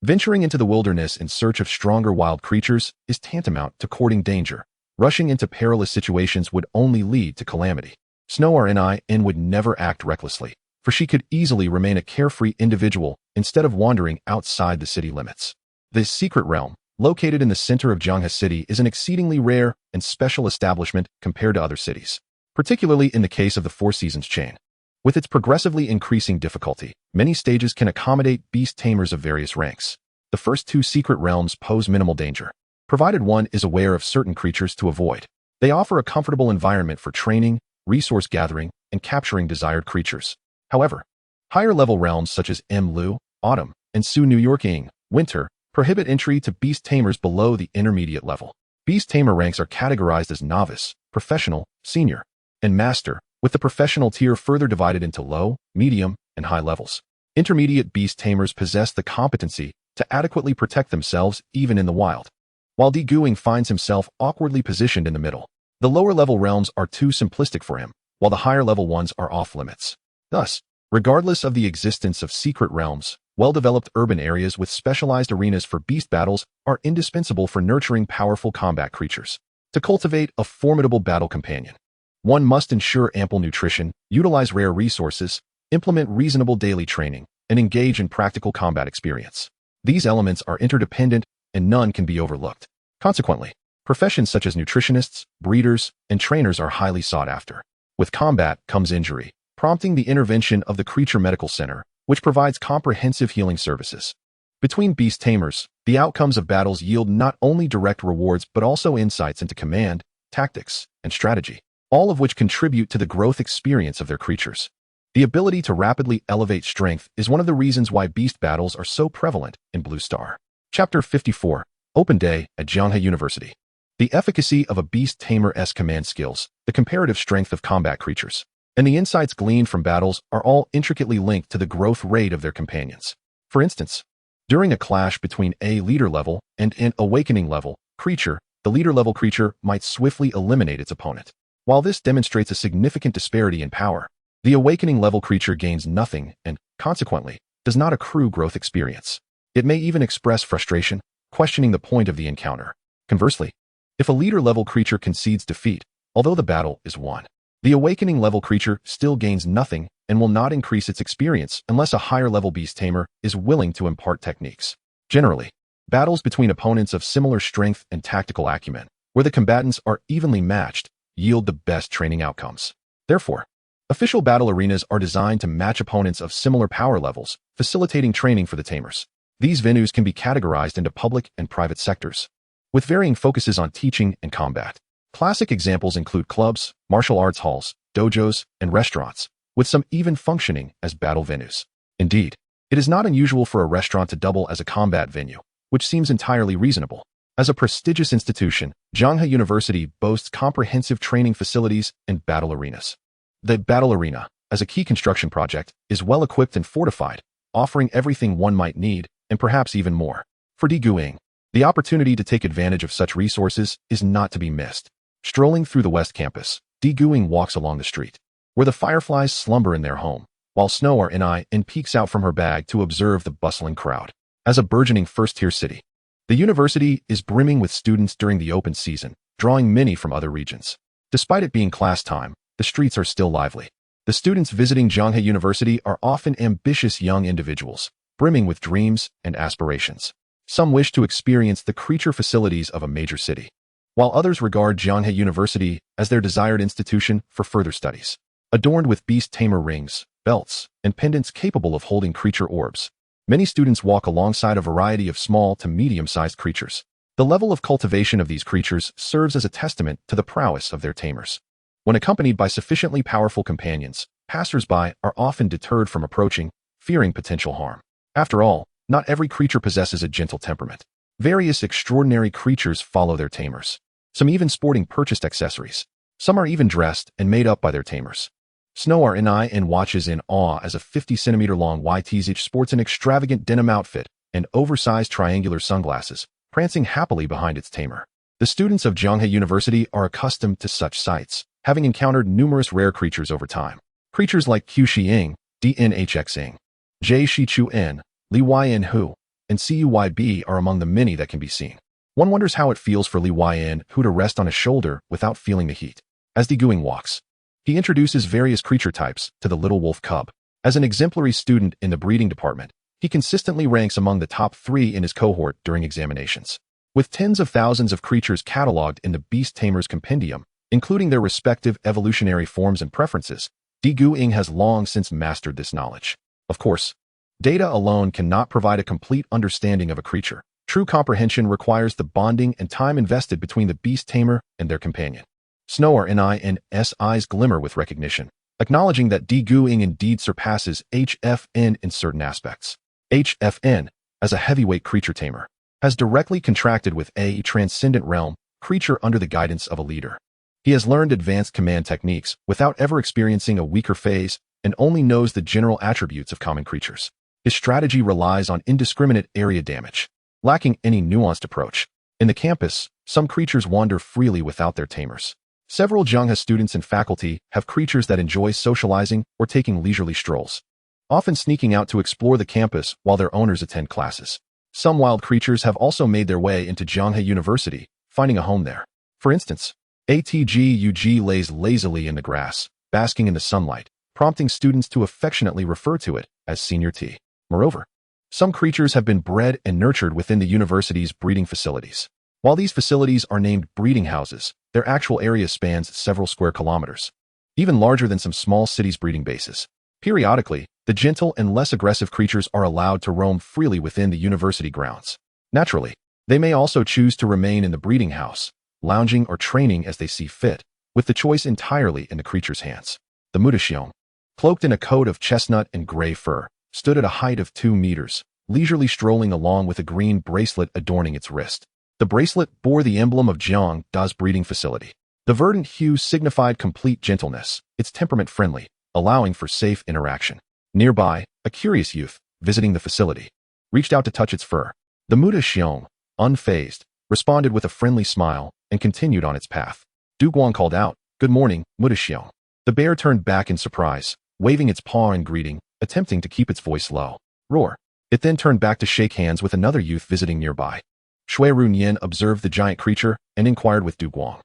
Venturing into the wilderness in search of stronger wild creatures is tantamount to courting danger. Rushing into perilous situations would only lead to calamity. Snow RNIN would never act recklessly, for she could easily remain a carefree individual instead of wandering outside the city limits. This secret realm, located in the center of Jianghe City, is an exceedingly rare and special establishment compared to other cities, particularly in the case of the Four Seasons chain. With its progressively increasing difficulty, many stages can accommodate beast tamers of various ranks. The first two secret realms pose minimal danger, provided one is aware of certain creatures to avoid. They offer a comfortable environment for training, resource gathering, and capturing desired creatures. However, higher-level realms such as Lu, Autumn, and Su New Yorking, Winter, prohibit entry to beast tamers below the intermediate level. Beast tamer ranks are categorized as novice, professional, senior, and master, with the professional tier further divided into low, medium, and high levels. Intermediate beast tamers possess the competency to adequately protect themselves even in the wild, while Guing finds himself awkwardly positioned in the middle. The lower-level realms are too simplistic for him, while the higher-level ones are off-limits. Thus, regardless of the existence of secret realms, well-developed urban areas with specialized arenas for beast battles are indispensable for nurturing powerful combat creatures. To cultivate a formidable battle companion, one must ensure ample nutrition, utilize rare resources, implement reasonable daily training, and engage in practical combat experience. These elements are interdependent, and none can be overlooked. Consequently, professions such as nutritionists, breeders, and trainers are highly sought after. With combat comes injury, prompting the intervention of the Creature Medical Center, which provides comprehensive healing services. Between beast tamers, the outcomes of battles yield not only direct rewards but also insights into command, tactics, and strategy, all of which contribute to the growth experience of their creatures. The ability to rapidly elevate strength is one of the reasons why beast battles are so prevalent in Blue Star. Chapter 54, Open Day at Jianghe University. The efficacy of a beast tamer's command skills, the comparative strength of combat creatures, and the insights gleaned from battles are all intricately linked to the growth rate of their companions. For instance, during a clash between a leader-level and an awakening-level creature, the leader-level creature might swiftly eliminate its opponent. While this demonstrates a significant disparity in power, the awakening-level creature gains nothing and, consequently, does not accrue growth experience. It may even express frustration, questioning the point of the encounter. Conversely, if a leader-level creature concedes defeat, although the battle is won, the awakening-level creature still gains nothing and will not increase its experience unless a higher-level beast tamer is willing to impart techniques. Generally, battles between opponents of similar strength and tactical acumen, where the combatants are evenly matched, yield the best training outcomes. Therefore, official battle arenas are designed to match opponents of similar power levels, facilitating training for the tamers. These venues can be categorized into public and private sectors, with varying focuses on teaching and combat. Classic examples include clubs, martial arts halls, dojos, and restaurants, with some even functioning as battle venues. Indeed, it is not unusual for a restaurant to double as a combat venue, which seems entirely reasonable. As a prestigious institution, Jianghe University boasts comprehensive training facilities and battle arenas. The battle arena, as a key construction project, is well equipped and fortified, offering everything one might need, and perhaps even more. For Guing, the opportunity to take advantage of such resources is not to be missed. Strolling through the West Campus, Guing walks along the street. where the fireflies slumber in their home, while Xue Ruyan peeks out from her bag to observe the bustling crowd. As a burgeoning first-tier city, the university is brimming with students during the open season, drawing many from other regions. Despite it being class time, the streets are still lively. The students visiting Zhanghe University are often ambitious young individuals, brimming with dreams and aspirations. Some wish to experience the creature facilities of a major city, while others regard Zhanghe University as their desired institution for further studies. Adorned with Beast Tamer rings, belts, and pendants capable of holding creature orbs, many students walk alongside a variety of small to medium-sized creatures. The level of cultivation of these creatures serves as a testament to the prowess of their tamers. When accompanied by sufficiently powerful companions, passers-by are often deterred from approaching, fearing potential harm. After all, not every creature possesses a gentle temperament. Various extraordinary creatures follow their tamers, some even sporting purchased accessories. Some are even dressed and made up by their tamers. Xue Ruyan watches in awe as a 50-centimeter-long YTZ sports an extravagant denim outfit and oversized triangular sunglasses, prancing happily behind its tamer. The students of Zhanghe University are accustomed to such sights, having encountered numerous rare creatures over time. Creatures like Xue Ruyan, DNHXing, J Shichuan, Lighthearted Hu, and Cuyb are among the many that can be seen. One wonders how it feels for Lighthearted Hu to rest on his shoulder without feeling the heat. As Digimon walks, he introduces various creature types to the little wolf cub. As an exemplary student in the breeding department, he consistently ranks among the top 3 in his cohort during examinations. With tens of thousands of creatures cataloged in the Beast Tamer's compendium, including their respective evolutionary forms and preferences, Digimon has long since mastered this knowledge. Of course, data alone cannot provide a complete understanding of a creature. True comprehension requires the bonding and time invested between the Beast Tamer and their companion. Xue Ruyan's eyes glimmer with recognition, acknowledging that Digimon indeed surpasses HFN in certain aspects. HFN, as a heavyweight creature tamer, has directly contracted with a transcendent realm creature under the guidance of a leader. He has learned advanced command techniques without ever experiencing a weaker phase and only knows the general attributes of common creatures. His strategy relies on indiscriminate area damage, lacking any nuanced approach. In the campus, some creatures wander freely without their tamers. Several Zhanghe students and faculty have creatures that enjoy socializing or taking leisurely strolls, often sneaking out to explore the campus while their owners attend classes. Some wild creatures have also made their way into Zhanghe University, finding a home there. For instance, ATGUG lays lazily in the grass, basking in the sunlight, prompting students to affectionately refer to it as Senior T. Moreover, some creatures have been bred and nurtured within the university's breeding facilities. While these facilities are named breeding houses, their actual area spans several square kilometers, even larger than some small cities' breeding bases. Periodically, the gentle and less aggressive creatures are allowed to roam freely within the university grounds. Naturally, they may also choose to remain in the breeding house, lounging or training as they see fit, with the choice entirely in the creature's hands. The Mudashiong, cloaked in a coat of chestnut and gray fur, stood at a height of 2 meters, leisurely strolling along with a green bracelet adorning its wrist. The bracelet bore the emblem of Zhangda's breeding facility. The verdant hue signified complete gentleness, its temperament friendly, allowing for safe interaction. Nearby, a curious youth, visiting the facility, reached out to touch its fur. The Mudashiong, unfazed, responded with a friendly smile and continued on its path. Duguang called out, "Good morning, Mudashiong." The bear turned back in surprise, waving its paw in greeting, attempting to keep its voice low. Roar. It then turned back to shake hands with another youth visiting nearby. Xue Ruyan observed the giant creature and inquired with Duguang,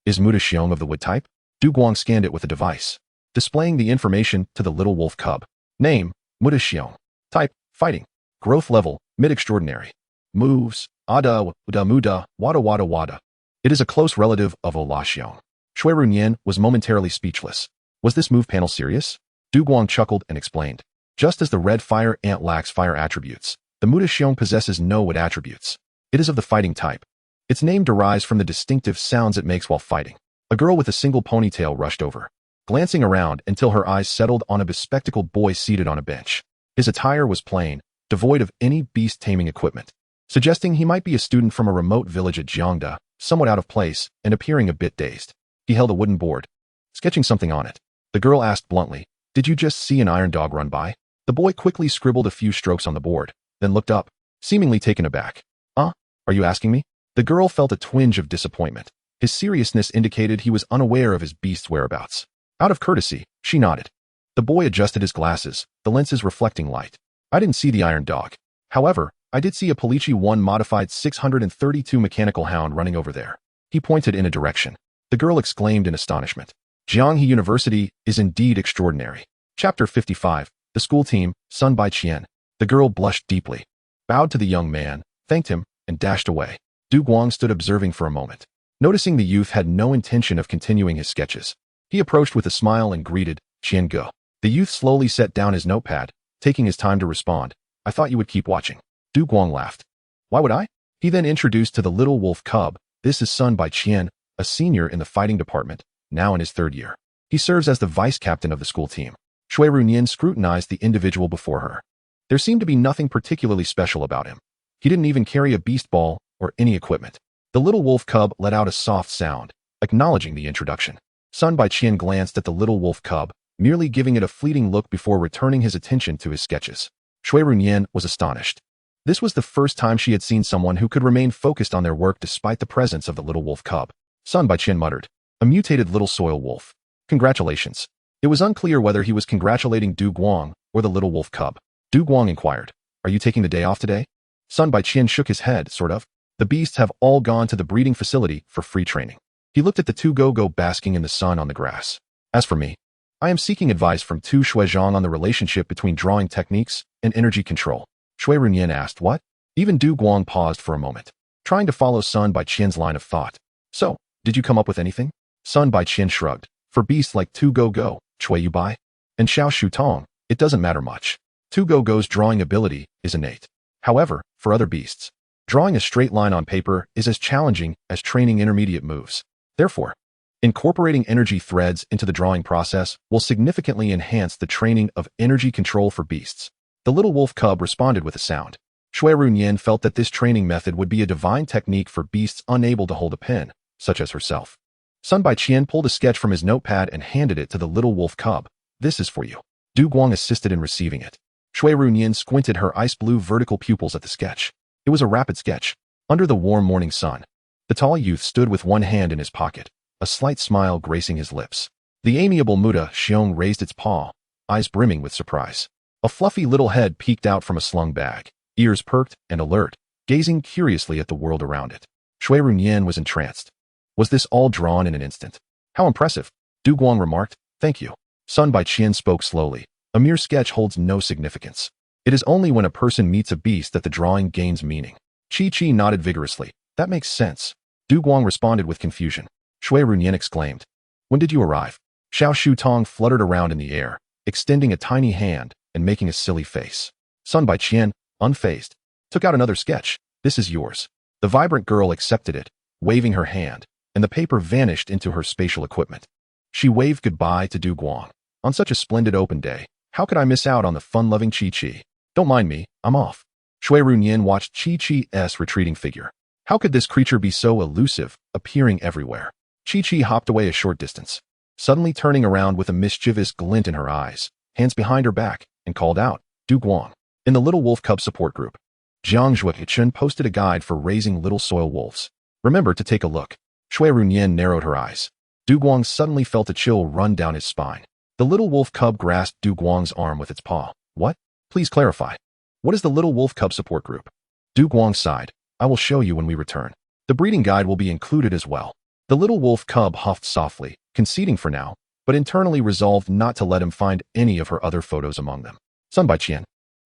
"Is Mudashiong of the wood type?" Duguang scanned it with a device, displaying the information to the little wolf cub. Name, Mudashiong. Type, fighting. Growth level, mid-extraordinary. Moves, Ada, Uda Muda, Wada Wada Wada. It is a close relative of Olashiong. Xue Ruyan was momentarily speechless. Was this move panel serious? Duguang chuckled and explained. Just as the red fire ant lacks fire attributes, the Mudashiong possesses no wood attributes. It is of the fighting type. Its name derives from the distinctive sounds it makes while fighting. A girl with a single ponytail rushed over, glancing around until her eyes settled on a bespectacled boy seated on a bench. His attire was plain, devoid of any beast taming equipment, suggesting he might be a student from a remote village at Zhangda, somewhat out of place and appearing a bit dazed. He held a wooden board, sketching something on it. The girl asked bluntly, "Did you just see an iron dog run by?" The boy quickly scribbled a few strokes on the board, then looked up, seemingly taken aback. Are you asking me?" The girl felt a twinge of disappointment. His seriousness indicated he was unaware of his beast's whereabouts. Out of courtesy, she nodded. The boy adjusted his glasses, the lenses reflecting light. I didn't see the iron dog. However, I did see a Polichi 1 modified 632 mechanical hound running over there. He pointed in a direction. The girl exclaimed in astonishment. Jianghe University is indeed extraordinary. Chapter 55, The School Team, Sun by Qian. The girl blushed deeply, bowed to the young man, thanked him, and dashed away. Du Guang stood observing for a moment. Noticing the youth had no intention of continuing his sketches, he approached with a smile and greeted, Qian Ge. The youth slowly set down his notepad, taking his time to respond. I thought you would keep watching. Du Guang laughed. Why would I? He then introduced to the little wolf cub, this is Sun by Qian, a senior in the fighting department, now in his 3rd year. He serves as the vice captain of the school team. Xue Ruyan scrutinized the individual before her. There seemed to be nothing particularly special about him. He didn't even carry a beast ball or any equipment. The little wolf cub let out a soft sound, acknowledging the introduction. Sun by Qian glanced at the little wolf cub, merely giving it a fleeting look before returning his attention to his sketches. Xue Ruyan was astonished. This was the first time she had seen someone who could remain focused on their work despite the presence of the little wolf cub. Sun by Qian muttered, a mutated little soil wolf. Congratulations. It was unclear whether he was congratulating Du Guang or the little wolf cub. Du Guang inquired, are you taking the day off today? Sun by Qian shook his head, sort of. The beasts have all gone to the breeding facility for free training. He looked at the 2 go-go basking in the sun on the grass. As for me, I am seeking advice from 2 Shuizhang on the relationship between drawing techniques and energy control. Xue Ruyan asked, what? Even Du Guang paused for a moment, trying to follow Sun by Qian's line of thought. So, did you come up with anything? Sun by Qian shrugged. For beasts like 2 go-go, Chui you buy? And Xiao Shu Tong, it doesn't matter much. 2 go-go's drawing ability is innate. However, for other beasts, drawing a straight line on paper is as challenging as training intermediate moves. Therefore, incorporating energy threads into the drawing process will significantly enhance the training of energy control for beasts. The little wolf cub responded with a sound. Xue Ruyan felt that this training method would be a divine technique for beasts unable to hold a pen, such as herself. Sun by Qian pulled a sketch from his notepad and handed it to the little wolf cub. This is for you. Du Guang assisted in receiving it. Xue Ruyan squinted her ice blue vertical pupils at the sketch. It was a rapid sketch. Under the warm morning sun, the tall youth stood with one hand in his pocket, a slight smile gracing his lips. The amiable Muda Xiong raised its paw, eyes brimming with surprise. A fluffy little head peeked out from a slung bag, ears perked and alert, gazing curiously at the world around it. Xue Ruyan was entranced. Was this all drawn in an instant? How impressive. Du Guang remarked, thank you. Sun by Qian spoke slowly. A mere sketch holds no significance. It is only when a person meets a beast that the drawing gains meaning. Chi nodded vigorously. That makes sense. Du Guang responded with confusion. Xue Ruyan exclaimed. When did you arrive? Xiao Shu Tong fluttered around in the air, extending a tiny hand and making a silly face. Sun by Qian, unfazed, took out another sketch. This is yours. The vibrant girl accepted it, waving her hand, and the paper vanished into her spatial equipment. She waved goodbye to Du Guang. On such a splendid open day, how could I miss out on the fun-loving Chi? Don't mind me, I'm off. Xue Ruyan watched Chi-Chi's retreating figure. How could this creature be so elusive, appearing everywhere? Chi hopped away a short distance, suddenly turning around with a mischievous glint in her eyes, hands behind her back, and called out, Du Guang. In the Little Wolf Cub support group, Jiang Zhuichen posted a guide for raising little soil wolves. Remember to take a look. Xue Ruyan narrowed her eyes. Du Guang suddenly felt a chill run down his spine. The little wolf cub grasped Du Guang's arm with its paw. What? Please clarify. What is the Little Wolf Cub support group? Du Guang sighed. I will show you when we return. The breeding guide will be included as well. The little wolf cub huffed softly, conceding for now, but internally resolved not to let him find any of her other photos among them. Sun by Qian,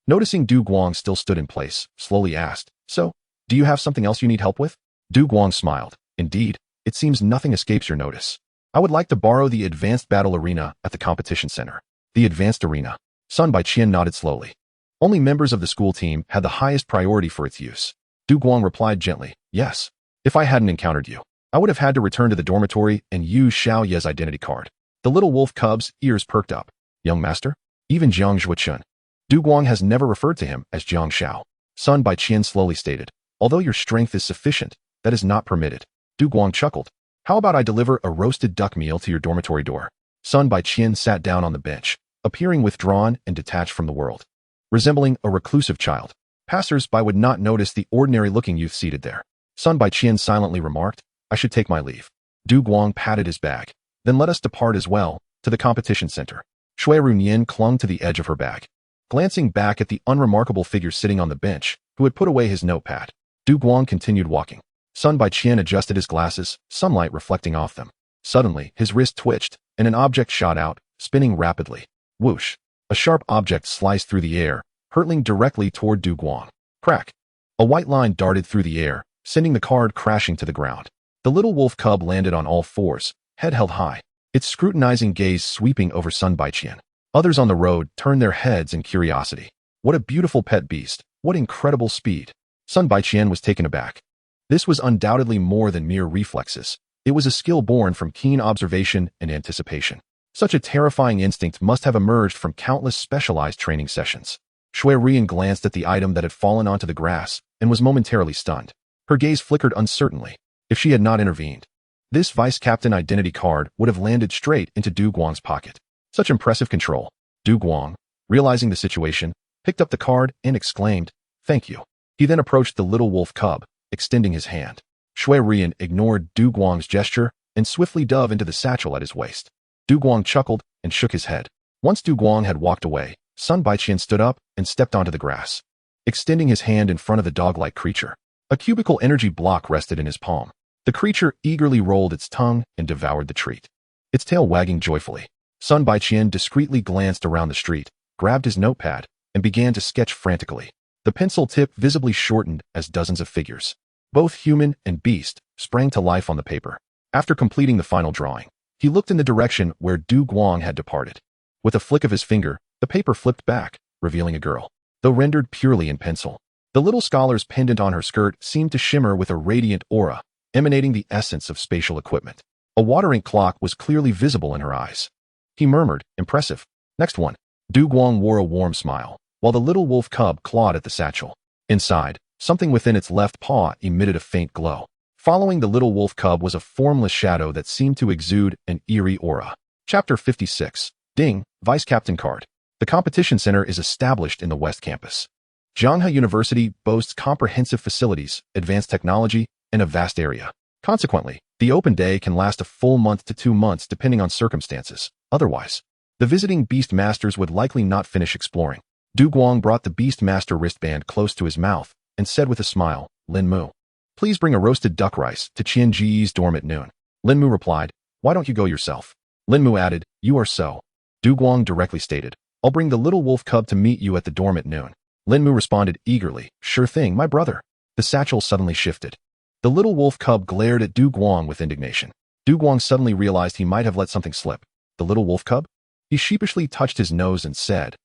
noticing Du Guang still stood in place, slowly asked, so, do you have something else you need help with? Du Guang smiled. Indeed, it seems nothing escapes your notice. I would like to borrow the advanced battle arena at the competition center. The advanced arena. Sun by Qian nodded slowly. Only members of the school team had the highest priority for its use. Du Guang replied gently, yes. If I hadn't encountered you, I would have had to return to the dormitory and use Xiao Ye's identity card. The little wolf cub's ears perked up. Young master? Even Jiang Zhuichun. Du Guang has never referred to him as Jiang Xiao. Sun by Qian slowly stated, although your strength is sufficient, that is not permitted. Du Guang chuckled. How about I deliver a roasted duck meal to your dormitory door? Sun by Qian sat down on the bench, appearing withdrawn and detached from the world. Resembling a reclusive child, passers-by would not notice the ordinary-looking youth seated there. Sun by Qian silently remarked, I should take my leave. Du Guang patted his bag. Then let us depart as well, to the competition center. Xue Ruyan clung to the edge of her bag, glancing back at the unremarkable figure sitting on the bench, who had put away his notepad. Du Guang continued walking. Sun Baiqian adjusted his glasses, sunlight reflecting off them. Suddenly, his wrist twitched, and an object shot out, spinning rapidly. Whoosh! A sharp object sliced through the air, hurtling directly toward Du Guang. Crack! A white line darted through the air, sending the card crashing to the ground. The little wolf cub landed on all fours, head held high, its scrutinizing gaze sweeping over Sun Baiqian. Others on the road turned their heads in curiosity. What a beautiful pet beast! What incredible speed! Sun Baiqian was taken aback. This was undoubtedly more than mere reflexes. It was a skill born from keen observation and anticipation. Such a terrifying instinct must have emerged from countless specialized training sessions. Xue Ruyan glanced at the item that had fallen onto the grass and was momentarily stunned. Her gaze flickered uncertainly. If she had not intervened, this vice captain identity card would have landed straight into Du Guang's pocket. Such impressive control. Du Guang, realizing the situation, picked up the card and exclaimed, "Thank you." He then approached the little wolf cub, extending his hand. Xue Ruyan ignored Du Guang's gesture and swiftly dove into the satchel at his waist. Du Guang chuckled and shook his head. Once Du Guang had walked away, Sun Baiqian stood up and stepped onto the grass, extending his hand in front of the dog-like creature. A cubical energy block rested in his palm. The creature eagerly rolled its tongue and devoured the treat, its tail wagging joyfully. Sun Baiqian discreetly glanced around the street, grabbed his notepad, and began to sketch frantically. The pencil tip visibly shortened as dozens of figures, both human and beast, sprang to life on the paper. After completing the final drawing, he looked in the direction where Du Guang had departed. With a flick of his finger, the paper flipped back, revealing a girl. Though rendered purely in pencil, the little scholar's pendant on her skirt seemed to shimmer with a radiant aura, emanating the essence of spatial equipment. A water ink clock was clearly visible in her eyes. He murmured, "Impressive. Next one." Du Guang wore a warm smile, while the little wolf cub clawed at the satchel. Inside, something within its left paw emitted a faint glow. Following the little wolf cub was a formless shadow that seemed to exude an eerie aura. Chapter 56. Ding, Vice Captain Card. The competition center is established in the West Campus. Zhanghe University boasts comprehensive facilities, advanced technology, and a vast area. Consequently, the open day can last a full month to 2 months depending on circumstances. Otherwise, the visiting Beast Masters would likely not finish exploring. Du Guang brought the Beast Master wristband close to his mouth and said with a smile, "Lin Mu, please bring a roasted duck rice to Qian Ji's dorm at noon." Lin Mu replied, "Why don't you go yourself?" Lin Mu added, "You are so." Du Guang directly stated, "I'll bring the little wolf cub to meet you at the dorm at noon." Lin Mu responded eagerly, "Sure thing, my brother." The satchel suddenly shifted. The little wolf cub glared at Du Guang with indignation. Du Guang suddenly realized he might have let something slip. The little wolf cub? He sheepishly touched his nose and said,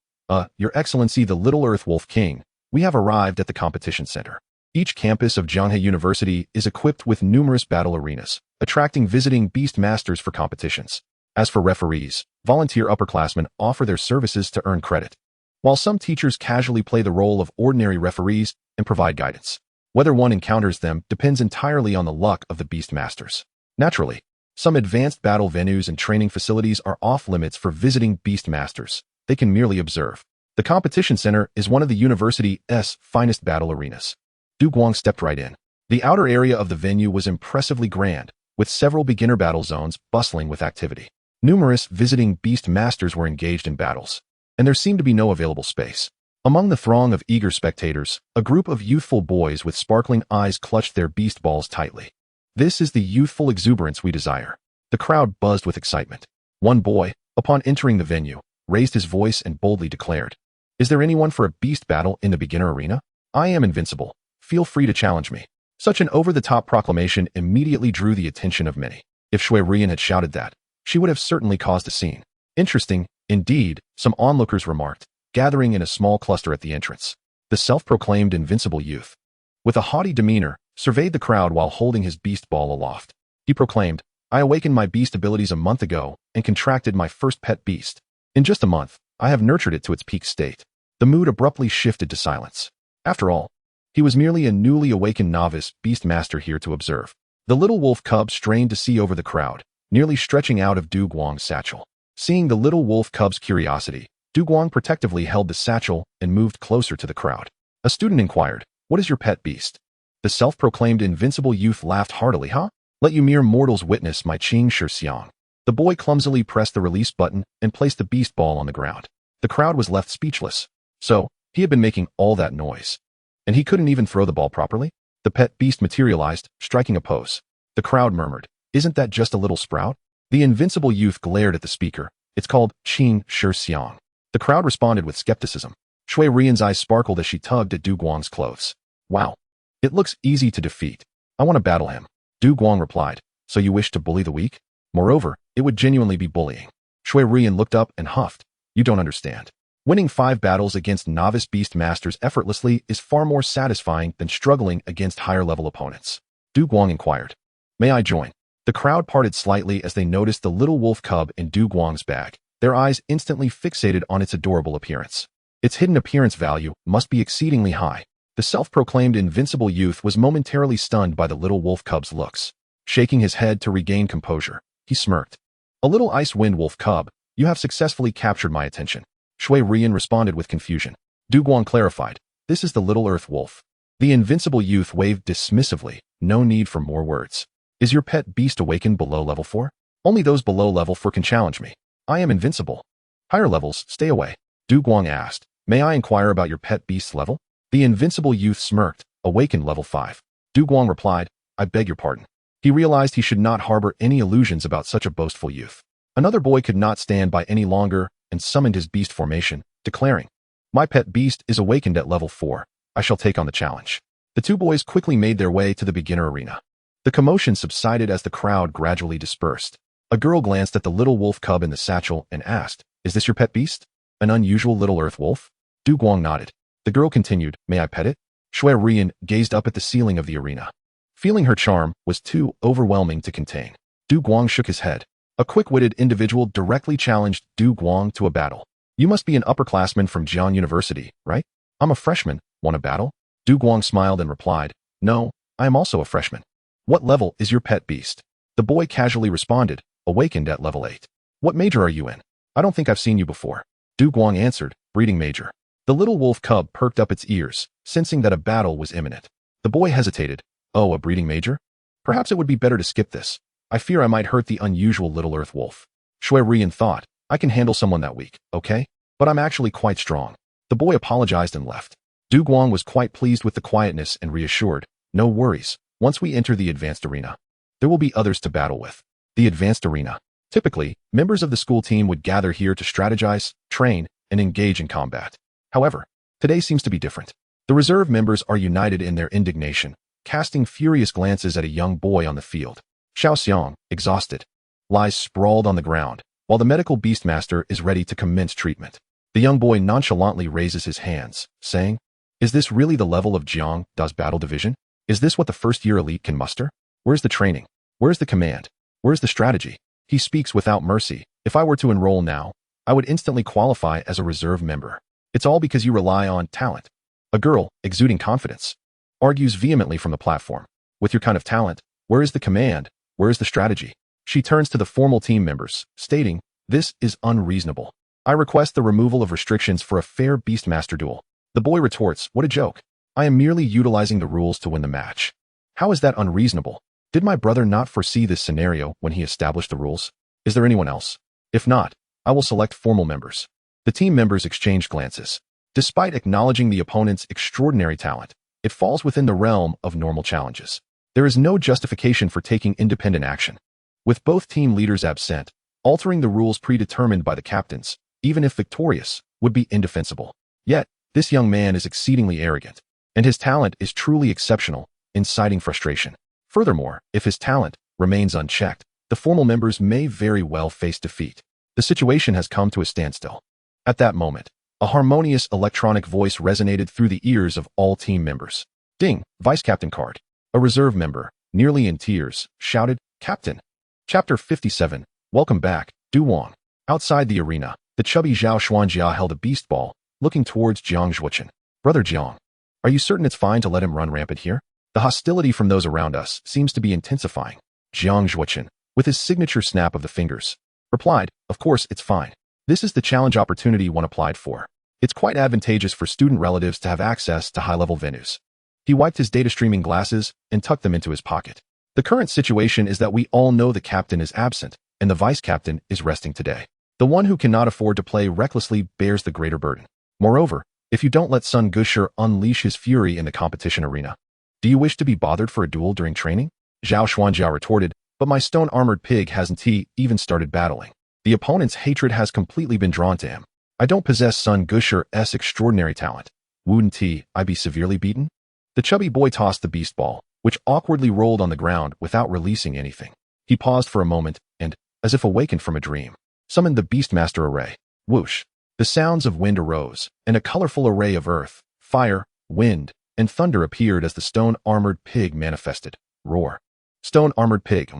Your Excellency the Little Earth Wolf King, we have arrived at the competition center." Each campus of Zhanghe University is equipped with numerous battle arenas, attracting visiting beast masters for competitions. As for referees, volunteer upperclassmen offer their services to earn credit, while some teachers casually play the role of ordinary referees and provide guidance. Whether one encounters them depends entirely on the luck of the beast masters. Naturally, some advanced battle venues and training facilities are off-limits for visiting beast masters. They can merely observe. The competition center is one of the university's finest battle arenas. Du Guang stepped right in. The outer area of the venue was impressively grand, with several beginner battle zones bustling with activity. Numerous visiting beast masters were engaged in battles, and there seemed to be no available space. Among the throng of eager spectators, a group of youthful boys with sparkling eyes clutched their beast balls tightly. This is the youthful exuberance we desire. The crowd buzzed with excitement. One boy, upon entering the venue, raised his voice and boldly declared, "Is there anyone for a beast battle in the beginner arena? I am invincible. Feel free to challenge me." Such an over-the-top proclamation immediately drew the attention of many. If Xue Ruyan had shouted that, she would have certainly caused a scene. Interesting, indeed, some onlookers remarked, gathering in a small cluster at the entrance. The self-proclaimed invincible youth, with a haughty demeanor, surveyed the crowd while holding his beast ball aloft. He proclaimed, "I awakened my beast abilities a month ago and contracted my first pet beast. In just a month, I have nurtured it to its peak state." The mood abruptly shifted to silence. After all, he was merely a newly awakened novice beast master here to observe. The little wolf cub strained to see over the crowd, nearly stretching out of Du Guang's satchel. Seeing the little wolf cub's curiosity, Du Guang protectively held the satchel and moved closer to the crowd. A student inquired, "What is your pet beast?" The self-proclaimed invincible youth laughed heartily, "Huh? Let you mere mortals witness my Qing Shi Xiang." The boy clumsily pressed the release button and placed the beast ball on the ground. The crowd was left speechless. So, he had been making all that noise. And he couldn't even throw the ball properly? The pet beast materialized, striking a pose. The crowd murmured, "Isn't that just a little sprout?" The invincible youth glared at the speaker. "It's called Xue Ruyan." The crowd responded with skepticism. Xue Ruyan's eyes sparkled as she tugged at Du Guang's clothes. "Wow. It looks easy to defeat. I want to battle him." Du Guang replied, "So you wish to bully the weak? Moreover, it would genuinely be bullying." Xue Ruyan looked up and huffed. "You don't understand. Winning 5 battles against novice beast masters effortlessly is far more satisfying than struggling against higher-level opponents." Du Guang inquired, "May I join?" The crowd parted slightly as they noticed the little wolf cub in Du Guang's bag, their eyes instantly fixated on its adorable appearance. Its hidden appearance value must be exceedingly high. The self-proclaimed invincible youth was momentarily stunned by the little wolf cub's looks. Shaking his head to regain composure, he smirked. "A little ice wind wolf cub, you have successfully captured my attention." Xue Ruyan responded with confusion. Du Guang clarified, "This is the little earth wolf." The invincible youth waved dismissively. "No need for more words. Is your pet beast awakened below level 4? Only those below level 4 can challenge me. I am invincible. Higher levels, stay away." Du Guang asked, "May I inquire about your pet beast's level?" The invincible youth smirked, "Awakened level 5. Du Guang replied, "I beg your pardon." He realized he should not harbor any illusions about such a boastful youth. Another boy could not stand by any longer and summoned his beast formation, declaring, "My pet beast is awakened at level 4. I shall take on the challenge." The 2 boys quickly made their way to the beginner arena. The commotion subsided as the crowd gradually dispersed. A girl glanced at the little wolf cub in the satchel and asked, "Is this your pet beast? An unusual little earth wolf?" Du Guang nodded. The girl continued, "May I pet it?" Xue Ruyan gazed up at the ceiling of the arena. Feeling her charm was too overwhelming to contain. Du Guang shook his head. A quick-witted individual directly challenged Du Guang to a battle. "You must be an upperclassman from Jian University, right?" "I'm a freshman. Want a battle?" Du Guang smiled and replied, "No, I am also a freshman." "What level is your pet beast?" The boy casually responded, "Awakened at level 8. "What major are you in?" "I don't think I've seen you before." Du Guang answered, "Breeding major." The little wolf cub perked up its ears, sensing that a battle was imminent. The boy hesitated. "Oh, a breeding major? Perhaps it would be better to skip this. I fear I might hurt the unusual little earth wolf." Xue Ruyan thought, "I can handle someone that weak, okay? But I'm actually quite strong." The boy apologized and left. Du Guang was quite pleased with the quietness and reassured, "No worries. Once we enter the advanced arena, there will be others to battle with." The advanced arena. Typically, members of the school team would gather here to strategize, train, and engage in combat. However, today seems to be different. The reserve members are united in their indignation, casting furious glances at a young boy on the field. Xiao Xiang, exhausted, lies sprawled on the ground, while the medical beastmaster is ready to commence treatment. The young boy nonchalantly raises his hands, saying, "Is this really the level of Jiang Da's battle division? Is this what the first-year elite can muster? Where's the training? Where's the command? Where's the strategy?" He speaks without mercy. "If I were to enroll now, I would instantly qualify as a reserve member. It's all because you rely on talent." A girl, exuding confidence, argues vehemently from the platform. "With your kind of talent, where is the command? Where is the strategy?" She turns to the formal team members, stating, "This is unreasonable. I request the removal of restrictions for a fair Beastmaster duel." The boy retorts, "What a joke. I am merely utilizing the rules to win the match. How is that unreasonable? Did my brother not foresee this scenario when he established the rules? Is there anyone else? If not, I will select formal members." The team members exchange glances. Despite acknowledging the opponent's extraordinary talent, it falls within the realm of normal challenges. There is no justification for taking independent action. With both team leaders absent, altering the rules predetermined by the captains, even if victorious, would be indefensible. Yet, this young man is exceedingly arrogant, and his talent is truly exceptional, inciting frustration. Furthermore, if his talent remains unchecked, the formal members may very well face defeat. The situation has come to a standstill. At that moment, a harmonious electronic voice resonated through the ears of all team members. "Ding, Vice Captain card." A reserve member, nearly in tears, shouted, "Captain." Chapter 57, Welcome back, Du Wang. Outside the arena, the chubby Zhao Xuanjia held a beast ball, looking towards Jiang Zhuochen. "Brother Jiang, are you certain it's fine to let him run rampant here? The hostility from those around us seems to be intensifying." Jiang Zhuochen, with his signature snap of the fingers, replied, "Of course it's fine. This is the challenge opportunity one applied for. It's quite advantageous for student relatives to have access to high-level venues." He wiped his data streaming glasses and tucked them into his pocket. "The current situation is that we all know the captain is absent, and the vice-captain is resting today. The one who cannot afford to play recklessly bears the greater burden. Moreover, if you don't let Sun Gushi unleash his fury in the competition arena, do you wish to be bothered for a duel during training? Xue Ruyan retorted, but my stone-armored pig hasn't even started battling. The opponent's hatred has completely been drawn to him. I don't possess Sun Gushi's extraordinary talent. Wouldn't I be severely beaten? The chubby boy tossed the beast ball, which awkwardly rolled on the ground without releasing anything. He paused for a moment and, as if awakened from a dream, summoned the Beastmaster array. Whoosh! The sounds of wind arose, and a colorful array of earth, fire, wind, and thunder appeared as the stone-armored pig manifested. Roar! Stone-armored pig.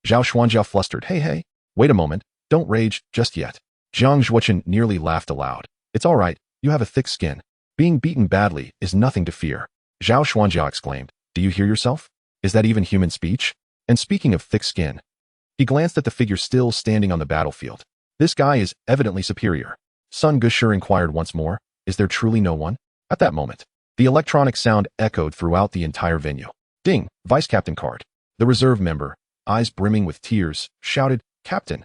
Xue Ruyan flustered. Hey, wait a moment, don't rage just yet. Jiang Zhuochen nearly laughed aloud. It's all right, you have a thick skin. Being beaten badly is nothing to fear. Xue Ruyan exclaimed. Do you hear yourself? Is that even human speech? And speaking of thick skin, he glanced at the figure still standing on the battlefield. This guy is evidently superior. Sun Gushi inquired once more, is there truly no one? At that moment, the electronic sound echoed throughout the entire venue. Ding, vice-captain card. The reserve member, eyes brimming with tears, shouted, Captain.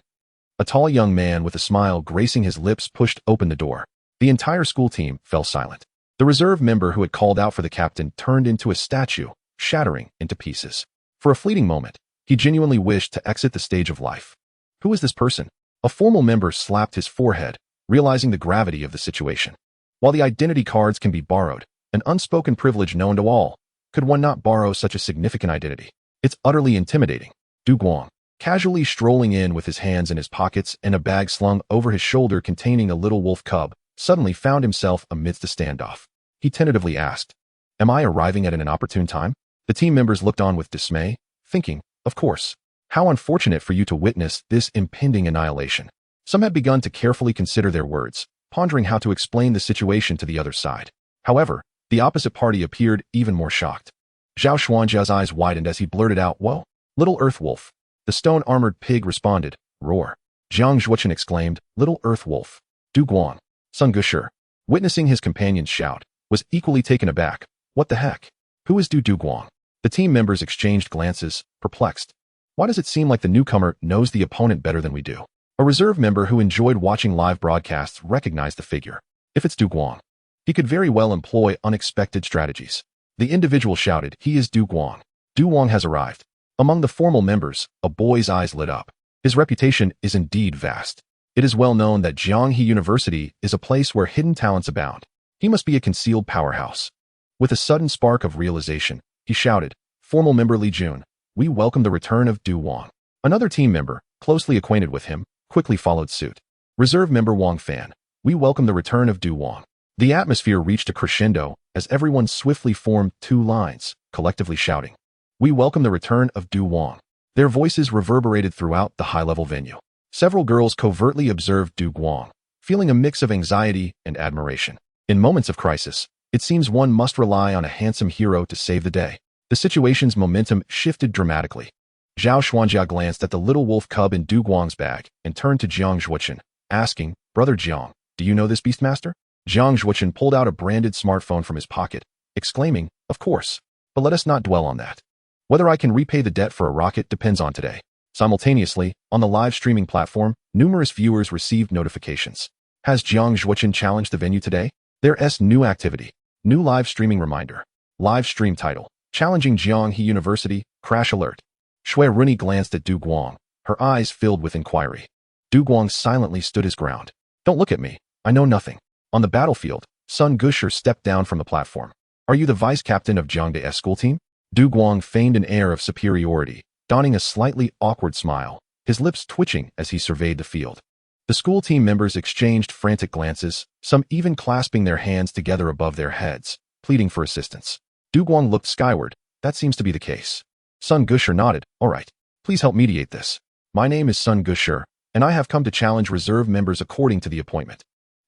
A tall young man with a smile gracing his lips pushed open the door. The entire school team fell silent. The reserve member who had called out for the captain turned into a statue, shattering into pieces. For a fleeting moment, he genuinely wished to exit the stage of life. Who is this person? A formal member slapped his forehead, realizing the gravity of the situation. While the identity cards can be borrowed, an unspoken privilege known to all, could one not borrow such a significant identity? It's utterly intimidating. Du Guang, casually strolling in with his hands in his pockets and a bag slung over his shoulder containing a little wolf cub, suddenly found himself amidst a standoff. He tentatively asked, Am I arriving at an inopportune time? The team members looked on with dismay, thinking, of course. How unfortunate for you to witness this impending annihilation. Some had begun to carefully consider their words, pondering how to explain the situation to the other side. However, the opposite party appeared even more shocked. Xue Ruyan's eyes widened as he blurted out, Whoa, little earth wolf. The stone-armored pig responded, Roar. Jiang Zhuochen exclaimed, Little earth wolf. Du Guang. Sun Gushi, witnessing his companion's shout, was equally taken aback. What the heck? Who is Du Guang? The team members exchanged glances, perplexed. Why does it seem like the newcomer knows the opponent better than we do? A reserve member who enjoyed watching live broadcasts recognized the figure. If it's Du Guang, he could very well employ unexpected strategies. The individual shouted, He is Du Guang. Du Guang has arrived. Among the formal members, a boy's eyes lit up. His reputation is indeed vast. It is well known that Jianghe University is a place where hidden talents abound. He must be a concealed powerhouse. With a sudden spark of realization, he shouted, Formal member Li Jun, we welcome the return of Du Guang. Another team member, closely acquainted with him, quickly followed suit. Reserve member Wang Fan, we welcome the return of Du Guang. The atmosphere reached a crescendo as everyone swiftly formed two lines, collectively shouting, We welcome the return of Du Guang. Their voices reverberated throughout the high-level venue. Several girls covertly observed Du Guang, feeling a mix of anxiety and admiration. In moments of crisis, it seems one must rely on a handsome hero to save the day. The situation's momentum shifted dramatically. Xue Ruyan glanced at the little wolf cub in Du Guang's bag and turned to Jiang Zhuochen, asking, Brother Jiang, do you know this Beastmaster? Jiang Zhuochen pulled out a branded smartphone from his pocket, exclaiming, Of course, but let us not dwell on that. Whether I can repay the debt for a rocket depends on today. Simultaneously, on the live streaming platform, numerous viewers received notifications. Has Jiang Zhuochen challenged the venue today? There's new activity. New live streaming reminder. Live stream title. Challenging Jianghe University, crash alert. Xue Ruyan glanced at Du Guang, her eyes filled with inquiry. Du Guang silently stood his ground. Don't look at me. I know nothing. On the battlefield, Sun Gushi stepped down from the platform. Are you the vice-captain of Jianghe's school team? Du Guang feigned an air of superiority, donning a slightly awkward smile, his lips twitching as he surveyed the field. The school team members exchanged frantic glances, some even clasping their hands together above their heads, pleading for assistance. Du Guang looked skyward. That seems to be the case. Sun Gushi nodded. All right, please help mediate this. My name is Sun Gushi, and I have come to challenge reserve members according to the appointment.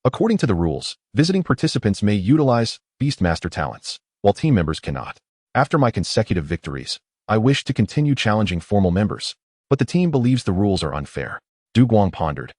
According to the rules, visiting participants may utilize Beastmaster talents, while team members cannot. After my consecutive victories, I wish to continue challenging formal members, but the team believes the rules are unfair. Du Guang pondered.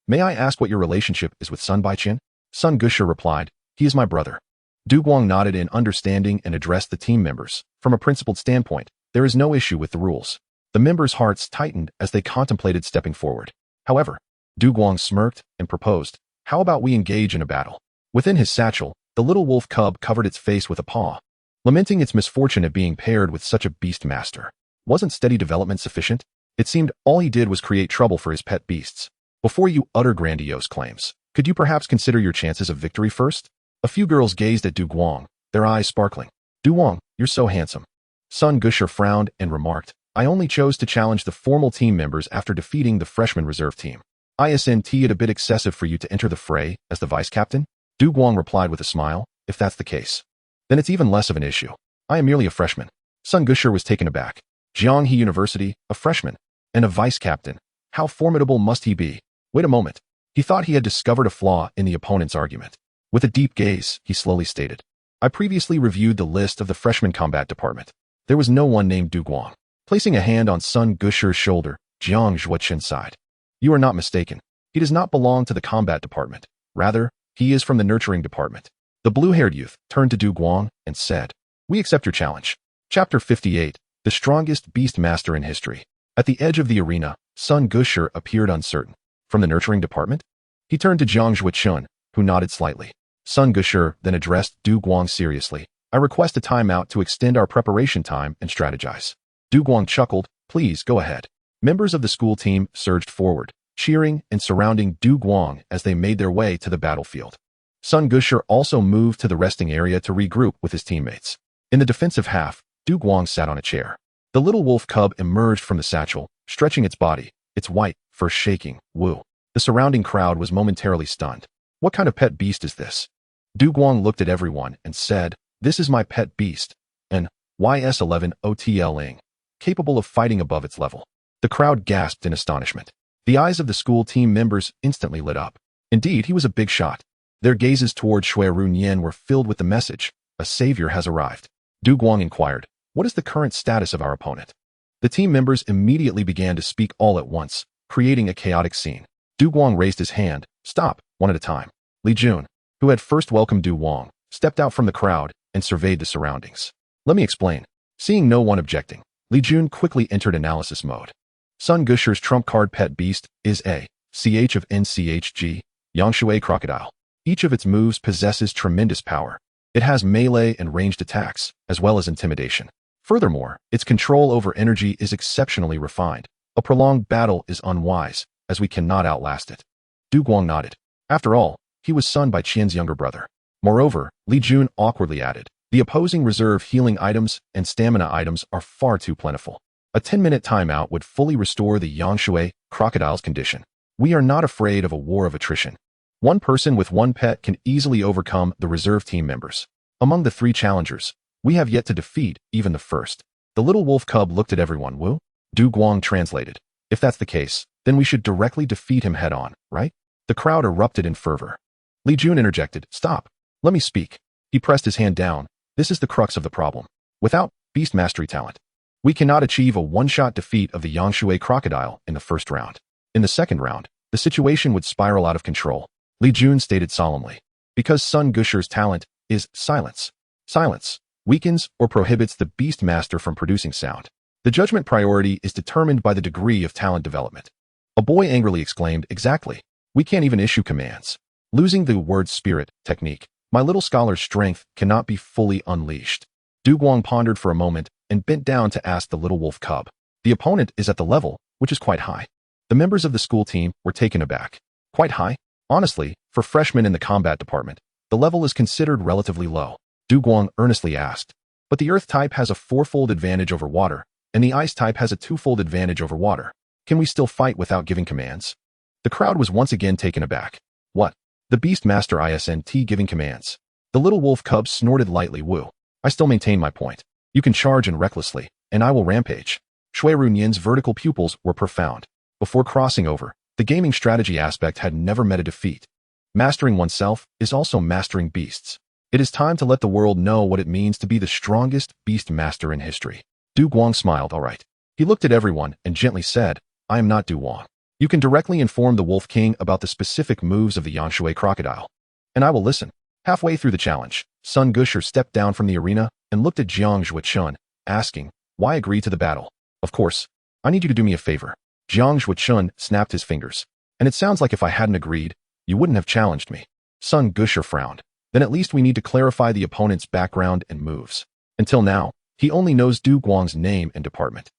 May I ask what your relationship is with Sun Baiqian? Sun Gushi replied, He is my brother. Du Guang nodded in understanding and addressed the team members. From a principled standpoint, there is no issue with the rules. The members' hearts tightened as they contemplated stepping forward. However, Du Guang smirked and proposed, "How about we engage in a battle?" Within his satchel, the little wolf cub covered its face with a paw, lamenting its misfortune at being paired with such a beast master. Wasn't steady development sufficient? It seemed all he did was create trouble for his pet beasts. Before you utter grandiose claims, could you perhaps consider your chances of victory first? A few girls gazed at Du Guang, their eyes sparkling. "Du Guang, you're so handsome." Sun Gusher frowned and remarked, "I only chose to challenge the formal team members after defeating the freshman reserve team. Isn't it a bit excessive for you to enter the fray as the vice-captain?" Du Guang replied with a smile, "If that's the case, then it's even less of an issue. I am merely a freshman." Sun Gusher was taken aback. Jianghe University, a freshman, and a vice-captain. How formidable must he be? Wait a moment. He thought he had discovered a flaw in the opponent's argument. With a deep gaze, he slowly stated, "I previously reviewed the list of the freshman combat department. There was no one named Du Guang." Placing a hand on Sun Gusher's shoulder, Jiang Zhuochen sighed. "You are not mistaken. He does not belong to the combat department. Rather, he is from the nurturing department." The blue-haired youth turned to Du Guang and said, "We accept your challenge." Chapter 58, The Strongest Beast Master in History. At the edge of the arena, Sun Gusher appeared uncertain. From the nurturing department? He turned to Jiang Zhuochen, who nodded slightly. Sun Gusher then addressed Du Guang seriously. "I request a timeout to extend our preparation time and strategize." Du Guang chuckled, "Please, go ahead." Members of the school team surged forward, cheering and surrounding Du Guang as they made their way to the battlefield. Sun Gusher also moved to the resting area to regroup with his teammates. In the defensive half, Du Guang sat on a chair. The little wolf cub emerged from the satchel, stretching its body, its white fur shaking. Woo. The surrounding crowd was momentarily stunned. What kind of pet beast is this? Du Guang looked at everyone and said, "This is my pet beast, an YS11 OTL-ing, capable of fighting above its level." The crowd gasped in astonishment. The eyes of the school team members instantly lit up. Indeed, he was a big shot. Their gazes toward Xue Ruyan were filled with the message, "A savior has arrived." Du Guang inquired, "What is the current status of our opponent?" The team members immediately began to speak all at once, creating a chaotic scene. Du Guang raised his hand, "Stop, one at a time." Li Jun, who had first welcomed Du Guang, stepped out from the crowd and surveyed the surroundings. "Let me explain." Seeing no one objecting, Li Jun quickly entered analysis mode. Sun Gusher's trump card pet beast is a CH of NCHG, Yangshui crocodile. Each of its moves possesses tremendous power. It has melee and ranged attacks, as well as intimidation. Furthermore, its control over energy is exceptionally refined. A prolonged battle is unwise, as we cannot outlast it. Du Guang nodded. After all, he was Sun Bai Qian's younger brother. Moreover, Li Jun awkwardly added, "The opposing reserve healing items and stamina items are far too plentiful. A 10-minute timeout would fully restore the Yangshui crocodile's condition. We are not afraid of a war of attrition. One person with one pet can easily overcome the reserve team members. Among the three challengers, we have yet to defeat even the first." The little wolf cub looked at everyone. "Wu?" Du Guang translated, "If that's the case, then we should directly defeat him head-on, right?" The crowd erupted in fervor. Li Jun interjected, "Stop. Let me speak." He pressed his hand down. "This is the crux of the problem. Without beast mastery talent, we cannot achieve a one-shot defeat of the Yangshui crocodile in the first round. In the second round, the situation would spiral out of control." Li Jun stated solemnly, "Because Sun Gusher's talent is silence. Silence weakens or prohibits the beast master from producing sound. The judgment priority is determined by the degree of talent development." A boy angrily exclaimed, "Exactly. We can't even issue commands. Losing the word spirit technique, my little scholar's strength cannot be fully unleashed." Du Guang pondered for a moment and bent down to ask the little wolf cub. "The opponent is at the level, which is quite high." The members of the school team were taken aback. "Quite high?" Honestly, for freshmen in the combat department, the level is considered relatively low. Du Guang earnestly asked, "But the earth type has a fourfold advantage over water, and the ice type has a twofold advantage over water. Can we still fight without giving commands?" The crowd was once again taken aback. "What? The Beast Master isn't giving commands?" The little wolf cub snorted lightly. "Woo. I still maintain my point. You can charge in recklessly, and I will rampage." Xue Ruyan's vertical pupils were profound. Before crossing over, the gaming strategy aspect had never met a defeat. Mastering oneself is also mastering beasts. It is time to let the world know what it means to be the strongest beast master in history. Du Guang smiled. "All right." He looked at everyone and gently said, "I am not Du Guang. You can directly inform the Wolf King about the specific moves of the Yangshui crocodile, and I will listen." Halfway through the challenge, Sun Gusher stepped down from the arena and looked at Jiang Zhuochen, asking, "Why agree to the battle?" "Of course, I need you to do me a favor. Jiang Zhuochun snapped his fingers. And it sounds like if I hadn't agreed, you wouldn't have challenged me. Sun Gusher frowned. Then at least we need to clarify the opponent's background and moves. Until now, he only knows Du Guang's name and department.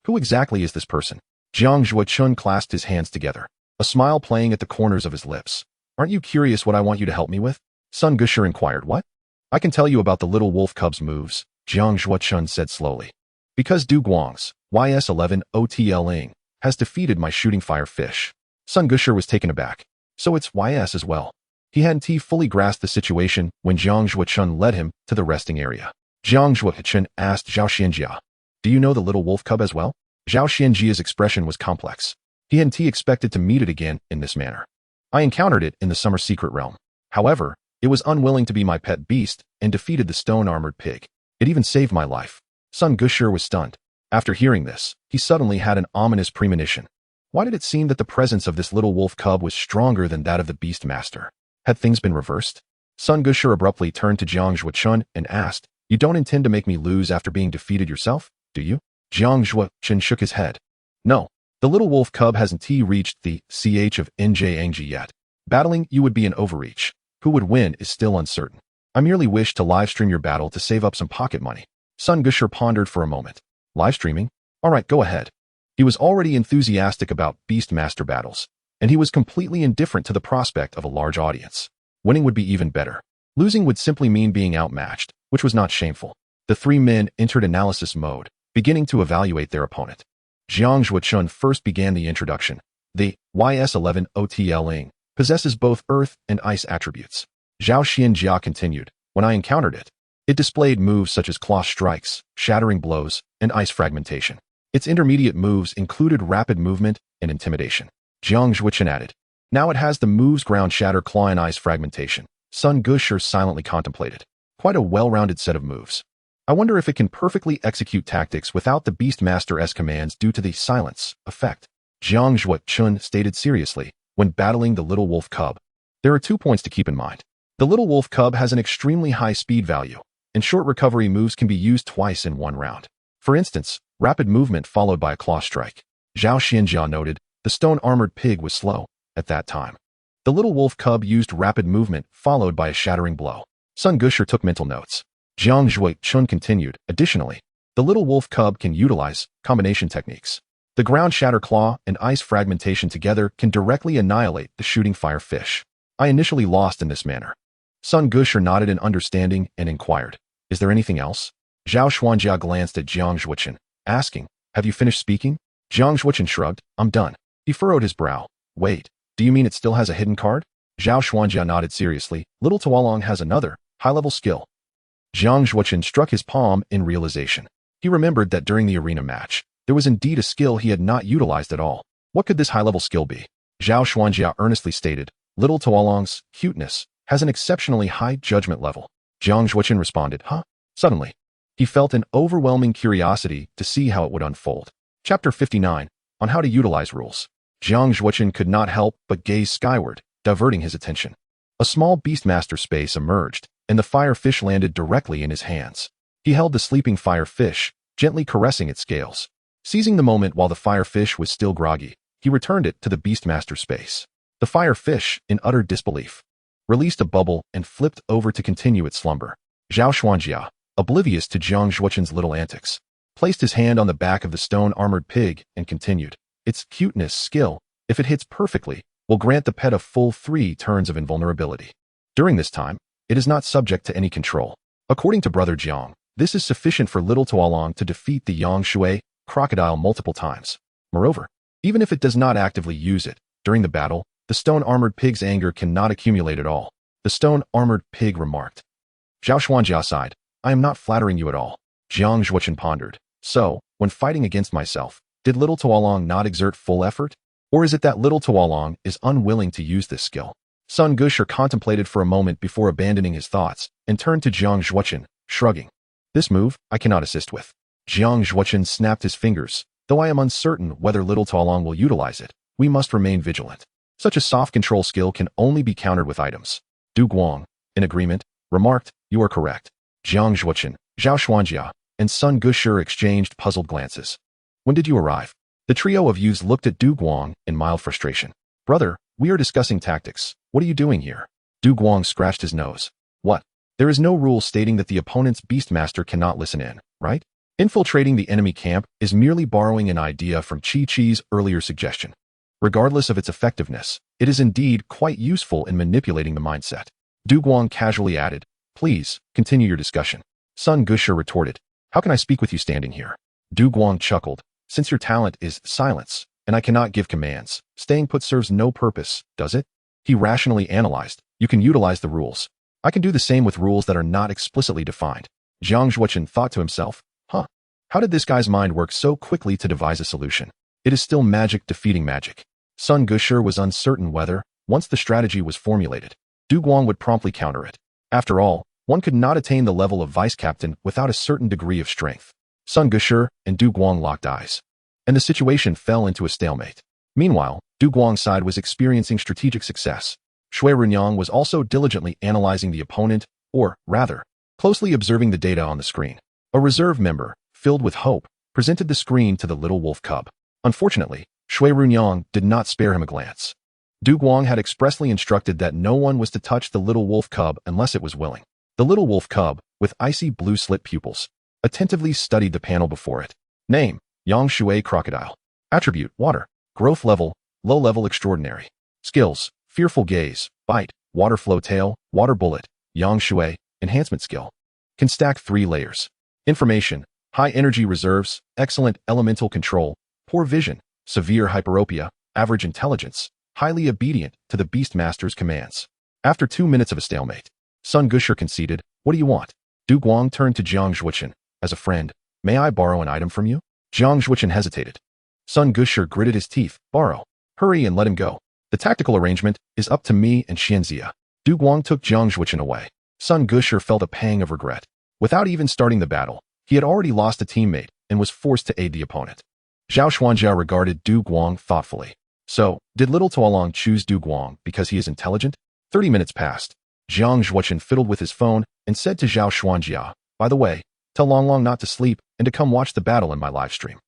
Who exactly is this person? Jiang Zhuochun clasped his hands together, a smile playing at the corners of his lips. Aren't you curious what I want you to help me with? Sun Gusher inquired. What? I can tell you about the little wolf cub's moves, Jiang Zhuochun said slowly. Because Du Guang's YS11 OTLing has defeated my shooting fire fish. Sun Gusher was taken aback. So it's YS as well. He hadn't fully grasped the situation when Jiang Zhuochun led him to the resting area. Jiang Zhuochun asked Zhao Xianjia, do you know the little wolf cub as well? Zhao Xianjia's expression was complex. He hadn't expected to meet it again in this manner. I encountered it in the summer secret realm. However, it was unwilling to be my pet beast and defeated the stone-armored pig. It even saved my life. Sun Gusher was stunned. After hearing this, he suddenly had an ominous premonition. Why did it seem that the presence of this little wolf cub was stronger than that of the beast master? Had things been reversed? Sun Gusher abruptly turned to Jiang Zhuochun and asked, you don't intend to make me lose after being defeated yourself, do you? Jiang Zhuochun shook his head. No, the little wolf cub hasn't reached the CH of NJNG yet. Battling you would be an overreach. Who would win is still uncertain. I merely wish to livestream your battle to save up some pocket money. Sun Gusher pondered for a moment. Livestreaming? Alright, go ahead. He was already enthusiastic about Beastmaster battles, and he was completely indifferent to the prospect of a large audience. Winning would be even better. Losing would simply mean being outmatched, which was not shameful. The three men entered analysis mode, beginning to evaluate their opponent. Jiang Zhuochun first began the introduction. The YS11 OTLing possesses both earth and ice attributes. Zhao Xianjia continued. When I encountered it, it displayed moves such as claw strikes, shattering blows, and ice fragmentation. Its intermediate moves included rapid movement and intimidation. Jiang Zhuochun added. Now it has the moves ground shatter, claw, and ice fragmentation. Sun Gusher silently contemplated. Quite a well-rounded set of moves. I wonder if it can perfectly execute tactics without the Beastmaster's commands due to the silence effect. Jiang Zhuochun stated seriously, when battling the little wolf cub. There are 2 points to keep in mind. The little wolf cub has an extremely high speed value, and short recovery moves can be used twice in one round. For instance, rapid movement followed by a claw strike. Zhao Xianjia noted, the stone-armored pig was slow at that time. The little wolf cub used rapid movement followed by a shattering blow. Sun Gusher took mental notes. Jiang Zhuochun continued, additionally, the little wolf cub can utilize combination techniques. The ground shatter claw and ice fragmentation together can directly annihilate the shooting fire fish. I initially lost in this manner. Sun Gusher nodded in understanding and inquired, is there anything else? Zhao Xuanjia glanced at Jiang Zhuochun, asking, have you finished speaking? Jiang Zhuochun shrugged, I'm done. He furrowed his brow. Wait, do you mean it still has a hidden card? Zhao Xuanjia nodded seriously. Little Tuolong has another, high-level skill. Jiang Zhuochun struck his palm in realization. He remembered that during the arena match, there was indeed a skill he had not utilized at all. What could this high-level skill be? Zhao Xuanjia earnestly stated, Little Tuolong's cuteness has an exceptionally high judgment level. Jiang Zhuochun responded, huh? Suddenly, he felt an overwhelming curiosity to see how it would unfold. Chapter 59, on how to utilize rules. Jiang Zhuochun could not help but gaze skyward, diverting his attention. A small Beastmaster space emerged, and the fire fish landed directly in his hands. He held the sleeping fire fish, gently caressing its scales. Seizing the moment while the fire fish was still groggy, he returned it to the Beastmaster space. The fire fish, in utter disbelief, released a bubble and flipped over to continue its slumber. Zhao Xuanjia, oblivious to Jiang Zhuochun's little antics, placed his hand on the back of the stone-armored pig and continued. Its cuteness skill, if it hits perfectly, will grant the pet a full 3 turns of invulnerability. During this time, it is not subject to any control. According to Brother Jiang, this is sufficient for Little Tuolong to defeat the Yang Shui crocodile multiple times. Moreover, even if it does not actively use it, during the battle, the stone-armored pig's anger cannot accumulate at all. The stone-armored pig remarked. Zhao Xuanjia sighed. I am not flattering you at all. Jiang Zhuochun pondered. So, when fighting against myself, did Little Tuolong not exert full effort? Or is it that Little Tuolong is unwilling to use this skill? Sun Gusher contemplated for a moment before abandoning his thoughts and turned to Jiang Zhuochun, shrugging. This move, I cannot assist with. Jiang Zhuochun snapped his fingers. Though I am uncertain whether Little Tuolong will utilize it, we must remain vigilant. Such a soft control skill can only be countered with items. Du Guang, in agreement, remarked, you are correct. Jiang Zhuochun, Zhao Xuanjia, and Sun Gusher exchanged puzzled glances. When did you arrive? The trio of youths looked at Du Guang in mild frustration. Brother, we are discussing tactics. What are you doing here? Du Guang scratched his nose. What? There is no rule stating that the opponent's Beastmaster cannot listen in, right? Infiltrating the enemy camp is merely borrowing an idea from Chi-Chi's earlier suggestion. Regardless of its effectiveness, it is indeed quite useful in manipulating the mindset. Du Guang casually added, Please, continue your discussion. Sun Gushi retorted, How can I speak with you standing here? Du Guang chuckled, Since your talent is silence, and I cannot give commands, staying put serves no purpose, does it? He rationally analyzed, You can utilize the rules. I can do the same with rules that are not explicitly defined. Jiang Zhuochen thought to himself, How did this guy's mind work so quickly to devise a solution? It is still magic defeating magic. Sun Gushi was uncertain whether, once the strategy was formulated, Du Guang would promptly counter it. After all, one could not attain the level of vice-captain without a certain degree of strength. Sun Gushi and Du Guang locked eyes, and the situation fell into a stalemate. Meanwhile, Du Guang's side was experiencing strategic success. Xue Ruyan was also diligently analyzing the opponent, or, rather, closely observing the data on the screen. A reserve member, filled with hope, presented the screen to the little wolf cub. Unfortunately, Xue Ruyan did not spare him a glance. Du Guang had expressly instructed that no one was to touch the little wolf cub unless it was willing. The little wolf cub, with icy blue slit pupils, attentively studied the panel before it. Name, Yang Xue Crocodile. Attribute, Water. Growth level, Low level extraordinary. Skills, Fearful Gaze, Bite, Water Flow Tail, Water Bullet, Yang Xue, Enhancement Skill. Can stack 3 layers. Information, High Energy Reserves, Excellent Elemental Control, Poor Vision, Severe Hyperopia, Average Intelligence, Highly Obedient to the Beastmaster's commands. After 2 minutes of a stalemate, Sun Gushi conceded, What do you want? Du Guang turned to Jiang Zhuochen. As a friend, may I borrow an item from you? Jiang Zhuochen hesitated. Sun Gushi gritted his teeth. Borrow. Hurry and let him go. The tactical arrangement is up to me and Xianxia. Du Guang took Jiang Zhuochen away. Sun Gushi felt a pang of regret. Without even starting the battle, he had already lost a teammate and was forced to aid the opponent. Zhao Xuanjia regarded Du Guang thoughtfully. So, did little Tuolong choose Du Guang because he is intelligent? 30 minutes passed. Jiang Zhuochen fiddled with his phone and said to Zhao Xuanjia, By the way, tell Longlong not to sleep and to come watch the battle in my live stream.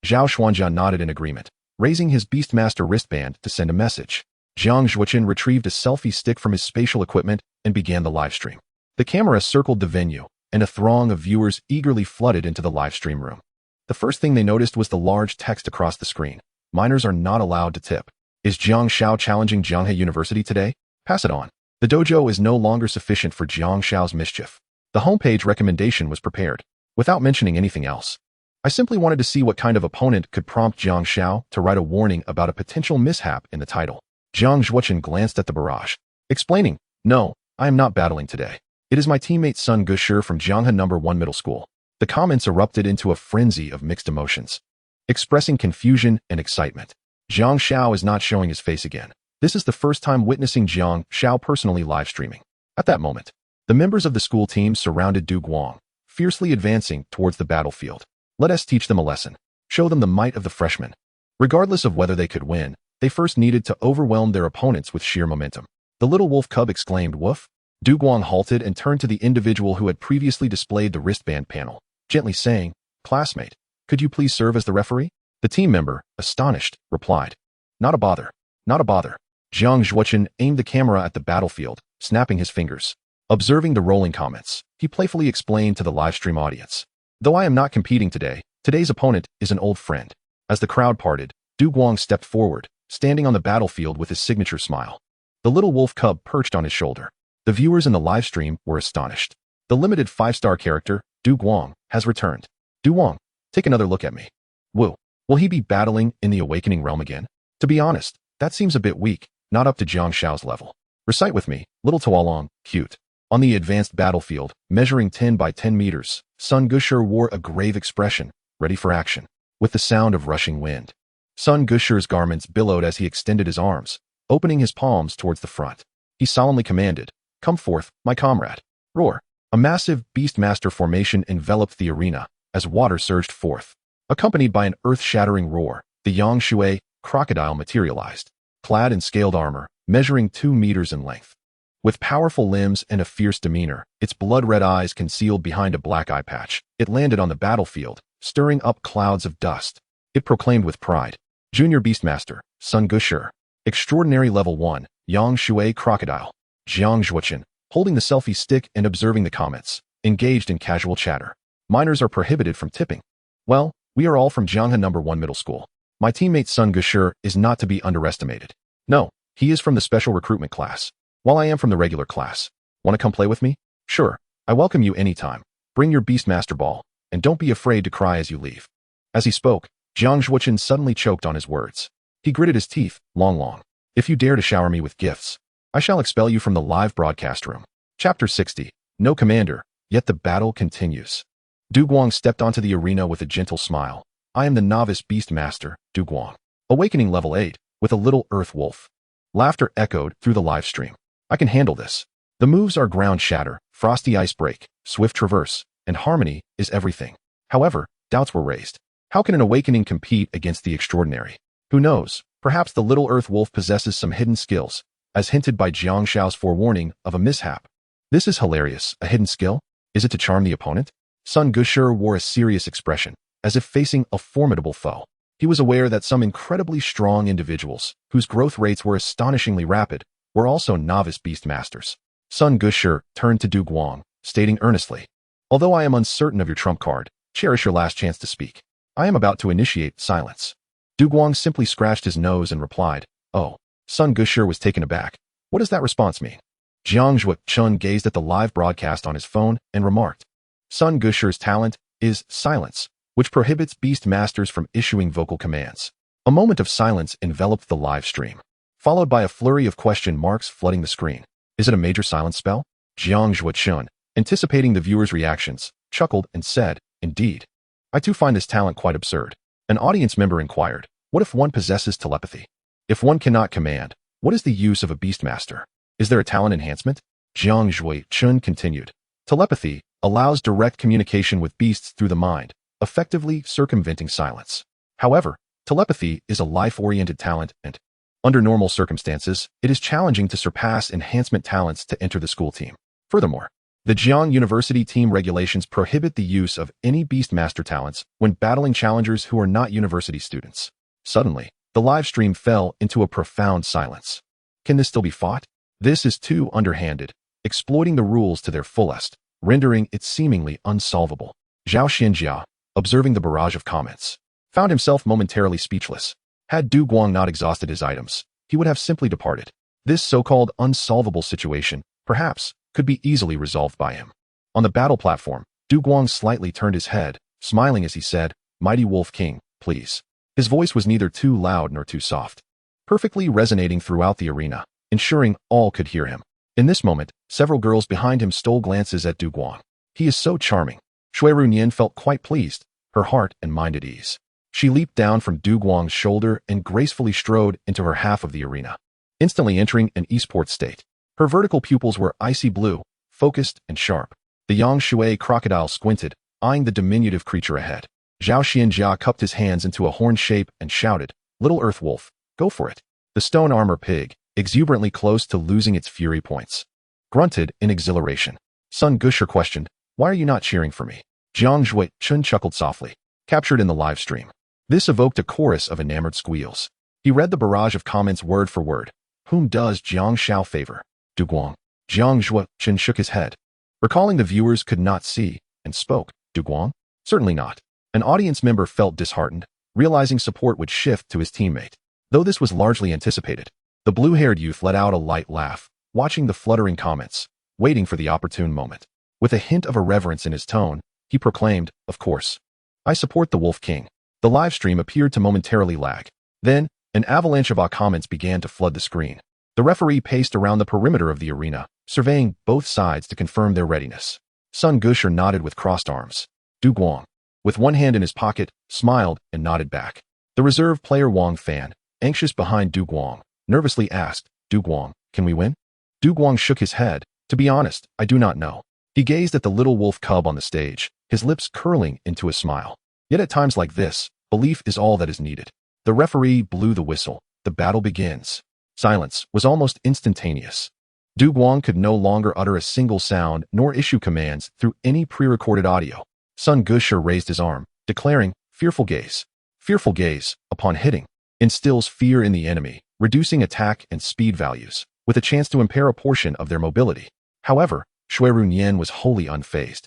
Zhao Xuanjia nodded in agreement, raising his Beastmaster wristband to send a message. Jiang Zhuochen retrieved a selfie stick from his spatial equipment and began the live stream. The camera circled the venue, and a throng of viewers eagerly flooded into the live stream room. The first thing they noticed was the large text across the screen. Minors are not allowed to tip. Is Jiang Xiao challenging Jianghe University today? Pass it on. The dojo is no longer sufficient for Jiang Xiao's mischief. The homepage recommendation was prepared, without mentioning anything else. I simply wanted to see what kind of opponent could prompt Jiang Xiao to write a warning about a potential mishap in the title. Jiang Zhuochen glanced at the barrage, explaining, No, I am not battling today. It is my teammate Sun Gushi from Jianghe No. 1 Middle School. The comments erupted into a frenzy of mixed emotions, expressing confusion and excitement. Jiang Xiao is not showing his face again. This is the first time witnessing Jiang Xiao personally live streaming. At that moment, the members of the school team surrounded Du Guang, fiercely advancing towards the battlefield. Let us teach them a lesson. Show them the might of the freshmen. Regardless of whether they could win, they first needed to overwhelm their opponents with sheer momentum. The little wolf cub exclaimed, Woof. Du Guang halted and turned to the individual who had previously displayed the wristband panel, gently saying, Classmate, could you please serve as the referee? The team member, astonished, replied, Not a bother. Not a bother. Jiang Zhuochen aimed the camera at the battlefield, snapping his fingers. Observing the rolling comments, he playfully explained to the livestream audience, Though I am not competing today, today's opponent is an old friend. As the crowd parted, Du Guang stepped forward, standing on the battlefield with his signature smile. The little wolf cub perched on his shoulder. The viewers in the livestream were astonished. The limited 5-star character, Du Guang, has returned. Du Guang, take another look at me. Woo. Will he be battling in the Awakening Realm again? To be honest, that seems a bit weak, not up to Jiang Xiao's level. Recite with me, little Tuolong, cute. On the advanced battlefield, measuring 10 by 10 meters, Sun Gushi wore a grave expression, ready for action, with the sound of rushing wind. Sun Gushi's garments billowed as he extended his arms, opening his palms towards the front. He solemnly commanded, Come forth, my comrade. Roar. A massive Beastmaster formation enveloped the arena as water surged forth. Accompanied by an earth-shattering roar, the Yang Xue crocodile materialized, clad in scaled armor, measuring 2 meters in length. With powerful limbs and a fierce demeanor, its blood-red eyes concealed behind a black eye patch, it landed on the battlefield, stirring up clouds of dust. It proclaimed with pride. Junior Beastmaster, Sun Gushi. Extraordinary Level 1, Yang Xue Crocodile. Jiang Zhuochen, holding the selfie stick and observing the comments, engaged in casual chatter. Minors are prohibited from tipping. Well, we are all from Jianghe No. 1 Middle School. My teammate Sun Gushi is not to be underestimated. No, he is from the special recruitment class, while I am from the regular class. Want to come play with me? Sure, I welcome you anytime. Bring your Beastmaster ball, and don't be afraid to cry as you leave. As he spoke, Jiang Zhuochen suddenly choked on his words. He gritted his teeth, long. If you dare to shower me with gifts, I shall expel you from the live broadcast room. Chapter 60. No commander, yet the battle continues. Du Guang stepped onto the arena with a gentle smile. I am the novice Beastmaster, Du Guang. Awakening level 8, with a little earth wolf. Laughter echoed through the live stream. I can handle this. The moves are ground shatter, frosty ice break, swift traverse, and harmony is everything. However, doubts were raised. How can an awakening compete against the extraordinary? Who knows, perhaps the little earth wolf possesses some hidden skills, as hinted by Jiang Shao's forewarning of a mishap. This is hilarious. A hidden skill? Is it to charm the opponent? Sun Gushi wore a serious expression, as if facing a formidable foe. He was aware that some incredibly strong individuals, whose growth rates were astonishingly rapid, were also novice Beastmasters. Sun Gushi turned to Du Guang, stating earnestly, although I am uncertain of your trump card, cherish your last chance to speak. I am about to initiate silence. Du Guang simply scratched his nose and replied, oh. Sun Gushi was taken aback. What does that response mean? Jiang Zhuochen gazed at the live broadcast on his phone and remarked, Sun Gushi's talent is silence, which prohibits Beastmasters from issuing vocal commands. A moment of silence enveloped the live stream, followed by a flurry of question marks flooding the screen. Is it a major silence spell? Jiang Zhuochen, anticipating the viewers' reactions, chuckled and said, indeed. I too find this talent quite absurd. An audience member inquired, what if one possesses telepathy? If one cannot command, what is the use of a Beastmaster? Is there a talent enhancement? Jiang Zhuochen continued. Telepathy allows direct communication with beasts through the mind, effectively circumventing silence. However, telepathy is a life-oriented talent and, under normal circumstances, it is challenging to surpass enhancement talents to enter the school team. Furthermore, the Jiang University team regulations prohibit the use of any Beastmaster talents when battling challengers who are not university students. Suddenly, the live stream fell into a profound silence. Can this still be fought? This is too underhanded, exploiting the rules to their fullest, rendering it seemingly unsolvable. Zhao Xianjia, observing the barrage of comments, found himself momentarily speechless. Had Du Guang not exhausted his items, he would have simply departed. This so-called unsolvable situation, perhaps, could be easily resolved by him. On the battle platform, Du Guang slightly turned his head, smiling as he said, Mighty Wolf King, please. His voice was neither too loud nor too soft, perfectly resonating throughout the arena, ensuring all could hear him. In this moment, several girls behind him stole glances at Du Guang. He is so charming. Xue Ruyan felt quite pleased, her heart and mind at ease. She leaped down from Du Guang's shoulder and gracefully strode into her half of the arena, instantly entering an esports state. Her vertical pupils were icy blue, focused and sharp. The Yang Xue crocodile squinted, eyeing the diminutive creature ahead. Zhao Xianjia cupped his hands into a horn shape and shouted, Little Earth Wolf, go for it. The stone armor pig, exuberantly close to losing its fury points, grunted in exhilaration. Sun Gushi questioned, why are you not cheering for me? Jiang Zhuochen chuckled softly, captured in the live stream. This evoked a chorus of enamored squeals. He read the barrage of comments word for word. Whom does Jiang Shao favor? Du Guang. Jiang Zhuochen shook his head, recalling the viewers could not see, and spoke. Du Guang? Certainly not. An audience member felt disheartened, realizing support would shift to his teammate. Though this was largely anticipated, the blue-haired youth let out a light laugh, watching the fluttering comments, waiting for the opportune moment. With a hint of irreverence in his tone, he proclaimed, of course. I support the Wolf King. The live stream appeared to momentarily lag. Then, an avalanche of comments began to flood the screen. The referee paced around the perimeter of the arena, surveying both sides to confirm their readiness. Sun Gushi nodded with crossed arms. Du Guang, with one hand in his pocket, smiled and nodded back. The reserve player Wang Fan, anxious behind Du Guang, nervously asked, Du Guang, can we win? Du Guang shook his head. To be honest, I do not know. He gazed at the little wolf cub on the stage, his lips curling into a smile. Yet at times like this, belief is all that is needed. The referee blew the whistle. The battle begins. Silence was almost instantaneous. Du Guang could no longer utter a single sound nor issue commands through any pre-recorded audio. Sun Gushi raised his arm, declaring, fearful gaze. Fearful gaze, upon hitting, instills fear in the enemy, reducing attack and speed values, with a chance to impair a portion of their mobility. However, Xue Ruyan was wholly unfazed.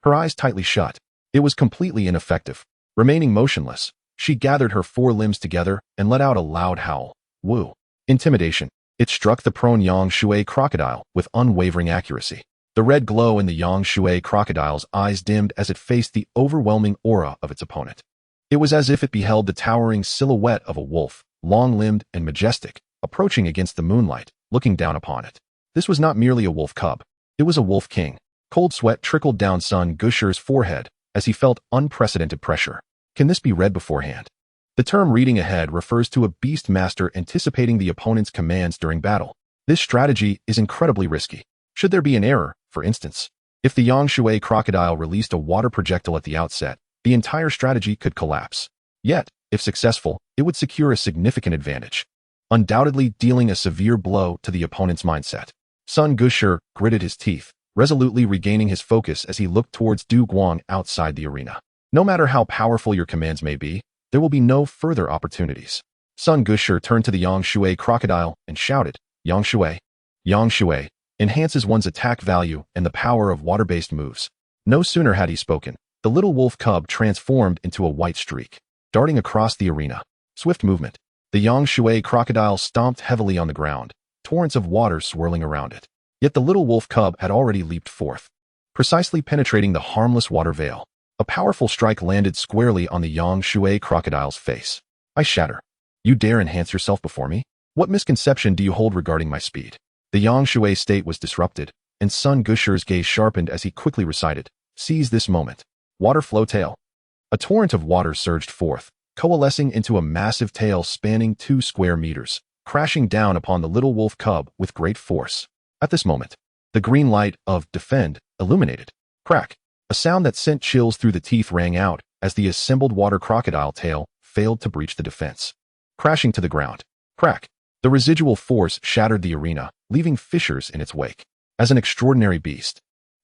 Her eyes tightly shut. It was completely ineffective. Remaining motionless, she gathered her four limbs together and let out a loud howl. Woo. Intimidation. It struck the prone Yangshui crocodile with unwavering accuracy. The red glow in the Yangshui crocodile's eyes dimmed as it faced the overwhelming aura of its opponent. It was as if it beheld the towering silhouette of a wolf, long-limbed and majestic, approaching against the moonlight, looking down upon it. This was not merely a wolf cub. It was a wolf king. Cold sweat trickled down Sun Gusher's forehead as he felt unprecedented pressure. Can this be read beforehand? The term reading ahead refers to a beast master anticipating the opponent's commands during battle. This strategy is incredibly risky. Should there be an error, for instance, if the Yangshui crocodile released a water projectile at the outset, the entire strategy could collapse. Yet, if successful, it would secure a significant advantage, undoubtedly dealing a severe blow to the opponent's mindset. Sun Gusher gritted his teeth, resolutely regaining his focus as he looked towards Du Guang outside the arena. No matter how powerful your commands may be, there will be no further opportunities. Sun Gusher turned to the Yangshui crocodile and shouted, Yangshui. Yangshui enhances one's attack value and the power of water-based moves. No sooner had he spoken, the little wolf cub transformed into a white streak, darting across the arena. Swift movement. The Yangshui crocodile stomped heavily on the ground, torrents of water swirling around it. Yet the little wolf cub had already leaped forth, precisely penetrating the harmless water veil. A powerful strike landed squarely on the Yangshui crocodile's face. I shatter. You dare enhance yourself before me? What misconception do you hold regarding my speed? The Yangshui state was disrupted, and Sun Gusher's gaze sharpened as he quickly recited, seize this moment. Water flow tail. A torrent of water surged forth, coalescing into a massive tail spanning 2 square meters, crashing down upon the little wolf cub with great force. At this moment, the green light of defend illuminated. Crack. A sound that sent chills through the teeth rang out as the assembled water crocodile tail failed to breach the defense, crashing to the ground. Crack. The residual force shattered the arena, leaving fissures in its wake. As an extraordinary beast,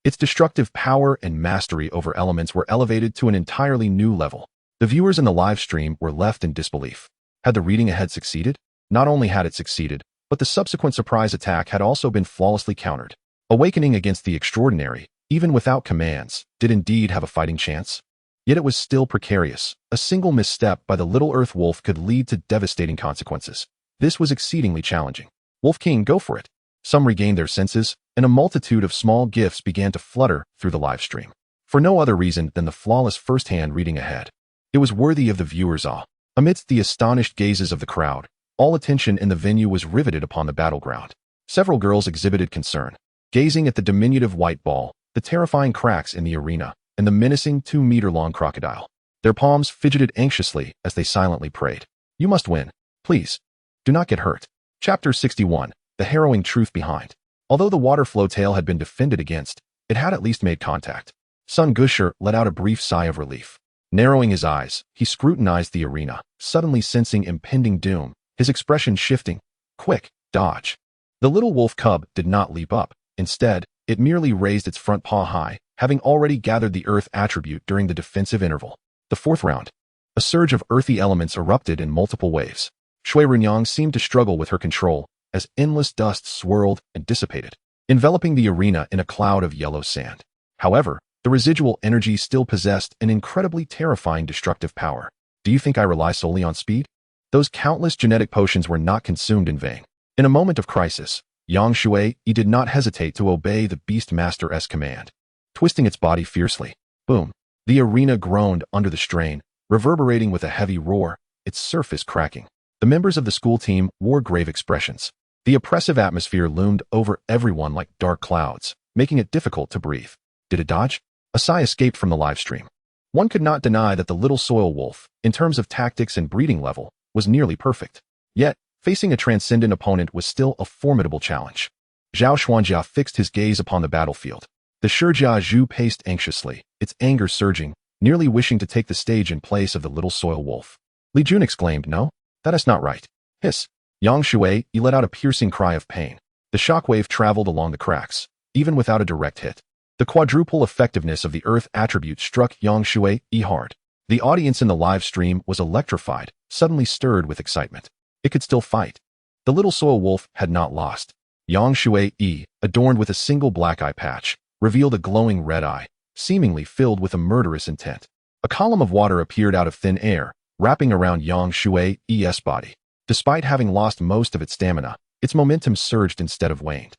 its destructive power and mastery over elements were elevated to an entirely new level. The viewers in the live stream were left in disbelief. Had the reading ahead succeeded? Not only had it succeeded, but the subsequent surprise attack had also been flawlessly countered. Awakening against the extraordinary, even without commands, did indeed have a fighting chance. Yet it was still precarious. A single misstep by the little earth wolf could lead to devastating consequences. This was exceedingly challenging. Wolf King, go for it. Some regained their senses, and a multitude of small gifts began to flutter through the live stream. For no other reason than the flawless first-hand reading ahead. It was worthy of the viewer's awe. Amidst the astonished gazes of the crowd, all attention in the venue was riveted upon the battleground. Several girls exhibited concern, gazing at the diminutive white ball, the terrifying cracks in the arena, and the menacing 2-meter-long crocodile. Their palms fidgeted anxiously as they silently prayed. You must win. Please. Do not get hurt. Chapter 61. The harrowing truth behind. Although the water flow tail had been defended against, it had at least made contact. Sun Gusher let out a brief sigh of relief. Narrowing his eyes, he scrutinized the arena, suddenly sensing impending doom, his expression shifting. Quick, dodge. The little wolf cub did not leap up. Instead, it merely raised its front paw high, having already gathered the earth attribute during the defensive interval. The fourth round. A surge of earthy elements erupted in multiple waves. Xue Ruyan seemed to struggle with her control, as endless dust swirled and dissipated, enveloping the arena in a cloud of yellow sand. However, the residual energy still possessed an incredibly terrifying destructive power. Do you think I rely solely on speed? Those countless genetic potions were not consumed in vain. In a moment of crisis, Yangshui did not hesitate to obey the Beast Master's command. Twisting its body fiercely, boom, the arena groaned under the strain, reverberating with a heavy roar, its surface cracking. The members of the school team wore grave expressions. The oppressive atmosphere loomed over everyone like dark clouds, making it difficult to breathe. Did it dodge? A sigh escaped from the live stream. One could not deny that the little soil wolf, in terms of tactics and breeding level, was nearly perfect. Yet, facing a transcendent opponent was still a formidable challenge. Zhao Xuanjia fixed his gaze upon the battlefield. The Shijia Zhu paced anxiously, its anger surging, nearly wishing to take the stage in place of the little soil wolf. Li Jun exclaimed, no, that is not right. Hiss. Yangshui let out a piercing cry of pain. The shockwave traveled along the cracks, even without a direct hit. The quadruple effectiveness of the earth attribute struck Yangshui hard. The audience in the live stream was electrified, suddenly stirred with excitement. It could still fight. The little soil wolf had not lost. Xue, adorned with a single black eye patch, revealed a glowing red eye, seemingly filled with a murderous intent. A column of water appeared out of thin air, wrapping around Xue's body. Despite having lost most of its stamina, its momentum surged instead of waned.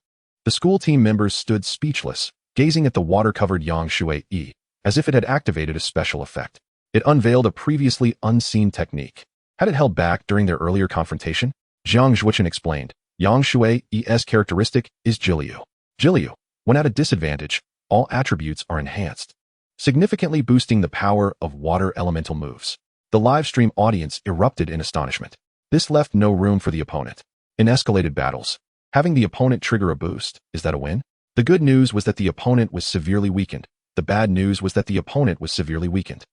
The school team members stood speechless, gazing at the water-covered Xue, as if it had activated a special effect. It unveiled a previously unseen technique. Had it held back during their earlier confrontation? Zhang Zhuochen explained. Xue's characteristic is Jiliu. Jiliu, when at a disadvantage, all attributes are enhanced, significantly boosting the power of water elemental moves. The live stream audience erupted in astonishment. This left no room for the opponent. In escalated battles, having the opponent trigger a boost, is that a win? The good news was that the opponent was severely weakened. The bad news was that the opponent was severely weakened.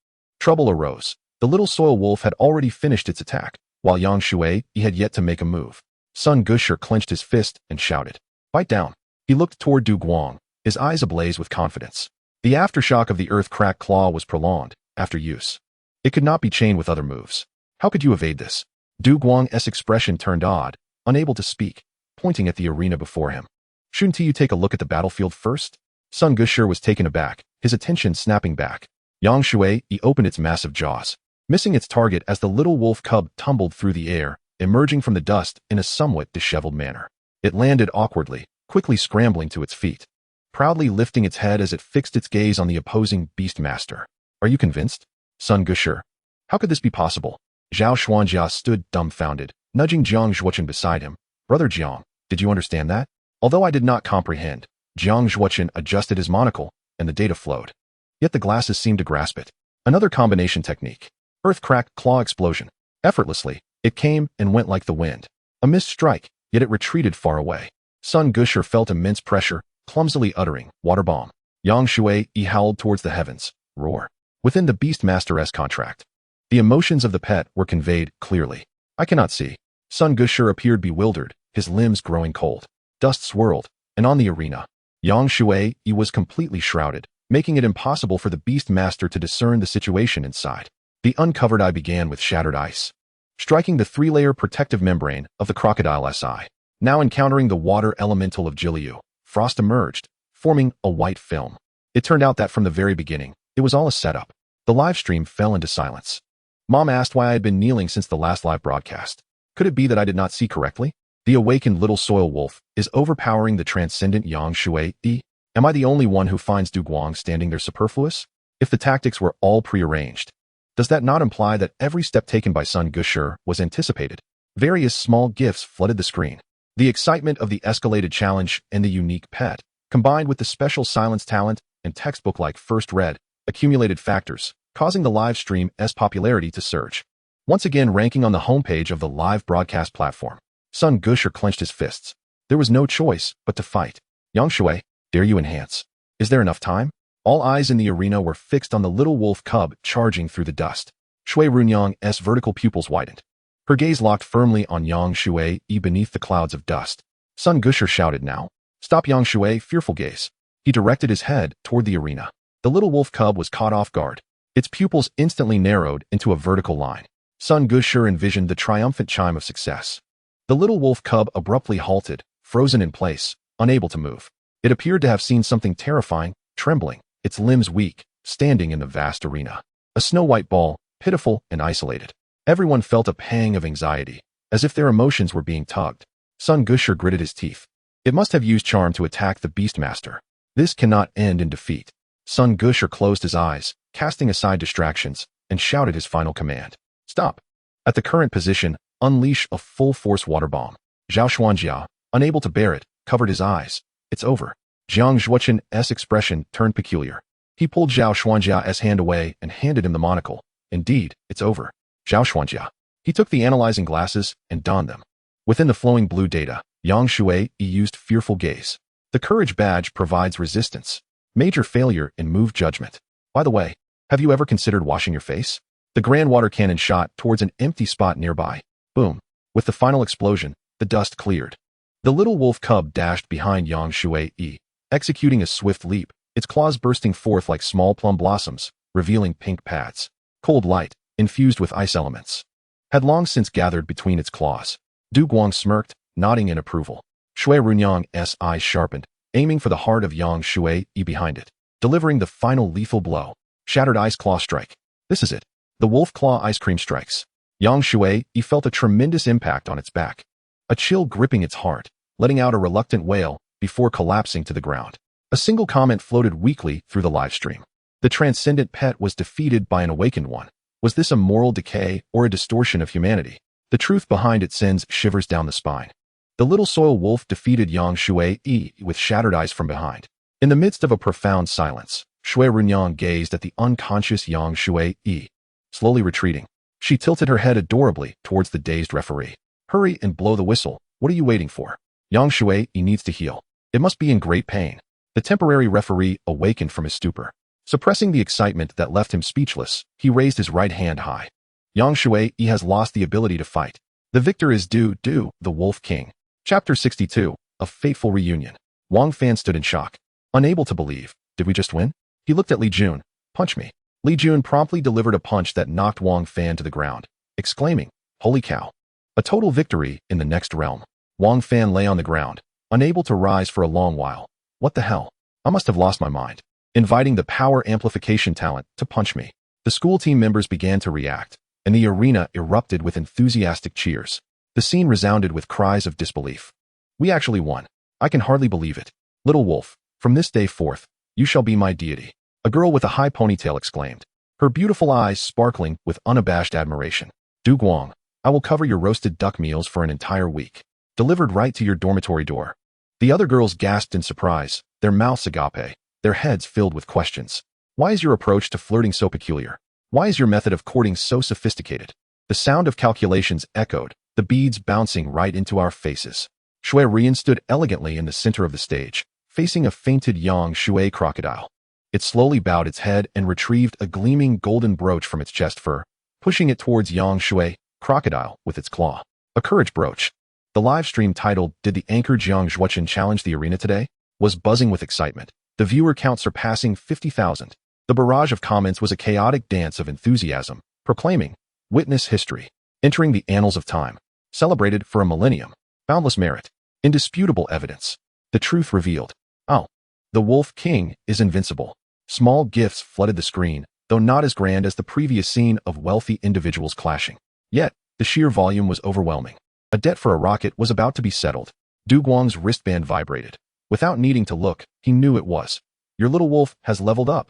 Trouble arose. The little soil wolf had already finished its attack, while Xue had yet to make a move. Sun Gusher clenched his fist and shouted, "Bite down." He looked toward Du Guang, his eyes ablaze with confidence. The aftershock of the earth-cracked claw was prolonged, after use. It could not be chained with other moves. How could you evade this? Du Guang's expression turned odd, unable to speak, pointing at the arena before him. Shouldn't you take a look at the battlefield first? Sun Gusher was taken aback, his attention snapping back. Xue opened its massive jaws, missing its target as the little wolf cub tumbled through the air, emerging from the dust in a somewhat disheveled manner. It landed awkwardly, quickly scrambling to its feet, proudly lifting its head as it fixed its gaze on the opposing beast master. Are you convinced? Sun Gusher. How could this be possible? Zhao Xuanjia stood dumbfounded, nudging Zhang Zhuochen beside him. Brother Jiang, did you understand that? Although I did not comprehend, Zhang Zhuochen adjusted his monocle, and the data flowed. Yet the glasses seemed to grasp it. Another combination technique. Earth-cracked claw explosion. Effortlessly, it came and went like the wind. A missed strike, yet it retreated far away. Sun Gusher felt immense pressure, clumsily uttering, "Water bomb." Xue howled towards the heavens. Roar. Within the Beastmaster's contract, the emotions of the pet were conveyed clearly. I cannot see. Sun Gusher appeared bewildered, his limbs growing cold. Dust swirled, and on the arena, Xue was completely shrouded, making it impossible for the Beastmaster to discern the situation inside. The uncovered eye began with shattered ice, striking the three-layer protective membrane of the crocodile's eye. Now encountering the water elemental of Jiliu, frost emerged, forming a white film. It turned out that from the very beginning, it was all a setup. The live stream fell into silence. Mom asked why I had been kneeling since the last live broadcast. Could it be that I did not see correctly? The awakened little soil wolf is overpowering the transcendent Xue. Am I the only one who finds Du Guang standing there superfluous? If the tactics were all prearranged, does that not imply that every step taken by Sun Gusher was anticipated? Various small gifts flooded the screen. The excitement of the escalated challenge and the unique pet, combined with the special silence talent and textbook-like first read, accumulated factors, causing the live stream's popularity to surge. Once again ranking on the homepage of the live broadcast platform, Sun Gusher clenched his fists. There was no choice but to fight. Xue, dare you enhance? Is there enough time? All eyes in the arena were fixed on the little wolf cub charging through the dust. Xue Ruyan's vertical pupils widened. Her gaze locked firmly on Xue beneath the clouds of dust. Sun Gusher shouted now. Stop Xue, fearful gaze. He directed his head toward the arena. The little wolf cub was caught off guard. Its pupils instantly narrowed into a vertical line. Sun Gusher envisioned the triumphant chime of success. The little wolf cub abruptly halted, frozen in place, unable to move. It appeared to have seen something terrifying, trembling, its limbs weak, standing in the vast arena. A snow-white ball, pitiful and isolated. Everyone felt a pang of anxiety, as if their emotions were being tugged. Sun Gusher gritted his teeth. It must have used charm to attack the Beastmaster. This cannot end in defeat. Sun Gusher closed his eyes, casting aside distractions, and shouted his final command. Stop. At the current position, unleash a full-force water bomb. Zhao Xuanjia, unable to bear it, covered his eyes. It's over. Zhang Zhuochen's expression turned peculiar. He pulled Zhao Xuanjia's hand away and handed him the monocle. Indeed, it's over. Zhao Xuanjia. He took the analyzing glasses and donned them. Within the flowing blue data, Xue used fearful gaze. The courage badge provides resistance. Major failure in move judgment. By the way, have you ever considered washing your face? The grand water cannon shot towards an empty spot nearby. Boom. With the final explosion, the dust cleared. The little wolf cub dashed behind Xue, executing a swift leap, its claws bursting forth like small plum blossoms, revealing pink pads. Cold light, infused with ice elements, had long since gathered between its claws. Du Guang smirked, nodding in approval. Xue Ruyan's eyes sharpened, aiming for the heart of Yang Xue behind it, delivering the final lethal blow. Shattered ice claw strike. This is it. The wolf claw ice cream strikes. Yang Xue felt a tremendous impact on its back, a chill gripping its heart, letting out a reluctant wail before collapsing to the ground. A single comment floated weakly through the live stream. The transcendent pet was defeated by an awakened one. Was this a moral decay or a distortion of humanity? The truth behind it sends shivers down the spine. The little soil wolf defeated Yang Xue with shattered eyes from behind. In the midst of a profound silence, Xue Ruyan gazed at the unconscious Yang Xue, slowly retreating. She tilted her head adorably towards the dazed referee. Hurry and blow the whistle. What are you waiting for? Yang Xue needs to heal. It must be in great pain. The temporary referee awakened from his stupor. Suppressing the excitement that left him speechless, he raised his right hand high. Yang Xue has lost the ability to fight. The victor is Du, the Wolf King. Chapter 62, A Fateful Reunion. Wang Fan stood in shock, unable to believe. Did we just win? He looked at Li Jun. Punch me. Li Jun promptly delivered a punch that knocked Wang Fan to the ground, exclaiming, Holy cow. A total victory in the next realm. Wang Fan lay on the ground, unable to rise for a long while. What the hell? I must have lost my mind. Inviting the power amplification talent to punch me. The school team members began to react, and the arena erupted with enthusiastic cheers. The scene resounded with cries of disbelief. We actually won. I can hardly believe it. Little wolf, from this day forth, you shall be my deity. A girl with a high ponytail exclaimed, her beautiful eyes sparkling with unabashed admiration. Du Guang, I will cover your roasted duck meals for an entire week. Delivered right to your dormitory door. The other girls gasped in surprise, their mouths agape, their heads filled with questions. Why is your approach to flirting so peculiar? Why is your method of courting so sophisticated? The sound of calculations echoed, the beads bouncing right into our faces. Xue Ruyan stood elegantly in the center of the stage, facing a fainted Yang Xue crocodile. It slowly bowed its head and retrieved a gleaming golden brooch from its chest fur, pushing it towards Yang Xue crocodile with its claw. A courage brooch. The live stream titled, Did the anchor Jiang Zhuochen challenge the arena today? Was buzzing with excitement, the viewer count surpassing 50,000. The barrage of comments was a chaotic dance of enthusiasm, proclaiming, Witness history, entering the annals of time, celebrated for a millennium, boundless merit, indisputable evidence, the truth revealed. Oh, the Wolf King is invincible. Small gifts flooded the screen, though not as grand as the previous scene of wealthy individuals clashing. Yet, the sheer volume was overwhelming. A debt for a rocket was about to be settled. Du Guang's wristband vibrated. Without needing to look, he knew it was. Your little wolf has leveled up.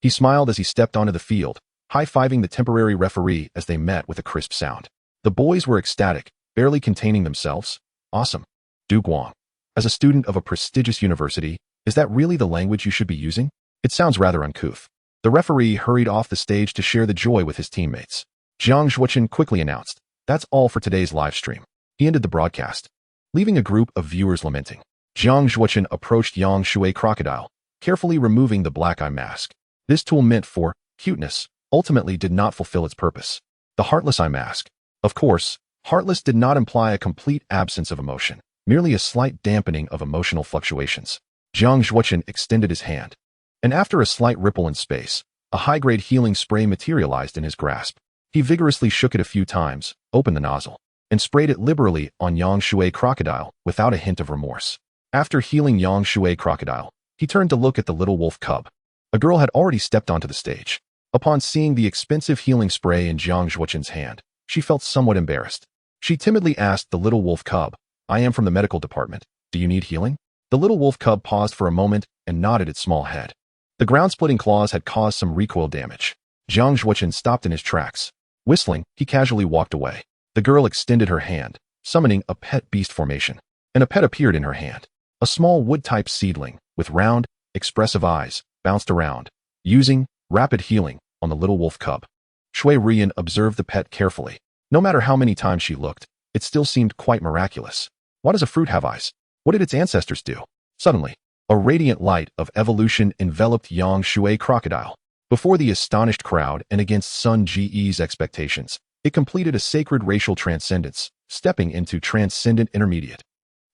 He smiled as he stepped onto the field, high-fiving the temporary referee as they met with a crisp sound. The boys were ecstatic, barely containing themselves. Awesome. Du Guang. As a student of a prestigious university, is that really the language you should be using? It sounds rather uncouth. The referee hurried off the stage to share the joy with his teammates. Jiang Zhuochen quickly announced, That's all for today's live stream. He ended the broadcast, leaving a group of viewers lamenting. Jiang Zhuochen approached Yang Xue crocodile, carefully removing the black eye mask. This tool meant for cuteness ultimately did not fulfill its purpose. The heartless eye mask. Of course, heartless did not imply a complete absence of emotion, merely a slight dampening of emotional fluctuations. Jiang Zhuochen extended his hand, and after a slight ripple in space, a high-grade healing spray materialized in his grasp. He vigorously shook it a few times, opened the nozzle, and sprayed it liberally on Yang Xue crocodile without a hint of remorse. After healing Yang Xue crocodile, he turned to look at the little wolf cub. A girl had already stepped onto the stage. Upon seeing the expensive healing spray in Jiang Zhuochen's hand, she felt somewhat embarrassed. She timidly asked the little wolf cub, I am from the medical department. Do you need healing? The little wolf cub paused for a moment and nodded its small head. The ground-splitting claws had caused some recoil damage. Jiang Zhuochen stopped in his tracks. Whistling, he casually walked away. The girl extended her hand, summoning a pet beast formation, and a pet appeared in her hand. A small wood-type seedling, with round, expressive eyes, bounced around, using rapid healing on the little wolf cub. Xue Ruyan observed the pet carefully. No matter how many times she looked, it still seemed quite miraculous. Why does a fruit have eyes? What did its ancestors do? Suddenly, a radiant light of evolution enveloped Yang Xue crocodile. Before the astonished crowd and against Sun Ge's expectations, it completed a sacred racial transcendence, stepping into transcendent intermediate.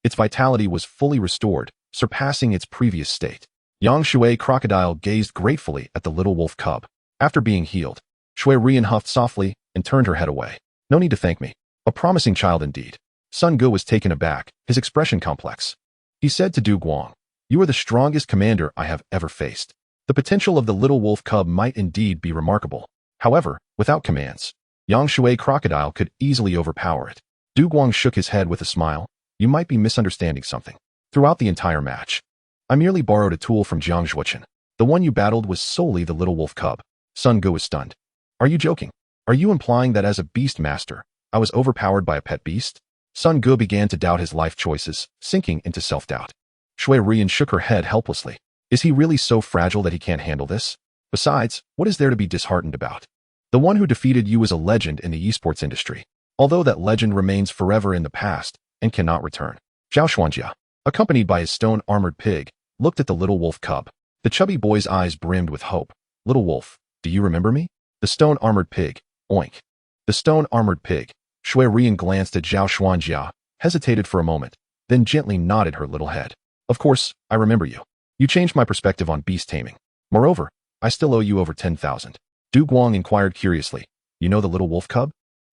Its vitality was fully restored, surpassing its previous state. Yang Xue crocodile gazed gratefully at the little wolf cub. After being healed, Xue Ruyan huffed softly and turned her head away. No need to thank me. A promising child indeed. Sun Ge was taken aback, his expression complex. He said to Du Guang, "You are the strongest commander I have ever faced. The potential of the little wolf cub might indeed be remarkable. However, without commands, Yang Shui crocodile could easily overpower it." Du Guang shook his head with a smile. "You might be misunderstanding something. Throughout the entire match, I merely borrowed a tool from Jiang Zhuochen. The one you battled was solely the little wolf cub." Sun Ge was stunned. "Are you joking? Are you implying that as a beast master, I was overpowered by a pet beast?" Sun Ge began to doubt his life choices, sinking into self-doubt. Xue Ruyan shook her head helplessly. Is he really so fragile that he can't handle this? Besides, what is there to be disheartened about? The one who defeated you is a legend in the esports industry, although that legend remains forever in the past and cannot return. Zhao Xuanjia, accompanied by his stone-armored pig, looked at the little wolf cub. The chubby boy's eyes brimmed with hope. "Little wolf, do you remember me?" The stone-armored pig, oink. The stone-armored pig. Xue Ruyan glanced at Zhao Xuanjia, hesitated for a moment, then gently nodded her little head. "Of course, I remember you. You changed my perspective on beast taming. Moreover, I still owe you over 10,000. Du Guang inquired curiously, "You know the little wolf cub?"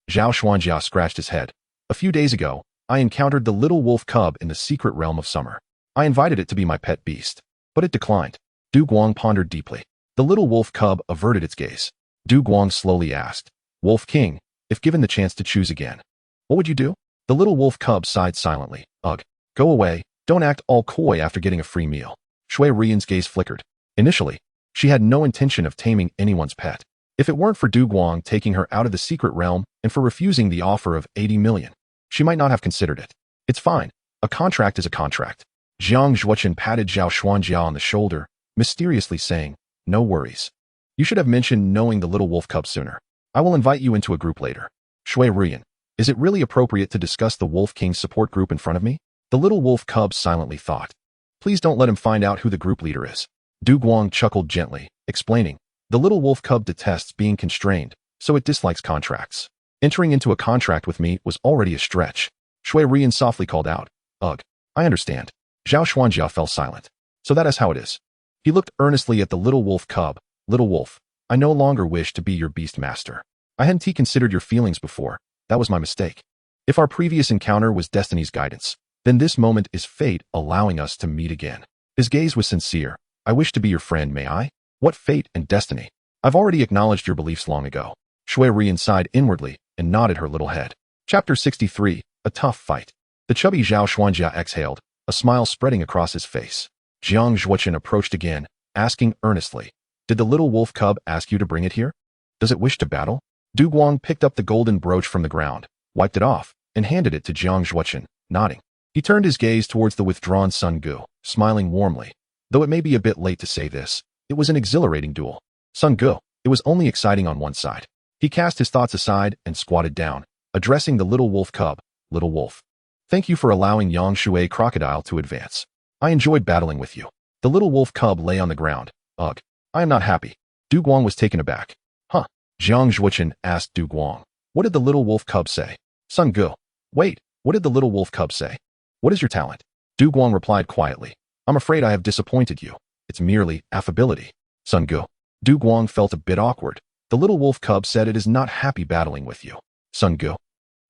Zhao Xuanjia scratched his head. "A few days ago, I encountered the little wolf cub in the secret realm of summer. I invited it to be my pet beast, but it declined." Du Guang pondered deeply. The little wolf cub averted its gaze. Du Guang slowly asked, "Wolf King, if given the chance to choose again, what would you do?" The little wolf cub sighed silently. "Ugh, go away, don't act all coy after getting a free meal." Xue Ruyan's gaze flickered. Initially, she had no intention of taming anyone's pet. If it weren't for Du Guang taking her out of the secret realm and for refusing the offer of 80 million, she might not have considered it. "It's fine. A contract is a contract." Jiang Zhuochen patted Zhao Xuanjia on the shoulder, mysteriously saying, "No worries. You should have mentioned knowing the little wolf cub sooner. I will invite you into a group later." Xue Ruyan, is it really appropriate to discuss the Wolf King's support group in front of me? The little wolf cub silently thought. Please don't let him find out who the group leader is. Du Guang chuckled gently, explaining, "The little wolf cub detests being constrained, so it dislikes contracts. Entering into a contract with me was already a stretch." Xue Ruyan softly called out, "Ugh, I understand." Zhao Xuanjia fell silent. "So that is how it is." He looked earnestly at the little wolf cub. "Little wolf, I no longer wish to be your beast master. I hadn't considered your feelings before. That was my mistake. If our previous encounter was destiny's guidance, then this moment is fate allowing us to meet again." His gaze was sincere. "I wish to be your friend, may I?" "What fate and destiny? I've already acknowledged your beliefs long ago." Xue Ruyan sighed inwardly and nodded her little head. Chapter 63, A Tough Fight. The chubby Zhao Xuanjia exhaled, a smile spreading across his face. Jiang Zhuochen approached again, asking earnestly, "Did the little wolf cub ask you to bring it here? Does it wish to battle?" Du Guang picked up the golden brooch from the ground, wiped it off, and handed it to Jiang Zhuochen, nodding. He turned his gaze towards the withdrawn Sun Ge, smiling warmly. Though it may be a bit late to say this, it was an exhilarating duel. Sun Ge, it was only exciting on one side. He cast his thoughts aside and squatted down, addressing the little wolf cub. "Little wolf, thank you for allowing Yang Shui crocodile to advance. I enjoyed battling with you." The little wolf cub lay on the ground. "Ugh, I am not happy." Du Guang was taken aback. "Huh?" Jiang Zhuochen asked Du Guang. "What did the little wolf cub say?" Sun Ge, "Wait, what did the little wolf cub say? What is your talent?" Du Guang replied quietly, "I'm afraid I have disappointed you. It's merely affability." Sun Ge. Du Guang felt a bit awkward. The little wolf cub said it is not happy battling with you. Sun Ge.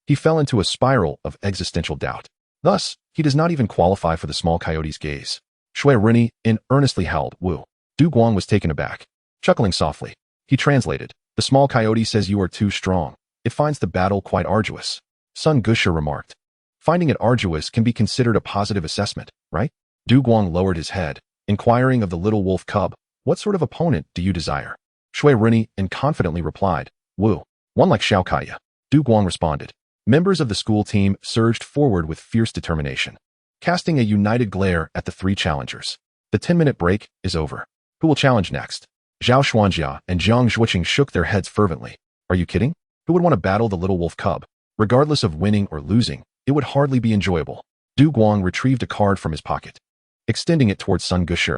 He fell into a spiral of existential doubt. Thus, he does not even qualify for the small coyote's gaze. Xue Ruyan earnestly howled, "Woo." Du Guang was taken aback. Chuckling softly, he translated, "The small coyote says you are too strong. It finds the battle quite arduous." Sun Ge remarked, "Finding it arduous can be considered a positive assessment, right?" Du Guang lowered his head, inquiring of the little wolf cub, "What sort of opponent do you desire?" Xue Ruyan confidently replied, "Woo. One like Xiao Kaya." Du Guang responded. Members of the school team surged forward with fierce determination, casting a united glare at the three challengers. The 10-minute break is over. Who will challenge next? Zhao Xuanjia and Jiang Zhuochen shook their heads fervently. Are you kidding? Who would want to battle the little wolf cub? Regardless of winning or losing, it would hardly be enjoyable. Du Guang retrieved a card from his pocket, extending it towards Sun Ge.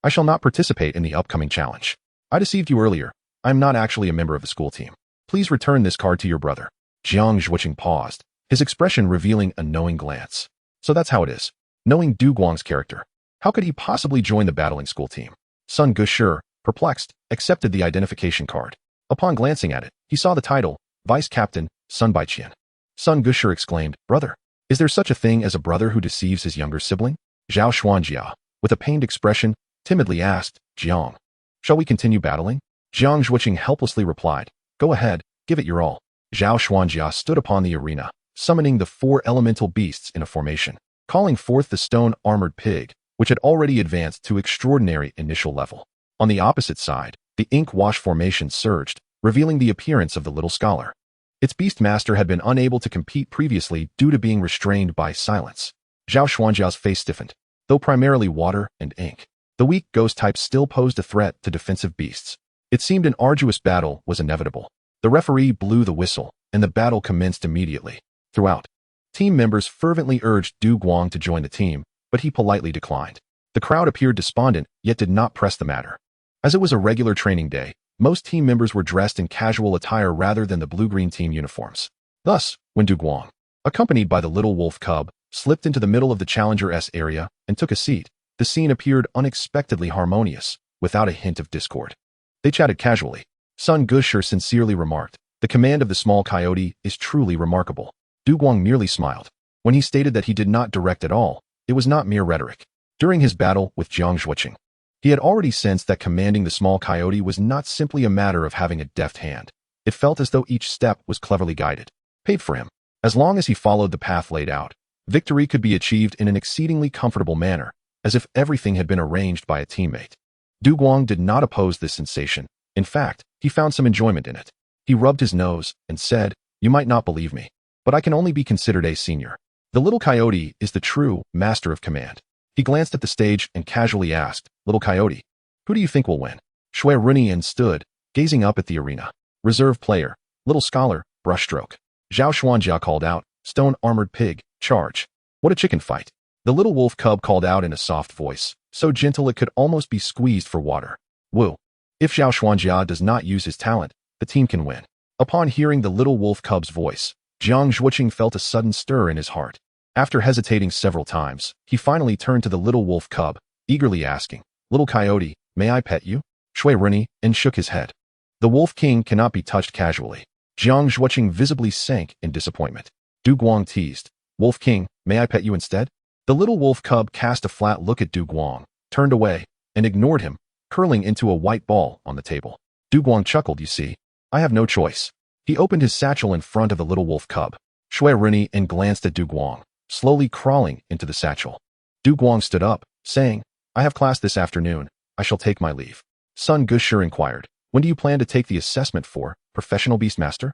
"I shall not participate in the upcoming challenge. I deceived you earlier. I am not actually a member of the school team. Please return this card to your brother." Jiang Zhuochen paused, his expression revealing a knowing glance. So that's how it is. Knowing Du Guang's character, how could he possibly join the battling school team? Sun Ge, perplexed, accepted the identification card. Upon glancing at it, he saw the title, Vice Captain, Sun Baiqian. Sun Gusher exclaimed, "Brother, is there such a thing as a brother who deceives his younger sibling?" Zhao Xuanjia, with a pained expression, timidly asked, "Jiang, shall we continue battling?" Jiang Zhuoqing helplessly replied, "Go ahead, give it your all." Zhao Xuanjia stood upon the arena, summoning the 4 elemental beasts in a formation, calling forth the stone-armored pig, which had already advanced to extraordinary initial level. On the opposite side, the ink wash formation surged, revealing the appearance of the little scholar. Its beast master had been unable to compete previously due to being restrained by silence. Zhao Xuanjia's face stiffened. Though primarily water and ink, the weak ghost type still posed a threat to defensive beasts. It seemed an arduous battle was inevitable. The referee blew the whistle, and the battle commenced immediately. Throughout, team members fervently urged Du Guang to join the team, but he politely declined. The crowd appeared despondent, yet did not press the matter. As it was a regular training day, most team members were dressed in casual attire rather than the blue-green team uniforms. Thus, when Du Guang, accompanied by the little wolf cub, slipped into the middle of the Challenger-S area and took a seat, the scene appeared unexpectedly harmonious, without a hint of discord. They chatted casually. Sun Gusher sincerely remarked, "The command of the small coyote is truly remarkable." Du Guang merely smiled. When he stated that he did not direct at all, it was not mere rhetoric. During his battle with Jiang Zhuoqing, he had already sensed that commanding the small coyote was not simply a matter of having a deft hand. It felt as though each step was cleverly guided, paid for him. As long as he followed the path laid out, victory could be achieved in an exceedingly comfortable manner, as if everything had been arranged by a teammate. Du Guang did not oppose this sensation. In fact, he found some enjoyment in it. He rubbed his nose and said, "You might not believe me, but I can only be considered a senior. The little coyote is the true master of command." He glanced at the stage and casually asked, "Little coyote, who do you think will win?" Xue Ruyan stood, gazing up at the arena. "Reserve player, little scholar, brushstroke." Zhao Xuanjia called out, "Stone-armored pig, charge." "What a chicken fight." The little wolf cub called out in a soft voice, so gentle it could almost be squeezed for water. "Woo. If Zhao Xuanjia does not use his talent, the team can win." Upon hearing the little wolf cub's voice, Jiang Zhuoqing felt a sudden stir in his heart. After hesitating several times, he finally turned to the little wolf cub, eagerly asking, "Little coyote, may I pet you?" Xue Ruyan shook his head. The wolf king cannot be touched casually. Jiang Zhuoqing visibly sank in disappointment. Du Guang teased, "Wolf king, may I pet you instead?" The little wolf cub cast a flat look at Du Guang, turned away, and ignored him, curling into a white ball on the table. Du Guang chuckled, "You see, I have no choice." He opened his satchel in front of the little wolf cub. Xue Ruyan glanced at Du Guang, slowly crawling into the satchel. Du Guang stood up, saying, "I have class this afternoon. I shall take my leave." Sun Gusher inquired, "When do you plan to take the assessment for Professional Beastmaster?"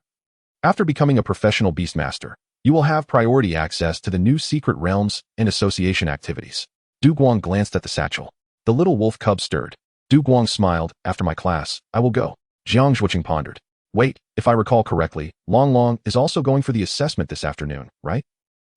"After becoming a Professional Beastmaster, you will have priority access to the new secret realms and association activities." Du Guang glanced at the satchel. The little wolf cub stirred. Du Guang smiled, "After my class, I will go." Jiang Zhuoqing pondered. "Wait, if I recall correctly, Long Long is also going for the assessment this afternoon, right?"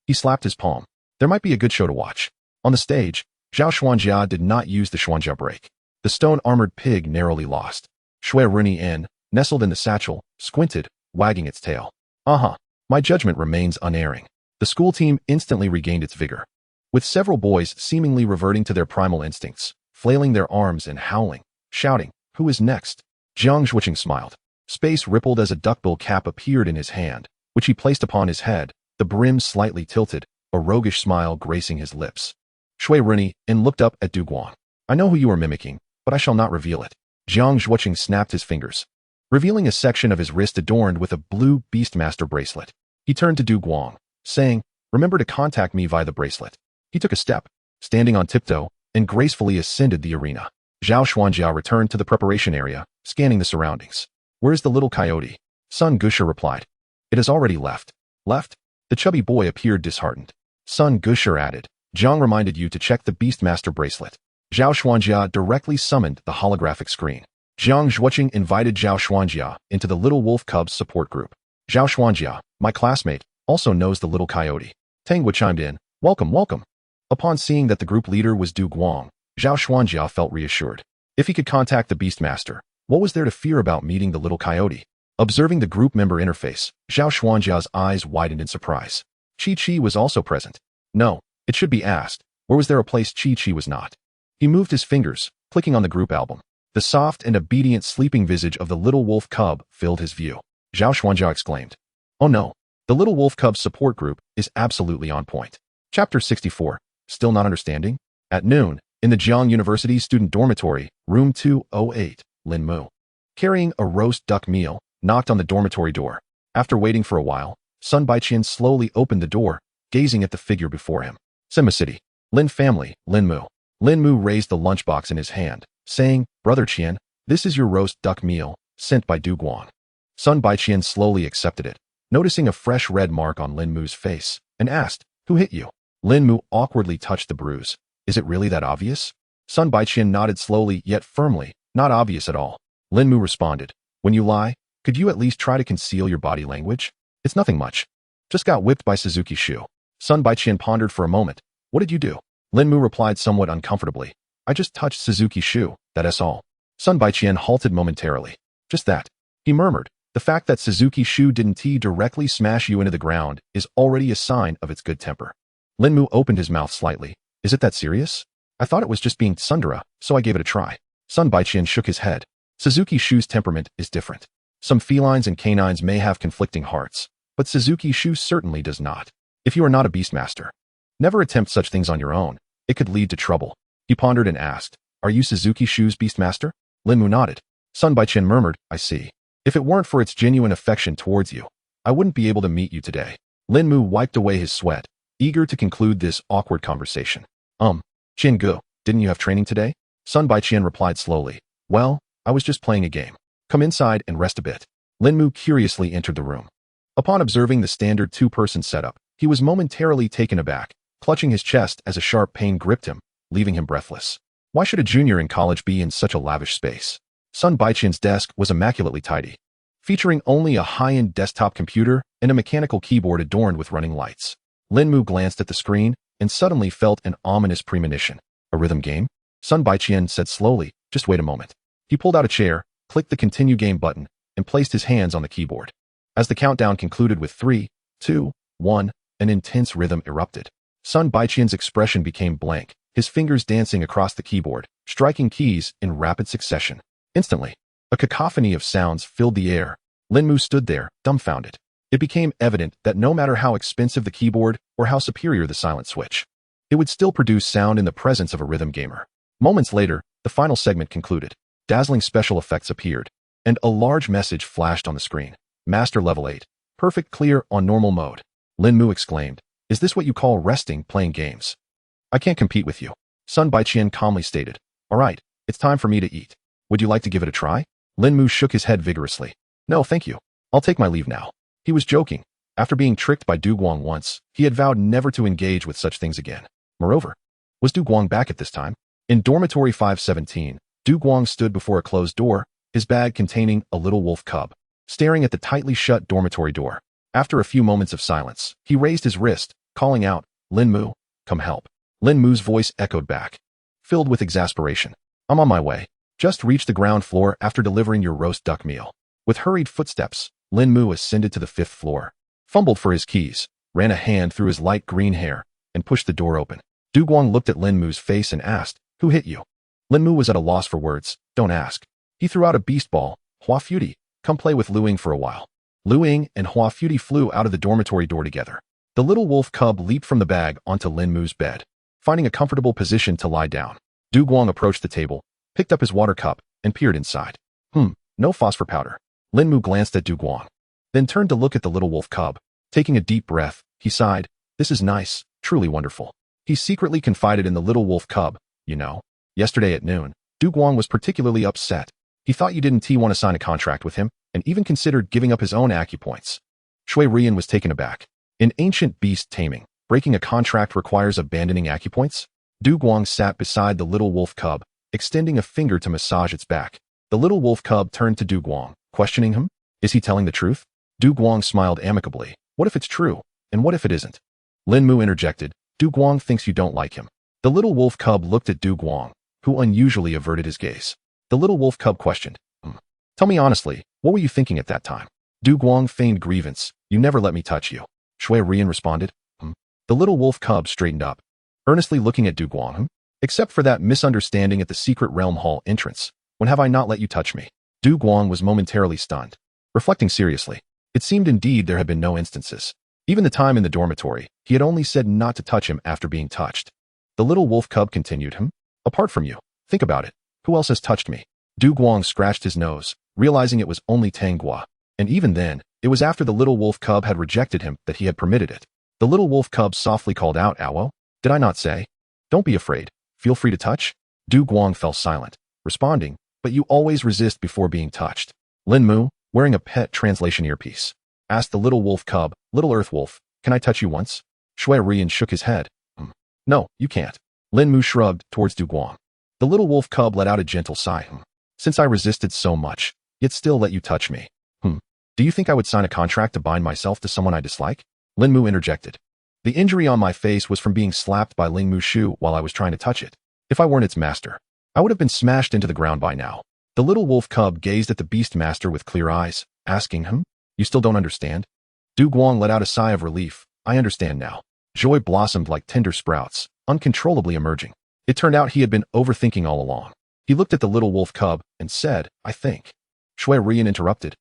He slapped his palm. "There might be a good show to watch." On the stage, Zhao Xuanjia did not use the Xuanjia break. The stone-armored pig narrowly lost. Xue Ruyan, nestled in the satchel, squinted, wagging its tail. My judgment remains unerring." The school team instantly regained its vigor, with several boys seemingly reverting to their primal instincts, flailing their arms and howling, shouting, "Who is next?" Jiang Zhuoqing smiled. Space rippled as a duckbill cap appeared in his hand, which he placed upon his head, the brim slightly tilted, a roguish smile gracing his lips. Xue Ruyan looked up at Du Guang. "I know who you are mimicking, but I shall not reveal it." Jiang Zhuoqing snapped his fingers, revealing a section of his wrist adorned with a blue Beastmaster bracelet. He turned to Du Guang, saying, "Remember to contact me via the bracelet." He took a step, standing on tiptoe, and gracefully ascended the arena. Zhao Xuanjia returned to the preparation area, scanning the surroundings. "Where is the little coyote?" Sun Gusher replied. "It has already left." "Left?" The chubby boy appeared disheartened. Sun Gusher added, "Jiang reminded you to check the Beastmaster bracelet." Zhao Xuanjia directly summoned the holographic screen. Jiang Zhuoqing invited Zhao Xuanjia into the little wolf cub's support group. "Zhao Xuanjia, my classmate, also knows the little coyote." Tangwa chimed in, "Welcome, welcome." Upon seeing that the group leader was Du Guang, Zhao Xuanjia felt reassured. If he could contact the Beastmaster, what was there to fear about meeting the little coyote? Observing the group member interface, Zhao Xuanjia's eyes widened in surprise. Chi was also present. No, it should be asked, where was there a place Chi was not? He moved his fingers, clicking on the group album. The soft and obedient sleeping visage of the little wolf cub filled his view. Zhao Xuanjiao exclaimed. Oh no, the little wolf cub's support group is absolutely on point. Chapter 64. Still not understanding? At noon, in the Jiang University student dormitory, room 208, Lin Mu, carrying a roast duck meal, knocked on the dormitory door. After waiting for a while, Sun Baiqian slowly opened the door, gazing at the figure before him. Sima City. Lin family, Lin Mu. Lin Mu raised the lunchbox in his hand, saying, Brother Qian, this is your roast duck meal, sent by Du Guang. Sun Baiqian slowly accepted it, noticing a fresh red mark on Lin Mu's face, and asked, Who hit you? Lin Mu awkwardly touched the bruise. Is it really that obvious? Sun Baiqian nodded slowly yet firmly, not obvious at all. Lin Mu responded, When you lie, could you at least try to conceal your body language? It's nothing much. Just got whipped by Suzuki Xue. Sun Baiqian pondered for a moment. What did you do? Lin Mu replied somewhat uncomfortably. I just touched Suzuki Xue, that's all. Sun Baiqian halted momentarily. Just that. He murmured. The fact that Suzuki Xue didn't directly smash you into the ground is already a sign of its good temper. Lin Mu opened his mouth slightly. Is it that serious? I thought it was just being tsundere, so I gave it a try. Sun Baiqian shook his head. Suzuki Xue's temperament is different. Some felines and canines may have conflicting hearts, but Suzuki Xue certainly does not. If you are not a beastmaster, never attempt such things on your own. It could lead to trouble. He pondered and asked, Are you Suzuki Xue's beastmaster? Lin Mu nodded. Sun Baiqian murmured, I see. If it weren't for its genuine affection towards you, I wouldn't be able to meet you today. Lin Mu wiped away his sweat, eager to conclude this awkward conversation. Qian Gu, didn't you have training today? Sun Baiqian replied slowly. Well, I was just playing a game. Come inside and rest a bit. Lin Mu curiously entered the room. Upon observing the standard two-person setup, he was momentarily taken aback, clutching his chest as a sharp pain gripped him, leaving him breathless. Why should a junior in college be in such a lavish space? Sun Baiqian's desk was immaculately tidy, featuring only a high-end desktop computer and a mechanical keyboard adorned with running lights. Lin Mu glanced at the screen and suddenly felt an ominous premonition. A rhythm game? Sun Baiqian said slowly, just wait a moment. He pulled out a chair, clicked the continue game button, and placed his hands on the keyboard. As the countdown concluded with 3, 2, 1, an intense rhythm erupted. Sun Baiqian's expression became blank, his fingers dancing across the keyboard, striking keys in rapid succession. Instantly, a cacophony of sounds filled the air. Lin Mu stood there, dumbfounded. It became evident that no matter how expensive the keyboard or how superior the silent switch, it would still produce sound in the presence of a rhythm gamer. Moments later, the final segment concluded. Dazzling special effects appeared, and a large message flashed on the screen. Master level 8. Perfect clear on normal mode. Lin Mu exclaimed, Is this what you call resting playing games? I can't compete with you. Sun Baiqian calmly stated, Alright, it's time for me to eat. Would you like to give it a try? Lin Mu shook his head vigorously. No, thank you. I'll take my leave now. He was joking. After being tricked by Du Guang once, he had vowed never to engage with such things again. Moreover, was Du Guang back at this time? In dormitory 517, Du Guang stood before a closed door, his bag containing a little wolf cub, staring at the tightly shut dormitory door. After a few moments of silence, he raised his wrist, calling out, Lin Mu, come help. Lin Mu's voice echoed back, filled with exasperation. I'm on my way. Just reached the ground floor after delivering your roast duck meal. With hurried footsteps, Lin Mu ascended to the 5th floor, fumbled for his keys, ran a hand through his light green hair, and pushed the door open. Du Guang looked at Lin Mu's face and asked, Who hit you? Lin Mu was at a loss for words. Don't ask. He threw out a beast ball. Hua Futi, come play with Lu Ying for a while. Lu Ying and Hua Futi flew out of the dormitory door together. The little wolf cub leaped from the bag onto Lin Mu's bed, finding a comfortable position to lie down. Du Guang approached the table, picked up his water cup, and peered inside. No phosphor powder. Lin Mu glanced at Du Guang, then turned to look at the little wolf cub. Taking a deep breath, he sighed, This is nice, truly wonderful. He secretly confided in the little wolf cub, You know, yesterday at noon, Du Guang was particularly upset. He thought you didn't want to sign a contract with him, and even considered giving up his own acupoints. Xue Ruyan was taken aback. In ancient beast taming, breaking a contract requires abandoning acupoints? Du Guang sat beside the little wolf cub, extending a finger to massage its back. The little wolf cub turned to Du Guang, questioning him. Is he telling the truth? Du Guang smiled amicably. What if it's true? And what if it isn't? Lin Mu interjected. Du Guang thinks you don't like him. The little wolf cub looked at Du Guang, who unusually averted his gaze. The little wolf cub questioned. Tell me honestly, what were you thinking at that time? Du Guang feigned grievance. You never let me touch you. Xue Ruyan responded. The little wolf cub straightened up, earnestly looking at Du Guang. Except for that misunderstanding at the secret realm hall entrance, When have I not let you touch me? Du Guang was momentarily stunned. Reflecting seriously, it seemed indeed there had been no instances. Even the time in the dormitory, he had only said not to touch him after being touched. The little wolf cub continued him. Apart from you, think about it. Who else has touched me? Du Guang scratched his nose, realizing it was only Tanghua. And even then, it was after the little wolf cub had rejected him that he had permitted it. The little wolf cub softly called out, Awo, did I not say? Don't be afraid. Feel free to touch. Du Guang fell silent, responding, but you always resist before being touched. Lin Mu, wearing a pet translation earpiece, asked the little wolf cub, Little Earth Wolf, can I touch you once? Xue Ruyan shook his head. No, you can't. Lin Mu shrugged towards Du Guang. The little wolf cub let out a gentle sigh. Since I resisted so much, yet still let you touch me. Do you think I would sign a contract to bind myself to someone I dislike? Lin Mu interjected. The injury on my face was from being slapped by Ling Mu's shoe while I was trying to touch it. If I weren't its master, I would have been smashed into the ground by now. The little wolf cub gazed at the beast master with clear eyes, asking him, You still don't understand? Du Guang let out a sigh of relief. I understand now. Joy blossomed like tender sprouts, uncontrollably emerging. It turned out he had been overthinking all along. He looked at the little wolf cub and said, I think. Xue Ruyan interrupted.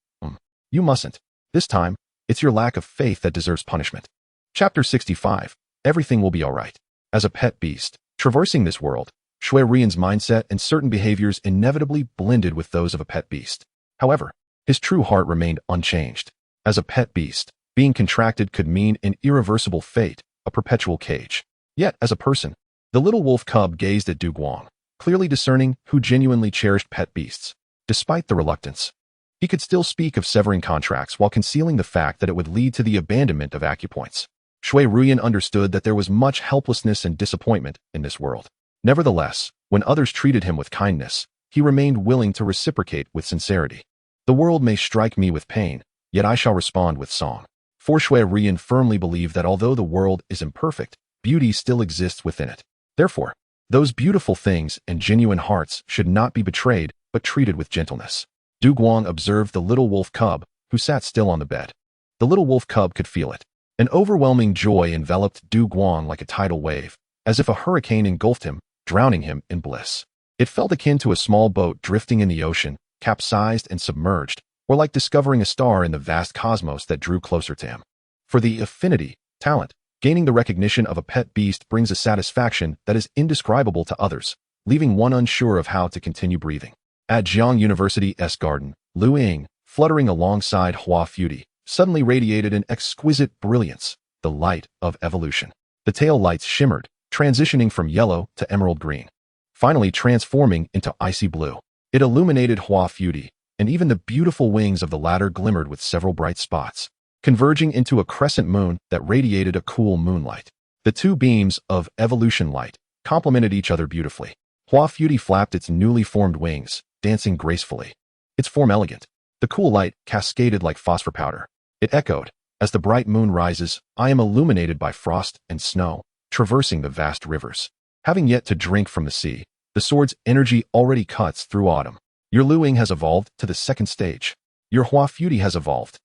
You mustn't. This time, it's your lack of faith that deserves punishment. Chapter 65. Everything will be alright. As a pet beast, traversing this world, Xue Ruyan's mindset and certain behaviors inevitably blended with those of a pet beast. However, his true heart remained unchanged. As a pet beast, being contracted could mean an irreversible fate, a perpetual cage. Yet, as a person, the little wolf cub gazed at Du Guang, clearly discerning who genuinely cherished pet beasts. Despite the reluctance, he could still speak of severing contracts while concealing the fact that it would lead to the abandonment of acupoints. Xue Ruyan understood that there was much helplessness and disappointment in this world. Nevertheless, when others treated him with kindness, he remained willing to reciprocate with sincerity. The world may strike me with pain, yet I shall respond with song. For Xue Ruyan firmly believed that although the world is imperfect, beauty still exists within it. Therefore, those beautiful things and genuine hearts should not be betrayed, but treated with gentleness. Du Guang observed the little wolf cub, who sat still on the bed. The little wolf cub could feel it. An overwhelming joy enveloped Du Guang like a tidal wave, as if a hurricane engulfed him, drowning him in bliss. It felt akin to a small boat drifting in the ocean, capsized and submerged, or like discovering a star in the vast cosmos that drew closer to him. For the affinity, talent, gaining the recognition of a pet beast brings a satisfaction that is indescribable to others, leaving one unsure of how to continue breathing. At Jiang University's garden, Lu Ying, fluttering alongside Hua Fudy, suddenly radiated an exquisite brilliance, the light of evolution. The tail lights shimmered, transitioning from yellow to emerald green, finally transforming into icy blue. It illuminated Hua Fudy, and even the beautiful wings of the latter glimmered with several bright spots, converging into a crescent moon that radiated a cool moonlight. The two beams of evolution light complemented each other beautifully. Hua Fudy flapped its newly formed wings, dancing gracefully. Its form elegant. The cool light cascaded like phosphor powder. It echoed, as the bright moon rises, I am illuminated by frost and snow, traversing the vast rivers. Having yet to drink from the sea, the sword's energy already cuts through autumn. Your Lu Ying has evolved to the second stage. Your Hua Fudy has evolved.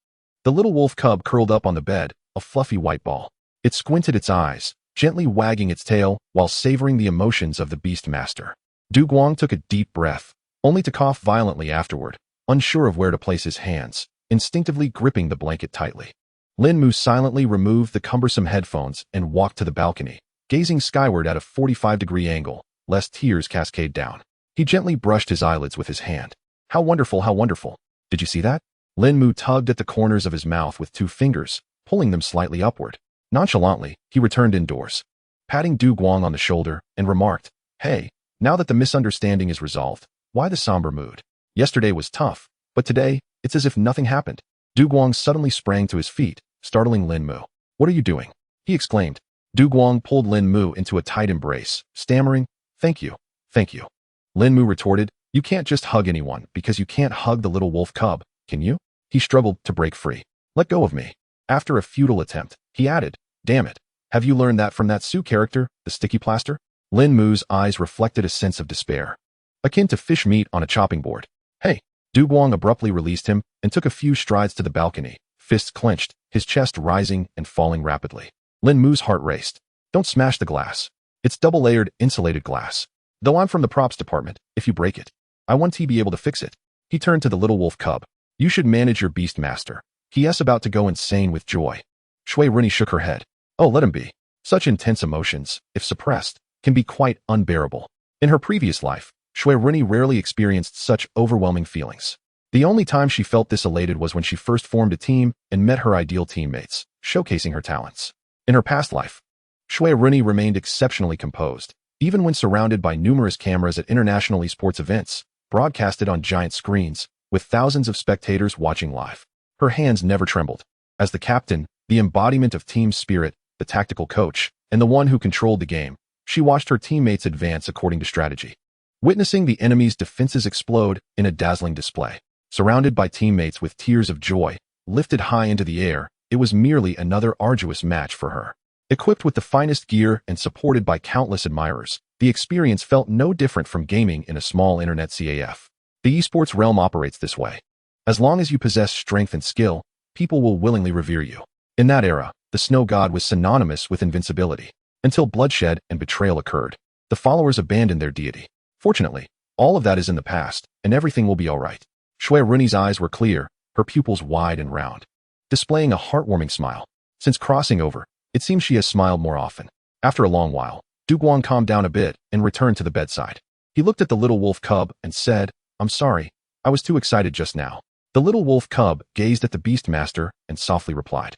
The little wolf cub curled up on the bed, a fluffy white ball. It squinted its eyes, gently wagging its tail while savoring the emotions of the beast master. Du Guang took a deep breath, only to cough violently afterward, unsure of where to place his hands, instinctively gripping the blanket tightly. Lin Mu silently removed the cumbersome headphones and walked to the balcony, gazing skyward at a 45-degree angle, lest tears cascade down. He gently brushed his eyelids with his hand. How wonderful, how wonderful. Did you see that? Lin Mu tugged at the corners of his mouth with 2 fingers, pulling them slightly upward. Nonchalantly, he returned indoors, patting Du Guang on the shoulder, and remarked, Hey, now that the misunderstanding is resolved, why the somber mood? Yesterday was tough, but today, it's as if nothing happened. Du Guang suddenly sprang to his feet, startling Lin Mu. What are you doing? He exclaimed. Du Guang pulled Lin Mu into a tight embrace, stammering, Thank you, thank you. Lin Mu retorted, You can't just hug anyone because you can't hug the little wolf cub, can you? He struggled to break free. Let go of me. After a futile attempt, he added, Damn it. Have you learned that from that Sue character, the sticky plaster? Lin Mu's eyes reflected a sense of despair, akin to fish meat on a chopping board. Hey! Du Guang abruptly released him and took a few strides to the balcony, fists clenched, his chest rising and falling rapidly. Lin Mu's heart raced. Don't smash the glass. It's double-layered, insulated glass. Though I'm from the props department, if you break it, I want to be able to fix it. He turned to the little wolf cub. You should manage your beast master. He is about to go insane with joy. Xue Ruyan shook her head. Oh, let him be. Such intense emotions, if suppressed, can be quite unbearable. In her previous life, Xue Ruyan rarely experienced such overwhelming feelings. The only time she felt this elated was when she first formed a team and met her ideal teammates, showcasing her talents. In her past life, Xue Ruyan remained exceptionally composed, even when surrounded by numerous cameras at international esports events, broadcasted on giant screens, with thousands of spectators watching live. Her hands never trembled. As the captain, the embodiment of team spirit, the tactical coach, and the one who controlled the game, she watched her teammates advance according to strategy. Witnessing the enemy's defenses explode in a dazzling display, surrounded by teammates with tears of joy, lifted high into the air, it was merely another arduous match for her. Equipped with the finest gear and supported by countless admirers, the experience felt no different from gaming in a small internet CAF. The esports realm operates this way. As long as you possess strength and skill, people will willingly revere you. In that era, the snow god was synonymous with invincibility. Until bloodshed and betrayal occurred, the followers abandoned their deity. Fortunately, all of that is in the past, and everything will be all right. Xue Ruyan's eyes were clear, her pupils wide and round, displaying a heartwarming smile. Since crossing over, it seems she has smiled more often. After a long while, Duguang calmed down a bit and returned to the bedside. He looked at the little wolf cub and said, I'm sorry, I was too excited just now. The little wolf cub gazed at the beast master and softly replied,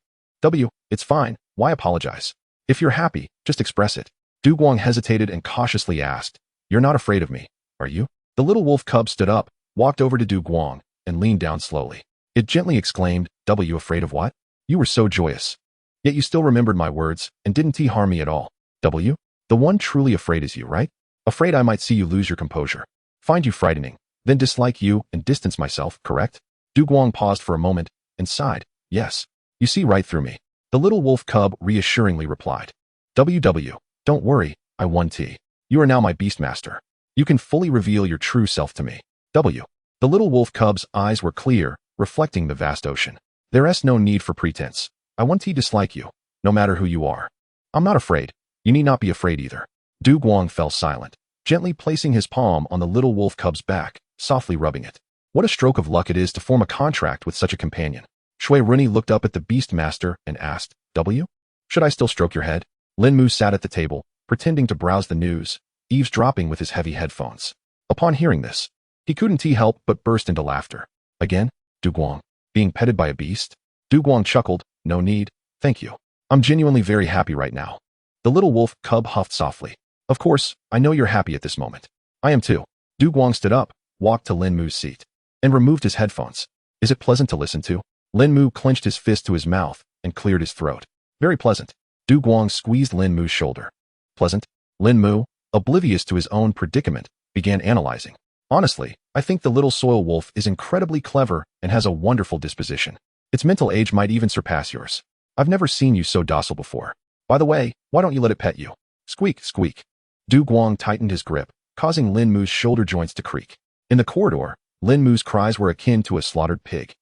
It's fine, why apologize? If you're happy, just express it. Duguang hesitated and cautiously asked, You're not afraid of me, are you? The little wolf cub stood up, walked over to Duguang, and leaned down slowly. It gently exclaimed, Afraid of what? You were so joyous. Yet you still remembered my words, and didn't harm me at all. The one truly afraid is you, right? Afraid I might see you lose your composure, find you frightening, then dislike you and distance myself, correct? Duguang paused for a moment and sighed. Yes. You see right through me. The little wolf cub reassuringly replied. Don't worry, I won T. You are now my beastmaster. You can fully reveal your true self to me. The little wolf cub's eyes were clear, reflecting the vast ocean. There is no need for pretense. I want to dislike you, no matter who you are. I'm not afraid. You need not be afraid either. Duguang fell silent, gently placing his palm on the little wolf cub's back, softly rubbing it. What a stroke of luck it is to form a contract with such a companion. Xue Ruyan looked up at the beast master and asked, Should I still stroke your head? Lin Mu sat at the table, pretending to browse the news, eavesdropping with his heavy headphones. Upon hearing this, he couldn't help but burst into laughter. Again, Duguang, being petted by a beast? Duguang chuckled, No need, thank you. I'm genuinely very happy right now. The little wolf cub huffed softly. Of course, I know you're happy at this moment. I am too. Duguang stood up, walked to Lin Mu's seat, and removed his headphones. Is it pleasant to listen to? Lin Mu clenched his fist to his mouth and cleared his throat. Very pleasant. Duguang squeezed Lin Mu's shoulder. Pleasant? Lin Mu, oblivious to his own predicament, began analyzing. Honestly, I think the little soil wolf is incredibly clever and has a wonderful disposition. Its mental age might even surpass yours. I've never seen you so docile before. By the way, why don't you let it pet you? Squeak, squeak. Duguang tightened his grip, causing Lin Mu's shoulder joints to creak. In the corridor, Lin Mu's cries were akin to a slaughtered pig.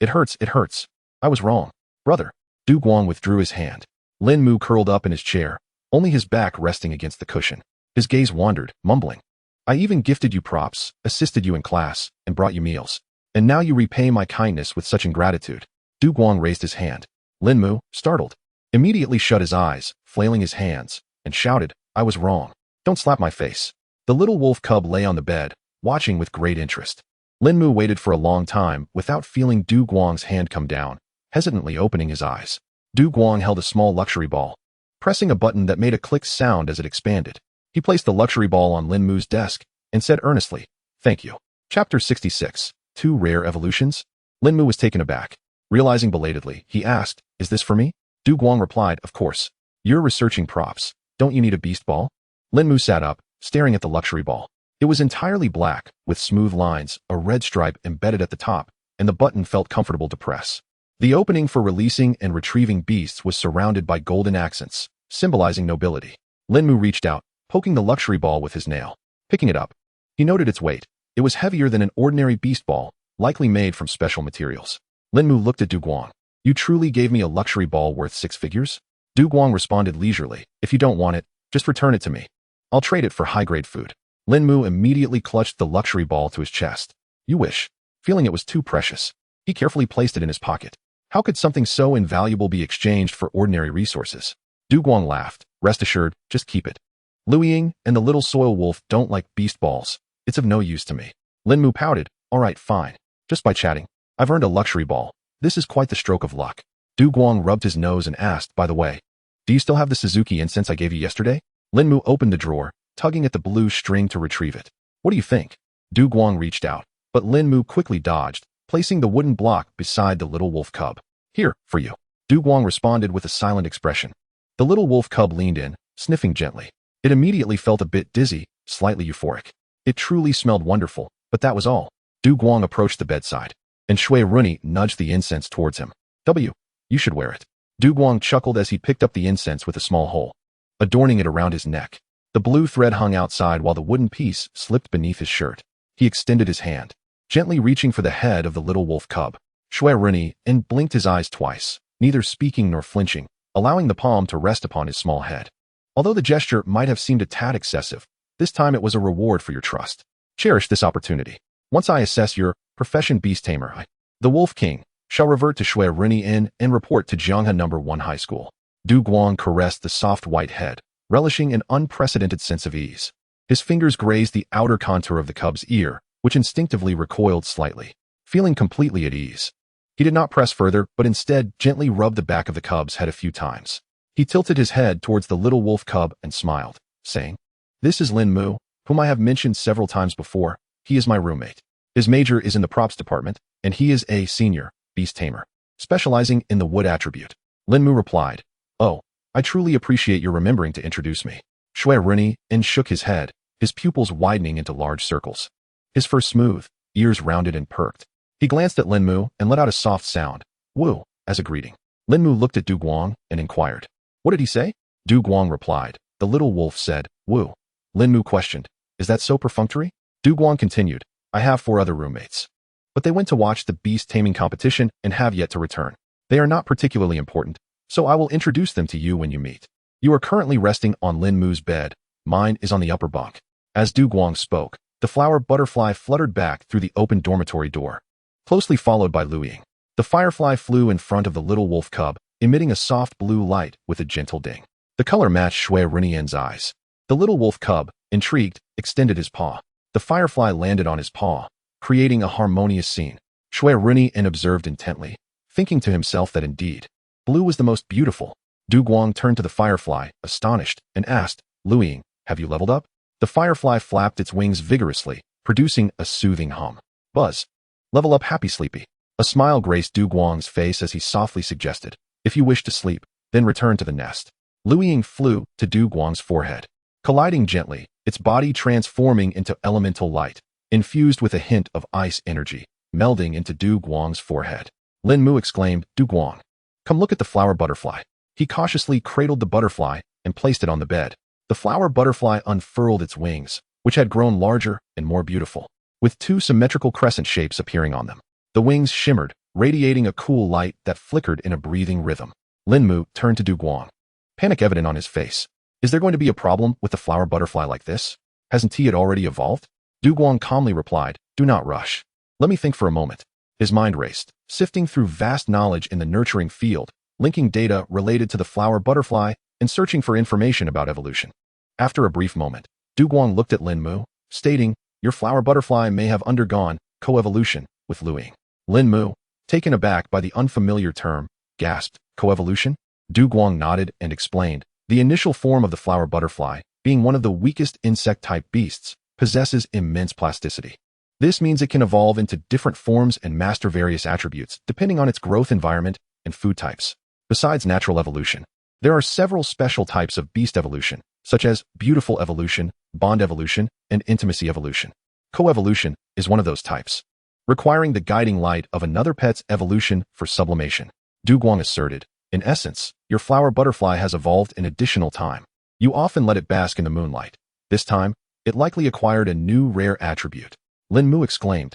It hurts. I was wrong. Brother. Duguang withdrew his hand. Lin Mu curled up in his chair, only his back resting against the cushion. His gaze wandered, mumbling. I even gifted you props, assisted you in class, and brought you meals. And now you repay my kindness with such ingratitude. Duguang raised his hand. Lin Mu, startled, immediately shut his eyes, flailing his hands, and shouted, I was wrong. Don't slap my face. The little wolf cub lay on the bed, watching with great interest. Lin Mu waited for a long time without feeling Duguang's hand come down, hesitantly opening his eyes. Duguang held a small luxury ball, pressing a button that made a click sound as it expanded. He placed the luxury ball on Lin Mu's desk and said earnestly, Thank you. Chapter 66. 2 Rare Evolutions? Lin Mu was taken aback. Realizing belatedly, he asked, Is this for me? Duguang replied, Of course. You're researching props. Don't you need a beast ball? Lin Mu sat up, staring at the luxury ball. It was entirely black, with smooth lines, a red stripe embedded at the top, and the button felt comfortable to press. The opening for releasing and retrieving beasts was surrounded by golden accents, symbolizing nobility. Lin Mu reached out, poking the luxury ball with his nail. Picking it up, he noted its weight. It was heavier than an ordinary beast ball, likely made from special materials. Lin Mu looked at Duguang. You truly gave me a luxury ball worth 6 figures? Duguang responded leisurely, If you don't want it, just return it to me. I'll trade it for high-grade food. Lin Mu immediately clutched the luxury ball to his chest. You wish. Feeling it was too precious, he carefully placed it in his pocket. How could something so invaluable be exchanged for ordinary resources? Du Guang laughed. Rest assured, just keep it. Liuying and the little soil wolf don't like beast balls. It's of no use to me. Lin Mu pouted. All right, fine. Just by chatting, I've earned a luxury ball. This is quite the stroke of luck. Du Guang rubbed his nose and asked, by the way, do you still have the Suzuki incense I gave you yesterday? Lin Mu opened the drawer, tugging at the blue string to retrieve it. What do you think? Du Guang reached out, but Lin Mu quickly dodged, placing the wooden block beside the little wolf cub. Here, for you. Du Guang responded with a silent expression. The little wolf cub leaned in, sniffing gently. It immediately felt a bit dizzy, slightly euphoric. It truly smelled wonderful, but that was all. Du Guang approached the bedside, and Xue Ruyan nudged the incense towards him. You should wear it. Du Guang chuckled as he picked up the incense with a small hole, adorning it around his neck. The blue thread hung outside while the wooden piece slipped beneath his shirt. He extended his hand, gently reaching for the head of the little wolf cub. Xue Ruyan blinked his eyes twice, neither speaking nor flinching, allowing the palm to rest upon his small head. Although the gesture might have seemed a tad excessive, this time it was a reward for your trust. Cherish this opportunity. Once I assess your profession Beast Tamer, the Wolf King, shall revert to Xue Ruyan and report to Jianghe No. 1 High School. Du Guang caressed the soft white head, relishing an unprecedented sense of ease. His fingers grazed the outer contour of the cub's ear, which instinctively recoiled slightly, feeling completely at ease. He did not press further, but instead gently rubbed the back of the cub's head a few times. He tilted his head towards the little wolf cub and smiled, saying, This is Lin Mu, whom I have mentioned several times before. He is my roommate. His major is in the props department, and he is a senior Beast Tamer, specializing in the wood attribute. Lin Mu replied, Oh, I truly appreciate your remembering to introduce me. Xue Ruyan shook his head, his pupils widening into large circles. His fur smooth, ears rounded and perked. He glanced at Lin Mu and let out a soft sound, Wu, as a greeting. Lin Mu looked at Du Guang and inquired, What did he say? Du Guang replied, The little wolf said, Wu. Lin Mu questioned, Is that so perfunctory? Du Guang continued, I have 4 other roommates, but they went to watch the beast taming competition and have yet to return. They are not particularly important, so I will introduce them to you when you meet. You are currently resting on Lin Mu's bed. Mine is on the upper bunk. As Du Guang spoke, the flower butterfly fluttered back through the open dormitory door, closely followed by Liuying. The firefly flew in front of the little wolf cub, emitting a soft blue light with a gentle ding. The color matched Xue Ruyan's eyes. The little wolf cub, intrigued, extended his paw. The firefly landed on his paw, creating a harmonious scene. Xue Ruyan observed intently, thinking to himself that indeed, blue was the most beautiful. Du Guang turned to the firefly, astonished, and asked, Liuying, have you leveled up? The firefly flapped its wings vigorously, producing a soothing hum. Buzz. Level up happy sleepy. A smile graced Du Guang's face as he softly suggested, If you wish to sleep, then return to the nest. Liuying flew to Du Guang's forehead, colliding gently, its body transforming into elemental light, infused with a hint of ice energy, melding into Du Guang's forehead. Lin Mu exclaimed, Du Guang, come look at the flower butterfly. He cautiously cradled the butterfly and placed it on the bed. The flower butterfly unfurled its wings, which had grown larger and more beautiful, with 2 symmetrical crescent shapes appearing on them. The wings shimmered, radiating a cool light that flickered in a breathing rhythm. Lin Mu turned to Du Guang, panic evident on his face. Is there going to be a problem with the flower butterfly like this? Hasn't he already evolved? Du Guang calmly replied, Do not rush. Let me think for a moment. His mind raced, sifting through vast knowledge in the nurturing field, linking data related to the flower butterfly and searching for information about evolution. After a brief moment, Du Guang looked at Lin Mu, stating, Your flower butterfly may have undergone coevolution with Liuying. Lin Mu, taken aback by the unfamiliar term, gasped, Coevolution? Du Guang nodded and explained, The initial form of the flower butterfly, being one of the weakest insect-type beasts, possesses immense plasticity. This means it can evolve into different forms and master various attributes depending on its growth environment and food types. Besides natural evolution, there are several special types of beast evolution, such as beautiful evolution, bond evolution, and intimacy evolution. Coevolution is one of those types, requiring the guiding light of another pet's evolution for sublimation. Du Guang asserted, In essence, your flower butterfly has evolved in additional time. You often let it bask in the moonlight. This time, it likely acquired a new rare attribute. Lin Mu exclaimed.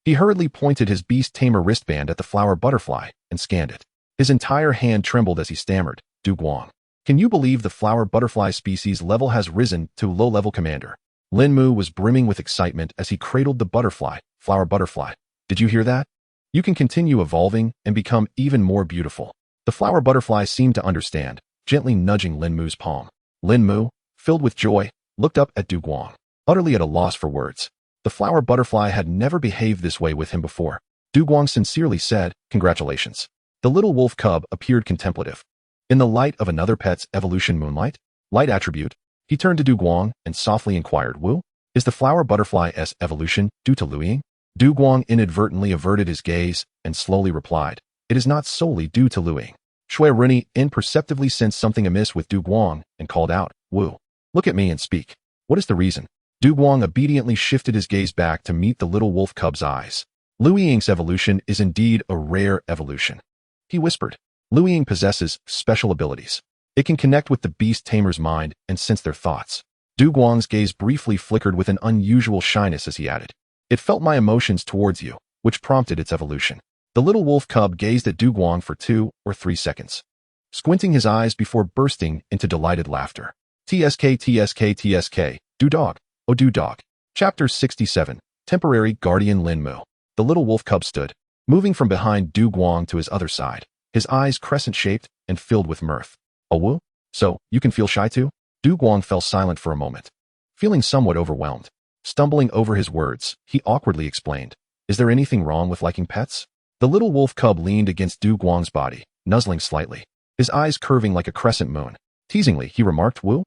He hurriedly pointed his Beast Tamer wristband at the flower butterfly and scanned it. His entire hand trembled as he stammered, Du Guang, can you believe the flower butterfly species level has risen to low-level commander? Lin Mu was brimming with excitement as he cradled the flower butterfly. Did you hear that? You can continue evolving and become even more beautiful. The flower butterfly seemed to understand, gently nudging Lin Mu's palm. Lin Mu, filled with joy, looked up at Du Guang, utterly at a loss for words. The flower butterfly had never behaved this way with him before. Du Guang sincerely said, "Congratulations." The little wolf cub appeared contemplative. In the light of another pet's evolution moonlight, light attribute, he turned to Du Guang and softly inquired, "Wu, is the flower butterfly's evolution due to Luying?" Du Guang inadvertently averted his gaze and slowly replied, "It is not solely due to Luying." Xue Ruyan imperceptibly sensed something amiss with Du Guang and called out, "Wu, look at me and speak. What is the reason?" Du Guang obediently shifted his gaze back to meet the little wolf cub's eyes. Luying's evolution is indeed a rare evolution. He whispered, "Luying possesses special abilities. It can connect with the beast tamer's mind and sense their thoughts." Du Guang's gaze briefly flickered with an unusual shyness as he added, "It felt my emotions towards you, which prompted its evolution." The little wolf cub gazed at Du Guang for 2 or 3 seconds, squinting his eyes before bursting into delighted laughter. TSK TSK TSK, Du Dog, oh Du Dog. Chapter 67, Temporary Guardian Lin Mu. The little wolf cub stood, moving from behind Du Guang to his other side, his eyes crescent-shaped and filled with mirth. "Oh Wu? So, you can feel shy too?" Du Guang fell silent for a moment, feeling somewhat overwhelmed. Stumbling over his words, he awkwardly explained, "Is there anything wrong with liking pets?" The little wolf cub leaned against Du Guang's body, nuzzling slightly, his eyes curving like a crescent moon. Teasingly, he remarked, "Wu?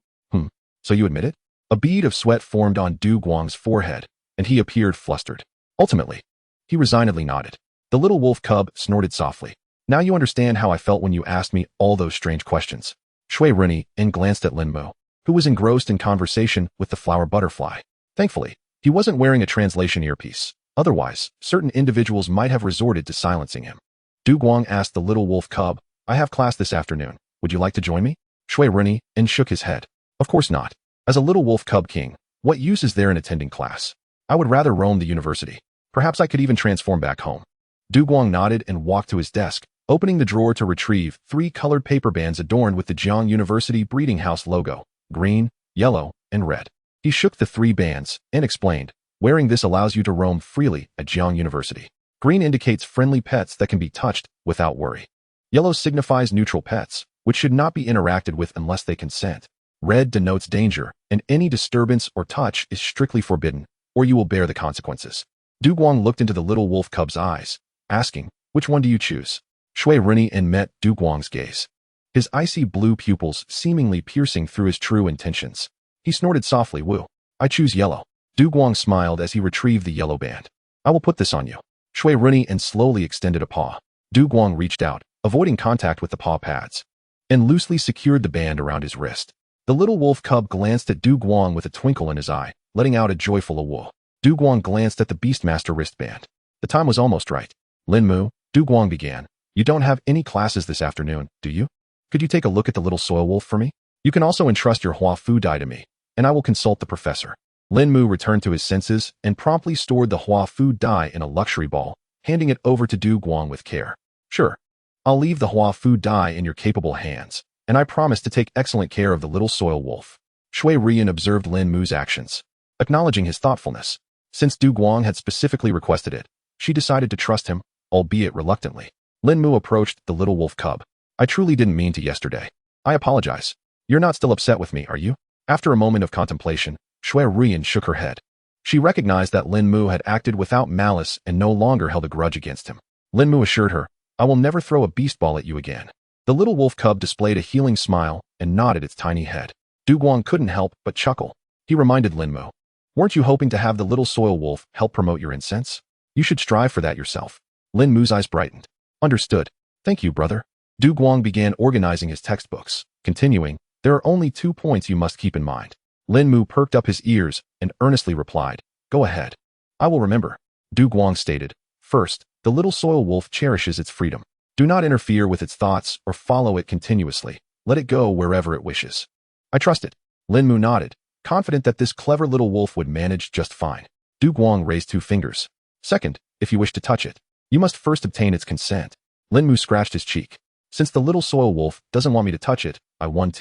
So you admit it?" A bead of sweat formed on Du Guang's forehead, and he appeared flustered. Ultimately, he resignedly nodded. The little wolf cub snorted softly. "Now you understand how I felt when you asked me all those strange questions." Xue Ruyan glanced at Lin Mu, who was engrossed in conversation with the flower butterfly. Thankfully, he wasn't wearing a translation earpiece. Otherwise, certain individuals might have resorted to silencing him. Du Guang asked the little wolf cub, "I have class this afternoon. Would you like to join me?" Xue Ruyan shook his head. "Of course not. As a little wolf cub king, what use is there in attending class? I would rather roam the university. Perhaps I could even transform back home." Du Guang nodded and walked to his desk, opening the drawer to retrieve 3 colored paper bands adorned with the Jiang University Breeding House logo, green, yellow, and red. He shook the 3 bands and explained, "Wearing this allows you to roam freely at Jiang University. Green indicates friendly pets that can be touched without worry. Yellow signifies neutral pets, which should not be interacted with unless they consent. Red denotes danger, and any disturbance or touch is strictly forbidden, or you will bear the consequences." Du Guang looked into the little wolf cub's eyes, asking, "Which one do you choose?" Xue Ruyan met Du Guang's gaze, his icy blue pupils seemingly piercing through his true intentions. He snorted softly, "Wu, I choose yellow." Du Guang smiled as he retrieved the yellow band. "I will put this on you." Xue Ruyan slowly extended a paw. Du Guang reached out, avoiding contact with the paw pads, and loosely secured the band around his wrist. The little wolf cub glanced at Du Guang with a twinkle in his eye, letting out a joyful "Awo." Du Guang glanced at the Beastmaster wristband. The time was almost right. "Lin Mu," Du Guang began, "you don't have any classes this afternoon, do you? Could you take a look at the little soil wolf for me? You can also entrust your Hua Fu dye to me, and I will consult the professor." Lin Mu returned to his senses and promptly stored the Hua Fu dye in a luxury ball, handing it over to Du Guang with care. "Sure. I'll leave the Hua Fu dye in your capable hands, and I promise to take excellent care of the little soil wolf." Xue Ruyan observed Lin Mu's actions, acknowledging his thoughtfulness. Since Du Guang had specifically requested it, she decided to trust him, albeit reluctantly. Lin Mu approached the little wolf cub. "I truly didn't mean to yesterday. I apologize. You're not still upset with me, are you?" After a moment of contemplation, Xue Ruyan shook her head. She recognized that Lin Mu had acted without malice and no longer held a grudge against him. Lin Mu assured her, "I will never throw a beast ball at you again." The little wolf cub displayed a healing smile and nodded its tiny head. Du Guang couldn't help but chuckle. He reminded Lin Mu, "Weren't you hoping to have the little soil wolf help promote your incense? You should strive for that yourself." Lin Mu's eyes brightened. "Understood. Thank you, brother." Du Guang began organizing his textbooks, continuing, "There are only 2 points you must keep in mind." Lin Mu perked up his ears and earnestly replied, "Go ahead. I will remember." Du Guang stated, "First, the little soil wolf cherishes its freedom. Do not interfere with its thoughts or follow it continuously. Let it go wherever it wishes." "I trust it." Lin Mu nodded, confident that this clever little wolf would manage just fine. Du Guang raised 2 fingers. "Second, if you wish to touch it, you must first obtain its consent." Lin Mu scratched his cheek. "Since the little soil wolf doesn't want me to touch it, I won't."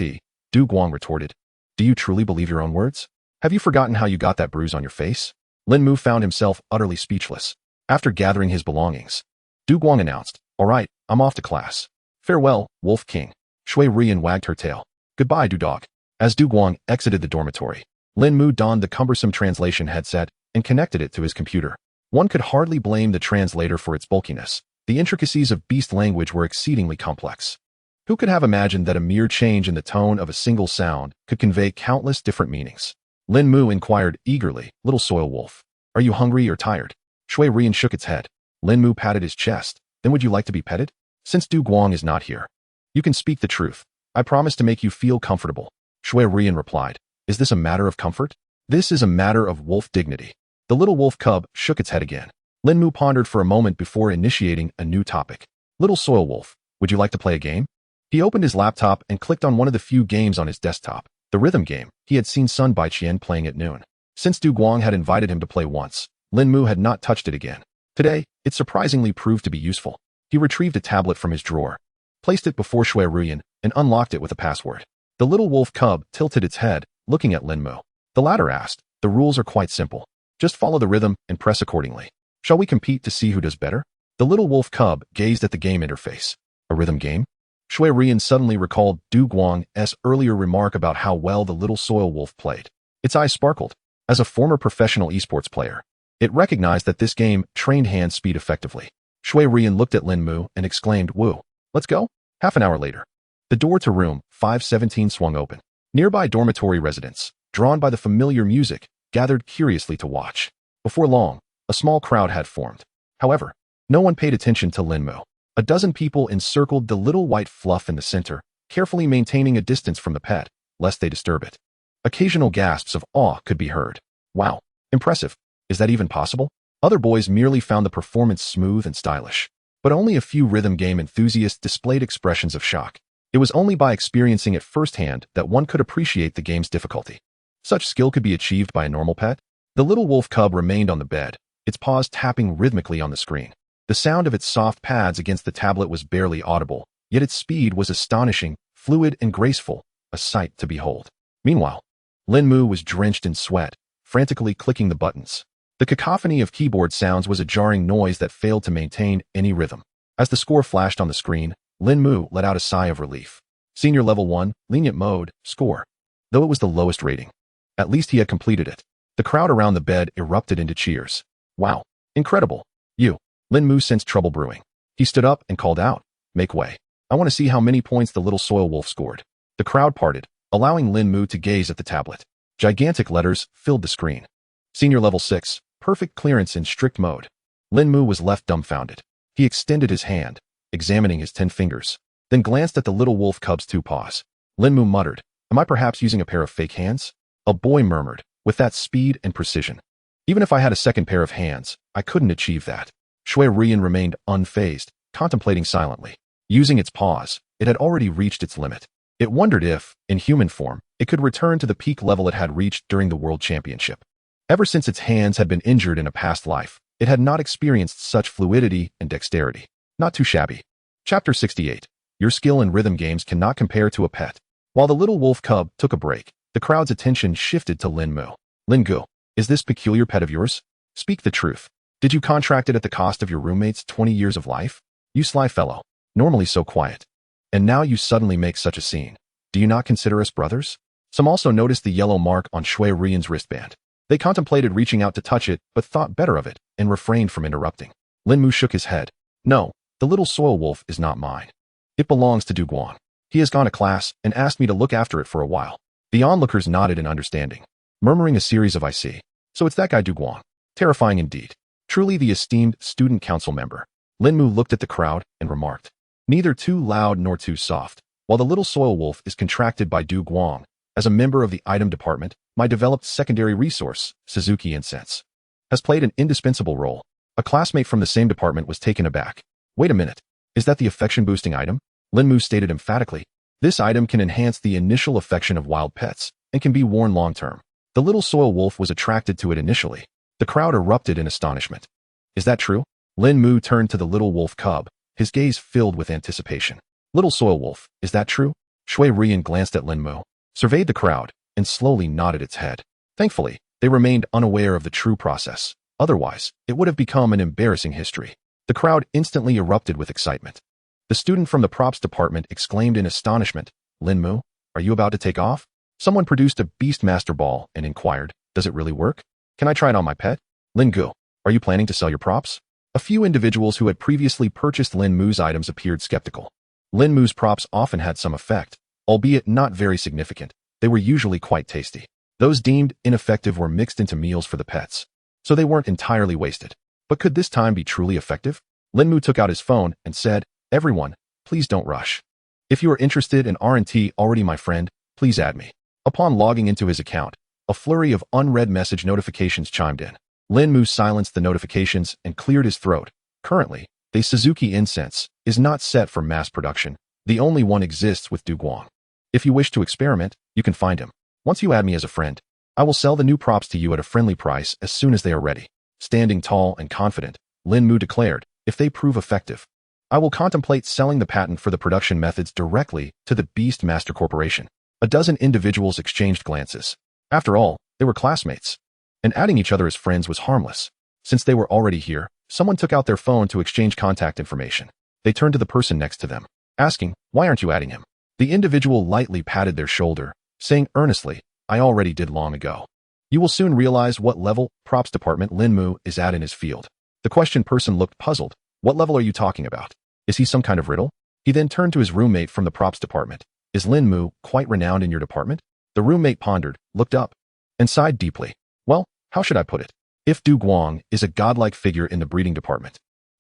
Du Guang retorted, "Do you truly believe your own words?" Have you forgotten how you got that bruise on your face? Lin Mu found himself utterly speechless. After gathering his belongings, Du Guang announced, "All right, I'm off to class. Farewell, Wolf King." Xue Ruyan wagged her tail. "Goodbye, Du Dog." As Du Guang exited the dormitory, Lin Mu donned the cumbersome translation headset and connected it to his computer. One could hardly blame the translator for its bulkiness. The intricacies of beast language were exceedingly complex. Who could have imagined that a mere change in the tone of a single sound could convey countless different meanings? Lin Mu inquired eagerly, "Little soil wolf, are you hungry or tired?" Xue Ruyan shook its head. Lin Mu patted his chest. "Then would you like to be petted? Since Du Guang is not here, you can speak the truth. I promise to make you feel comfortable." Xue Ruyan replied, "Is this a matter of comfort? This is a matter of wolf dignity." The little wolf cub shook its head again. Lin Mu pondered for a moment before initiating a new topic. "Little soil wolf, would you like to play a game?" He opened his laptop and clicked on one of the few games on his desktop, the rhythm game he had seen Sun Baiqian playing at noon. Since Du Guang had invited him to play once, Lin Mu had not touched it again. Today, it surprisingly proved to be useful. He retrieved a tablet from his drawer, placed it before Xue Ruyan, and unlocked it with a password. The little wolf cub tilted its head, looking at Lin Mu. The latter asked, "The rules are quite simple. Just follow the rhythm and press accordingly. Shall we compete to see who does better?" The little wolf cub gazed at the game interface. A rhythm game? Xue Ruyan suddenly recalled Du Guang's earlier remark about how well the little soil wolf played. Its eyes sparkled. As a former professional esports player, it recognized that this game trained hand speed effectively. Xue Ruyan looked at Lin Mu and exclaimed, "Woo, let's go?" Half an hour later, the door to room 517 swung open. Nearby dormitory residents, drawn by the familiar music, gathered curiously to watch. Before long, a small crowd had formed. However, no one paid attention to Lin Mu. A dozen people encircled the little white fluff in the center, carefully maintaining a distance from the pet, lest they disturb it. Occasional gasps of awe could be heard. "Wow, impressive. Is that even possible?" Other boys merely found the performance smooth and stylish. But only a few rhythm game enthusiasts displayed expressions of shock. It was only by experiencing it firsthand that one could appreciate the game's difficulty. Such skill could be achieved by a normal pet? The little wolf cub remained on the bed, its paws tapping rhythmically on the screen. The sound of its soft pads against the tablet was barely audible, yet its speed was astonishing, fluid and graceful, a sight to behold. Meanwhile, Lin Mu was drenched in sweat, frantically clicking the buttons. The cacophony of keyboard sounds was a jarring noise that failed to maintain any rhythm. As the score flashed on the screen, Lin Mu let out a sigh of relief. Senior level 1, lenient mode, score. Though it was the lowest rating, at least he had completed it. The crowd around the bed erupted into cheers. "Wow, incredible. You." Lin Mu sensed trouble brewing. He stood up and called out, "Make way. I want to see how many points the little soil wolf scored." The crowd parted, allowing Lin Mu to gaze at the tablet. Gigantic letters filled the screen. Senior level 6, perfect clearance in strict mode. Lin Mu was left dumbfounded. He extended his hand, examining his 10 fingers, then glanced at the little wolf cub's 2 paws. Lin Mu muttered, "Am I perhaps using a pair of fake hands?" A boy murmured, "With that speed and precision. Even if I had a second pair of hands, I couldn't achieve that." Xue Ruyan remained unfazed, contemplating silently. Using its paws, it had already reached its limit. It wondered if, in human form, it could return to the peak level it had reached during the World Championship. Ever since its hands had been injured in a past life, it had not experienced such fluidity and dexterity. Not too shabby. Chapter 68. Your skill in rhythm games cannot compare to a pet. While the little wolf cub took a break, the crowd's attention shifted to Lin Mu. "Lin Gu, is this peculiar pet of yours? Speak the truth. Did you contract it at the cost of your roommate's 20 years of life? You sly fellow, normally so quiet. And now you suddenly make such a scene. Do you not consider us brothers?" Some also noticed the yellow mark on Xue Ruyan's wristband. They contemplated reaching out to touch it, but thought better of it and refrained from interrupting. Lin Mu shook his head. "No, the little soil wolf is not mine. It belongs to Du Guang. He has gone to class and asked me to look after it for a while." The onlookers nodded in understanding, murmuring a series of "I see. So it's that guy Du Guang. Terrifying indeed. Truly the esteemed student council member." Lin Mu looked at the crowd and remarked, "Neither too loud nor too soft. While the little soil wolf is contracted by Du Guang, as a member of the item department, my developed secondary resource, Suzuki Incense, has played an indispensable role." A classmate from the same department was taken aback. "Wait a minute. Is that the affection-boosting item?" Lin Mu stated emphatically. "This item can enhance the initial affection of wild pets and can be worn long-term." The little soil wolf was attracted to it initially. The crowd erupted in astonishment. "Is that true?" Lin Mu turned to the little wolf cub, his gaze filled with anticipation. "Little soil wolf, is that true?" Xue Ruyan glanced at Lin Mu, surveyed the crowd, and slowly nodded its head. Thankfully, they remained unaware of the true process. Otherwise, it would have become an embarrassing history. The crowd instantly erupted with excitement. The student from the props department exclaimed in astonishment, "Linmu, are you about to take off?" Someone produced a Beast Master ball and inquired, "Does it really work? Can I try it on my pet?" "Lingu, are you planning to sell your props?" A few individuals who had previously purchased Linmu's items appeared skeptical. Linmu's props often had some effect, albeit not very significant. They were usually quite tasty. Those deemed ineffective were mixed into meals for the pets, so they weren't entirely wasted. But could this time be truly effective? Linmu took out his phone and said, "Everyone, please don't rush. If you are interested in R&T already, my friend, please add me." Upon logging into his account, a flurry of unread message notifications chimed in. Linmu silenced the notifications and cleared his throat. Currently, the Suzuki incense is not set for mass production. The only one exists with Duguang. If you wish to experiment, you can find him. Once you add me as a friend, I will sell the new props to you at a friendly price as soon as they are ready. Standing tall and confident, Linmu declared, "If they prove effective, I will contemplate selling the patent for the production methods directly to the Beast Master Corporation." A dozen individuals exchanged glances. After all, they were classmates, and adding each other as friends was harmless. Since they were already here, someone took out their phone to exchange contact information. They turned to the person next to them, asking, "Why aren't you adding him?" The individual lightly patted their shoulder, saying earnestly, "I already did long ago." You will soon realize what level props department Linmu is at in his field. The questioned person looked puzzled. "What level are you talking about? Is he some kind of riddle?" He then turned to his roommate from the props department. "Is Linmu quite renowned in your department?" The roommate pondered, looked up, and sighed deeply. "Well, how should I put it? If Du Guang is a godlike figure in the breeding department,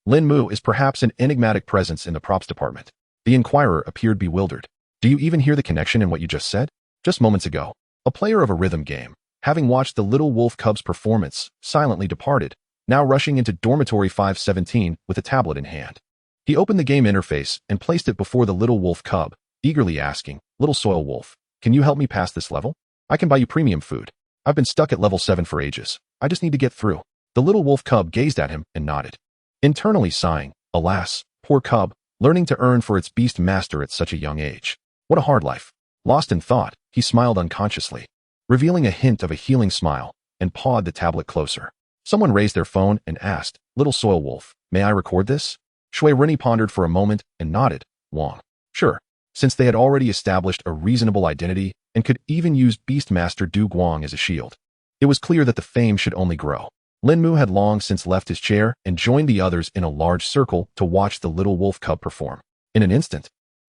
Linmu is perhaps an enigmatic presence in the props department." The inquirer appeared bewildered. "Do you even hear the connection in what you just said?" Just moments ago, a player of a rhythm game, having watched the Little Wolf Cub's performance, silently departed, now rushing into Dormitory 517 with a tablet in hand. He opened the game interface and placed it before the Little Wolf Cub, eagerly asking, "Little Soil Wolf, can you help me pass this level? I can buy you premium food. I've been stuck at level 7 for ages. I just need to get through." The Little Wolf Cub gazed at him and nodded, internally sighing, "Alas, poor cub, learning to earn for its beast master at such a young age. What a hard life." Lost in thought, he smiled unconsciously, revealing a hint of a healing smile, and pawed the tablet closer. Someone raised their phone and asked, "Little Soil Wolf, may I record this?" Xue Ruyan pondered for a moment and nodded. Wong. Sure. Since they had already established a reasonable identity and could even use Beastmaster Du Guang as a shield, it was clear that the fame should only grow. Linmu had long since left his chair and joined the others in a large circle to watch the Little Wolf Cub perform. In an instant,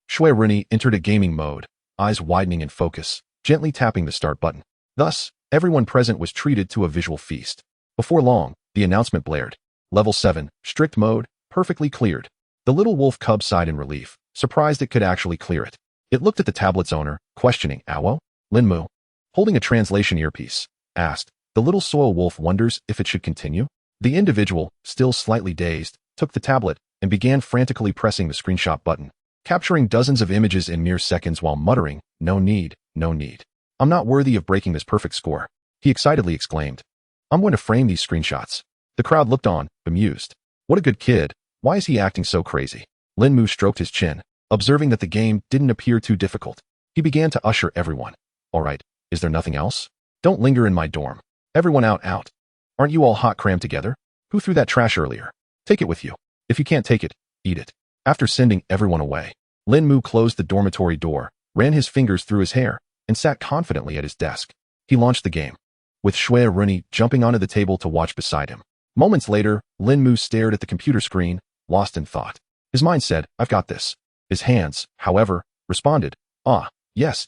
Xue Ruyan entered a gaming mode, eyes widening in focus, gently tapping the start button. Thus, everyone present was treated to a visual feast. Before long, the announcement blared. Level 7, strict mode, perfectly cleared. The Little Wolf Cub sighed in relief, surprised it could actually clear it. It looked at the tablet's owner, questioning, "Awo?" Linmu, holding a translation earpiece, asked, "The Little Soil Wolf wonders if it should continue?" The individual, still slightly dazed, took the tablet and began frantically pressing the screenshot button, capturing dozens of images in mere seconds while muttering, "No need, no need. I'm not worthy of breaking this perfect score." He excitedly exclaimed, "I'm going to frame these screenshots." The crowd looked on, bemused. What a good kid. Why is he acting so crazy? Linmu stroked his chin, observing that the game didn't appear too difficult. He began to usher everyone. "All right, is there nothing else? Don't linger in my dorm. Everyone out. Aren't you all hot crammed together? Who threw that trash earlier? Take it with you. If you can't take it, eat it." After sending everyone away, Linmu closed the dormitory door, ran his fingers through his hair, and sat confidently at his desk. He launched the game, with Xue Ruyan jumping onto the table to watch beside him. Moments later, Linmu stared at the computer screen, lost in thought. His mind said, "I've got this." His hands, however, responded, "Ah, yes.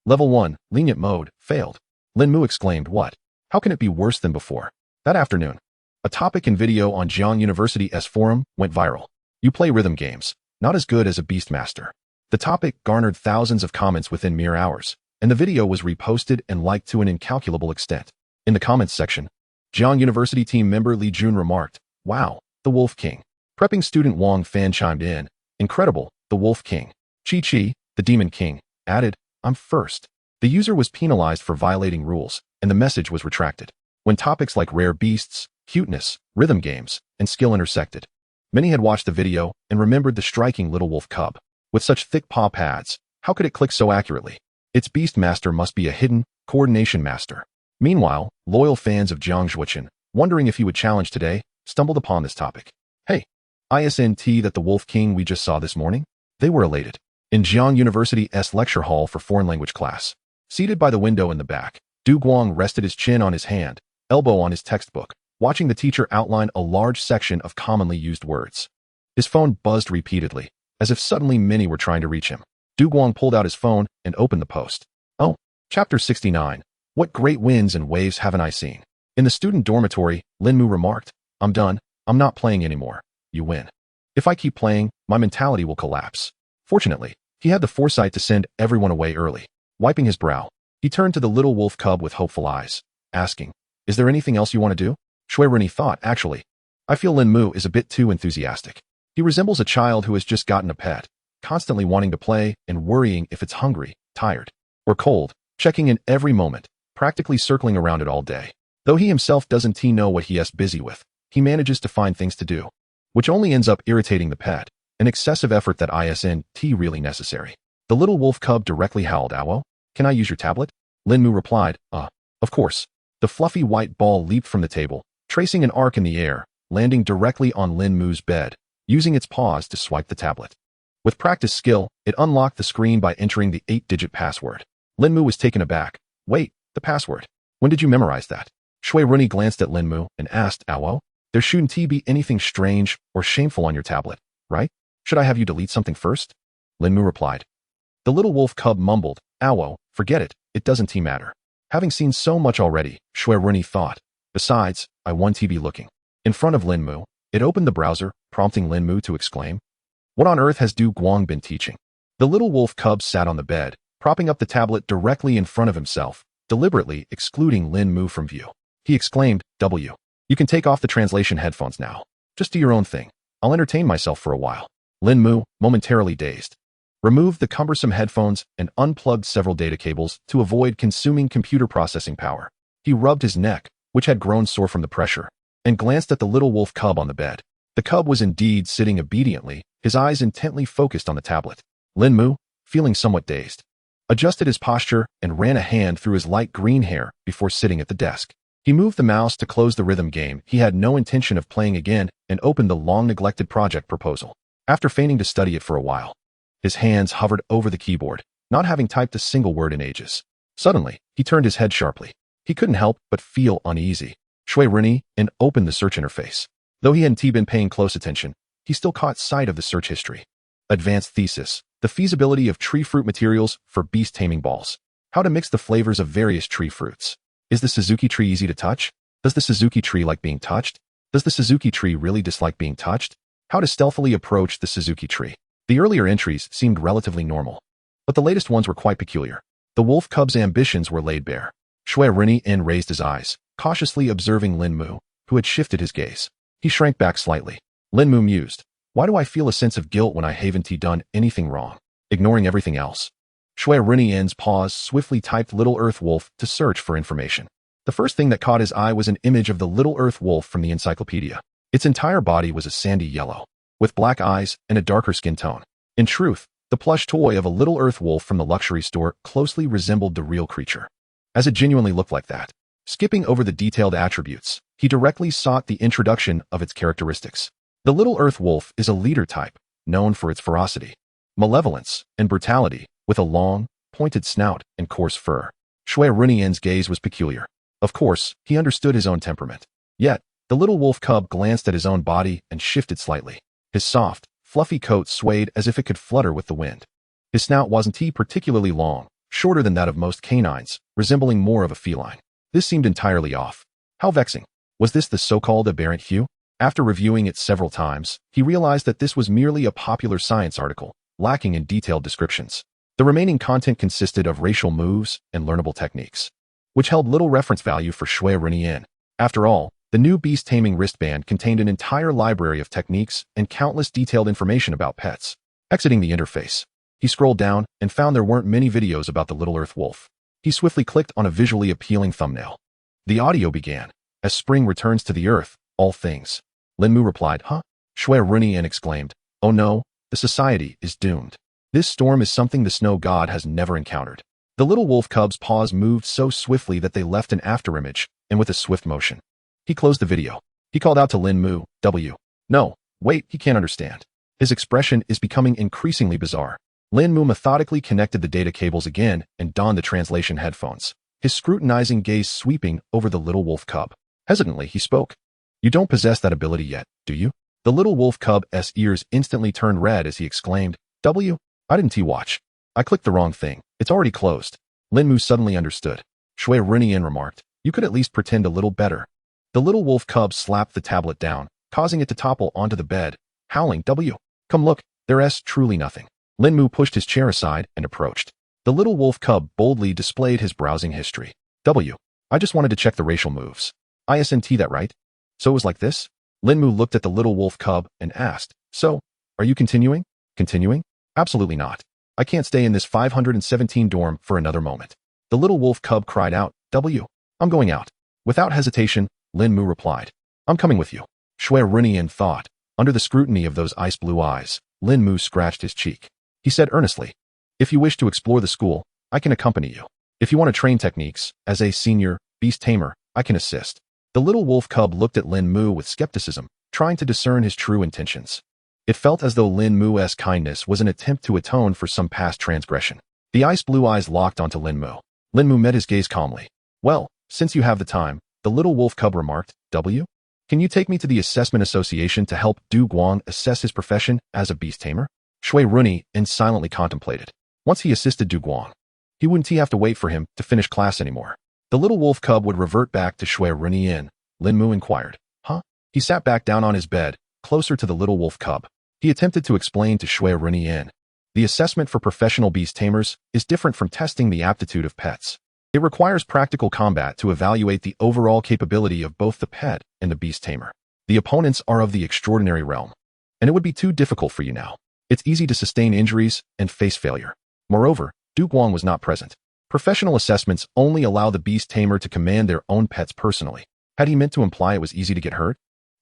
Level 1, lenient mode, failed." Linmu exclaimed, "What? How can it be worse than before?" That afternoon, a topic and video on Jiang University's forum went viral. "You play rhythm games, not as good as a Beastmaster." The topic garnered thousands of comments within mere hours, and the video was reposted and liked to an incalculable extent. In the comments section, Jiang University team member Li Jun remarked, "Wow, the Wolf King." Prepping student Wang Fan chimed in, "Incredible, the Wolf King." Chi, the Demon King, added, "I'm first." The user was penalized for violating rules, and the message was retracted. When topics like rare beasts, cuteness, rhythm games, and skill intersected, many had watched the video and remembered the striking Little Wolf Cub. With such thick paw pads, how could it click so accurately? Its Beastmaster must be a hidden coordination master. Meanwhile, loyal fans of Jiang Zhuochen, wondering if he would challenge today, stumbled upon this topic. Hey, isn't that the Wolf King we just saw this morning? They were elated. In Jiang University's lecture hall for foreign language class, seated by the window in the back, Du Guang rested his chin on his hand, elbow on his textbook, watching the teacher outline a large section of commonly used words. His phone buzzed repeatedly, as if suddenly many were trying to reach him. Du Guang pulled out his phone and opened the post. Oh, Chapter 69. What great winds and waves haven't I seen? In the student dormitory, Lin Mu remarked, I'm done. I'm not playing anymore. You win. If I keep playing, my mentality will collapse. Fortunately, he had the foresight to send everyone away early. Wiping his brow, he turned to the little wolf cub with hopeful eyes, asking, Is there anything else you want to do? Xue Ruyan thought, actually. I feel Lin Mu is a bit too enthusiastic. He resembles a child who has just gotten a pet, constantly wanting to play and worrying if it's hungry, tired, or cold, checking in every moment, practically circling around it all day. Though he himself doesn't know what he is busy with, he manages to find things to do, which only ends up irritating the pet, an excessive effort that isn't really necessary. The little wolf cub directly howled, Owo, can I use your tablet? Lin Mu replied, of course. The fluffy white ball leaped from the table, tracing an arc in the air, landing directly on Lin Mu's bed, using its paws to swipe the tablet. With practice skill, it unlocked the screen by entering the 8-digit password. Lin Mu was taken aback. Wait, the password. When did you memorize that? Xue Ruyan glanced at Lin Mu and asked, Owo, there shouldn't be anything strange or shameful on your tablet, right? Should I have you delete something first? Lin Mu replied. The little wolf cub mumbled, Owo, forget it, it doesn't matter. Having seen so much already, Xue Ruyan thought. Besides, I want to be looking. In front of Lin Mu, it opened the browser, prompting Lin Mu to exclaim, What on earth has Du Guang been teaching? The little wolf cub sat on the bed, propping up the tablet directly in front of himself, deliberately excluding Lin Mu from view. He exclaimed, W. You can take off the translation headphones now. Just do your own thing. I'll entertain myself for a while. Lin Mu, momentarily dazed, removed the cumbersome headphones and unplugged several data cables to avoid consuming computer processing power. He rubbed his neck, which had grown sore from the pressure, and glanced at the little wolf cub on the bed. The cub was indeed sitting obediently, his eyes intently focused on the tablet. Lin Mu, feeling somewhat dazed, adjusted his posture and ran a hand through his light green hair before sitting at the desk. He moved the mouse to close the rhythm game he had no intention of playing again and opened the long-neglected project proposal. After feigning to study it for a while, his hands hovered over the keyboard, not having typed a single word in ages. Suddenly, he turned his head sharply. He couldn't help but feel uneasy. Xue Ruyan and opened the search interface. Though he hadn't been paying close attention, he still caught sight of the search history. Advanced thesis, the feasibility of tree fruit materials for beast taming balls. How to mix the flavors of various tree fruits. Is the Suzuki tree easy to touch? Does the Suzuki tree like being touched? Does the Suzuki tree really dislike being touched? How to stealthily approach the Suzuki tree. The earlier entries seemed relatively normal, but the latest ones were quite peculiar. The wolf cub's ambitions were laid bare. Xue Ruyan raised his eyes, cautiously observing Lin Mu, who had shifted his gaze. He shrank back slightly. Lin Mu mused, Why do I feel a sense of guilt when I haven't done anything wrong? Ignoring everything else. Xue Ruyan's paws swiftly typed Little Earth Wolf to search for information. The first thing that caught his eye was an image of the Little Earth Wolf from the encyclopedia. Its entire body was a sandy yellow, with black eyes and a darker skin tone. In truth, the plush toy of a Little Earth Wolf from the luxury store closely resembled the real creature, as it genuinely looked like that. Skipping over the detailed attributes, he directly sought the introduction of its characteristics. The Little Earth Wolf is a leader type, known for its ferocity, malevolence, and brutality, with a long, pointed snout and coarse fur. Xue Ruyan's gaze was peculiar. Of course, he understood his own temperament. Yet, the little wolf cub glanced at his own body and shifted slightly. His soft, fluffy coat swayed as if it could flutter with the wind. His snout wasn't particularly long, shorter than that of most canines, resembling more of a feline. This seemed entirely off. How vexing. Was this the so-called aberrant hue? After reviewing it several times, he realized that this was merely a popular science article, lacking in detailed descriptions. The remaining content consisted of racial moves and learnable techniques, which held little reference value for Xue Ruyan. After all, the new beast taming wristband contained an entire library of techniques and countless detailed information about pets. Exiting the interface, he scrolled down and found there weren't many videos about the Little Earth Wolf. He swiftly clicked on a visually appealing thumbnail. The audio began. As spring returns to the earth, all things. Lin Mu replied, Huh? Xue Ruyan exclaimed, Oh no, the society is doomed. This storm is something the snow god has never encountered. The little wolf cub's paws moved so swiftly that they left an afterimage, and with a swift motion. He closed the video. He called out to Lin Mu, W. No, wait, he can't understand. His expression is becoming increasingly bizarre. Lin Mu methodically connected the data cables again and donned the translation headphones, his scrutinizing gaze sweeping over the little wolf cub. Hesitantly, he spoke. You don't possess that ability yet, do you? The little wolf cub's ears instantly turned red as he exclaimed, W, I didn't watch. I clicked the wrong thing. It's already closed. Lin Mu suddenly understood. Xue Ruyan remarked, you could at least pretend a little better. The little wolf cub slapped the tablet down, causing it to topple onto the bed, howling, W, come look, there's truly nothing. Lin Mu pushed his chair aside and approached. The little wolf cub boldly displayed his browsing history. W, I just wanted to check the racial moves. ISNT that right? So it was like this? Lin Mu looked at the little wolf cub and asked, so, are you continuing? Continuing? Absolutely not. I can't stay in this 517 dorm for another moment. The little wolf cub cried out, W, I'm going out. Without hesitation, Lin Mu replied, I'm coming with you. Xue Ruyan thought. Under the scrutiny of those ice blue eyes, Lin Mu scratched his cheek. He said earnestly, if you wish to explore the school, I can accompany you. If you want to train techniques, as a senior beast tamer, I can assist. The little wolf cub looked at Lin Mu with skepticism, trying to discern his true intentions. It felt as though Lin Mu's kindness was an attempt to atone for some past transgression. The ice blue eyes locked onto Lin Mu. Lin Mu met his gaze calmly. Well, since you have the time, the little wolf cub remarked, W, can you take me to the Assessment Association to help Du Guang assess his profession as a beast tamer? Xue Ruyan silently contemplated. Once he assisted Du Guang, he wouldn't have to wait for him to finish class anymore. The little wolf cub would revert back to Xue Ruyan. Lin Mu inquired, huh? He sat back down on his bed, closer to the little wolf cub. He attempted to explain to Xue Ruyan. The assessment for professional beast tamers is different from testing the aptitude of pets. It requires practical combat to evaluate the overall capability of both the pet and the beast tamer. The opponents are of the extraordinary realm, and it would be too difficult for you now. It's easy to sustain injuries and face failure. Moreover, Du Guang was not present. Professional assessments only allow the beast tamer to command their own pets personally. Had he meant to imply it was easy to get hurt?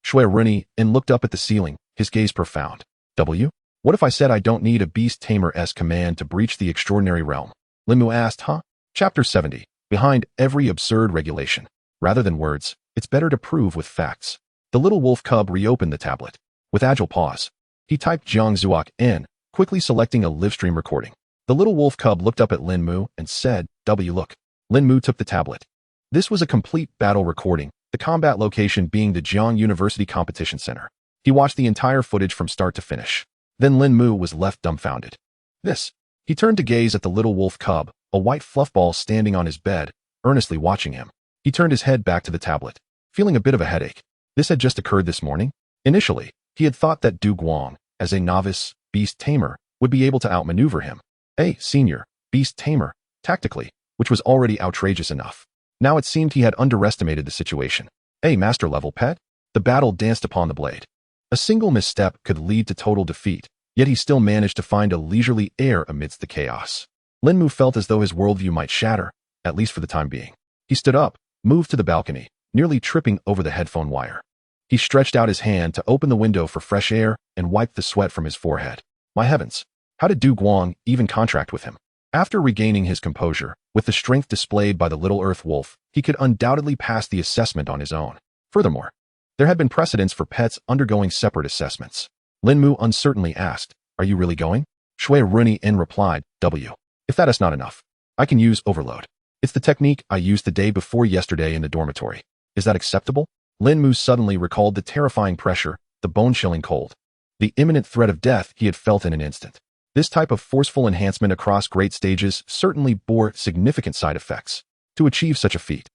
Xue Ruyan looked up at the ceiling, his gaze profound. W, what if I said I don't need a beast tamer's command to breach the extraordinary realm? Lin Mu asked, huh? Chapter 70. Behind every absurd regulation. Rather than words, it's better to prove with facts. The little wolf cub reopened the tablet. With agile paws, he typed Jiangzuok in, quickly selecting a livestream recording. The little wolf cub looked up at Lin Mu and said, W, look. Lin Mu took the tablet. This was a complete battle recording, the combat location being the Jiang University Competition Center. He watched the entire footage from start to finish. Then Lin Mu was left dumbfounded. This. He turned to gaze at the little wolf cub, a white fluffball standing on his bed, earnestly watching him. He turned his head back to the tablet, feeling a bit of a headache. This had just occurred this morning. Initially, he had thought that Du Guang, as a novice beast tamer, would be able to outmaneuver him, a senior beast tamer, tactically, which was already outrageous enough. Now it seemed he had underestimated the situation. A master-level pet? The battle danced upon the blade. A single misstep could lead to total defeat, yet he still managed to find a leisurely air amidst the chaos. Lin Mu felt as though his worldview might shatter, at least for the time being. He stood up, moved to the balcony, nearly tripping over the headphone wire. He stretched out his hand to open the window for fresh air and wiped the sweat from his forehead. My heavens! How did Du Guang even contract with him? After regaining his composure, with the strength displayed by the little earth wolf, he could undoubtedly pass the assessment on his own. Furthermore, there had been precedents for pets undergoing separate assessments. Lin Mu uncertainly asked, are you really going? Xue Ruyan replied, W. If that is not enough, I can use overload. It's the technique I used the day before yesterday in the dormitory. Is that acceptable? Lin Mu suddenly recalled the terrifying pressure, the bone-chilling cold, the imminent threat of death he had felt in an instant. This type of forceful enhancement across great stages certainly bore significant side effects. To achieve such a feat,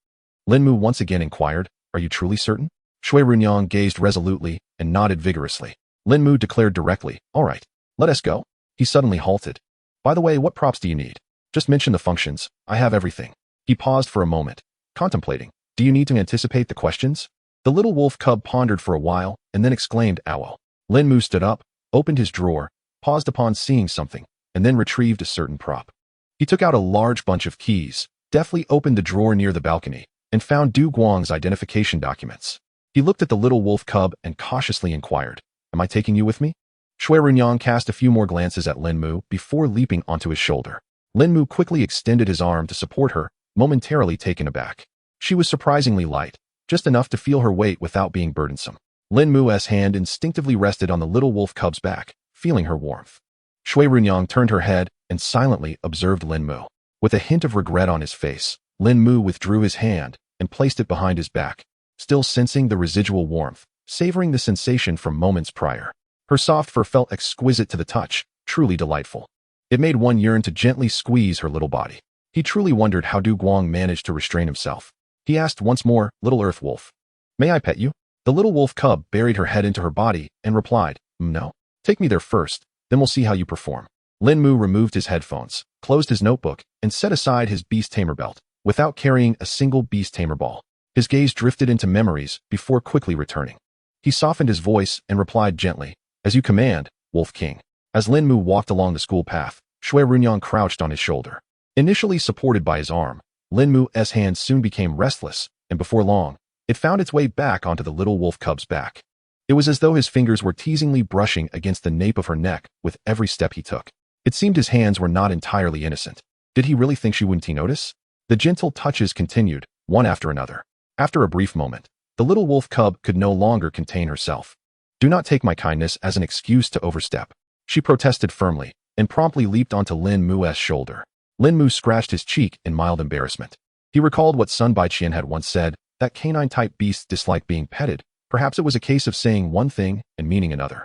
Lin Mu once again inquired, are you truly certain? Xue Ruyan gazed resolutely and nodded vigorously. Lin Mu declared directly, all right, let us go. He suddenly halted. By the way, what props do you need? Just mention the functions. I have everything. He paused for a moment, contemplating. Do you need to anticipate the questions? The little wolf cub pondered for a while and then exclaimed, ow. Lin Mu stood up, opened his drawer, paused upon seeing something, and then retrieved a certain prop. He took out a large bunch of keys, deftly opened the drawer near the balcony, and found Du Guang's identification documents. He looked at the little wolf cub and cautiously inquired, am I taking you with me? Xue Ruyan cast a few more glances at Lin Mu before leaping onto his shoulder. Linmu quickly extended his arm to support her, momentarily taken aback. She was surprisingly light, just enough to feel her weight without being burdensome. Linmu's hand instinctively rested on the little wolf cub's back, feeling her warmth. Xue Ruyan turned her head and silently observed Linmu. With a hint of regret on his face, Linmu withdrew his hand and placed it behind his back, still sensing the residual warmth, savoring the sensation from moments prior. Her soft fur felt exquisite to the touch, truly delightful. It made one yearn to gently squeeze her little body. He truly wondered how Du Guang managed to restrain himself. He asked once more, "Little Earth Wolf, may I pet you?" The little wolf cub buried her head into her body and replied, "No. Take me there first, then we'll see how you perform." Linmu removed his headphones, closed his notebook, and set aside his Beast Tamer belt, without carrying a single Beast Tamer ball. His gaze drifted into memories before quickly returning. He softened his voice and replied gently, "As you command, Wolf King." As Linmu walked along the school path, Xue Ruyan crouched on his shoulder. Initially supported by his arm, Linmu's hand soon became restless, and before long, it found its way back onto the little wolf cub's back. It was as though his fingers were teasingly brushing against the nape of her neck with every step he took. It seemed his hands were not entirely innocent. Did he really think she wouldn't notice? The gentle touches continued, one after another. After a brief moment, the little wolf cub could no longer contain herself. "Do not take my kindness as an excuse to overstep," she protested firmly, and promptly leaped onto Linmu's shoulder. Linmu scratched his cheek in mild embarrassment. He recalled what Sun Baiqian had once said, that canine-type beasts dislike being petted. Perhaps it was a case of saying one thing and meaning another.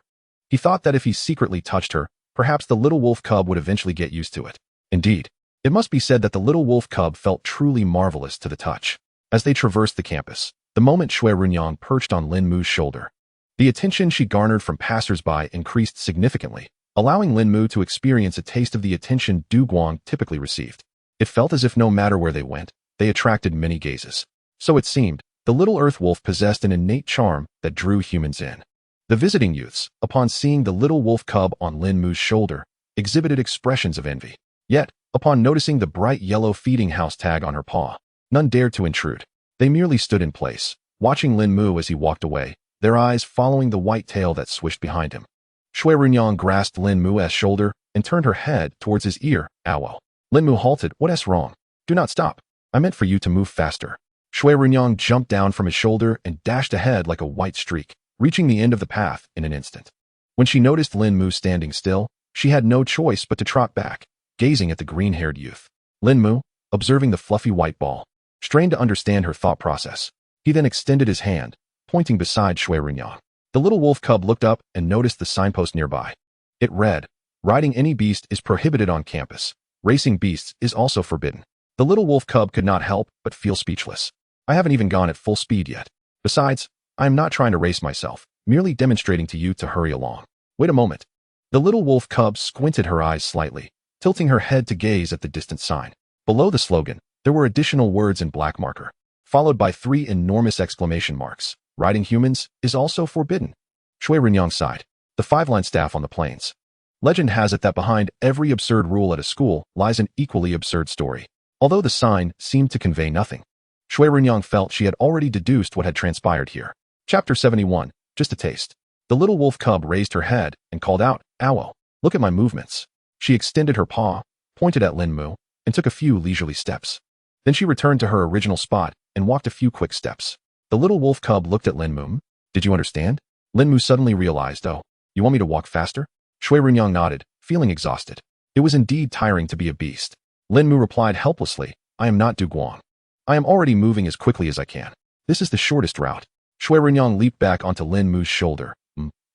He thought that if he secretly touched her, perhaps the little wolf cub would eventually get used to it. Indeed, it must be said that the little wolf cub felt truly marvelous to the touch. As they traversed the campus, the moment Xue Ruyan perched on Linmu's shoulder, the attention she garnered from passers-by increased significantly, allowing Linmu to experience a taste of the attention Du Guang typically received. It felt as if no matter where they went, they attracted many gazes. So it seemed, the little earth wolf possessed an innate charm that drew humans in. The visiting youths, upon seeing the little wolf cub on Linmu's shoulder, exhibited expressions of envy. Yet, upon noticing the bright yellow feeding house tag on her paw, none dared to intrude. They merely stood in place, watching Linmu as he walked away, their eyes following the white tail that swished behind him. Xue Ruyan grasped Linmu's shoulder and turned her head towards his ear. "Ow." Linmu halted. "What's wrong? Do not stop. I meant for you to move faster." Xue Ruyan jumped down from his shoulder and dashed ahead like a white streak, reaching the end of the path in an instant. When she noticed Linmu standing still, she had no choice but to trot back, gazing at the green-haired youth. Linmu, observing the fluffy white ball, strained to understand her thought process. He then extended his hand, pointing beside Xue Ruyan. The little wolf cub looked up and noticed the signpost nearby. It read, "Riding any beast is prohibited on campus. Racing beasts is also forbidden." The little wolf cub could not help but feel speechless. "I haven't even gone at full speed yet. Besides, I am not trying to race myself, merely demonstrating to you to hurry along. Wait a moment." The little wolf cub squinted her eyes slightly, tilting her head to gaze at the distant sign. Below the slogan, there were additional words in black marker, followed by 3 enormous exclamation marks. "Riding humans is also forbidden." Xue Ruyan sighed. The 5-line staff on the plains. Legend has it that behind every absurd rule at a school lies an equally absurd story. Although the sign seemed to convey nothing, Xue Ruyan felt she had already deduced what had transpired here. Chapter 71, just a taste. The little wolf cub raised her head and called out, "Ow, look at my movements." She extended her paw, pointed at Linmu, and took a few leisurely steps. Then she returned to her original spot and walked a few quick steps. The little wolf cub looked at Linmu. "Did you understand?" Linmu suddenly realized, "Oh, you want me to walk faster?" Xue Ruyan nodded, feeling exhausted. It was indeed tiring to be a beast. Linmu replied helplessly, "I am not Du Guang. I am already moving as quickly as I can. This is the shortest route." Xue Ruyan leaped back onto Linmu's shoulder.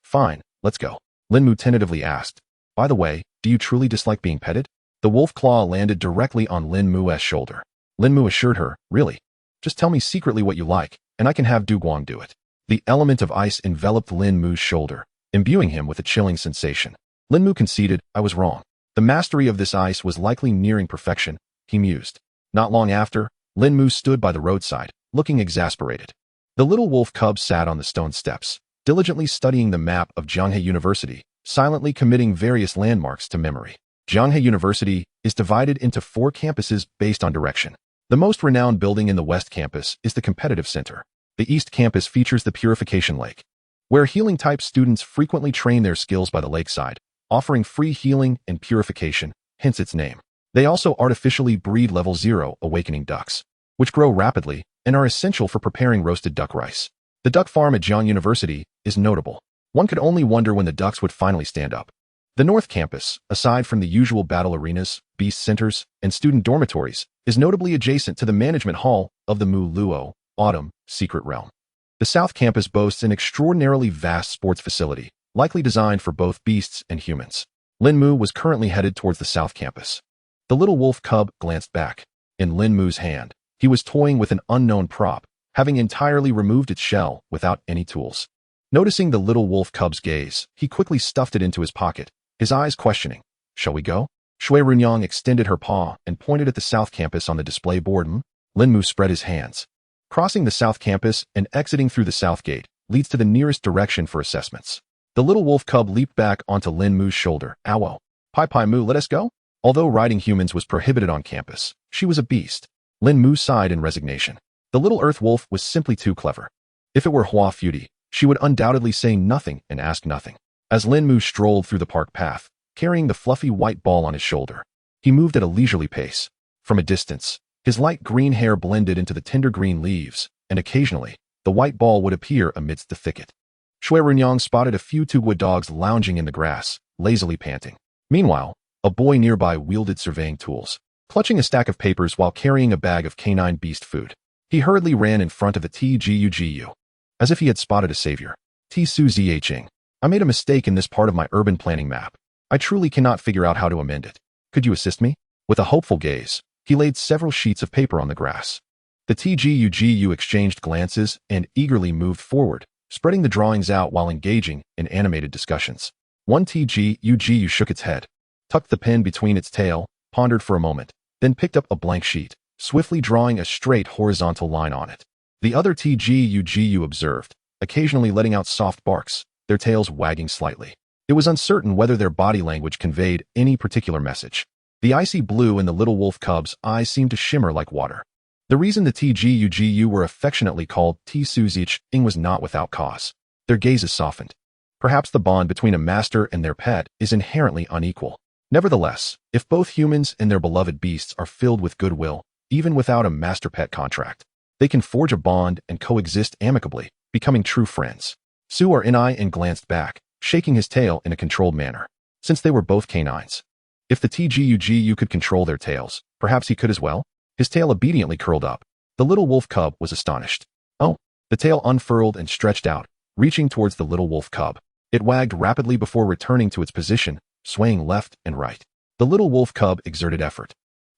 Fine, let's go." Linmu tentatively asked, "By the way, do you truly dislike being petted?" The wolf claw landed directly on Linmu's shoulder. Linmu assured her, "Really? Just tell me secretly what you like, and I can have Du Guang do it." The element of ice enveloped Linmu's shoulder, imbuing him with a chilling sensation. Linmu conceded, "I was wrong. The mastery of this ice was likely nearing perfection," he mused. Not long after, Linmu stood by the roadside, looking exasperated. The little wolf cub sat on the stone steps, diligently studying the map of Jianghe University, silently committing various landmarks to memory. Jianghe University is divided into 4 campuses based on direction. The most renowned building in the West Campus is the Competitive Center. The East Campus features the Purification Lake, where healing-type students frequently train their skills by the lakeside, offering free healing and purification, hence its name. They also artificially breed level 0 awakening ducks, which grow rapidly and are essential for preparing roasted duck rice. The duck farm at Jiang University is notable. One could only wonder when the ducks would finally stand up. The North Campus, aside from the usual battle arenas, beast centers, and student dormitories, is notably adjacent to the management hall of the Mu Luo, Autumn, Secret Realm. The South Campus boasts an extraordinarily vast sports facility, likely designed for both beasts and humans. Lin Mu was currently headed towards the South Campus. The little wolf cub glanced back. In Lin Mu's hand, he was toying with an unknown prop, having entirely removed its shell without any tools. Noticing the little wolf cub's gaze, he quickly stuffed it into his pocket, his eyes questioning. Shall we go? Xue Ruyan extended her paw and pointed at the South Campus on the display board. Lin Mu spread his hands. Crossing the South Campus and exiting through the South Gate leads to the nearest direction for assessments. The little wolf cub leaped back onto Lin Mu's shoulder. Owo. Pai Mu, let us go? Although riding humans was prohibited on campus, she was a beast. Lin Mu sighed in resignation. The little earth wolf was simply too clever. If it were Hua Futi, she would undoubtedly say nothing and ask nothing. As Lin Mu strolled through the park path, carrying the fluffy white ball on his shoulder, he moved at a leisurely pace. From a distance, his light green hair blended into the tender green leaves, and occasionally, the white ball would appear amidst the thicket. Xue Ruyan spotted a few Tugwa dogs lounging in the grass, lazily panting. Meanwhile, a boy nearby wielded surveying tools, clutching a stack of papers while carrying a bag of canine beast food. He hurriedly ran in front of the Tgugu, as if he had spotted a savior. Tsu Zheng. I made a mistake in this part of my urban planning map. I truly cannot figure out how to amend it. Could you assist me? With a hopeful gaze, he laid several sheets of paper on the grass. The Tgugu exchanged glances and eagerly moved forward, spreading the drawings out while engaging in animated discussions. One Tgugu shook its head, tucked the pen between its tail, pondered for a moment, then picked up a blank sheet, swiftly drawing a straight horizontal line on it. The other Tgugu observed, occasionally letting out soft barks, their tails wagging slightly. It was uncertain whether their body language conveyed any particular message. The icy blue in the little wolf cub's eyes seemed to shimmer like water. The reason the Tgugu were affectionately called Tsu Zheng was not without cause. Their gazes softened. Perhaps the bond between a master and their pet is inherently unequal. Nevertheless, if both humans and their beloved beasts are filled with goodwill, even without a master-pet contract, they can forge a bond and coexist amicably, becoming true friends. Xue Ruyan glanced back, shaking his tail in a controlled manner. Since they were both canines, if the Tgugu could control their tails, perhaps he could as well? His tail obediently curled up. The little wolf cub was astonished. Oh! The tail unfurled and stretched out, reaching towards the little wolf cub. It wagged rapidly before returning to its position, swaying left and right. The little wolf cub exerted effort,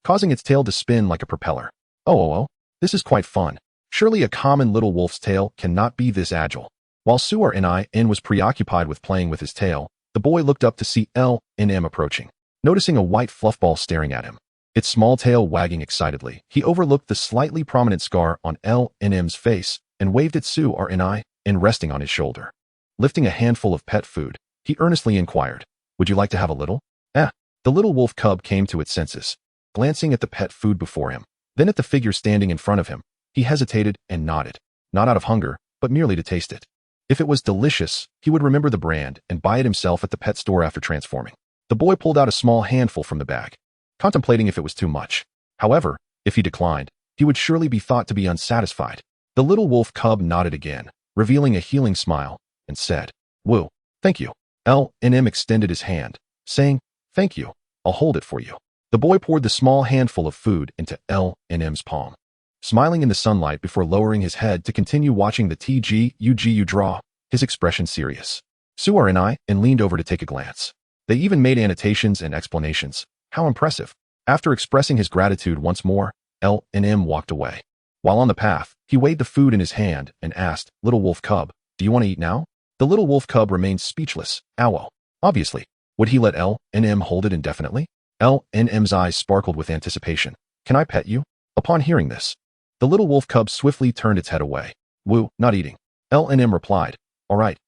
causing its tail to spin like a propeller. Oh, this is quite fun. Surely a common little wolf's tail cannot be this agile. While Xue Ruyan was preoccupied with playing with his tail, the boy looked up to see Lin approaching. Noticing a white fluffball staring at him, its small tail wagging excitedly, he overlooked the slightly prominent scar on Lin's face and waved at Xue Ruyan, resting on his shoulder. Lifting a handful of pet food, he earnestly inquired, "Would you like to have a little?" The little wolf cub came to its senses, glancing at the pet food before him, then at the figure standing in front of him. He hesitated and nodded, not out of hunger, but merely to taste it. If it was delicious, he would remember the brand and buy it himself at the pet store after transforming. The boy pulled out a small handful from the bag, contemplating if it was too much. However, if he declined, he would surely be thought to be unsatisfied. The little wolf cub nodded again, revealing a healing smile, and said, "Woo, thank you." Lin extended his hand, saying, "Thank you, I'll hold it for you." The boy poured the small handful of food into Lin's palm, smiling in the sunlight before lowering his head to continue watching the Tgugu draw, his expression serious. Xue Ruyan leaned over to take a glance. They even made annotations and explanations. How impressive. After expressing his gratitude once more, Lin walked away. While on the path, he weighed the food in his hand and asked, "Little wolf cub, do you want to eat now?" The little wolf cub remained speechless. Owo. Obviously. Would he let Lin hold it indefinitely? Lin's eyes sparkled with anticipation. "Can I pet you?" Upon hearing this, the little wolf cub swiftly turned its head away. "Woo, not eating." Lin replied, all right,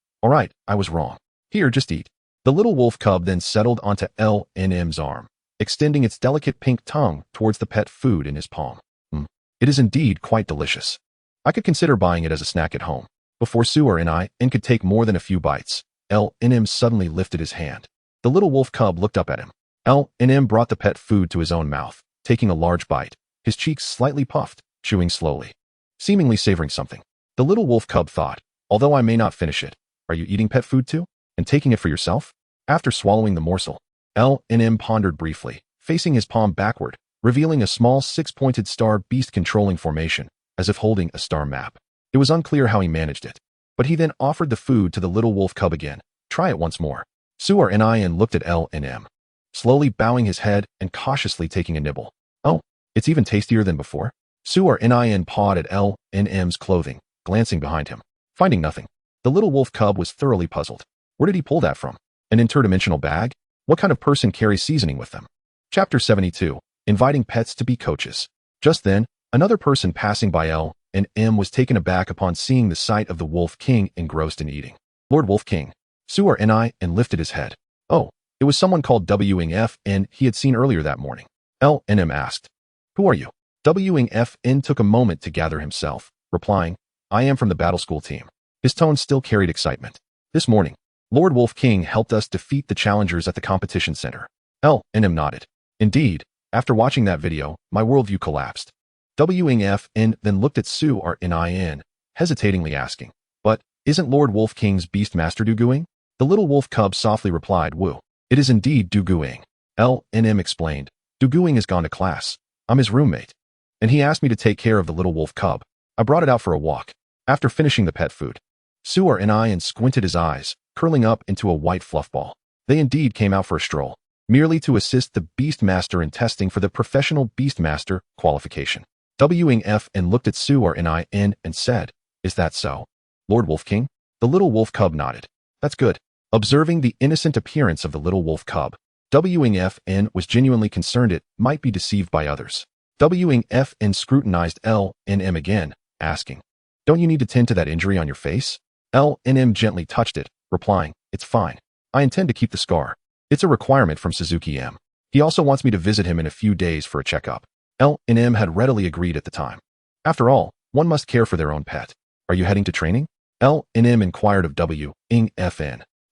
I was wrong. Here, just eat." The little wolf cub then settled onto Lin's arm, extending its delicate pink tongue towards the pet food in his palm. It is indeed quite delicious. I could consider buying it as a snack at home. Before Xue Ruyan could take more than a few bites, Lin suddenly lifted his hand. The little wolf cub looked up at him. L&M brought the pet food to his own mouth, taking a large bite, his cheeks slightly puffed, chewing slowly, seemingly savoring something. The little wolf cub thought, although I may not finish it, are you eating pet food too? And taking it for yourself? After swallowing the morsel, L&M pondered briefly, facing his palm backward, revealing a small six-pointed star beast controlling formation, as if holding a star map. It was unclear how he managed it, but he then offered the food to the little wolf cub again. Try it once more. Xue Ruyan looked at L&M, slowly bowing his head and cautiously taking a nibble. Oh, it's even tastier than before? Xue Ruyan pawed at L&M's clothing, glancing behind him. Finding nothing, the little wolf cub was thoroughly puzzled. Where did he pull that from? An interdimensional bag? What kind of person carries seasoning with them? Chapter 72. Inviting pets to be coaches. Just then, another person passing by L&M was taken aback upon seeing the sight of the Wolf King engrossed in eating. Lord Wolf King. Xue Ruyan lifted his head. Oh, it was someone called Wing he had seen earlier that morning. L&M asked, who are you? Wing took a moment to gather himself, replying, I am from the battle school team. His tone still carried excitement. This morning, Lord Wolf King helped us defeat the challengers at the competition center. L&M nodded. Indeed, after watching that video, my worldview collapsed. Wing then looked at Xue Ruyan, hesitatingly asking, but isn't Lord Wolf King's Beastmaster Duguing? The little wolf cub softly replied, Woo. It is indeed Duguing. L&M explained, Duguing has gone to class. I'm his roommate. And he asked me to take care of the little wolf cub. I brought it out for a walk. After finishing the pet food, Xue Ruyan squinted his eyes, curling up into a white fluff ball. They indeed came out for a stroll, merely to assist the Beastmaster in testing for the professional Beastmaster qualification. Wing looked at Xue Ruyan and said, is that so? Lord Wolf King? The little wolf cub nodded. That's good. Observing the innocent appearance of the little wolf cub, Wing was genuinely concerned it might be deceived by others. Wing scrutinized L&M again, asking, don't you need to tend to that injury on your face? L&M gently touched it, replying, it's fine. I intend to keep the scar. It's a requirement from Suzuki M. He also wants me to visit him in a few days for a checkup. L&M had readily agreed at the time. After all, one must care for their own pet. Are you heading to training? L&M inquired of Wing.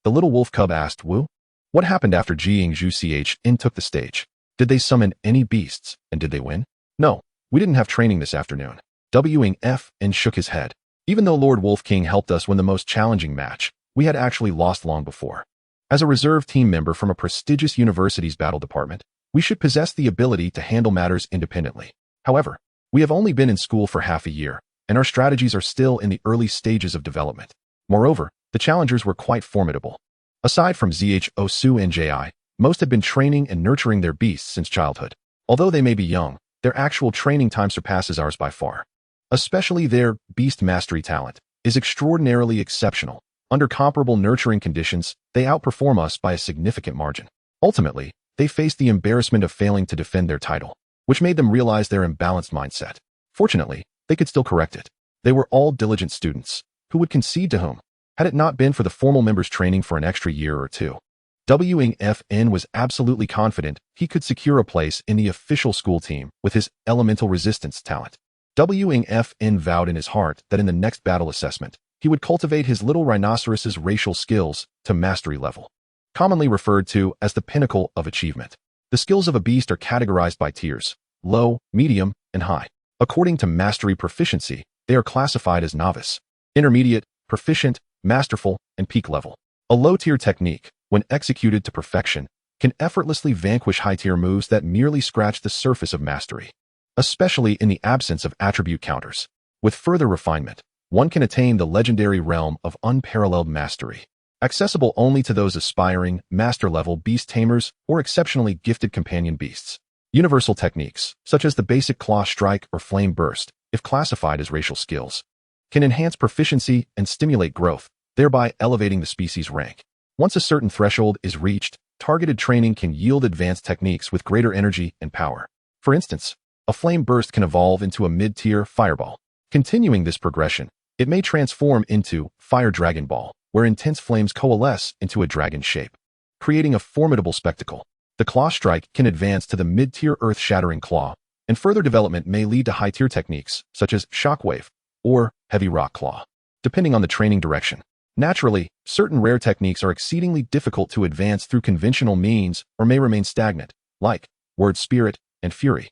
The little wolf cub asked, Woo? What happened after Jing Zhu took the stage? Did they summon any beasts, and did they win? No, we didn't have training this afternoon. Wing shook his head. Even though Lord Wolf King helped us win the most challenging match, we had actually lost long before. As a reserve team member from a prestigious university's battle department, we should possess the ability to handle matters independently. However, we have only been in school for half a year, and our strategies are still in the early stages of development. Moreover, the challengers were quite formidable. Aside from Xue and Ji, most had been training and nurturing their beasts since childhood. Although they may be young, their actual training time surpasses ours by far. Especially their beast mastery talent is extraordinarily exceptional. Under comparable nurturing conditions, they outperform us by a significant margin. Ultimately, they faced the embarrassment of failing to defend their title, which made them realize their imbalanced mindset. Fortunately, they could still correct it. They were all diligent students, who would concede to whom, had it not been for the formal members' training for an extra year or two. Wing was absolutely confident he could secure a place in the official school team with his elemental resistance talent. Wing vowed in his heart that in the next battle assessment, he would cultivate his little rhinoceros's racial skills to mastery level, commonly referred to as the pinnacle of achievement. The skills of a beast are categorized by tiers: low, medium, and high. According to mastery proficiency, they are classified as novice, intermediate, proficient, masterful, and peak level. A low-tier technique, when executed to perfection, can effortlessly vanquish high-tier moves that merely scratch the surface of mastery, especially in the absence of attribute counters. With further refinement, one can attain the legendary realm of unparalleled mastery, accessible only to those aspiring, master-level beast tamers or exceptionally gifted companion beasts. Universal techniques, such as the basic claw strike or flame burst, if classified as racial skills, can enhance proficiency and stimulate growth, thereby elevating the species' rank. Once a certain threshold is reached, targeted training can yield advanced techniques with greater energy and power. For instance, a flame burst can evolve into a mid-tier fireball. Continuing this progression, it may transform into Fire Dragon Ball, where intense flames coalesce into a dragon shape, creating a formidable spectacle. The claw strike can advance to the mid-tier earth-shattering claw, and further development may lead to high-tier techniques, such as shockwave or heavy rock claw. Depending on the training direction, Naturally, certain rare techniques are exceedingly difficult to advance through conventional means or may remain stagnant, like word spirit and fury.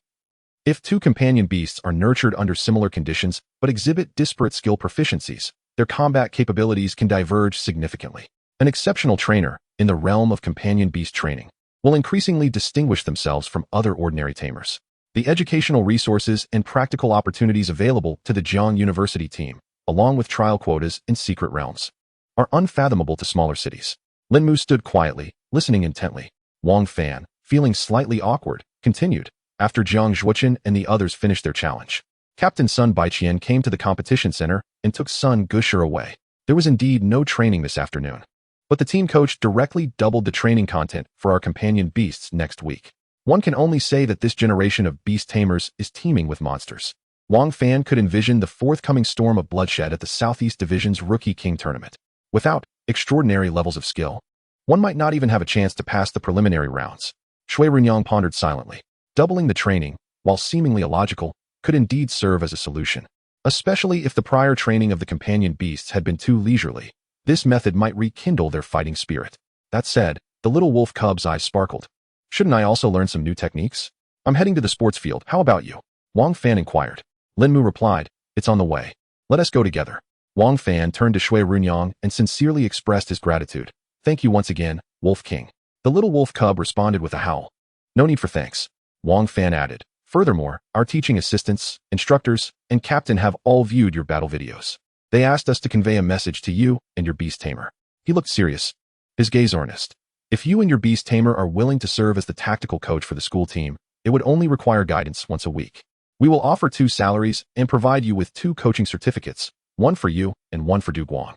If two companion beasts are nurtured under similar conditions but exhibit disparate skill proficiencies, their combat capabilities can diverge significantly. An exceptional trainer, in the realm of companion beast training, will increasingly distinguish themselves from other ordinary tamers. The educational resources and practical opportunities available to the Jiang University team, along with trial quotas in secret realms, are unfathomable to smaller cities. Linmu stood quietly, listening intently. Wang Fan, feeling slightly awkward, continued, after Jiang Zhuochen and the others finished their challenge. Captain Sun Baiqian came to the competition center and took Sun Gusher away. There was indeed no training this afternoon, but the team coach directly doubled the training content for our companion beasts next week. One can only say that this generation of beast tamers is teeming with monsters. Wang Fan could envision the forthcoming storm of bloodshed at the Southeast Division's Rookie King tournament. Without extraordinary levels of skill, one might not even have a chance to pass the preliminary rounds. Xue Ruyan pondered silently. Doubling the training, while seemingly illogical, could indeed serve as a solution. Especially if the prior training of the companion beasts had been too leisurely, this method might rekindle their fighting spirit. That said, the little wolf cub's eyes sparkled. Shouldn't I also learn some new techniques? I'm heading to the sports field, how about you? Wang Fan inquired. Linmu replied, it's on the way. Let us go together. Wang Fan turned to Xue Ruyan and sincerely expressed his gratitude. Thank you once again, Wolf King. The little wolf cub responded with a howl. No need for thanks. Wang Fan added. Furthermore, our teaching assistants, instructors, and captain have all viewed your battle videos. They asked us to convey a message to you and your beast tamer. He looked serious, his gaze earnest. If you and your beast tamer are willing to serve as the tactical coach for the school team, it would only require guidance once a week. We will offer 2 salaries and provide you with 2 coaching certificates, one for you and one for Du Guang.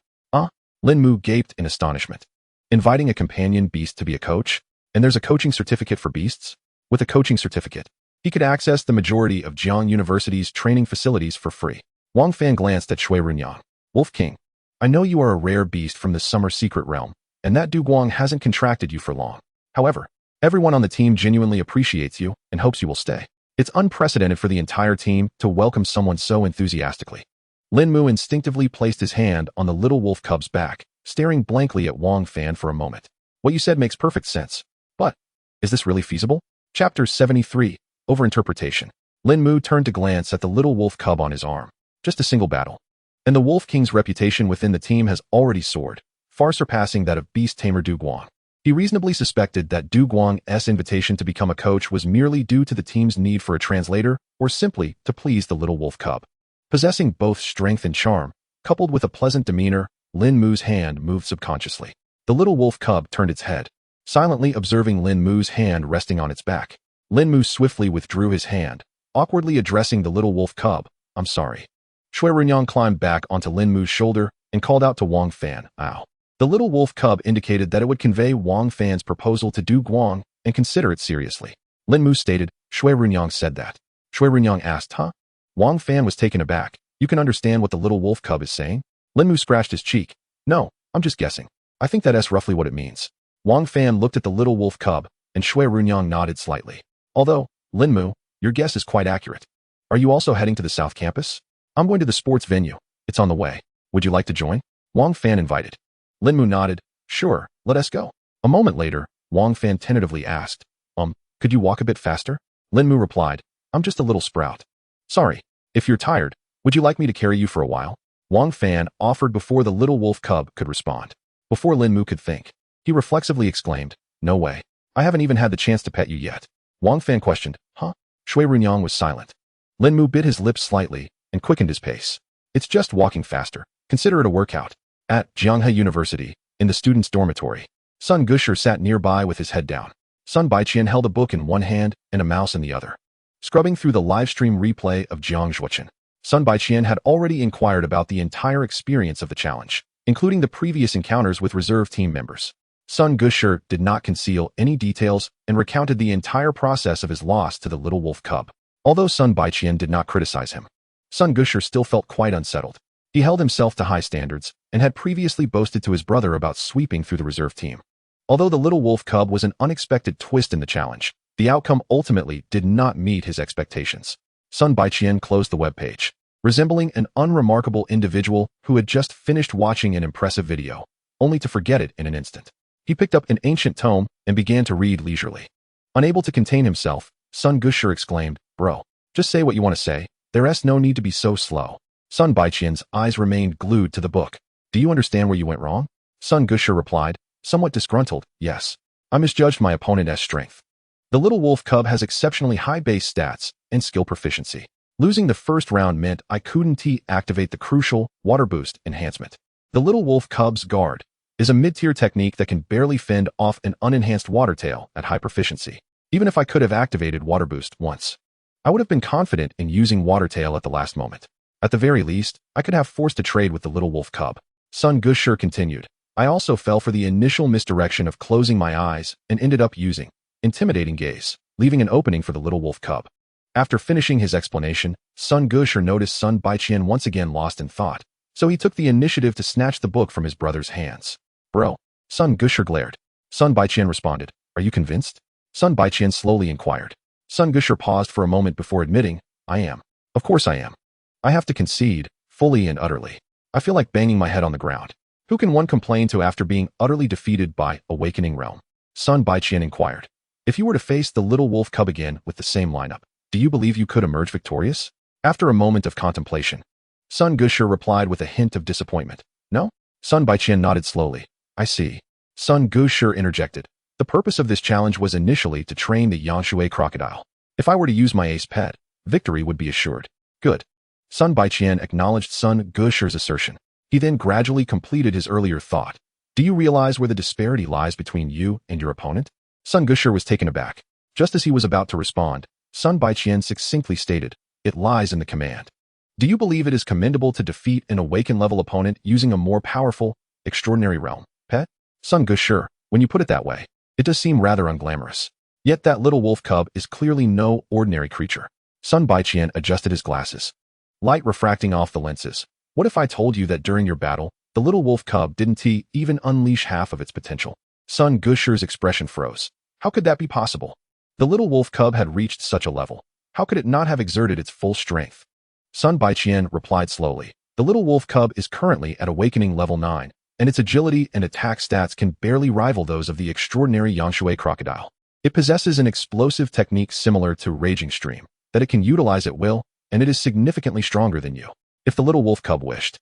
Linmu gaped in astonishment. Inviting a companion beast to be a coach? And there's a coaching certificate for beasts? With a coaching certificate, he could access the majority of Jiang University's training facilities for free. Wang Fan glanced at Xue Ruyan. Wolf King, I know you are a rare beast from the summer secret realm, and that Du Guang hasn't contracted you for long. However, everyone on the team genuinely appreciates you and hopes you will stay. It's unprecedented for the entire team to welcome someone so enthusiastically. Linmu instinctively placed his hand on the little wolf cub's back, staring blankly at Wang Fan for a moment. What you said makes perfect sense. But, is this really feasible? Chapter 73, Overinterpretation. Linmu turned to glance at the little wolf cub on his arm. Just a single battle. And the Wolf King's reputation within the team has already soared, far surpassing that of beast tamer Du Guang. He reasonably suspected that Du Guang's invitation to become a coach was merely due to the team's need for a translator or simply to please the little wolf cub. Possessing both strength and charm, coupled with a pleasant demeanor, Linmu's hand moved subconsciously. The little wolf cub turned its head, silently observing Linmu's hand resting on its back. Linmu swiftly withdrew his hand, awkwardly addressing the little wolf cub. I'm sorry. Xue Ruyan climbed back onto Linmu's shoulder and called out to Wang Fan. Ow. The little wolf cub indicated that it would convey Wang Fan's proposal to Du Guang and consider it seriously. Linmu stated, Xue Ruyan said that. Xue Ruyan asked, huh? Wang Fan was taken aback. You can understand what the little wolf cub is saying? Linmu scratched his cheek. No, I'm just guessing. I think that's roughly what it means. Wang Fan looked at the little wolf cub, and Xue Ruyan nodded slightly. Although, Linmu, your guess is quite accurate. Are you also heading to the South Campus? I'm going to the sports venue. It's on the way. Would you like to join? Wang Fan invited. Linmu nodded. Sure, let us go. A moment later, Wang Fan tentatively asked, could you walk a bit faster? Linmu replied, I'm just a little sprout. Sorry. If you're tired, would you like me to carry you for a while? Wang Fan offered before the little wolf cub could respond. Before Linmu could think, he reflexively exclaimed, no way. I haven't even had the chance to pet you yet. Wang Fan questioned, huh? Xue Ruyan was silent. Linmu bit his lips slightly and quickened his pace. It's just walking faster. Consider it a workout. At Jianghe University, in the students' dormitory, Sun Gusher sat nearby with his head down. Sun Baiqian held a book in one hand and a mouse in the other. Scrubbing through the livestream replay of Jiang Zhuochen, Sun Baiqian had already inquired about the entire experience of the challenge, including the previous encounters with reserve team members. Sun Gusher did not conceal any details and recounted the entire process of his loss to the little wolf cub. Although Sun Baiqian did not criticize him, Sun Gusher still felt quite unsettled. He held himself to high standards and had previously boasted to his brother about sweeping through the reserve team. Although the little wolf cub was an unexpected twist in the challenge, the outcome ultimately did not meet his expectations. Sun Baiqian closed the webpage. resembling an unremarkable individual who had just finished watching an impressive video, only to forget it in an instant. He picked up an ancient tome and began to read leisurely. Unable to contain himself, Sun Gushur exclaimed, "Bro, just say what you want to say. There's no need to be so slow." Sun Baiqian's eyes remained glued to the book. "Do you understand where you went wrong?" Sun Gushur replied, somewhat disgruntled, "Yes. I misjudged my opponent's strength. The little wolf cub has exceptionally high base stats and skill proficiency. Losing the first round meant I couldn't activate the crucial water boost enhancement. The little wolf cub's guard is a mid-tier technique that can barely fend off an unenhanced water tail at high proficiency. Even if I could have activated water boost once, I would have been confident in using water tail at the last moment. At the very least, I could have forced a trade with the little wolf cub." Sun Gushur continued, "I also fell for the initial misdirection of closing my eyes and ended up using intimidating gaze, leaving an opening for the little wolf cub." After finishing his explanation, Sun Gushur noticed Sun Baiqian once again lost in thought, so he took the initiative to snatch the book from his brother's hands. "Bro." Sun Gushur glared. Sun Baiqian responded, "Are you convinced?" Sun Baiqian slowly inquired. Sun Gushur paused for a moment before admitting, "I am. Of course I am. I have to concede, fully and utterly. I feel like banging my head on the ground. Who can one complain to after being utterly defeated by Awakening Realm?" Sun Baiqian inquired. "If you were to face the little wolf cub again with the same lineup, do you believe you could emerge victorious?" After a moment of contemplation, Sun Gushur replied with a hint of disappointment, "No?" Sun Baiqian nodded slowly. "I see." Sun Gushur interjected. "The purpose of this challenge was initially to train the Xue crocodile. If I were to use my ace pet, victory would be assured." "Good." Sun Baiqian acknowledged Sun Gushur's assertion. He then gradually completed his earlier thought. "Do you realize where the disparity lies between you and your opponent?" Sun Gushur was taken aback. Just as he was about to respond, Sun Baiqian succinctly stated, "It lies in the command. Do you believe it is commendable to defeat an Awaken-level opponent using a more powerful, extraordinary realm pet?" Sun Gushur, when you put it that way, it does seem rather unglamorous. Yet that little wolf cub is clearly no ordinary creature. Sun Baiqian adjusted his glasses. Light refracting off the lenses. "What if I told you that during your battle, the little wolf cub didn't even unleash half of its potential?" Sun Gushur's expression froze. How could that be possible? The little wolf cub had reached such a level. How could it not have exerted its full strength? Sun Baiqian replied slowly. "The little wolf cub is currently at Awakening level 9, and its agility and attack stats can barely rival those of the extraordinary Xue crocodile. It possesses an explosive technique similar to Raging Stream, that it can utilize at will, and it is significantly stronger than you. If the little wolf cub wished,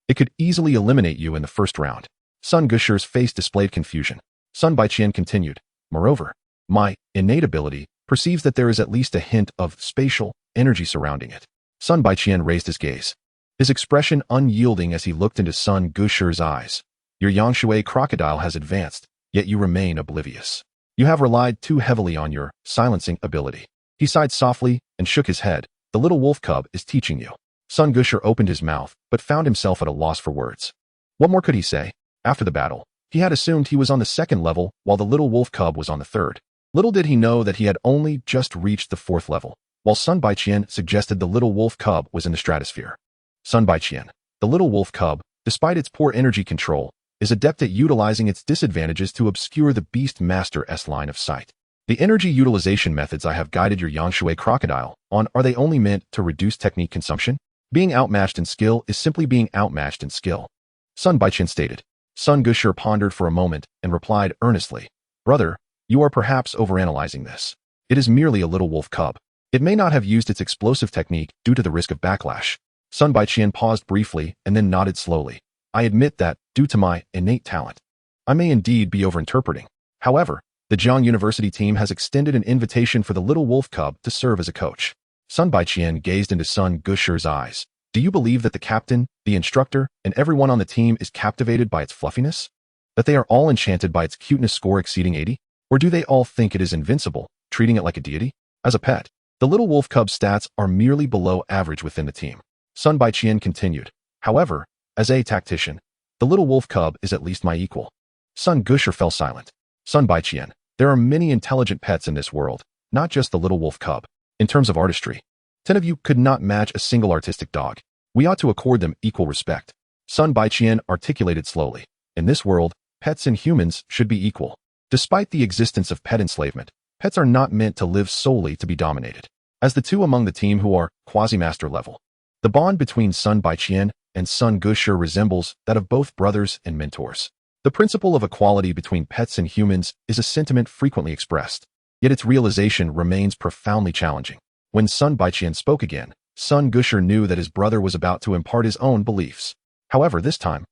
it could easily eliminate you in the first round." Sun Gushur's face displayed confusion. Sun Baiqian continued, "Moreover, my innate ability perceives that there is at least a hint of spatial energy surrounding it." Sun Baiqian raised his gaze, his expression unyielding as he looked into Sun Gushur's eyes. "Your Xue crocodile has advanced, yet you remain oblivious. You have relied too heavily on your silencing ability." He sighed softly and shook his head. "The little wolf cub is teaching you." Sun Gushur opened his mouth, but found himself at a loss for words. What more could he say? After the battle, he had assumed he was on the second level while the little wolf cub was on the third. Little did he know that he had only just reached the fourth level, while Sun Baiqian suggested the little wolf cub was in the stratosphere. Sun Baiqian, the little wolf cub, despite its poor energy control, is adept at utilizing its disadvantages to obscure the Beast Master's line of sight. The energy utilization methods I have guided your Xue crocodile on, are they only meant to reduce technique consumption? Being outmatched in skill is simply being outmatched in skill," Sun Baiqian stated. Sun Gushur pondered for a moment and replied earnestly, "Brother, you are perhaps overanalyzing this. It is merely a little wolf cub. It may not have used its explosive technique due to the risk of backlash." Sun Baiqian paused briefly and then nodded slowly. "I admit that, due to my innate talent, I may indeed be overinterpreting. However, the Jiang University team has extended an invitation for the little wolf cub to serve as a coach." Sun Baiqian gazed into Sun Gushur's eyes. "Do you believe that the captain, the instructor, and everyone on the team is captivated by its fluffiness? That they are all enchanted by its cuteness score exceeding 80? Or do they all think it is invincible, treating it like a deity? As a pet, the little wolf cub's stats are merely below average within the team." Sun Baiqian continued, "However, as a tactician, the little wolf cub is at least my equal." Sun Gushur fell silent. "Sun Baiqian, there are many intelligent pets in this world, not just the little wolf cub. In terms of artistry, 10 of you could not match a single artistic dog. We ought to accord them equal respect." Sun Baiqian articulated slowly. "In this world, pets and humans should be equal. Despite the existence of pet enslavement, pets are not meant to live solely to be dominated. As the two among the team who are quasi-master level, The bond between Sun Baiqian and Sun Gushi resembles that of both brothers and mentors. The principle of equality between pets and humans is a sentiment frequently expressed, yet its realization remains profoundly challenging. When Sun Baiqian spoke again, Sun Gushi knew that his brother was about to impart his own beliefs. However, this time,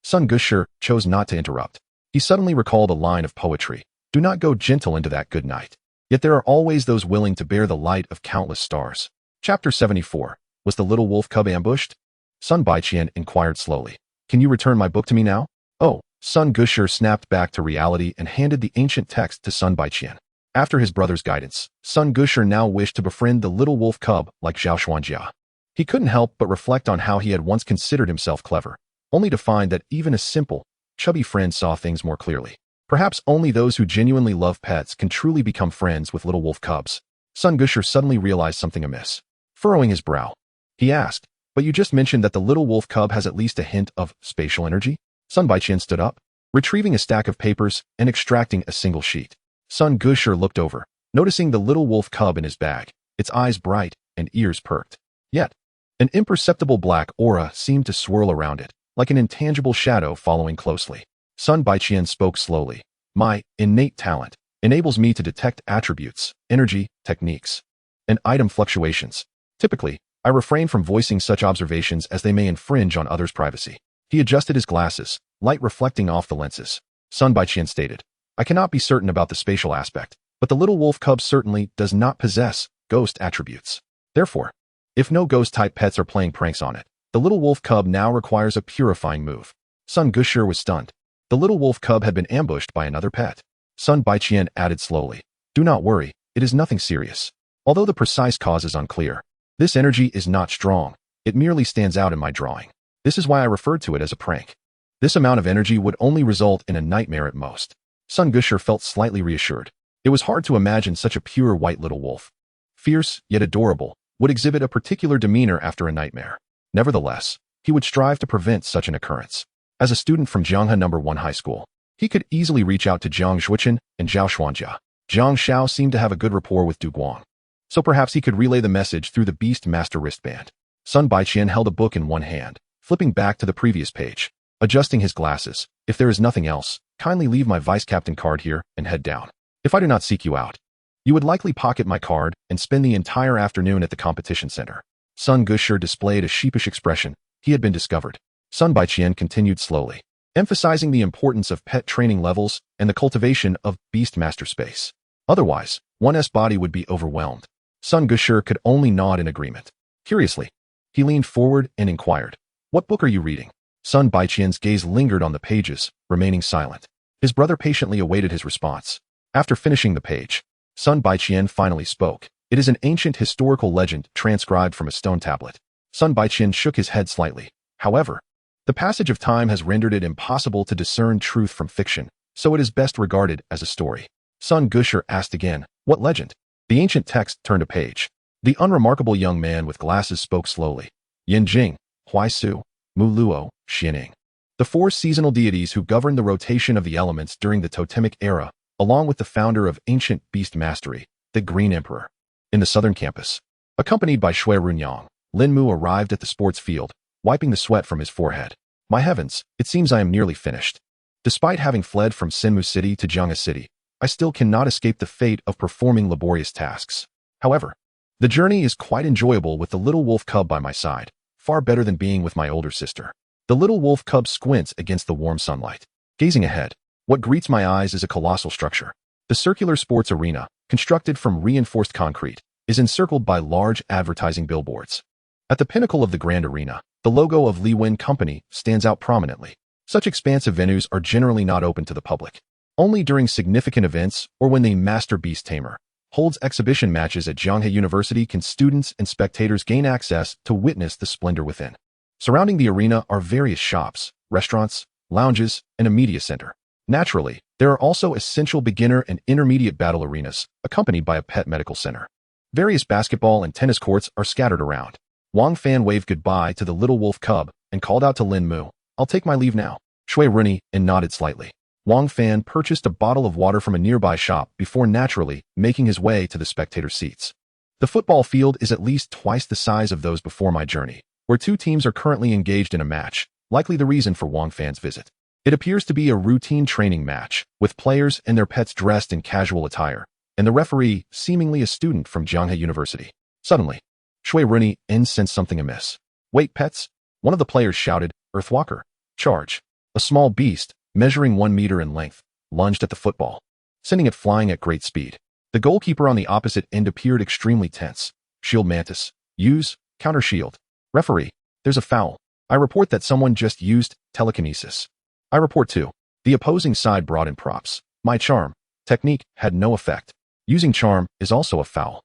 Sun Gushi chose not to interrupt. He suddenly recalled a line of poetry: "Do not go gentle into that good night. Yet there are always those willing to bear the light of countless stars." Chapter 74. Was the little wolf cub ambushed? Sun Baiqian inquired slowly. "Can you return my book to me now?" "Oh." Sun Gushi snapped back to reality and handed the ancient text to Sun Baiqian. After his brother's guidance, Sun Gushi now wished to befriend the little wolf cub like Zhao Xuanjia. He couldn't help but reflect on how he had once considered himself clever, only to find that even a simple, chubby friend saw things more clearly. Perhaps only those who genuinely love pets can truly become friends with little wolf cubs. Sun Gushi suddenly realized something amiss. Furrowing his brow, he asked, "But you just mentioned that the little wolf cub has at least a hint of spatial energy?" Sun Baiqian stood up, retrieving a stack of papers and extracting a single sheet. Sun Gushi looked over, noticing the little wolf cub in his bag, its eyes bright and ears perked. Yet, an imperceptible black aura seemed to swirl around it, like an intangible shadow following closely. Sun Baiqian spoke slowly. "My innate talent enables me to detect attributes, energy, techniques, and item fluctuations. Typically, I refrain from voicing such observations as they may infringe on others' privacy." He adjusted his glasses, light reflecting off the lenses. Sun Baiqian stated, "I cannot be certain about the spatial aspect, but the little wolf cub certainly does not possess ghost attributes. Therefore, if no ghost-type pets are playing pranks on it, the little wolf cub now requires a purifying move." Sun Gushi was stunned. The little wolf cub had been ambushed by another pet. Sun Baiqian added slowly, "Do not worry, it is nothing serious. Although the precise cause is unclear, this energy is not strong, it merely stands out in my drawing. This is why I referred to it as a prank. This amount of energy would only result in a nightmare at most." Sun Gushi felt slightly reassured. It was hard to imagine such a pure white little wolf, fierce yet adorable, would exhibit a particular demeanor after a nightmare. Nevertheless, he would strive to prevent such an occurrence. As a student from Jianghe No. 1 High School, he could easily reach out to Jiang Zhuqian and Zhao Xuanjia. Jiang Xiao seemed to have a good rapport with Du Guang, so perhaps he could relay the message through the Beast Master wristband. Sun Baiqian held a book in one hand, flipping back to the previous page. Adjusting his glasses, "If there is nothing else, kindly leave my vice captain card here and head down. If I do not seek you out, you would likely pocket my card and spend the entire afternoon at the competition center." Sun Gushi displayed a sheepish expression. He had been discovered. Sun Baiqian continued slowly, emphasizing the importance of pet training levels and the cultivation of Beast Master space. Otherwise, one's body would be overwhelmed. Sun Gushi could only nod in agreement. Curiously, he leaned forward and inquired, "What book are you reading?" Sun Baiqian's gaze lingered on the pages, remaining silent. His brother patiently awaited his response. After finishing the page, Sun Baiqian finally spoke. "It is an ancient historical legend transcribed from a stone tablet." Sun Baiqian shook his head slightly. "However, the passage of time has rendered it impossible to discern truth from fiction, so it is best regarded as a story." Sun Gushi asked again, "What legend?" The ancient text turned a page. The unremarkable young man with glasses spoke slowly. "Yin Jing, Huai Su, Mu Luo, Xianing. The four seasonal deities who governed the rotation of the elements during the totemic era, along with the founder of ancient beast mastery, the Green Emperor." In the southern campus, accompanied by Xue Ruyan, Lin Mu arrived at the sports field, wiping the sweat from his forehead. "My heavens, it seems I am nearly finished. Despite having fled from Senmu City to Jianghe City, I still cannot escape the fate of performing laborious tasks. However, the journey is quite enjoyable with the little wolf cub by my side, far better than being with my older sister." The little wolf cub squints against the warm sunlight. Gazing ahead, what greets my eyes is a colossal structure. The circular sports arena, constructed from reinforced concrete, is encircled by large advertising billboards. At the pinnacle of the grand arena, the logo of Li Wen Company stands out prominently. Such expansive venues are generally not open to the public. Only during significant events or when the Master Beast Tamer holds exhibition matches at Jianghe University can students and spectators gain access to witness the splendor within. Surrounding the arena are various shops, restaurants, lounges, and a media center. Naturally, there are also essential beginner and intermediate battle arenas, accompanied by a pet medical center. Various basketball and tennis courts are scattered around. Wang Fan waved goodbye to the little wolf cub and called out to Lin Mu, "I'll take my leave now." Xue Ruyan nodded slightly. Wang Fan purchased a bottle of water from a nearby shop before naturally making his way to the spectator seats. "The football field is at least twice the size of those before my journey, where two teams are currently engaged in a match, likely the reason for Wang Fan's visit. It appears to be a routine training match, with players and their pets dressed in casual attire, and the referee seemingly a student from Jianghe University. Suddenly, Xue Ruyan sensed something amiss. "Wait, pets!" One of the players shouted. "Earthwalker, charge!" A small beast, measuring 1 meter in length, lunged at the football, sending it flying at great speed. The goalkeeper on the opposite end appeared extremely tense. "Shield Mantis, use counter shield." "Referee, there's a foul. I report that someone just used telekinesis." "I report too." The opposing side brought in props. "My charm technique had no effect. Using charm is also a foul."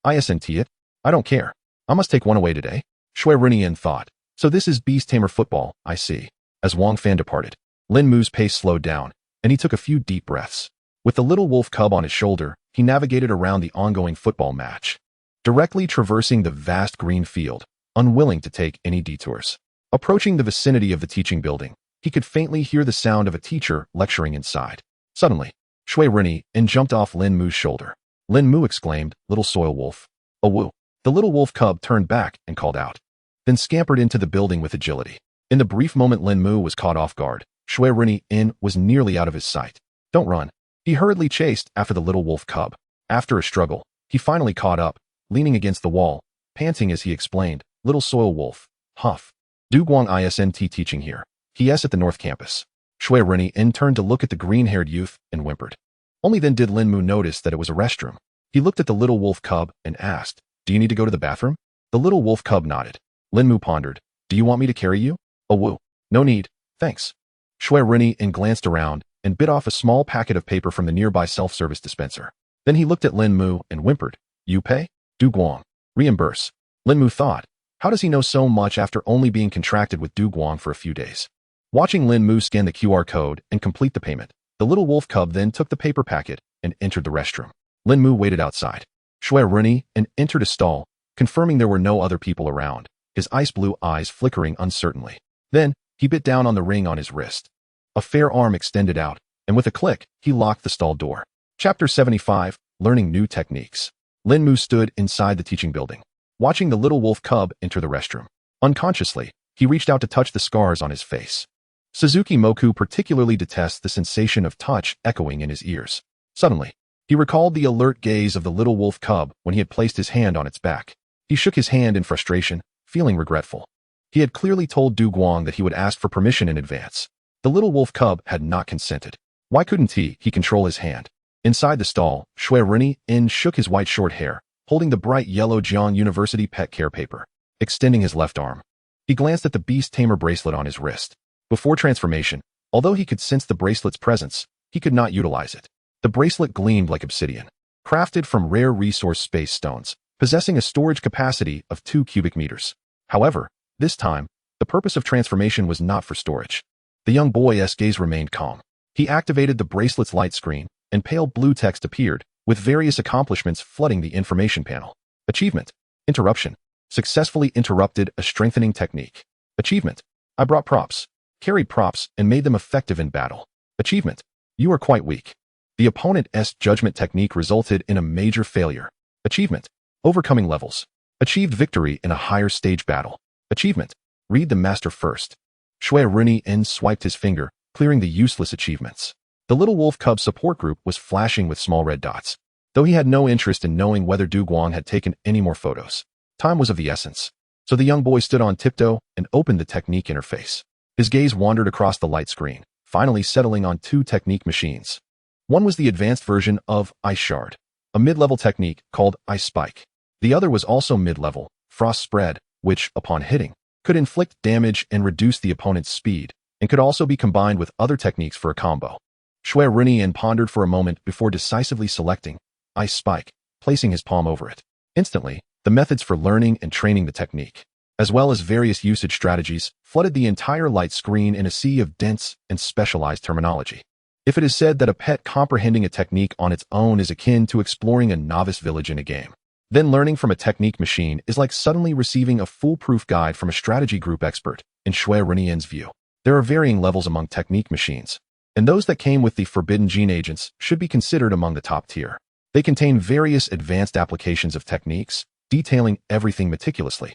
"Isn't it? I don't care. I must take one away today." Xue Ruyan thought. "So this is Beast Tamer football, I see." As Wang Fan departed, Lin Mu's pace slowed down, and he took a few deep breaths. With the little wolf cub on his shoulder, he navigated around the ongoing football match, directly traversing the vast green field, unwilling to take any detours. Approaching the vicinity of the teaching building, he could faintly hear the sound of a teacher lecturing inside. Suddenly, Xue Ruyan jumped off Lin Mu's shoulder. Lin Mu exclaimed, "Little soil wolf." "Oh woo." The little wolf cub turned back and called out, then scampered into the building with agility. In the brief moment Lin Mu was caught off guard, Xue Ruyan was nearly out of his sight. "Don't run." He hurriedly chased after the little wolf cub. After a struggle, he finally caught up, leaning against the wall, panting as he explained, "Little soil wolf, huff. Duguang isn't teaching here. He's at the North Campus." Xue Ruyan turned to look at the green-haired youth and whimpered. Only then did Lin Mu notice that it was a restroom. He looked at the little wolf cub and asked, "Do you need to go to the bathroom?" The little wolf cub nodded. Lin Mu pondered, "Do you want me to carry you?" "Oh woo. No need, thanks." Xue Ruyan glanced around and bit off a small packet of paper from the nearby self-service dispenser. Then he looked at Lin Mu and whimpered, "You pay? Duguang. Reimburse." Lin Mu thought, how does he know so much after only being contracted with Duguang for a few days? Watching Lin Mu scan the QR code and complete the payment, the little wolf cub then took the paper packet and entered the restroom. Lin Mu waited outside. Xue Ruyan entered a stall, confirming there were no other people around, his ice blue eyes flickering uncertainly. Then, he bit down on the ring on his wrist. A fair arm extended out, and with a click, he locked the stall door. Chapter 75, Learning New Techniques. Lin Mu stood inside the teaching building, watching the little wolf cub enter the restroom. Unconsciously, he reached out to touch the scars on his face. Suzuki Moku particularly detests the sensation of touch echoing in his ears. Suddenly, he recalled the alert gaze of the little wolf cub when he had placed his hand on its back. He shook his hand in frustration, feeling regretful. He had clearly told Duguang that he would ask for permission in advance. The little wolf cub had not consented. Why couldn't he control his hand? Inside the stall, Xue Ruyan shook his white short hair, holding the bright yellow Jiang University pet care paper. Extending his left arm, he glanced at the Beast Tamer bracelet on his wrist. Before transformation, although he could sense the bracelet's presence, he could not utilize it. The bracelet gleamed like obsidian, crafted from rare resource space stones, possessing a storage capacity of 2 cubic meters. However, this time, the purpose of transformation was not for storage. The young boy's gaze remained calm. He activated the bracelet's light screen, and pale blue text appeared, with various accomplishments flooding the information panel. Achievement. Interruption. Successfully interrupted a strengthening technique. Achievement. I brought props, carried props, and made them effective in battle. Achievement. You are quite weak. The opponent's judgment technique resulted in a major failure. Achievement. Overcoming levels. Achieved victory in a higher stage battle. Achievement. Read the master first. Xue Ruyan swiped his finger, clearing the useless achievements. The little wolf cub support group was flashing with small red dots, though he had no interest in knowing whether Duguang had taken any more photos. Time was of the essence, so the young boy stood on tiptoe and opened the technique interface. His gaze wandered across the light screen, finally settling on 2 technique machines. One was the advanced version of Ice Shard, a mid-level technique called Ice Spike. The other was also mid-level, Frost Spread, which, upon hitting, could inflict damage and reduce the opponent's speed, and could also be combined with other techniques for a combo. Xue Ruyan pondered for a moment before decisively selecting Ice Spike, placing his palm over it. Instantly, the methods for learning and training the technique, as well as various usage strategies, flooded the entire light screen in a sea of dense and specialized terminology. If it is said that a pet comprehending a technique on its own is akin to exploring a novice village in a game, then learning from a technique machine is like suddenly receiving a foolproof guide from a strategy group expert, in Xue Ruyan's view. There are varying levels among technique machines, and those that came with the forbidden gene agents should be considered among the top tier. They contain various advanced applications of techniques, detailing everything meticulously.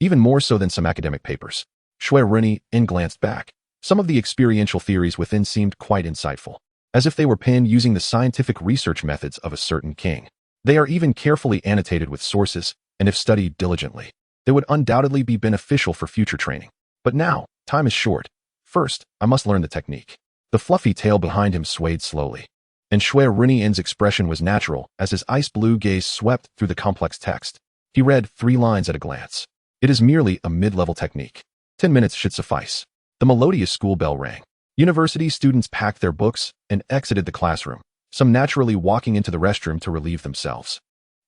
even more so than some academic papers. Xue Ruyan glanced back. Some of the experiential theories within seemed quite insightful, as if they were penned using the scientific research methods of a certain king. They are even carefully annotated with sources, and if studied diligently, they would undoubtedly be beneficial for future training. But now, time is short. First, I must learn the technique. The fluffy tail behind him swayed slowly, and Xue Ruyan's expression was natural as his ice-blue gaze swept through the complex text. He read 3 lines at a glance. It is merely a mid-level technique. 10 minutes should suffice. The melodious school bell rang. University students packed their books and exited the classroom, some naturally walking into the restroom to relieve themselves.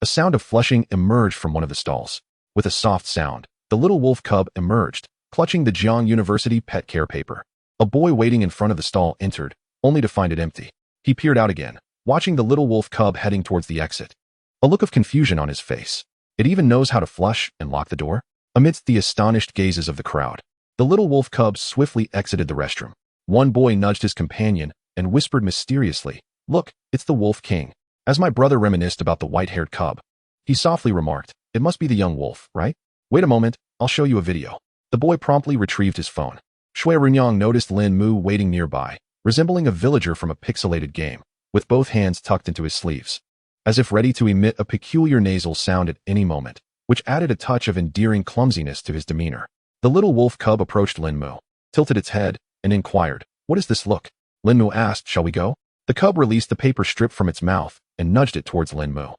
A sound of flushing emerged from one of the stalls. With a soft sound, the little wolf cub emerged, clutching the Jiang University pet care paper. A boy waiting in front of the stall entered, only to find it empty. He peered out again, watching the little wolf cub heading towards the exit. A look of confusion on his face. It even knows how to flush and lock the door? Amidst the astonished gazes of the crowd, the little wolf cub swiftly exited the restroom. One boy nudged his companion and whispered mysteriously, "Look, it's the Wolf King." As my brother reminisced about the white-haired cub, he softly remarked, "It must be the young wolf, right? Wait a moment, I'll show you a video." The boy promptly retrieved his phone. Xue Ruyan noticed Lin Mu waiting nearby, resembling a villager from a pixelated game, with both hands tucked into his sleeves, as if ready to emit a peculiar nasal sound at any moment, which added a touch of endearing clumsiness to his demeanor. The little wolf cub approached Lin Mu, tilted its head, and inquired, "What is this look?" Lin Mu asked, "Shall we go?" The cub released the paper strip from its mouth and nudged it towards Lin Mu.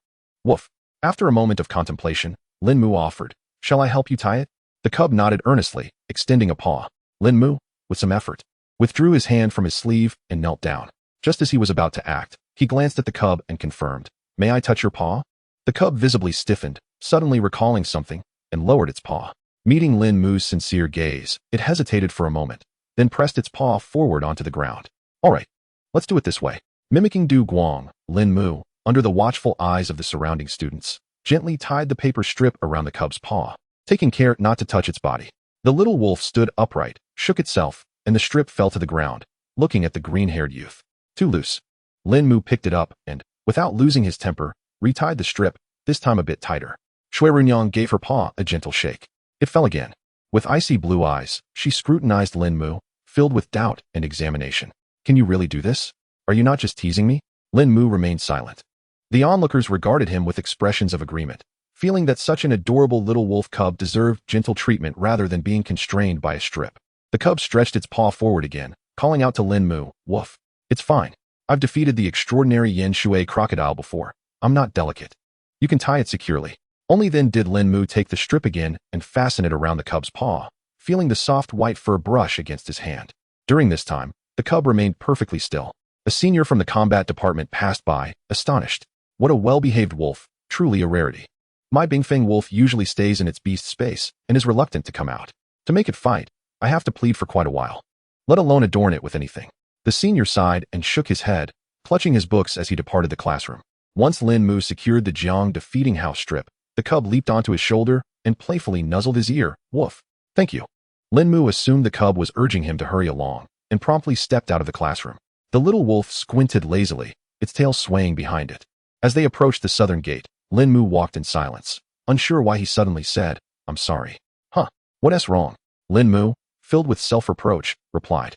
Woof. After a moment of contemplation, Lin Mu offered, "Shall I help you tie it?" The cub nodded earnestly, extending a paw. Lin Mu, with some effort, withdrew his hand from his sleeve and knelt down. Just as he was about to act, he glanced at the cub and confirmed, "May I touch your paw?" The cub visibly stiffened, suddenly recalling something, and lowered its paw. Meeting Lin Mu's sincere gaze, it hesitated for a moment, then pressed its paw forward onto the ground. "All right, let's do it this way." Mimicking Du Guang, Lin Mu, under the watchful eyes of the surrounding students, gently tied the paper strip around the cub's paw, taking care not to touch its body. The little wolf stood upright, shook itself, and the strip fell to the ground, looking at the green-haired youth. "Too loose." Lin Mu picked it up and, without losing his temper, retied the strip, this time a bit tighter. Xue Ruyan gave her paw a gentle shake. It fell again. With icy blue eyes, she scrutinized Lin Mu, filled with doubt and examination. "Can you really do this? Are you not just teasing me?" Lin Mu remained silent. The onlookers regarded him with expressions of agreement, feeling that such an adorable little wolf cub deserved gentle treatment rather than being constrained by a strip. The cub stretched its paw forward again, calling out to Lin Mu, "Woof. It's fine. I've defeated the extraordinary Yen Shui crocodile before. I'm not delicate. You can tie it securely." Only then did Lin Mu take the strip again and fasten it around the cub's paw, feeling the soft white fur brush against his hand. During this time, the cub remained perfectly still. A senior from the combat department passed by, astonished. What a well-behaved wolf, truly a rarity. My Bingfeng wolf usually stays in its beast space and is reluctant to come out. To make it fight, I have to plead for quite a while, let alone adorn it with anything. The senior sighed and shook his head, clutching his books as he departed the classroom. Once Lin Mu secured the Jiang defeating house strip, the cub leaped onto his shoulder and playfully nuzzled his ear. "Woof. Thank you." Lin Mu assumed the cub was urging him to hurry along, and promptly stepped out of the classroom. The little wolf squinted lazily, its tail swaying behind it. As they approached the southern gate, Lin Mu walked in silence, unsure why he suddenly said, "I'm sorry." "Huh, what's wrong?" Lin Mu, filled with self-reproach, replied.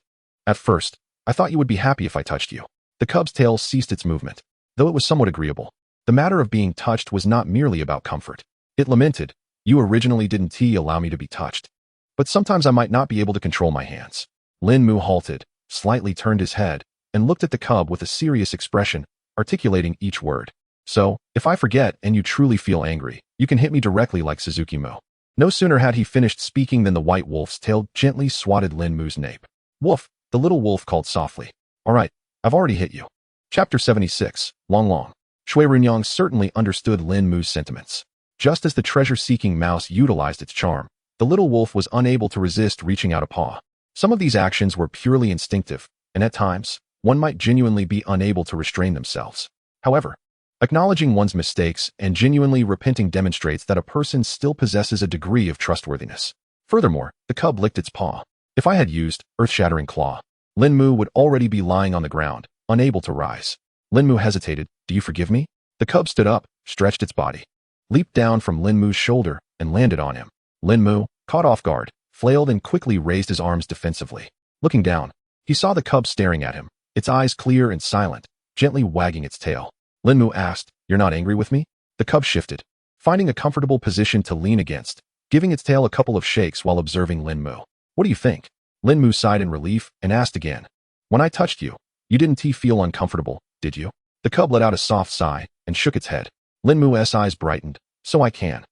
"At first, I thought you would be happy if I touched you." The cub's tail ceased its movement, though it was somewhat agreeable. The matter of being touched was not merely about comfort. It lamented, "You originally didn't allow me to be touched. But sometimes I might not be able to control my hands." Lin Mu halted, slightly turned his head, and looked at the cub with a serious expression, articulating each word. "So, if I forget and you truly feel angry, you can hit me directly like Suzuki Mo." No sooner had he finished speaking than the white wolf's tail gently swatted Lin Mu's nape. "Woof," the little wolf called softly. "All right, I've already hit you." Chapter 76, Long. Xue Ruyan certainly understood Lin Mu's sentiments. Just as the treasure-seeking mouse utilized its charm, the little wolf was unable to resist reaching out a paw. Some of these actions were purely instinctive, and at times, one might genuinely be unable to restrain themselves. However, acknowledging one's mistakes and genuinely repenting demonstrates that a person still possesses a degree of trustworthiness. Furthermore, the cub licked its paw. If I had used earth-shattering claw, Lin Mu would already be lying on the ground, unable to rise. Lin Mu hesitated. "Do you forgive me?" The cub stood up, stretched its body, leaped down from Lin Mu's shoulder, and landed on him. Lin Mu, caught off guard, flailed and quickly raised his arms defensively. Looking down, he saw the cub staring at him, its eyes clear and silent, gently wagging its tail. Lin Mu asked, "You're not angry with me?" The cub shifted, finding a comfortable position to lean against, giving its tail a couple of shakes while observing Lin Mu. "What do you think?" Lin Mu sighed in relief and asked again. "When I touched you, you didn't feel uncomfortable, did you?" The cub let out a soft sigh and shook its head. Lin Mu's eyes brightened. "So I can."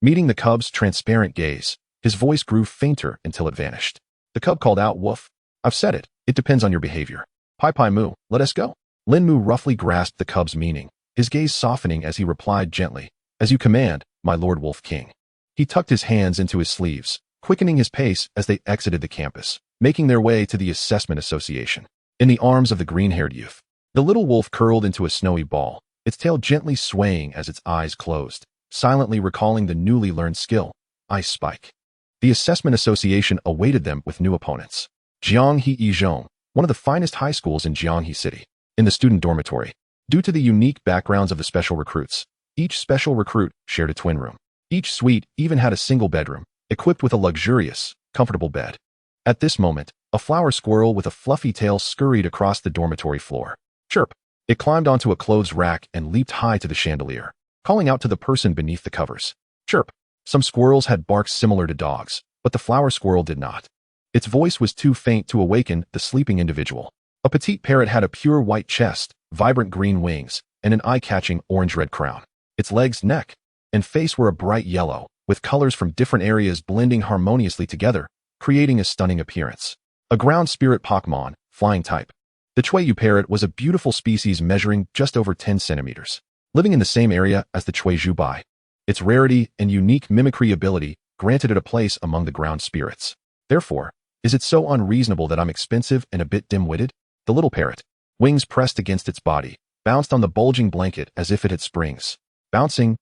Meeting the cub's transparent gaze, his voice grew fainter until it vanished. The cub called out, "Woof. I've said it. It depends on your behavior. Pai Pai Mu, let us go." Lin Mu roughly grasped the cub's meaning, his gaze softening as he replied gently, "As you command, my Lord Wolf King." He tucked his hands into his sleeves, quickening his pace as they exited the campus, making their way to the Assessment Association. In the arms of the green-haired youth, the little wolf curled into a snowy ball, its tail gently swaying as its eyes closed, silently recalling the newly learned skill, Ice Spike. The Assessment Association awaited them with new opponents. Jianghe Yizhong, one of the finest high schools in Jianghe City. In the student dormitory, due to the unique backgrounds of the special recruits, each special recruit shared a twin room. Each suite even had a single bedroom, equipped with a luxurious, comfortable bed. At this moment, a flower squirrel with a fluffy tail scurried across the dormitory floor. Chirp! It climbed onto a clothes rack and leaped high to the chandelier, calling out to the person beneath the covers. Chirp! Some squirrels had barks similar to dogs, but the flower squirrel did not. Its voice was too faint to awaken the sleeping individual. A petite parrot had a pure white chest, vibrant green wings, and an eye-catching orange-red crown. Its legs, neck, and face were a bright yellow, with colors from different areas blending harmoniously together, creating a stunning appearance. A ground spirit Pokemon, flying type. The Xue parrot was a beautiful species measuring just over 10 centimeters, living in the same area as the Xue Bai. Its rarity and unique mimicry ability granted it a place among the ground spirits. Therefore, is it so unreasonable that I'm expensive and a bit dim-witted? The little parrot, wings pressed against its body, bounced on the bulging blanket as if it had springs. Bouncing,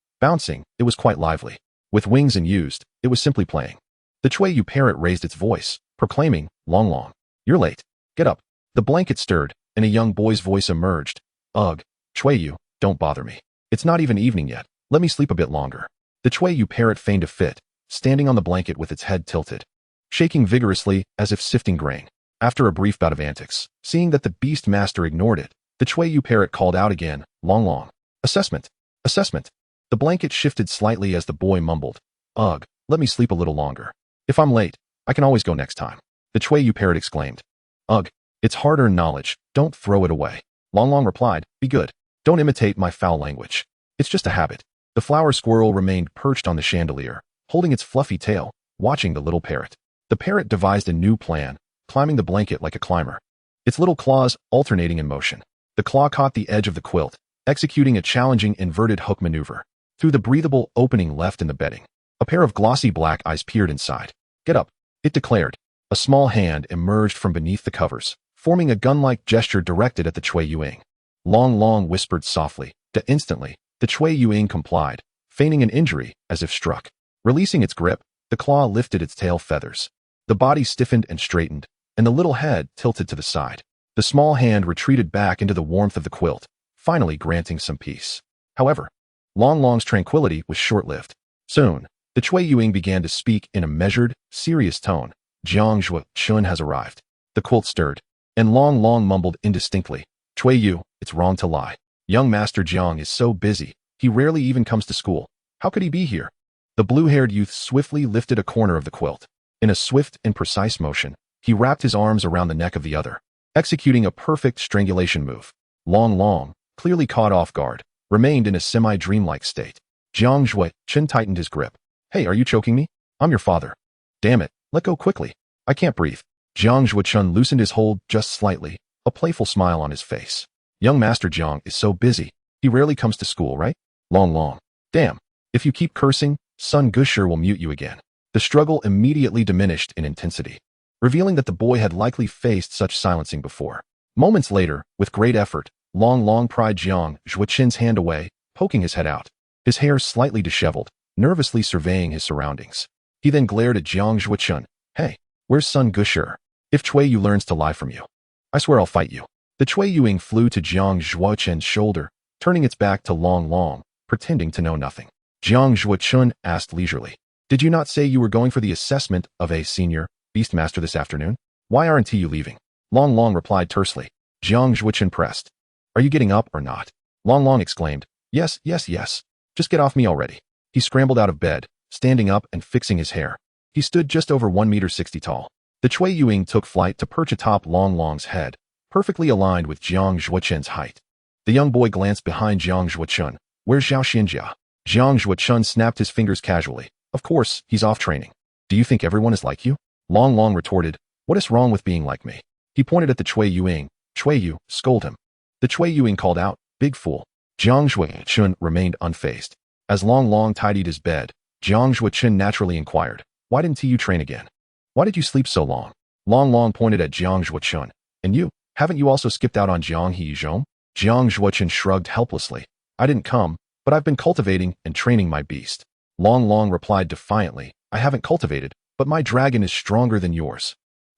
it was quite lively. With wings unused, it was simply playing. The Xue parrot raised its voice, proclaiming, "Long Long, you're late. Get up." The blanket stirred, and a young boy's voice emerged. "Ugh, Xue, don't bother me. It's not even evening yet. Let me sleep a bit longer." The Xue parrot feigned a fit, standing on the blanket with its head tilted, shaking vigorously as if sifting grain. After a brief bout of antics, seeing that the beast master ignored it, the Xue parrot called out again, "Long Long. Assessment. Assessment." The blanket shifted slightly as the boy mumbled, "Ugh, let me sleep a little longer. If I'm late, I can always go next time." The Xue parrot exclaimed, "Ugh, it's hard-earned knowledge. Don't throw it away." Long Long replied, "Be good. Don't imitate my foul language. It's just a habit." The flower squirrel remained perched on the chandelier, holding its fluffy tail, watching the little parrot. The parrot devised a new plan, climbing the blanket like a climber, its little claws alternating in motion. The claw caught the edge of the quilt, executing a challenging inverted hook maneuver. Through the breathable opening left in the bedding, a pair of glossy black eyes peered inside. "Get up," it declared. A small hand emerged from beneath the covers, forming a gun-like gesture directed at the Xue Yuing. Long Long whispered softly. Instantly, the Xue Yuing complied, feigning an injury as if struck. Releasing its grip, the claw lifted its tail feathers. The body stiffened and straightened, and the little head tilted to the side. The small hand retreated back into the warmth of the quilt, finally granting some peace. However, Long Long's tranquility was short-lived. Soon, the Xue Yuing began to speak in a measured, serious tone. "Jiang Chun has arrived." The quilt stirred, and Long Long mumbled indistinctly, "Xue Yu, it's wrong to lie. Young Master Jiang is so busy, he rarely even comes to school. How could he be here?" The blue-haired youth swiftly lifted a corner of the quilt. In a swift and precise motion, he wrapped his arms around the neck of the other, executing a perfect strangulation move. Long Long, clearly caught off guard, remained in a semi-dreamlike state. Jiang Chun tightened his grip. "Hey, are you choking me? I'm your father." "Damn it, let go quickly. I can't breathe." Jiang Chun loosened his hold just slightly, a playful smile on his face. "Young Master Jiang is so busy, he rarely comes to school, right?" Long Long. "Damn, if you keep cursing, Sun Gusher will mute you again." The struggle immediately diminished in intensity, revealing that the boy had likely faced such silencing before. Moments later, with great effort, Long Long pried Jiang Chun's hand away, poking his head out, his hair slightly disheveled, nervously surveying his surroundings. He then glared at Jiang Chun. "Hey, where's Sun Gusher? If Xue Yu learns to lie from you, I swear I'll fight you." The Xue Yuing flew to Jiang Chun's shoulder, turning its back to Long Long, pretending to know nothing. Jiang Chun asked leisurely, Did you not say you were going for the assessment of a senior Beastmaster this afternoon? Why aren't you leaving? Long Long replied tersely. Jiang Zhuochen pressed. Are you getting up or not? Long Long exclaimed. Yes, yes, yes. Just get off me already. He scrambled out of bed, standing up and fixing his hair. He stood just over 1.60 meters tall. The Xue Ruyan took flight to perch atop Long Long's head, perfectly aligned with Jiang Zhuochen's height. The young boy glanced behind Jiang Zhuochen. Where's Zhao Xinjia? Jiang Zhuochen snapped his fingers casually. Of course, he's off training. Do you think everyone is like you? Long Long retorted. What is wrong with being like me? He pointed at the Xue Ruyan. Xue Yu, scold him. The Xue Ruyan called out, big fool. Jiang Zhuochen remained unfazed. As Long Long tidied his bed, Jiang Zhuochen naturally inquired, why didn't you train again? Why did you sleep so long? Long Long pointed at Jiang Zhuochen. And you, haven't you also skipped out on Jiang Heizhong? Jiang Zhuochen shrugged helplessly. I didn't come, but I've been cultivating and training my beast. Long Long replied defiantly, I haven't cultivated, but my dragon is stronger than yours.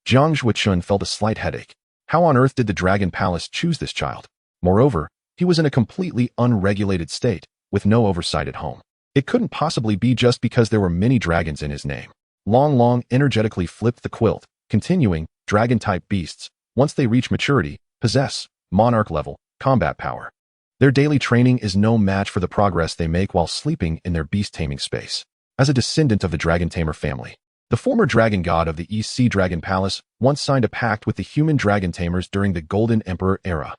Jiang Zhuochen felt a slight headache. How on earth did the Dragon Palace choose this child? Moreover, he was in a completely unregulated state, with no oversight at home. It couldn't possibly be just because there were many dragons in his name. Long Long energetically flipped the quilt, continuing, dragon-type beasts, once they reach maturity, possess monarch-level combat power. Their daily training is no match for the progress they make while sleeping in their beast-taming space. As a descendant of the Dragon Tamer family, the former dragon god of the East Sea Dragon Palace once signed a pact with the human dragon tamers during the Golden Emperor era.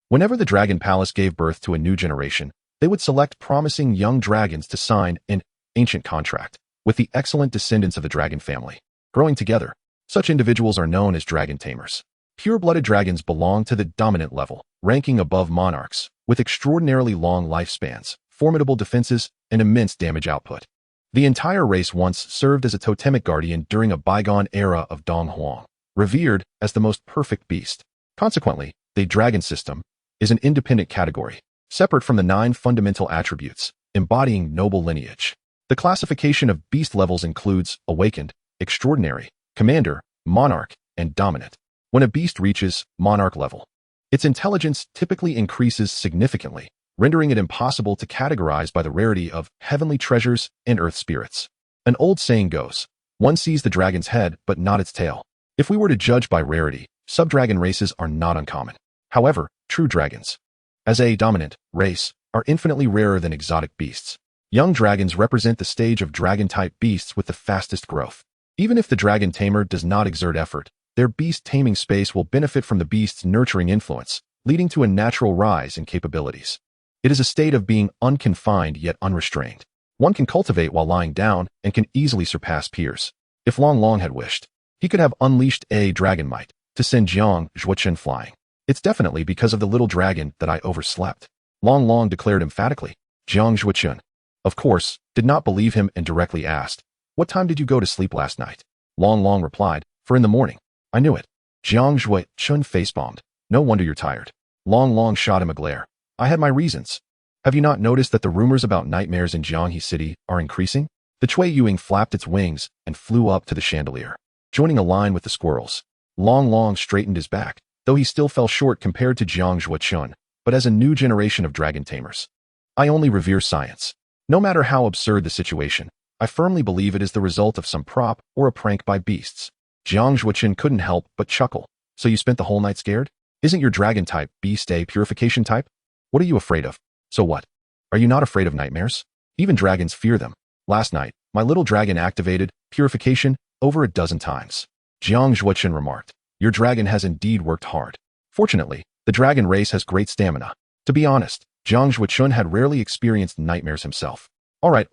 Whenever the Dragon Palace gave birth to a new generation, they would select promising young dragons to sign an ancient contract with the excellent descendants of the dragon family. Growing together, such individuals are known as dragon tamers. Pure-blooded dragons belong to the dominant level, ranking above monarchs, with extraordinarily long lifespans, formidable defenses, and immense damage output. The entire race once served as a totemic guardian during a bygone era of Dong Huang, revered as the most perfect beast. Consequently, the dragon system is an independent category, separate from the 9 fundamental attributes, embodying noble lineage. The classification of beast levels includes awakened, extraordinary, commander, monarch, and dominant. When a beast reaches monarch level, its intelligence typically increases significantly, rendering it impossible to categorize by the rarity of heavenly treasures and earth spirits. An old saying goes, one sees the dragon's head but not its tail. If we were to judge by rarity, sub-dragon races are not uncommon. However, true dragons, as a dominant race, are infinitely rarer than exotic beasts. Young dragons represent the stage of dragon-type beasts with the fastest growth. Even if the dragon tamer does not exert effort, their beast taming space will benefit from the beast's nurturing influence, leading to a natural rise in capabilities. It is a state of being unconfined yet unrestrained. One can cultivate while lying down and can easily surpass peers. If Long Long had wished, he could have unleashed a dragon might to send Jiang Zhuochen flying. It's definitely because of the little dragon that I overslept. Long Long declared emphatically. Jiang Zhuochen, of course, did not believe him and directly asked, what time did you go to sleep last night? Long Long replied, for in the morning. I knew it. Jiang Zhuochen face-bombed. No wonder you're tired. Long Long shot him a glare. I had my reasons. Have you not noticed that the rumors about nightmares in Jianghe City are increasing? The Xue Ruyan flapped its wings and flew up to the chandelier, joining a line with the squirrels. Long Long straightened his back, though he still fell short compared to Jiang Zhuochen, but as a new generation of dragon tamers. I only revere science. No matter how absurd the situation, I firmly believe it is the result of some prop or a prank by beasts. Jiang Zhuochen couldn't help but chuckle. So you spent the whole night scared? Isn't your dragon type beast a purification type? What are you afraid of? So what? Are you not afraid of nightmares? Even dragons fear them. Last night, my little dragon activated purification over a dozen times. Jiang Zhuochen remarked, your dragon has indeed worked hard. Fortunately, the dragon race has great stamina. To be honest, Jiang Zhuochen had rarely experienced nightmares himself. All right.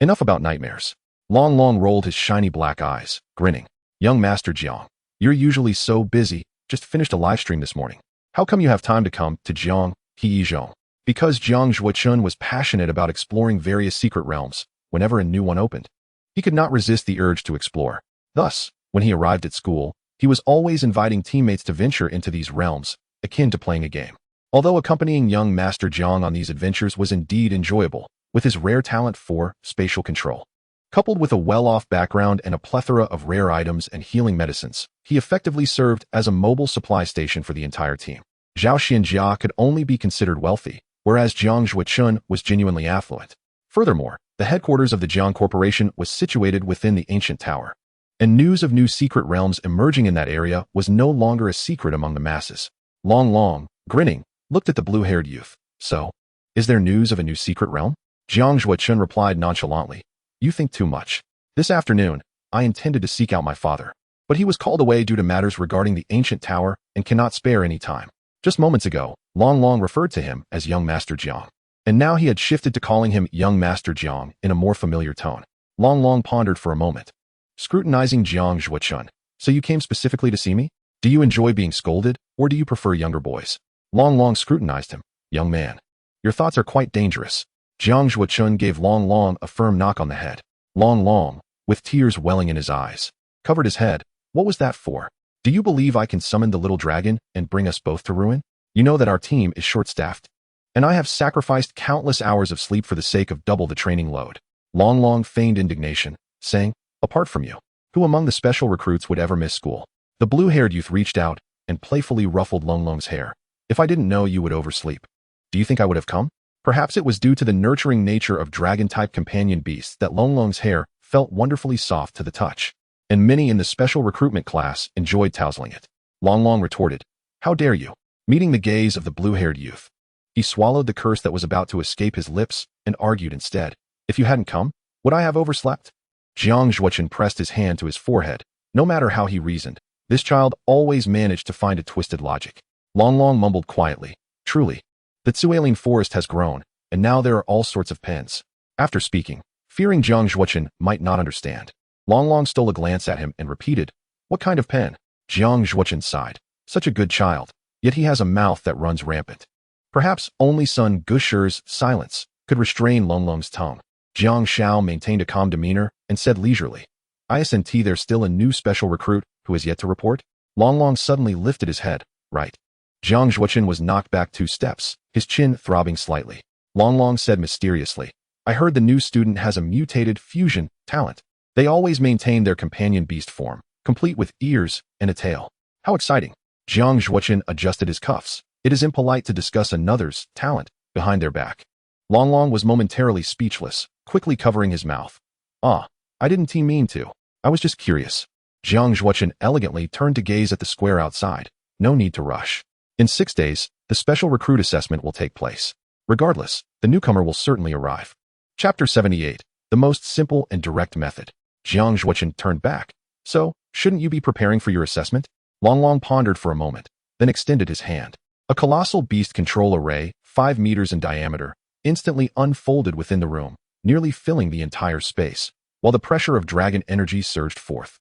Enough about nightmares. Long Long rolled his shiny black eyes, grinning. Young Master Jiang, you're usually so busy, just finished a live stream this morning. How come you have time to come to Jiang Heizhong? Because Jiang Zhuochen was passionate about exploring various secret realms whenever a new one opened. He could not resist the urge to explore. Thus, when he arrived at school, he was always inviting teammates to venture into these realms, akin to playing a game. Although accompanying young Master Jiang on these adventures was indeed enjoyable, with his rare talent for spatial control, coupled with a well-off background and a plethora of rare items and healing medicines, he effectively served as a mobile supply station for the entire team. Zhao Xinjia could only be considered wealthy, whereas Jiang Zhuochen was genuinely affluent. Furthermore, the headquarters of the Jiang Corporation was situated within the ancient tower, and news of new secret realms emerging in that area was no longer a secret among the masses. Long Long, grinning, looked at the blue-haired youth. So, is there news of a new secret realm? Jiang Zhuochun replied nonchalantly. You think too much. This afternoon, I intended to seek out my father, but he was called away due to matters regarding the ancient tower and cannot spare any time. Just moments ago, Long Long referred to him as young Master Jiang, and now he had shifted to calling him young Master Jiang in a more familiar tone. Long Long pondered for a moment, scrutinizing Jiang Zhuochun. So you came specifically to see me? Do you enjoy being scolded, or do you prefer younger boys? Long Long scrutinized him. Young man, your thoughts are quite dangerous. Jiang Zhuochun gave Long Long a firm knock on the head. Long Long, with tears welling in his eyes, covered his head. What was that for? Do you believe I can summon the little dragon and bring us both to ruin? You know that our team is short-staffed, and I have sacrificed countless hours of sleep for the sake of double the training load. Long Long feigned indignation, saying, apart from you, who among the special recruits would ever miss school? The blue-haired youth reached out and playfully ruffled Long Long's hair. If I didn't know you would oversleep, do you think I would have come? Perhaps it was due to the nurturing nature of dragon-type companion beasts that Long Long's hair felt wonderfully soft to the touch, and many in the special recruitment class enjoyed tousling it. Long Long retorted, how dare you? Meeting the gaze of the blue-haired youth, he swallowed the curse that was about to escape his lips and argued instead, if you hadn't come, would I have overslept? Jiang Zhuochun pressed his hand to his forehead. No matter how he reasoned, this child always managed to find a twisted logic. Long Long mumbled quietly, truly, the Tsualing forest has grown, and now there are all sorts of pens. After speaking, fearing Jiang Zhuochun might not understand, Long Long stole a glance at him and repeated, what kind of pen? Jiang Zhuochun sighed. Such a good child, yet he has a mouth that runs rampant. Perhaps only son Gusher's silence could restrain Long Long's tongue. Jiang Xiao maintained a calm demeanor and said leisurely, ISNT there's still a new special recruit who has yet to report? Long Long suddenly lifted his head. Right. Jiang Zhuochun was knocked back 2 steps, his chin throbbing slightly. Long Long said mysteriously, I heard the new student has a mutated fusion talent. They always maintain their companion beast form, complete with ears and a tail. How exciting. Jiang Zhuochun adjusted his cuffs. It is impolite to discuss another's talent behind their back. Long Long was momentarily speechless, quickly covering his mouth. I didn't mean to. I was just curious. Jiang Zhuochun elegantly turned to gaze at the square outside. No need to rush. In 6 days, the special recruit assessment will take place. Regardless, the newcomer will certainly arrive. Chapter 78. The most simple and direct method. Jiang Zhuochun turned back. So, shouldn't you be preparing for your assessment? Long Long pondered for a moment, then extended his hand. A colossal beast control array, 5 meters in diameter, instantly unfolded within the room, nearly filling the entire space, while the pressure of dragon energy surged forth.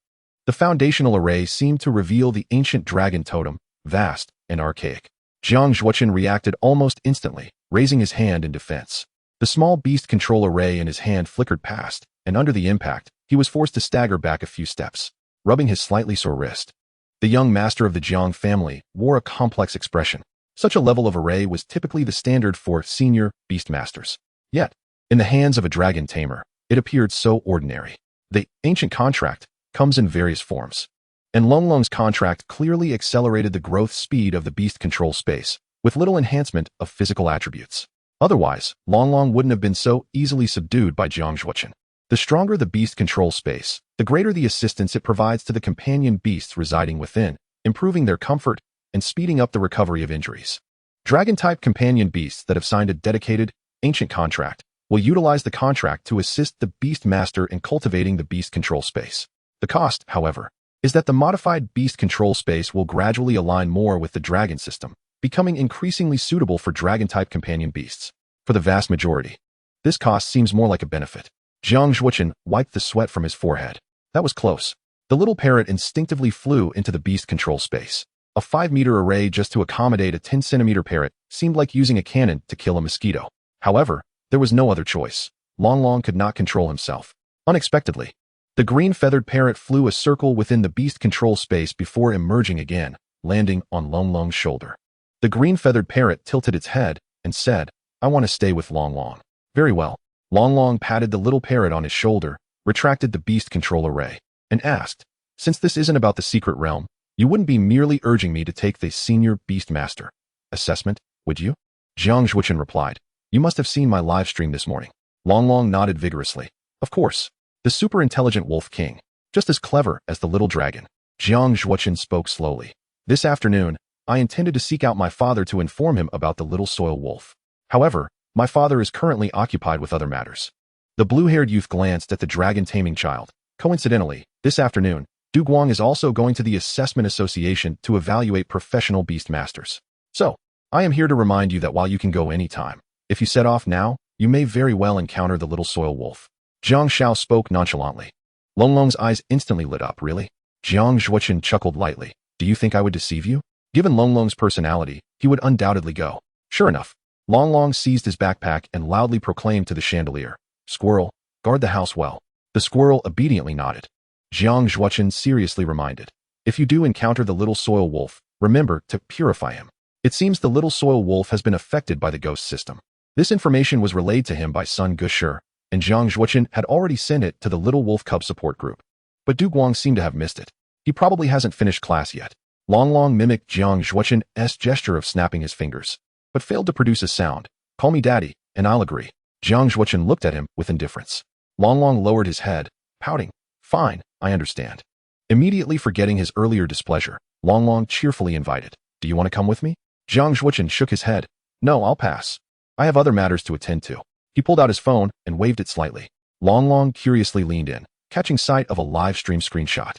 The foundational array seemed to reveal the ancient dragon totem, vast and archaic. Jiang Zhuochun reacted almost instantly, raising his hand in defense. The small beast control array in his hand flickered past, and under the impact, he was forced to stagger back a few steps, rubbing his slightly sore wrist. The young master of the Jiang family wore a complex expression. Such a level of array was typically the standard for senior beast masters. Yet, in the hands of a dragon tamer, it appeared so ordinary. The ancient contract comes in various forms, and Long Long's contract clearly accelerated the growth speed of the beast control space, with little enhancement of physical attributes. Otherwise, Long Long wouldn't have been so easily subdued by Jiang Zhuochun. The stronger the beast control space, the greater the assistance it provides to the companion beasts residing within, improving their comfort and speeding up the recovery of injuries. Dragon-type companion beasts that have signed a dedicated, ancient contract will utilize the contract to assist the beast master in cultivating the beast control space. The cost, however, is that the modified beast control space will gradually align more with the dragon system, becoming increasingly suitable for dragon-type companion beasts. For the vast majority, this cost seems more like a benefit. Jiang Zhuochun wiped the sweat from his forehead. That was close. The little parrot instinctively flew into the beast control space. A 5-meter array just to accommodate a 10-centimeter parrot seemed like using a cannon to kill a mosquito. However, there was no other choice. Long Long could not control himself. Unexpectedly, the green-feathered parrot flew a circle within the beast control space before emerging again, landing on Long Long's shoulder. The green-feathered parrot tilted its head and said, I want to stay with Long Long. Very well. Long Long patted the little parrot on his shoulder, retracted the beast control array, and asked, since this isn't about the secret realm, you wouldn't be merely urging me to take the senior beast master assessment, would you? Jiang Zhuochun replied, you must have seen my live stream this morning. Long Long nodded vigorously. Of course. The super-intelligent Wolf King. Just as clever as the little dragon. Jiang Zhuochen spoke slowly. This afternoon, I intended to seek out my father to inform him about the little soil wolf. However, my father is currently occupied with other matters. The blue-haired youth glanced at the dragon-taming child. Coincidentally, this afternoon, Du Guang is also going to the Assessment Association to evaluate professional beast masters. So, I am here to remind you that while you can go anytime, if you set off now, you may very well encounter the little soil wolf. Jiang Xiao spoke nonchalantly. Long Long's eyes instantly lit up. Really? Jiang Zhuochen chuckled lightly. Do you think I would deceive you? Given Long Long's personality, he would undoubtedly go. Sure enough, Long Long seized his backpack and loudly proclaimed to the chandelier, Squirrel, guard the house well. The squirrel obediently nodded. Jiang Zhuochen seriously reminded, if you do encounter the little soil wolf, remember to purify him. It seems the little soil wolf has been affected by the ghost system. This information was relayed to him by Sun Gushi, and Jiang Zhuochen had already sent it to the Little Wolf Cub support group. But Du Guang seemed to have missed it. He probably hasn't finished class yet. Long Long mimicked Jiang Zhuochen's gesture of snapping his fingers, but failed to produce a sound. Call me daddy, and I'll agree. Jiang Zhuochen looked at him with indifference. Long Long lowered his head, pouting. Fine, I understand. Immediately forgetting his earlier displeasure, Long Long cheerfully invited. Do you want to come with me? Jiang Zhuochen shook his head. No, I'll pass. I have other matters to attend to. He pulled out his phone and waved it slightly. Long Long curiously leaned in, catching sight of a live stream screenshot.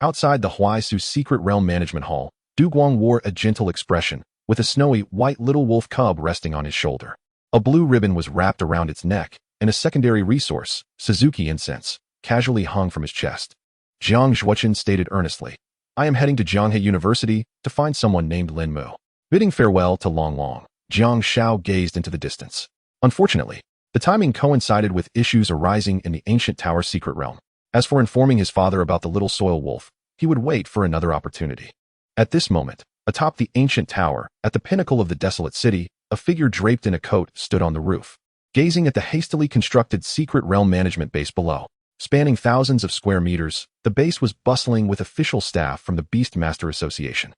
Outside the Huaisu Secret Realm Management Hall, Du Guang wore a gentle expression, with a snowy white little wolf cub resting on his shoulder. A blue ribbon was wrapped around its neck, and a secondary resource, Suzuki incense, casually hung from his chest. Jiang Zhuochen stated earnestly, I am heading to Jianghe University to find someone named Lin Mu. Bidding farewell to Long Long, Jiang Xiao gazed into the distance. Unfortunately, the timing coincided with issues arising in the ancient tower secret realm. As for informing his father about the little soil wolf, he would wait for another opportunity. At this moment, atop the ancient tower, at the pinnacle of the desolate city, a figure draped in a coat stood on the roof, gazing at the hastily constructed secret realm management base below. Spanning thousands of square meters, the base was bustling with official staff from the Beast Master Association.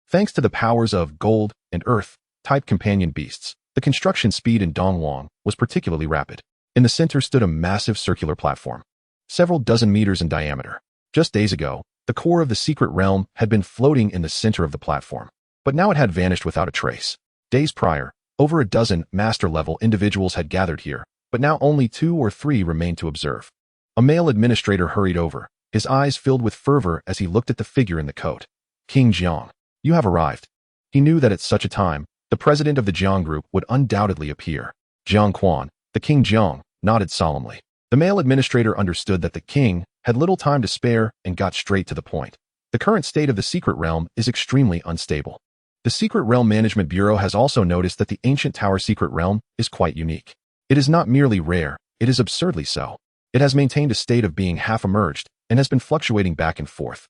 Thanks to the powers of gold and earth-type companion beasts, the construction speed in Dongwang was particularly rapid. In the center stood a massive circular platform, several dozen meters in diameter. Just days ago, the core of the secret realm had been floating in the center of the platform, but now it had vanished without a trace. Days prior, over a dozen master-level individuals had gathered here, but now only 2 or 3 remained to observe. A male administrator hurried over, his eyes filled with fervor as he looked at the figure in the coat. King Jiang, you have arrived. He knew that at such a time, the president of the Jiang group would undoubtedly appear. Jiang Quan, the King Jiang, nodded solemnly. The male administrator understood that the king had little time to spare and got straight to the point. The current state of the secret realm is extremely unstable. The Secret Realm Management Bureau has also noticed that the ancient tower secret realm is quite unique. It is not merely rare, it is absurdly so. It has maintained a state of being half-emerged and has been fluctuating back and forth.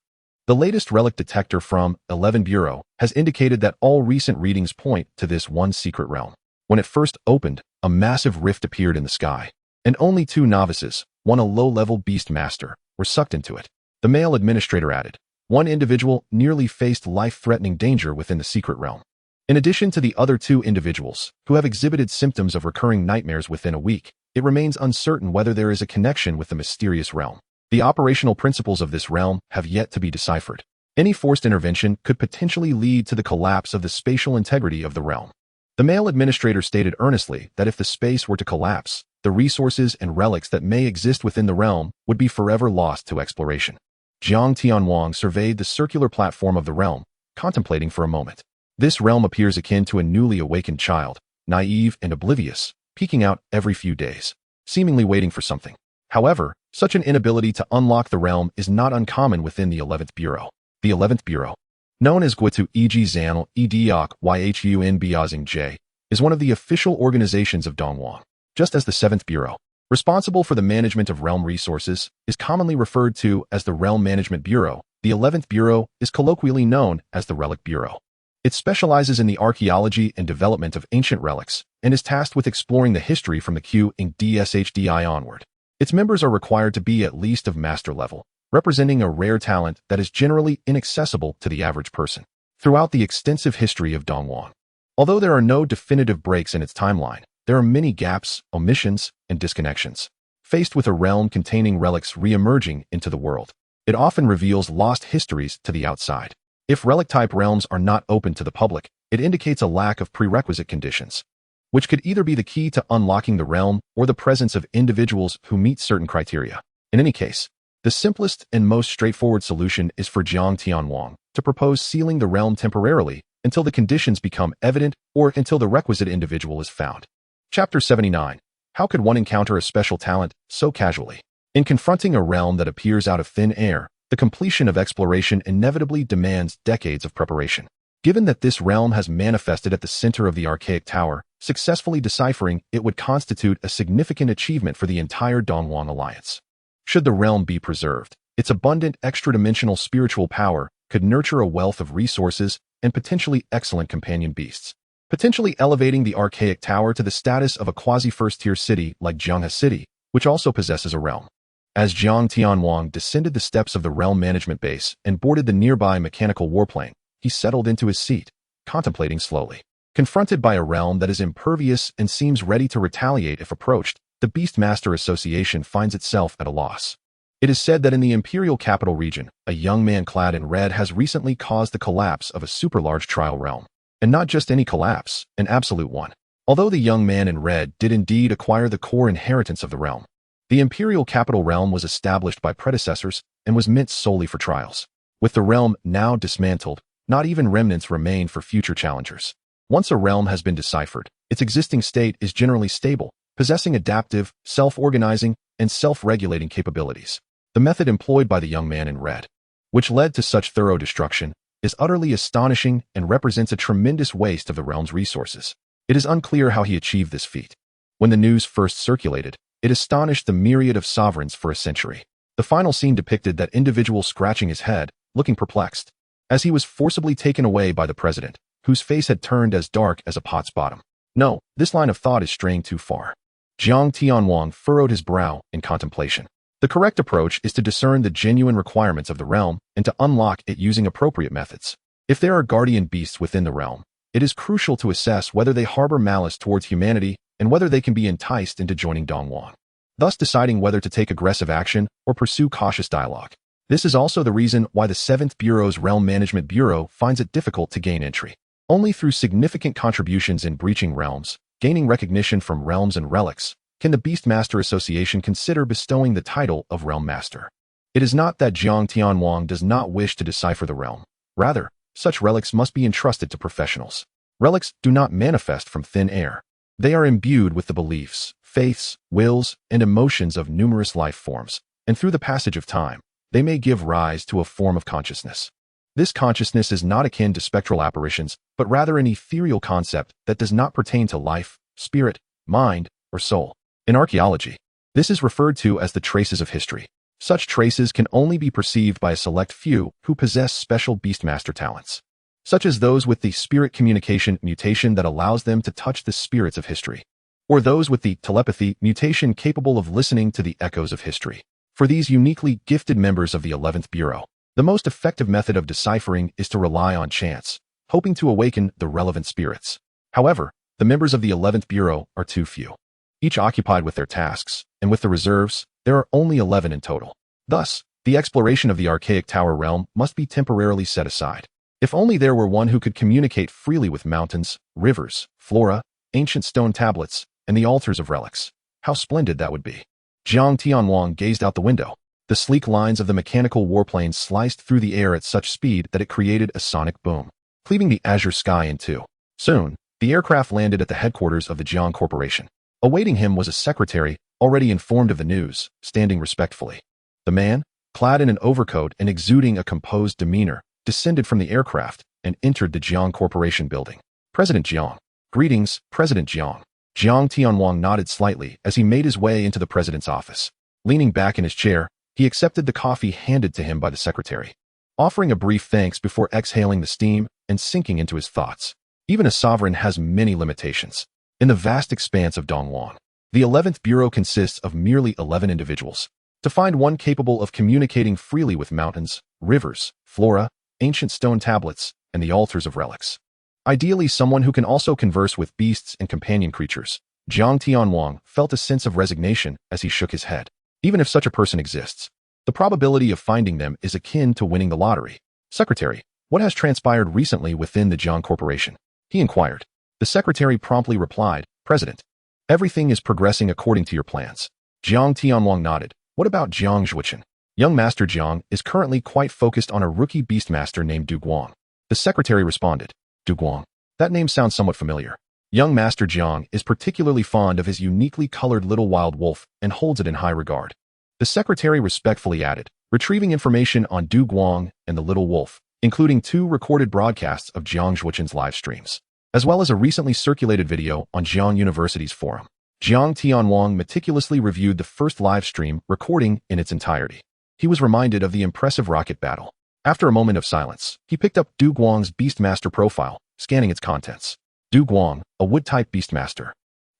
The latest relic detector from 11 Bureau has indicated that all recent readings point to this one secret realm. When it first opened, a massive rift appeared in the sky, and only 2 novices, one a low-level beast master, were sucked into it. The male administrator added, one individual nearly faced life-threatening danger within the secret realm. In addition to the other 2 individuals, who have exhibited symptoms of recurring nightmares within a week, it remains uncertain whether there is a connection with the mysterious realm. The operational principles of this realm have yet to be deciphered. Any forced intervention could potentially lead to the collapse of the spatial integrity of the realm. The male administrator stated earnestly that if the space were to collapse, the resources and relics that may exist within the realm would be forever lost to exploration. Jiang Tianwang surveyed the circular platform of the realm, contemplating for a moment. This realm appears akin to a newly awakened child, naive and oblivious, peeking out every few days, seemingly waiting for something. However, such an inability to unlock the realm is not uncommon within the 11th Bureau. The 11th Bureau, known as Guitu Eg Zanel Ediok Yhun Biazing J, is one of the official organizations of Dongwang, just as the 7th Bureau, responsible for the management of realm resources, is commonly referred to as the Realm Management Bureau. The 11th Bureau is colloquially known as the Relic Bureau. It specializes in the archaeology and development of ancient relics, and is tasked with exploring the history from the Q in DSHDI onward. Its members are required to be at least of master level, representing a rare talent that is generally inaccessible to the average person. Throughout the extensive history of Dongwang, although there are no definitive breaks in its timeline, there are many gaps, omissions, and disconnections. Faced with a realm containing relics re-emerging into the world, it often reveals lost histories to the outside. If relic-type realms are not open to the public, it indicates a lack of prerequisite conditions, which could either be the key to unlocking the realm or the presence of individuals who meet certain criteria. In any case, the simplest and most straightforward solution is for Jiang Tianwang to propose sealing the realm temporarily until the conditions become evident or until the requisite individual is found. Chapter 79. How could one encounter a special talent so casually? In confronting a realm that appears out of thin air, the completion of exploration inevitably demands decades of preparation. Given that this realm has manifested at the center of the archaic tower, successfully deciphering it would constitute a significant achievement for the entire Dongwang Alliance. Should the realm be preserved, its abundant extra-dimensional spiritual power could nurture a wealth of resources and potentially excellent companion beasts, potentially elevating the archaic tower to the status of a quasi-first-tier city like Jianghe City, which also possesses a realm. As Jiang Tianwang descended the steps of the realm management base and boarded the nearby mechanical warplane, he settled into his seat, contemplating slowly. Confronted by a realm that is impervious and seems ready to retaliate if approached, the Beastmaster Association finds itself at a loss. It is said that in the Imperial Capital region, a young man clad in red has recently caused the collapse of a super-large trial realm. And not just any collapse, an absolute one. Although the young man in red did indeed acquire the core inheritance of the realm, the Imperial Capital realm was established by predecessors and was meant solely for trials. With the realm now dismantled, not even remnants remain for future challengers. Once a realm has been deciphered, its existing state is generally stable, possessing adaptive, self-organizing, and self-regulating capabilities. The method employed by the young man in red, which led to such thorough destruction, is utterly astonishing and represents a tremendous waste of the realm's resources. It is unclear how he achieved this feat. When the news first circulated, it astonished the myriad of sovereigns for a century. The final scene depicted that individual scratching his head, looking perplexed, as he was forcibly taken away by the president, whose face had turned as dark as a pot's bottom. No, this line of thought is straying too far. Jiang Tianwang furrowed his brow in contemplation. The correct approach is to discern the genuine requirements of the realm and to unlock it using appropriate methods. If there are guardian beasts within the realm, it is crucial to assess whether they harbor malice towards humanity and whether they can be enticed into joining Dongwang, thus deciding whether to take aggressive action or pursue cautious dialogue. This is also the reason why the 7th Bureau's Realm Management Bureau finds it difficult to gain entry. Only through significant contributions in breaching realms, gaining recognition from realms and relics, can the Beastmaster Association consider bestowing the title of Realm Master. It is not that Jiang Tianwang does not wish to decipher the realm. Rather, such relics must be entrusted to professionals. Relics do not manifest from thin air. They are imbued with the beliefs, faiths, wills, and emotions of numerous life forms, and through the passage of time, they may give rise to a form of consciousness. This consciousness is not akin to spectral apparitions, but rather an ethereal concept that does not pertain to life, spirit, mind, or soul. In archaeology, this is referred to as the traces of history. Such traces can only be perceived by a select few who possess special Beastmaster talents, such as those with the spirit communication mutation that allows them to touch the spirits of history, or those with the telepathy mutation capable of listening to the echoes of history. For these uniquely gifted members of the 11th Bureau, the most effective method of deciphering is to rely on chance, hoping to awaken the relevant spirits. However, the members of the 11th Bureau are too few, each occupied with their tasks, and with the reserves, there are only 11 in total. Thus, the exploration of the archaic tower realm must be temporarily set aside. If only there were one who could communicate freely with mountains, rivers, flora, ancient stone tablets, and the altars of relics. How splendid that would be. Jiang Tianwang gazed out the window. The sleek lines of the mechanical warplane sliced through the air at such speed that it created a sonic boom, cleaving the azure sky in two. Soon, the aircraft landed at the headquarters of the Jiang Corporation. Awaiting him was a secretary, already informed of the news, standing respectfully. The man, clad in an overcoat and exuding a composed demeanor, descended from the aircraft and entered the Jiang Corporation building. President Jiang. Greetings, President Jiang. Jiang Tianwang nodded slightly as he made his way into the president's office. Leaning back in his chair, he accepted the coffee handed to him by the secretary, offering a brief thanks before exhaling the steam and sinking into his thoughts. Even a sovereign has many limitations. In the vast expanse of Dongwang, the 11th Bureau consists of merely 11 individuals. To find one capable of communicating freely with mountains, rivers, flora, ancient stone tablets, and the altars of relics. Ideally someone who can also converse with beasts and companion creatures, Jiang Tianwang felt a sense of resignation as he shook his head. Even if such a person exists, the probability of finding them is akin to winning the lottery. Secretary, what has transpired recently within the Jiang Corporation? He inquired. The secretary promptly replied, President, everything is progressing according to your plans. Jiang Tianwang nodded. What about Jiang Zhuqian? Young Master Jiang is currently quite focused on a rookie beastmaster named Du Guang. The secretary responded. Du Guang. That name sounds somewhat familiar. Young Master Jiang is particularly fond of his uniquely colored little wild wolf and holds it in high regard. The secretary respectfully added, retrieving information on Du Guang and the little wolf, including 2 recorded broadcasts of Jiang Zhuqian's live streams, as well as a recently circulated video on Jiang University's forum. Jiang Tianwang meticulously reviewed the first live stream recording in its entirety. He was reminded of the impressive rocket battle. After a moment of silence, he picked up Du Guang's Beastmaster profile, scanning its contents. Du Guang, a wood-type Beastmaster,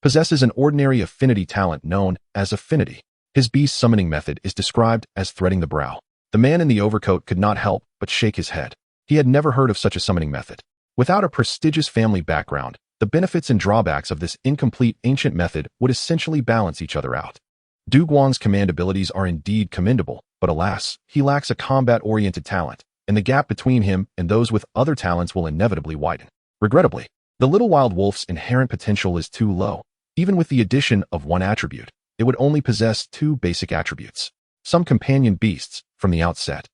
possesses an ordinary affinity talent known as affinity. His beast summoning method is described as threading the brow. The man in the overcoat could not help but shake his head. He had never heard of such a summoning method. Without a prestigious family background, the benefits and drawbacks of this incomplete ancient method would essentially balance each other out. Du Guang's command abilities are indeed commendable, but alas, he lacks a combat-oriented talent, and the gap between him and those with other talents will inevitably widen. Regrettably, the little wild wolf's inherent potential is too low. Even with the addition of 1 attribute, it would only possess 2 basic attributes. Some companion beasts, from the outset,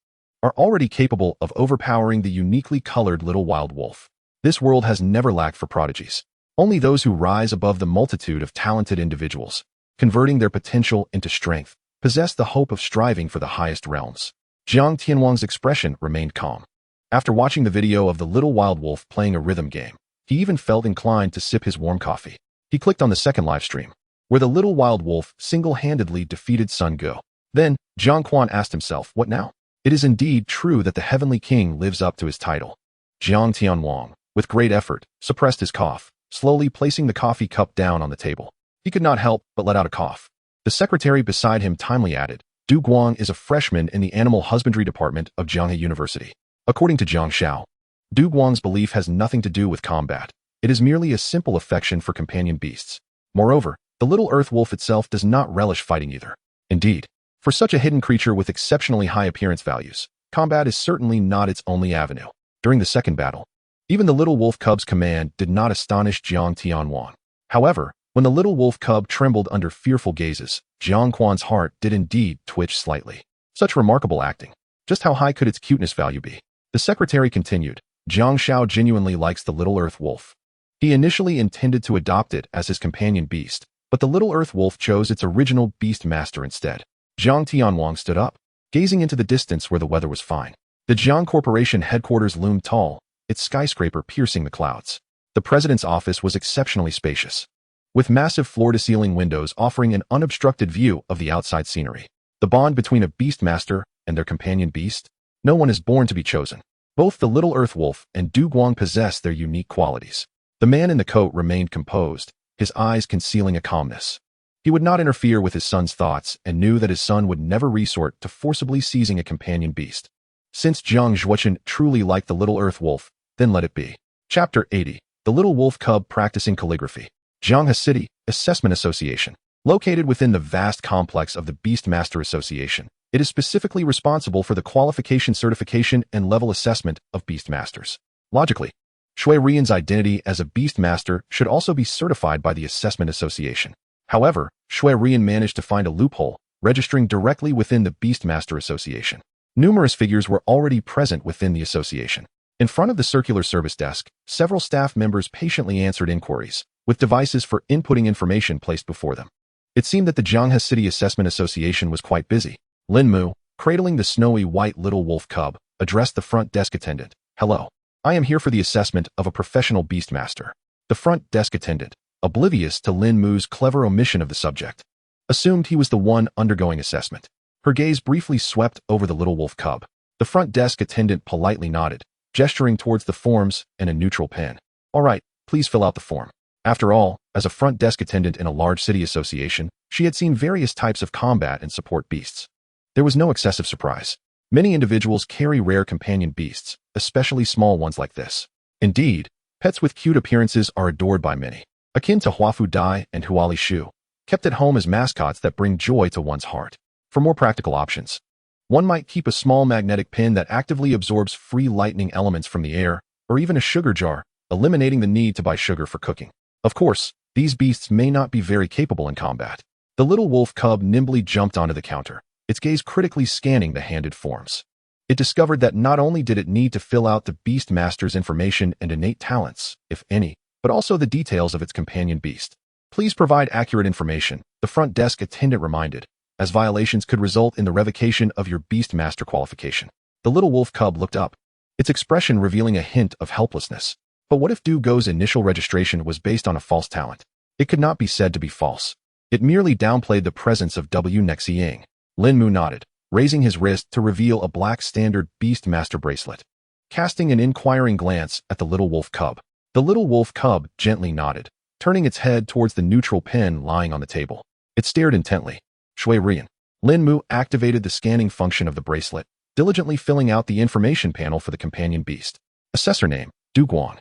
are already capable of overpowering the uniquely colored little wild wolf. This world has never lacked for prodigies. Only those who rise above the multitude of talented individuals, converting their potential into strength, possess the hope of striving for the highest realms. Jiang Tianwang's expression remained calm. After watching the video of the little wild wolf playing a rhythm game, he even felt inclined to sip his warm coffee. He clicked on the second live stream, where the little wild wolf single-handedly defeated Sun Go. Then, Jiang Quan asked himself, what now? It is indeed true that the Heavenly King lives up to his title. Jiang Tianwang, with great effort, suppressed his cough, slowly placing the coffee cup down on the table. He could not help but let out a cough. The secretary beside him timely added, Du Guang is a freshman in the Animal Husbandry Department of Jianghe University. According to Jiang Xiao, Du Guang's belief has nothing to do with combat. It is merely a simple affection for companion beasts. Moreover, the little earth wolf itself does not relish fighting either. Indeed, for such a hidden creature with exceptionally high appearance values, combat is certainly not its only avenue. During the second battle, even the little wolf cub's command did not astonish Jiang Tianwang. However, when the little wolf cub trembled under fearful gazes, Jiang Quan's heart did indeed twitch slightly. Such remarkable acting. Just how high could its cuteness value be? The secretary continued, Jiang Xiao genuinely likes the little earth wolf. He initially intended to adopt it as his companion beast, but the little earth wolf chose its original beast master instead. Jiang Tianwang stood up, gazing into the distance where the weather was fine. The Jiang Corporation headquarters loomed tall, its skyscraper piercing the clouds. The president's office was exceptionally spacious, with massive floor-to-ceiling windows offering an unobstructed view of the outside scenery. The bond between a beastmaster and their companion beast? No one is born to be chosen. Both the little earth wolf and Du Guang possess their unique qualities. The man in the coat remained composed, his eyes concealing a calmness. He would not interfere with his son's thoughts and knew that his son would never resort to forcibly seizing a companion beast. Since Jiang Zhuqian truly liked the little earth wolf, then let it be. Chapter 80. The Little Wolf Cub Practicing Calligraphy. Jianghe City Assessment Association. Located within the vast complex of the Beastmaster Association, it is specifically responsible for the qualification, certification, and level assessment of Beastmasters. Logically, Xue Ruyan's identity as a Beastmaster should also be certified by the Assessment Association. However, Xue Ruyan managed to find a loophole, registering directly within the Beastmaster Association. Numerous figures were already present within the association. In front of the circular service desk, several staff members patiently answered inquiries, with devices for inputting information placed before them. It seemed that the Jianghe City Assessment Association was quite busy. Lin Mu, cradling the snowy white little wolf cub, addressed the front desk attendant. Hello. I am here for the assessment of a professional beastmaster. The front desk attendant, oblivious to Lin Mu's clever omission of the subject, assumed he was the one undergoing assessment. Her gaze briefly swept over the little wolf cub. The front desk attendant politely nodded, gesturing towards the forms and a neutral pen. All right, please fill out the form. After all, as a front desk attendant in a large city association, she had seen various types of combat and support beasts. There was no excessive surprise. Many individuals carry rare companion beasts, especially small ones like this. Indeed, pets with cute appearances are adored by many. akin to Huafu Dai and Huali Shu, kept at home as mascots that bring joy to one's heart. For more practical options, one might keep a small magnetic pin that actively absorbs free lightning elements from the air, or even a sugar jar, eliminating the need to buy sugar for cooking. Of course, these beasts may not be very capable in combat. The little wolf cub nimbly jumped onto the counter, its gaze critically scanning the handed forms. It discovered that not only did it need to fill out the beast master's information and innate talents, if any, but also the details of its companion beast. Please provide accurate information, the front desk attendant reminded, as violations could result in the revocation of your beast master qualification. The little wolf cub looked up, its expression revealing a hint of helplessness. But what if Du Go's initial registration was based on a false talent? It could not be said to be false. It merely downplayed the presence of W. Nexiying. Lin Mu nodded, raising his wrist to reveal a black standard Beast Master bracelet. Casting an inquiring glance at the little wolf cub, the little wolf cub gently nodded, turning its head towards the neutral pin lying on the table. It stared intently. Xue Ruyan. Lin Mu activated the scanning function of the bracelet, diligently filling out the information panel for the companion beast. Assessor name, Du Guan.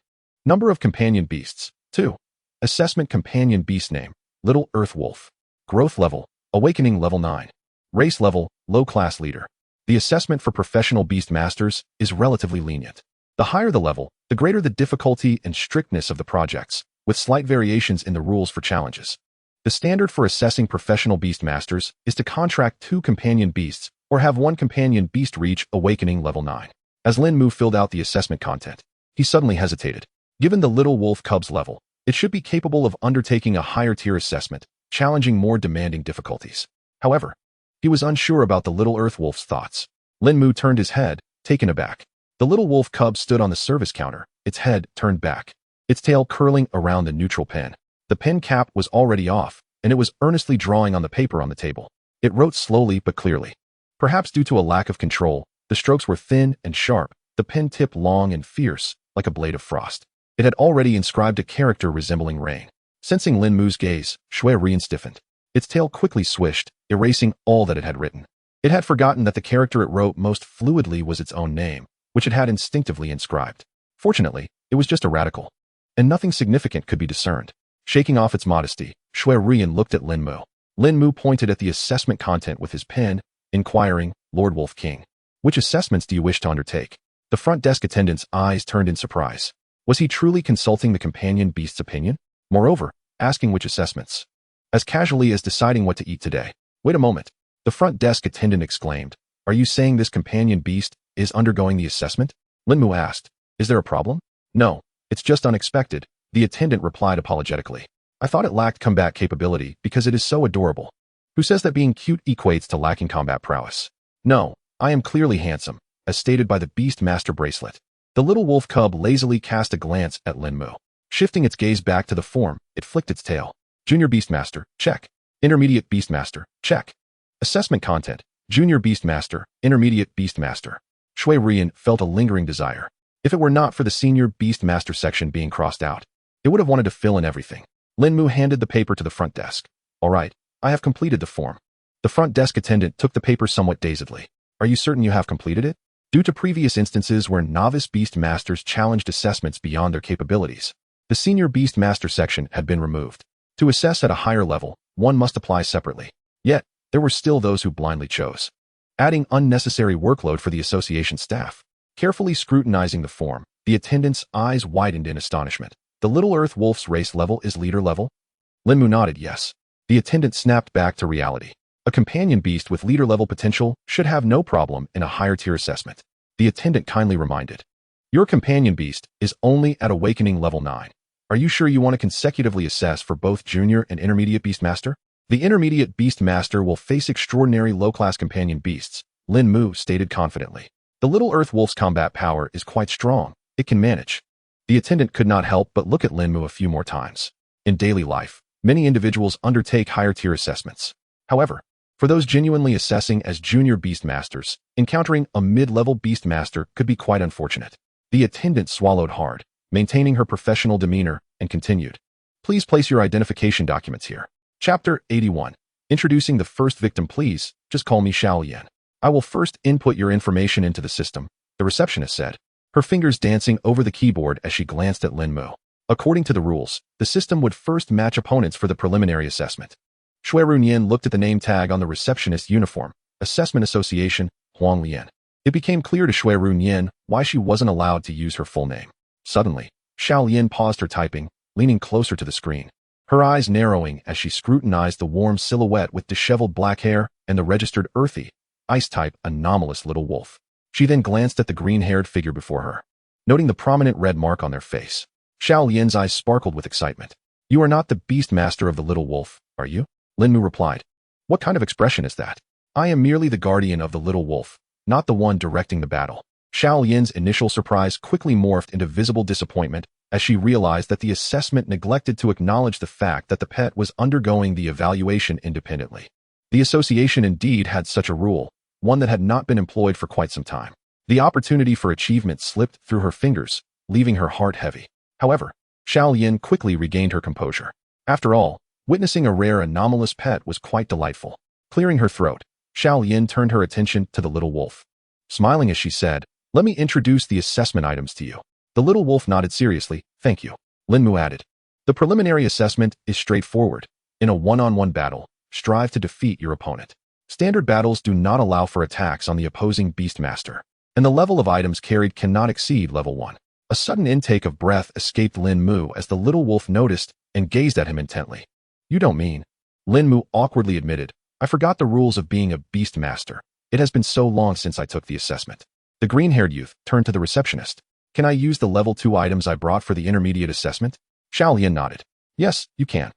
Number of companion beasts, 2. Assessment companion beast name, Little Earth Wolf. Growth level, Awakening level 9. Race level, Low Class Leader. The assessment for professional beast masters is relatively lenient. The higher the level, the greater the difficulty and strictness of the projects, with slight variations in the rules for challenges. The standard for assessing professional beast masters is to contract 2 companion beasts or have 1 companion beast reach Awakening level 9. As Lin Mu filled out the assessment content, he suddenly hesitated. Given the little wolf cub's level, it should be capable of undertaking a higher tier assessment, challenging more demanding difficulties. However, he was unsure about the little earth wolf's thoughts. Lin Mu turned his head, taken aback. The little wolf cub stood on the service counter, its head turned back, its tail curling around the neutral pen. The pen cap was already off, and it was earnestly drawing on the paper on the table. It wrote slowly but clearly. Perhaps due to a lack of control, the strokes were thin and sharp, the pen tip long and fierce, like a blade of frost. It had already inscribed a character resembling rain. Sensing Lin Mu's gaze, Xue Ruyan stiffened. Its tail quickly swished, erasing all that it had written. It had forgotten that the character it wrote most fluidly was its own name, which it had instinctively inscribed. Fortunately, it was just a radical, and nothing significant could be discerned. Shaking off its modesty, Xue Ruyan looked at Lin Mu. Lin Mu pointed at the assessment content with his pen, inquiring, Lord Wolf King, which assessments do you wish to undertake? The front desk attendant's eyes turned in surprise. Was he truly consulting the companion beast's opinion? Moreover, asking which assessments? As casually as deciding what to eat today. Wait a moment. The front desk attendant exclaimed. Are you saying this companion beast is undergoing the assessment? Lin Mu asked. Is there a problem? No, it's just unexpected, the attendant replied apologetically. I thought it lacked combat capability because it is so adorable. Who says that being cute equates to lacking combat prowess? No, I am clearly handsome, as stated by the Beast Master bracelet. The little wolf cub lazily cast a glance at Lin Mu. Shifting its gaze back to the form, it flicked its tail. Junior Beastmaster, check. Intermediate Beastmaster, check. Assessment content, Junior Beastmaster, Intermediate Beastmaster. Xue Ruyan felt a lingering desire. If it were not for the Senior Beastmaster section being crossed out, it would have wanted to fill in everything. Lin Mu handed the paper to the front desk. All right, I have completed the form. The front desk attendant took the paper somewhat dazedly. Are you certain you have completed it? Due to previous instances where novice beast masters challenged assessments beyond their capabilities, the Senior Beast Master section had been removed. To assess at a higher level, one must apply separately. Yet, there were still those who blindly chose, adding unnecessary workload for the association staff. Carefully scrutinizing the form, the attendant's eyes widened in astonishment. The Little Earth Wolf's race level is leader level? Lin Mu nodded yes. The attendant snapped back to reality. A companion beast with leader-level potential should have no problem in a higher-tier assessment. The attendant kindly reminded. Your companion beast is only at Awakening level 9. Are you sure you want to consecutively assess for both Junior and Intermediate Beastmaster? The Intermediate Beastmaster will face extraordinary low-class companion beasts, Lin Mu stated confidently. The Little Earth Wolf's combat power is quite strong. It can manage. The attendant could not help but look at Lin Mu a few more times. In daily life, many individuals undertake higher-tier assessments. However, for those genuinely assessing as Junior Beastmasters, encountering a mid-level Beastmaster could be quite unfortunate. The attendant swallowed hard, maintaining her professional demeanor, and continued. Please place your identification documents here. Chapter 81. Introducing the first victim. Please, just call me Xiaolian. I will first input your information into the system, the receptionist said, her fingers dancing over the keyboard as she glanced at Lin Mu. According to the rules, the system would first match opponents for the preliminary assessment. Xue Ruyan looked at the name tag on the receptionist's uniform, Assessment Association, Huanglian. It became clear to Xue Ruyan why she wasn't allowed to use her full name. Suddenly, Xiaolian paused her typing, leaning closer to the screen, her eyes narrowing as she scrutinized the warm silhouette with disheveled black hair and the registered earthy, ice-type, anomalous little wolf. She then glanced at the green-haired figure before her, noting the prominent red mark on their face. Xiaolian's eyes sparkled with excitement. "You are not the beast master of the little wolf, are you?" Linmu replied. "What kind of expression is that? I am merely the guardian of the little wolf, not the one directing the battle." Xiaolian's initial surprise quickly morphed into visible disappointment as she realized that the assessment neglected to acknowledge the fact that the pet was undergoing the evaluation independently. The association indeed had such a rule, one that had not been employed for quite some time. The opportunity for achievement slipped through her fingers, leaving her heart heavy. However, Xiaolian quickly regained her composure. After all, witnessing a rare anomalous pet was quite delightful. Clearing her throat, Xiaolian turned her attention to the little wolf. Smiling as she said, "Let me introduce the assessment items to you." The little wolf nodded seriously. "Thank you," Linmu added. "The preliminary assessment is straightforward. In a one-on-one battle, strive to defeat your opponent. Standard battles do not allow for attacks on the opposing Beastmaster, and the level of items carried cannot exceed level 1. A sudden intake of breath escaped Linmu as the little wolf noticed and gazed at him intently. "You don't mean?" Linmu awkwardly admitted. "I forgot the rules of being a Beastmaster. It has been so long since I took the assessment." The green-haired youth turned to the receptionist. "Can I use the level 2 items I brought for the intermediate assessment?" Xiaolian nodded. "Yes, you can."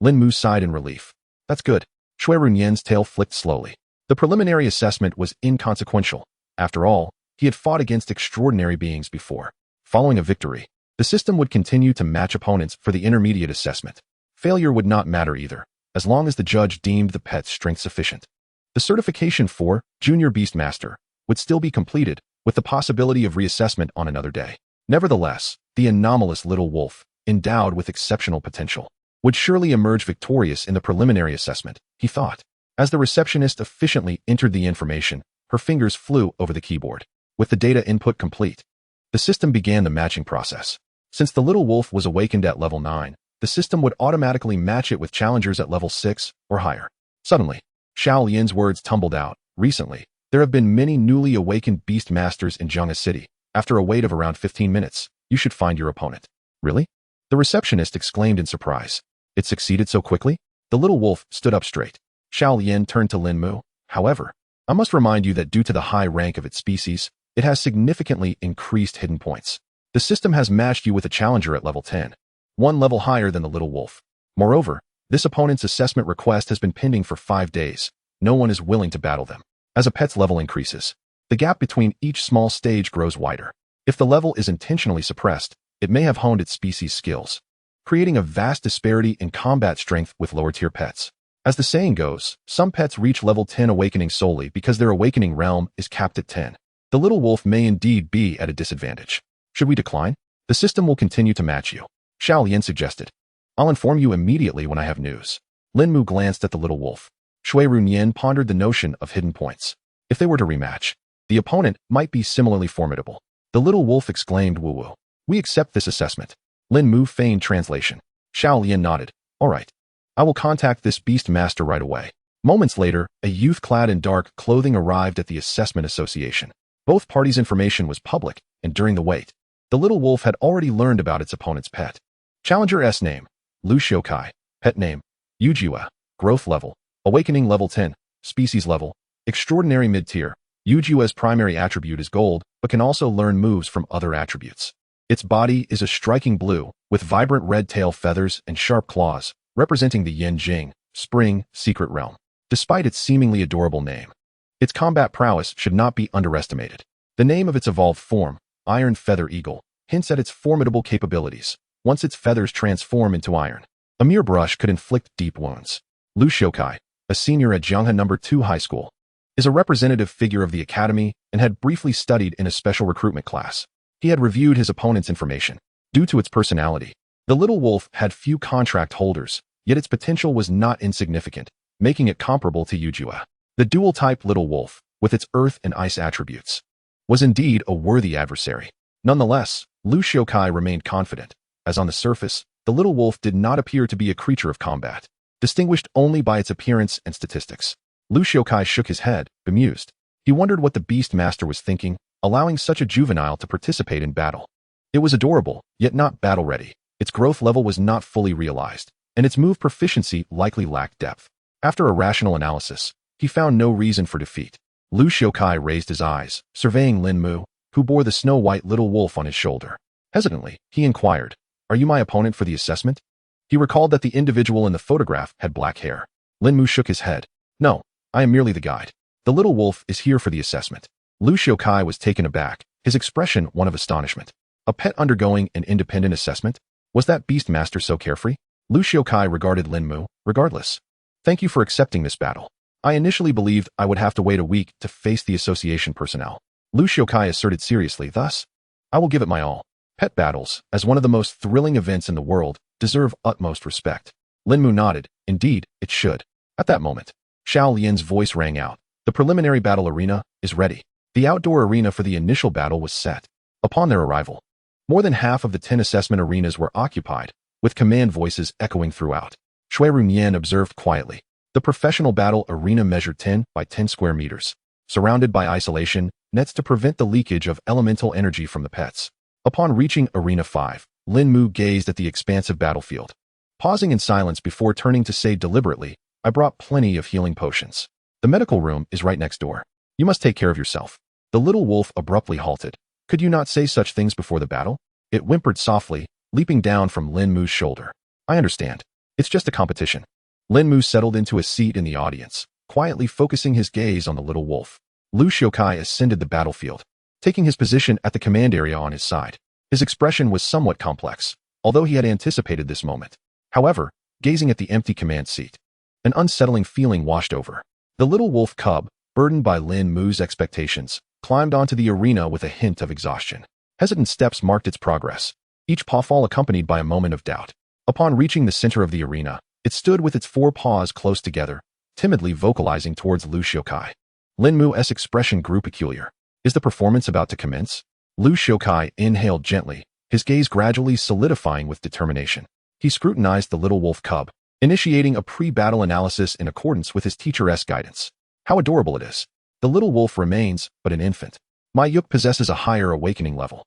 Linmu sighed in relief. "That's good." Xue Runyan's tail flicked slowly. The preliminary assessment was inconsequential. After all, he had fought against extraordinary beings before. Following a victory, the system would continue to match opponents for the intermediate assessment. Failure would not matter either, as long as the judge deemed the pet's strength sufficient. The certification for Junior Beastmaster would still be completed, with the possibility of reassessment on another day. Nevertheless, the anomalous little wolf, endowed with exceptional potential, would surely emerge victorious in the preliminary assessment, he thought. As the receptionist efficiently entered the information, her fingers flew over the keyboard. With the data input complete, the system began the matching process. Since the little wolf was awakened at level 9, the system would automatically match it with challengers at level 6 or higher. Suddenly, Xiaolian's words tumbled out. "Recently, there have been many newly awakened beast masters in Zhenghe City. After a wait of around 15 minutes, you should find your opponent." "Really?" the receptionist exclaimed in surprise. "It succeeded so quickly?" The little wolf stood up straight. Xiaolian turned to Linmu. "However, I must remind you that due to the high rank of its species, it has significantly increased hidden points. The system has matched you with a challenger at level 10, one level higher than the little wolf. Moreover, this opponent's assessment request has been pending for 5 days. No one is willing to battle them. As a pet's level increases, the gap between each small stage grows wider. If the level is intentionally suppressed, it may have honed its species skills, creating a vast disparity in combat strength with lower-tier pets. As the saying goes, some pets reach level 10 awakening solely because their awakening realm is capped at 10. The little wolf may indeed be at a disadvantage. Should we decline? The system will continue to match you," Xiaolian suggested. "I'll inform you immediately when I have news." Linmu glanced at the little wolf. Xue Ruyan pondered the notion of hidden points. If they were to rematch, the opponent might be similarly formidable. The little wolf exclaimed woo-woo. "We accept this assessment." Linmu feigned translation. Xiaolian nodded. "All right. I will contact this beast master right away." Moments later, a youth clad in dark clothing arrived at the assessment association. Both parties' information was public, and during the wait, the little wolf had already learned about its opponent's pet. Challenger S name, Lu Xiukai. Pet name, Yujue. Growth level, awakening level 10. Species level, extraordinary mid-tier. Yujue's primary attribute is gold, but can also learn moves from other attributes. Its body is a striking blue, with vibrant red tail feathers and sharp claws, representing the Yin Jing, spring, secret realm. Despite its seemingly adorable name, its combat prowess should not be underestimated. The name of its evolved form, Iron Feather Eagle, hints at its formidable capabilities. Once its feathers transform into iron, a mere brush could inflict deep wounds. Lu Xiukai, a senior at Zhenghe No. 2 High School, is a representative figure of the academy and had briefly studied in a special recruitment class. He had reviewed his opponent's information. Due to its personality, the little wolf had few contract holders, yet its potential was not insignificant, making it comparable to Yujue. The dual-type little wolf, with its earth and ice attributes, was indeed a worthy adversary. Nonetheless, Lu Xiukai remained confident. as on the surface, the little wolf did not appear to be a creature of combat, distinguished only by its appearance and statistics. Lu Xiaokai shook his head, bemused. He wondered what the Beast Master was thinking, allowing such a juvenile to participate in battle. It was adorable, yet not battle-ready. Its growth level was not fully realized, and its move proficiency likely lacked depth. After a rational analysis, he found no reason for defeat. Lu Xiaokai raised his eyes, surveying Lin Mu, who bore the snow-white little wolf on his shoulder. Hesitantly, he inquired, "Are you my opponent for the assessment?" He recalled that the individual in the photograph had black hair. Lin Mu shook his head. "No, I am merely the guide. The little wolf is here for the assessment." Lu Xiaokai was taken aback, his expression one of astonishment. A pet undergoing an independent assessment? Was that Beast Master so carefree? Lu Xiaokai regarded Lin Mu, regardless. "Thank you for accepting this battle. I initially believed I would have to wait a week to face the association personnel." Lu Xiaokai asserted seriously, "Thus, I will give it my all." Pet battles, as one of the most thrilling events in the world, deserve utmost respect. Lin Mu nodded. "Indeed, it should." At that moment, Xiao Lian's voice rang out. "The preliminary battle arena is ready." The outdoor arena for the initial battle was set. Upon their arrival, more than half of the 10 assessment arenas were occupied, with command voices echoing throughout. Xue Ruyan observed quietly. The professional battle arena measured 10 by 10 square meters, surrounded by isolation nets to prevent the leakage of elemental energy from the pets. Upon reaching Arena 5, Lin Mu gazed at the expansive battlefield, pausing in silence before turning to say deliberately, "I brought plenty of healing potions. The medical room is right next door. You must take care of yourself." The little wolf abruptly halted. "Could you not say such things before the battle?" It whimpered softly, leaping down from Lin Mu's shoulder. "I understand. It's just a competition." Lin Mu settled into a seat in the audience, quietly focusing his gaze on the little wolf. Lu Xiaokai ascended the battlefield, taking his position at the command area on his side. His expression was somewhat complex, although he had anticipated this moment. However, gazing at the empty command seat, an unsettling feeling washed over. The little wolf cub, burdened by Lin Mu's expectations, climbed onto the arena with a hint of exhaustion. Hesitant steps marked its progress, each pawfall accompanied by a moment of doubt. Upon reaching the center of the arena, it stood with its 4 paws close together, timidly vocalizing towards Lu Xiaokai. Lin Mu's expression grew peculiar. Is the performance about to commence? Lu Xiaokai inhaled gently, his gaze gradually solidifying with determination. He scrutinized the little wolf cub, initiating a pre-battle analysis in accordance with his teacher's guidance. How adorable it is. The little wolf remains but an infant. My Yuk possesses a higher awakening level,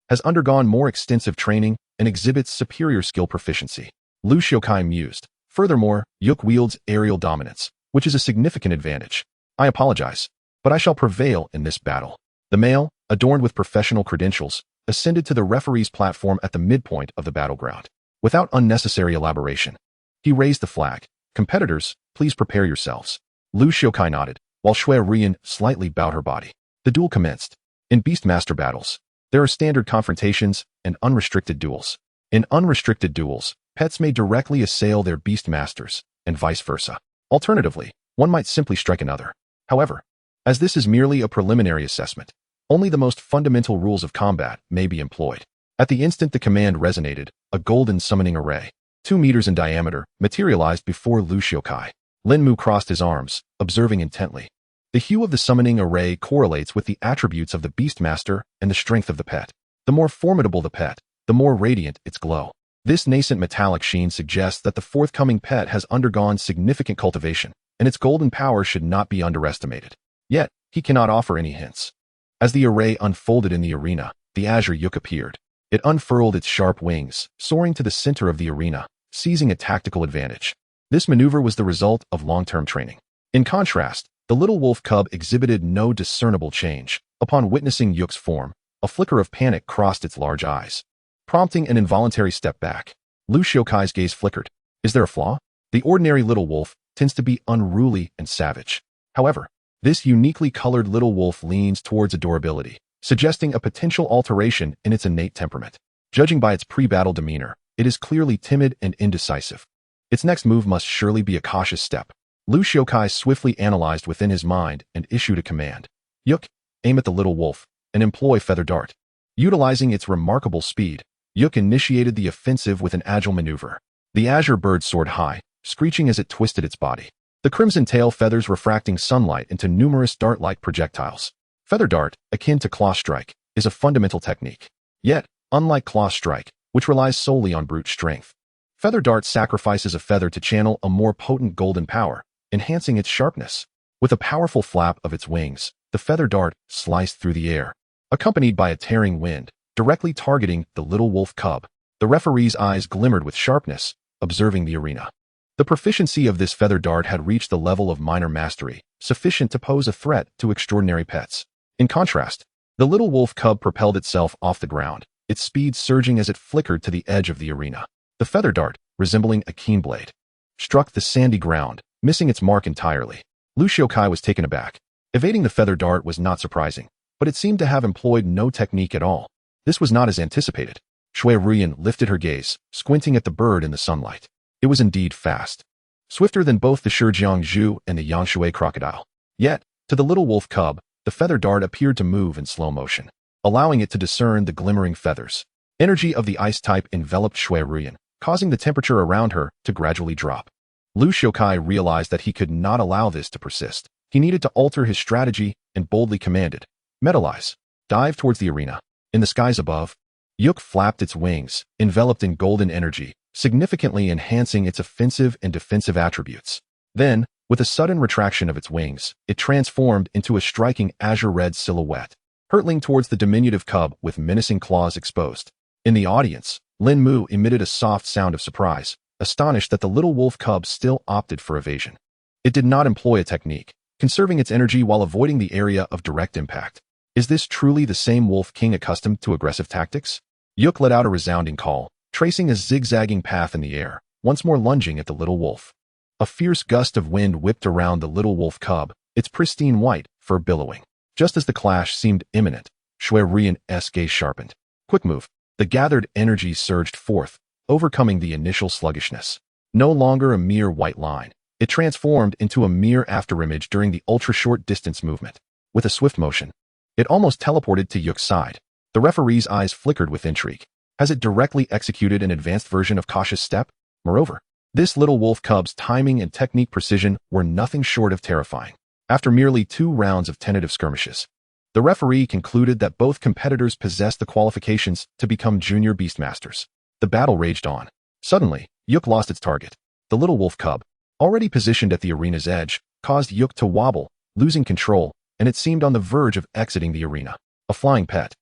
has undergone more extensive training, and exhibits superior skill proficiency. Lu Xiaokai mused. Furthermore, Yuk wields aerial dominance, which is a significant advantage. I apologize, but I shall prevail in this battle. The male, adorned with professional credentials, ascended to the referee's platform at the midpoint of the battleground. Without unnecessary elaboration, he raised the flag. Competitors, please prepare yourselves. Lu Xiaokai nodded, while Xue Ruyan slightly bowed her body. The duel commenced. In Beastmaster battles, there are standard confrontations and unrestricted duels. In unrestricted duels, pets may directly assail their Beastmasters, and vice versa. Alternatively, one might simply strike another. However, as this is merely a preliminary assessment, only the most fundamental rules of combat may be employed. At the instant the command resonated, a golden summoning array, 2 meters in diameter, materialized before Lu Xiaokai. Lin Mu crossed his arms, observing intently. The hue of the summoning array correlates with the attributes of the Beastmaster and the strength of the pet. The more formidable the pet, the more radiant its glow. This nascent metallic sheen suggests that the forthcoming pet has undergone significant cultivation, and its golden power should not be underestimated. Yet, he cannot offer any hints. As the array unfolded in the arena, the azure Yuk appeared. It unfurled its sharp wings, soaring to the center of the arena, seizing a tactical advantage. This maneuver was the result of long-term training. In contrast, the little wolf cub exhibited no discernible change. Upon witnessing Yuk's form, a flicker of panic crossed its large eyes, prompting an involuntary step back. Lu Xiaokai's gaze flickered. Is there a flaw? The ordinary little wolf tends to be unruly and savage. However, this uniquely colored little wolf leans towards adorability, suggesting a potential alteration in its innate temperament. Judging by its pre-battle demeanor, it is clearly timid and indecisive. Its next move must surely be a cautious step. Lu Xiaokai swiftly analyzed within his mind and issued a command. Yuk, aim at the little wolf, and employ Feather Dart. Utilizing its remarkable speed, Yuk initiated the offensive with an agile maneuver. The azure bird soared high, screeching as it twisted its body, the crimson tail feathers refracting sunlight into numerous dart-like projectiles. Feather Dart, akin to Claw Strike, is a fundamental technique. Yet, unlike Claw Strike, which relies solely on brute strength. Feather Dart sacrifices a feather to channel a more potent golden power, enhancing its sharpness. With a powerful flap of its wings, the Feather Dart sliced through the air, accompanied by a tearing wind, directly targeting the little wolf cub. The referee's eyes glimmered with sharpness, observing the arena. The proficiency of this Feather Dart had reached the level of minor mastery, sufficient to pose a threat to extraordinary pets. In contrast, the little wolf cub propelled itself off the ground, its speed surging as it flickered to the edge of the arena. The Feather Dart, resembling a keen blade, struck the sandy ground, missing its mark entirely. Lu Xiaokai was taken aback. Evading the Feather Dart was not surprising, but it seemed to have employed no technique at all. This was not as anticipated. Xue Ruyan lifted her gaze, squinting at the bird in the sunlight. It was indeed fast, swifter than both the Shijiang Zhu and the Yanshui crocodile. Yet, to the little wolf cub, the Feather Dart appeared to move in slow motion, allowing it to discern the glimmering feathers. Energy of the ice type enveloped Xue Ruyan, causing the temperature around her to gradually drop. Lu Xiaokai realized that he could not allow this to persist. He needed to alter his strategy and boldly commanded, "Metalize. Dive towards the arena." In the skies above, Yuk flapped its wings, enveloped in golden energy, significantly enhancing its offensive and defensive attributes. Then, with a sudden retraction of its wings, it transformed into a striking azure-red silhouette, hurtling towards the diminutive cub with menacing claws exposed. In the audience, Lin Mu emitted a soft sound of surprise, astonished that the little wolf cub still opted for evasion. It did not employ a technique, conserving its energy while avoiding the area of direct impact. Is this truly the same wolf king accustomed to aggressive tactics? Yuk let out a resounding call, tracing a zigzagging path in the air, once more lunging at the little wolf. A fierce gust of wind whipped around the little wolf cub, its pristine white fur billowing. Just as the clash seemed imminent, Xue Ruyan's gaze sharpened. Quick move. The gathered energy surged forth, overcoming the initial sluggishness. No longer a mere white line, it transformed into a mere afterimage during the ultra-short distance movement. With a swift motion, it almost teleported to Yuk's side. The referee's eyes flickered with intrigue. Has it directly executed an advanced version of Cautious Step? Moreover, this little wolf cub's timing and technique precision were nothing short of terrifying. After merely 2 rounds of tentative skirmishes, the referee concluded that both competitors possessed the qualifications to become junior beastmasters. The battle raged on. Suddenly, Yuk lost its target. The little wolf cub, already positioned at the arena's edge, caused Yuk to wobble, losing control, and it seemed on the verge of exiting the arena. A flying pet,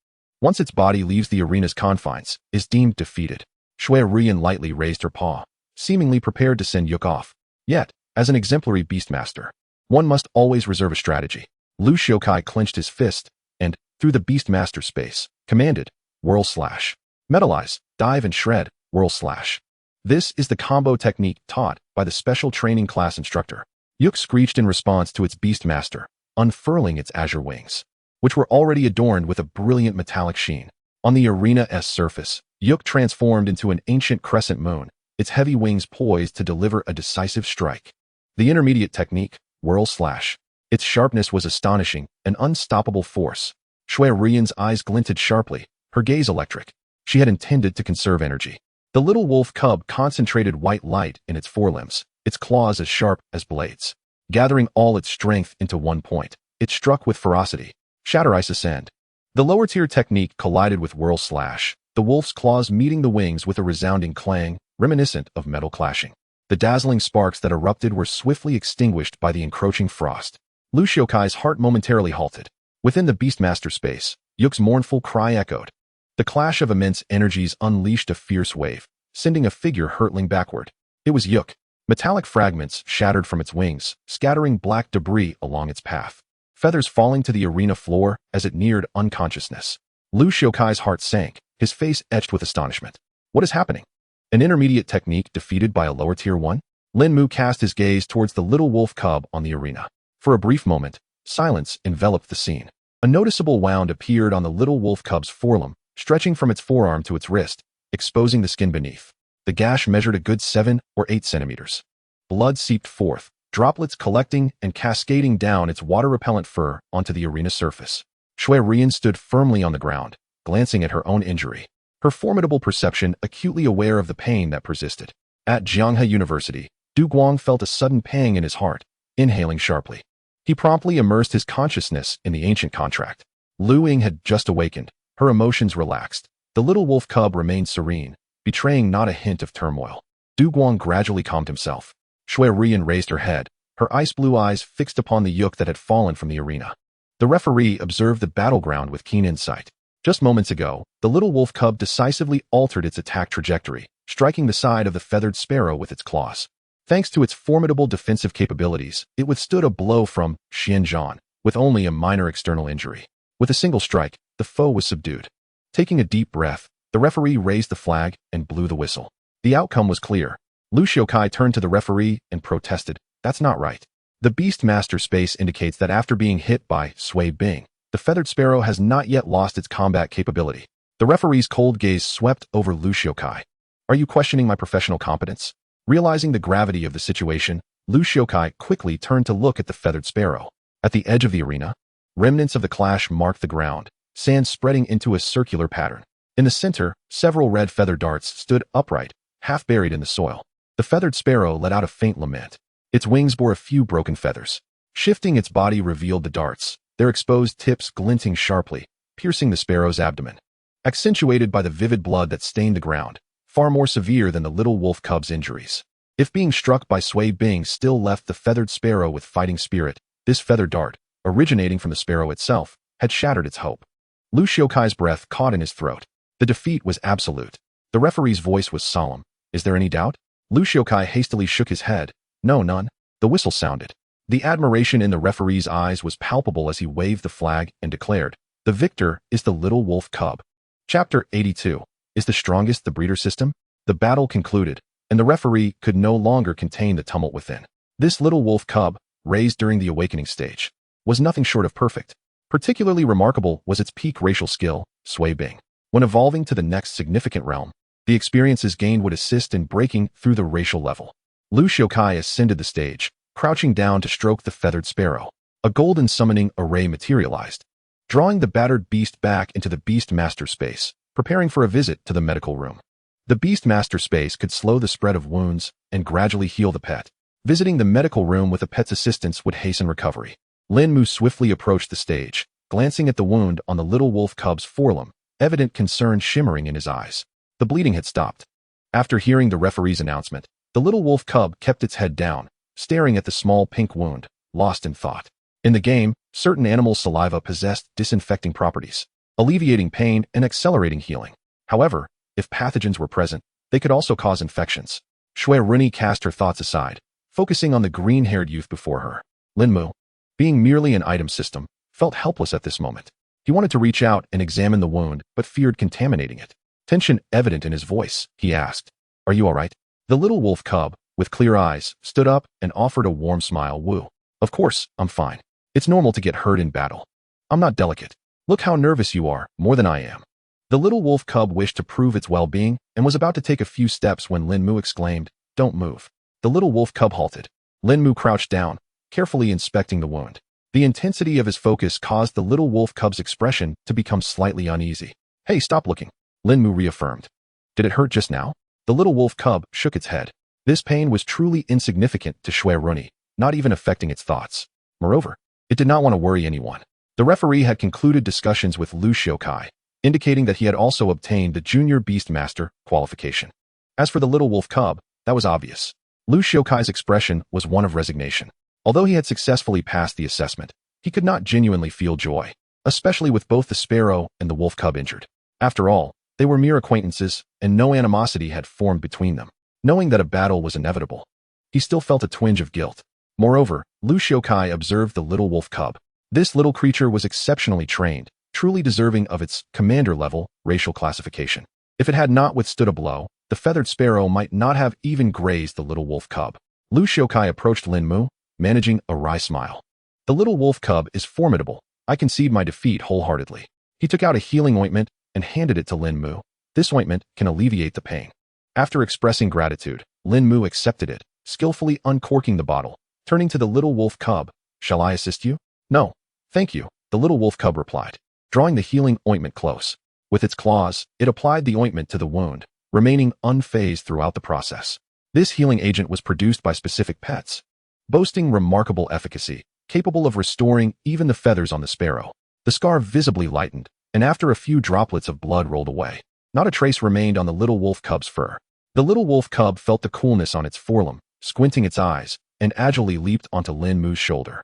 once its body leaves the arena's confines, is deemed defeated. Xue Ruyan lightly raised her paw, seemingly prepared to send Yuk off. Yet, as an exemplary beastmaster, one must always reserve a strategy. Lu Xiaokai clenched his fist, and, through the beastmaster space, commanded, "Whirl slash. Metalize, dive and shred, whirl slash." This is the combo technique taught by the special training class instructor. Yuk screeched in response to its beastmaster, unfurling its azure wings, which were already adorned with a brilliant metallic sheen. On the arena's surface, Yuk transformed into an ancient crescent moon, its heavy wings poised to deliver a decisive strike. The intermediate technique, whirl slash. Its sharpness was astonishing, an unstoppable force. Xue Ruyan's eyes glinted sharply, her gaze electric. She had intended to conserve energy. The little wolf cub concentrated white light in its forelimbs, its claws as sharp as blades. Gathering all its strength into one point, it struck with ferocity. Shatter Ice Ascend. The lower-tier technique collided with whirl slash, the wolf's claws meeting the wings with a resounding clang, reminiscent of metal clashing. The dazzling sparks that erupted were swiftly extinguished by the encroaching frost. Lu Xiaokai's heart momentarily halted. Within the beastmaster space, Yuk's mournful cry echoed. The clash of immense energies unleashed a fierce wave, sending a figure hurtling backward. It was Yuk. Metallic fragments shattered from its wings, scattering black debris along its path. Feathers falling to the arena floor as it neared unconsciousness. Lu Xiaokai's heart sank, his face etched with astonishment. What is happening? An intermediate technique defeated by a lower tier one? Lin Mu cast his gaze towards the little wolf cub on the arena. For a brief moment, silence enveloped the scene. A noticeable wound appeared on the little wolf cub's forelimb, stretching from its forearm to its wrist, exposing the skin beneath. The gash measured a good 7 or 8 centimeters. Blood seeped forth, droplets collecting and cascading down its water-repellent fur onto the arena surface. Xue Ruyan stood firmly on the ground, glancing at her own injury, her formidable perception acutely aware of the pain that persisted. At Jianghe University, Du Guang felt a sudden pang in his heart, inhaling sharply. He promptly immersed his consciousness in the ancient contract. Lu Ying had just awakened, her emotions relaxed. The little wolf cub remained serene, betraying not a hint of turmoil. Du Guang gradually calmed himself. Xue Ruyan raised her head, her ice-blue eyes fixed upon the yuk that had fallen from the arena. The referee observed the battleground with keen insight. Just moments ago, the little wolf cub decisively altered its attack trajectory, striking the side of the feathered sparrow with its claws. Thanks to its formidable defensive capabilities, it withstood a blow from Xianzhan, with only a minor external injury. With a single strike, the foe was subdued. Taking a deep breath, the referee raised the flag and blew the whistle. The outcome was clear. Lu Xiaokai turned to the referee and protested, "That's not right." The Beast Master space indicates that after being hit by Xue Bing, the feathered sparrow has not yet lost its combat capability. The referee's cold gaze swept over Lu Xiaokai. "Are you questioning my professional competence?" Realizing the gravity of the situation, Lu Xiaokai quickly turned to look at the feathered sparrow. At the edge of the arena, remnants of the clash marked the ground, sand spreading into a circular pattern. In the center, several red feather darts stood upright, half buried in the soil. The feathered sparrow let out a faint lament. Its wings bore a few broken feathers. Shifting its body revealed the darts, their exposed tips glinting sharply, piercing the sparrow's abdomen. Accentuated by the vivid blood that stained the ground, far more severe than the little wolf cub's injuries. If being struck by Xue Bing still left the feathered sparrow with fighting spirit, this feather dart, originating from the sparrow itself, had shattered its hope. Lu Xiaokai's breath caught in his throat. The defeat was absolute. The referee's voice was solemn. "Is there any doubt?" Lu Xiaokai hastily shook his head. "No, none." The whistle sounded. The admiration in the referee's eyes was palpable as he waved the flag and declared, "The victor is the little wolf cub." Chapter 82. Is the strongest the breeder system? The battle concluded, and the referee could no longer contain the tumult within. This little wolf cub, raised during the awakening stage, was nothing short of perfect. Particularly remarkable was its peak racial skill, Xue Bing. When evolving to the next significant realm, the experiences gained would assist in breaking through the racial level. Lu Xiaokai ascended the stage, crouching down to stroke the feathered sparrow. A golden summoning array materialized, drawing the battered beast back into the Beast Master space, preparing for a visit to the medical room. The Beast Master space could slow the spread of wounds and gradually heal the pet. Visiting the medical room with a pet's assistance would hasten recovery. Lin Mu swiftly approached the stage, glancing at the wound on the little wolf cub's forelimb, evident concern shimmering in his eyes. The bleeding had stopped. After hearing the referee's announcement, the little wolf cub kept its head down, staring at the small pink wound, lost in thought. In the game, certain animals' saliva possessed disinfecting properties, alleviating pain and accelerating healing. However, if pathogens were present, they could also cause infections. Xue Ruyan cast her thoughts aside, focusing on the green-haired youth before her. Lin Mu, being merely an item system, felt helpless at this moment. He wanted to reach out and examine the wound, but feared contaminating it. Tension evident in his voice, he asked, "Are you all right?" The little wolf cub, with clear eyes, stood up and offered a warm smile. "Woo. Of course, I'm fine. It's normal to get hurt in battle. I'm not delicate. Look how nervous you are, more than I am." The little wolf cub wished to prove its well-being and was about to take a few steps when Lin Mu exclaimed, "Don't move." The little wolf cub halted. Lin Mu crouched down, carefully inspecting the wound. The intensity of his focus caused the little wolf cub's expression to become slightly uneasy. "Hey, stop looking," Lin Mu reaffirmed. "Did it hurt just now?" The little wolf cub shook its head. This pain was truly insignificant to Xue Ruyan, not even affecting its thoughts. Moreover, it did not want to worry anyone. The referee had concluded discussions with Lu Xiaokai, indicating that he had also obtained the Junior Beast Master qualification. As for the little wolf cub, that was obvious. Lu Xiaokai's expression was one of resignation. Although he had successfully passed the assessment, he could not genuinely feel joy, especially with both the sparrow and the wolf cub injured. After all, they were mere acquaintances, and no animosity had formed between them. Knowing that a battle was inevitable, he still felt a twinge of guilt. Moreover, Lu Xiaokai observed the little wolf cub. This little creature was exceptionally trained, truly deserving of its commander-level racial classification. If it had not withstood a blow, the feathered sparrow might not have even grazed the little wolf cub. Lu Xiaokai approached Lin Mu, managing a wry smile. "The little wolf cub is formidable. I concede my defeat wholeheartedly." He took out a healing ointment and handed it to Lin Mu. "This ointment can alleviate the pain." After expressing gratitude, Lin Mu accepted it, skillfully uncorking the bottle. Turning to the little wolf cub, "Shall I assist you?" "No, thank you," the little wolf cub replied, drawing the healing ointment close. With its claws, it applied the ointment to the wound, remaining unfazed throughout the process. This healing agent was produced by specific pets, boasting remarkable efficacy, capable of restoring even the feathers on the sparrow. The scar visibly lightened, and after a few droplets of blood rolled away, Not a trace remained on the little wolf cub's fur. The little wolf cub felt the coolness on its forelimb, squinting its eyes, and agilely leaped onto Lin Mu's shoulder.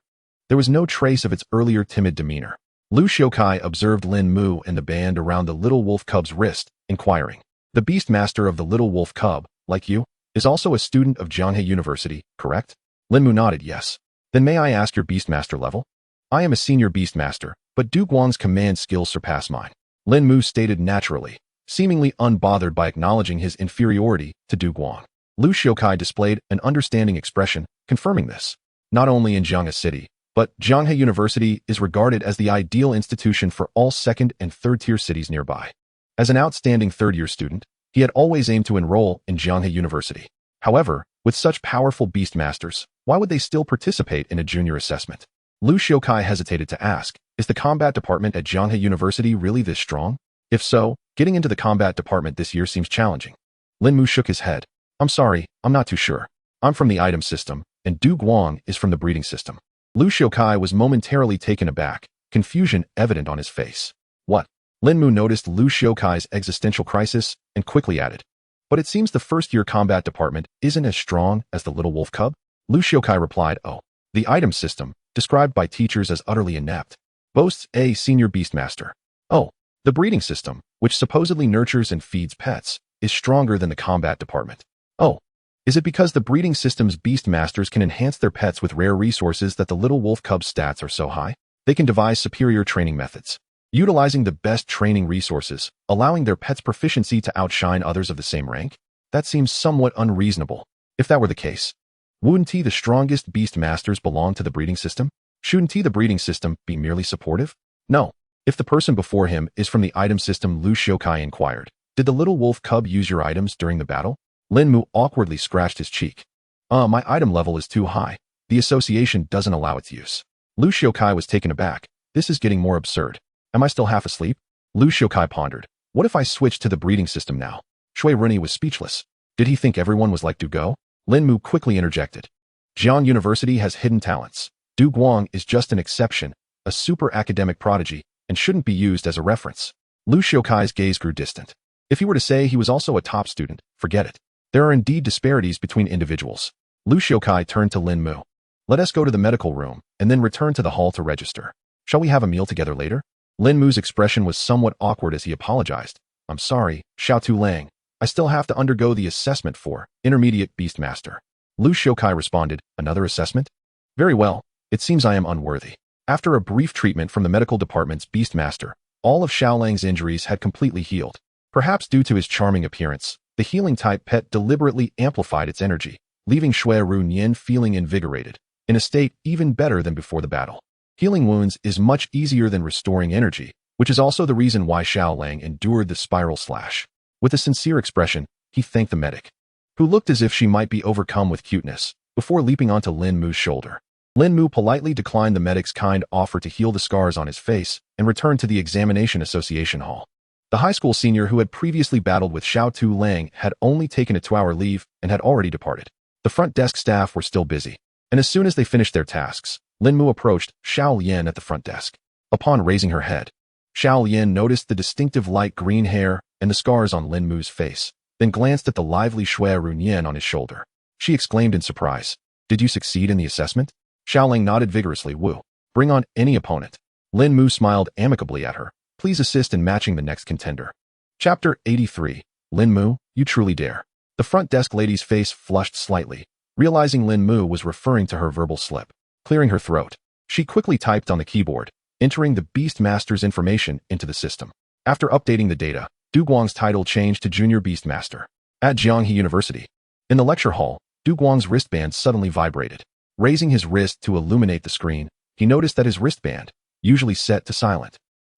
There was no trace of its earlier timid demeanor. Lu Xiaokai observed Lin Mu and the band around the little wolf cub's wrist, inquiring. The beast master of the little wolf cub, like you, is also a student of Zhanghe University, correct? Lin Mu nodded yes. Then may I ask your beast master level? I am a senior beast master, but Du Guang's command skills surpass mine. Lin Mu stated naturally, seemingly unbothered by acknowledging his inferiority to Du Guang. Lu Xiaokai displayed an understanding expression, confirming this. Not only in Zhanghe City, but Zhanghe University is regarded as the ideal institution for all second- and third-tier cities nearby. As an outstanding third-year student, he had always aimed to enroll in Zhanghe University. However, with such powerful beast masters, why would they still participate in a junior assessment? Lu Xiaokai hesitated to ask, is the combat department at Zhanghe University really this strong? If so, getting into the combat department this year seems challenging. Lin Mu shook his head. I'm sorry, I'm not too sure. I'm from the item system, and Du Guang is from the breeding system. Lu Xiaokai was momentarily taken aback, confusion evident on his face. What? Lin Mu noticed Lu Xiaokai's existential crisis and quickly added. But it seems the first-year combat department isn't as strong as the little wolf cub? Lu Xiaokai replied, oh. The item system, described by teachers as utterly inept, boasts a senior beastmaster. Oh. The breeding system, which supposedly nurtures and feeds pets, is stronger than the combat department. Oh. Is it because the breeding system's beastmasters can enhance their pets with rare resources that the little wolf cub's stats are so high? They can devise superior training methods, utilizing the best training resources, allowing their pet's proficiency to outshine others of the same rank? That seems somewhat unreasonable. If that were the case, wouldn't the strongest beastmasters belong to the breeding system? Shouldn't the breeding system be merely supportive? No. If the person before him is from the item system, Lu Xiaokai inquired. Did the little wolf cub use your items during the battle? Lin Mu awkwardly scratched his cheek. My item level is too high. The association doesn't allow its use. Lu Xiaokai was taken aback. This is getting more absurd. Am I still half asleep? Lu Xiaokai pondered. What if I switch to the breeding system now? Xue Ruyan was speechless. Did he think everyone was like Du Guo? Lin Mu quickly interjected. Jian University has hidden talents. Du Guang is just an exception, a super academic prodigy, and shouldn't be used as a reference. Lu Xiaokai's gaze grew distant. If he were to say he was also a top student, forget it. There are indeed disparities between individuals. Lu Xiaokai turned to Lin Mu. Let us go to the medical room, and then return to the hall to register. Shall we have a meal together later? Lin Mu's expression was somewhat awkward as he apologized. I'm sorry, Xiao Tu Lang. I still have to undergo the assessment for Intermediate Beastmaster. Lu Xiaokai responded, another assessment? Very well, it seems I am unworthy. After a brief treatment from the medical department's Beastmaster, all of Xiao Lang's injuries had completely healed. Perhaps due to his charming appearance, the healing-type pet deliberately amplified its energy, leaving Xue Ruyan feeling invigorated, in a state even better than before the battle. Healing wounds is much easier than restoring energy, which is also the reason why Xiao Lang endured the spiral slash. With a sincere expression, he thanked the medic, who looked as if she might be overcome with cuteness, before leaping onto Lin Mu's shoulder. Lin Mu politely declined the medic's kind offer to heal the scars on his face and returned to the Examination Association Hall. The high school senior who had previously battled with Xiao Tu Lang had only taken a 2-hour leave and had already departed. The front desk staff were still busy, and as soon as they finished their tasks, Lin Mu approached Xiao Lian at the front desk. Upon raising her head, Xiao Lian noticed the distinctive light green hair and the scars on Lin Mu's face, then glanced at the lively Xue Ruyan on his shoulder. She exclaimed in surprise, Did you succeed in the assessment? Xiao Lang nodded vigorously. Woo. Bring on any opponent. Lin Mu smiled amicably at her. Please assist in matching the next contender. Chapter 83. Lin Mu, you truly dare. The front desk lady's face flushed slightly, realizing Lin Mu was referring to her verbal slip. Clearing her throat, she quickly typed on the keyboard, entering the Beastmaster's information into the system. After updating the data, Du Guang's title changed to Junior Beastmaster. At Zhanghe University. In the lecture hall, Du Guang's wristband suddenly vibrated. Raising his wrist to illuminate the screen, he noticed that his wristband, usually set to silent,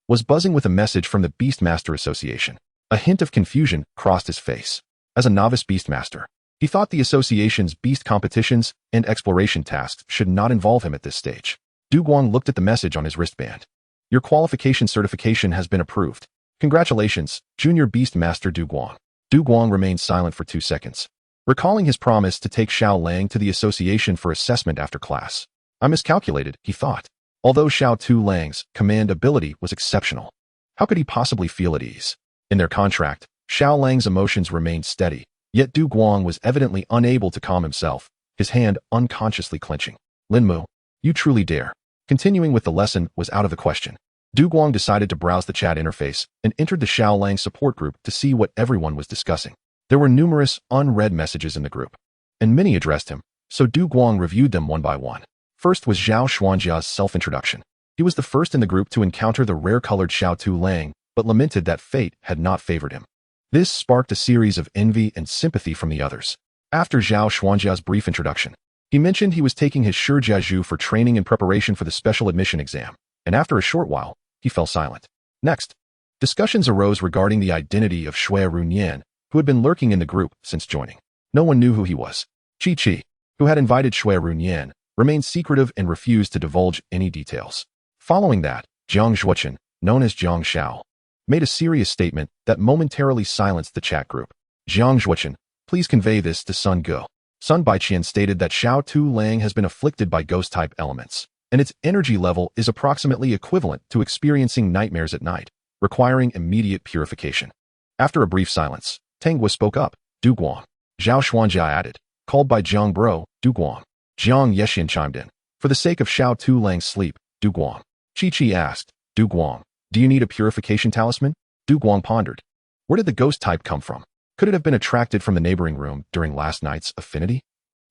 was buzzing with a message from the Beastmaster Association. A hint of confusion crossed his face. As a novice Beastmaster, he thought the association's beast competitions and exploration tasks should not involve him at this stage. Du Guang looked at the message on his wristband. Your qualification certification has been approved. Congratulations, Junior Beastmaster Du Guang. Du Guang remained silent for 2 seconds, recalling his promise to take Xiao Lang to the association for assessment after class. I miscalculated, he thought. Although Xiao Tu Lang's command ability was exceptional, how could he possibly feel at ease? In their contract, Xiao Lang's emotions remained steady, yet Du Guang was evidently unable to calm himself, his hand unconsciously clenching. Linmu, you truly dare. Continuing with the lesson was out of the question. Du Guang decided to browse the chat interface and entered the Xiao Lang support group to see what everyone was discussing. There were numerous unread messages in the group, and many addressed him, so Du Guang reviewed them one by one. First was Zhao Xuanjia's self-introduction. He was the first in the group to encounter the rare-colored Xiao Tu Lang, but lamented that fate had not favored him. This sparked a series of envy and sympathy from the others. After Zhao Xuanjia's brief introduction, he mentioned he was taking his Shijiazhu for training in preparation for the special admission exam, and after a short while, he fell silent. Next, discussions arose regarding the identity of Xue Ruyan, who had been lurking in the group since joining. No one knew who he was. Chi, who had invited Xue Ruyan, remained secretive and refused to divulge any details. Following that, Jiang Zhuochen, known as Jiang Xiao, made a serious statement that momentarily silenced the chat group. Jiang Zhuochen, please convey this to Sun Ge. Sun Baiqian stated that Xiao Tu Lang has been afflicted by ghost-type elements, and its energy level is approximately equivalent to experiencing nightmares at night, requiring immediate purification. After a brief silence, Tengwa spoke up. Du Guang. Zhao Xuanjia added, called by Jiang Bro, Du Guang. Jiang Yexian chimed in. For the sake of Xiao Tu Lang's sleep, Du Guang. Chi asked, Du Guang, do you need a purification talisman? Du Guang pondered. Where did the ghost type come from? Could it have been attracted from the neighboring room during last night's affinity?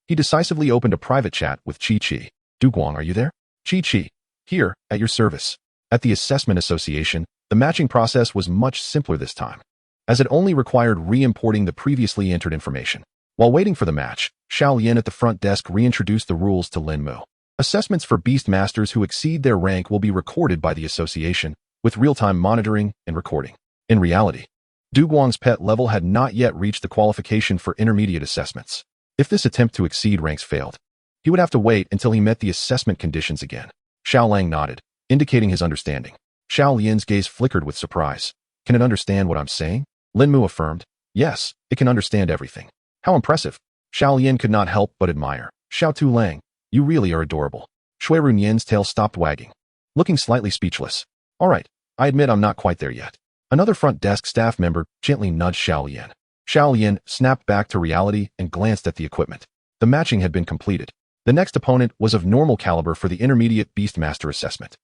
He decisively opened a private chat with Chi. Du Guang, are you there? Chi. Here, at your service. At the Assessment Association, the matching process was much simpler this time, as it only required re-importing the previously entered information. While waiting for the match, Xiao Yin at the front desk reintroduced the rules to Linmu. Assessments for beast masters who exceed their rank will be recorded by the association, with real-time monitoring and recording. In reality, Du Guang's pet level had not yet reached the qualification for intermediate assessments. If this attempt to exceed ranks failed, he would have to wait until he met the assessment conditions again. Xiao Lang nodded, indicating his understanding. Xiao Yin's gaze flickered with surprise. Can it understand what I'm saying? Linmu affirmed. Yes, it can understand everything. How impressive. Xiao Yin could not help but admire. Xiao Tu Lang, you really are adorable. Xue Ruyan's tail stopped wagging, looking slightly speechless. All right, I admit I'm not quite there yet. Another front desk staff member gently nudged Xiao Yin. Xiao Yin snapped back to reality and glanced at the equipment. The matching had been completed. The next opponent was of normal caliber for the intermediate Beastmaster assessment.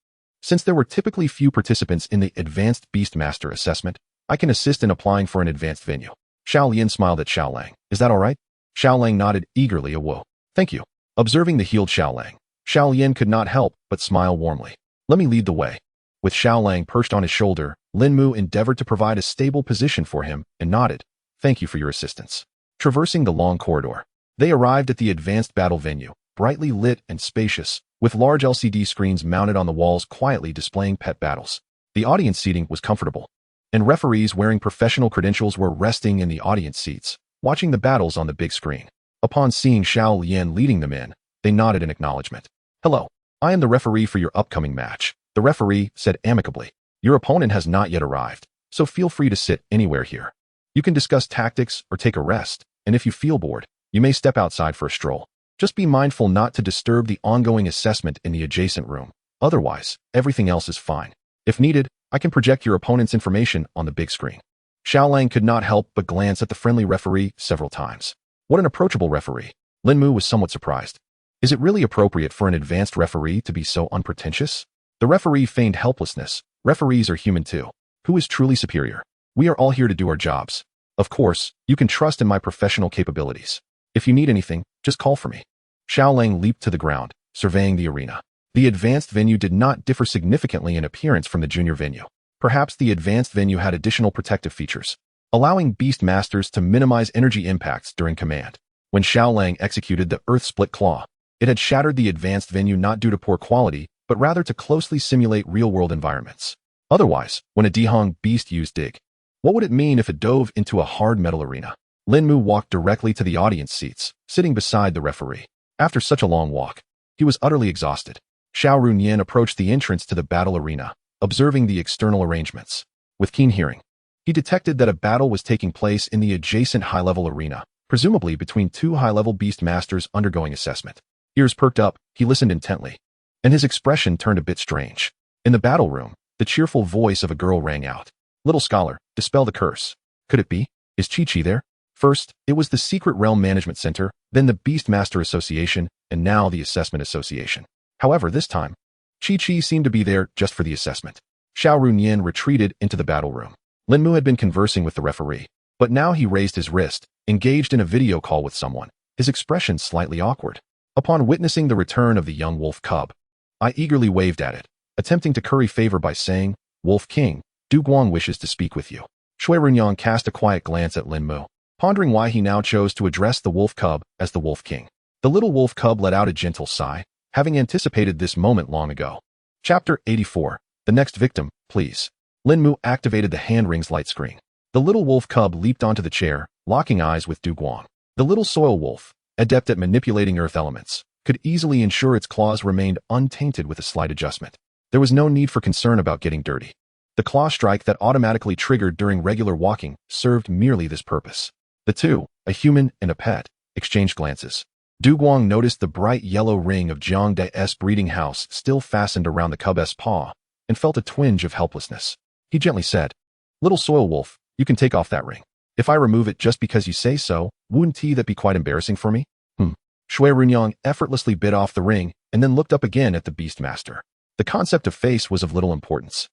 Since there were typically few participants in the advanced Beastmaster assessment, I can assist in applying for an advanced venue. Xiao Yin smiled at Xiao Lang. Is that all right? Xiao Lang nodded eagerly. Whoa. Thank you. Observing the healed Xiao Lang, Xiao Yin could not help but smile warmly. Let me lead the way. With Xiao Lang perched on his shoulder, Linmu endeavored to provide a stable position for him and nodded. Thank you for your assistance. Traversing the long corridor, they arrived at the advanced battle venue, brightly lit and spacious, with large LCD screens mounted on the walls quietly displaying pet battles. The audience seating was comfortable, and referees wearing professional credentials were resting in the audience seats, watching the battles on the big screen. Upon seeing Xiao Lian leading them in, they nodded in acknowledgement. Hello, I am the referee for your upcoming match. The referee said amicably. Your opponent has not yet arrived, so feel free to sit anywhere here. You can discuss tactics or take a rest, and if you feel bored, you may step outside for a stroll. Just be mindful not to disturb the ongoing assessment in the adjacent room. Otherwise, everything else is fine. If needed, I can project your opponent's information on the big screen. Xiao Lang could not help but glance at the friendly referee several times. What an approachable referee. Linmu was somewhat surprised. Is it really appropriate for an advanced referee to be so unpretentious? The referee feigned helplessness. Referees are human too. Who is truly superior? We are all here to do our jobs. Of course, you can trust in my professional capabilities. If you need anything, just call for me. Xiao Lang leaped to the ground, surveying the arena. The advanced venue did not differ significantly in appearance from the junior venue. Perhaps the advanced venue had additional protective features, allowing beast masters to minimize energy impacts during command. When Xiao Lang executed the Earth Split Claw, it had shattered the advanced venue not due to poor quality, but rather to closely simulate real-world environments. Otherwise, when a Dihong beast used Dig, what would it mean if it dove into a hard metal arena? Linmu walked directly to the audience seats, sitting beside the referee. After such a long walk, he was utterly exhausted. Xiao Ruyan approached the entrance to the battle arena, observing the external arrangements. With keen hearing, he detected that a battle was taking place in the adjacent high-level arena, presumably between two high-level beast masters undergoing assessment. Ears perked up, he listened intently, and his expression turned a bit strange. In the battle room, the cheerful voice of a girl rang out. Little scholar, dispel the curse. Could it be? Is Chi-Chi there? First, it was the Secret Realm Management Center, then the Beastmaster Association, and now the Assessment Association. However, this time, Chi-Chi seemed to be there just for the assessment. Xue Ruyan retreated into the battle room. Linmu had been conversing with the referee, but now he raised his wrist, engaged in a video call with someone, his expression slightly awkward. Upon witnessing the return of the young wolf cub, I eagerly waved at it, attempting to curry favor by saying, "Wolf King, Du Guang wishes to speak with you." Xue Ruyan cast a quiet glance at Linmu, pondering why he now chose to address the wolf cub as the Wolf King. The little wolf cub let out a gentle sigh, having anticipated this moment long ago. Chapter 84. The next victim, please. Linmu activated the hand ring's light screen. The little wolf cub leaped onto the chair, locking eyes with Du Guang. The little soil wolf, adept at manipulating earth elements, could easily ensure its claws remained untainted with a slight adjustment. There was no need for concern about getting dirty. The claw strike that automatically triggered during regular walking served merely this purpose. The two, a human and a pet, exchanged glances. Du Guang noticed the bright yellow ring of Jiang De's breeding house still fastened around the cub's paw, and felt a twinge of helplessness. He gently said, "Little soil wolf, you can take off that ring. If I remove it just because you say so, wouldn't that be quite embarrassing for me?" Xue Ruyan effortlessly bit off the ring and then looked up again at the Beastmaster. The concept of face was of little importance.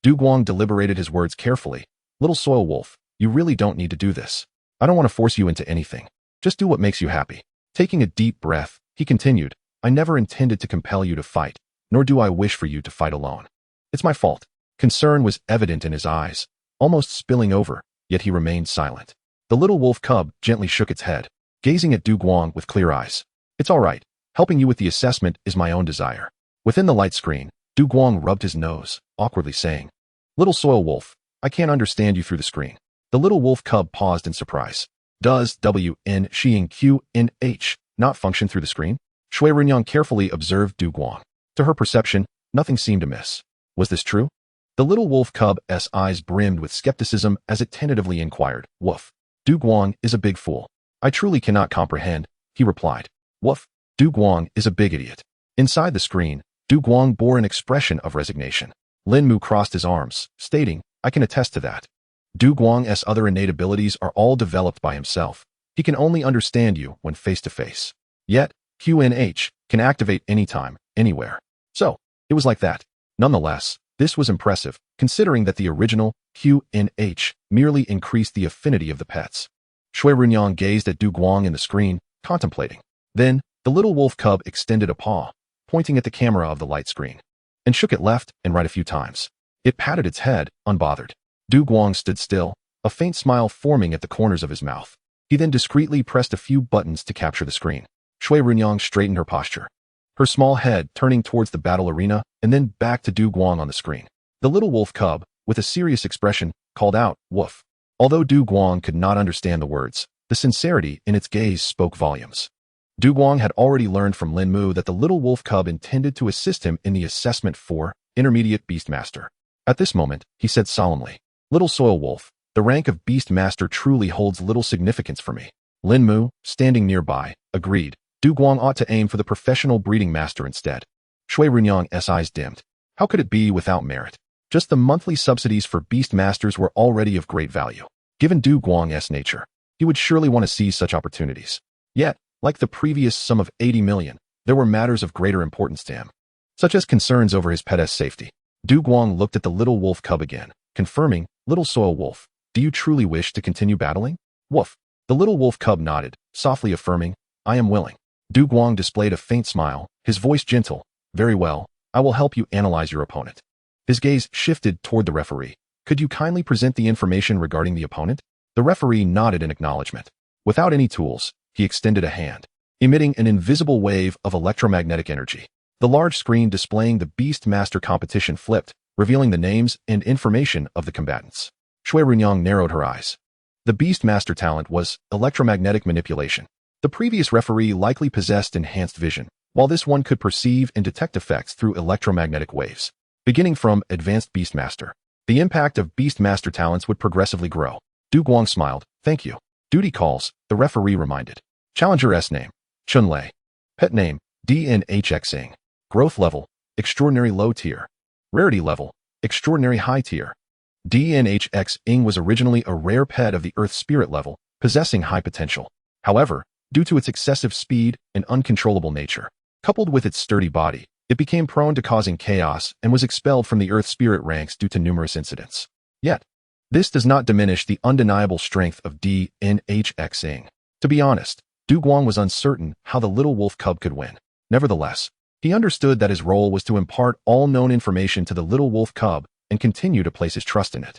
Du Guang deliberated his words carefully. "Little soil wolf, you really don't need to do this. I don't want to force you into anything. Just do what makes you happy." Taking a deep breath, he continued, "I never intended to compel you to fight, nor do I wish for you to fight alone. It's my fault." Concern was evident in his eyes, almost spilling over, yet he remained silent. The little wolf cub gently shook its head, gazing at Du Guang with clear eyes. "It's all right. Helping you with the assessment is my own desire." Within the light screen, Du Guang rubbed his nose, awkwardly saying, "Little soil wolf, I can't understand you through the screen." The little wolf cub paused in surprise. "Does WNQNH not function through the screen?" Xue Ruyan carefully observed Du Guang. To her perception, nothing seemed amiss. Was this true? The little wolf cub's eyes brimmed with skepticism as it tentatively inquired, "Woof. Du Guang is a big fool. I truly cannot comprehend," he replied. "Woof. Du Guang is a big idiot." Inside the screen, Du Guang bore an expression of resignation. Linmu crossed his arms, stating, "I can attest to that. Du Guang's other innate abilities are all developed by himself. He can only understand you when face to face. Yet, QNH can activate anytime, anywhere. So, it was like that." Nonetheless, this was impressive, considering that the original QNH merely increased the affinity of the pets. Xue Ruyan gazed at Du Guang in the screen, contemplating. Then, the little wolf cub extended a paw, pointing at the camera of the light screen, and shook it left and right a few times. It patted its head, unbothered. Du Guang stood still, a faint smile forming at the corners of his mouth. He then discreetly pressed a few buttons to capture the screen. Xue Ruyan straightened her posture, her small head turning towards the battle arena and then back to Du Guang on the screen. The little wolf cub, with a serious expression, called out, "Woof." Although Du Guang could not understand the words, the sincerity in its gaze spoke volumes. Du Guang had already learned from Linmu that the little wolf cub intended to assist him in the assessment for Intermediate Beastmaster. At this moment, he said solemnly, "Little soil wolf, the rank of Beastmaster truly holds little significance for me." Linmu, standing nearby, agreed. Du Guang ought to aim for the professional breeding master instead. Xue Ruyan's eyes dimmed. How could it be without merit? Just the monthly subsidies for Beastmasters were already of great value. Given Du Guang's nature, he would surely want to seize such opportunities. Yet, like the previous sum of 80 million, there were matters of greater importance to him, such as concerns over his pet's safety. Du Guang looked at the little wolf cub again, confirming, "Little soil wolf, do you truly wish to continue battling?" "Woof." The little wolf cub nodded, softly affirming, "I am willing." Du Guang displayed a faint smile, his voice gentle. "Very well, I will help you analyze your opponent." His gaze shifted toward the referee. "Could you kindly present the information regarding the opponent?" The referee nodded in acknowledgement. Without any tools, he extended a hand, emitting an invisible wave of electromagnetic energy. The large screen displaying the Beastmaster competition flipped, revealing the names and information of the combatants. Xue Ruyan narrowed her eyes. The Beastmaster talent was electromagnetic manipulation. The previous referee likely possessed enhanced vision, while this one could perceive and detect effects through electromagnetic waves. Beginning from Advanced Beastmaster, the impact of Beastmaster talents would progressively grow. Du Guang smiled. "Thank you." "Duty calls," the referee reminded. Challenger's name, Chunlei. Pet name, DNHXing. Growth level, extraordinary low tier. Rarity level, extraordinary high tier. DNHX-ing was originally a rare pet of the Earth spirit level, possessing high potential. However, due to its excessive speed and uncontrollable nature, coupled with its sturdy body, it became prone to causing chaos and was expelled from the Earth spirit ranks due to numerous incidents. Yet, this does not diminish the undeniable strength of DNHX-ing. To be honest, Du Guang was uncertain how the little wolf cub could win. Nevertheless, he understood that his role was to impart all known information to the little wolf cub and continue to place his trust in it.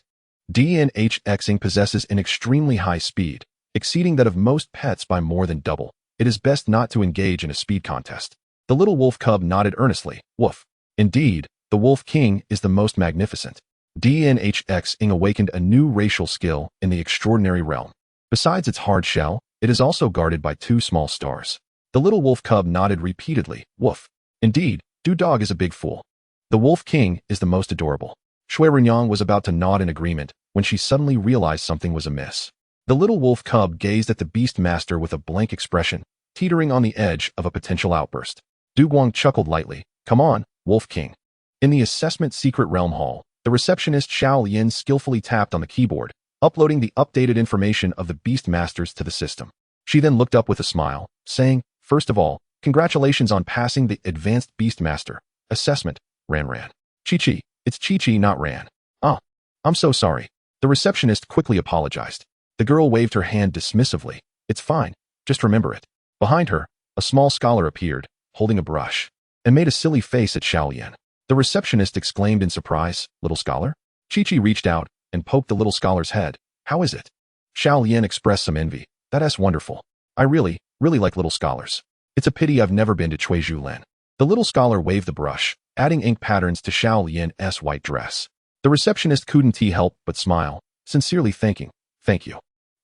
DNHX-ing possesses an extremely high speed, exceeding that of most pets by more than double. It is best not to engage in a speed contest. The little wolf cub nodded earnestly. Woof. Indeed, the Wolf King is the most magnificent. DNHX-ing awakened a new racial skill in the extraordinary realm. Besides its hard shell, it is also guarded by 2 small stars. The little wolf cub nodded repeatedly. Woof. Indeed, Du Dog is a big fool. The Wolf King is the most adorable. Xue Ruyan was about to nod in agreement when she suddenly realized something was amiss. The little wolf cub gazed at the beast master with a blank expression, teetering on the edge of a potential outburst. Du Guang chuckled lightly. Come on, Wolf King. In the assessment secret realm hall, the receptionist Xiao Lian skillfully tapped on the keyboard, uploading the updated information of the beast masters to the system. She then looked up with a smile, saying, First of all, congratulations on passing the advanced beast master assessment, Ran. Chi-Chi, it's Chi-Chi, not Ran. Ah, I'm so sorry. The receptionist quickly apologized. The girl waved her hand dismissively. It's fine, just remember it. Behind her, a small scholar appeared, holding a brush, and made a silly face at Xiao Lian. The receptionist exclaimed in surprise, Little scholar? Chi-Chi reached out and poked the little scholar's head. How is it? Xiao Lian expressed some envy. That's wonderful. I really like little scholars. It's a pity I've never been to Cui Zhulan. The little scholar waved the brush, adding ink patterns to Xiao Lian's white dress. The receptionist couldn't help but smile, sincerely thank you.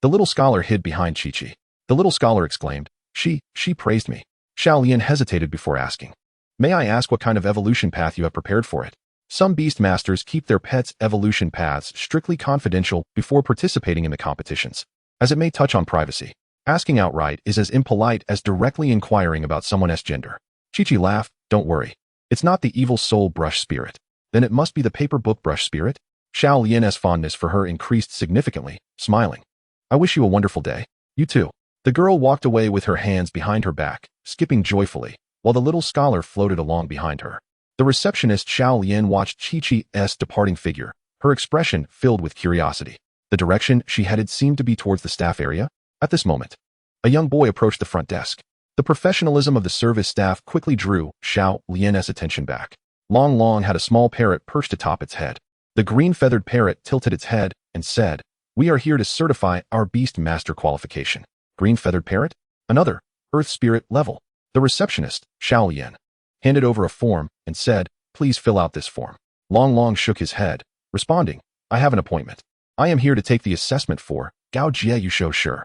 The little scholar hid behind Chi-Chi. The little scholar exclaimed, She praised me. Xiao Lian hesitated before asking, May I ask what kind of evolution path you have prepared for it? Some beast masters keep their pets' evolution paths strictly confidential before participating in the competitions, as it may touch on privacy. Asking outright is as impolite as directly inquiring about someone's gender. Chi-Chi laughed. Don't worry. It's not the evil soul brush spirit. Then it must be the paper book brush spirit? Xiao Lian's fondness for her increased significantly, smiling. I wish you a wonderful day. You too. The girl walked away with her hands behind her back, skipping joyfully, while the little scholar floated along behind her. The receptionist Xiao Lian watched Chi-Chi's departing figure, her expression filled with curiosity. The direction she headed seemed to be towards the staff area. At this moment, a young boy approached the front desk. The professionalism of the service staff quickly drew Xiao Lian's attention back. Long had a small parrot perched atop its head. The green-feathered parrot tilted its head and said, We are here to certify our beast master qualification. Green-feathered parrot? Another, Earth spirit level. The receptionist, Xiao Lian, handed over a form and said, Please fill out this form. Long shook his head, responding, I have an appointment. I am here to take the assessment for Gao Jie Yusho Sure.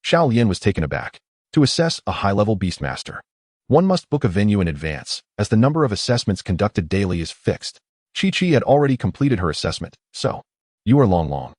Xiao Lian was taken aback. To assess a high-level beastmaster, one must book a venue in advance, as the number of assessments conducted daily is fixed. Chi-Chi had already completed her assessment, so. You are Long.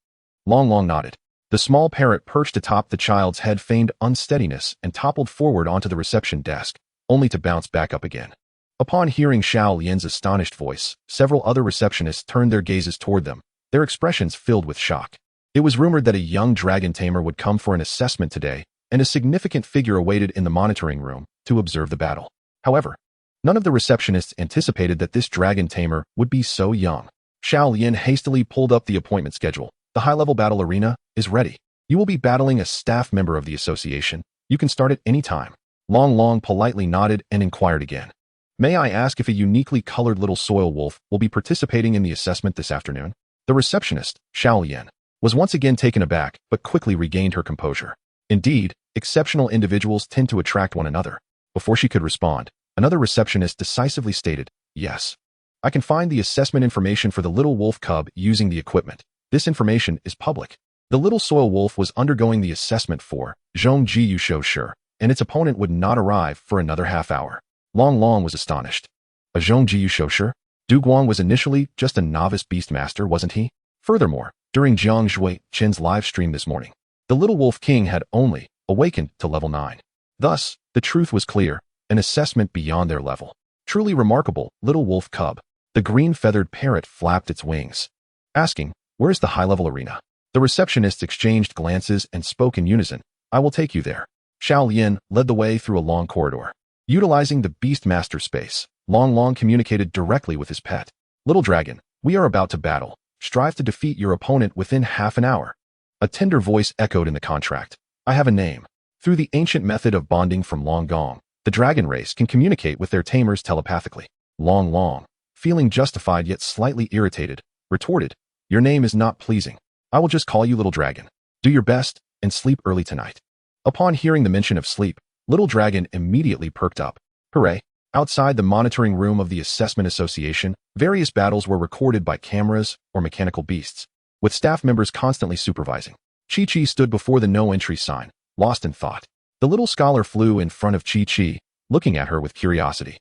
Long nodded. The small parrot perched atop the child's head feigned unsteadiness and toppled forward onto the reception desk, only to bounce back up again. Upon hearing Xiao Lian's astonished voice, several other receptionists turned their gazes toward them, their expressions filled with shock. It was rumored that a young dragon tamer would come for an assessment today, and a significant figure awaited in the monitoring room to observe the battle. However, none of the receptionists anticipated that this dragon tamer would be so young. Xiao Lian hastily pulled up the appointment schedule. The high-level battle arena is ready. You will be battling a staff member of the association. You can start at any time. Long politely nodded and inquired again. May I ask if a uniquely colored little soil wolf will be participating in the assessment this afternoon? The receptionist, Xiao Lian, was once again taken aback but quickly regained her composure. Indeed, exceptional individuals tend to attract one another. Before she could respond, another receptionist decisively stated, Yes. I can find the assessment information for the little wolf cub using the equipment. This information is public. The little soil wolf was undergoing the assessment for Zhongji Yusho Sure, and its opponent would not arrive for another half hour. Long was astonished. A Zhongji Yusho Sure? Du Guang was initially just a novice beastmaster, wasn't he? Furthermore, during Jiang Zhui Chen's live stream this morning, the little wolf king had only awakened to level 9. Thus, the truth was clear, an assessment beyond their level. Truly remarkable, little wolf cub. The green-feathered parrot flapped its wings, asking, Where's the high-level arena? The receptionists exchanged glances and spoke in unison. I will take you there. Xiao Lian led the way through a long corridor. Utilizing the Beast Master space, Long communicated directly with his pet. Little dragon, we are about to battle. Strive to defeat your opponent within half an hour. A tender voice echoed in the contract. I have a name. Through the ancient method of bonding from Long Gong, the dragon race can communicate with their tamers telepathically. Long, feeling justified yet slightly irritated, retorted, your name is not pleasing. I will just call you Little Dragon. Do your best and sleep early tonight. Upon hearing the mention of sleep, Little Dragon immediately perked up. Hooray! Outside the monitoring room of the Assessment Association, various battles were recorded by cameras or mechanical beasts, with staff members constantly supervising. Chi-Chi stood before the no-entry sign, lost in thought. The little scholar flew in front of Chi-Chi, looking at her with curiosity.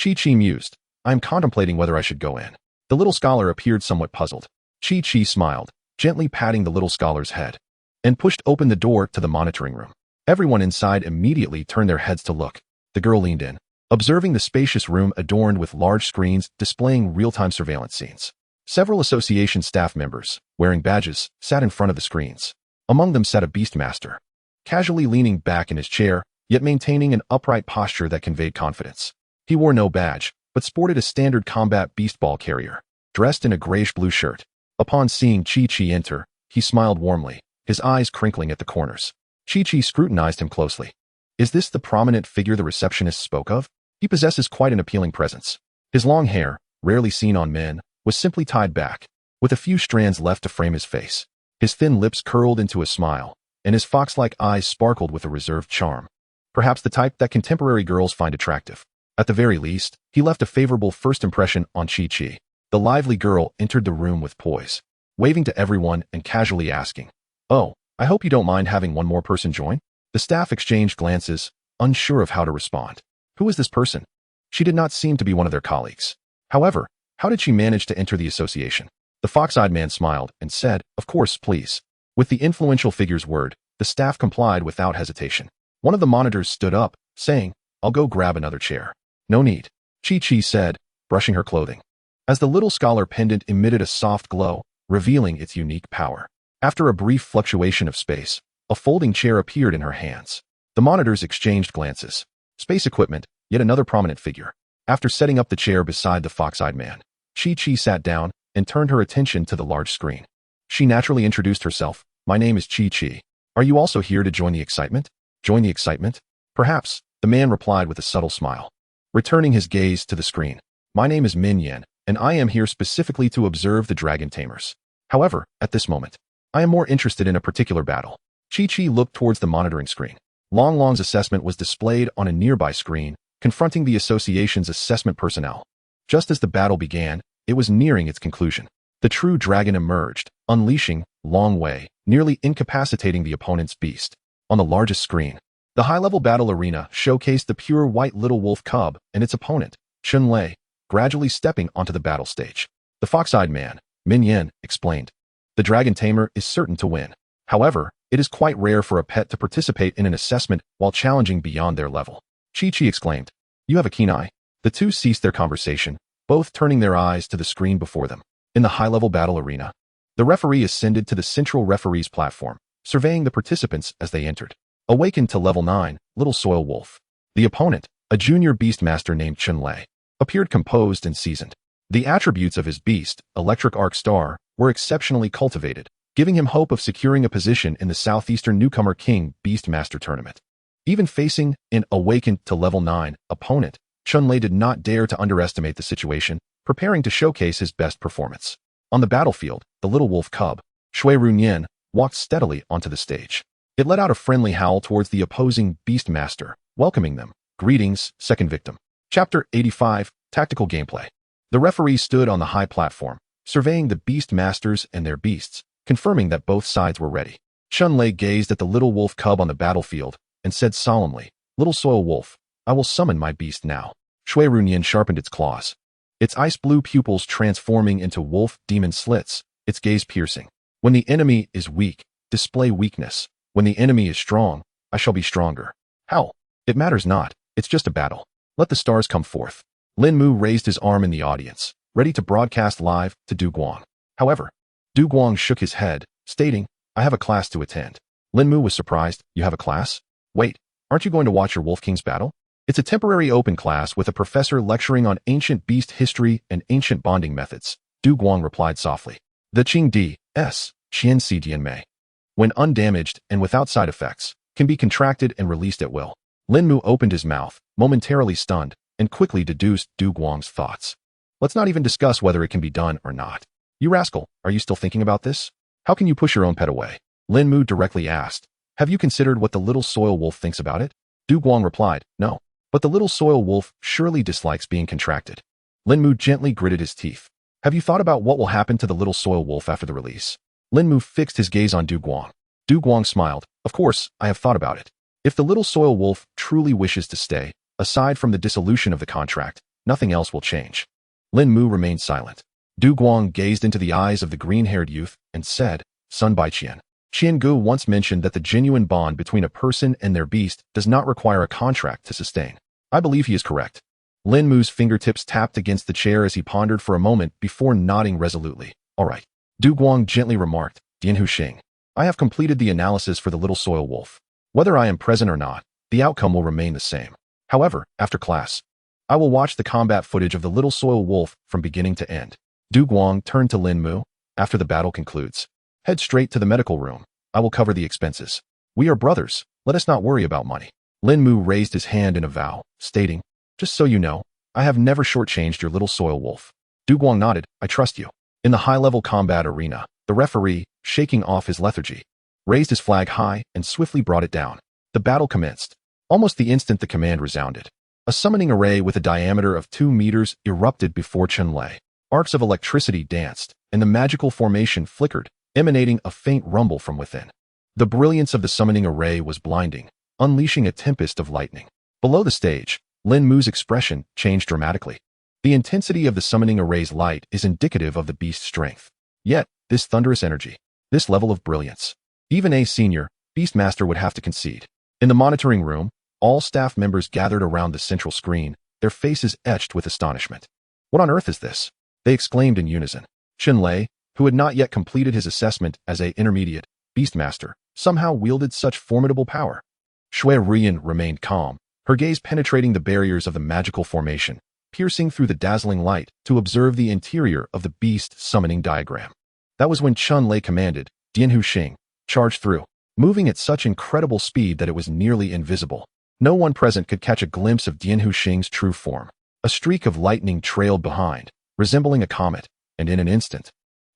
Chi-Chi mused, I am contemplating whether I should go in. The little scholar appeared somewhat puzzled. Chi-Chi smiled, gently patting the little scholar's head, and pushed open the door to the monitoring room. Everyone inside immediately turned their heads to look. The girl leaned in, observing the spacious room adorned with large screens displaying real-time surveillance scenes. Several association staff members, wearing badges, sat in front of the screens. Among them sat a Beastmaster, casually leaning back in his chair, yet maintaining an upright posture that conveyed confidence. He wore no badge, but sported a standard combat beast ball carrier, dressed in a grayish-blue shirt. Upon seeing Chi-Chi enter, he smiled warmly, his eyes crinkling at the corners. Chi-Chi scrutinized him closely. Is this the prominent figure the receptionist spoke of? He possesses quite an appealing presence. His long hair, rarely seen on men, was simply tied back, with a few strands left to frame his face. His thin lips curled into a smile, and his fox-like eyes sparkled with a reserved charm. Perhaps the type that contemporary girls find attractive. At the very least, he left a favorable first impression on Chi-Chi. The lively girl entered the room with poise, waving to everyone and casually asking, Oh, I hope you don't mind having one more person join? The staff exchanged glances, unsure of how to respond. Who is this person? She did not seem to be one of their colleagues. However, how did she manage to enter the association? The fox-eyed man smiled and said, Of course, please. With the influential figure's word, the staff complied without hesitation. One of the monitors stood up, saying, I'll go grab another chair. No need, Chi-Chi said, brushing her clothing. As the little scholar pendant emitted a soft glow, revealing its unique power. After a brief fluctuation of space, a folding chair appeared in her hands. The monitors exchanged glances. Space equipment, yet another prominent figure. After setting up the chair beside the fox-eyed man, Chi-Chi sat down and turned her attention to the large screen. She naturally introduced herself. My name is Chi-Chi. Are you also here to join the excitement? Join the excitement? Perhaps, the man replied with a subtle smile, returning his gaze to the screen. My name is Min Yan, and I am here specifically to observe the dragon tamers. However, at this moment, I am more interested in a particular battle. Chi-Chi looked towards the monitoring screen. Long's assessment was displayed on a nearby screen, confronting the association's assessment personnel. Just as the battle began, it was nearing its conclusion. The true dragon emerged, unleashing Long Wei, nearly incapacitating the opponent's beast. On the largest screen, the high-level battle arena showcased the pure white little wolf cub and its opponent, Chun-Lei, gradually stepping onto the battle stage. The fox-eyed man, Min Yan, explained. The dragon tamer is certain to win. However, it is quite rare for a pet to participate in an assessment while challenging beyond their level. Chi-Chi exclaimed, You have a keen eye. The two ceased their conversation, both turning their eyes to the screen before them. In the high-level battle arena, the referee ascended to the central referee's platform, surveying the participants as they entered. Awakened to level 9, Little Soil Wolf. The opponent, a junior beastmaster named Chun-Lei, appeared composed and seasoned. The attributes of his beast, Electric Arc Star, were exceptionally cultivated, giving him hope of securing a position in the Southeastern Newcomer King Beastmaster Tournament. Even facing an awakened to level 9 opponent, Chun-Lei did not dare to underestimate the situation, preparing to showcase his best performance. On the battlefield, the little wolf cub, Xue Ruyan, walked steadily onto the stage. It let out a friendly howl towards the opposing Beastmaster, welcoming them. Greetings, second victim. Chapter 85, Tactical Gameplay. The referee stood on the high platform, surveying the Beastmasters and their beasts, confirming that both sides were ready. Chun-Lei gazed at the little wolf cub on the battlefield and said solemnly, Little Soil Wolf, I will summon my beast now. Xue Ruyan sharpened its claws, its ice-blue pupils transforming into wolf demon slits, its gaze piercing. When the enemy is weak, display weakness. When the enemy is strong, I shall be stronger. How? It matters not. It's just a battle. Let the stars come forth. Lin Mu raised his arm in the audience, ready to broadcast live to Du Guang. However, Du Guang shook his head, stating, I have a class to attend. Lin Mu was surprised. You have a class? Wait, aren't you going to watch your Wolf King's battle? It's a temporary open class with a professor lecturing on ancient beast history and ancient bonding methods. Du Guang replied softly. The Qing D.S. Qian Si Dian Mei, when undamaged and without side effects, can be contracted and released at will. Lin Mu opened his mouth, momentarily stunned, and quickly deduced Du Guang's thoughts. Let's not even discuss whether it can be done or not. You rascal, are you still thinking about this? How can you push your own pet away? Lin Mu directly asked. Have you considered what the little soil wolf thinks about it? Du Guang replied, no. But the little soil wolf surely dislikes being contracted. Lin Mu gently gritted his teeth. Have you thought about what will happen to the little soil wolf after the release? Lin Mu fixed his gaze on Du Guang. Du Guang smiled. Of course, I have thought about it. If the little soil wolf truly wishes to stay, aside from the dissolution of the contract, nothing else will change. Lin Mu remained silent. Du Guang gazed into the eyes of the green-haired youth and said, Sun Baiqian. Qian Gu once mentioned that the genuine bond between a person and their beast does not require a contract to sustain. I believe he is correct. Lin Mu's fingertips tapped against the chair as he pondered for a moment before nodding resolutely. All right. Du Guang gently remarked, Dianhu Xing. I have completed the analysis for the little soil wolf. Whether I am present or not, the outcome will remain the same. However, after class, I will watch the combat footage of the little soil wolf from beginning to end. Du Guang turned to Lin Mu. After the battle concludes, head straight to the medical room. I will cover the expenses. We are brothers. Let us not worry about money. Lin Mu raised his hand in a vow, stating, just so you know, I have never shortchanged your little soil wolf. Du Guang nodded, I trust you. In the high-level combat arena, the referee, shaking off his lethargy, raised his flag high and swiftly brought it down. The battle commenced. Almost the instant the command resounded, a summoning array with a diameter of 2 meters erupted before Chunlei. Arcs of electricity danced, and the magical formation flickered, emanating a faint rumble from within. The brilliance of the summoning array was blinding, unleashing a tempest of lightning. Below the stage, Lin Mu's expression changed dramatically. The intensity of the summoning array's light is indicative of the beast's strength. Yet, this thunderous energy, this level of brilliance, even a senior Beastmaster would have to concede. In the monitoring room, all staff members gathered around the central screen, their faces etched with astonishment. What on earth is this? They exclaimed in unison. Chunlei, who had not yet completed his assessment as an intermediate Beastmaster, somehow wielded such formidable power. Xue Ruyan remained calm, her gaze penetrating the barriers of the magical formation, piercing through the dazzling light to observe the interior of the beast summoning diagram. That was when Chunlei commanded, Dianhu Xing, charge through, moving at such incredible speed that it was nearly invisible. No one present could catch a glimpse of Dianhu Xing's true form. A streak of lightning trailed behind, resembling a comet, and in an instant,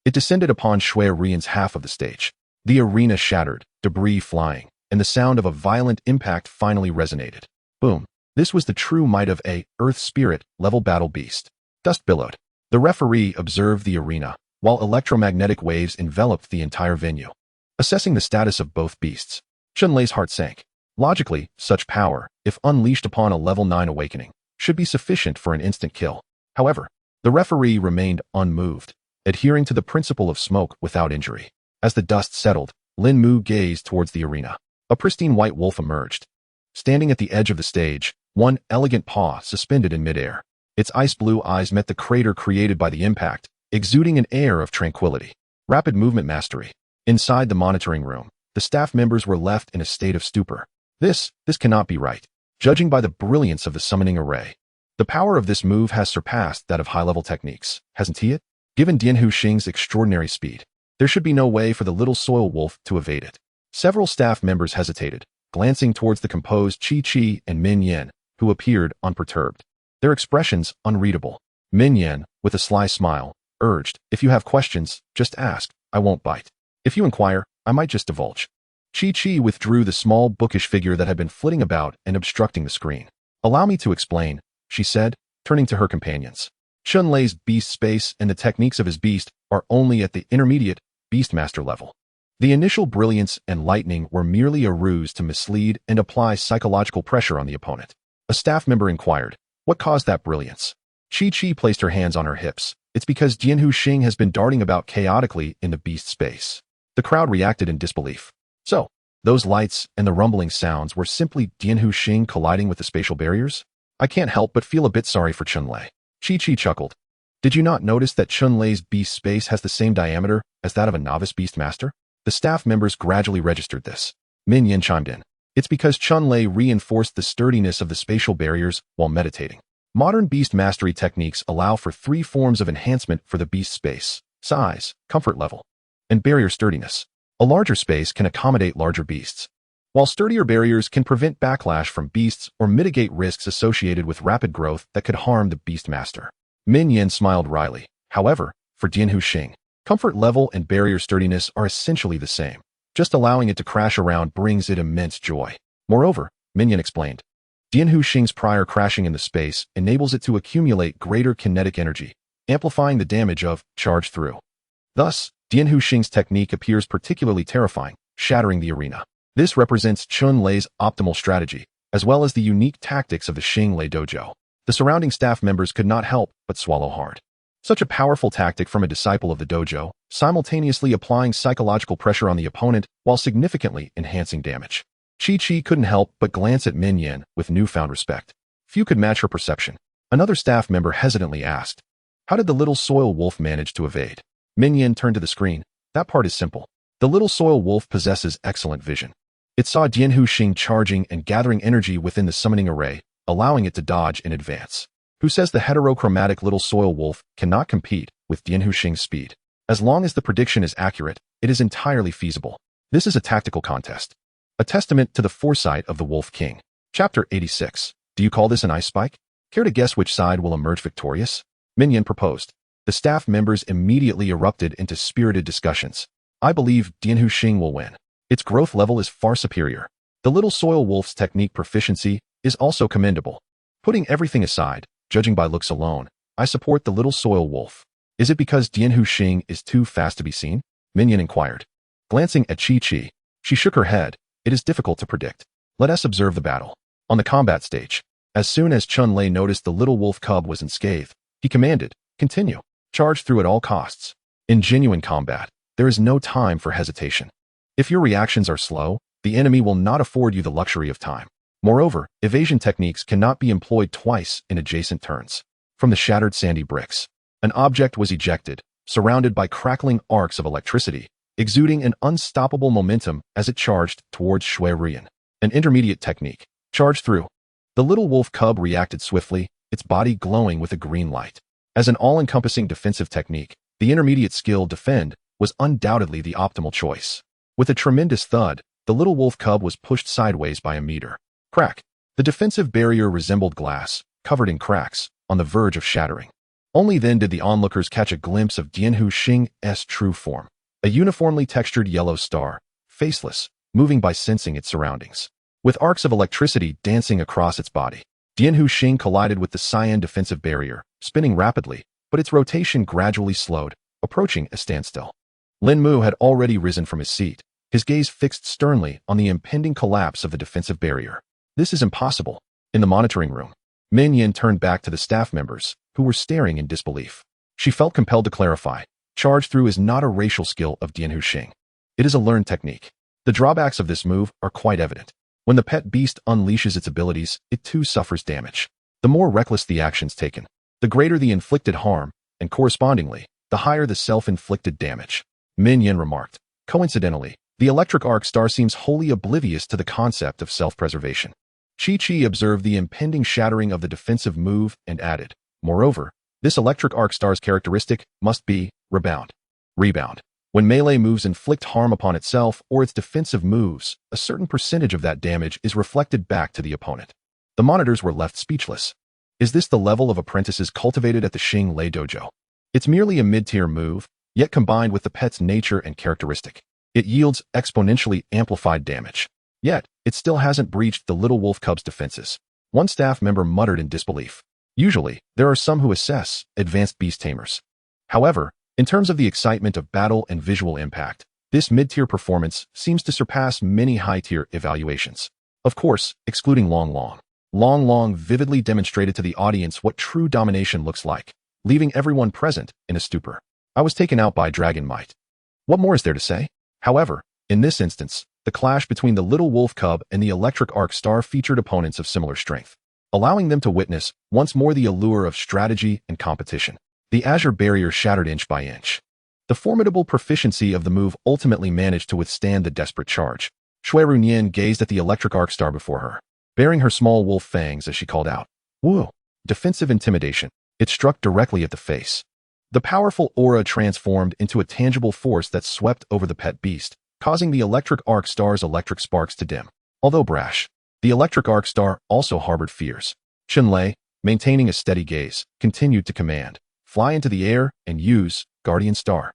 it descended upon Xue Ruyan's half of the stage. The arena shattered, debris flying, and the sound of a violent impact finally resonated. Boom. This was the true might of a Earth Spirit level battle beast. Dust billowed. The referee observed the arena, while electromagnetic waves enveloped the entire venue. Assessing the status of both beasts, Chunlei's heart sank. Logically, such power, if unleashed upon a level 9 awakening, should be sufficient for an instant kill. However, the referee remained unmoved, adhering to the principle of smoke without injury. As the dust settled, Lin Mu gazed towards the arena. A pristine white wolf emerged. Standing at the edge of the stage, one elegant paw suspended in midair. Its ice-blue eyes met the crater created by the impact, exuding an air of tranquility. Rapid movement mastery. Inside the monitoring room, the staff members were left in a state of stupor. This cannot be right. Judging by the brilliance of the summoning array, the power of this move has surpassed that of high-level techniques, hasn't he? Given Dianhu Xing's extraordinary speed, there should be no way for the little soil wolf to evade it. Several staff members hesitated, glancing towards the composed Qi and Min Yan, who appeared unperturbed. Their expressions unreadable. Min Yan, with a sly smile, urged, if you have questions, just ask, I won't bite. If you inquire, I might just divulge. Qi withdrew the small bookish figure that had been flitting about and obstructing the screen. Allow me to explain, she said, turning to her companions. Chunlei's beast space and the techniques of his beast are only at the intermediate Beastmaster level. The initial brilliance and lightning were merely a ruse to mislead and apply psychological pressure on the opponent. A staff member inquired, what caused that brilliance? Qi placed her hands on her hips. It's because Dianhu Xing has been darting about chaotically in the beast space. The crowd reacted in disbelief. So, those lights and the rumbling sounds were simply Dianhu Xing colliding with the spatial barriers? I can't help but feel a bit sorry for Chunlei. Qi chuckled. Did you not notice that Chun-Lei's beast space has the same diameter as that of a novice beast master? The staff members gradually registered this. Min Yin chimed in. It's because Chun-Lei reinforced the sturdiness of the spatial barriers while meditating. Modern beast mastery techniques allow for 3 forms of enhancement for the beast space: size, comfort level, and barrier sturdiness. A larger space can accommodate larger beasts, while sturdier barriers can prevent backlash from beasts or mitigate risks associated with rapid growth that could harm the beast master. Min Yin smiled wryly. However, for Dianhu Xing, comfort level and barrier sturdiness are essentially the same. Just allowing it to crash around brings it immense joy. Moreover, Min Yin explained, Dianhu Xing's prior crashing in the space enables it to accumulate greater kinetic energy, amplifying the damage of charge through. Thus, Dianhu Xing's technique appears particularly terrifying, shattering the arena. This represents Chun-Lei's optimal strategy, as well as the unique tactics of the Xing-Lei dojo. The surrounding staff members could not help but swallow hard. Such a powerful tactic from a disciple of the dojo, simultaneously applying psychological pressure on the opponent while significantly enhancing damage. Chi-Chi couldn't help but glance at Min Yin with newfound respect. Few could match her perception. Another staff member hesitantly asked, "How did the little soil wolf manage to evade?" Min Yin turned to the screen. "That part is simple. The little soil wolf possesses excellent vision. It saw Dianhu Xing charging and gathering energy within the summoning array, allowing it to dodge in advance. Who says the heterochromatic little soil wolf cannot compete with Dianhu Xing's speed? As long as the prediction is accurate, it is entirely feasible. This is a tactical contest. A testament to the foresight of the Wolf King." Chapter 86. Do you call this an ice spike? Care to guess which side will emerge victorious? Min Yin proposed. The staff members immediately erupted into spirited discussions. "I believe Dianhu Xing will win. Its growth level is far superior. The little soil wolf's technique proficiency is also commendable. Putting everything aside, judging by looks alone, I support the little soil wolf." "Is it because Dianhu Xing is too fast to be seen?" Min Yin inquired. Glancing at Chi-Chi, she shook her head. "It is difficult to predict. Let us observe the battle." On the combat stage, as soon as Chun-Lei noticed the little wolf cub was unscathed, he commanded, "Continue. Charge through at all costs." In genuine combat, there is no time for hesitation. If your reactions are slow, the enemy will not afford you the luxury of time. Moreover, evasion techniques cannot be employed twice in adjacent turns. From the shattered sandy bricks, an object was ejected, surrounded by crackling arcs of electricity, exuding an unstoppable momentum as it charged towards Xue Ruyan. An intermediate technique. Charge through. The little wolf cub reacted swiftly, its body glowing with a green light. As an all-encompassing defensive technique, the intermediate skill defend was undoubtedly the optimal choice. With a tremendous thud, the little wolf cub was pushed sideways by a meter. Crack. The defensive barrier resembled glass, covered in cracks, on the verge of shattering. Only then did the onlookers catch a glimpse of Dianhu Xing's true form. A uniformly textured yellow star, faceless, moving by sensing its surroundings. With arcs of electricity dancing across its body, Dianhu Xing collided with the cyan defensive barrier, spinning rapidly, but its rotation gradually slowed, approaching a standstill. Lin Mu had already risen from his seat, his gaze fixed sternly on the impending collapse of the defensive barrier. "This is impossible." In the monitoring room, Min Yin turned back to the staff members, who were staring in disbelief. She felt compelled to clarify. Charge through is not a racial skill of Dianhu Xing. It is a learned technique. The drawbacks of this move are quite evident. When the pet beast unleashes its abilities, it too suffers damage. The more reckless the actions taken, the greater the inflicted harm, and correspondingly, the higher the self-inflicted damage. Min Yin remarked. Coincidentally, the electric arc star seems wholly oblivious to the concept of self-preservation. Chi-Chi observed the impending shattering of the defensive move and added, "Moreover, this electric arc star's characteristic must be rebound." Rebound. When melee moves inflict harm upon itself or its defensive moves, a certain percentage of that damage is reflected back to the opponent. The monitors were left speechless. Is this the level of apprentices cultivated at the Xing-Lei dojo? It's merely a mid-tier move, yet combined with the pet's nature and characteristic, it yields exponentially amplified damage. Yet, it still hasn't breached the little wolf cub's defenses. One staff member muttered in disbelief. Usually, there are some who assess advanced beast tamers. However, in terms of the excitement of battle and visual impact, this mid-tier performance seems to surpass many high-tier evaluations. Of course, excluding Long Long. Long Long vividly demonstrated to the audience what true domination looks like, leaving everyone present in a stupor. I was taken out by dragon might. What more is there to say? However, in this instance, the clash between the little wolf cub and the electric arc star featured opponents of similar strength, allowing them to witness once more the allure of strategy and competition. The azure barrier shattered inch by inch. The formidable proficiency of the move ultimately managed to withstand the desperate charge. Xue Ruyan gazed at the electric arc star before her, baring her small wolf fangs as she called out, "Woo!" Defensive intimidation. It struck directly at the face. The powerful aura transformed into a tangible force that swept over the pet beast, causing the electric arc star's electric sparks to dim. Although brash, the electric arc star also harbored fears. Chunlei, maintaining a steady gaze, continued to command, "Fly into the air and use Guardian Star."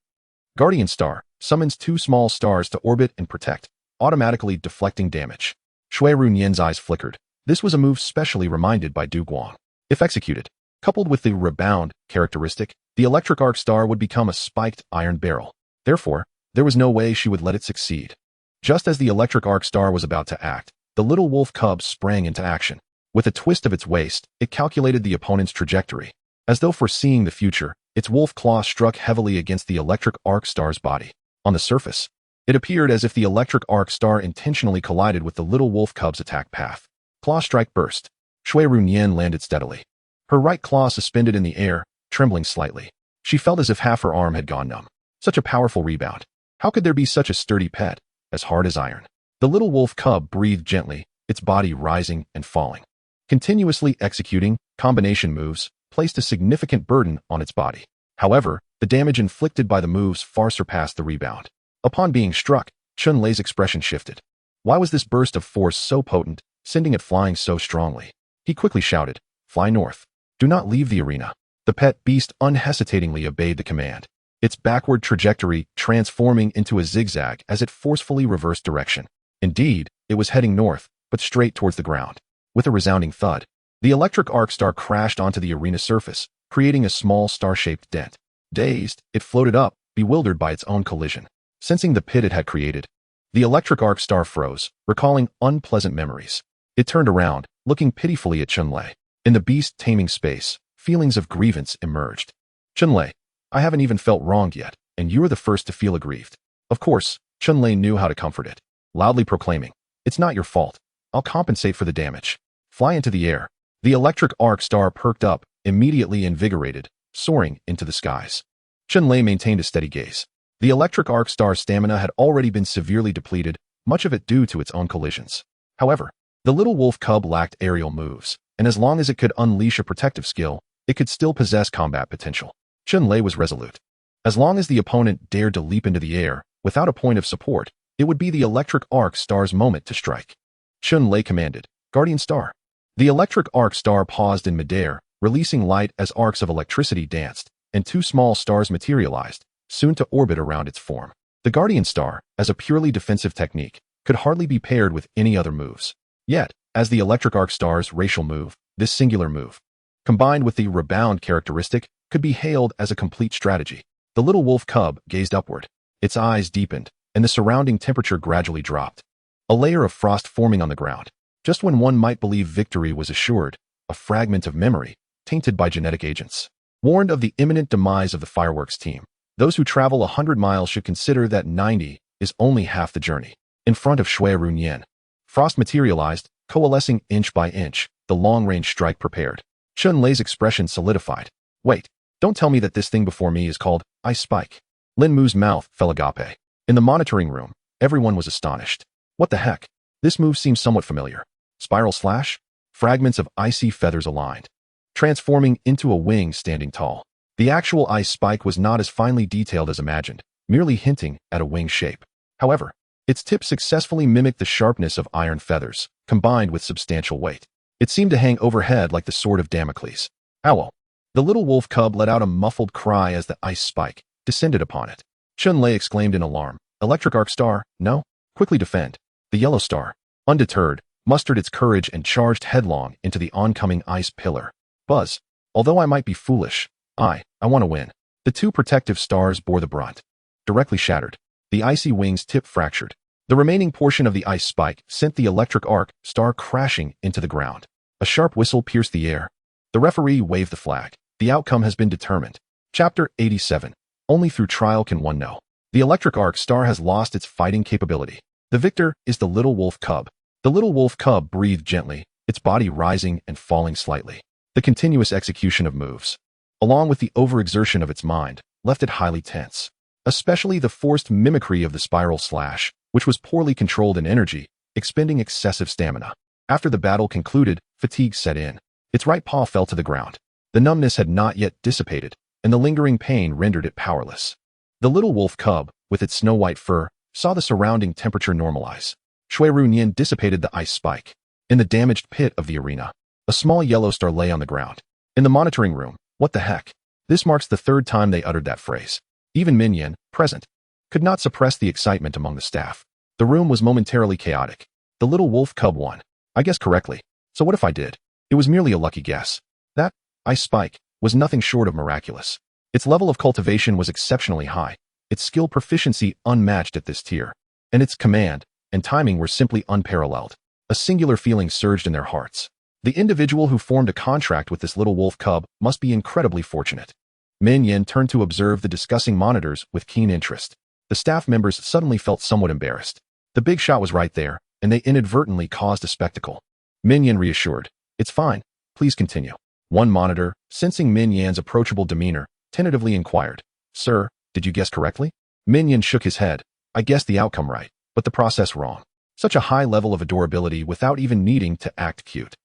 Guardian Star summons 2 small stars to orbit and protect, automatically deflecting damage. Xue Ruyan's eyes flickered. This was a move specially reminded by Du Guang. If executed, coupled with the rebound characteristic, the electric arc star would become a spiked iron barrel. Therefore, there was no way she would let it succeed. Just as the electric arc star was about to act, the little wolf cub sprang into action. With a twist of its waist, it calculated the opponent's trajectory. As though foreseeing the future, its wolf claw struck heavily against the electric arc star's body. On the surface, it appeared as if the electric arc star intentionally collided with the little wolf cub's attack path. Claw strike burst. Xue Ruyan landed steadily. Her right claw suspended in the air, trembling slightly. She felt as if half her arm had gone numb. Such a powerful rebound. How could there be such a sturdy pet, as hard as iron? The little wolf cub breathed gently, its body rising and falling. Continuously executing combination moves placed a significant burden on its body. However, the damage inflicted by the moves far surpassed the rebound. Upon being struck, Chunlei's expression shifted. Why was this burst of force so potent, sending it flying so strongly? He quickly shouted, "Fly north. Do not leave the arena." The pet beast unhesitatingly obeyed the command, its backward trajectory transforming into a zigzag as it forcefully reversed direction. Indeed, it was heading north, but straight towards the ground. With a resounding thud, the electric arc star crashed onto the arena surface, creating a small star-shaped dent. Dazed, it floated up, bewildered by its own collision. Sensing the pit it had created, the electric arc star froze, recalling unpleasant memories. It turned around, looking pitifully at Chunlei. In the beast taming space, feelings of grievance emerged. "Chunlei, I haven't even felt wronged yet, and you are the first to feel aggrieved." Of course, Chunlei knew how to comfort it, loudly proclaiming, "It's not your fault. I'll compensate for the damage. Fly into the air." The electric arc star perked up, immediately invigorated, soaring into the skies. Chunlei maintained a steady gaze. The electric arc star's stamina had already been severely depleted, much of it due to its own collisions. However, the little wolf cub lacked aerial moves, and as long as it could unleash a protective skill, it could still possess combat potential. Chunlei was resolute. As long as the opponent dared to leap into the air, without a point of support, it would be the electric arc star's moment to strike. Chunlei commanded, "Guardian Star." The electric arc star paused in midair, releasing light as arcs of electricity danced, and 2 small stars materialized, soon to orbit around its form. The Guardian Star, as a purely defensive technique, could hardly be paired with any other moves. Yet, as the electric arc star's racial move, this singular move, combined with the rebound characteristic, could be hailed as a complete strategy. The little wolf cub gazed upward. Its eyes deepened, and the surrounding temperature gradually dropped. A layer of frost forming on the ground. Just when one might believe victory was assured, a fragment of memory, tainted by genetic agents, warned of the imminent demise of the fireworks team. Those who travel 100 miles should consider that 90 is only half the journey. In front of Xue Ruyan, frost materialized, coalescing inch by inch, the long-range strike prepared. Chunlei's expression solidified. "Wait, don't tell me that this thing before me is called Ice Spike." Lin Mu's mouth fell agape. In the monitoring room, everyone was astonished. What the heck? This move seems somewhat familiar. Spiral slash? Fragments of icy feathers aligned, transforming into a wing standing tall. The actual ice spike was not as finely detailed as imagined, merely hinting at a wing shape. However, its tip successfully mimicked the sharpness of iron feathers, combined with substantial weight. It seemed to hang overhead like the sword of Damocles. Owl. The little wolf cub let out a muffled cry as the ice spike descended upon it. Chunlei exclaimed in alarm, "Electric arc star, no? Quickly defend." The yellow star, undeterred, mustered its courage and charged headlong into the oncoming ice pillar. "Buzz, although I might be foolish, I want to win." The 2 protective stars bore the brunt. Directly shattered, the icy wing's tip fractured. The remaining portion of the ice spike sent the electric arc star crashing into the ground. A sharp whistle pierced the air. The referee waved the flag. The outcome has been determined. Chapter 87. Only through trial can one know. The electric arc star has lost its fighting capability. The victor is the little wolf cub. The little wolf cub breathed gently, its body rising and falling slightly. The continuous execution of moves, along with the overexertion of its mind, left it highly tense. Especially the forced mimicry of the spiral slash, which was poorly controlled in energy, expending excessive stamina. After the battle concluded, fatigue set in. Its right paw fell to the ground. The numbness had not yet dissipated, and the lingering pain rendered it powerless. The little wolf cub, with its snow-white fur, saw the surrounding temperature normalize. Xue Ruyan dissipated the ice spike. In the damaged pit of the arena, a small yellow star lay on the ground. In the monitoring room, what the heck? This marks the third time they uttered that phrase. Even Minyan, present, could not suppress the excitement among the staff. The room was momentarily chaotic. The little wolf cub won. I guessed correctly. So what if I did? It was merely a lucky guess. That ice spike was nothing short of miraculous. Its level of cultivation was exceptionally high, its skill proficiency unmatched at this tier, and its command and timing were simply unparalleled. A singular feeling surged in their hearts. The individual who formed a contract with this little wolf cub must be incredibly fortunate. Min Yin turned to observe the discussing monitors with keen interest. The staff members suddenly felt somewhat embarrassed. The big shot was right there, and they inadvertently caused a spectacle. Min Yin reassured, "It's fine. Please continue." One monitor, sensing Min Yan's approachable demeanor, tentatively inquired, "Sir, did you guess correctly?" Min Yan shook his head. "I guessed the outcome right, but the process wrong." Such a high level of adorability without even needing to act cute.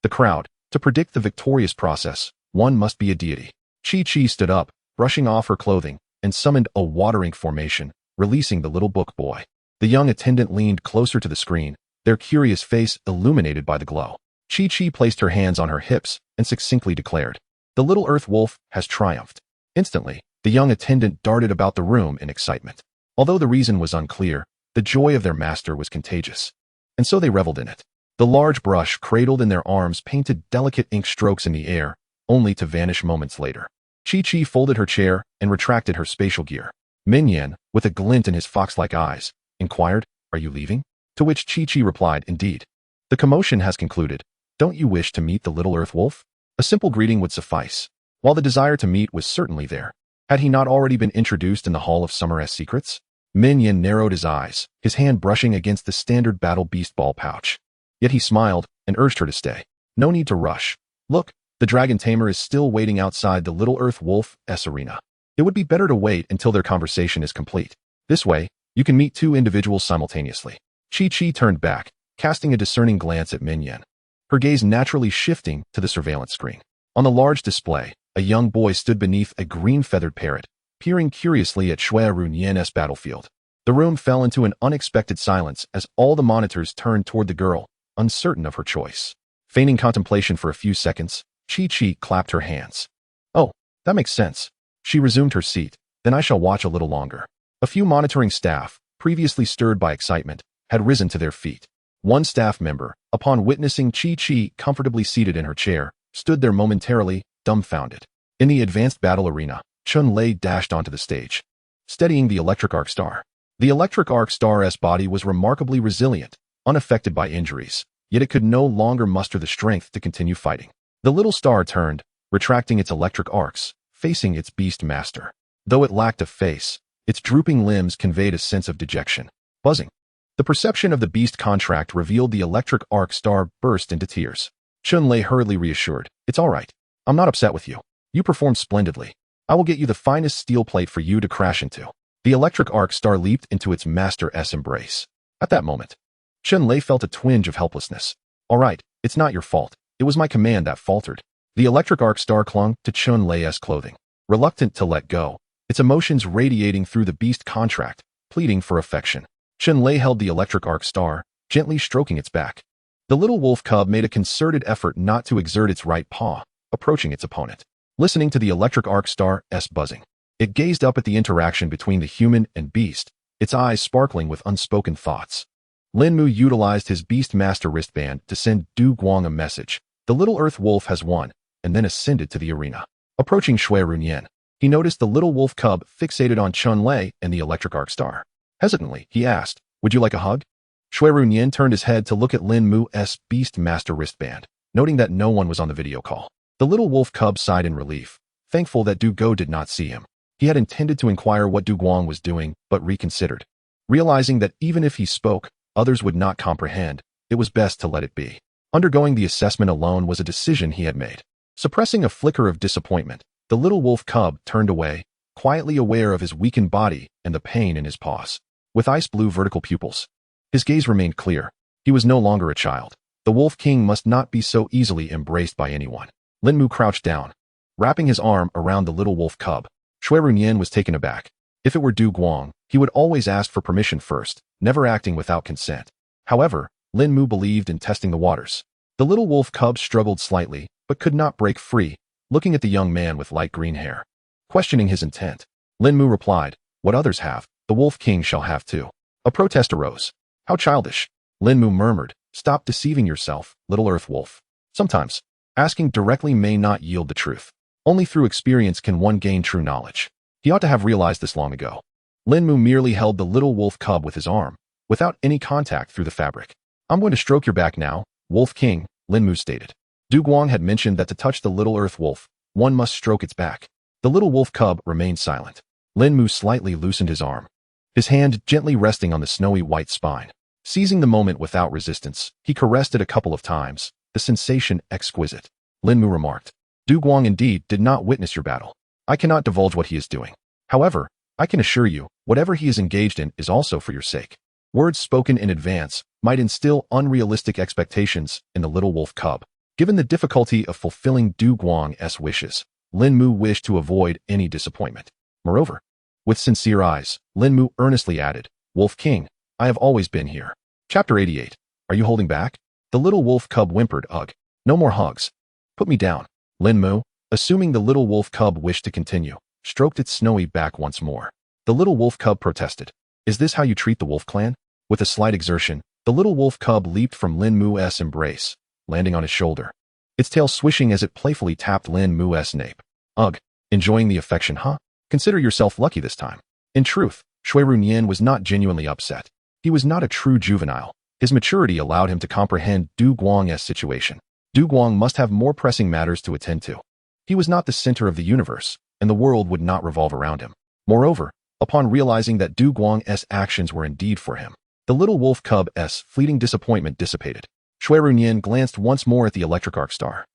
The crowd, to predict the victorious process, one must be a deity. Chi-Chi stood up, brushing off her clothing, and summoned a watering formation, releasing the little book boy. The young attendant leaned closer to the screen, their curious face illuminated by the glow. Chi-Chi placed her hands on her hips and succinctly declared, "The little earth wolf has triumphed." Instantly, the young attendant darted about the room in excitement. Although the reason was unclear, the joy of their master was contagious. And so they reveled in it. The large brush cradled in their arms painted delicate ink strokes in the air, only to vanish moments later. Chi-Chi folded her chair and retracted her spatial gear. Min Yan, with a glint in his fox-like eyes, inquired, "Are you leaving?" To which Chi-Chi replied, "Indeed. The commotion has concluded. Don't you wish to meet the little earth wolf?" A simple greeting would suffice. While the desire to meet was certainly there, had he not already been introduced in the Hall of Summer's Secrets? Min Yin narrowed his eyes, his hand brushing against the standard battle beast ball pouch. Yet he smiled and urged her to stay. "No need to rush. Look, the dragon tamer is still waiting outside the little earth wolf's arena. It would be better to wait until their conversation is complete. This way, you can meet two individuals simultaneously." Chi-Chi turned back, casting a discerning glance at Min Yin, her gaze naturally shifting to the surveillance screen. On the large display, a young boy stood beneath a green-feathered parrot, peering curiously at Xue Ruyan's battlefield. The room fell into an unexpected silence as all the monitors turned toward the girl, uncertain of her choice. Feigning contemplation for a few seconds, Chi-Chi clapped her hands. "Oh, that makes sense." She resumed her seat. "Then I shall watch a little longer." A few monitoring staff, previously stirred by excitement, had risen to their feet. One staff member, upon witnessing Chi-Chi comfortably seated in her chair, stood there momentarily, dumbfounded. In the advanced battle arena, Chun-Lei dashed onto the stage, steadying the electric arc star. The electric arc star's body was remarkably resilient, unaffected by injuries, yet it could no longer muster the strength to continue fighting. The little star turned, retracting its electric arcs, facing its beast master. Though it lacked a face, its drooping limbs conveyed a sense of dejection. Buzzing. The perception of the beast contract revealed the electric arc star burst into tears. Chun-Lei hurriedly reassured, "It's all right. I'm not upset with you. You performed splendidly. I will get you the finest steel plate for you to crash into." The electric arc star leaped into its master's embrace. At that moment, Chun-Lei felt a twinge of helplessness. "All right, it's not your fault. It was my command that faltered." The electric arc star clung to Chun-Lei's clothing, reluctant to let go, its emotions radiating through the beast contract, pleading for affection. Chun-Lei held the electric arc star, gently stroking its back. The little wolf cub made a concerted effort not to exert its right paw, approaching its opponent. Listening to the electric arc star's buzzing, it gazed up at the interaction between the human and beast, its eyes sparkling with unspoken thoughts. Lin Mu utilized his beast master wristband to send Du Guang a message. The little earth wolf has won, and then ascended to the arena. Approaching Xue Ruyan, he noticed the little wolf cub fixated on Chun-Lei and the electric arc star. Hesitantly, he asked, "Would you like a hug?" Xue Ruyan turned his head to look at Lin Mu's beast master wristband, noting that no one was on the video call. The little wolf cub sighed in relief, thankful that Du Go did not see him. He had intended to inquire what Du Guang was doing, but reconsidered. Realizing that even if he spoke, others would not comprehend, it was best to let it be. Undergoing the assessment alone was a decision he had made. Suppressing a flicker of disappointment, The little wolf cub turned away, quietly aware of his weakened body and the pain in his paws. With ice-blue vertical pupils, his gaze remained clear. He was no longer a child. The Wolf King must not be so easily embraced by anyone. Linmu crouched down, wrapping his arm around the little wolf cub. Xue Ruyan was taken aback. If it were Du Guang, he would always ask for permission first, never acting without consent. However, Linmu believed in testing the waters. The little wolf cub struggled slightly, but could not break free, looking at the young man with light green hair. Questioning his intent, Linmu replied, "What others have, the Wolf King shall have too." A protest arose. "How childish," Linmu murmured. "Stop deceiving yourself, little earth wolf. Sometimes, asking directly may not yield the truth. Only through experience can one gain true knowledge." He ought to have realized this long ago. Linmu merely held the little wolf cub with his arm, without any contact through the fabric. "I'm going to stroke your back now, Wolf King," Linmu stated. Du Guang had mentioned that to touch the little earth wolf, one must stroke its back. The little wolf cub remained silent. Linmu slightly loosened his arm, his hand gently resting on the snowy white spine. Seizing the moment without resistance, he caressed it a couple of times, the sensation exquisite. Linmu remarked, "Du Guang indeed did not witness your battle. I cannot divulge what he is doing. However, I can assure you, whatever he is engaged in is also for your sake." Words spoken in advance might instill unrealistic expectations in the little wolf cub. Given the difficulty of fulfilling Du Guang's wishes, Linmu wished to avoid any disappointment. Moreover, with sincere eyes, Linmu earnestly added, "Wolf King, I have always been here." Chapter 88. Are you holding back? The little wolf cub whimpered, "Ugh. No more hugs. Put me down." Linmu, assuming the little wolf cub wished to continue, stroked its snowy back once more. The little wolf cub protested, "Is this how you treat the wolf clan?" With a slight exertion, the little wolf cub leaped from Linmu's embrace, landing on his shoulder, its tail swishing as it playfully tapped Linmu's nape. "Ugh. Enjoying the affection, huh? Consider yourself lucky this time." In truth, Xue Ruyan was not genuinely upset. He was not a true juvenile. His maturity allowed him to comprehend Du Guang's situation. Du Guang must have more pressing matters to attend to. He was not the center of the universe, and the world would not revolve around him. Moreover, upon realizing that Du Guang's actions were indeed for him, the little wolf cub's fleeting disappointment dissipated. Xue Ruyan glanced once more at the electric arc star.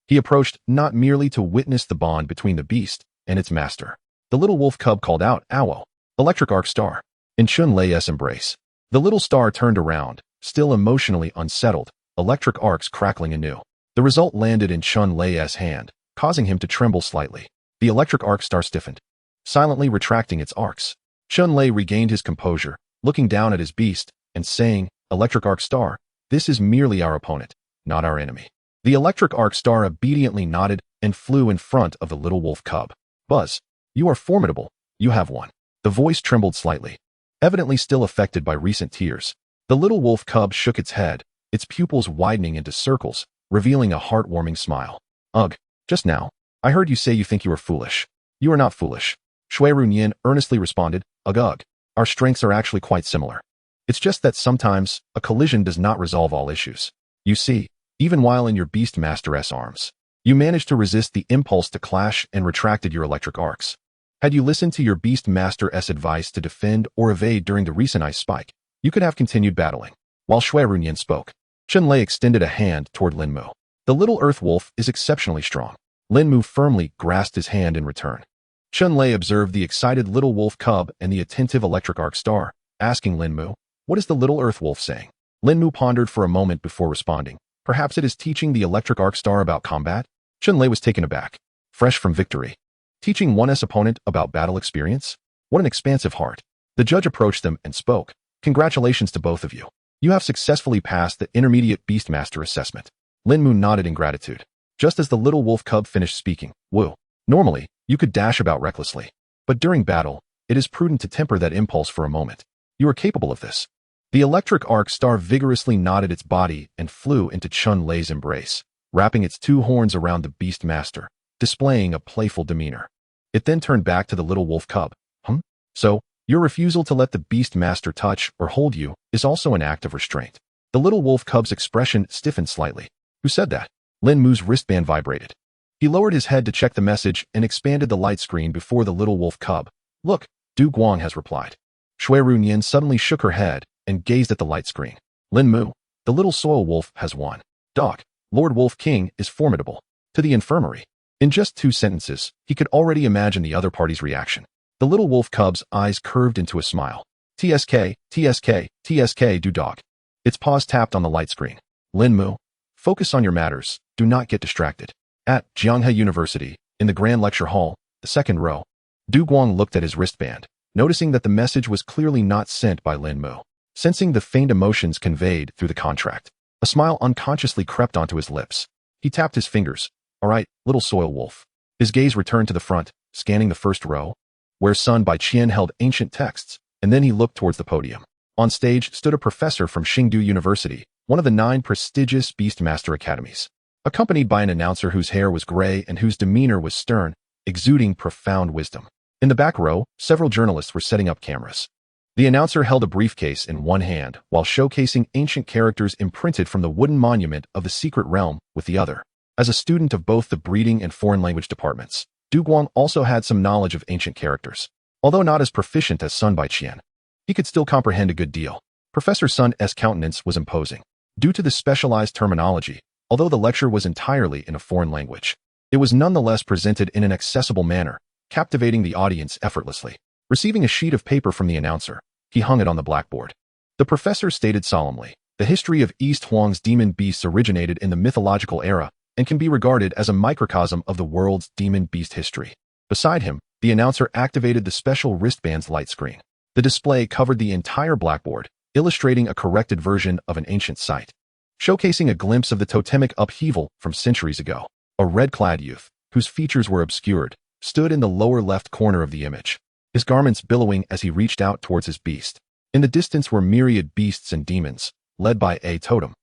He approached not merely to witness the bond between the beast and its master. The little wolf cub called out, "Owo, electric arc star." In Chun Lei's embrace, the little star turned around, still emotionally unsettled, electric arcs crackling anew. The result landed in Chun Lei's hand, causing him to tremble slightly. The electric arc star stiffened, silently retracting its arcs. Chun Lei regained his composure, looking down at his beast, and saying, "Electric arc star, this is merely our opponent, not our enemy." The electric arc star obediently nodded and flew in front of the little wolf cub. "Buzz, you are formidable, you have won." The voice trembled slightly, evidently still affected by recent tears. The little wolf cub shook its head, its pupils widening into circles, revealing a heartwarming smile. "Ugh, just now, I heard you say you think you are foolish." "You are not foolish," Xue Ruyan earnestly responded. "Ugh ugh, our strengths are actually quite similar. It's just that sometimes, a collision does not resolve all issues. You see, even while in your Beast Master's arms, you managed to resist the impulse to clash and retracted your electric arcs. Had you listened to your Beast Master's advice to defend or evade during the recent ice spike, you could have continued battling." While Xue Ruyan spoke, Chun Lei extended a hand toward Linmu. "The little earth wolf is exceptionally strong." Linmu firmly grasped his hand in return. Chun Lei observed the excited little wolf cub and the attentive electric arc star, asking Linmu, "What is the little earth wolf saying?" Linmu pondered for a moment before responding, "Perhaps it is teaching the electric arc star about combat?" Chun Lei was taken aback, fresh from victory. Teaching one's opponent about battle experience? What an expansive heart. The judge approached them and spoke, "Congratulations to both of you. You have successfully passed the intermediate Beastmaster assessment." Linmu nodded in gratitude. Just as the little wolf cub finished speaking, "Wu, normally, you could dash about recklessly. But during battle, it is prudent to temper that impulse for a moment. You are capable of this." The electric arc star vigorously nodded its body and flew into Chun Lei's embrace, wrapping its two horns around the Beast Master, displaying a playful demeanor. It then turned back to the little wolf cub. So, your refusal to let the Beast Master touch or hold you is also an act of restraint." The little wolf cub's expression stiffened slightly. "Who said that?" Linmu's wristband vibrated. He lowered his head to check the message and expanded the light screen before the little wolf cub. "Look, Du Guang has replied." Xue Ruyan suddenly shook her head and gazed at the light screen. "Linmu, the little soil wolf has won. Doc, Lord Wolf King is formidable. To the infirmary." In just 2 sentences, he could already imagine the other party's reaction. The little wolf cub's eyes curved into a smile. TSK, TSK, TSK, do dog. Its paws tapped on the light screen. Linmu, focus on your matters, do not get distracted. At Jianghe University, in the Grand Lecture Hall, the second row, Du Guang looked at his wristband, noticing that the message was clearly not sent by Linmu. Sensing the faint emotions conveyed through the contract, a smile unconsciously crept onto his lips. He tapped his fingers. All right, little soil wolf. His gaze returned to the front, scanning the first row, where Sun Baiqian held ancient texts, and then he looked towards the podium. On stage stood a professor from Xingdu University, one of the 9 prestigious Beastmaster academies, accompanied by an announcer whose hair was gray and whose demeanor was stern, exuding profound wisdom. In the back row, several journalists were setting up cameras. The announcer held a briefcase in one hand while showcasing ancient characters imprinted from the wooden monument of the secret realm with the other. As a student of both the breeding and foreign language departments, Du Guang also had some knowledge of ancient characters. Although not as proficient as Sun Baiqian, he could still comprehend a good deal. Professor Sun's countenance was imposing, due to the specialized terminology, although the lecture was entirely in a foreign language. It was nonetheless presented in an accessible manner, captivating the audience effortlessly. Receiving a sheet of paper from the announcer, he hung it on the blackboard. The professor stated solemnly, the history of East Huang's demon beasts originated in the mythological era and can be regarded as a microcosm of the world's demon beast history. Beside him, the announcer activated the special wristband's light screen. The display covered the entire blackboard, illustrating a corrected version of an ancient site, showcasing a glimpse of the totemic upheaval from centuries ago. A red-clad youth, whose features were obscured, stood in the lower left corner of the image, his garments billowing as he reached out towards his beast. In the distance were myriad beasts and demons, led by a totem,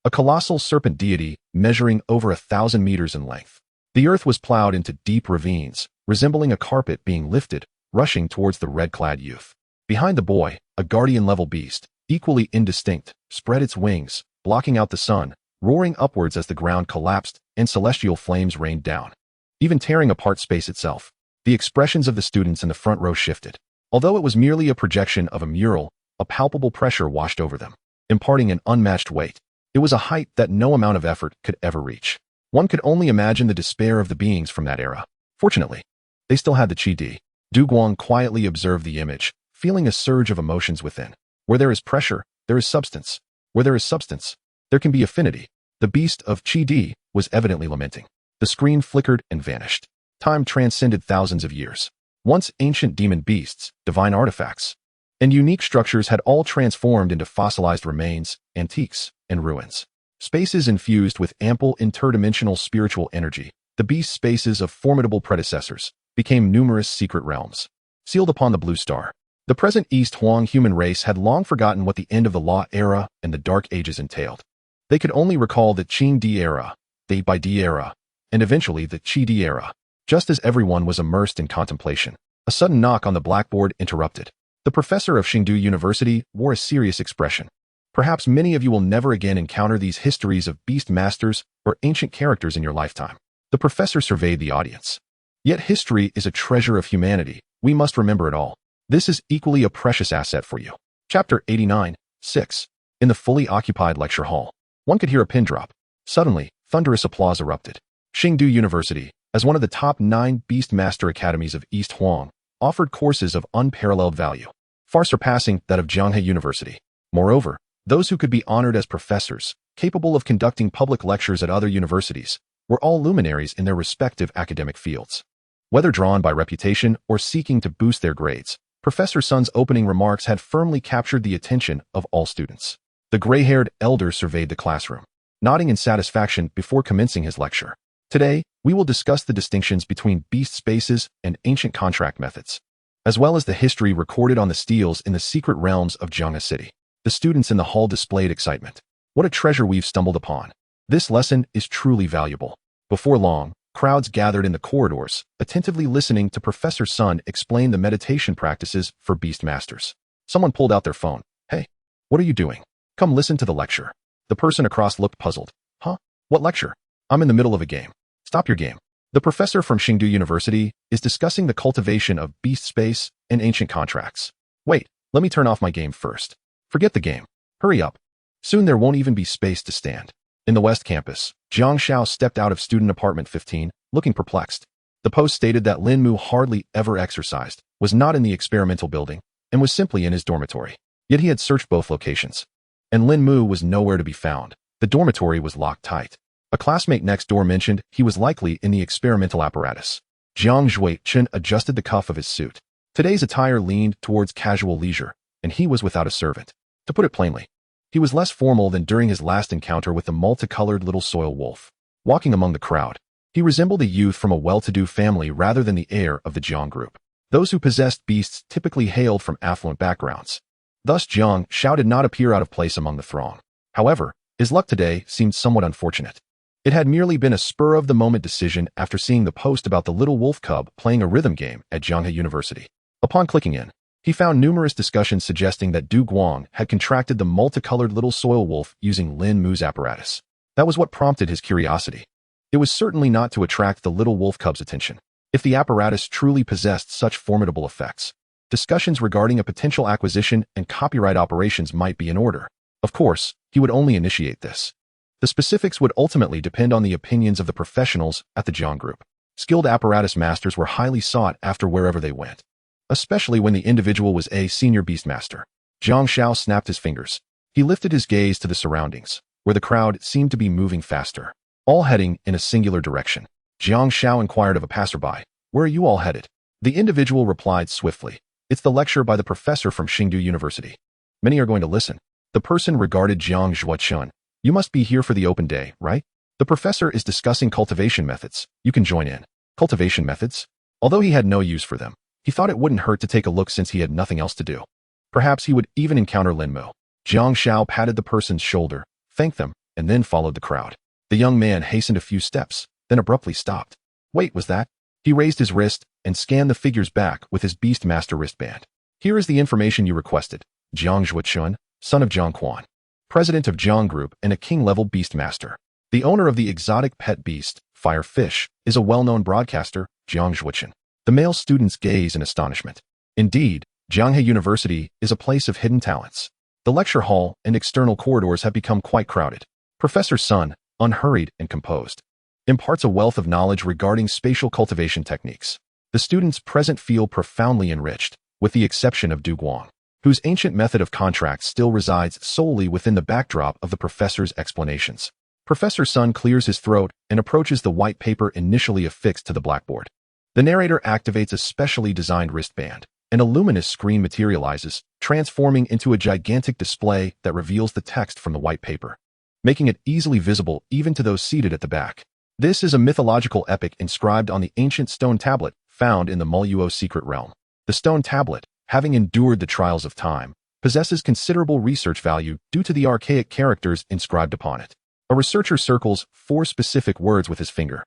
a colossal serpent deity measuring over 1,000 meters in length. The earth was plowed into deep ravines, resembling a carpet being lifted, rushing towards the red-clad youth. Behind the boy, a guardian-level beast, equally indistinct, spread its wings, blocking out the sun, roaring upwards as the ground collapsed and celestial flames rained down, even tearing apart space itself. The expressions of the students in the front row shifted. Although it was merely a projection of a mural, a palpable pressure washed over them, imparting an unmatched weight. It was a height that no amount of effort could ever reach. One could only imagine the despair of the beings from that era. Fortunately, they still had the Qi. Du Guang quietly observed the image, feeling a surge of emotions within. Where there is pressure, there is substance. Where there is substance, there can be affinity. The beast of Qi was evidently lamenting. The screen flickered and vanished. Time transcended thousands of years. Once ancient demon beasts, divine artifacts, and unique structures had all transformed into fossilized remains, antiques, and ruins. Spaces infused with ample interdimensional spiritual energy, the beast spaces of formidable predecessors, became numerous secret realms, sealed upon the blue star. The present East Huang human race had long forgotten what the end of the Law era and the Dark Ages entailed. They could only recall the Qing Di era, the Bai Di era, and eventually the Qi Di era. Just as everyone was immersed in contemplation, a sudden knock on the blackboard interrupted. The professor of Xingdu University wore a serious expression. Perhaps many of you will never again encounter these histories of beast masters or ancient characters in your lifetime. The professor surveyed the audience. Yet history is a treasure of humanity. We must remember it all. This is equally a precious asset for you. Chapter 89, 6. In the fully occupied lecture hall, one could hear a pin drop. Suddenly, thunderous applause erupted. Xingdu University, as one of the top 9 Beastmaster academies of East Huang, offered courses of unparalleled value, far surpassing that of Jianghe University. Moreover, those who could be honored as professors, capable of conducting public lectures at other universities, were all luminaries in their respective academic fields. Whether drawn by reputation or seeking to boost their grades, Professor Sun's opening remarks had firmly captured the attention of all students. The gray-haired elder surveyed the classroom, nodding in satisfaction before commencing his lecture. Today, we will discuss the distinctions between beast spaces and ancient contract methods, as well as the history recorded on the steels in the secret realms of Jianghe City. The students in the hall displayed excitement. What a treasure we've stumbled upon. This lesson is truly valuable. Before long, crowds gathered in the corridors, attentively listening to Professor Sun explain the meditation practices for beast masters. Someone pulled out their phone. Hey, what are you doing? Come listen to the lecture. The person across looked puzzled. Huh? What lecture? I'm in the middle of a game. Stop your game. The professor from Xingdu University is discussing the cultivation of beast space and ancient contracts. Wait, let me turn off my game first. Forget the game. Hurry up. Soon there won't even be space to stand. In the West Campus, Jiang Shao stepped out of student apartment 15, looking perplexed. The post stated that Lin Mu hardly ever exercised, was not in the experimental building, and was simply in his dormitory. Yet he had searched both locations. And Lin Mu was nowhere to be found. The dormitory was locked tight. A classmate next door mentioned he was likely in the experimental apparatus. Xue Ruyan adjusted the cuff of his suit. Today's attire leaned towards casual leisure, and he was without a servant. To put it plainly, he was less formal than during his last encounter with the multicolored little soil wolf. Walking among the crowd, he resembled a youth from a well-to-do family rather than the heir of the Jiang group. Those who possessed beasts typically hailed from affluent backgrounds. Thus Jiang Shao did not appear out of place among the throng. However, his luck today seemed somewhat unfortunate. It had merely been a spur-of-the-moment decision after seeing the post about the little wolf cub playing a rhythm game at Jianghe University. Upon clicking in, he found numerous discussions suggesting that Du Guang had contracted the multicolored little soil wolf using Lin Mu's apparatus. That was what prompted his curiosity. It was certainly not to attract the little wolf cub's attention. If the apparatus truly possessed such formidable effects, discussions regarding a potential acquisition and copyright operations might be in order. Of course, he would only initiate this. The specifics would ultimately depend on the opinions of the professionals at the Jiang Group. Skilled apparatus masters were highly sought after wherever they went, especially when the individual was a senior beastmaster. Jiang Shao snapped his fingers. He lifted his gaze to the surroundings, where the crowd seemed to be moving faster, all heading in a singular direction. Jiang Shao inquired of a passerby, "Where are you all headed?" The individual replied swiftly, "It's the lecture by the professor from Xingdu University. Many are going to listen." The person regarded Jiang Ruyan. "You must be here for the open day, right? The professor is discussing cultivation methods. You can join in." Cultivation methods? Although he had no use for them, he thought it wouldn't hurt to take a look since he had nothing else to do. Perhaps he would even encounter Lin Mu. Jiang Shao patted the person's shoulder, thanked them, and then followed the crowd. The young man hastened a few steps, then abruptly stopped. Wait, was that? He raised his wrist and scanned the figures back with his Beastmaster wristband. "Here is the information you requested. Jiang Ruyan, son of Jiang Quan, president of Jiang Group and a king-level Beastmaster. The owner of the exotic pet beast, Fire Fish, is a well-known broadcaster, Jiang Ruyan." The male students gaze in astonishment. Indeed, Jianghe University is a place of hidden talents. The lecture hall and external corridors have become quite crowded. Professor Sun, unhurried and composed, imparts a wealth of knowledge regarding spatial cultivation techniques. The students present feel profoundly enriched, with the exception of Du Guang, whose ancient method of contract still resides solely within the backdrop of the professor's explanations. Professor Sun clears his throat and approaches the white paper initially affixed to the blackboard. The narrator activates a specially designed wristband, and a luminous screen materializes, transforming into a gigantic display that reveals the text from the white paper, making it easily visible even to those seated at the back. This is a mythological epic inscribed on the ancient stone tablet found in the Moluo secret realm. The stone tablet, having endured the trials of time, possesses considerable research value due to the archaic characters inscribed upon it. A researcher circles 4 specific words with his finger.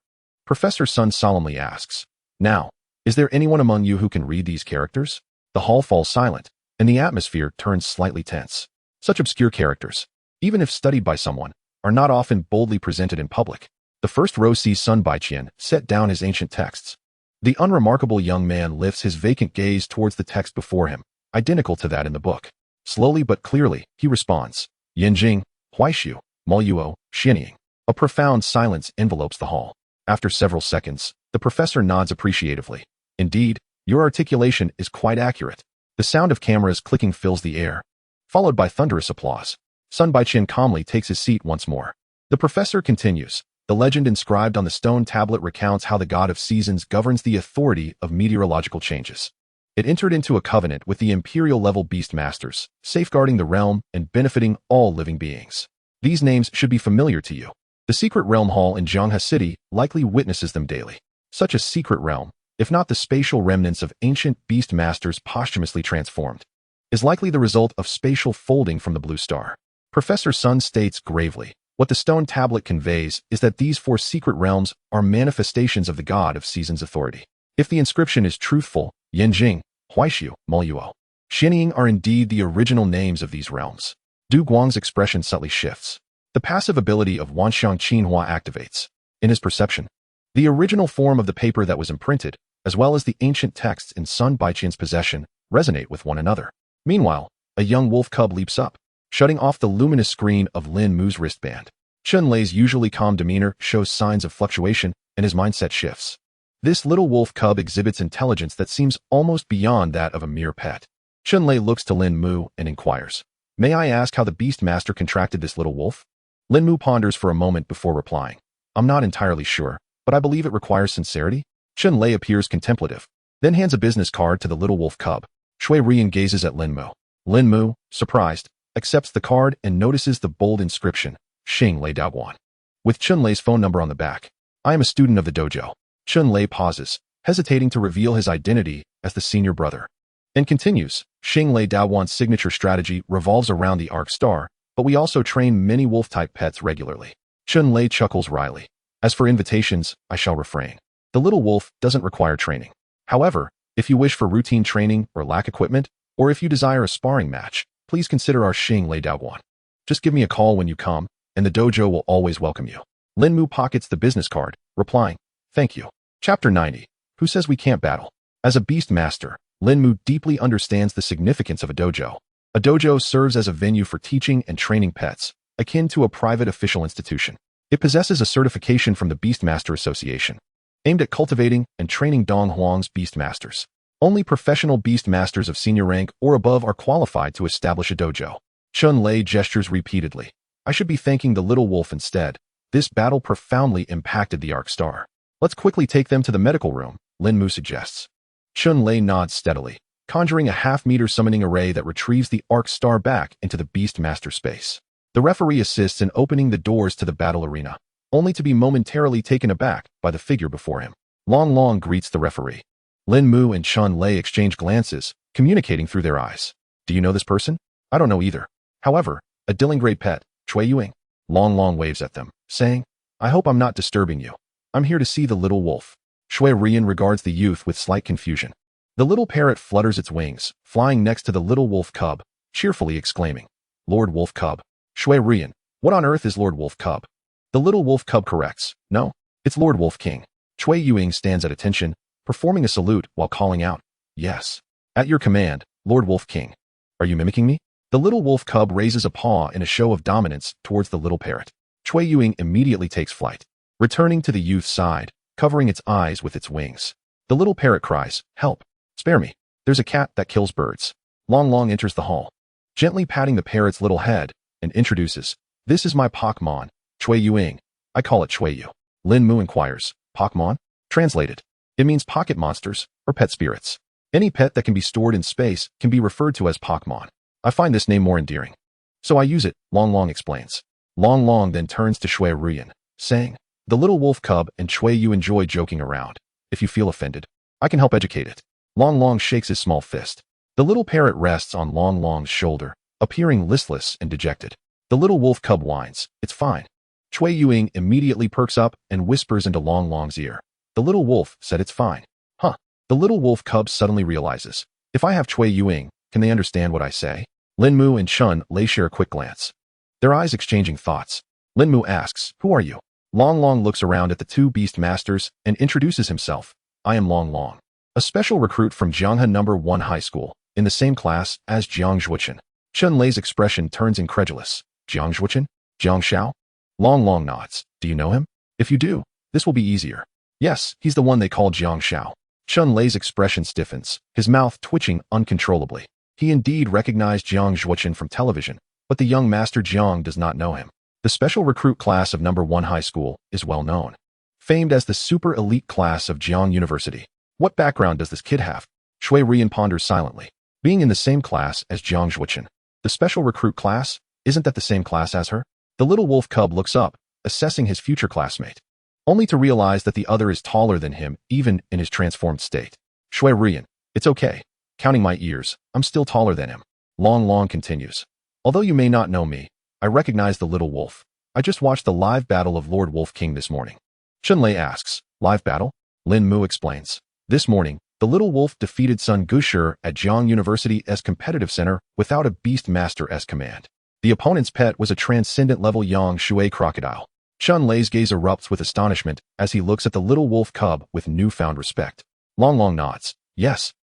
Professor Sun solemnly asks, "Now, is there anyone among you who can read these characters?" The hall falls silent, and the atmosphere turns slightly tense. Such obscure characters, even if studied by someone, are not often boldly presented in public. The first row sees Sun Baiqian set down his ancient texts. The unremarkable young man lifts his vacant gaze towards the text before him, identical to that in the book. Slowly but clearly, he responds, "Yanjing, Huaishu, Moluo, Xianying." A profound silence envelopes the hall. After several seconds, the professor nods appreciatively. "Indeed, your articulation is quite accurate." The sound of cameras clicking fills the air, followed by thunderous applause. Sun Baiqian calmly takes his seat once more. The professor continues. The legend inscribed on the stone tablet recounts how the god of seasons governs the authority of meteorological changes. It entered into a covenant with the imperial-level beastmasters, safeguarding the realm and benefiting all living beings. These names should be familiar to you. The secret realm hall in Jianghe City likely witnesses them daily. Such a secret realm, if not the spatial remnants of ancient beastmasters posthumously transformed, is likely the result of spatial folding from the blue star. Professor Sun states gravely, what the stone tablet conveys is that these 4 secret realms are manifestations of the god of seasons' authority. If the inscription is truthful, Yanjing, Huaishu, Moluo, Xianying are indeed the original names of these realms. Du Guang's expression subtly shifts. The passive ability of Wanxiang Qinhua activates. In his perception, the original form of the paper that was imprinted, as well as the ancient texts in Sun Baiqian's possession, resonate with one another. Meanwhile, a young wolf cub leaps up, shutting off the luminous screen of Lin Mu's wristband. Chun-Lei's usually calm demeanor shows signs of fluctuation, and his mindset shifts. This little wolf cub exhibits intelligence that seems almost beyond that of a mere pet. Chun-Lei looks to Lin Mu and inquires, "May I ask how the Beast Master contracted this little wolf?" Lin Mu ponders for a moment before replying, "I'm not entirely sure, but I believe it requires sincerity." Chun-Lei appears contemplative, then hands a business card to the little wolf cub. Xue Ruyan gazes at Lin Mu. Lin Mu, surprised, accepts the card and notices the bold inscription, Xing Lei Daoguan, with Chun-Lei's phone number on the back. "I am a student of the dojo." Chun-Lei pauses, hesitating to reveal his identity as the senior brother, and continues, "Xing Lei Daoguan's signature strategy revolves around the Arc Star, but we also train many wolf-type pets regularly." Chun-Lei chuckles wryly. "As for invitations, I shall refrain. The little wolf doesn't require training. However, if you wish for routine training or lack equipment, or if you desire a sparring match, please consider our Xing Lei Daoguan. Just give me a call when you come, and the dojo will always welcome you." Lin Mu pockets the business card, replying, "Thank you." Chapter 90. Who says we can't battle? As a beast master, Lin Mu deeply understands the significance of a dojo. A dojo serves as a venue for teaching and training pets, akin to a private official institution. It possesses a certification from the Beastmaster Association, aimed at cultivating and training Dong Huang's beastmasters. Only professional beastmasters of senior rank or above are qualified to establish a dojo. Chun-Lei gestures repeatedly. "I should be thanking the little wolf instead. This battle profoundly impacted the Arc Star. Let's quickly take them to the medical room," Lin Mu suggests. Chun-Lei nods steadily, conjuring a half-meter summoning array that retrieves the Arc Star back into the Beastmaster space. The referee assists in opening the doors to the battle arena, only to be momentarily taken aback by the figure before him. Long Long greets the referee. Lin Mu and Chun-Lei exchange glances, communicating through their eyes. "Do you know this person?" "I don't know either. However, a Dillingrade pet, Xue Ruyan." Long Long waves at them, saying, "I hope I'm not disturbing you. I'm here to see the little wolf." Xue Ruyan regards the youth with slight confusion. The little parrot flutters its wings, flying next to the little wolf cub, cheerfully exclaiming, "Lord Wolf Cub." Xue Ruyan, "What on earth is Lord Wolf Cub?" The little wolf cub corrects, "No, it's Lord Wolf King." Xue Ruyan stands at attention, performing a salute while calling out, "Yes. At your command, Lord Wolf King. Are you mimicking me?" The little wolf cub raises a paw in a show of dominance towards the little parrot. Xue Ruyan immediately takes flight, returning to the youth's side, covering its eyes with its wings. The little parrot cries, "Help! Spare me! There's a cat that kills birds." Long Long enters the hall, gently patting the parrot's little head, and introduces, "This is my Pokemon, Xue Ruyan. I call it Xue Yu." Lin Mu inquires, "Pokemon?" Translated, it means pocket monsters or pet spirits. Any pet that can be stored in space can be referred to as Pokemon. I find this name more endearing, so I use it, Long Long explains. Long Long then turns to Xue Ruyan, saying, "The little wolf cub and Xue Yu enjoy joking around. If you feel offended, I can help educate it." Long Long shakes his small fist. The little parrot rests on Long Long's shoulder, appearing listless and dejected. The little wolf cub whines, "It's fine." Xue Ruyan immediately perks up and whispers into Long Long's ear, "The little wolf said it's fine." Huh. The little wolf cub suddenly realizes, if I have Xue Ruyan, can they understand what I say? Lin Mu and Chun-Lei share a quick glance, their eyes exchanging thoughts. Lin Mu asks, "Who are you?" Long Long looks around at the two beast masters and introduces himself. "I am Long Long, a special recruit from Jianghe No. 1 High School, in the same class as Jiang Zhuochen." Chun-Lei's expression turns incredulous. "Jiang Zhuochen? Jiang Xiao?" Long Long nods. "Do you know him? If you do, this will be easier." "Yes, he's the one they call Jiang Xiao." Chun-Lei's expression stiffens, his mouth twitching uncontrollably. He indeed recognized Jiang Zhuochen from television, but the young master Jiang does not know him. The special recruit class of No. 1 High School is well known, famed as the super elite class of Jiang University. What background does this kid have? Xue Ruyan ponders silently. Being in the same class as Jiang Zhuochen, the special recruit class, isn't that the same class as her? The little wolf cub looks up, assessing his future classmate, only to realize that the other is taller than him even in his transformed state. Xue Ruyan, "It's okay. Counting my ears, I'm still taller than him." Long Long continues, "Although you may not know me, I recognize the little wolf. I just watched the live battle of Lord Wolf King this morning." Chun-Lei asks, "Live battle?" Lin Mu explains, "This morning, the little wolf defeated Sun Gushi at Jiang University's competitive center without a beast master's command. The opponent's pet was a transcendent-level Yang Shui crocodile." Chun-Lei's gaze erupts with astonishment as he looks at the little wolf cub with newfound respect. Long Long nods. Yes.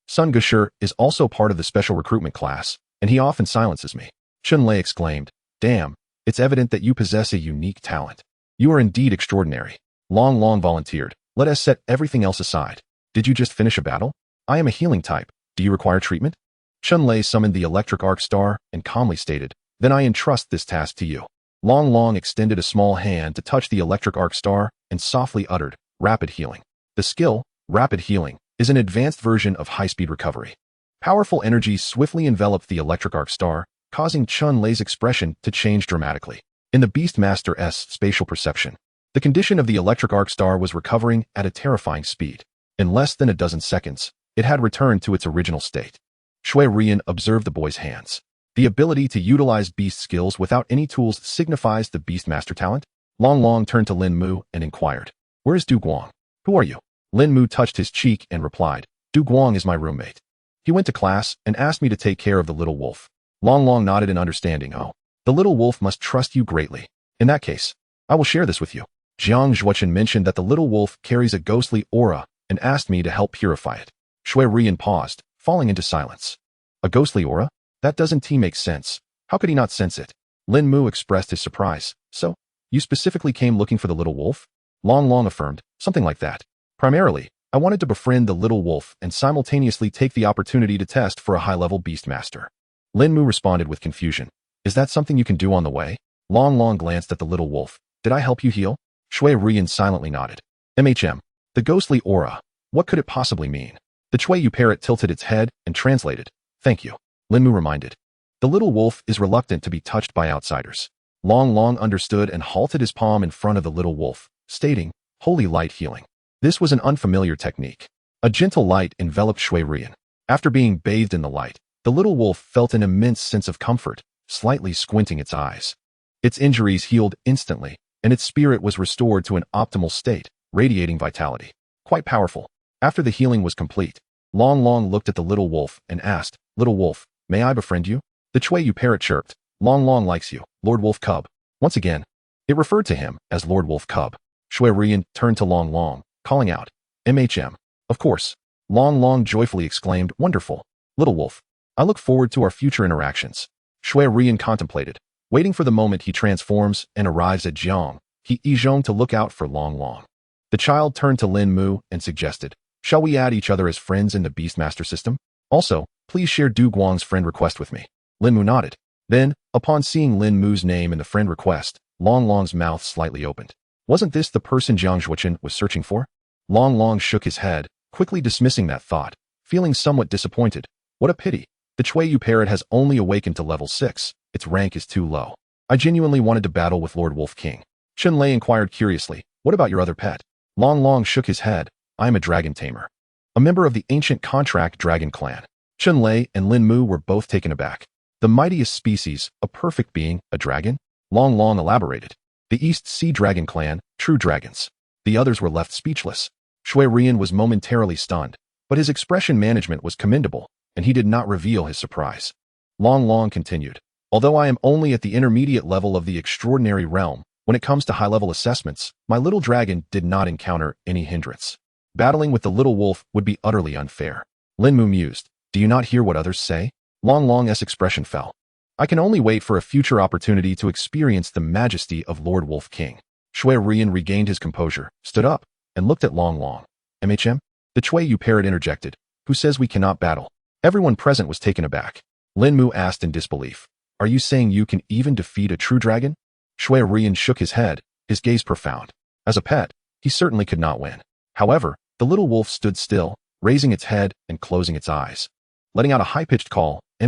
Sun Gushi is also part of the special recruitment class, and he often silences me." Chun-Lei exclaimed, "Damn, It's evident that you possess a unique talent. You are indeed extraordinary. Long Long volunteered. Let us set everything else aside. Did you just finish a battle? I am a healing type. Do you require treatment? Chun-Lei summoned the electric arc star and calmly stated, then I entrust this task to you. Long Long extended a small hand to touch the electric arc star and softly uttered, rapid healing. The skill, rapid healing, is an advanced version of high-speed recovery. Powerful energy swiftly enveloped the electric arc star, causing Chun-Lei's expression to change dramatically. In the Beastmaster's spatial perception, the condition of the electric arc star was recovering at a terrifying speed. In less than a dozen seconds, it had returned to its original state. Xue Ruyan observed the boy's hands. The ability to utilize beast skills without any tools signifies the Beastmaster talent. Long Long turned to Lin Mu and inquired, where is Du Guang? Who are you? Lin Mu touched his cheek and replied, Du Guang is my roommate. He went to class and asked me to take care of the little wolf. Long Long nodded in understanding. Oh, the little wolf must trust you greatly. In that case, I will share this with you. Xue Ruyan mentioned that the little wolf carries a ghostly aura and asked me to help purify it. Xue Ruyan paused, falling into silence. A ghostly aura? That doesn't make sense. How could he not sense it? Lin Mu expressed his surprise. So, you specifically came looking for the little wolf? Long Long affirmed, something like that. Primarily, I wanted to befriend the little wolf and simultaneously take the opportunity to test for a high-level Beastmaster. Lin Mu responded with confusion. Is that something you can do on the way? Long Long glanced at the little wolf. Did I help you heal? Xue Ruyan silently nodded. The ghostly aura. What could it possibly mean? The Xue parrot tilted its head and translated. Thank you. Lin Mu reminded. The little wolf is reluctant to be touched by outsiders. Long Long understood and halted his palm in front of the little wolf, stating, Holy light healing. This was an unfamiliar technique. A gentle light enveloped Xue Ruyan. After being bathed in the light, the little wolf felt an immense sense of comfort, slightly squinting its eyes. Its injuries healed instantly, and its spirit was restored to an optimal state, radiating vitality. Quite powerful. After the healing was complete, Long Long looked at the little wolf and asked, Little wolf, may I befriend you? The Xue parrot chirped, Long Long likes you, Lord Wolf Cub. Once again, it referred to him as Lord Wolf Cub. Xue Ruyan turned to Long Long, calling out, Of course. Long Long joyfully exclaimed, Wonderful. Little wolf, I look forward to our future interactions. Xue Ruyan contemplated, waiting for the moment he transforms and arrives at Jiang. He Zhong to look out for Long Long. The child turned to Lin Mu and suggested, Shall we add each other as friends in the Beastmaster system? Also, please share Du Guang's friend request with me. Lin Mu nodded. Then, upon seeing Lin Mu's name in the friend request, Long Long's mouth slightly opened. Wasn't this the person Jiang Zhuochen was searching for? Long Long shook his head, quickly dismissing that thought, feeling somewhat disappointed. What a pity. The Xue parrot has only awakened to level 6. Its rank is too low. I genuinely wanted to battle with Lord Wolf King. Chun-Lei inquired curiously, What about your other pet? Long Long shook his head. I am a dragon tamer. A member of the ancient contract dragon clan. Chun-Lei and Lin Mu were both taken aback. The mightiest species, a perfect being, a dragon? Long Long elaborated. The East Sea Dragon clan, true dragons. The others were left speechless. Xue Ruyan was momentarily stunned, but his expression management was commendable, and he did not reveal his surprise. Long Long continued. Although I am only at the intermediate level of the extraordinary realm, when it comes to high-level assessments, my little dragon did not encounter any hindrance. Battling with the little wolf would be utterly unfair. Lin Mu mused. Do you not hear what others say? Long Long's expression fell. I can only wait for a future opportunity to experience the majesty of Lord Wolf King. Xue Ruyan regained his composure, stood up, and looked at Long Long. The Xue parrot interjected. Who says we cannot battle? Everyone present was taken aback. Lin Mu asked in disbelief. Are you saying you can even defeat a true dragon? Xue Ruyan shook his head, his gaze profound. As a pet, he certainly could not win. However, the little wolf stood still, raising its head and closing its eyes. Letting out a high-pitched call, The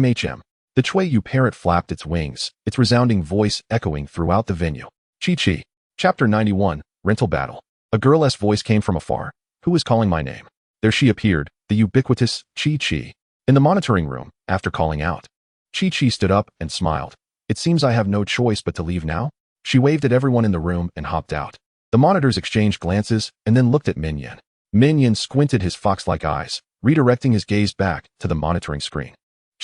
Xue parrot flapped its wings, its resounding voice echoing throughout the venue. Chi-Chi. Chapter 91, Rental Battle. A girl's voice came from afar. Who is calling my name? There she appeared, the ubiquitous Chi-Chi. In the monitoring room, after calling out. Chi-Chi stood up and smiled. It seems I have no choice but to leave now. She waved at everyone in the room and hopped out. The monitors exchanged glances and then looked at Minyan. Minyan squinted his fox-like eyes, redirecting his gaze back to the monitoring screen.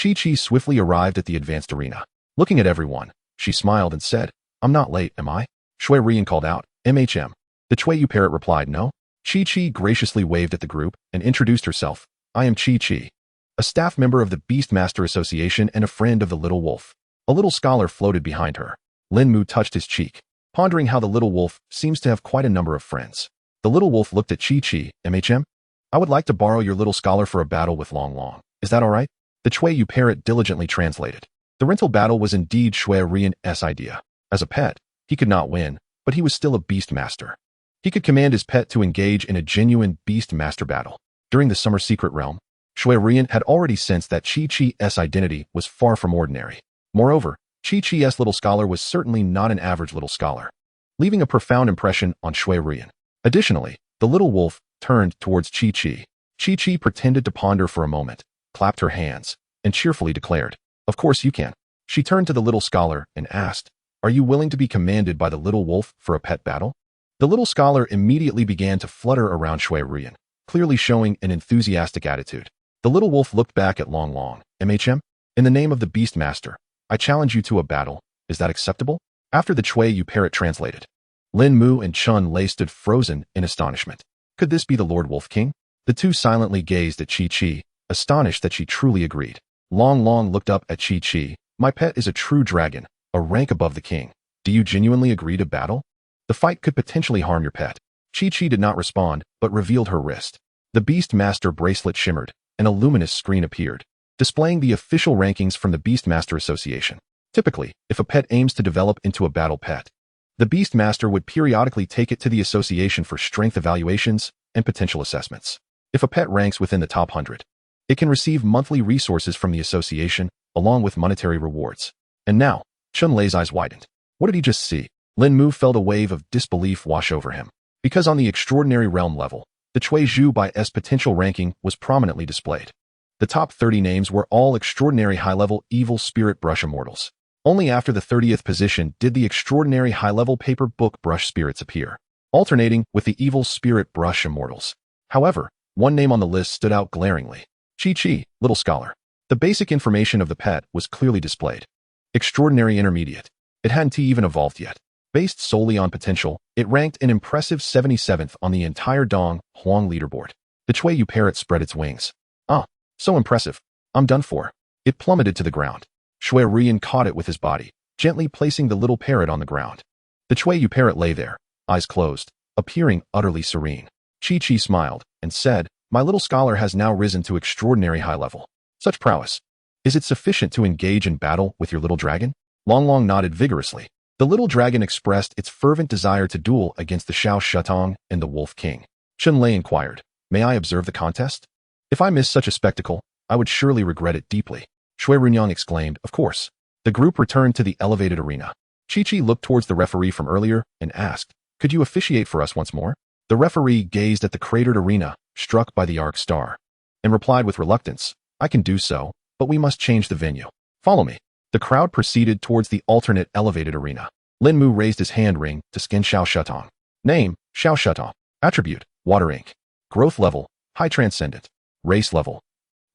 Chi-Chi swiftly arrived at the advanced arena. Looking at everyone, she smiled and said, I'm not late, am I? Xue Ruyan called out, The Xue parrot replied, no. Chi-Chi graciously waved at the group and introduced herself. I am Chi-Chi, a staff member of the Beastmaster Association and a friend of the Little Wolf. A little scholar floated behind her. Lin Mu touched his cheek, pondering how the little wolf seems to have quite a number of friends. The little wolf looked at Chi-Chi. MHM? I would like to borrow your little scholar for a battle with Long Long. Is that all right? The Xue parrot diligently translated. The rental battle was indeed Xue Ruyan's idea. As a pet, he could not win, but he was still a beast master. He could command his pet to engage in a genuine beast master battle. During the summer secret realm, Xue Ruyan had already sensed that Chi-Chi's identity was far from ordinary. Moreover, Chi-Chi's little scholar was certainly not an average little scholar, leaving a profound impression on Xue Ruyan. Additionally, the little wolf turned towards Chi-Chi. Chi-Chi pretended to ponder for a moment, clapped her hands, and cheerfully declared, "Of course you can." She turned to the little scholar and asked, "Are you willing to be commanded by the little wolf for a pet battle?" The little scholar immediately began to flutter around Xue Ruyan, clearly showing an enthusiastic attitude. The little wolf looked back at Long Long. "MHM? In the name of the Beast Master, I challenge you to a battle. Is that acceptable?" After the Xue parrot translated, Lin Mu and Chun Lei stood frozen in astonishment. Could this be the Lord Wolf King? The two silently gazed at Chi-Chi, astonished that she truly agreed. Long Long looked up at Chi-Chi. "My pet is a true dragon, a rank above the king. Do you genuinely agree to battle? The fight could potentially harm your pet." Chi-Chi did not respond, but revealed her wrist. The Beast Master bracelet shimmered, and a luminous screen appeared, displaying the official rankings from the Beastmaster Association. Typically, if a pet aims to develop into a battle pet, the Beastmaster would periodically take it to the association for strength evaluations and potential assessments. If a pet ranks within the top 100, it can receive monthly resources from the association, along with monetary rewards. And now, Chun Lei's eyes widened. What did he just see? Lin Mu felt a wave of disbelief wash over him, because on the extraordinary realm level, the Xue Zhu by S potential ranking was prominently displayed. The top 30 names were all extraordinary high-level evil spirit brush immortals. Only after the 30th position did the extraordinary high-level paper book brush spirits appear, alternating with the evil spirit brush immortals. However, one name on the list stood out glaringly. Chi-Chi, little scholar. The basic information of the pet was clearly displayed. Extraordinary intermediate. It hadn't even evolved yet. Based solely on potential, it ranked an impressive 77th on the entire Dong Huang leaderboard. The Xue parrot spread its wings. "Ah, so impressive. I'm done for." It plummeted to the ground. Xue Ruyan caught it with his body, gently placing the little parrot on the ground. The Xue parrot lay there, eyes closed, appearing utterly serene. Chi-Chi smiled and said, "My little scholar has now risen to extraordinary high level. Such prowess. Is it sufficient to engage in battle with your little dragon?" Long Long nodded vigorously. The little dragon expressed its fervent desire to duel against the Xiao Shutong and the Wolf King. Chun Lei inquired, "May I observe the contest? If I miss such a spectacle, I would surely regret it deeply." Xue Ruyan exclaimed, "Of course." The group returned to the elevated arena. Chi-Chi looked towards the referee from earlier and asked, "Could you officiate for us once more?" The referee gazed at the cratered arena, struck by the arc star, and replied with reluctance, "I can do so, but we must change the venue. Follow me." The crowd proceeded towards the alternate elevated arena. Lin Mu raised his hand ring to scan Xiao Shutong. Name, Xiao Shutong. Attribute, Water Ink. Growth level, High Transcendent. Race level,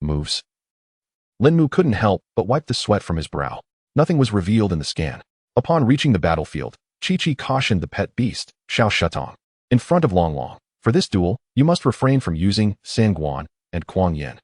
Moves. Lin Mu couldn't help but wipe the sweat from his brow. Nothing was revealed in the scan. Upon reaching the battlefield, Chi-Chi cautioned the pet beast, Xiao Shutong, in front of Long Long. "For this duel, you must refrain from using Sanguan and Kuang Yin."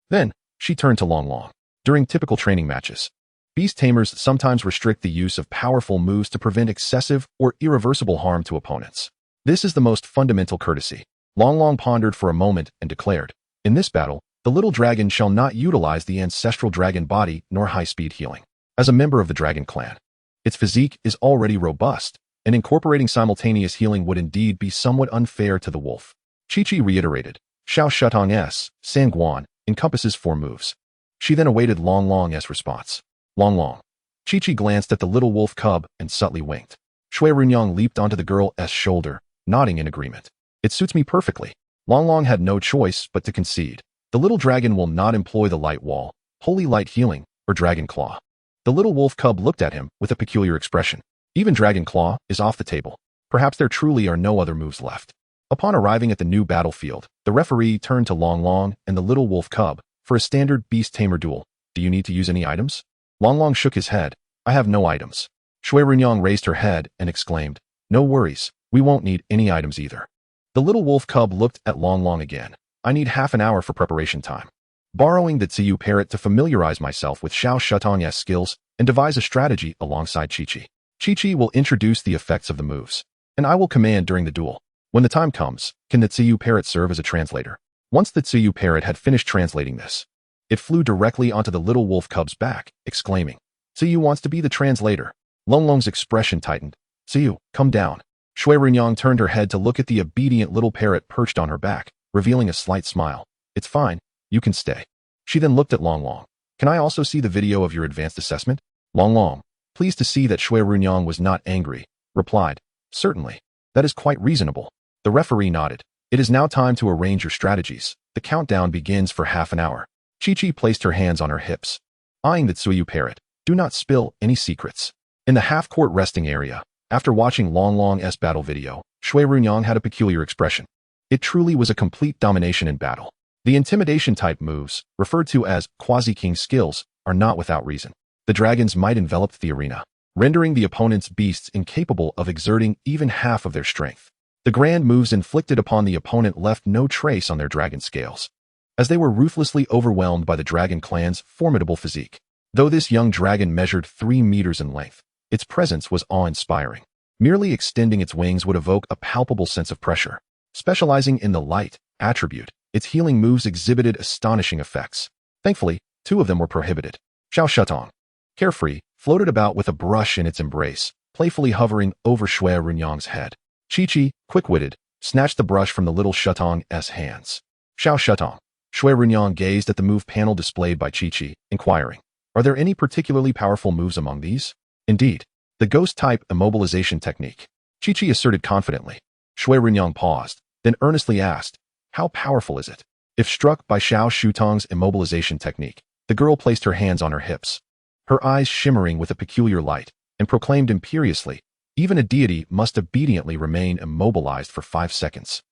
Then, she turned to Long Long. During typical training matches, beast tamers sometimes restrict the use of powerful moves to prevent excessive or irreversible harm to opponents. This is the most fundamental courtesy. Long Long pondered for a moment and declared, "In this battle, the little dragon shall not utilize the ancestral dragon body nor high-speed healing. As a member of the dragon clan, its physique is already robust, and incorporating simultaneous healing would indeed be somewhat unfair to the wolf." Chi-Chi reiterated, "Xiao Shutong's Sanguan encompasses 4 moves." She then awaited Long Long's response. Long Long. Chi-Chi glanced at the little wolf cub and subtly winked. Xue Ruyan leaped onto the girl's shoulder, nodding in agreement. "It suits me perfectly." Long Long had no choice but to concede. The little dragon will not employ the light wall, holy light healing, or dragon claw. The little wolf cub looked at him with a peculiar expression. Even dragon claw is off the table. Perhaps there truly are no other moves left. Upon arriving at the new battlefield, the referee turned to Long Long and the little wolf cub for a standard beast tamer duel. "Do you need to use any items?" Long Long shook his head. "I have no items." Xue Ruyan raised her head and exclaimed, "No worries, we won't need any items either." The little wolf cub looked at Long Long again. "I need half an hour for preparation time. Borrowing the Xue parrot to familiarize myself with Xiao Shutong's skills and devise a strategy alongside Chi-Chi." Chi-Chi will introduce the effects of the moves, and I will command during the duel. When the time comes, can the Xue parrot serve as a translator? Once the Xue parrot had finished translating this, it flew directly onto the little wolf cub's back, exclaiming, Xue wants to be the translator. Longlong's expression tightened. Xue, come down. Xue Ruyan turned her head to look at the obedient little parrot perched on her back, revealing a slight smile. It's fine, you can stay. She then looked at Longlong. Can I also see the video of your advanced assessment? Longlong, pleased to see that Xue Ruyan was not angry, replied, certainly. That is quite reasonable. The referee nodded. It is now time to arrange your strategies. The countdown begins for half an hour. Chi-Chi placed her hands on her hips, eyeing the Xue parrot. Do not spill any secrets. In the half-court resting area, after watching Longlong's battle video, Xue Ruyan had a peculiar expression. It truly was a complete domination in battle. The intimidation-type moves, referred to as quasi-king skills, are not without reason. The dragons might envelop the arena, rendering the opponent's beasts incapable of exerting even half of their strength. The grand moves inflicted upon the opponent left no trace on their dragon scales, as they were ruthlessly overwhelmed by the dragon clan's formidable physique. Though this young dragon measured 3 meters in length, its presence was awe-inspiring. Merely extending its wings would evoke a palpable sense of pressure. Specializing in the light attribute, its healing moves exhibited astonishing effects. Thankfully, 2 of them were prohibited. Xiao Shutong, carefree, floated about with a brush in its embrace, playfully hovering over Xue Ruyan's head. Chi-Chi, quick-witted, snatched the brush from the little Shutong's hands. Xiao Shutong. Xue Ruyan gazed at the move panel displayed by Chi-Chi, inquiring, are there any particularly powerful moves among these? Indeed, the ghost-type immobilization technique. Chi-Chi asserted confidently. Xue Ruyan paused, then earnestly asked, how powerful is it? If struck by Xiao Shutong's immobilization technique, the girl placed her hands on her hips, her eyes shimmering with a peculiar light, and proclaimed imperiously, even a deity must obediently remain immobilized for 5 seconds.